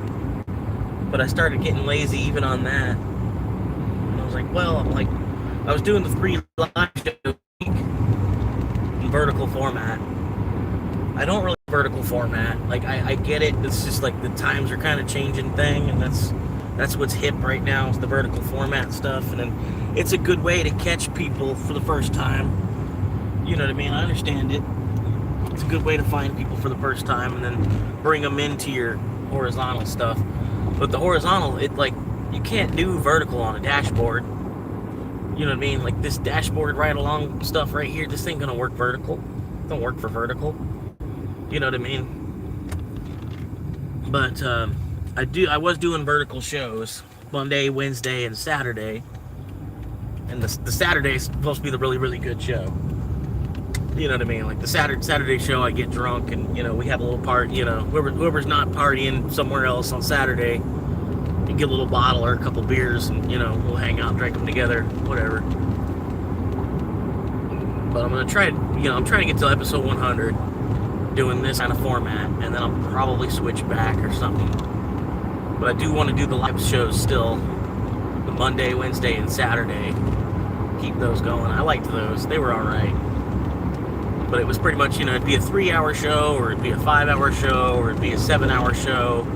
But I started getting lazy even on that. And I was like, well, I was doing the 3 live shows a week in vertical format. I don't really vertical format. Like, I get it. It's just like the times are kind of changing thing, and that's what's hip right now is the vertical format stuff. And then it's a good way to catch people for the first time. You know what I mean? I understand it. It's a good way to find people for the first time and then bring them into your horizontal stuff. But the horizontal, you can't do vertical on a dashboard. You know what I mean? Like this dashboard right along stuff right here, this ain't gonna work vertical. It don't work for vertical. You know what I mean? But I was doing vertical shows Monday, Wednesday, and Saturday. And the Saturday is supposed to be the really, really good show. You know what I mean? Like the Saturday show, I get drunk and, we have a little party, whoever's not partying somewhere else on Saturday, you get a little bottle or a couple beers and, we'll hang out, drink them together, whatever. But I'm going to try, I'm trying to get to episode 100 doing this kind of format, and then I'll probably switch back or something. But I do want to do the live shows still, the Monday, Wednesday, and Saturday. Keep those going. I liked those. They were all right. But it was pretty much, it'd be a 3-hour show, or it'd be a 5-hour show, or it'd be a 7-hour show.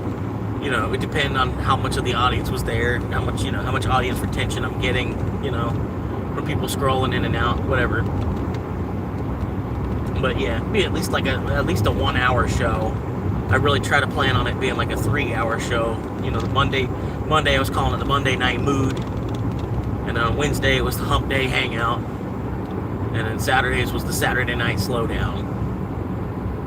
It would depend on how much of the audience was there, how much audience retention I'm getting, from people scrolling in and out, whatever. But yeah, it'd be at least a 1-hour show. I really try to plan on it being like a 3-hour show. The Monday I was calling it the Monday Night Mood, and on Wednesday it was the Hump Day Hangout. And then Saturdays was the Saturday Night Slowdown.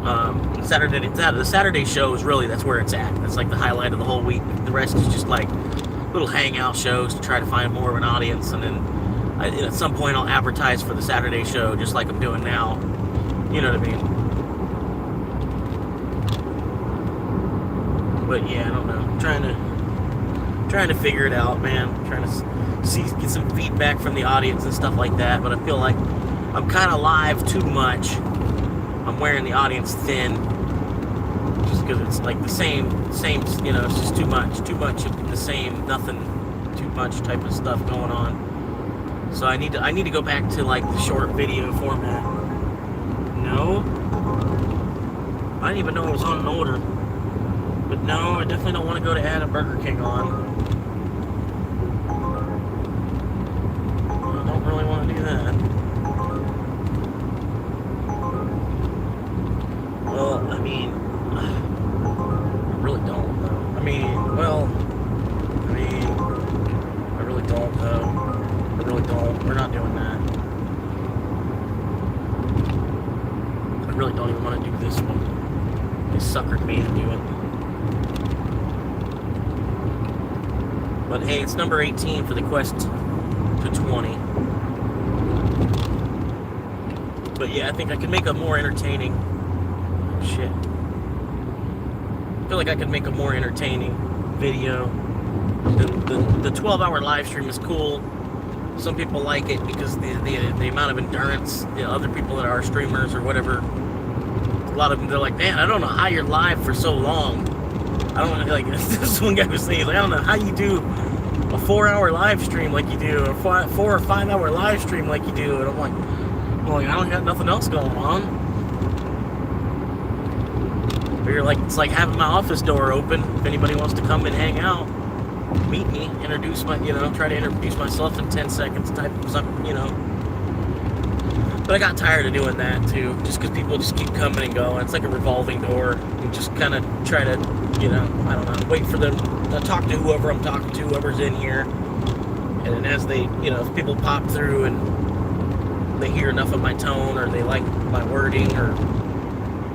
The Saturday show is really, that's where it's at. That's like the highlight of the whole week. The rest is just like little hangout shows to try to find more of an audience, and then at some point I'll advertise for the Saturday show just like I'm doing now. You know what I mean? But yeah, I don't know. I'm trying to figure it out, man. I'm trying to get some feedback from the audience and stuff like that. But I feel like I'm kind of live too much. I'm wearing the audience thin, just because it's like the same. You know, it's just too much of the same, nothing, too much type of stuff going on. So I need to go back to like the short video format. No, I didn't even know it was on an order. But no, I definitely don't want to go to add a Burger King on. I don't really want to do that. Well, I mean, I really don't though. I really don't though. I really don't. We're not doing that. I really don't even want to do this one. They suckered me into it. But hey, it's number 18 for the quest to 20. But yeah, I think I can make a more entertaining... Shit. I feel like I could make a more entertaining video. The 12-hour live stream is cool. Some people like it because the amount of endurance, other people that are streamers or whatever, a lot of them, they're like, man, I don't know how you're live for so long. I don't know, like, this one guy was saying, like, I don't know how you do a 4-hour live stream like you do, a 4 or 5 hour live stream like you do. And I'm like, well, I don't got nothing else going on. But you're like, it's like having my office door open. If anybody wants to come and hang out, meet me, introduce my, try to introduce myself in 10 seconds type of something, But I got tired of doing that too, just because people just keep coming and going. It's like a revolving door. You just kind of try to, I don't know, wait for them to talk to whoever I'm talking to, whoever's in here. And then as they, if people pop through and they hear enough of my tone or they like my wording or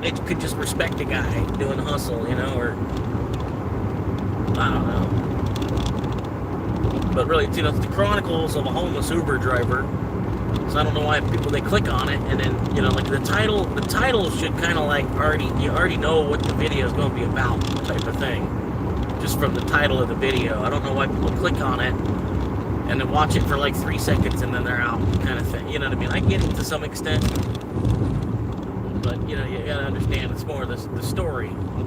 they could just respect a guy doing the hustle, or I don't know. But really, it's the Chronicles of a homeless Uber driver. So I don't know why people, they click on it and then, like the title should kind of like you already know what the video is going to be about type of thing. Just from the title of the video. I don't know why people click on it and then watch it for like 3 seconds and then they're out kind of thing. You know what I mean? I get it to some extent. But, you got to understand it's more the story. The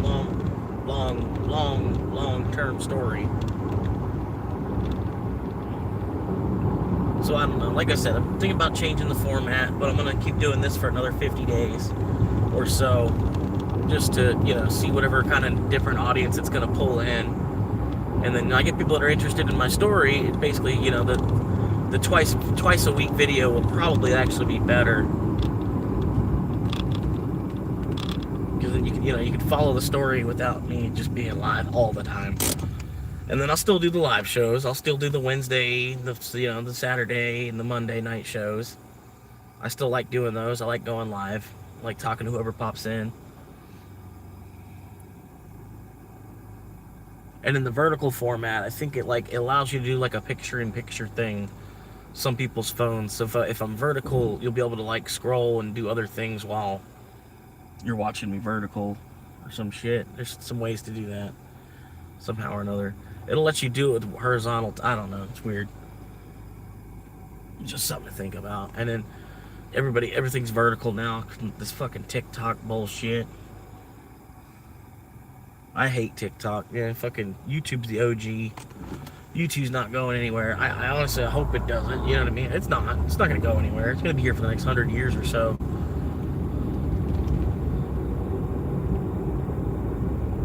long-term story. So I don't know. Like I said, I'm thinking about changing the format, but I'm going to keep doing this for another 50 days or so, just to, see whatever kind of different audience it's going to pull in. And then I get people that are interested in my story. It's basically, the twice a week video will probably actually be better. Because then you can follow the story without me just being live all the time. And then I'll still do the live shows. I'll still do the Wednesday, the Saturday, and the Monday night shows. I still like doing those. I like going live. I like talking to whoever pops in. And in the vertical format, I think it allows you to do like a picture-in-picture thing. Some people's phones. So if I'm vertical, you'll be able to like scroll and do other things while you're watching me vertical or some shit. There's some ways to do that somehow or another. It'll let you do it with horizontal. I don't know. It's weird. It's just something to think about. And then everything's vertical now. This fucking TikTok bullshit. I hate TikTok. Yeah, fucking YouTube's the OG. YouTube's not going anywhere. I honestly hope it doesn't. You know what I mean? It's not. It's not going to go anywhere. It's going to be here for the next 100 years or so.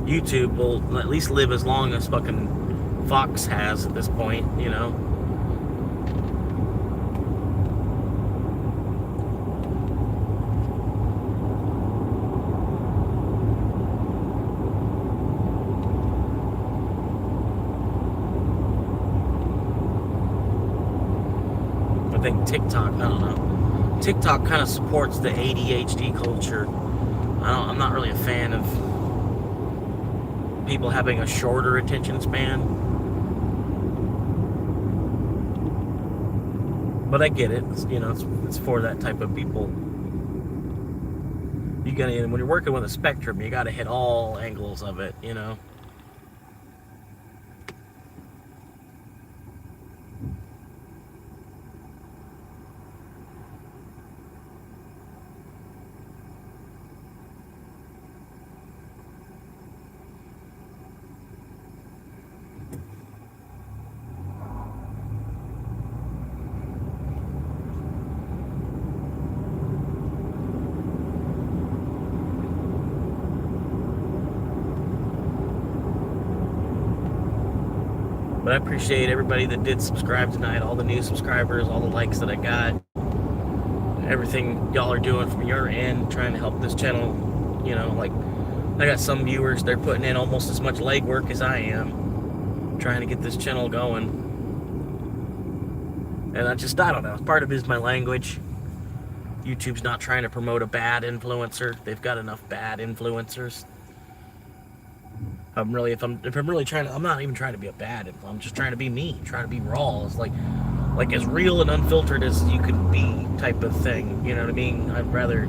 YouTube will at least live as long as fucking Fox has at this point, I think TikTok, I don't know. TikTok kind of supports the ADHD culture. I'm not really a fan of people having a shorter attention span. But I get it. It's for that type of people. When you're working with a spectrum, you gotta hit all angles of it, But I appreciate everybody that did subscribe tonight, all the new subscribers, all the likes that I got, everything y'all are doing from your end, trying to help this channel. Like, I got some viewers, they're putting in almost as much legwork as I am, trying to get this channel going. And I don't know, part of it is my language. YouTube's not trying to promote a bad influencer. They've got enough bad influencers. I'm not even trying to be a bad influencer. I'm just trying to be me, trying to be raw. It's like as real and unfiltered as you could be type of thing. You know what I mean? I'd rather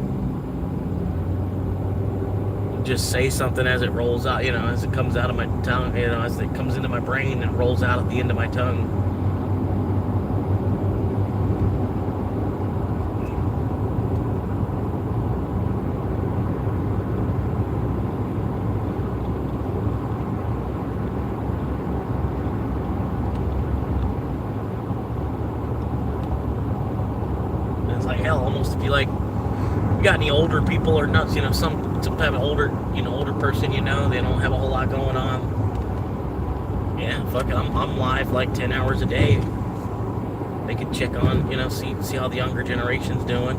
just say something as it rolls out, as it comes out of my tongue, as it comes into my brain and rolls out at the end of my tongue. Almost if you got any older people or not, some type of older person, they don't have a whole lot going on. Yeah, fuck it, I'm live like 10 hours a day. They can check on, see how the younger generation's doing.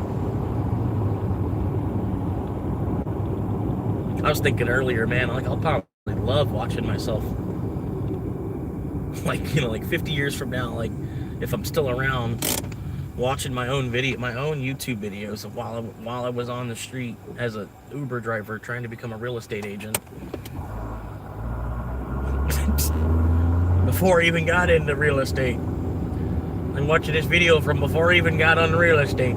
I was thinking earlier, man, I'll probably love watching myself. 50 years from now, if I'm still around, watching my own YouTube videos of while I was on the street as a Uber driver trying to become a real estate agent. Before I even got into real estate. And watching this video from before I even got on real estate.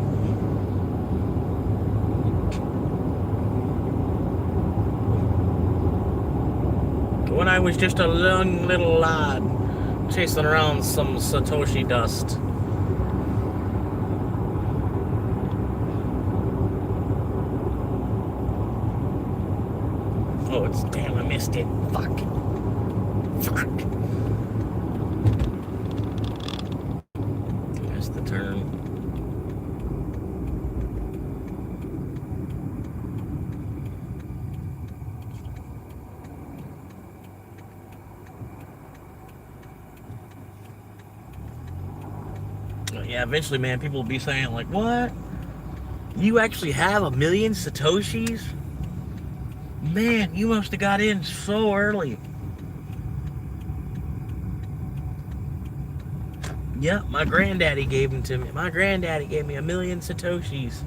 When I was just a young little lad chasing around some Satoshi dust. Oh, damn, I missed it. Fuck. Missed the turn. Yeah, eventually, man, people will be saying, what? You actually have 1 million Satoshis? Man, you must have got in so early. Yep, my granddaddy gave them to me. My granddaddy gave me 1 million Satoshis.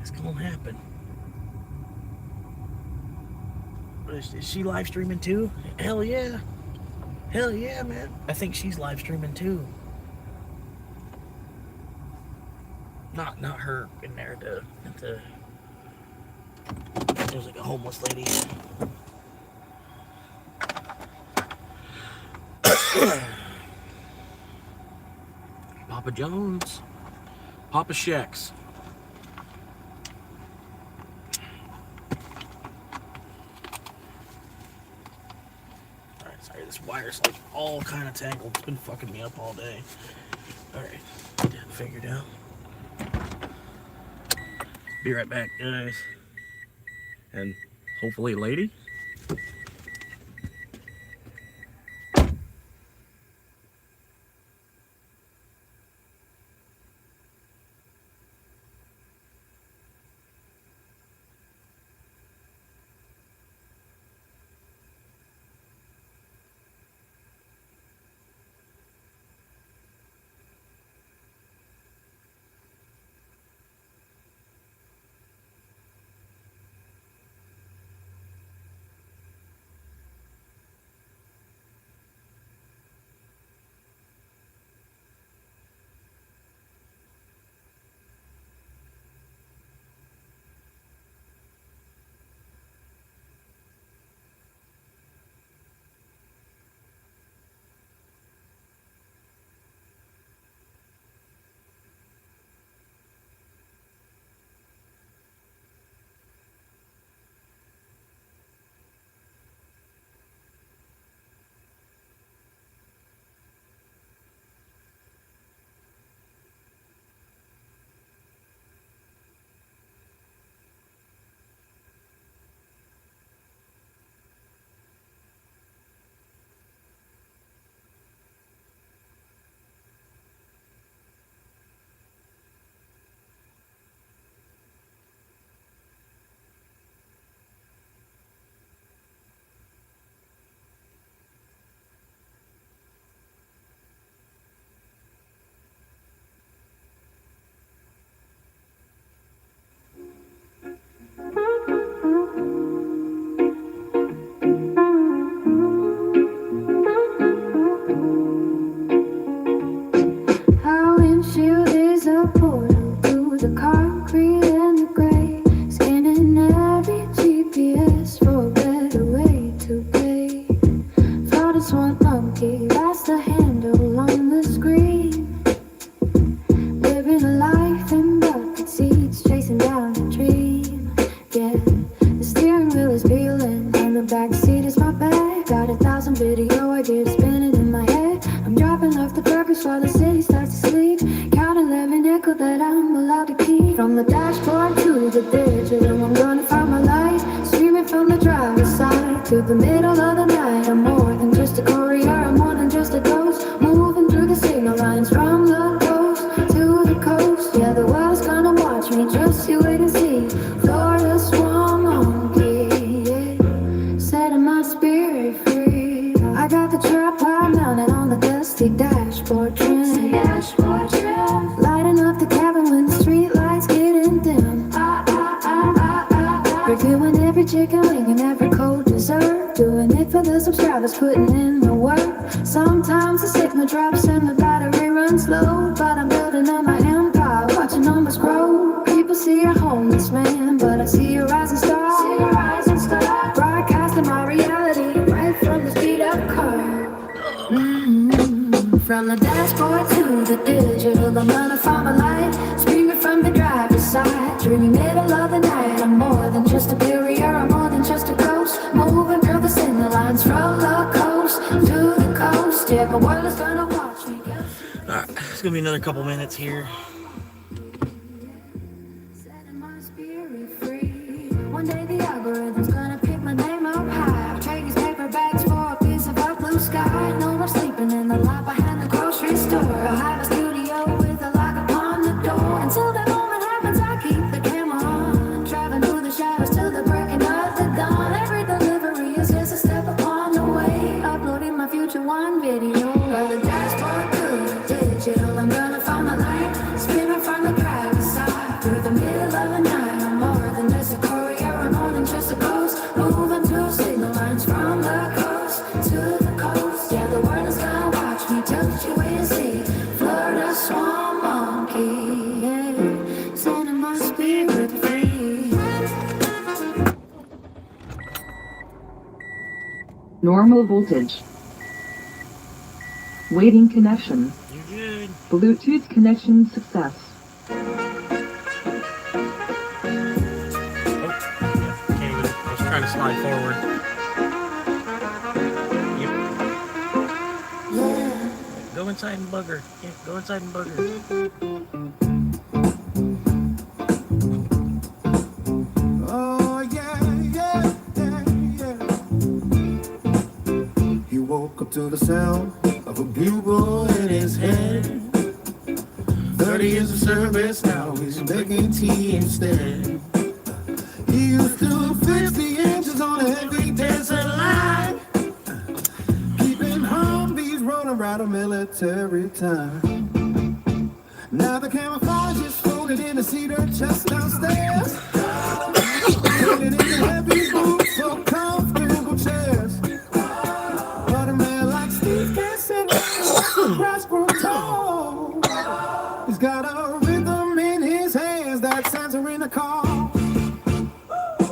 It's gonna happen. Is she live streaming too? Hell yeah. Hell yeah, man. I think she's live streaming too. Not her in there. There's a homeless lady. Papa John's. Papa Shacks. Sorry, this wire's all kind of tangled. It's been fucking me up all day. Alright, get that figured out. Be right back, guys. And hopefully, lady. swamp monkey, that's the handle on the screen. Living a life in bucket seats, chasing down a dream. Yeah, the steering wheel is peeling, and the back seat is my bag. Got 1,000 video ideas spinning in my head. I'm dropping off the purpose while the city starts to sleep. Counting every nickel that I'm allowed to keep. From the dashboard to the digital, I'm gonna find my light. Streaming from the driver's side to the middle of the night. I'm more than just a courier, I'm more than just a ghost. Moving through the signal lines from the coast to the coast. Yeah, the world's gonna watch me, just you wait and see. Florida swan monkey, yeah. Setting my spirit free. I got the tripod mounted on the dusty dashboard trim. Lighting up the cabin when the street lights getting dim. Reviewing every chicken wing and every cold dessert. Doing it for the subscribers, putting in the work. Sometimes the signal drops and the battery runs low, but I'm building up my empire, watching numbers grow. People see a homeless man, but I see a rising star. Broadcasting my reality right from the speed up car. From the dashboard to the digital, I'm gonna find my light. Screaming from the driver's side, dreaming middle of the night. I'm more than just a courier, I'm more than just a ghost. Moving through the signal lines from the coast to the coast. Yeah, the world is gonna watch me. Alright, it's gonna be another couple minutes here. Setting my spirit free. One day the algorithm's gonna pick my name up high. I'll trade these paper bags for a piece of our blue sky. No more sleeping in the lot behind the grocery store. I'll have a studio with a lock upon the door. Until that moment happens, I keep the camera on. Driving through the shadows till the breaking of the dawn. Every delivery is just a step upon the way. Uploading my future one video. While the dashboard to the digital, I'm gonna find my light. Spinning from the driver's side through the middle of the night. I'm more than just a courier, I'm more than just a ghost. Moving through signal lines from the coast to the coast. Yeah, the world is gonna watch me, touch you and see. Florida swan monkey, yeah. Setting my spirit free. Normal voltage. Waiting connection. Bluetooth connection success. Okay, I was trying to slide forward. Yep. Go inside and bugger. Yeah, go inside and bugger. Oh, yeah. He woke up to the sound of a bugle in his head. 30 years of service, now he's making tea instead. He used to fix the engines on every desert line, keeping Humvees rolling around a military time. Now the camouflage is folded in the cedar chest downstairs, turning into heavy boots, so comfortable chairs. But a man like Steve can't sit around, grass grow tall. He's got a rhythm in his hands that sends her in a call.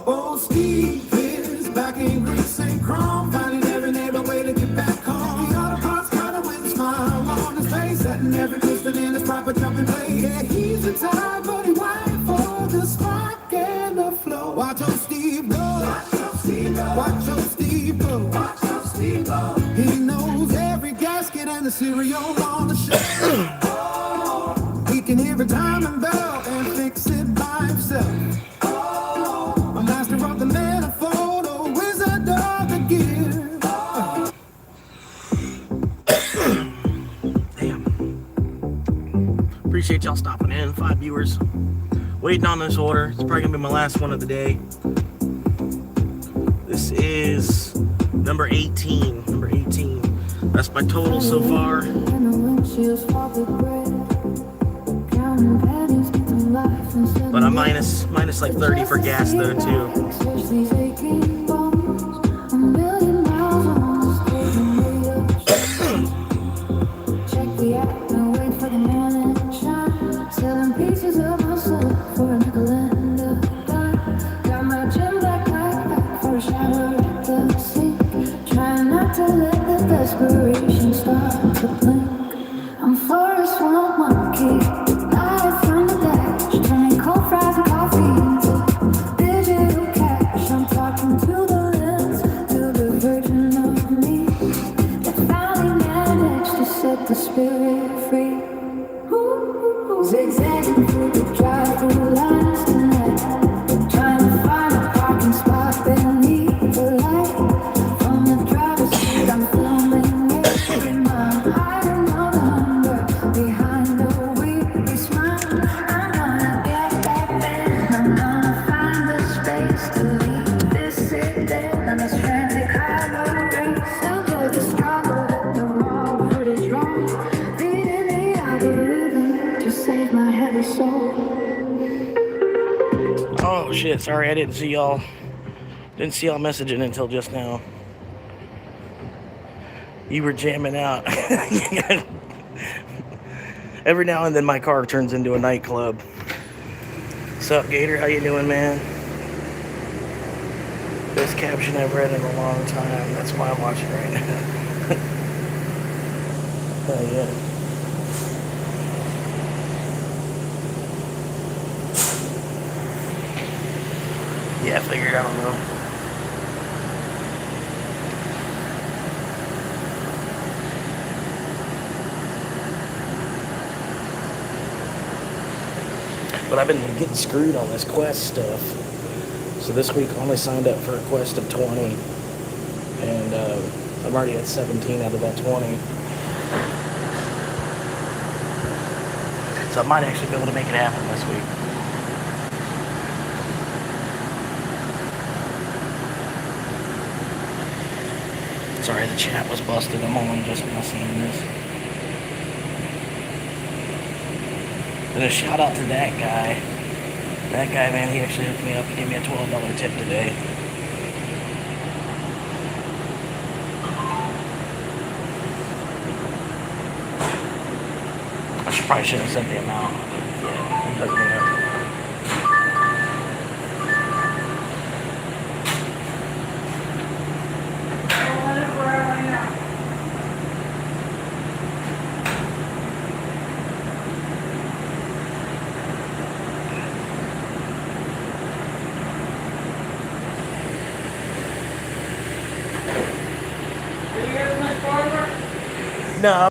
Oh, Steve is back in grease and chrome, finding every neighbor way to get back home. The auto parts cutter with a smile on his face, setting every twisted in his proper jumping play. Yeah, he's retired, but he waiting for the spark and the flow. Watch out, Steve go. Watch out, Steve go. Watch out, Steve go. Watch out, Steve go. He knows every gasket and the cereal on the shelf. He can hear a diamond bell and fix it by himself. A master of the manifold, a wizard of the gear. Damn. Appreciate y'all stopping in. 5 viewers. Waiting on this order. It's probably gonna be my last one of the day. This is number 18. Number 18. That's my total so far. But I'm minus like 30 for gas though too. Trying not to let the desperation start to blink. I'm Forrest One monkey, live from the dash, turning cold fries and coffee into digital cash. I'm talking to the lens, to the version of me that finally managed to set the spirit free. Zigzagging through the drive-through lines tonight, trying to find a parking spot beneath the light. From the driver's seat, I'm filming every mile, hiding no number behind a weary smile. I'm gonna get back there, I'm gonna find the space to leave this city on this frantic highway race. Still get the struggle, the raw footage wrong, feeding the algorithm to save my heavy soul. Oh shit, sorry I didn't see y'all messaging until just now. You were jamming out. Every now and then my car turns into a nightclub. What's up, Gator? How you doing, man? Best caption I've read in a long time. That's why I'm watching right now. Oh yeah. Yeah, I figured, I don't know. But I've been getting screwed on this quest stuff. So this week I only signed up for a quest of 20. And I'm already at 17 out of that 20. So I might actually be able to make it happen this week. Sorry, the chat was busted. I'm only just now seeing this. And a shout out to that guy. That guy, man, he actually hooked me up. He gave me a $12 tip today. I probably shouldn't have said the amount. Yeah, it doesn't matter. No.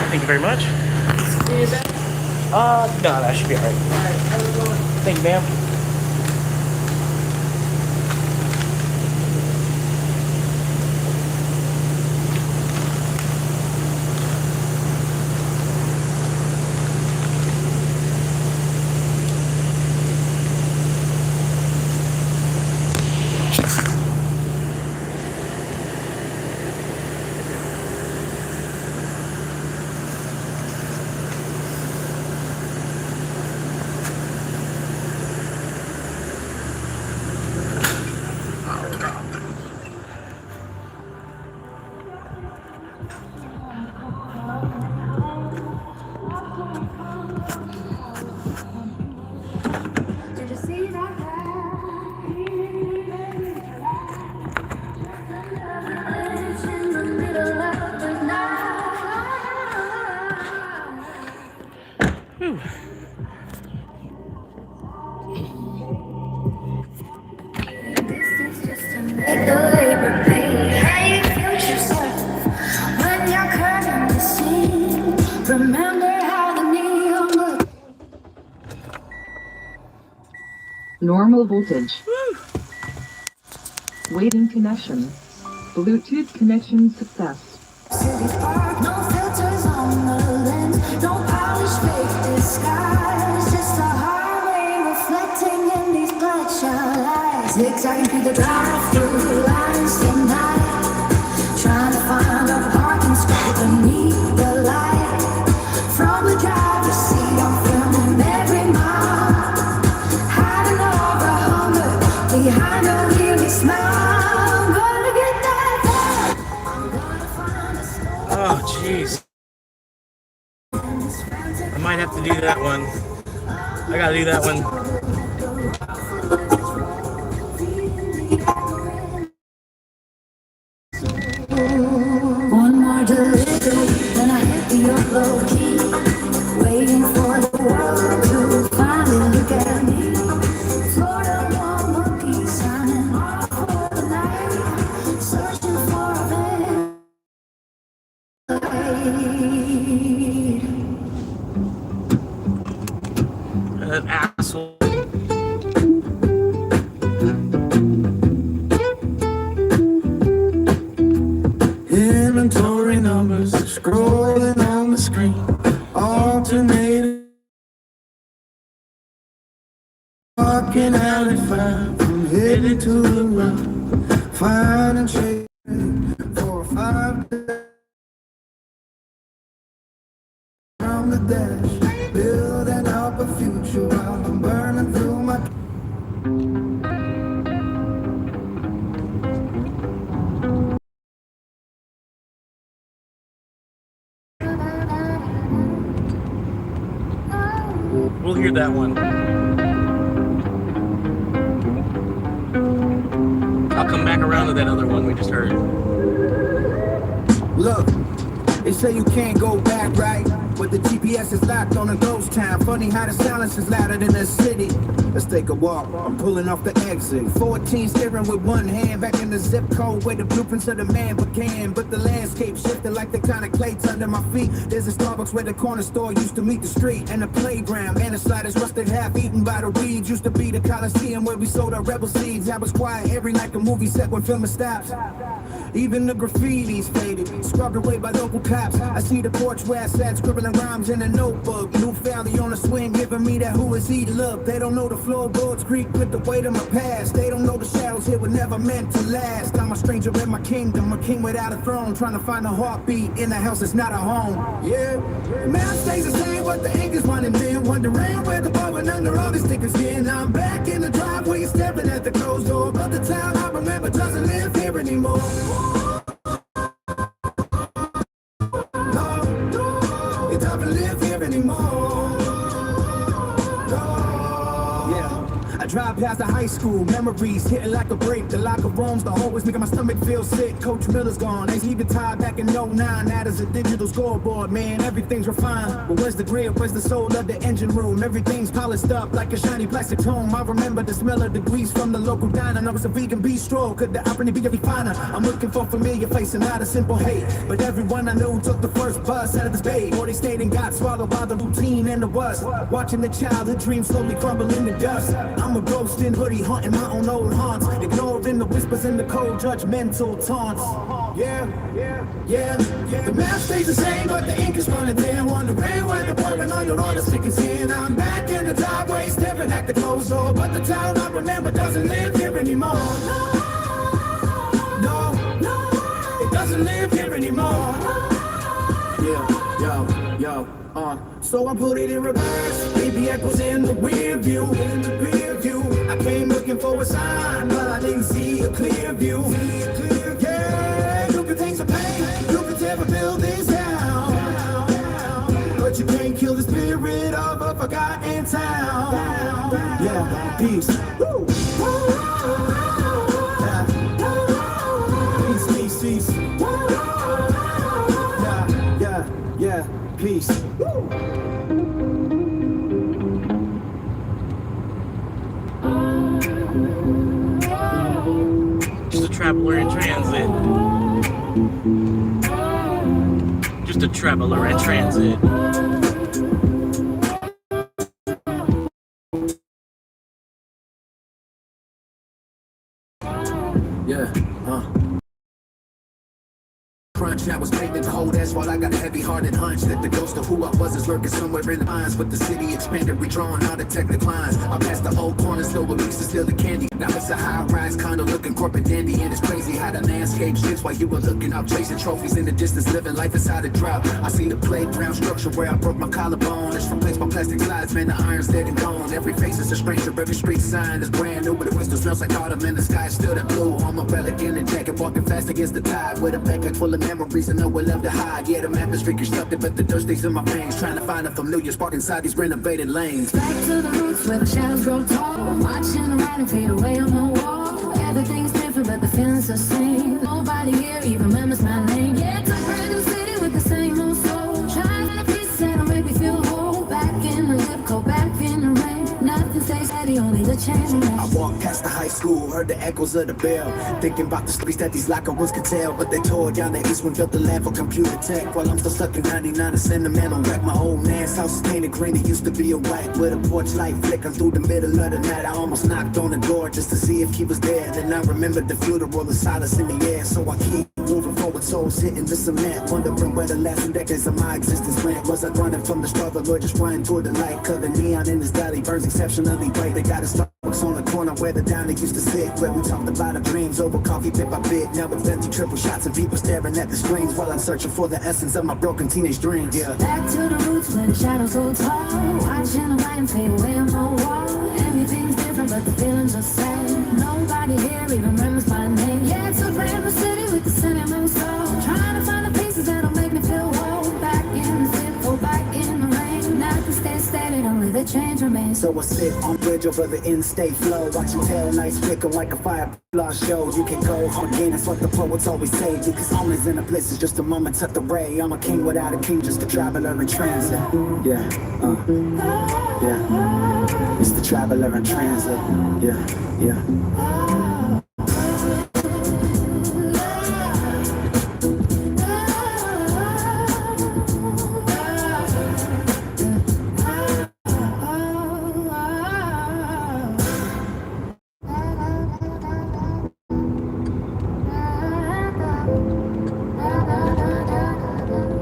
Thank you very much. No, that should be alright. Thank you, ma'am. Whew. Make the labor pay. Hey, future self, when you're curtain the scene, remember how the neon looked. Normal voltage. Waiting connection. Bluetooth connection success. City park, no filters on the lens, no polished fake disguise, just a highway reflecting in these bloodshot eyes. Zigzagging through the drive-through lines tonight, trying to find a parking spot beneath the light. From the driver's seat, I'm filming every mile, hiding over hunger behind a weary smile. I'm gonna get that back. Oh, jeez. I might have to do that one. I gotta do that one. One more delivery, then I hit the low key, waiting for the world to finally look at me. Florida one monkey signing off for the night, searching for a That asshole. Inventory numbers scrolling on the screen, alternating. Walking out at 5, I'm heading to the run, finding shade for a 5 from the dash, building up a future while I'm burning through my. We'll hear that one. I'll come back around to that other one we just heard. Look, they say you can't go back, right? But the GPS is locked on a ghost town. Funny how the silence is louder than the city. Let's take a walk. I'm pulling off the exit. 14 steering with one hand. Back in the zip code where the blueprints of the man began. But the landscape shifted like the kind of clay under my feet. There's a Starbucks where the corner store used to meet the street. And the playground and the sliders rusted half eaten by the weeds. Used to be the Coliseum where we sold our rebel seeds. I was quiet every night a movie set when filming stops. Even the graffiti's faded, scrubbed away by local cops. I see the porch where I sat scribbling rhymes in a notebook. New family on the swing giving me that who is he look. They don't know the floorboards creak with the weight of my past. They don't know the shadows here were never meant to last. I'm a stranger in my kingdom, a king without a throne, trying to find a heartbeat in a house that's not a home. Yeah, the man stays the same, but the ink is running thin. Wondering where the boy went under all the stickers in. I'm back in the driveway, staring at the closed door, but the town I remember doesn't live here anymore. It doesn't live here anymore. Yeah, I drive past the high school, memories hitting like a break. The locker rooms, the hallways making my stomach feel sick. Coach Miller's gone, he's leaving tied back in 09. Now there's a digital scoreboard, man, everything's refined. But where's the grid, where's the soul of the engine room? Everything's polished up like a shiny plastic tome. I remember the smell of the grease from the local diner. Now it's a vegan bistro, could the operating be every finer? I'm looking for familiar face and not a simple hate. But everyone I knew took the first bus out of this bay, or they stayed and got swallowed by the routine and the rust. Watching the childhood dreams slowly crumble in the dust. I'm a ghost in hoodie haunting my own old haunts, ignoring the whispers and the cold judgmental taunts. Yeah. The map stays the same, but the ink is running thin. Wondering where the boy went on your order stickers in. I'm back in the driveway, staring at the closed door, but the town I remember doesn't live here anymore. No, it doesn't live here anymore. So I put it in reverse. Baby echoes in the rear view. I came looking for a sign, but I didn't see a clear view. Yeah, you can take some pain, you can tear a building down, but you can't kill the spirit of a forgotten town. Yeah, peace. Woo. Peace. Yeah, peace. Woo. traveler in transit. Just a traveler in transit. Yeah, crunch, I was painting cold, that's why I got a heavy-hearted hunch that the ghost of who I was is lurking somewhere in the mines. But the city expanded, redrawing all the tech declines. I passed the old corner store where we used to steal the candy. Now it's a high-rise condo looking corporate dandy, and it's crazy how the landscape shifts while you were looking up, chasing trophies in the distance, living life inside a drought. I see the playground structure where I broke my collarbone. It's replaced by plastic slides, man, the iron's dead and gone. Every face is a stranger, every street sign is brand new, but the window smells like autumn and the sky is still that blue. I'm a relic in a jacket, walking fast against the tide with a backpack full of memories and nowhere left to hide. Yeah, the map is reconstructed, but the dirt stays in my veins, trying to find a familiar spark inside these renovated lanes. Back to the roots where the shadows grow tall. Watching the writing fade away on the wall. Everything's different, but the feeling's the same. Nobody here even remembers my name. Yeah, it's a brand new city with the same old soul. Trying to piece that'll make me feel whole. Back in the zip code, back in the rain. Nothing stays steady, only the change remains. I walked past the high school, heard the echoes of the bell, thinking about the stories that these locker rooms could tell. But they tore down the east wind, built the land for computer tech, while I'm still stuck in 99 and sentimental wreck. My old man's house is painted green, it used to be a white, with a porch light flickering through the middle of the night. I almost knocked on the door just to see if he was there. Then I remembered the funeral, the silence in the air. So I keep moving forward, souls hitting the cement, wondering where the last decades of my existence went. Was I running from the struggle or just flying toward the light? Cause the neon in this valley burns exceptionally bright. They got a Starbucks on the corner where the diner used to sit, where we talked about our dreams over coffee bit by bit. Now it's empty triple shots and people staring at the screens while I'm searching for the essence of my broken teenage dreams. Yeah. Back to the roots where the shadows go tall. Watching the writing fade away on the wall. Everything's different, but the feeling's the same. Nobody here even remembers my name. Yeah, it's a brand new city with the sentimental soul. Trying to find the pieces that'll make me feel whole. Back in the zip code, back in the rain. Nothing stays steady, only the change remains. So I sit on bridge over the in-state flow, watching tail lights flicker like a fire show. You can go home again, that's what the poets always say. Because always in a bliss is just a moment tucked away. I'm a king without a king, just a traveler in transit. Yeah, yeah. It's the traveler in transit. Yeah.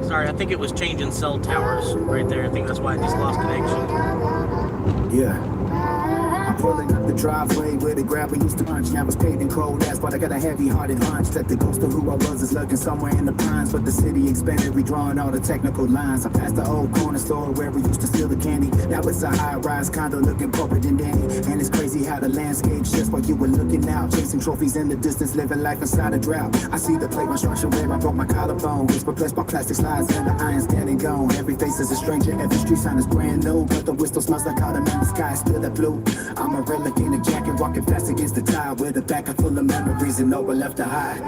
Sorry, I think it was changing cell towers right there. I think that's why I just lost connection. Yeah. I'm pulling up the driveway where the grabber used to punch. Now it's paved in cold ass, but I got a heavy-hearted hunch that the ghost of who I was is lurking somewhere in the pines. But the city expanded, redrawing all the technical lines. I passed the old corner store where we used to steal the candy. Now it's a high-rise condo looking corporate and dandy. And it's crazy how the landscape shifts while you were looking out, chasing trophies in the distance, living life inside a drought. I see the playground structure where I broke my collarbone. It's replaced by plastic slides and the iron's dead and gone. Every face is a stranger, every street sign is brand new, but the whistle smells like autumn and the sky is still that blue. I'm a relic in a jacket, walking fast against the tide, with a backpack full of memories and nowhere left to hide.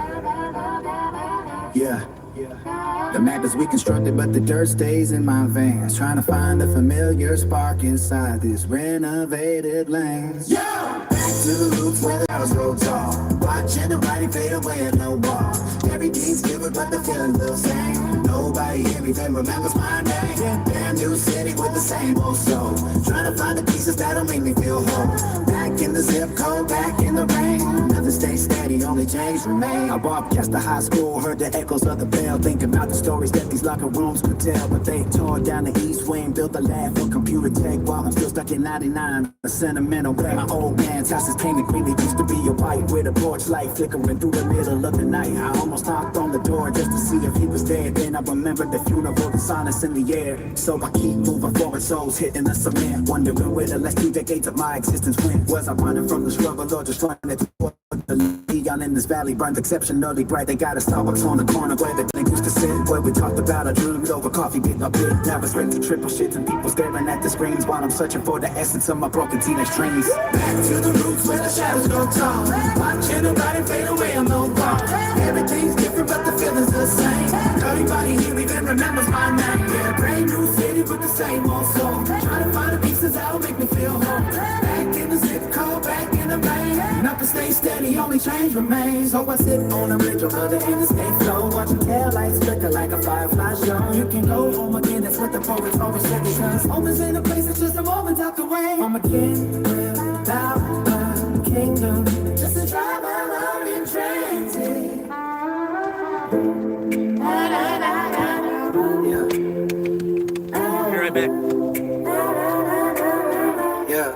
Yeah. The map is reconstructed, but the dirt stays in my veins, trying to find a familiar spark inside this renovated lanes. Back to the roots where the house grow tall, watching the writing fade away at no wall. Everything's different, but the feeling's the same. Nobody here even remembers my name. Brand new city with the same old soul, trying to find the pieces that'll make me feel whole. Back in the zip code, back in the rain. Nothing stays steady, only change remain. I walked past the high school, heard the echoes of the bell, thinking about the stories that these locker rooms could tell. But they tore down the east wing, built a lab for computer tech, while I'm still stuck in 99, a sentimental wreck. My old man's house is painted green, it used to be a white, with a porch light flickering through the middle of the night. I almost knocked on the door just to see if he was there. Then I remembered the funeral, the silence in the air. So I keep moving forward, souls hitting the cement, wondering where the last 2 decades of my existence went. Was I running from the struggle or just running toward the neon in this valley burned exceptionally bright? They got a Starbucks on the corner where the drink used to sit, where we talked about our dreams over coffee bit by bit. Now it's ready to triple shits and people staring at the screens while I'm searching for the essence of my broken teenage dreams. Back to the roots where the shadows go tall, watching the writing fade away on the wall. Everything's different, but the feeling's the same. Nobody here even remembers my name. Yeah, brand new city with the same old soul, trying to find the pieces that'll make me feel whole. Back in the zip code, back in the rain. Nothing stay steady, only change remains. So I sit on a bridge over the interstate flow, watching taillights flicker like a firefly show. You can go home again, that's what the poets always say, because home is in a place that's just a moment out the way. I'm a king without a kingdom, just a driver around in transit. Be right back. Yeah.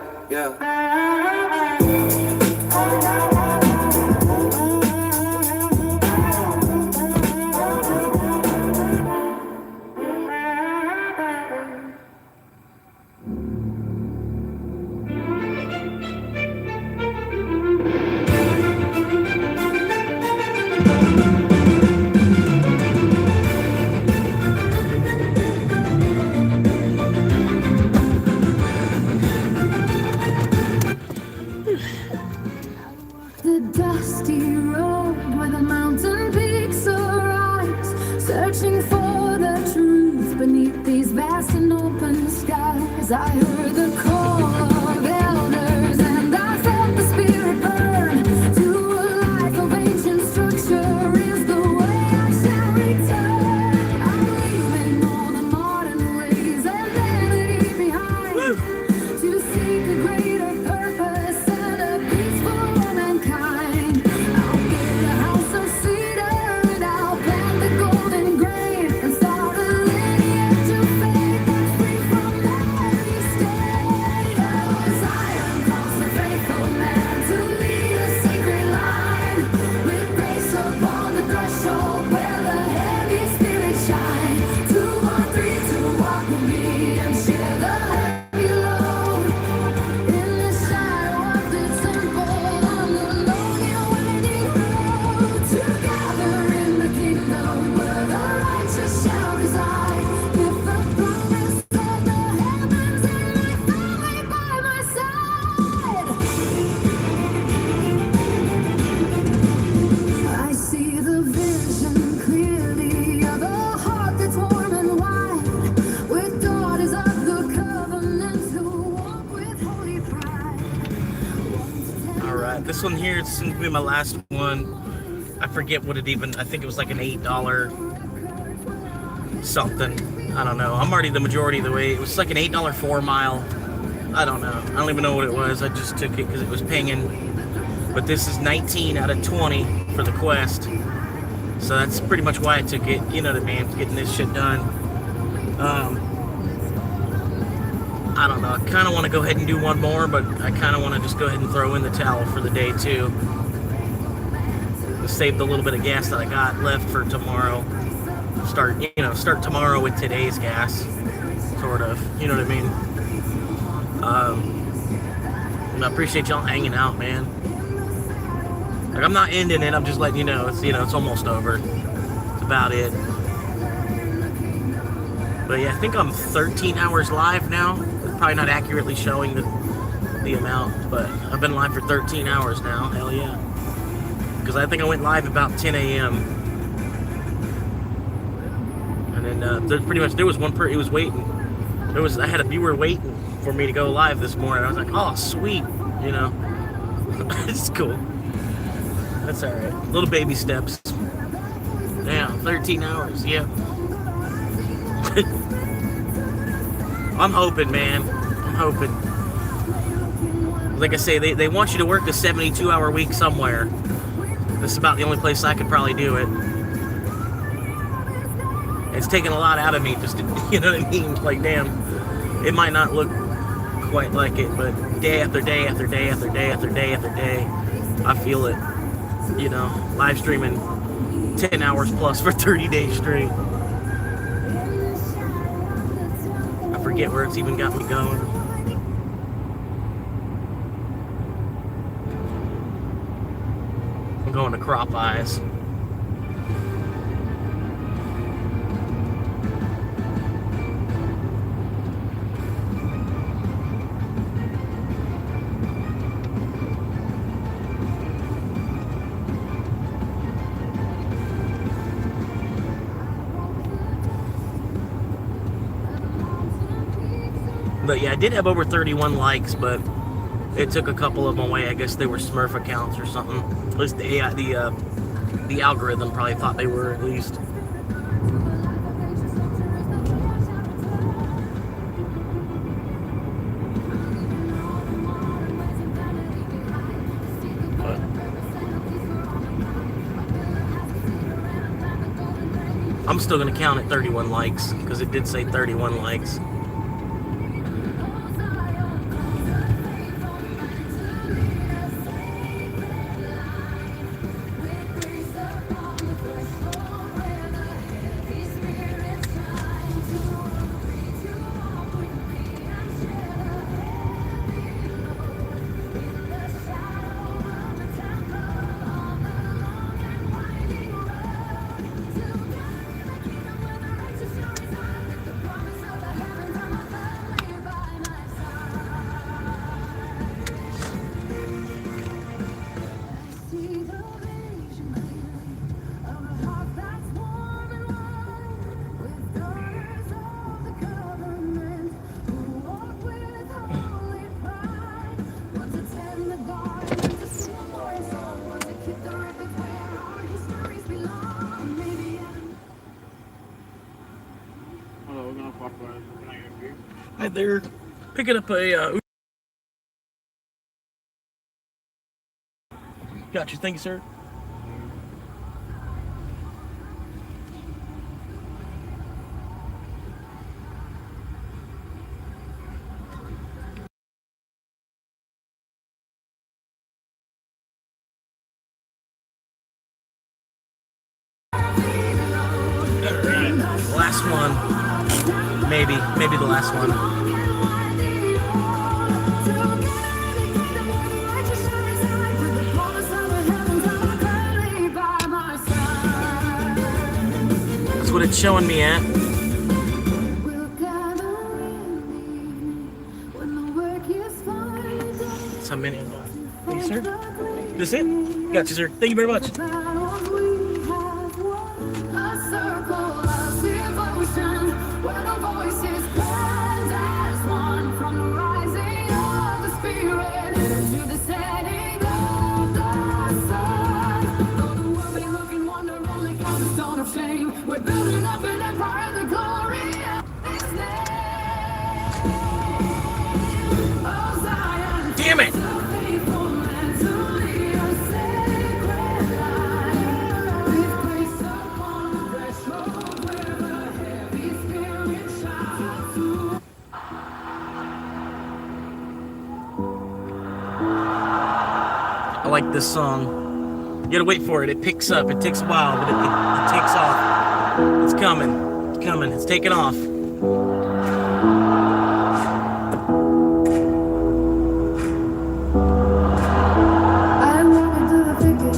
The dusty road where the mountain peaks arise, searching for the truth beneath these vast and open skies. I heard the call of elders and I felt the spirit burn. To a life of ancient structure is the way I shall return. I'm leaving all the modern ways and vanity behind, to seek a greater purpose and a peaceful mankind. I'll build a house of cedar and I'll plant the golden grain and start a lineage of faith that's free from every stain. Zion calls the faithful man to lead a sacred line, with grace upon the threshold where the heavy spirits shine. 2 or 3 to walk with me and share the heavy load. In the shadow of the temple, on the lonely winding road, together in the kingdom where the righteous shall reside. With the promise of the heavens and my family by my side. I see the vision clearly of a heart that's warm and wide, with daughters of the covenant who walk with holy pride. All right, this one here is going to be my last one. I forget what it even, I think it was like an $8 something. I don't know. I'm already the majority of the way. It was like an $8 4 mile. I don't know. I don't even know what it was. I just took it because it was pinging. But this is 19 out of 20 for the quest. So that's pretty much why I took it. You know what I mean? Getting this shit done. I don't know. I kind of want to go ahead and do one more, but I kind of want to just go ahead and throw in the towel for the day too. Save the little bit of gas that I got left for tomorrow. Start tomorrow with today's gas, sort of. You know what I mean? And I appreciate y'all hanging out, man. Like, I'm not ending it. I'm just letting you know. It's almost over. That's about it. But yeah, I think I'm 13 hours live now. It's probably not accurately showing the amount, but I've been live for 13 hours now. Hell yeah. Because I think I went live about 10 a.m. And then there was one person, he was waiting. I had a viewer waiting for me to go live this morning. I was like, oh, sweet. It's cool. That's all right. Little baby steps. Yeah, 13 hours. Yeah. I'm hoping, man. I'm hoping. Like I say, they want you to work a 72-hour week somewhere. This is about the only place I could probably do it. It's taken a lot out of me just to, you know what I mean? Like, damn, it might not look quite like it, but day after day after day after day after day after day, I feel it. Live streaming 10 hours plus for 30 days straight. I forget where it's even got me going. I'm going to Crop Eyes. But yeah, I did have over 31 likes, but It took a couple of them away. I guess they were Smurf accounts or something. At least the AI, the algorithm probably thought they were, at least. But I'm still gonna count it 31 likes because it did say 31 likes. Hi there, picking up a. Got you. Thank you, sir. Alright, last one. Maybe the last one. That's what it's showing me at. That's how many. Thank you, sir. This it? Got you, sir. Thank you very much. We're building up an empire, the glory of His name. Oh, Zion. Damn it! I like this song. You gotta wait for it. It picks up. It takes a while, but it takes off. It's coming. It's coming. It's taking off. I'm walking through the thicket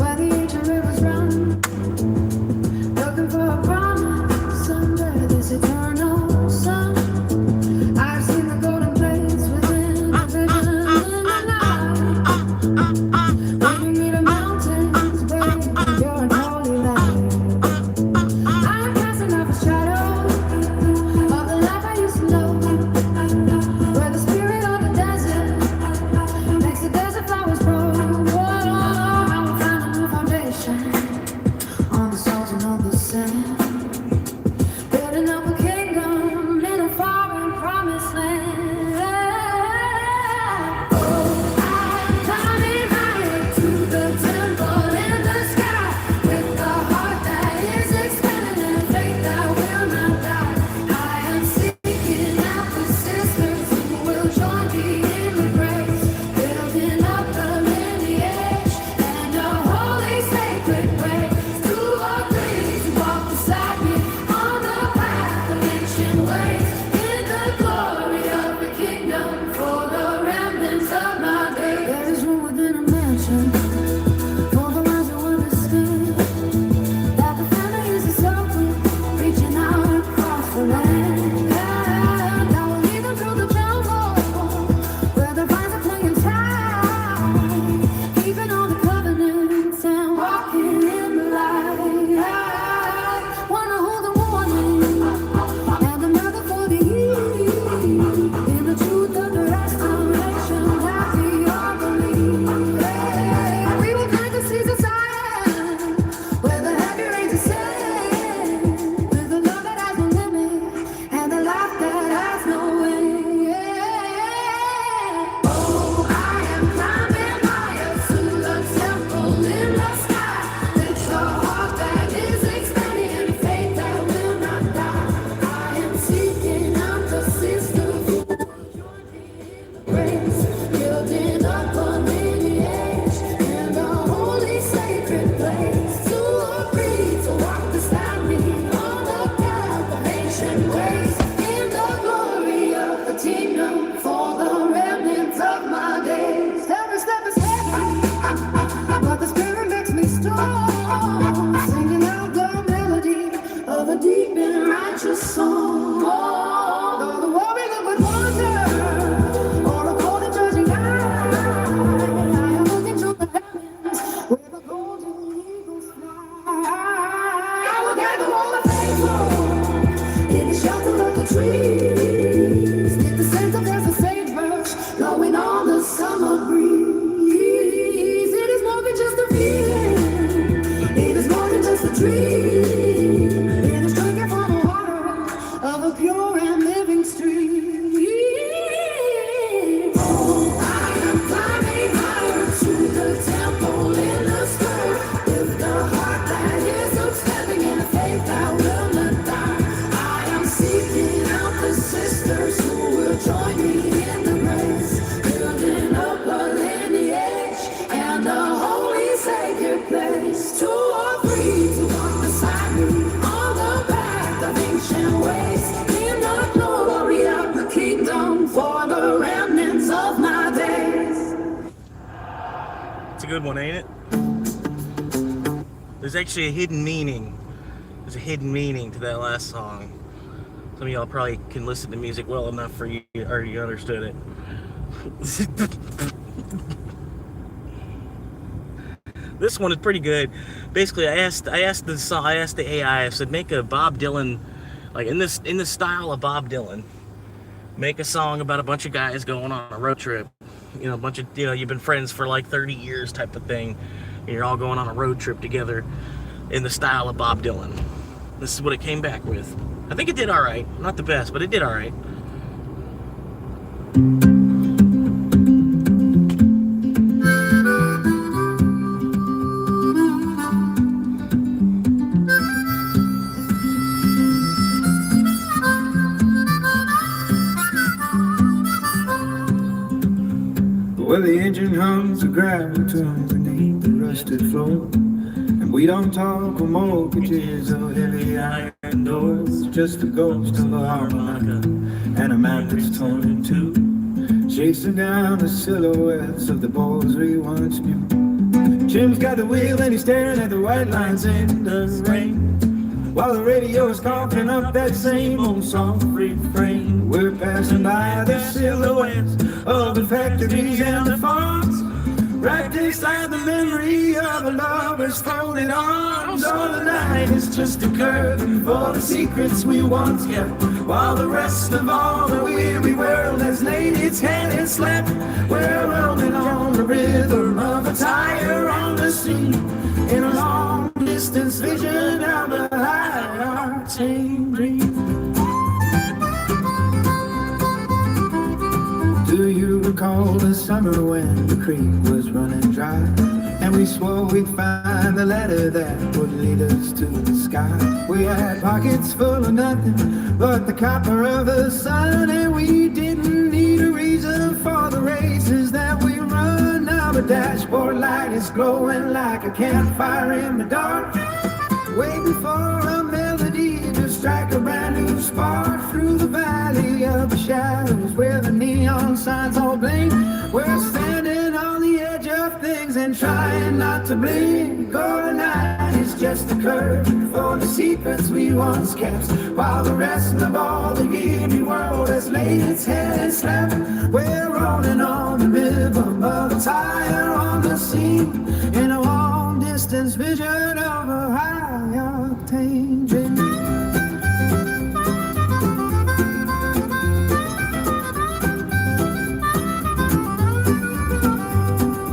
where the ancient rivers run, looking for a promise under this eternal sun. I've seen the golden place within the vision in the night. Leading me to mountains break, pure and holy light. I'm casting off a shadow will join me in the grace, building up a lineage and a holy sacred place. 2 or 3 to walk beside me on the path of ancient ways, in the glory of the kingdom for the remnants of my days. It's a good one, ain't it? There's actually a hidden meaning. There's a hidden meaning to that last song. Some of y'all probably can listen to music well enough for you already understood it. This one is pretty good. Basically, I asked the AI. I said, make a Bob Dylan, like in this style of Bob Dylan. Make a song about a bunch of guys going on a road trip. You know, a bunch of, you know, you've been friends for like 30 years type of thing. And you're all going on a road trip together in the style of Bob Dylan. This is what it came back with. I think it did all right. Not the best, but it did all right. Well, the engine hums a gravel tune beneath the rusted floor, and we don't talk of mortgages or heavy iron doors, just the ghost of a harmonica and a map that's torn in two, chasing down the silhouettes of the boys we once knew. Jim's got the wheel and he's staring at the white lines in the rain, while the radio is coughing up that same old soft refrain. We're passing by the silhouettes of the factories and the farms, right beside the memory of a lover's folded arms. All the night is just a curtain for the secrets we once kept, while the rest of all the weary world has laid its head and slept. We're rolling on the rhythm of a tire on the sea, in a long distance vision of a high-octane dream. Do you recall the summer when the creek was running dry, and we swore we'd find the ladder that would lead us to the sky? We had pockets full of nothing but the copper of the sun, and we didn't need a reason for the races that we run. Now the dashboard light is glowing like a campfire in the dark, waiting for a melody to strike a brand new spark through the valley of the shadows where the neon signs all blink. We're standing on the edge of things and trying not to blink. Oh, tonight is just a curtain for the secrets we once kept, while the rest of all the weary world has laid its head and slept. We're rolling on the rhythm of a tire on the scene, in a long distance vision of a high-octane dream.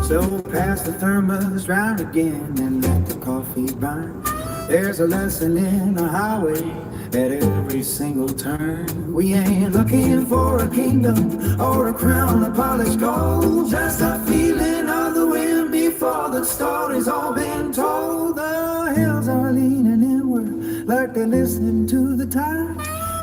So pass the thermos round again and let the coffee burn. There's a lesson in a highway at every single turn. We ain't looking for a kingdom or a crown of polished gold, just a feeling of the wind before the story's all been told. The hills are leaning inward like they're listening to the tide,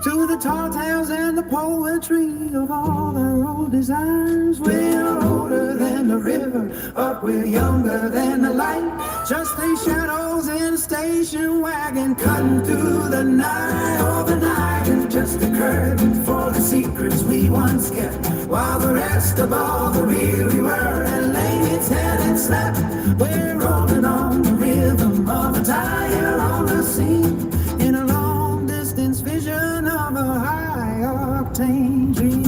to the tall tales and the poetry of all our old desires. We're older than the river, but we're younger than the light, just three shadows in a station wagon cutting through the night. Oh, the night is just a curtain for the secrets we once kept, while the rest of all the weary world had laid its head and slept. We're rolling on the rhythm of a tire on the scene, in a long distance vision of a high-octane dream.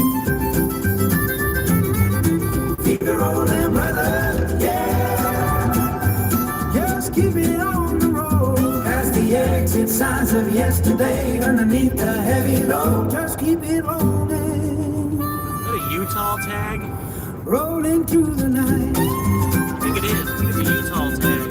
Keep it rolling, brother, yeah. Just keep it on the road, as the exit signs of yesterday underneath the heavy load. Just keep it rolling. Is that a Utah tag? Rolling through the night. I think it is. It's a Utah tag.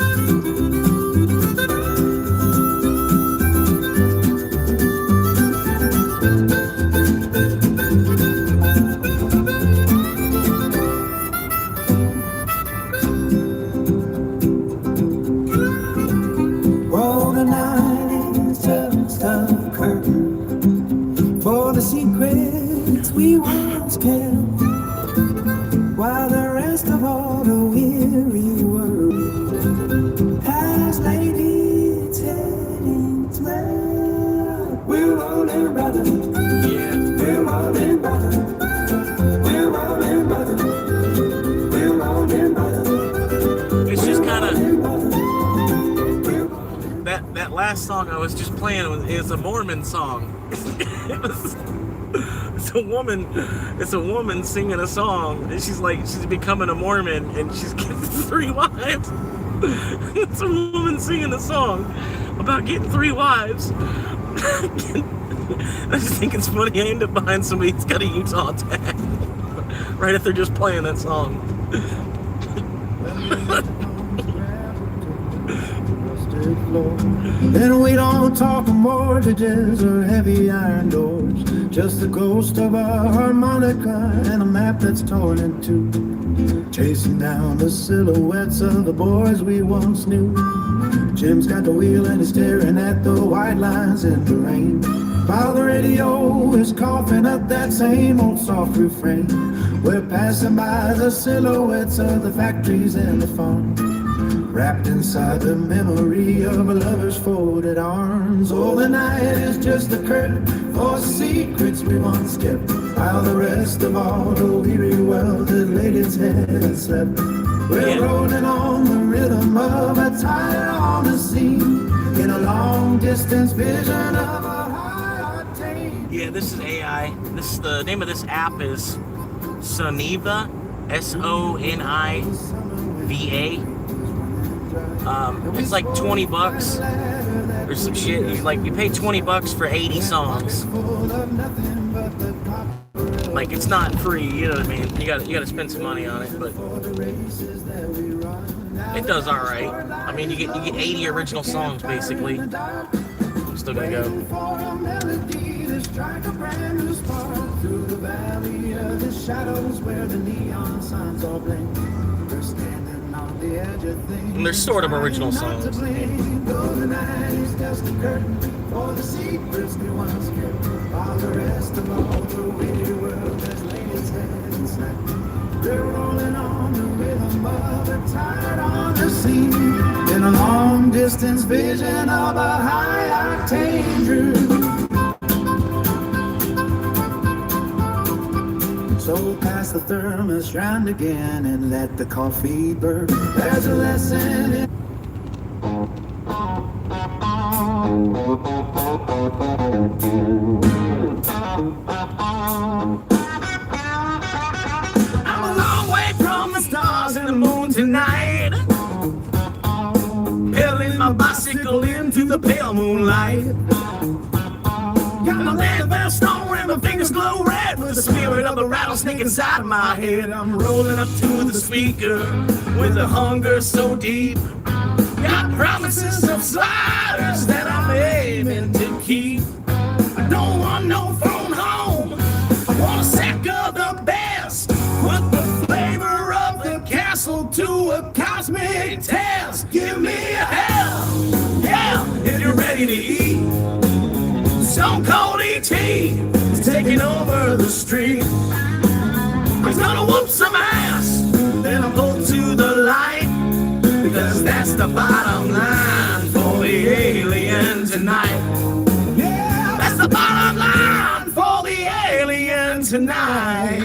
Oh, the night is just a curtain for the secrets we want. ones kept, while the rest of all the weary world has laid its head in swell. We're rolling, brother. We're rolling, brother. We're rolling, brother. We're rolling, brother. It's just kind of that last song I was just playing is a Mormon song. It's a woman singing a song, and she's becoming a Mormon, and she's getting 3 wives. It's a woman singing a song about getting 3 wives. I just think it's funny. I end up behind somebody that's got a Utah tag right if they're just playing that song. And we don't talk of mortgages or heavy iron doors, just the ghost of a harmonica and a map that's torn in two, chasing down the silhouettes of the boys we once knew. Jim's got the wheel and he's staring at the white lines in the rain, while the radio is coughing up that same old soft refrain. We're passing by the silhouettes of the factories and the farm, wrapped inside the memory of a lover's folded arms. Oh, the night is just a curtain for secrets we once kept, while the rest of all the weary world has laid its head and slept. We're rolling on the rhythm of a tide on the sea, in a long distance vision of a high octane. Yeah, this is AI. The name of this app is Soniva, Soniva. It's like $20 or some shit. You pay $20 for 80 songs. Like, it's not free, you know what I mean? You gotta spend some money on it, but it does all right. I mean, you get 80 original songs basically. I'm still gonna go. And they're sort of original songs. We're rolling on the rhythm of the tide on the sea, in a long distance vision of a high octane dream. So pass the thermos round again and let the coffee burn. There's a lesson in tonight, pedaling my bicycle into the pale moonlight. Got my leather vest on and my fingers glow red with the spirit of a rattlesnake inside of my head. I'm rolling up to the speaker with a hunger so deep. Got promises of sliders that I'm aiming to keep. I don't want no phone home. I want a sack of the best with the flavor of the castle to a cosmic test. Give me a hell, yeah, if you're ready to eat. Stone Cold E.T. is taking over the street. He's gonna whoop some ass, then I'll go to the light, because that's the bottom line for the alien tonight. Yeah, that's the bottom line for the alien tonight.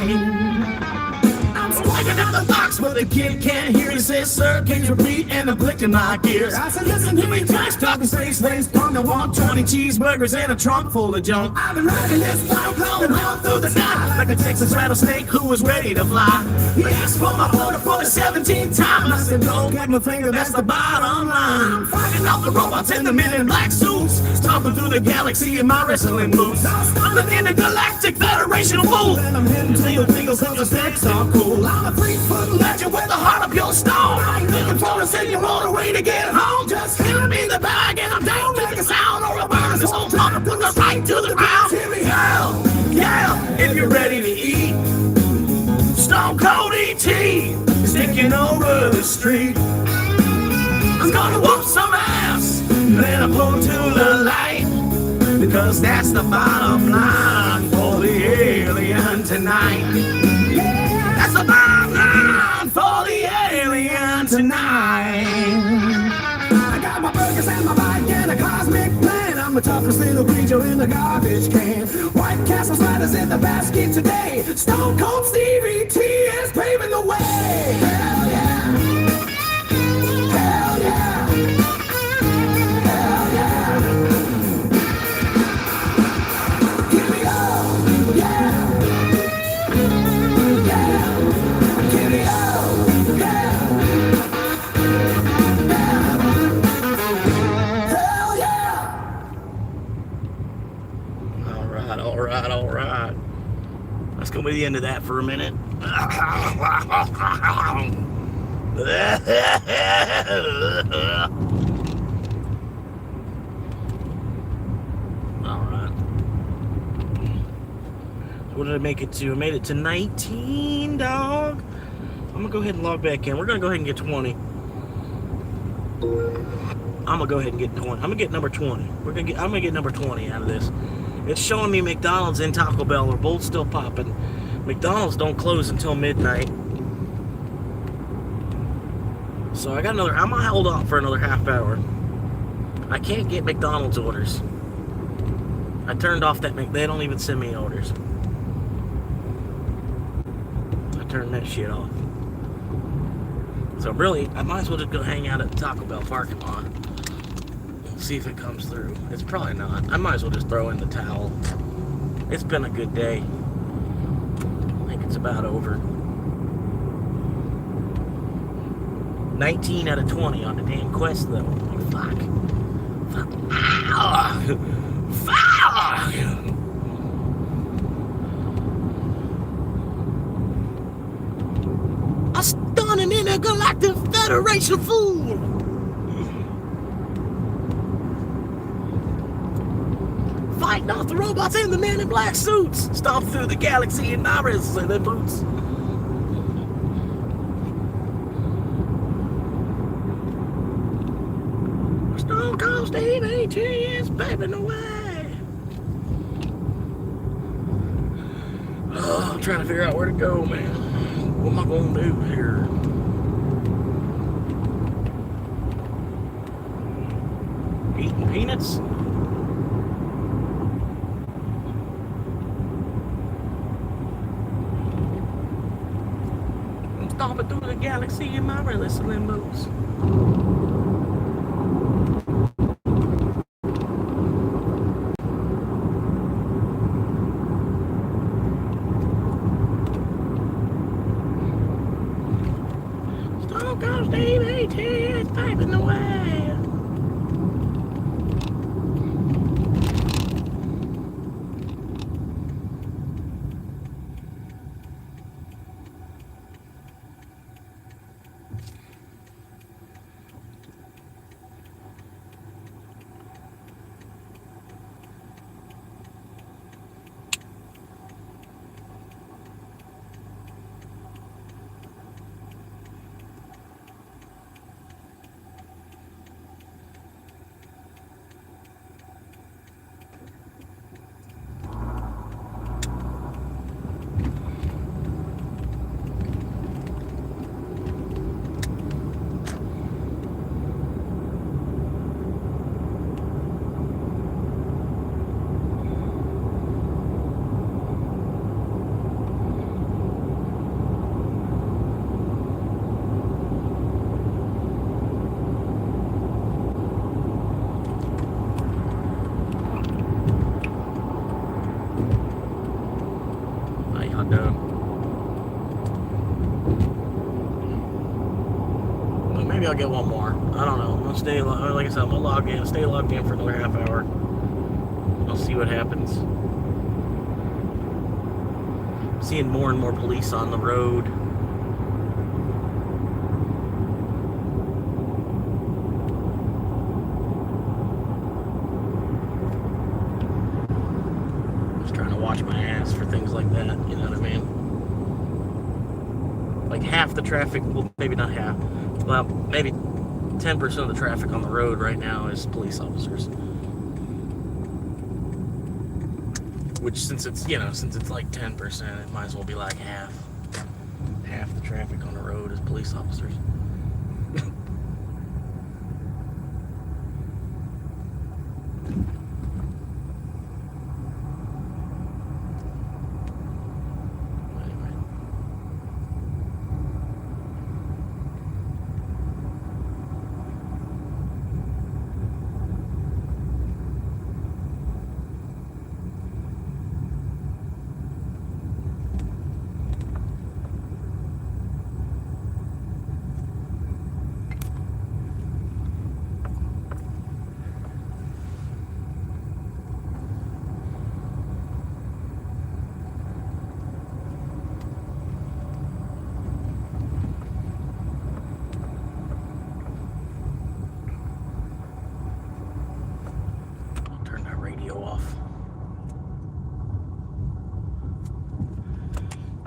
Swinging down the box, but the kid can't hear. He says, "Sir, can you repeat?" And I'm clicking my gears. I said, "Listen to me, trash talking space lanes, punk. I want 20 cheeseburgers and a trunk full of junk. I've been riding this bike going all through the night like a Texas rattlesnake who was ready to fly." He asked for my order for the 17th time, and I said, "Don't get my finger, that's the bottom line." I'm fighting off the robots and the men in black suits, stomping through the galaxy in my wrestling boots. I'm the intergalactic federation of fools, and I'm hitting to your fingers cause the stakes are cool. I'm a 3-foot legend with the heart of your stone. I ain't looking for a single motor way to get home. Just hand me the bag and I'm down to make a sound or a burn this whole time and put us right to the ground. Hear me hell, yeah, if you're ready to eat. Stone Cold E.T. is taking over the street. I'm gonna whoop some ass, then I pull to the light, because that's the bottom line for the alien tonight. That's a bomb line for the alien tonight. I got my burgers and my bike and a cosmic plan. I'm the toughest little creature in the garbage can. White Castle sliders in the basket today. Stone Cold Stevie T is paving the way. Hell yeah. Hell yeah. Hell yeah. Give me all. Yeah. Yeah. Give me all. Yeah. Hell yeah. All right. That's gonna be the end of that for a minute. All right. What did I make it to? I made it to 19, dog. I'm gonna go ahead and log back in. We're gonna go ahead and get 20. I'm gonna go ahead and get 20. I'm gonna get number 20. I'm gonna get number 20 out of this. It's showing me McDonald's and Taco Bell are both still popping. McDonald's don't close until midnight. So I got another, I'm gonna hold on for another half hour. I can't get McDonald's orders. I turned off that, they don't even send me orders. I turned that shit off. So really, I might as well just go hang out at the Taco Bell parking lot. See if it comes through. It's probably not. I might as well just throw in the towel. It's been a good day. I think it's about over. 19 out of 20 on the damn quest though. Like, fuck. Ow! Fuck! A stunning intergalactic federation fool! Fighting off the robots and the men in black suits. Stomp through the galaxy in Naris and their boots. Stone Cold Steve AT is paving the way. Oh, I'm trying to figure out where to go, man. What am I going to do here? Eating peanuts? Stomping through the galaxy in my really slim boots. Stone Cold Steve AT is paving the way. Maybe I'll get one more. I don't know. I'll stay, like I said, I'm gonna log in, stay logged in for another half hour. I'll see what happens. Seeing more and more police on the road. Just trying to watch my ass for things like that, you know what I mean? Like half the traffic, well, maybe not half. Well, maybe 10% of the traffic on the road right now is police officers. Which, since it's like 10%, it might as well be like half the traffic on the road is police officers.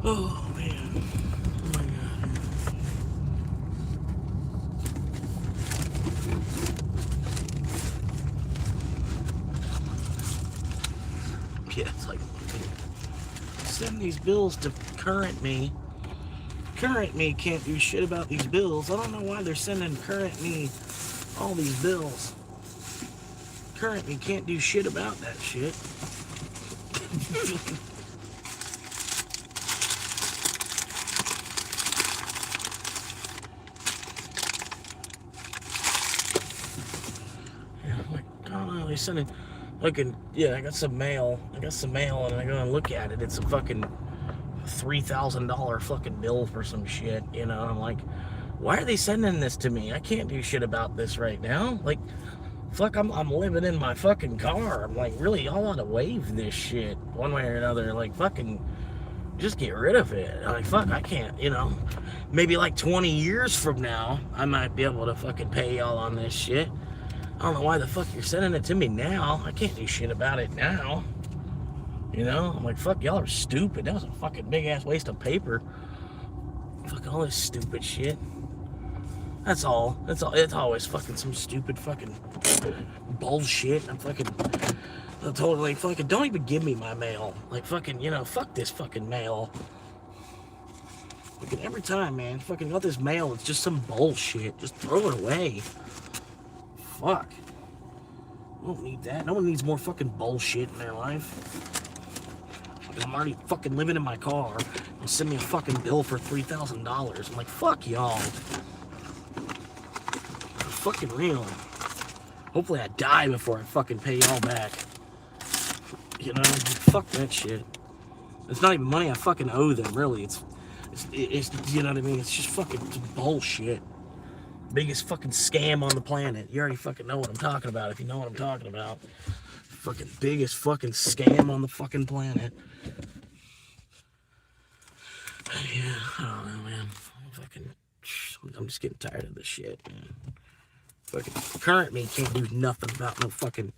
Oh man. Oh my god. Yeah, it's like send these bills to current me. Current me can't do shit about these bills. I don't know why they're sending current me all these bills. Current me can't do shit about that shit. They sent it fucking, yeah, I got some mail and I go and look at it. It's a fucking $3,000 fucking bill for some shit, you know. I'm like, why are they sending this to me? I can't do shit about this right now. Like, fuck, I'm living in my fucking car. I'm like, really, y'all ought to waive this shit one way or another. Like, fucking just get rid of it. Like, fuck, I can't, you know. Maybe like 20 years from now, I might be able to fucking pay y'all on this shit. I don't know why the fuck you're sending it to me now. I can't do shit about it now. You know? I'm like, fuck, y'all are stupid. That was a fucking big ass waste of paper. Fuck all this stupid shit. That's all. It's always fucking some stupid fucking bullshit. I'm totally fucking, don't even give me my mail. Like, fucking, you know, fuck this fucking mail. Fucking every time, man. Fucking got this mail. It's just some bullshit. Just throw it away. Fuck. I don't need that. No one needs more fucking bullshit in their life. I'm already fucking living in my car and send me a fucking bill for $3,000. I'm like, fuck y'all. Fucking real. Hopefully I die before I fucking pay y'all back. You know, fuck that shit. It's not even money I fucking owe them, really. It's you know what I mean? It's just fucking bullshit. Biggest fucking scam on the planet. You already fucking know what I'm talking about if you know what I'm talking about. Fucking biggest fucking scam on the fucking planet. Yeah, I don't know, man. I'm just getting tired of this shit, man. Fucking current me can't do nothing about no fucking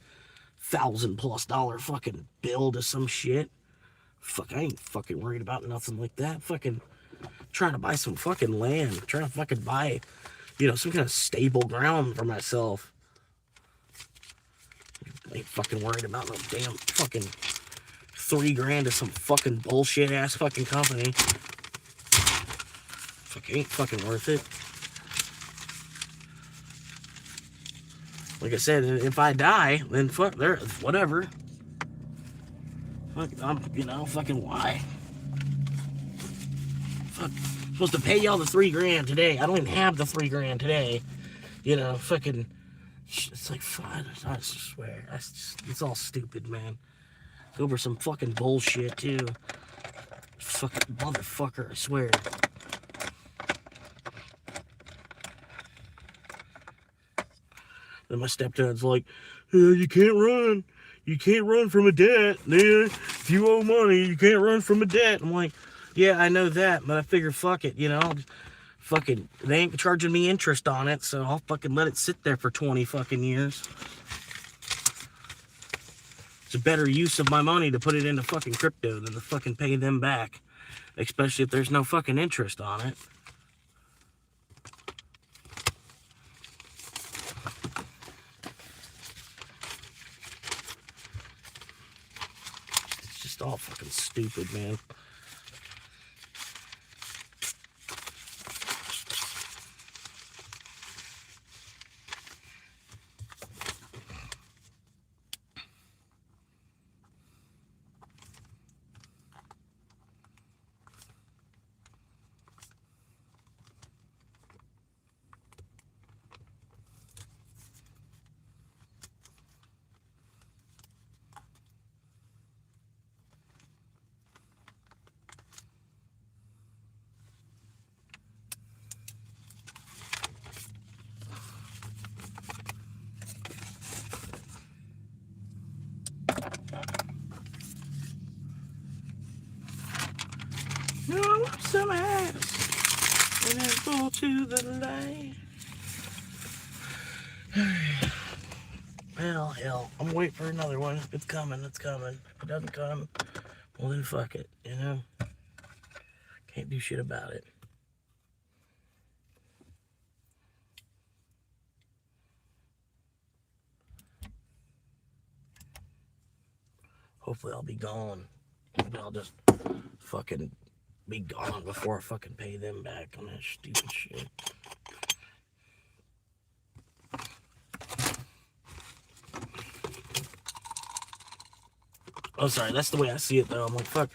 $1,000+ fucking bill to some shit. Fuck, I ain't fucking worried about nothing like that. Fucking trying to buy some fucking land. Trying to fucking buy, you know, some kind of stable ground for myself. I ain't fucking worried about no damn fucking $3,000 to some fucking bullshit ass fucking company. Fuck, ain't fucking worth it. Like I said, if I die, then fuck, there, whatever. Fuck, you know, fucking why? Fuck, I'm supposed to pay y'all the $3,000 today. I don't even have the $3,000 today. You know, fucking, it's like, fine, I swear, it's all stupid, man. It's over some fucking bullshit, too. Fucking motherfucker, I swear. Then my stepdad's like, you can't run. You can't run from a debt. If you owe money, you can't run from a debt. I'm like, yeah, I know that, but I figure, fuck it, you know. Fucking, they ain't charging me interest on it, so I'll fucking let it sit there for 20 fucking years. It's a better use of my money to put it into fucking crypto than to fucking pay them back. Especially if there's no fucking interest on it. all fucking stupid, man. No, I want some ass. And then fall to the light. Well, hell, I'm waiting for another one. It's coming, it's coming. If it doesn't come, well then fuck it, you know? Can't do shit about it. Hopefully I'll be gone. Maybe I'll just fucking be gone before I fucking pay them back on that stupid shit. Oh, sorry, that's the way I see it though. I'm like, fuck,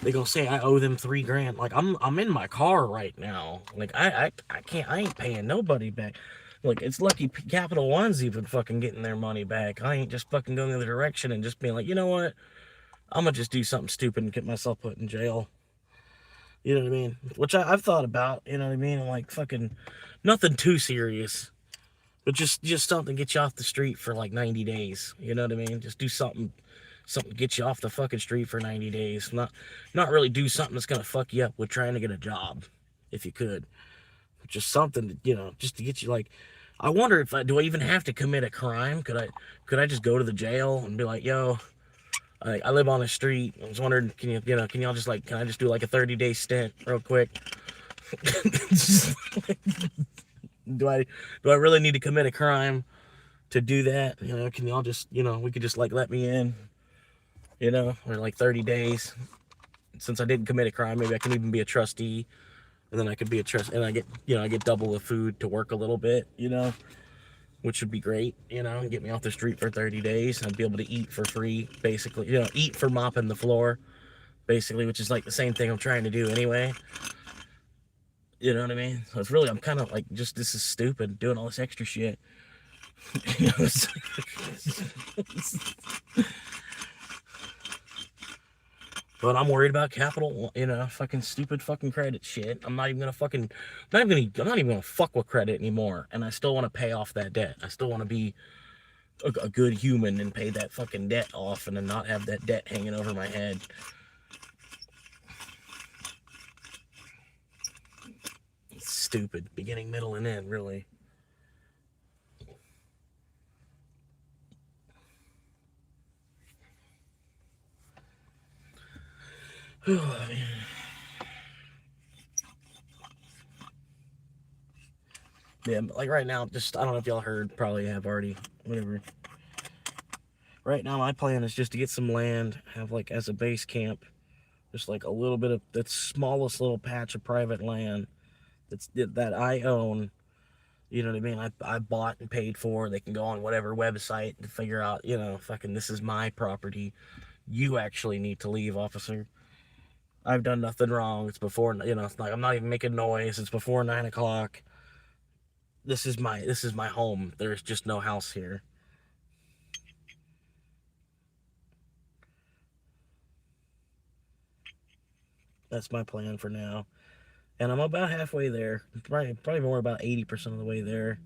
they gonna say I owe them $3,000. Like, I'm in my car right now. Like, I ain't paying nobody back. Like, it's lucky Capital One's even fucking getting their money back. I ain't just fucking going the other direction and just being like, you know what? I'm gonna just do something stupid and get myself put in jail. You know what I mean? Which I've thought about, you know what I mean? I'm like, fucking, nothing too serious. But just something to get you off the street for like 90 days. You know what I mean? Just do something to get you off the fucking street for 90 days. Not really do something that's gonna fuck you up with trying to get a job, if you could. Just something to, you know, just to get you like, I wonder if do I even have to commit a crime? Could I just go to the jail and be like, yo, I live on the street. I was wondering, can y'all just like, can I just do like a 30-day stint real quick? Do I really need to commit a crime to do that? You know, can y'all just, you know, we could just like let me in, you know, or like 30 days. Since I didn't commit a crime, maybe I can even be a trustee, and then I could be a trust, and I get double the food to work a little bit, you know, which would be great, you know, and get me off the street for 30 days. I'd be able to eat for free, basically, you know, eat for mopping the floor, basically, which is like the same thing I'm trying to do anyway. You know what I mean? So it's really, I'm kind of like, just, this is stupid, doing all this extra shit. You know, but I'm worried about capital, you know, fucking stupid fucking credit shit. I'm not even gonna fuck with credit anymore. And I still want to pay off that debt. I still want to be a good human and pay that fucking debt off and then not have that debt hanging over my head. It's stupid. Beginning, middle, and end, really. Yeah, but like right now, just, I don't know if y'all heard, probably have already, whatever. Right now, my plan is just to get some land, have like as a base camp, just like a little bit of that smallest little patch of private land that I own. You know what I mean? I bought and paid for. They can go on whatever website to figure out, you know, fucking this is my property. You actually need to leave, officer. I've done nothing wrong. It's before, you know, it's like I'm not even making noise. It's before 9 o'clock. This is my home. There's just no house here. That's my plan for now. And I'm about halfway there. Probably more about 80% of the way there.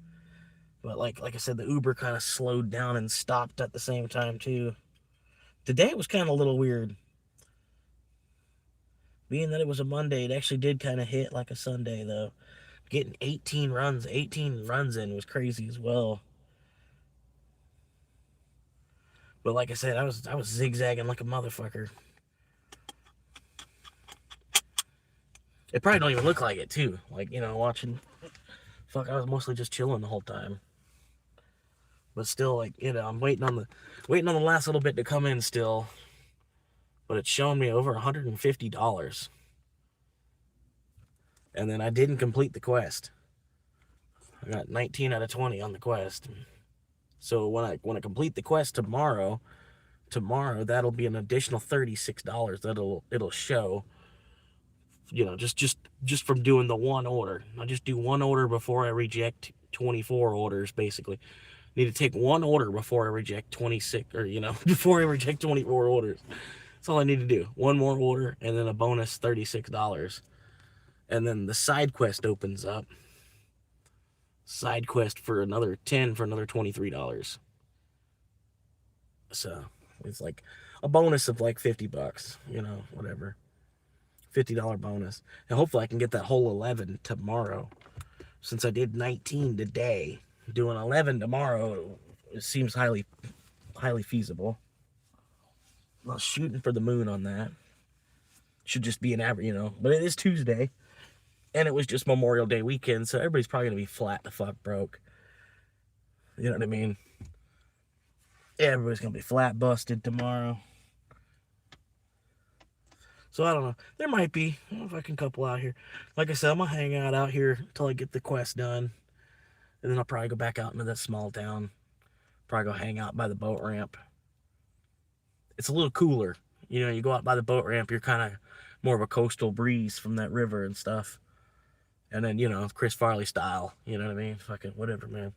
But like I said, the Uber kind of slowed down and stopped at the same time too. Today was kind of a little weird. Being that it was a Monday, it actually did kind of hit like a Sunday though. Getting 18 runs in was crazy as well. But like I said, I was zigzagging like a motherfucker. It probably don't even look like it too. Like, you know, watching. Fuck, I was mostly just chilling the whole time. But still, like, you know, I'm waiting on the last little bit to come in still. but it's showing me over $150. And then I didn't complete the quest. I got 19 out of 20 on the quest. So when I complete the quest tomorrow that'll be an additional $36 it'll show. You know, just from doing the one order. I just do one order before I reject 24 orders, basically. Need to take one order before I reject 26, or, you know, before I reject 24 orders. That's all I need to do. One more order, and then a bonus $36. And then the side quest opens up. Side quest for another 10 for another $23. So it's like a bonus of like $50, you know, whatever. $50 bonus. And hopefully I can get that whole 11 tomorrow. Since I did 19 today, doing 11 tomorrow, it seems highly feasible. I was shooting for the moon on that. Should just be an average, you know. But it is Tuesday. And it was just Memorial Day weekend, so everybody's probably going to be flat the fuck broke. You know what I mean? Yeah, everybody's going to be flat busted tomorrow. So I don't know. There might be. I don't know if I can couple out here. Like I said, I'm going to hang out here until I get the quest done. And then I'll probably go back out into that small town. Probably go hang out by the boat ramp. It's a little cooler. You know, you go out by the boat ramp, you're kind of more of a coastal breeze from that river and stuff. And then, you know, Chris Farley style. You know what I mean? Fucking whatever, man.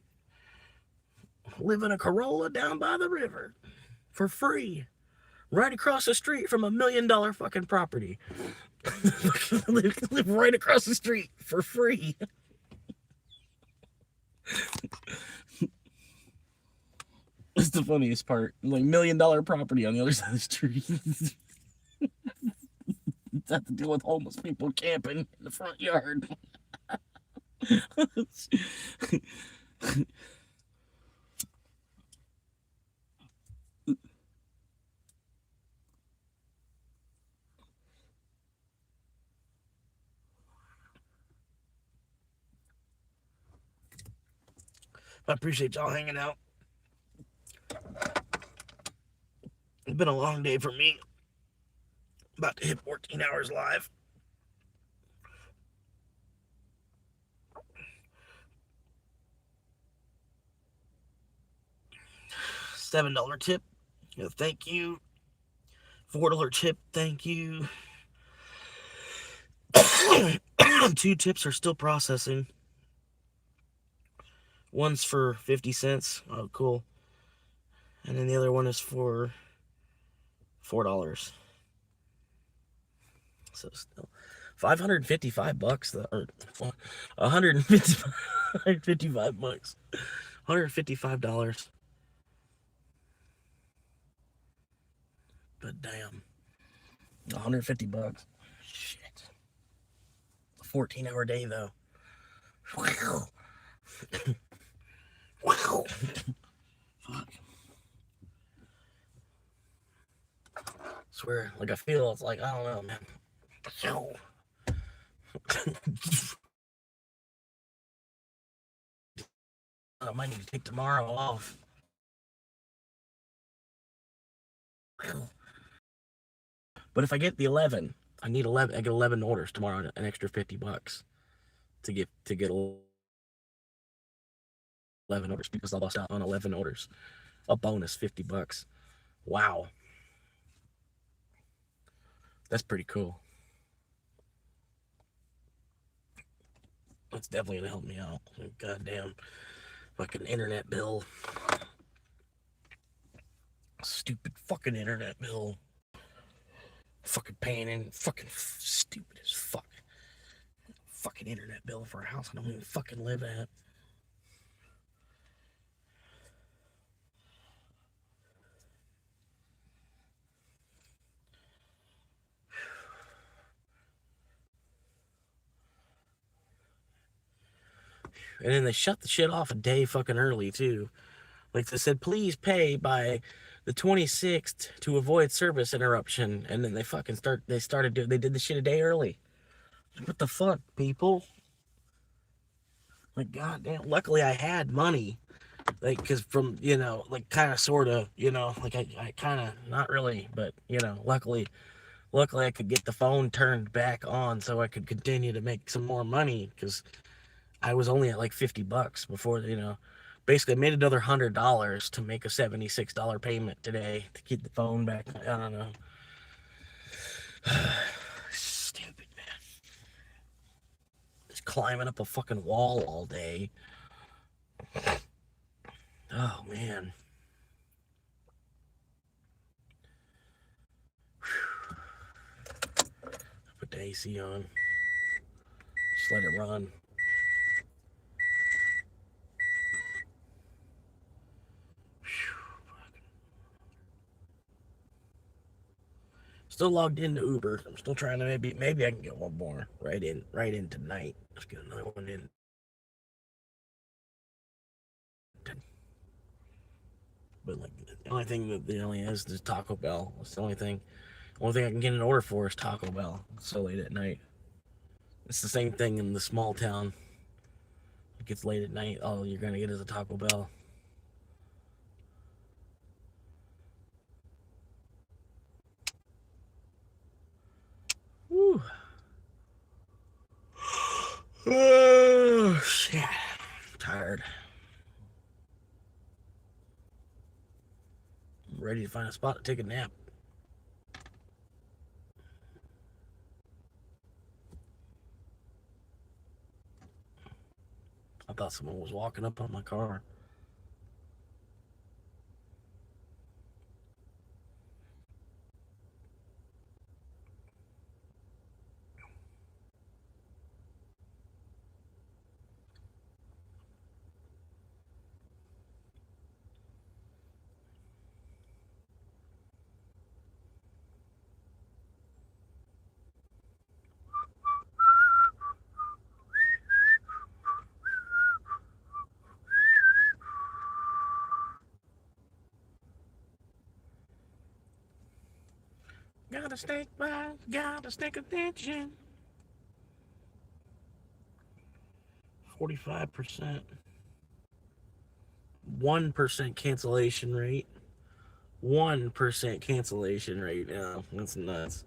Live in a Corolla down by the river. For free. Right across the street from $1 million fucking property. live right across the street for free. That's the funniest part. Like $1 million property on the other side of the street. Have to deal with homeless people camping in the front yard. I appreciate y'all hanging out. It's been a long day for me. About to hit 14 hours live. $7 tip. Thank you. $4 tip. Thank you. 2 tips are still processing. One's for 50 cents. Oh, cool. And then the other one is for $4. So still $555 though, or 155 bucks. $155. But damn. 150 bucks. Shit. A 14-hour day though. Wow. Wow. Fuck. Swear, like I feel it's like, I don't know, man. I might need to take tomorrow off. But if I get the 11, I need 11. I get 11 orders tomorrow, an extra 50 bucks to get 11 orders, because I'll bust out on 11 orders. A bonus 50 bucks. Wow. That's pretty cool. That's definitely gonna help me out. Goddamn fucking internet bill. Stupid fucking internet bill. Fucking paying in. Fucking stupid as fuck. Fucking internet bill for a house I don't even fucking live at. And then they shut the shit off a day fucking early too. Like they said, please pay by the 26th to avoid service interruption. And then they fucking they did the shit a day early. What the fuck, people? Like, goddamn. Luckily I had money. Like, because from, you know, like kind of sort of, you know, like I kind of, not really, but, you know, luckily I could get the phone turned back on so I could continue to make some more money, because I was only at like $50 before, you know, basically I made another $100 to make a $76 payment today to keep the phone back. I don't know. Stupid, man. Just climbing up a fucking wall all day. Oh, man. Put the AC on. Just let it run. Still logged into Uber. I'm still trying to maybe I can get one more right in tonight. Let's get another one in. But like the only thing that there only is Taco Bell. That's the only thing. Only thing I can get an order for is Taco Bell. It's so late at night. It's the same thing in the small town. It gets late at night. All you're gonna get is a Taco Bell. Whew. Oh shit. I'm tired. I'm ready to find a spot to take a nap. I thought someone was walking up on my car. Gotta stick attention. 45%. 1% cancellation rate. 1% cancellation rate now. That's nuts.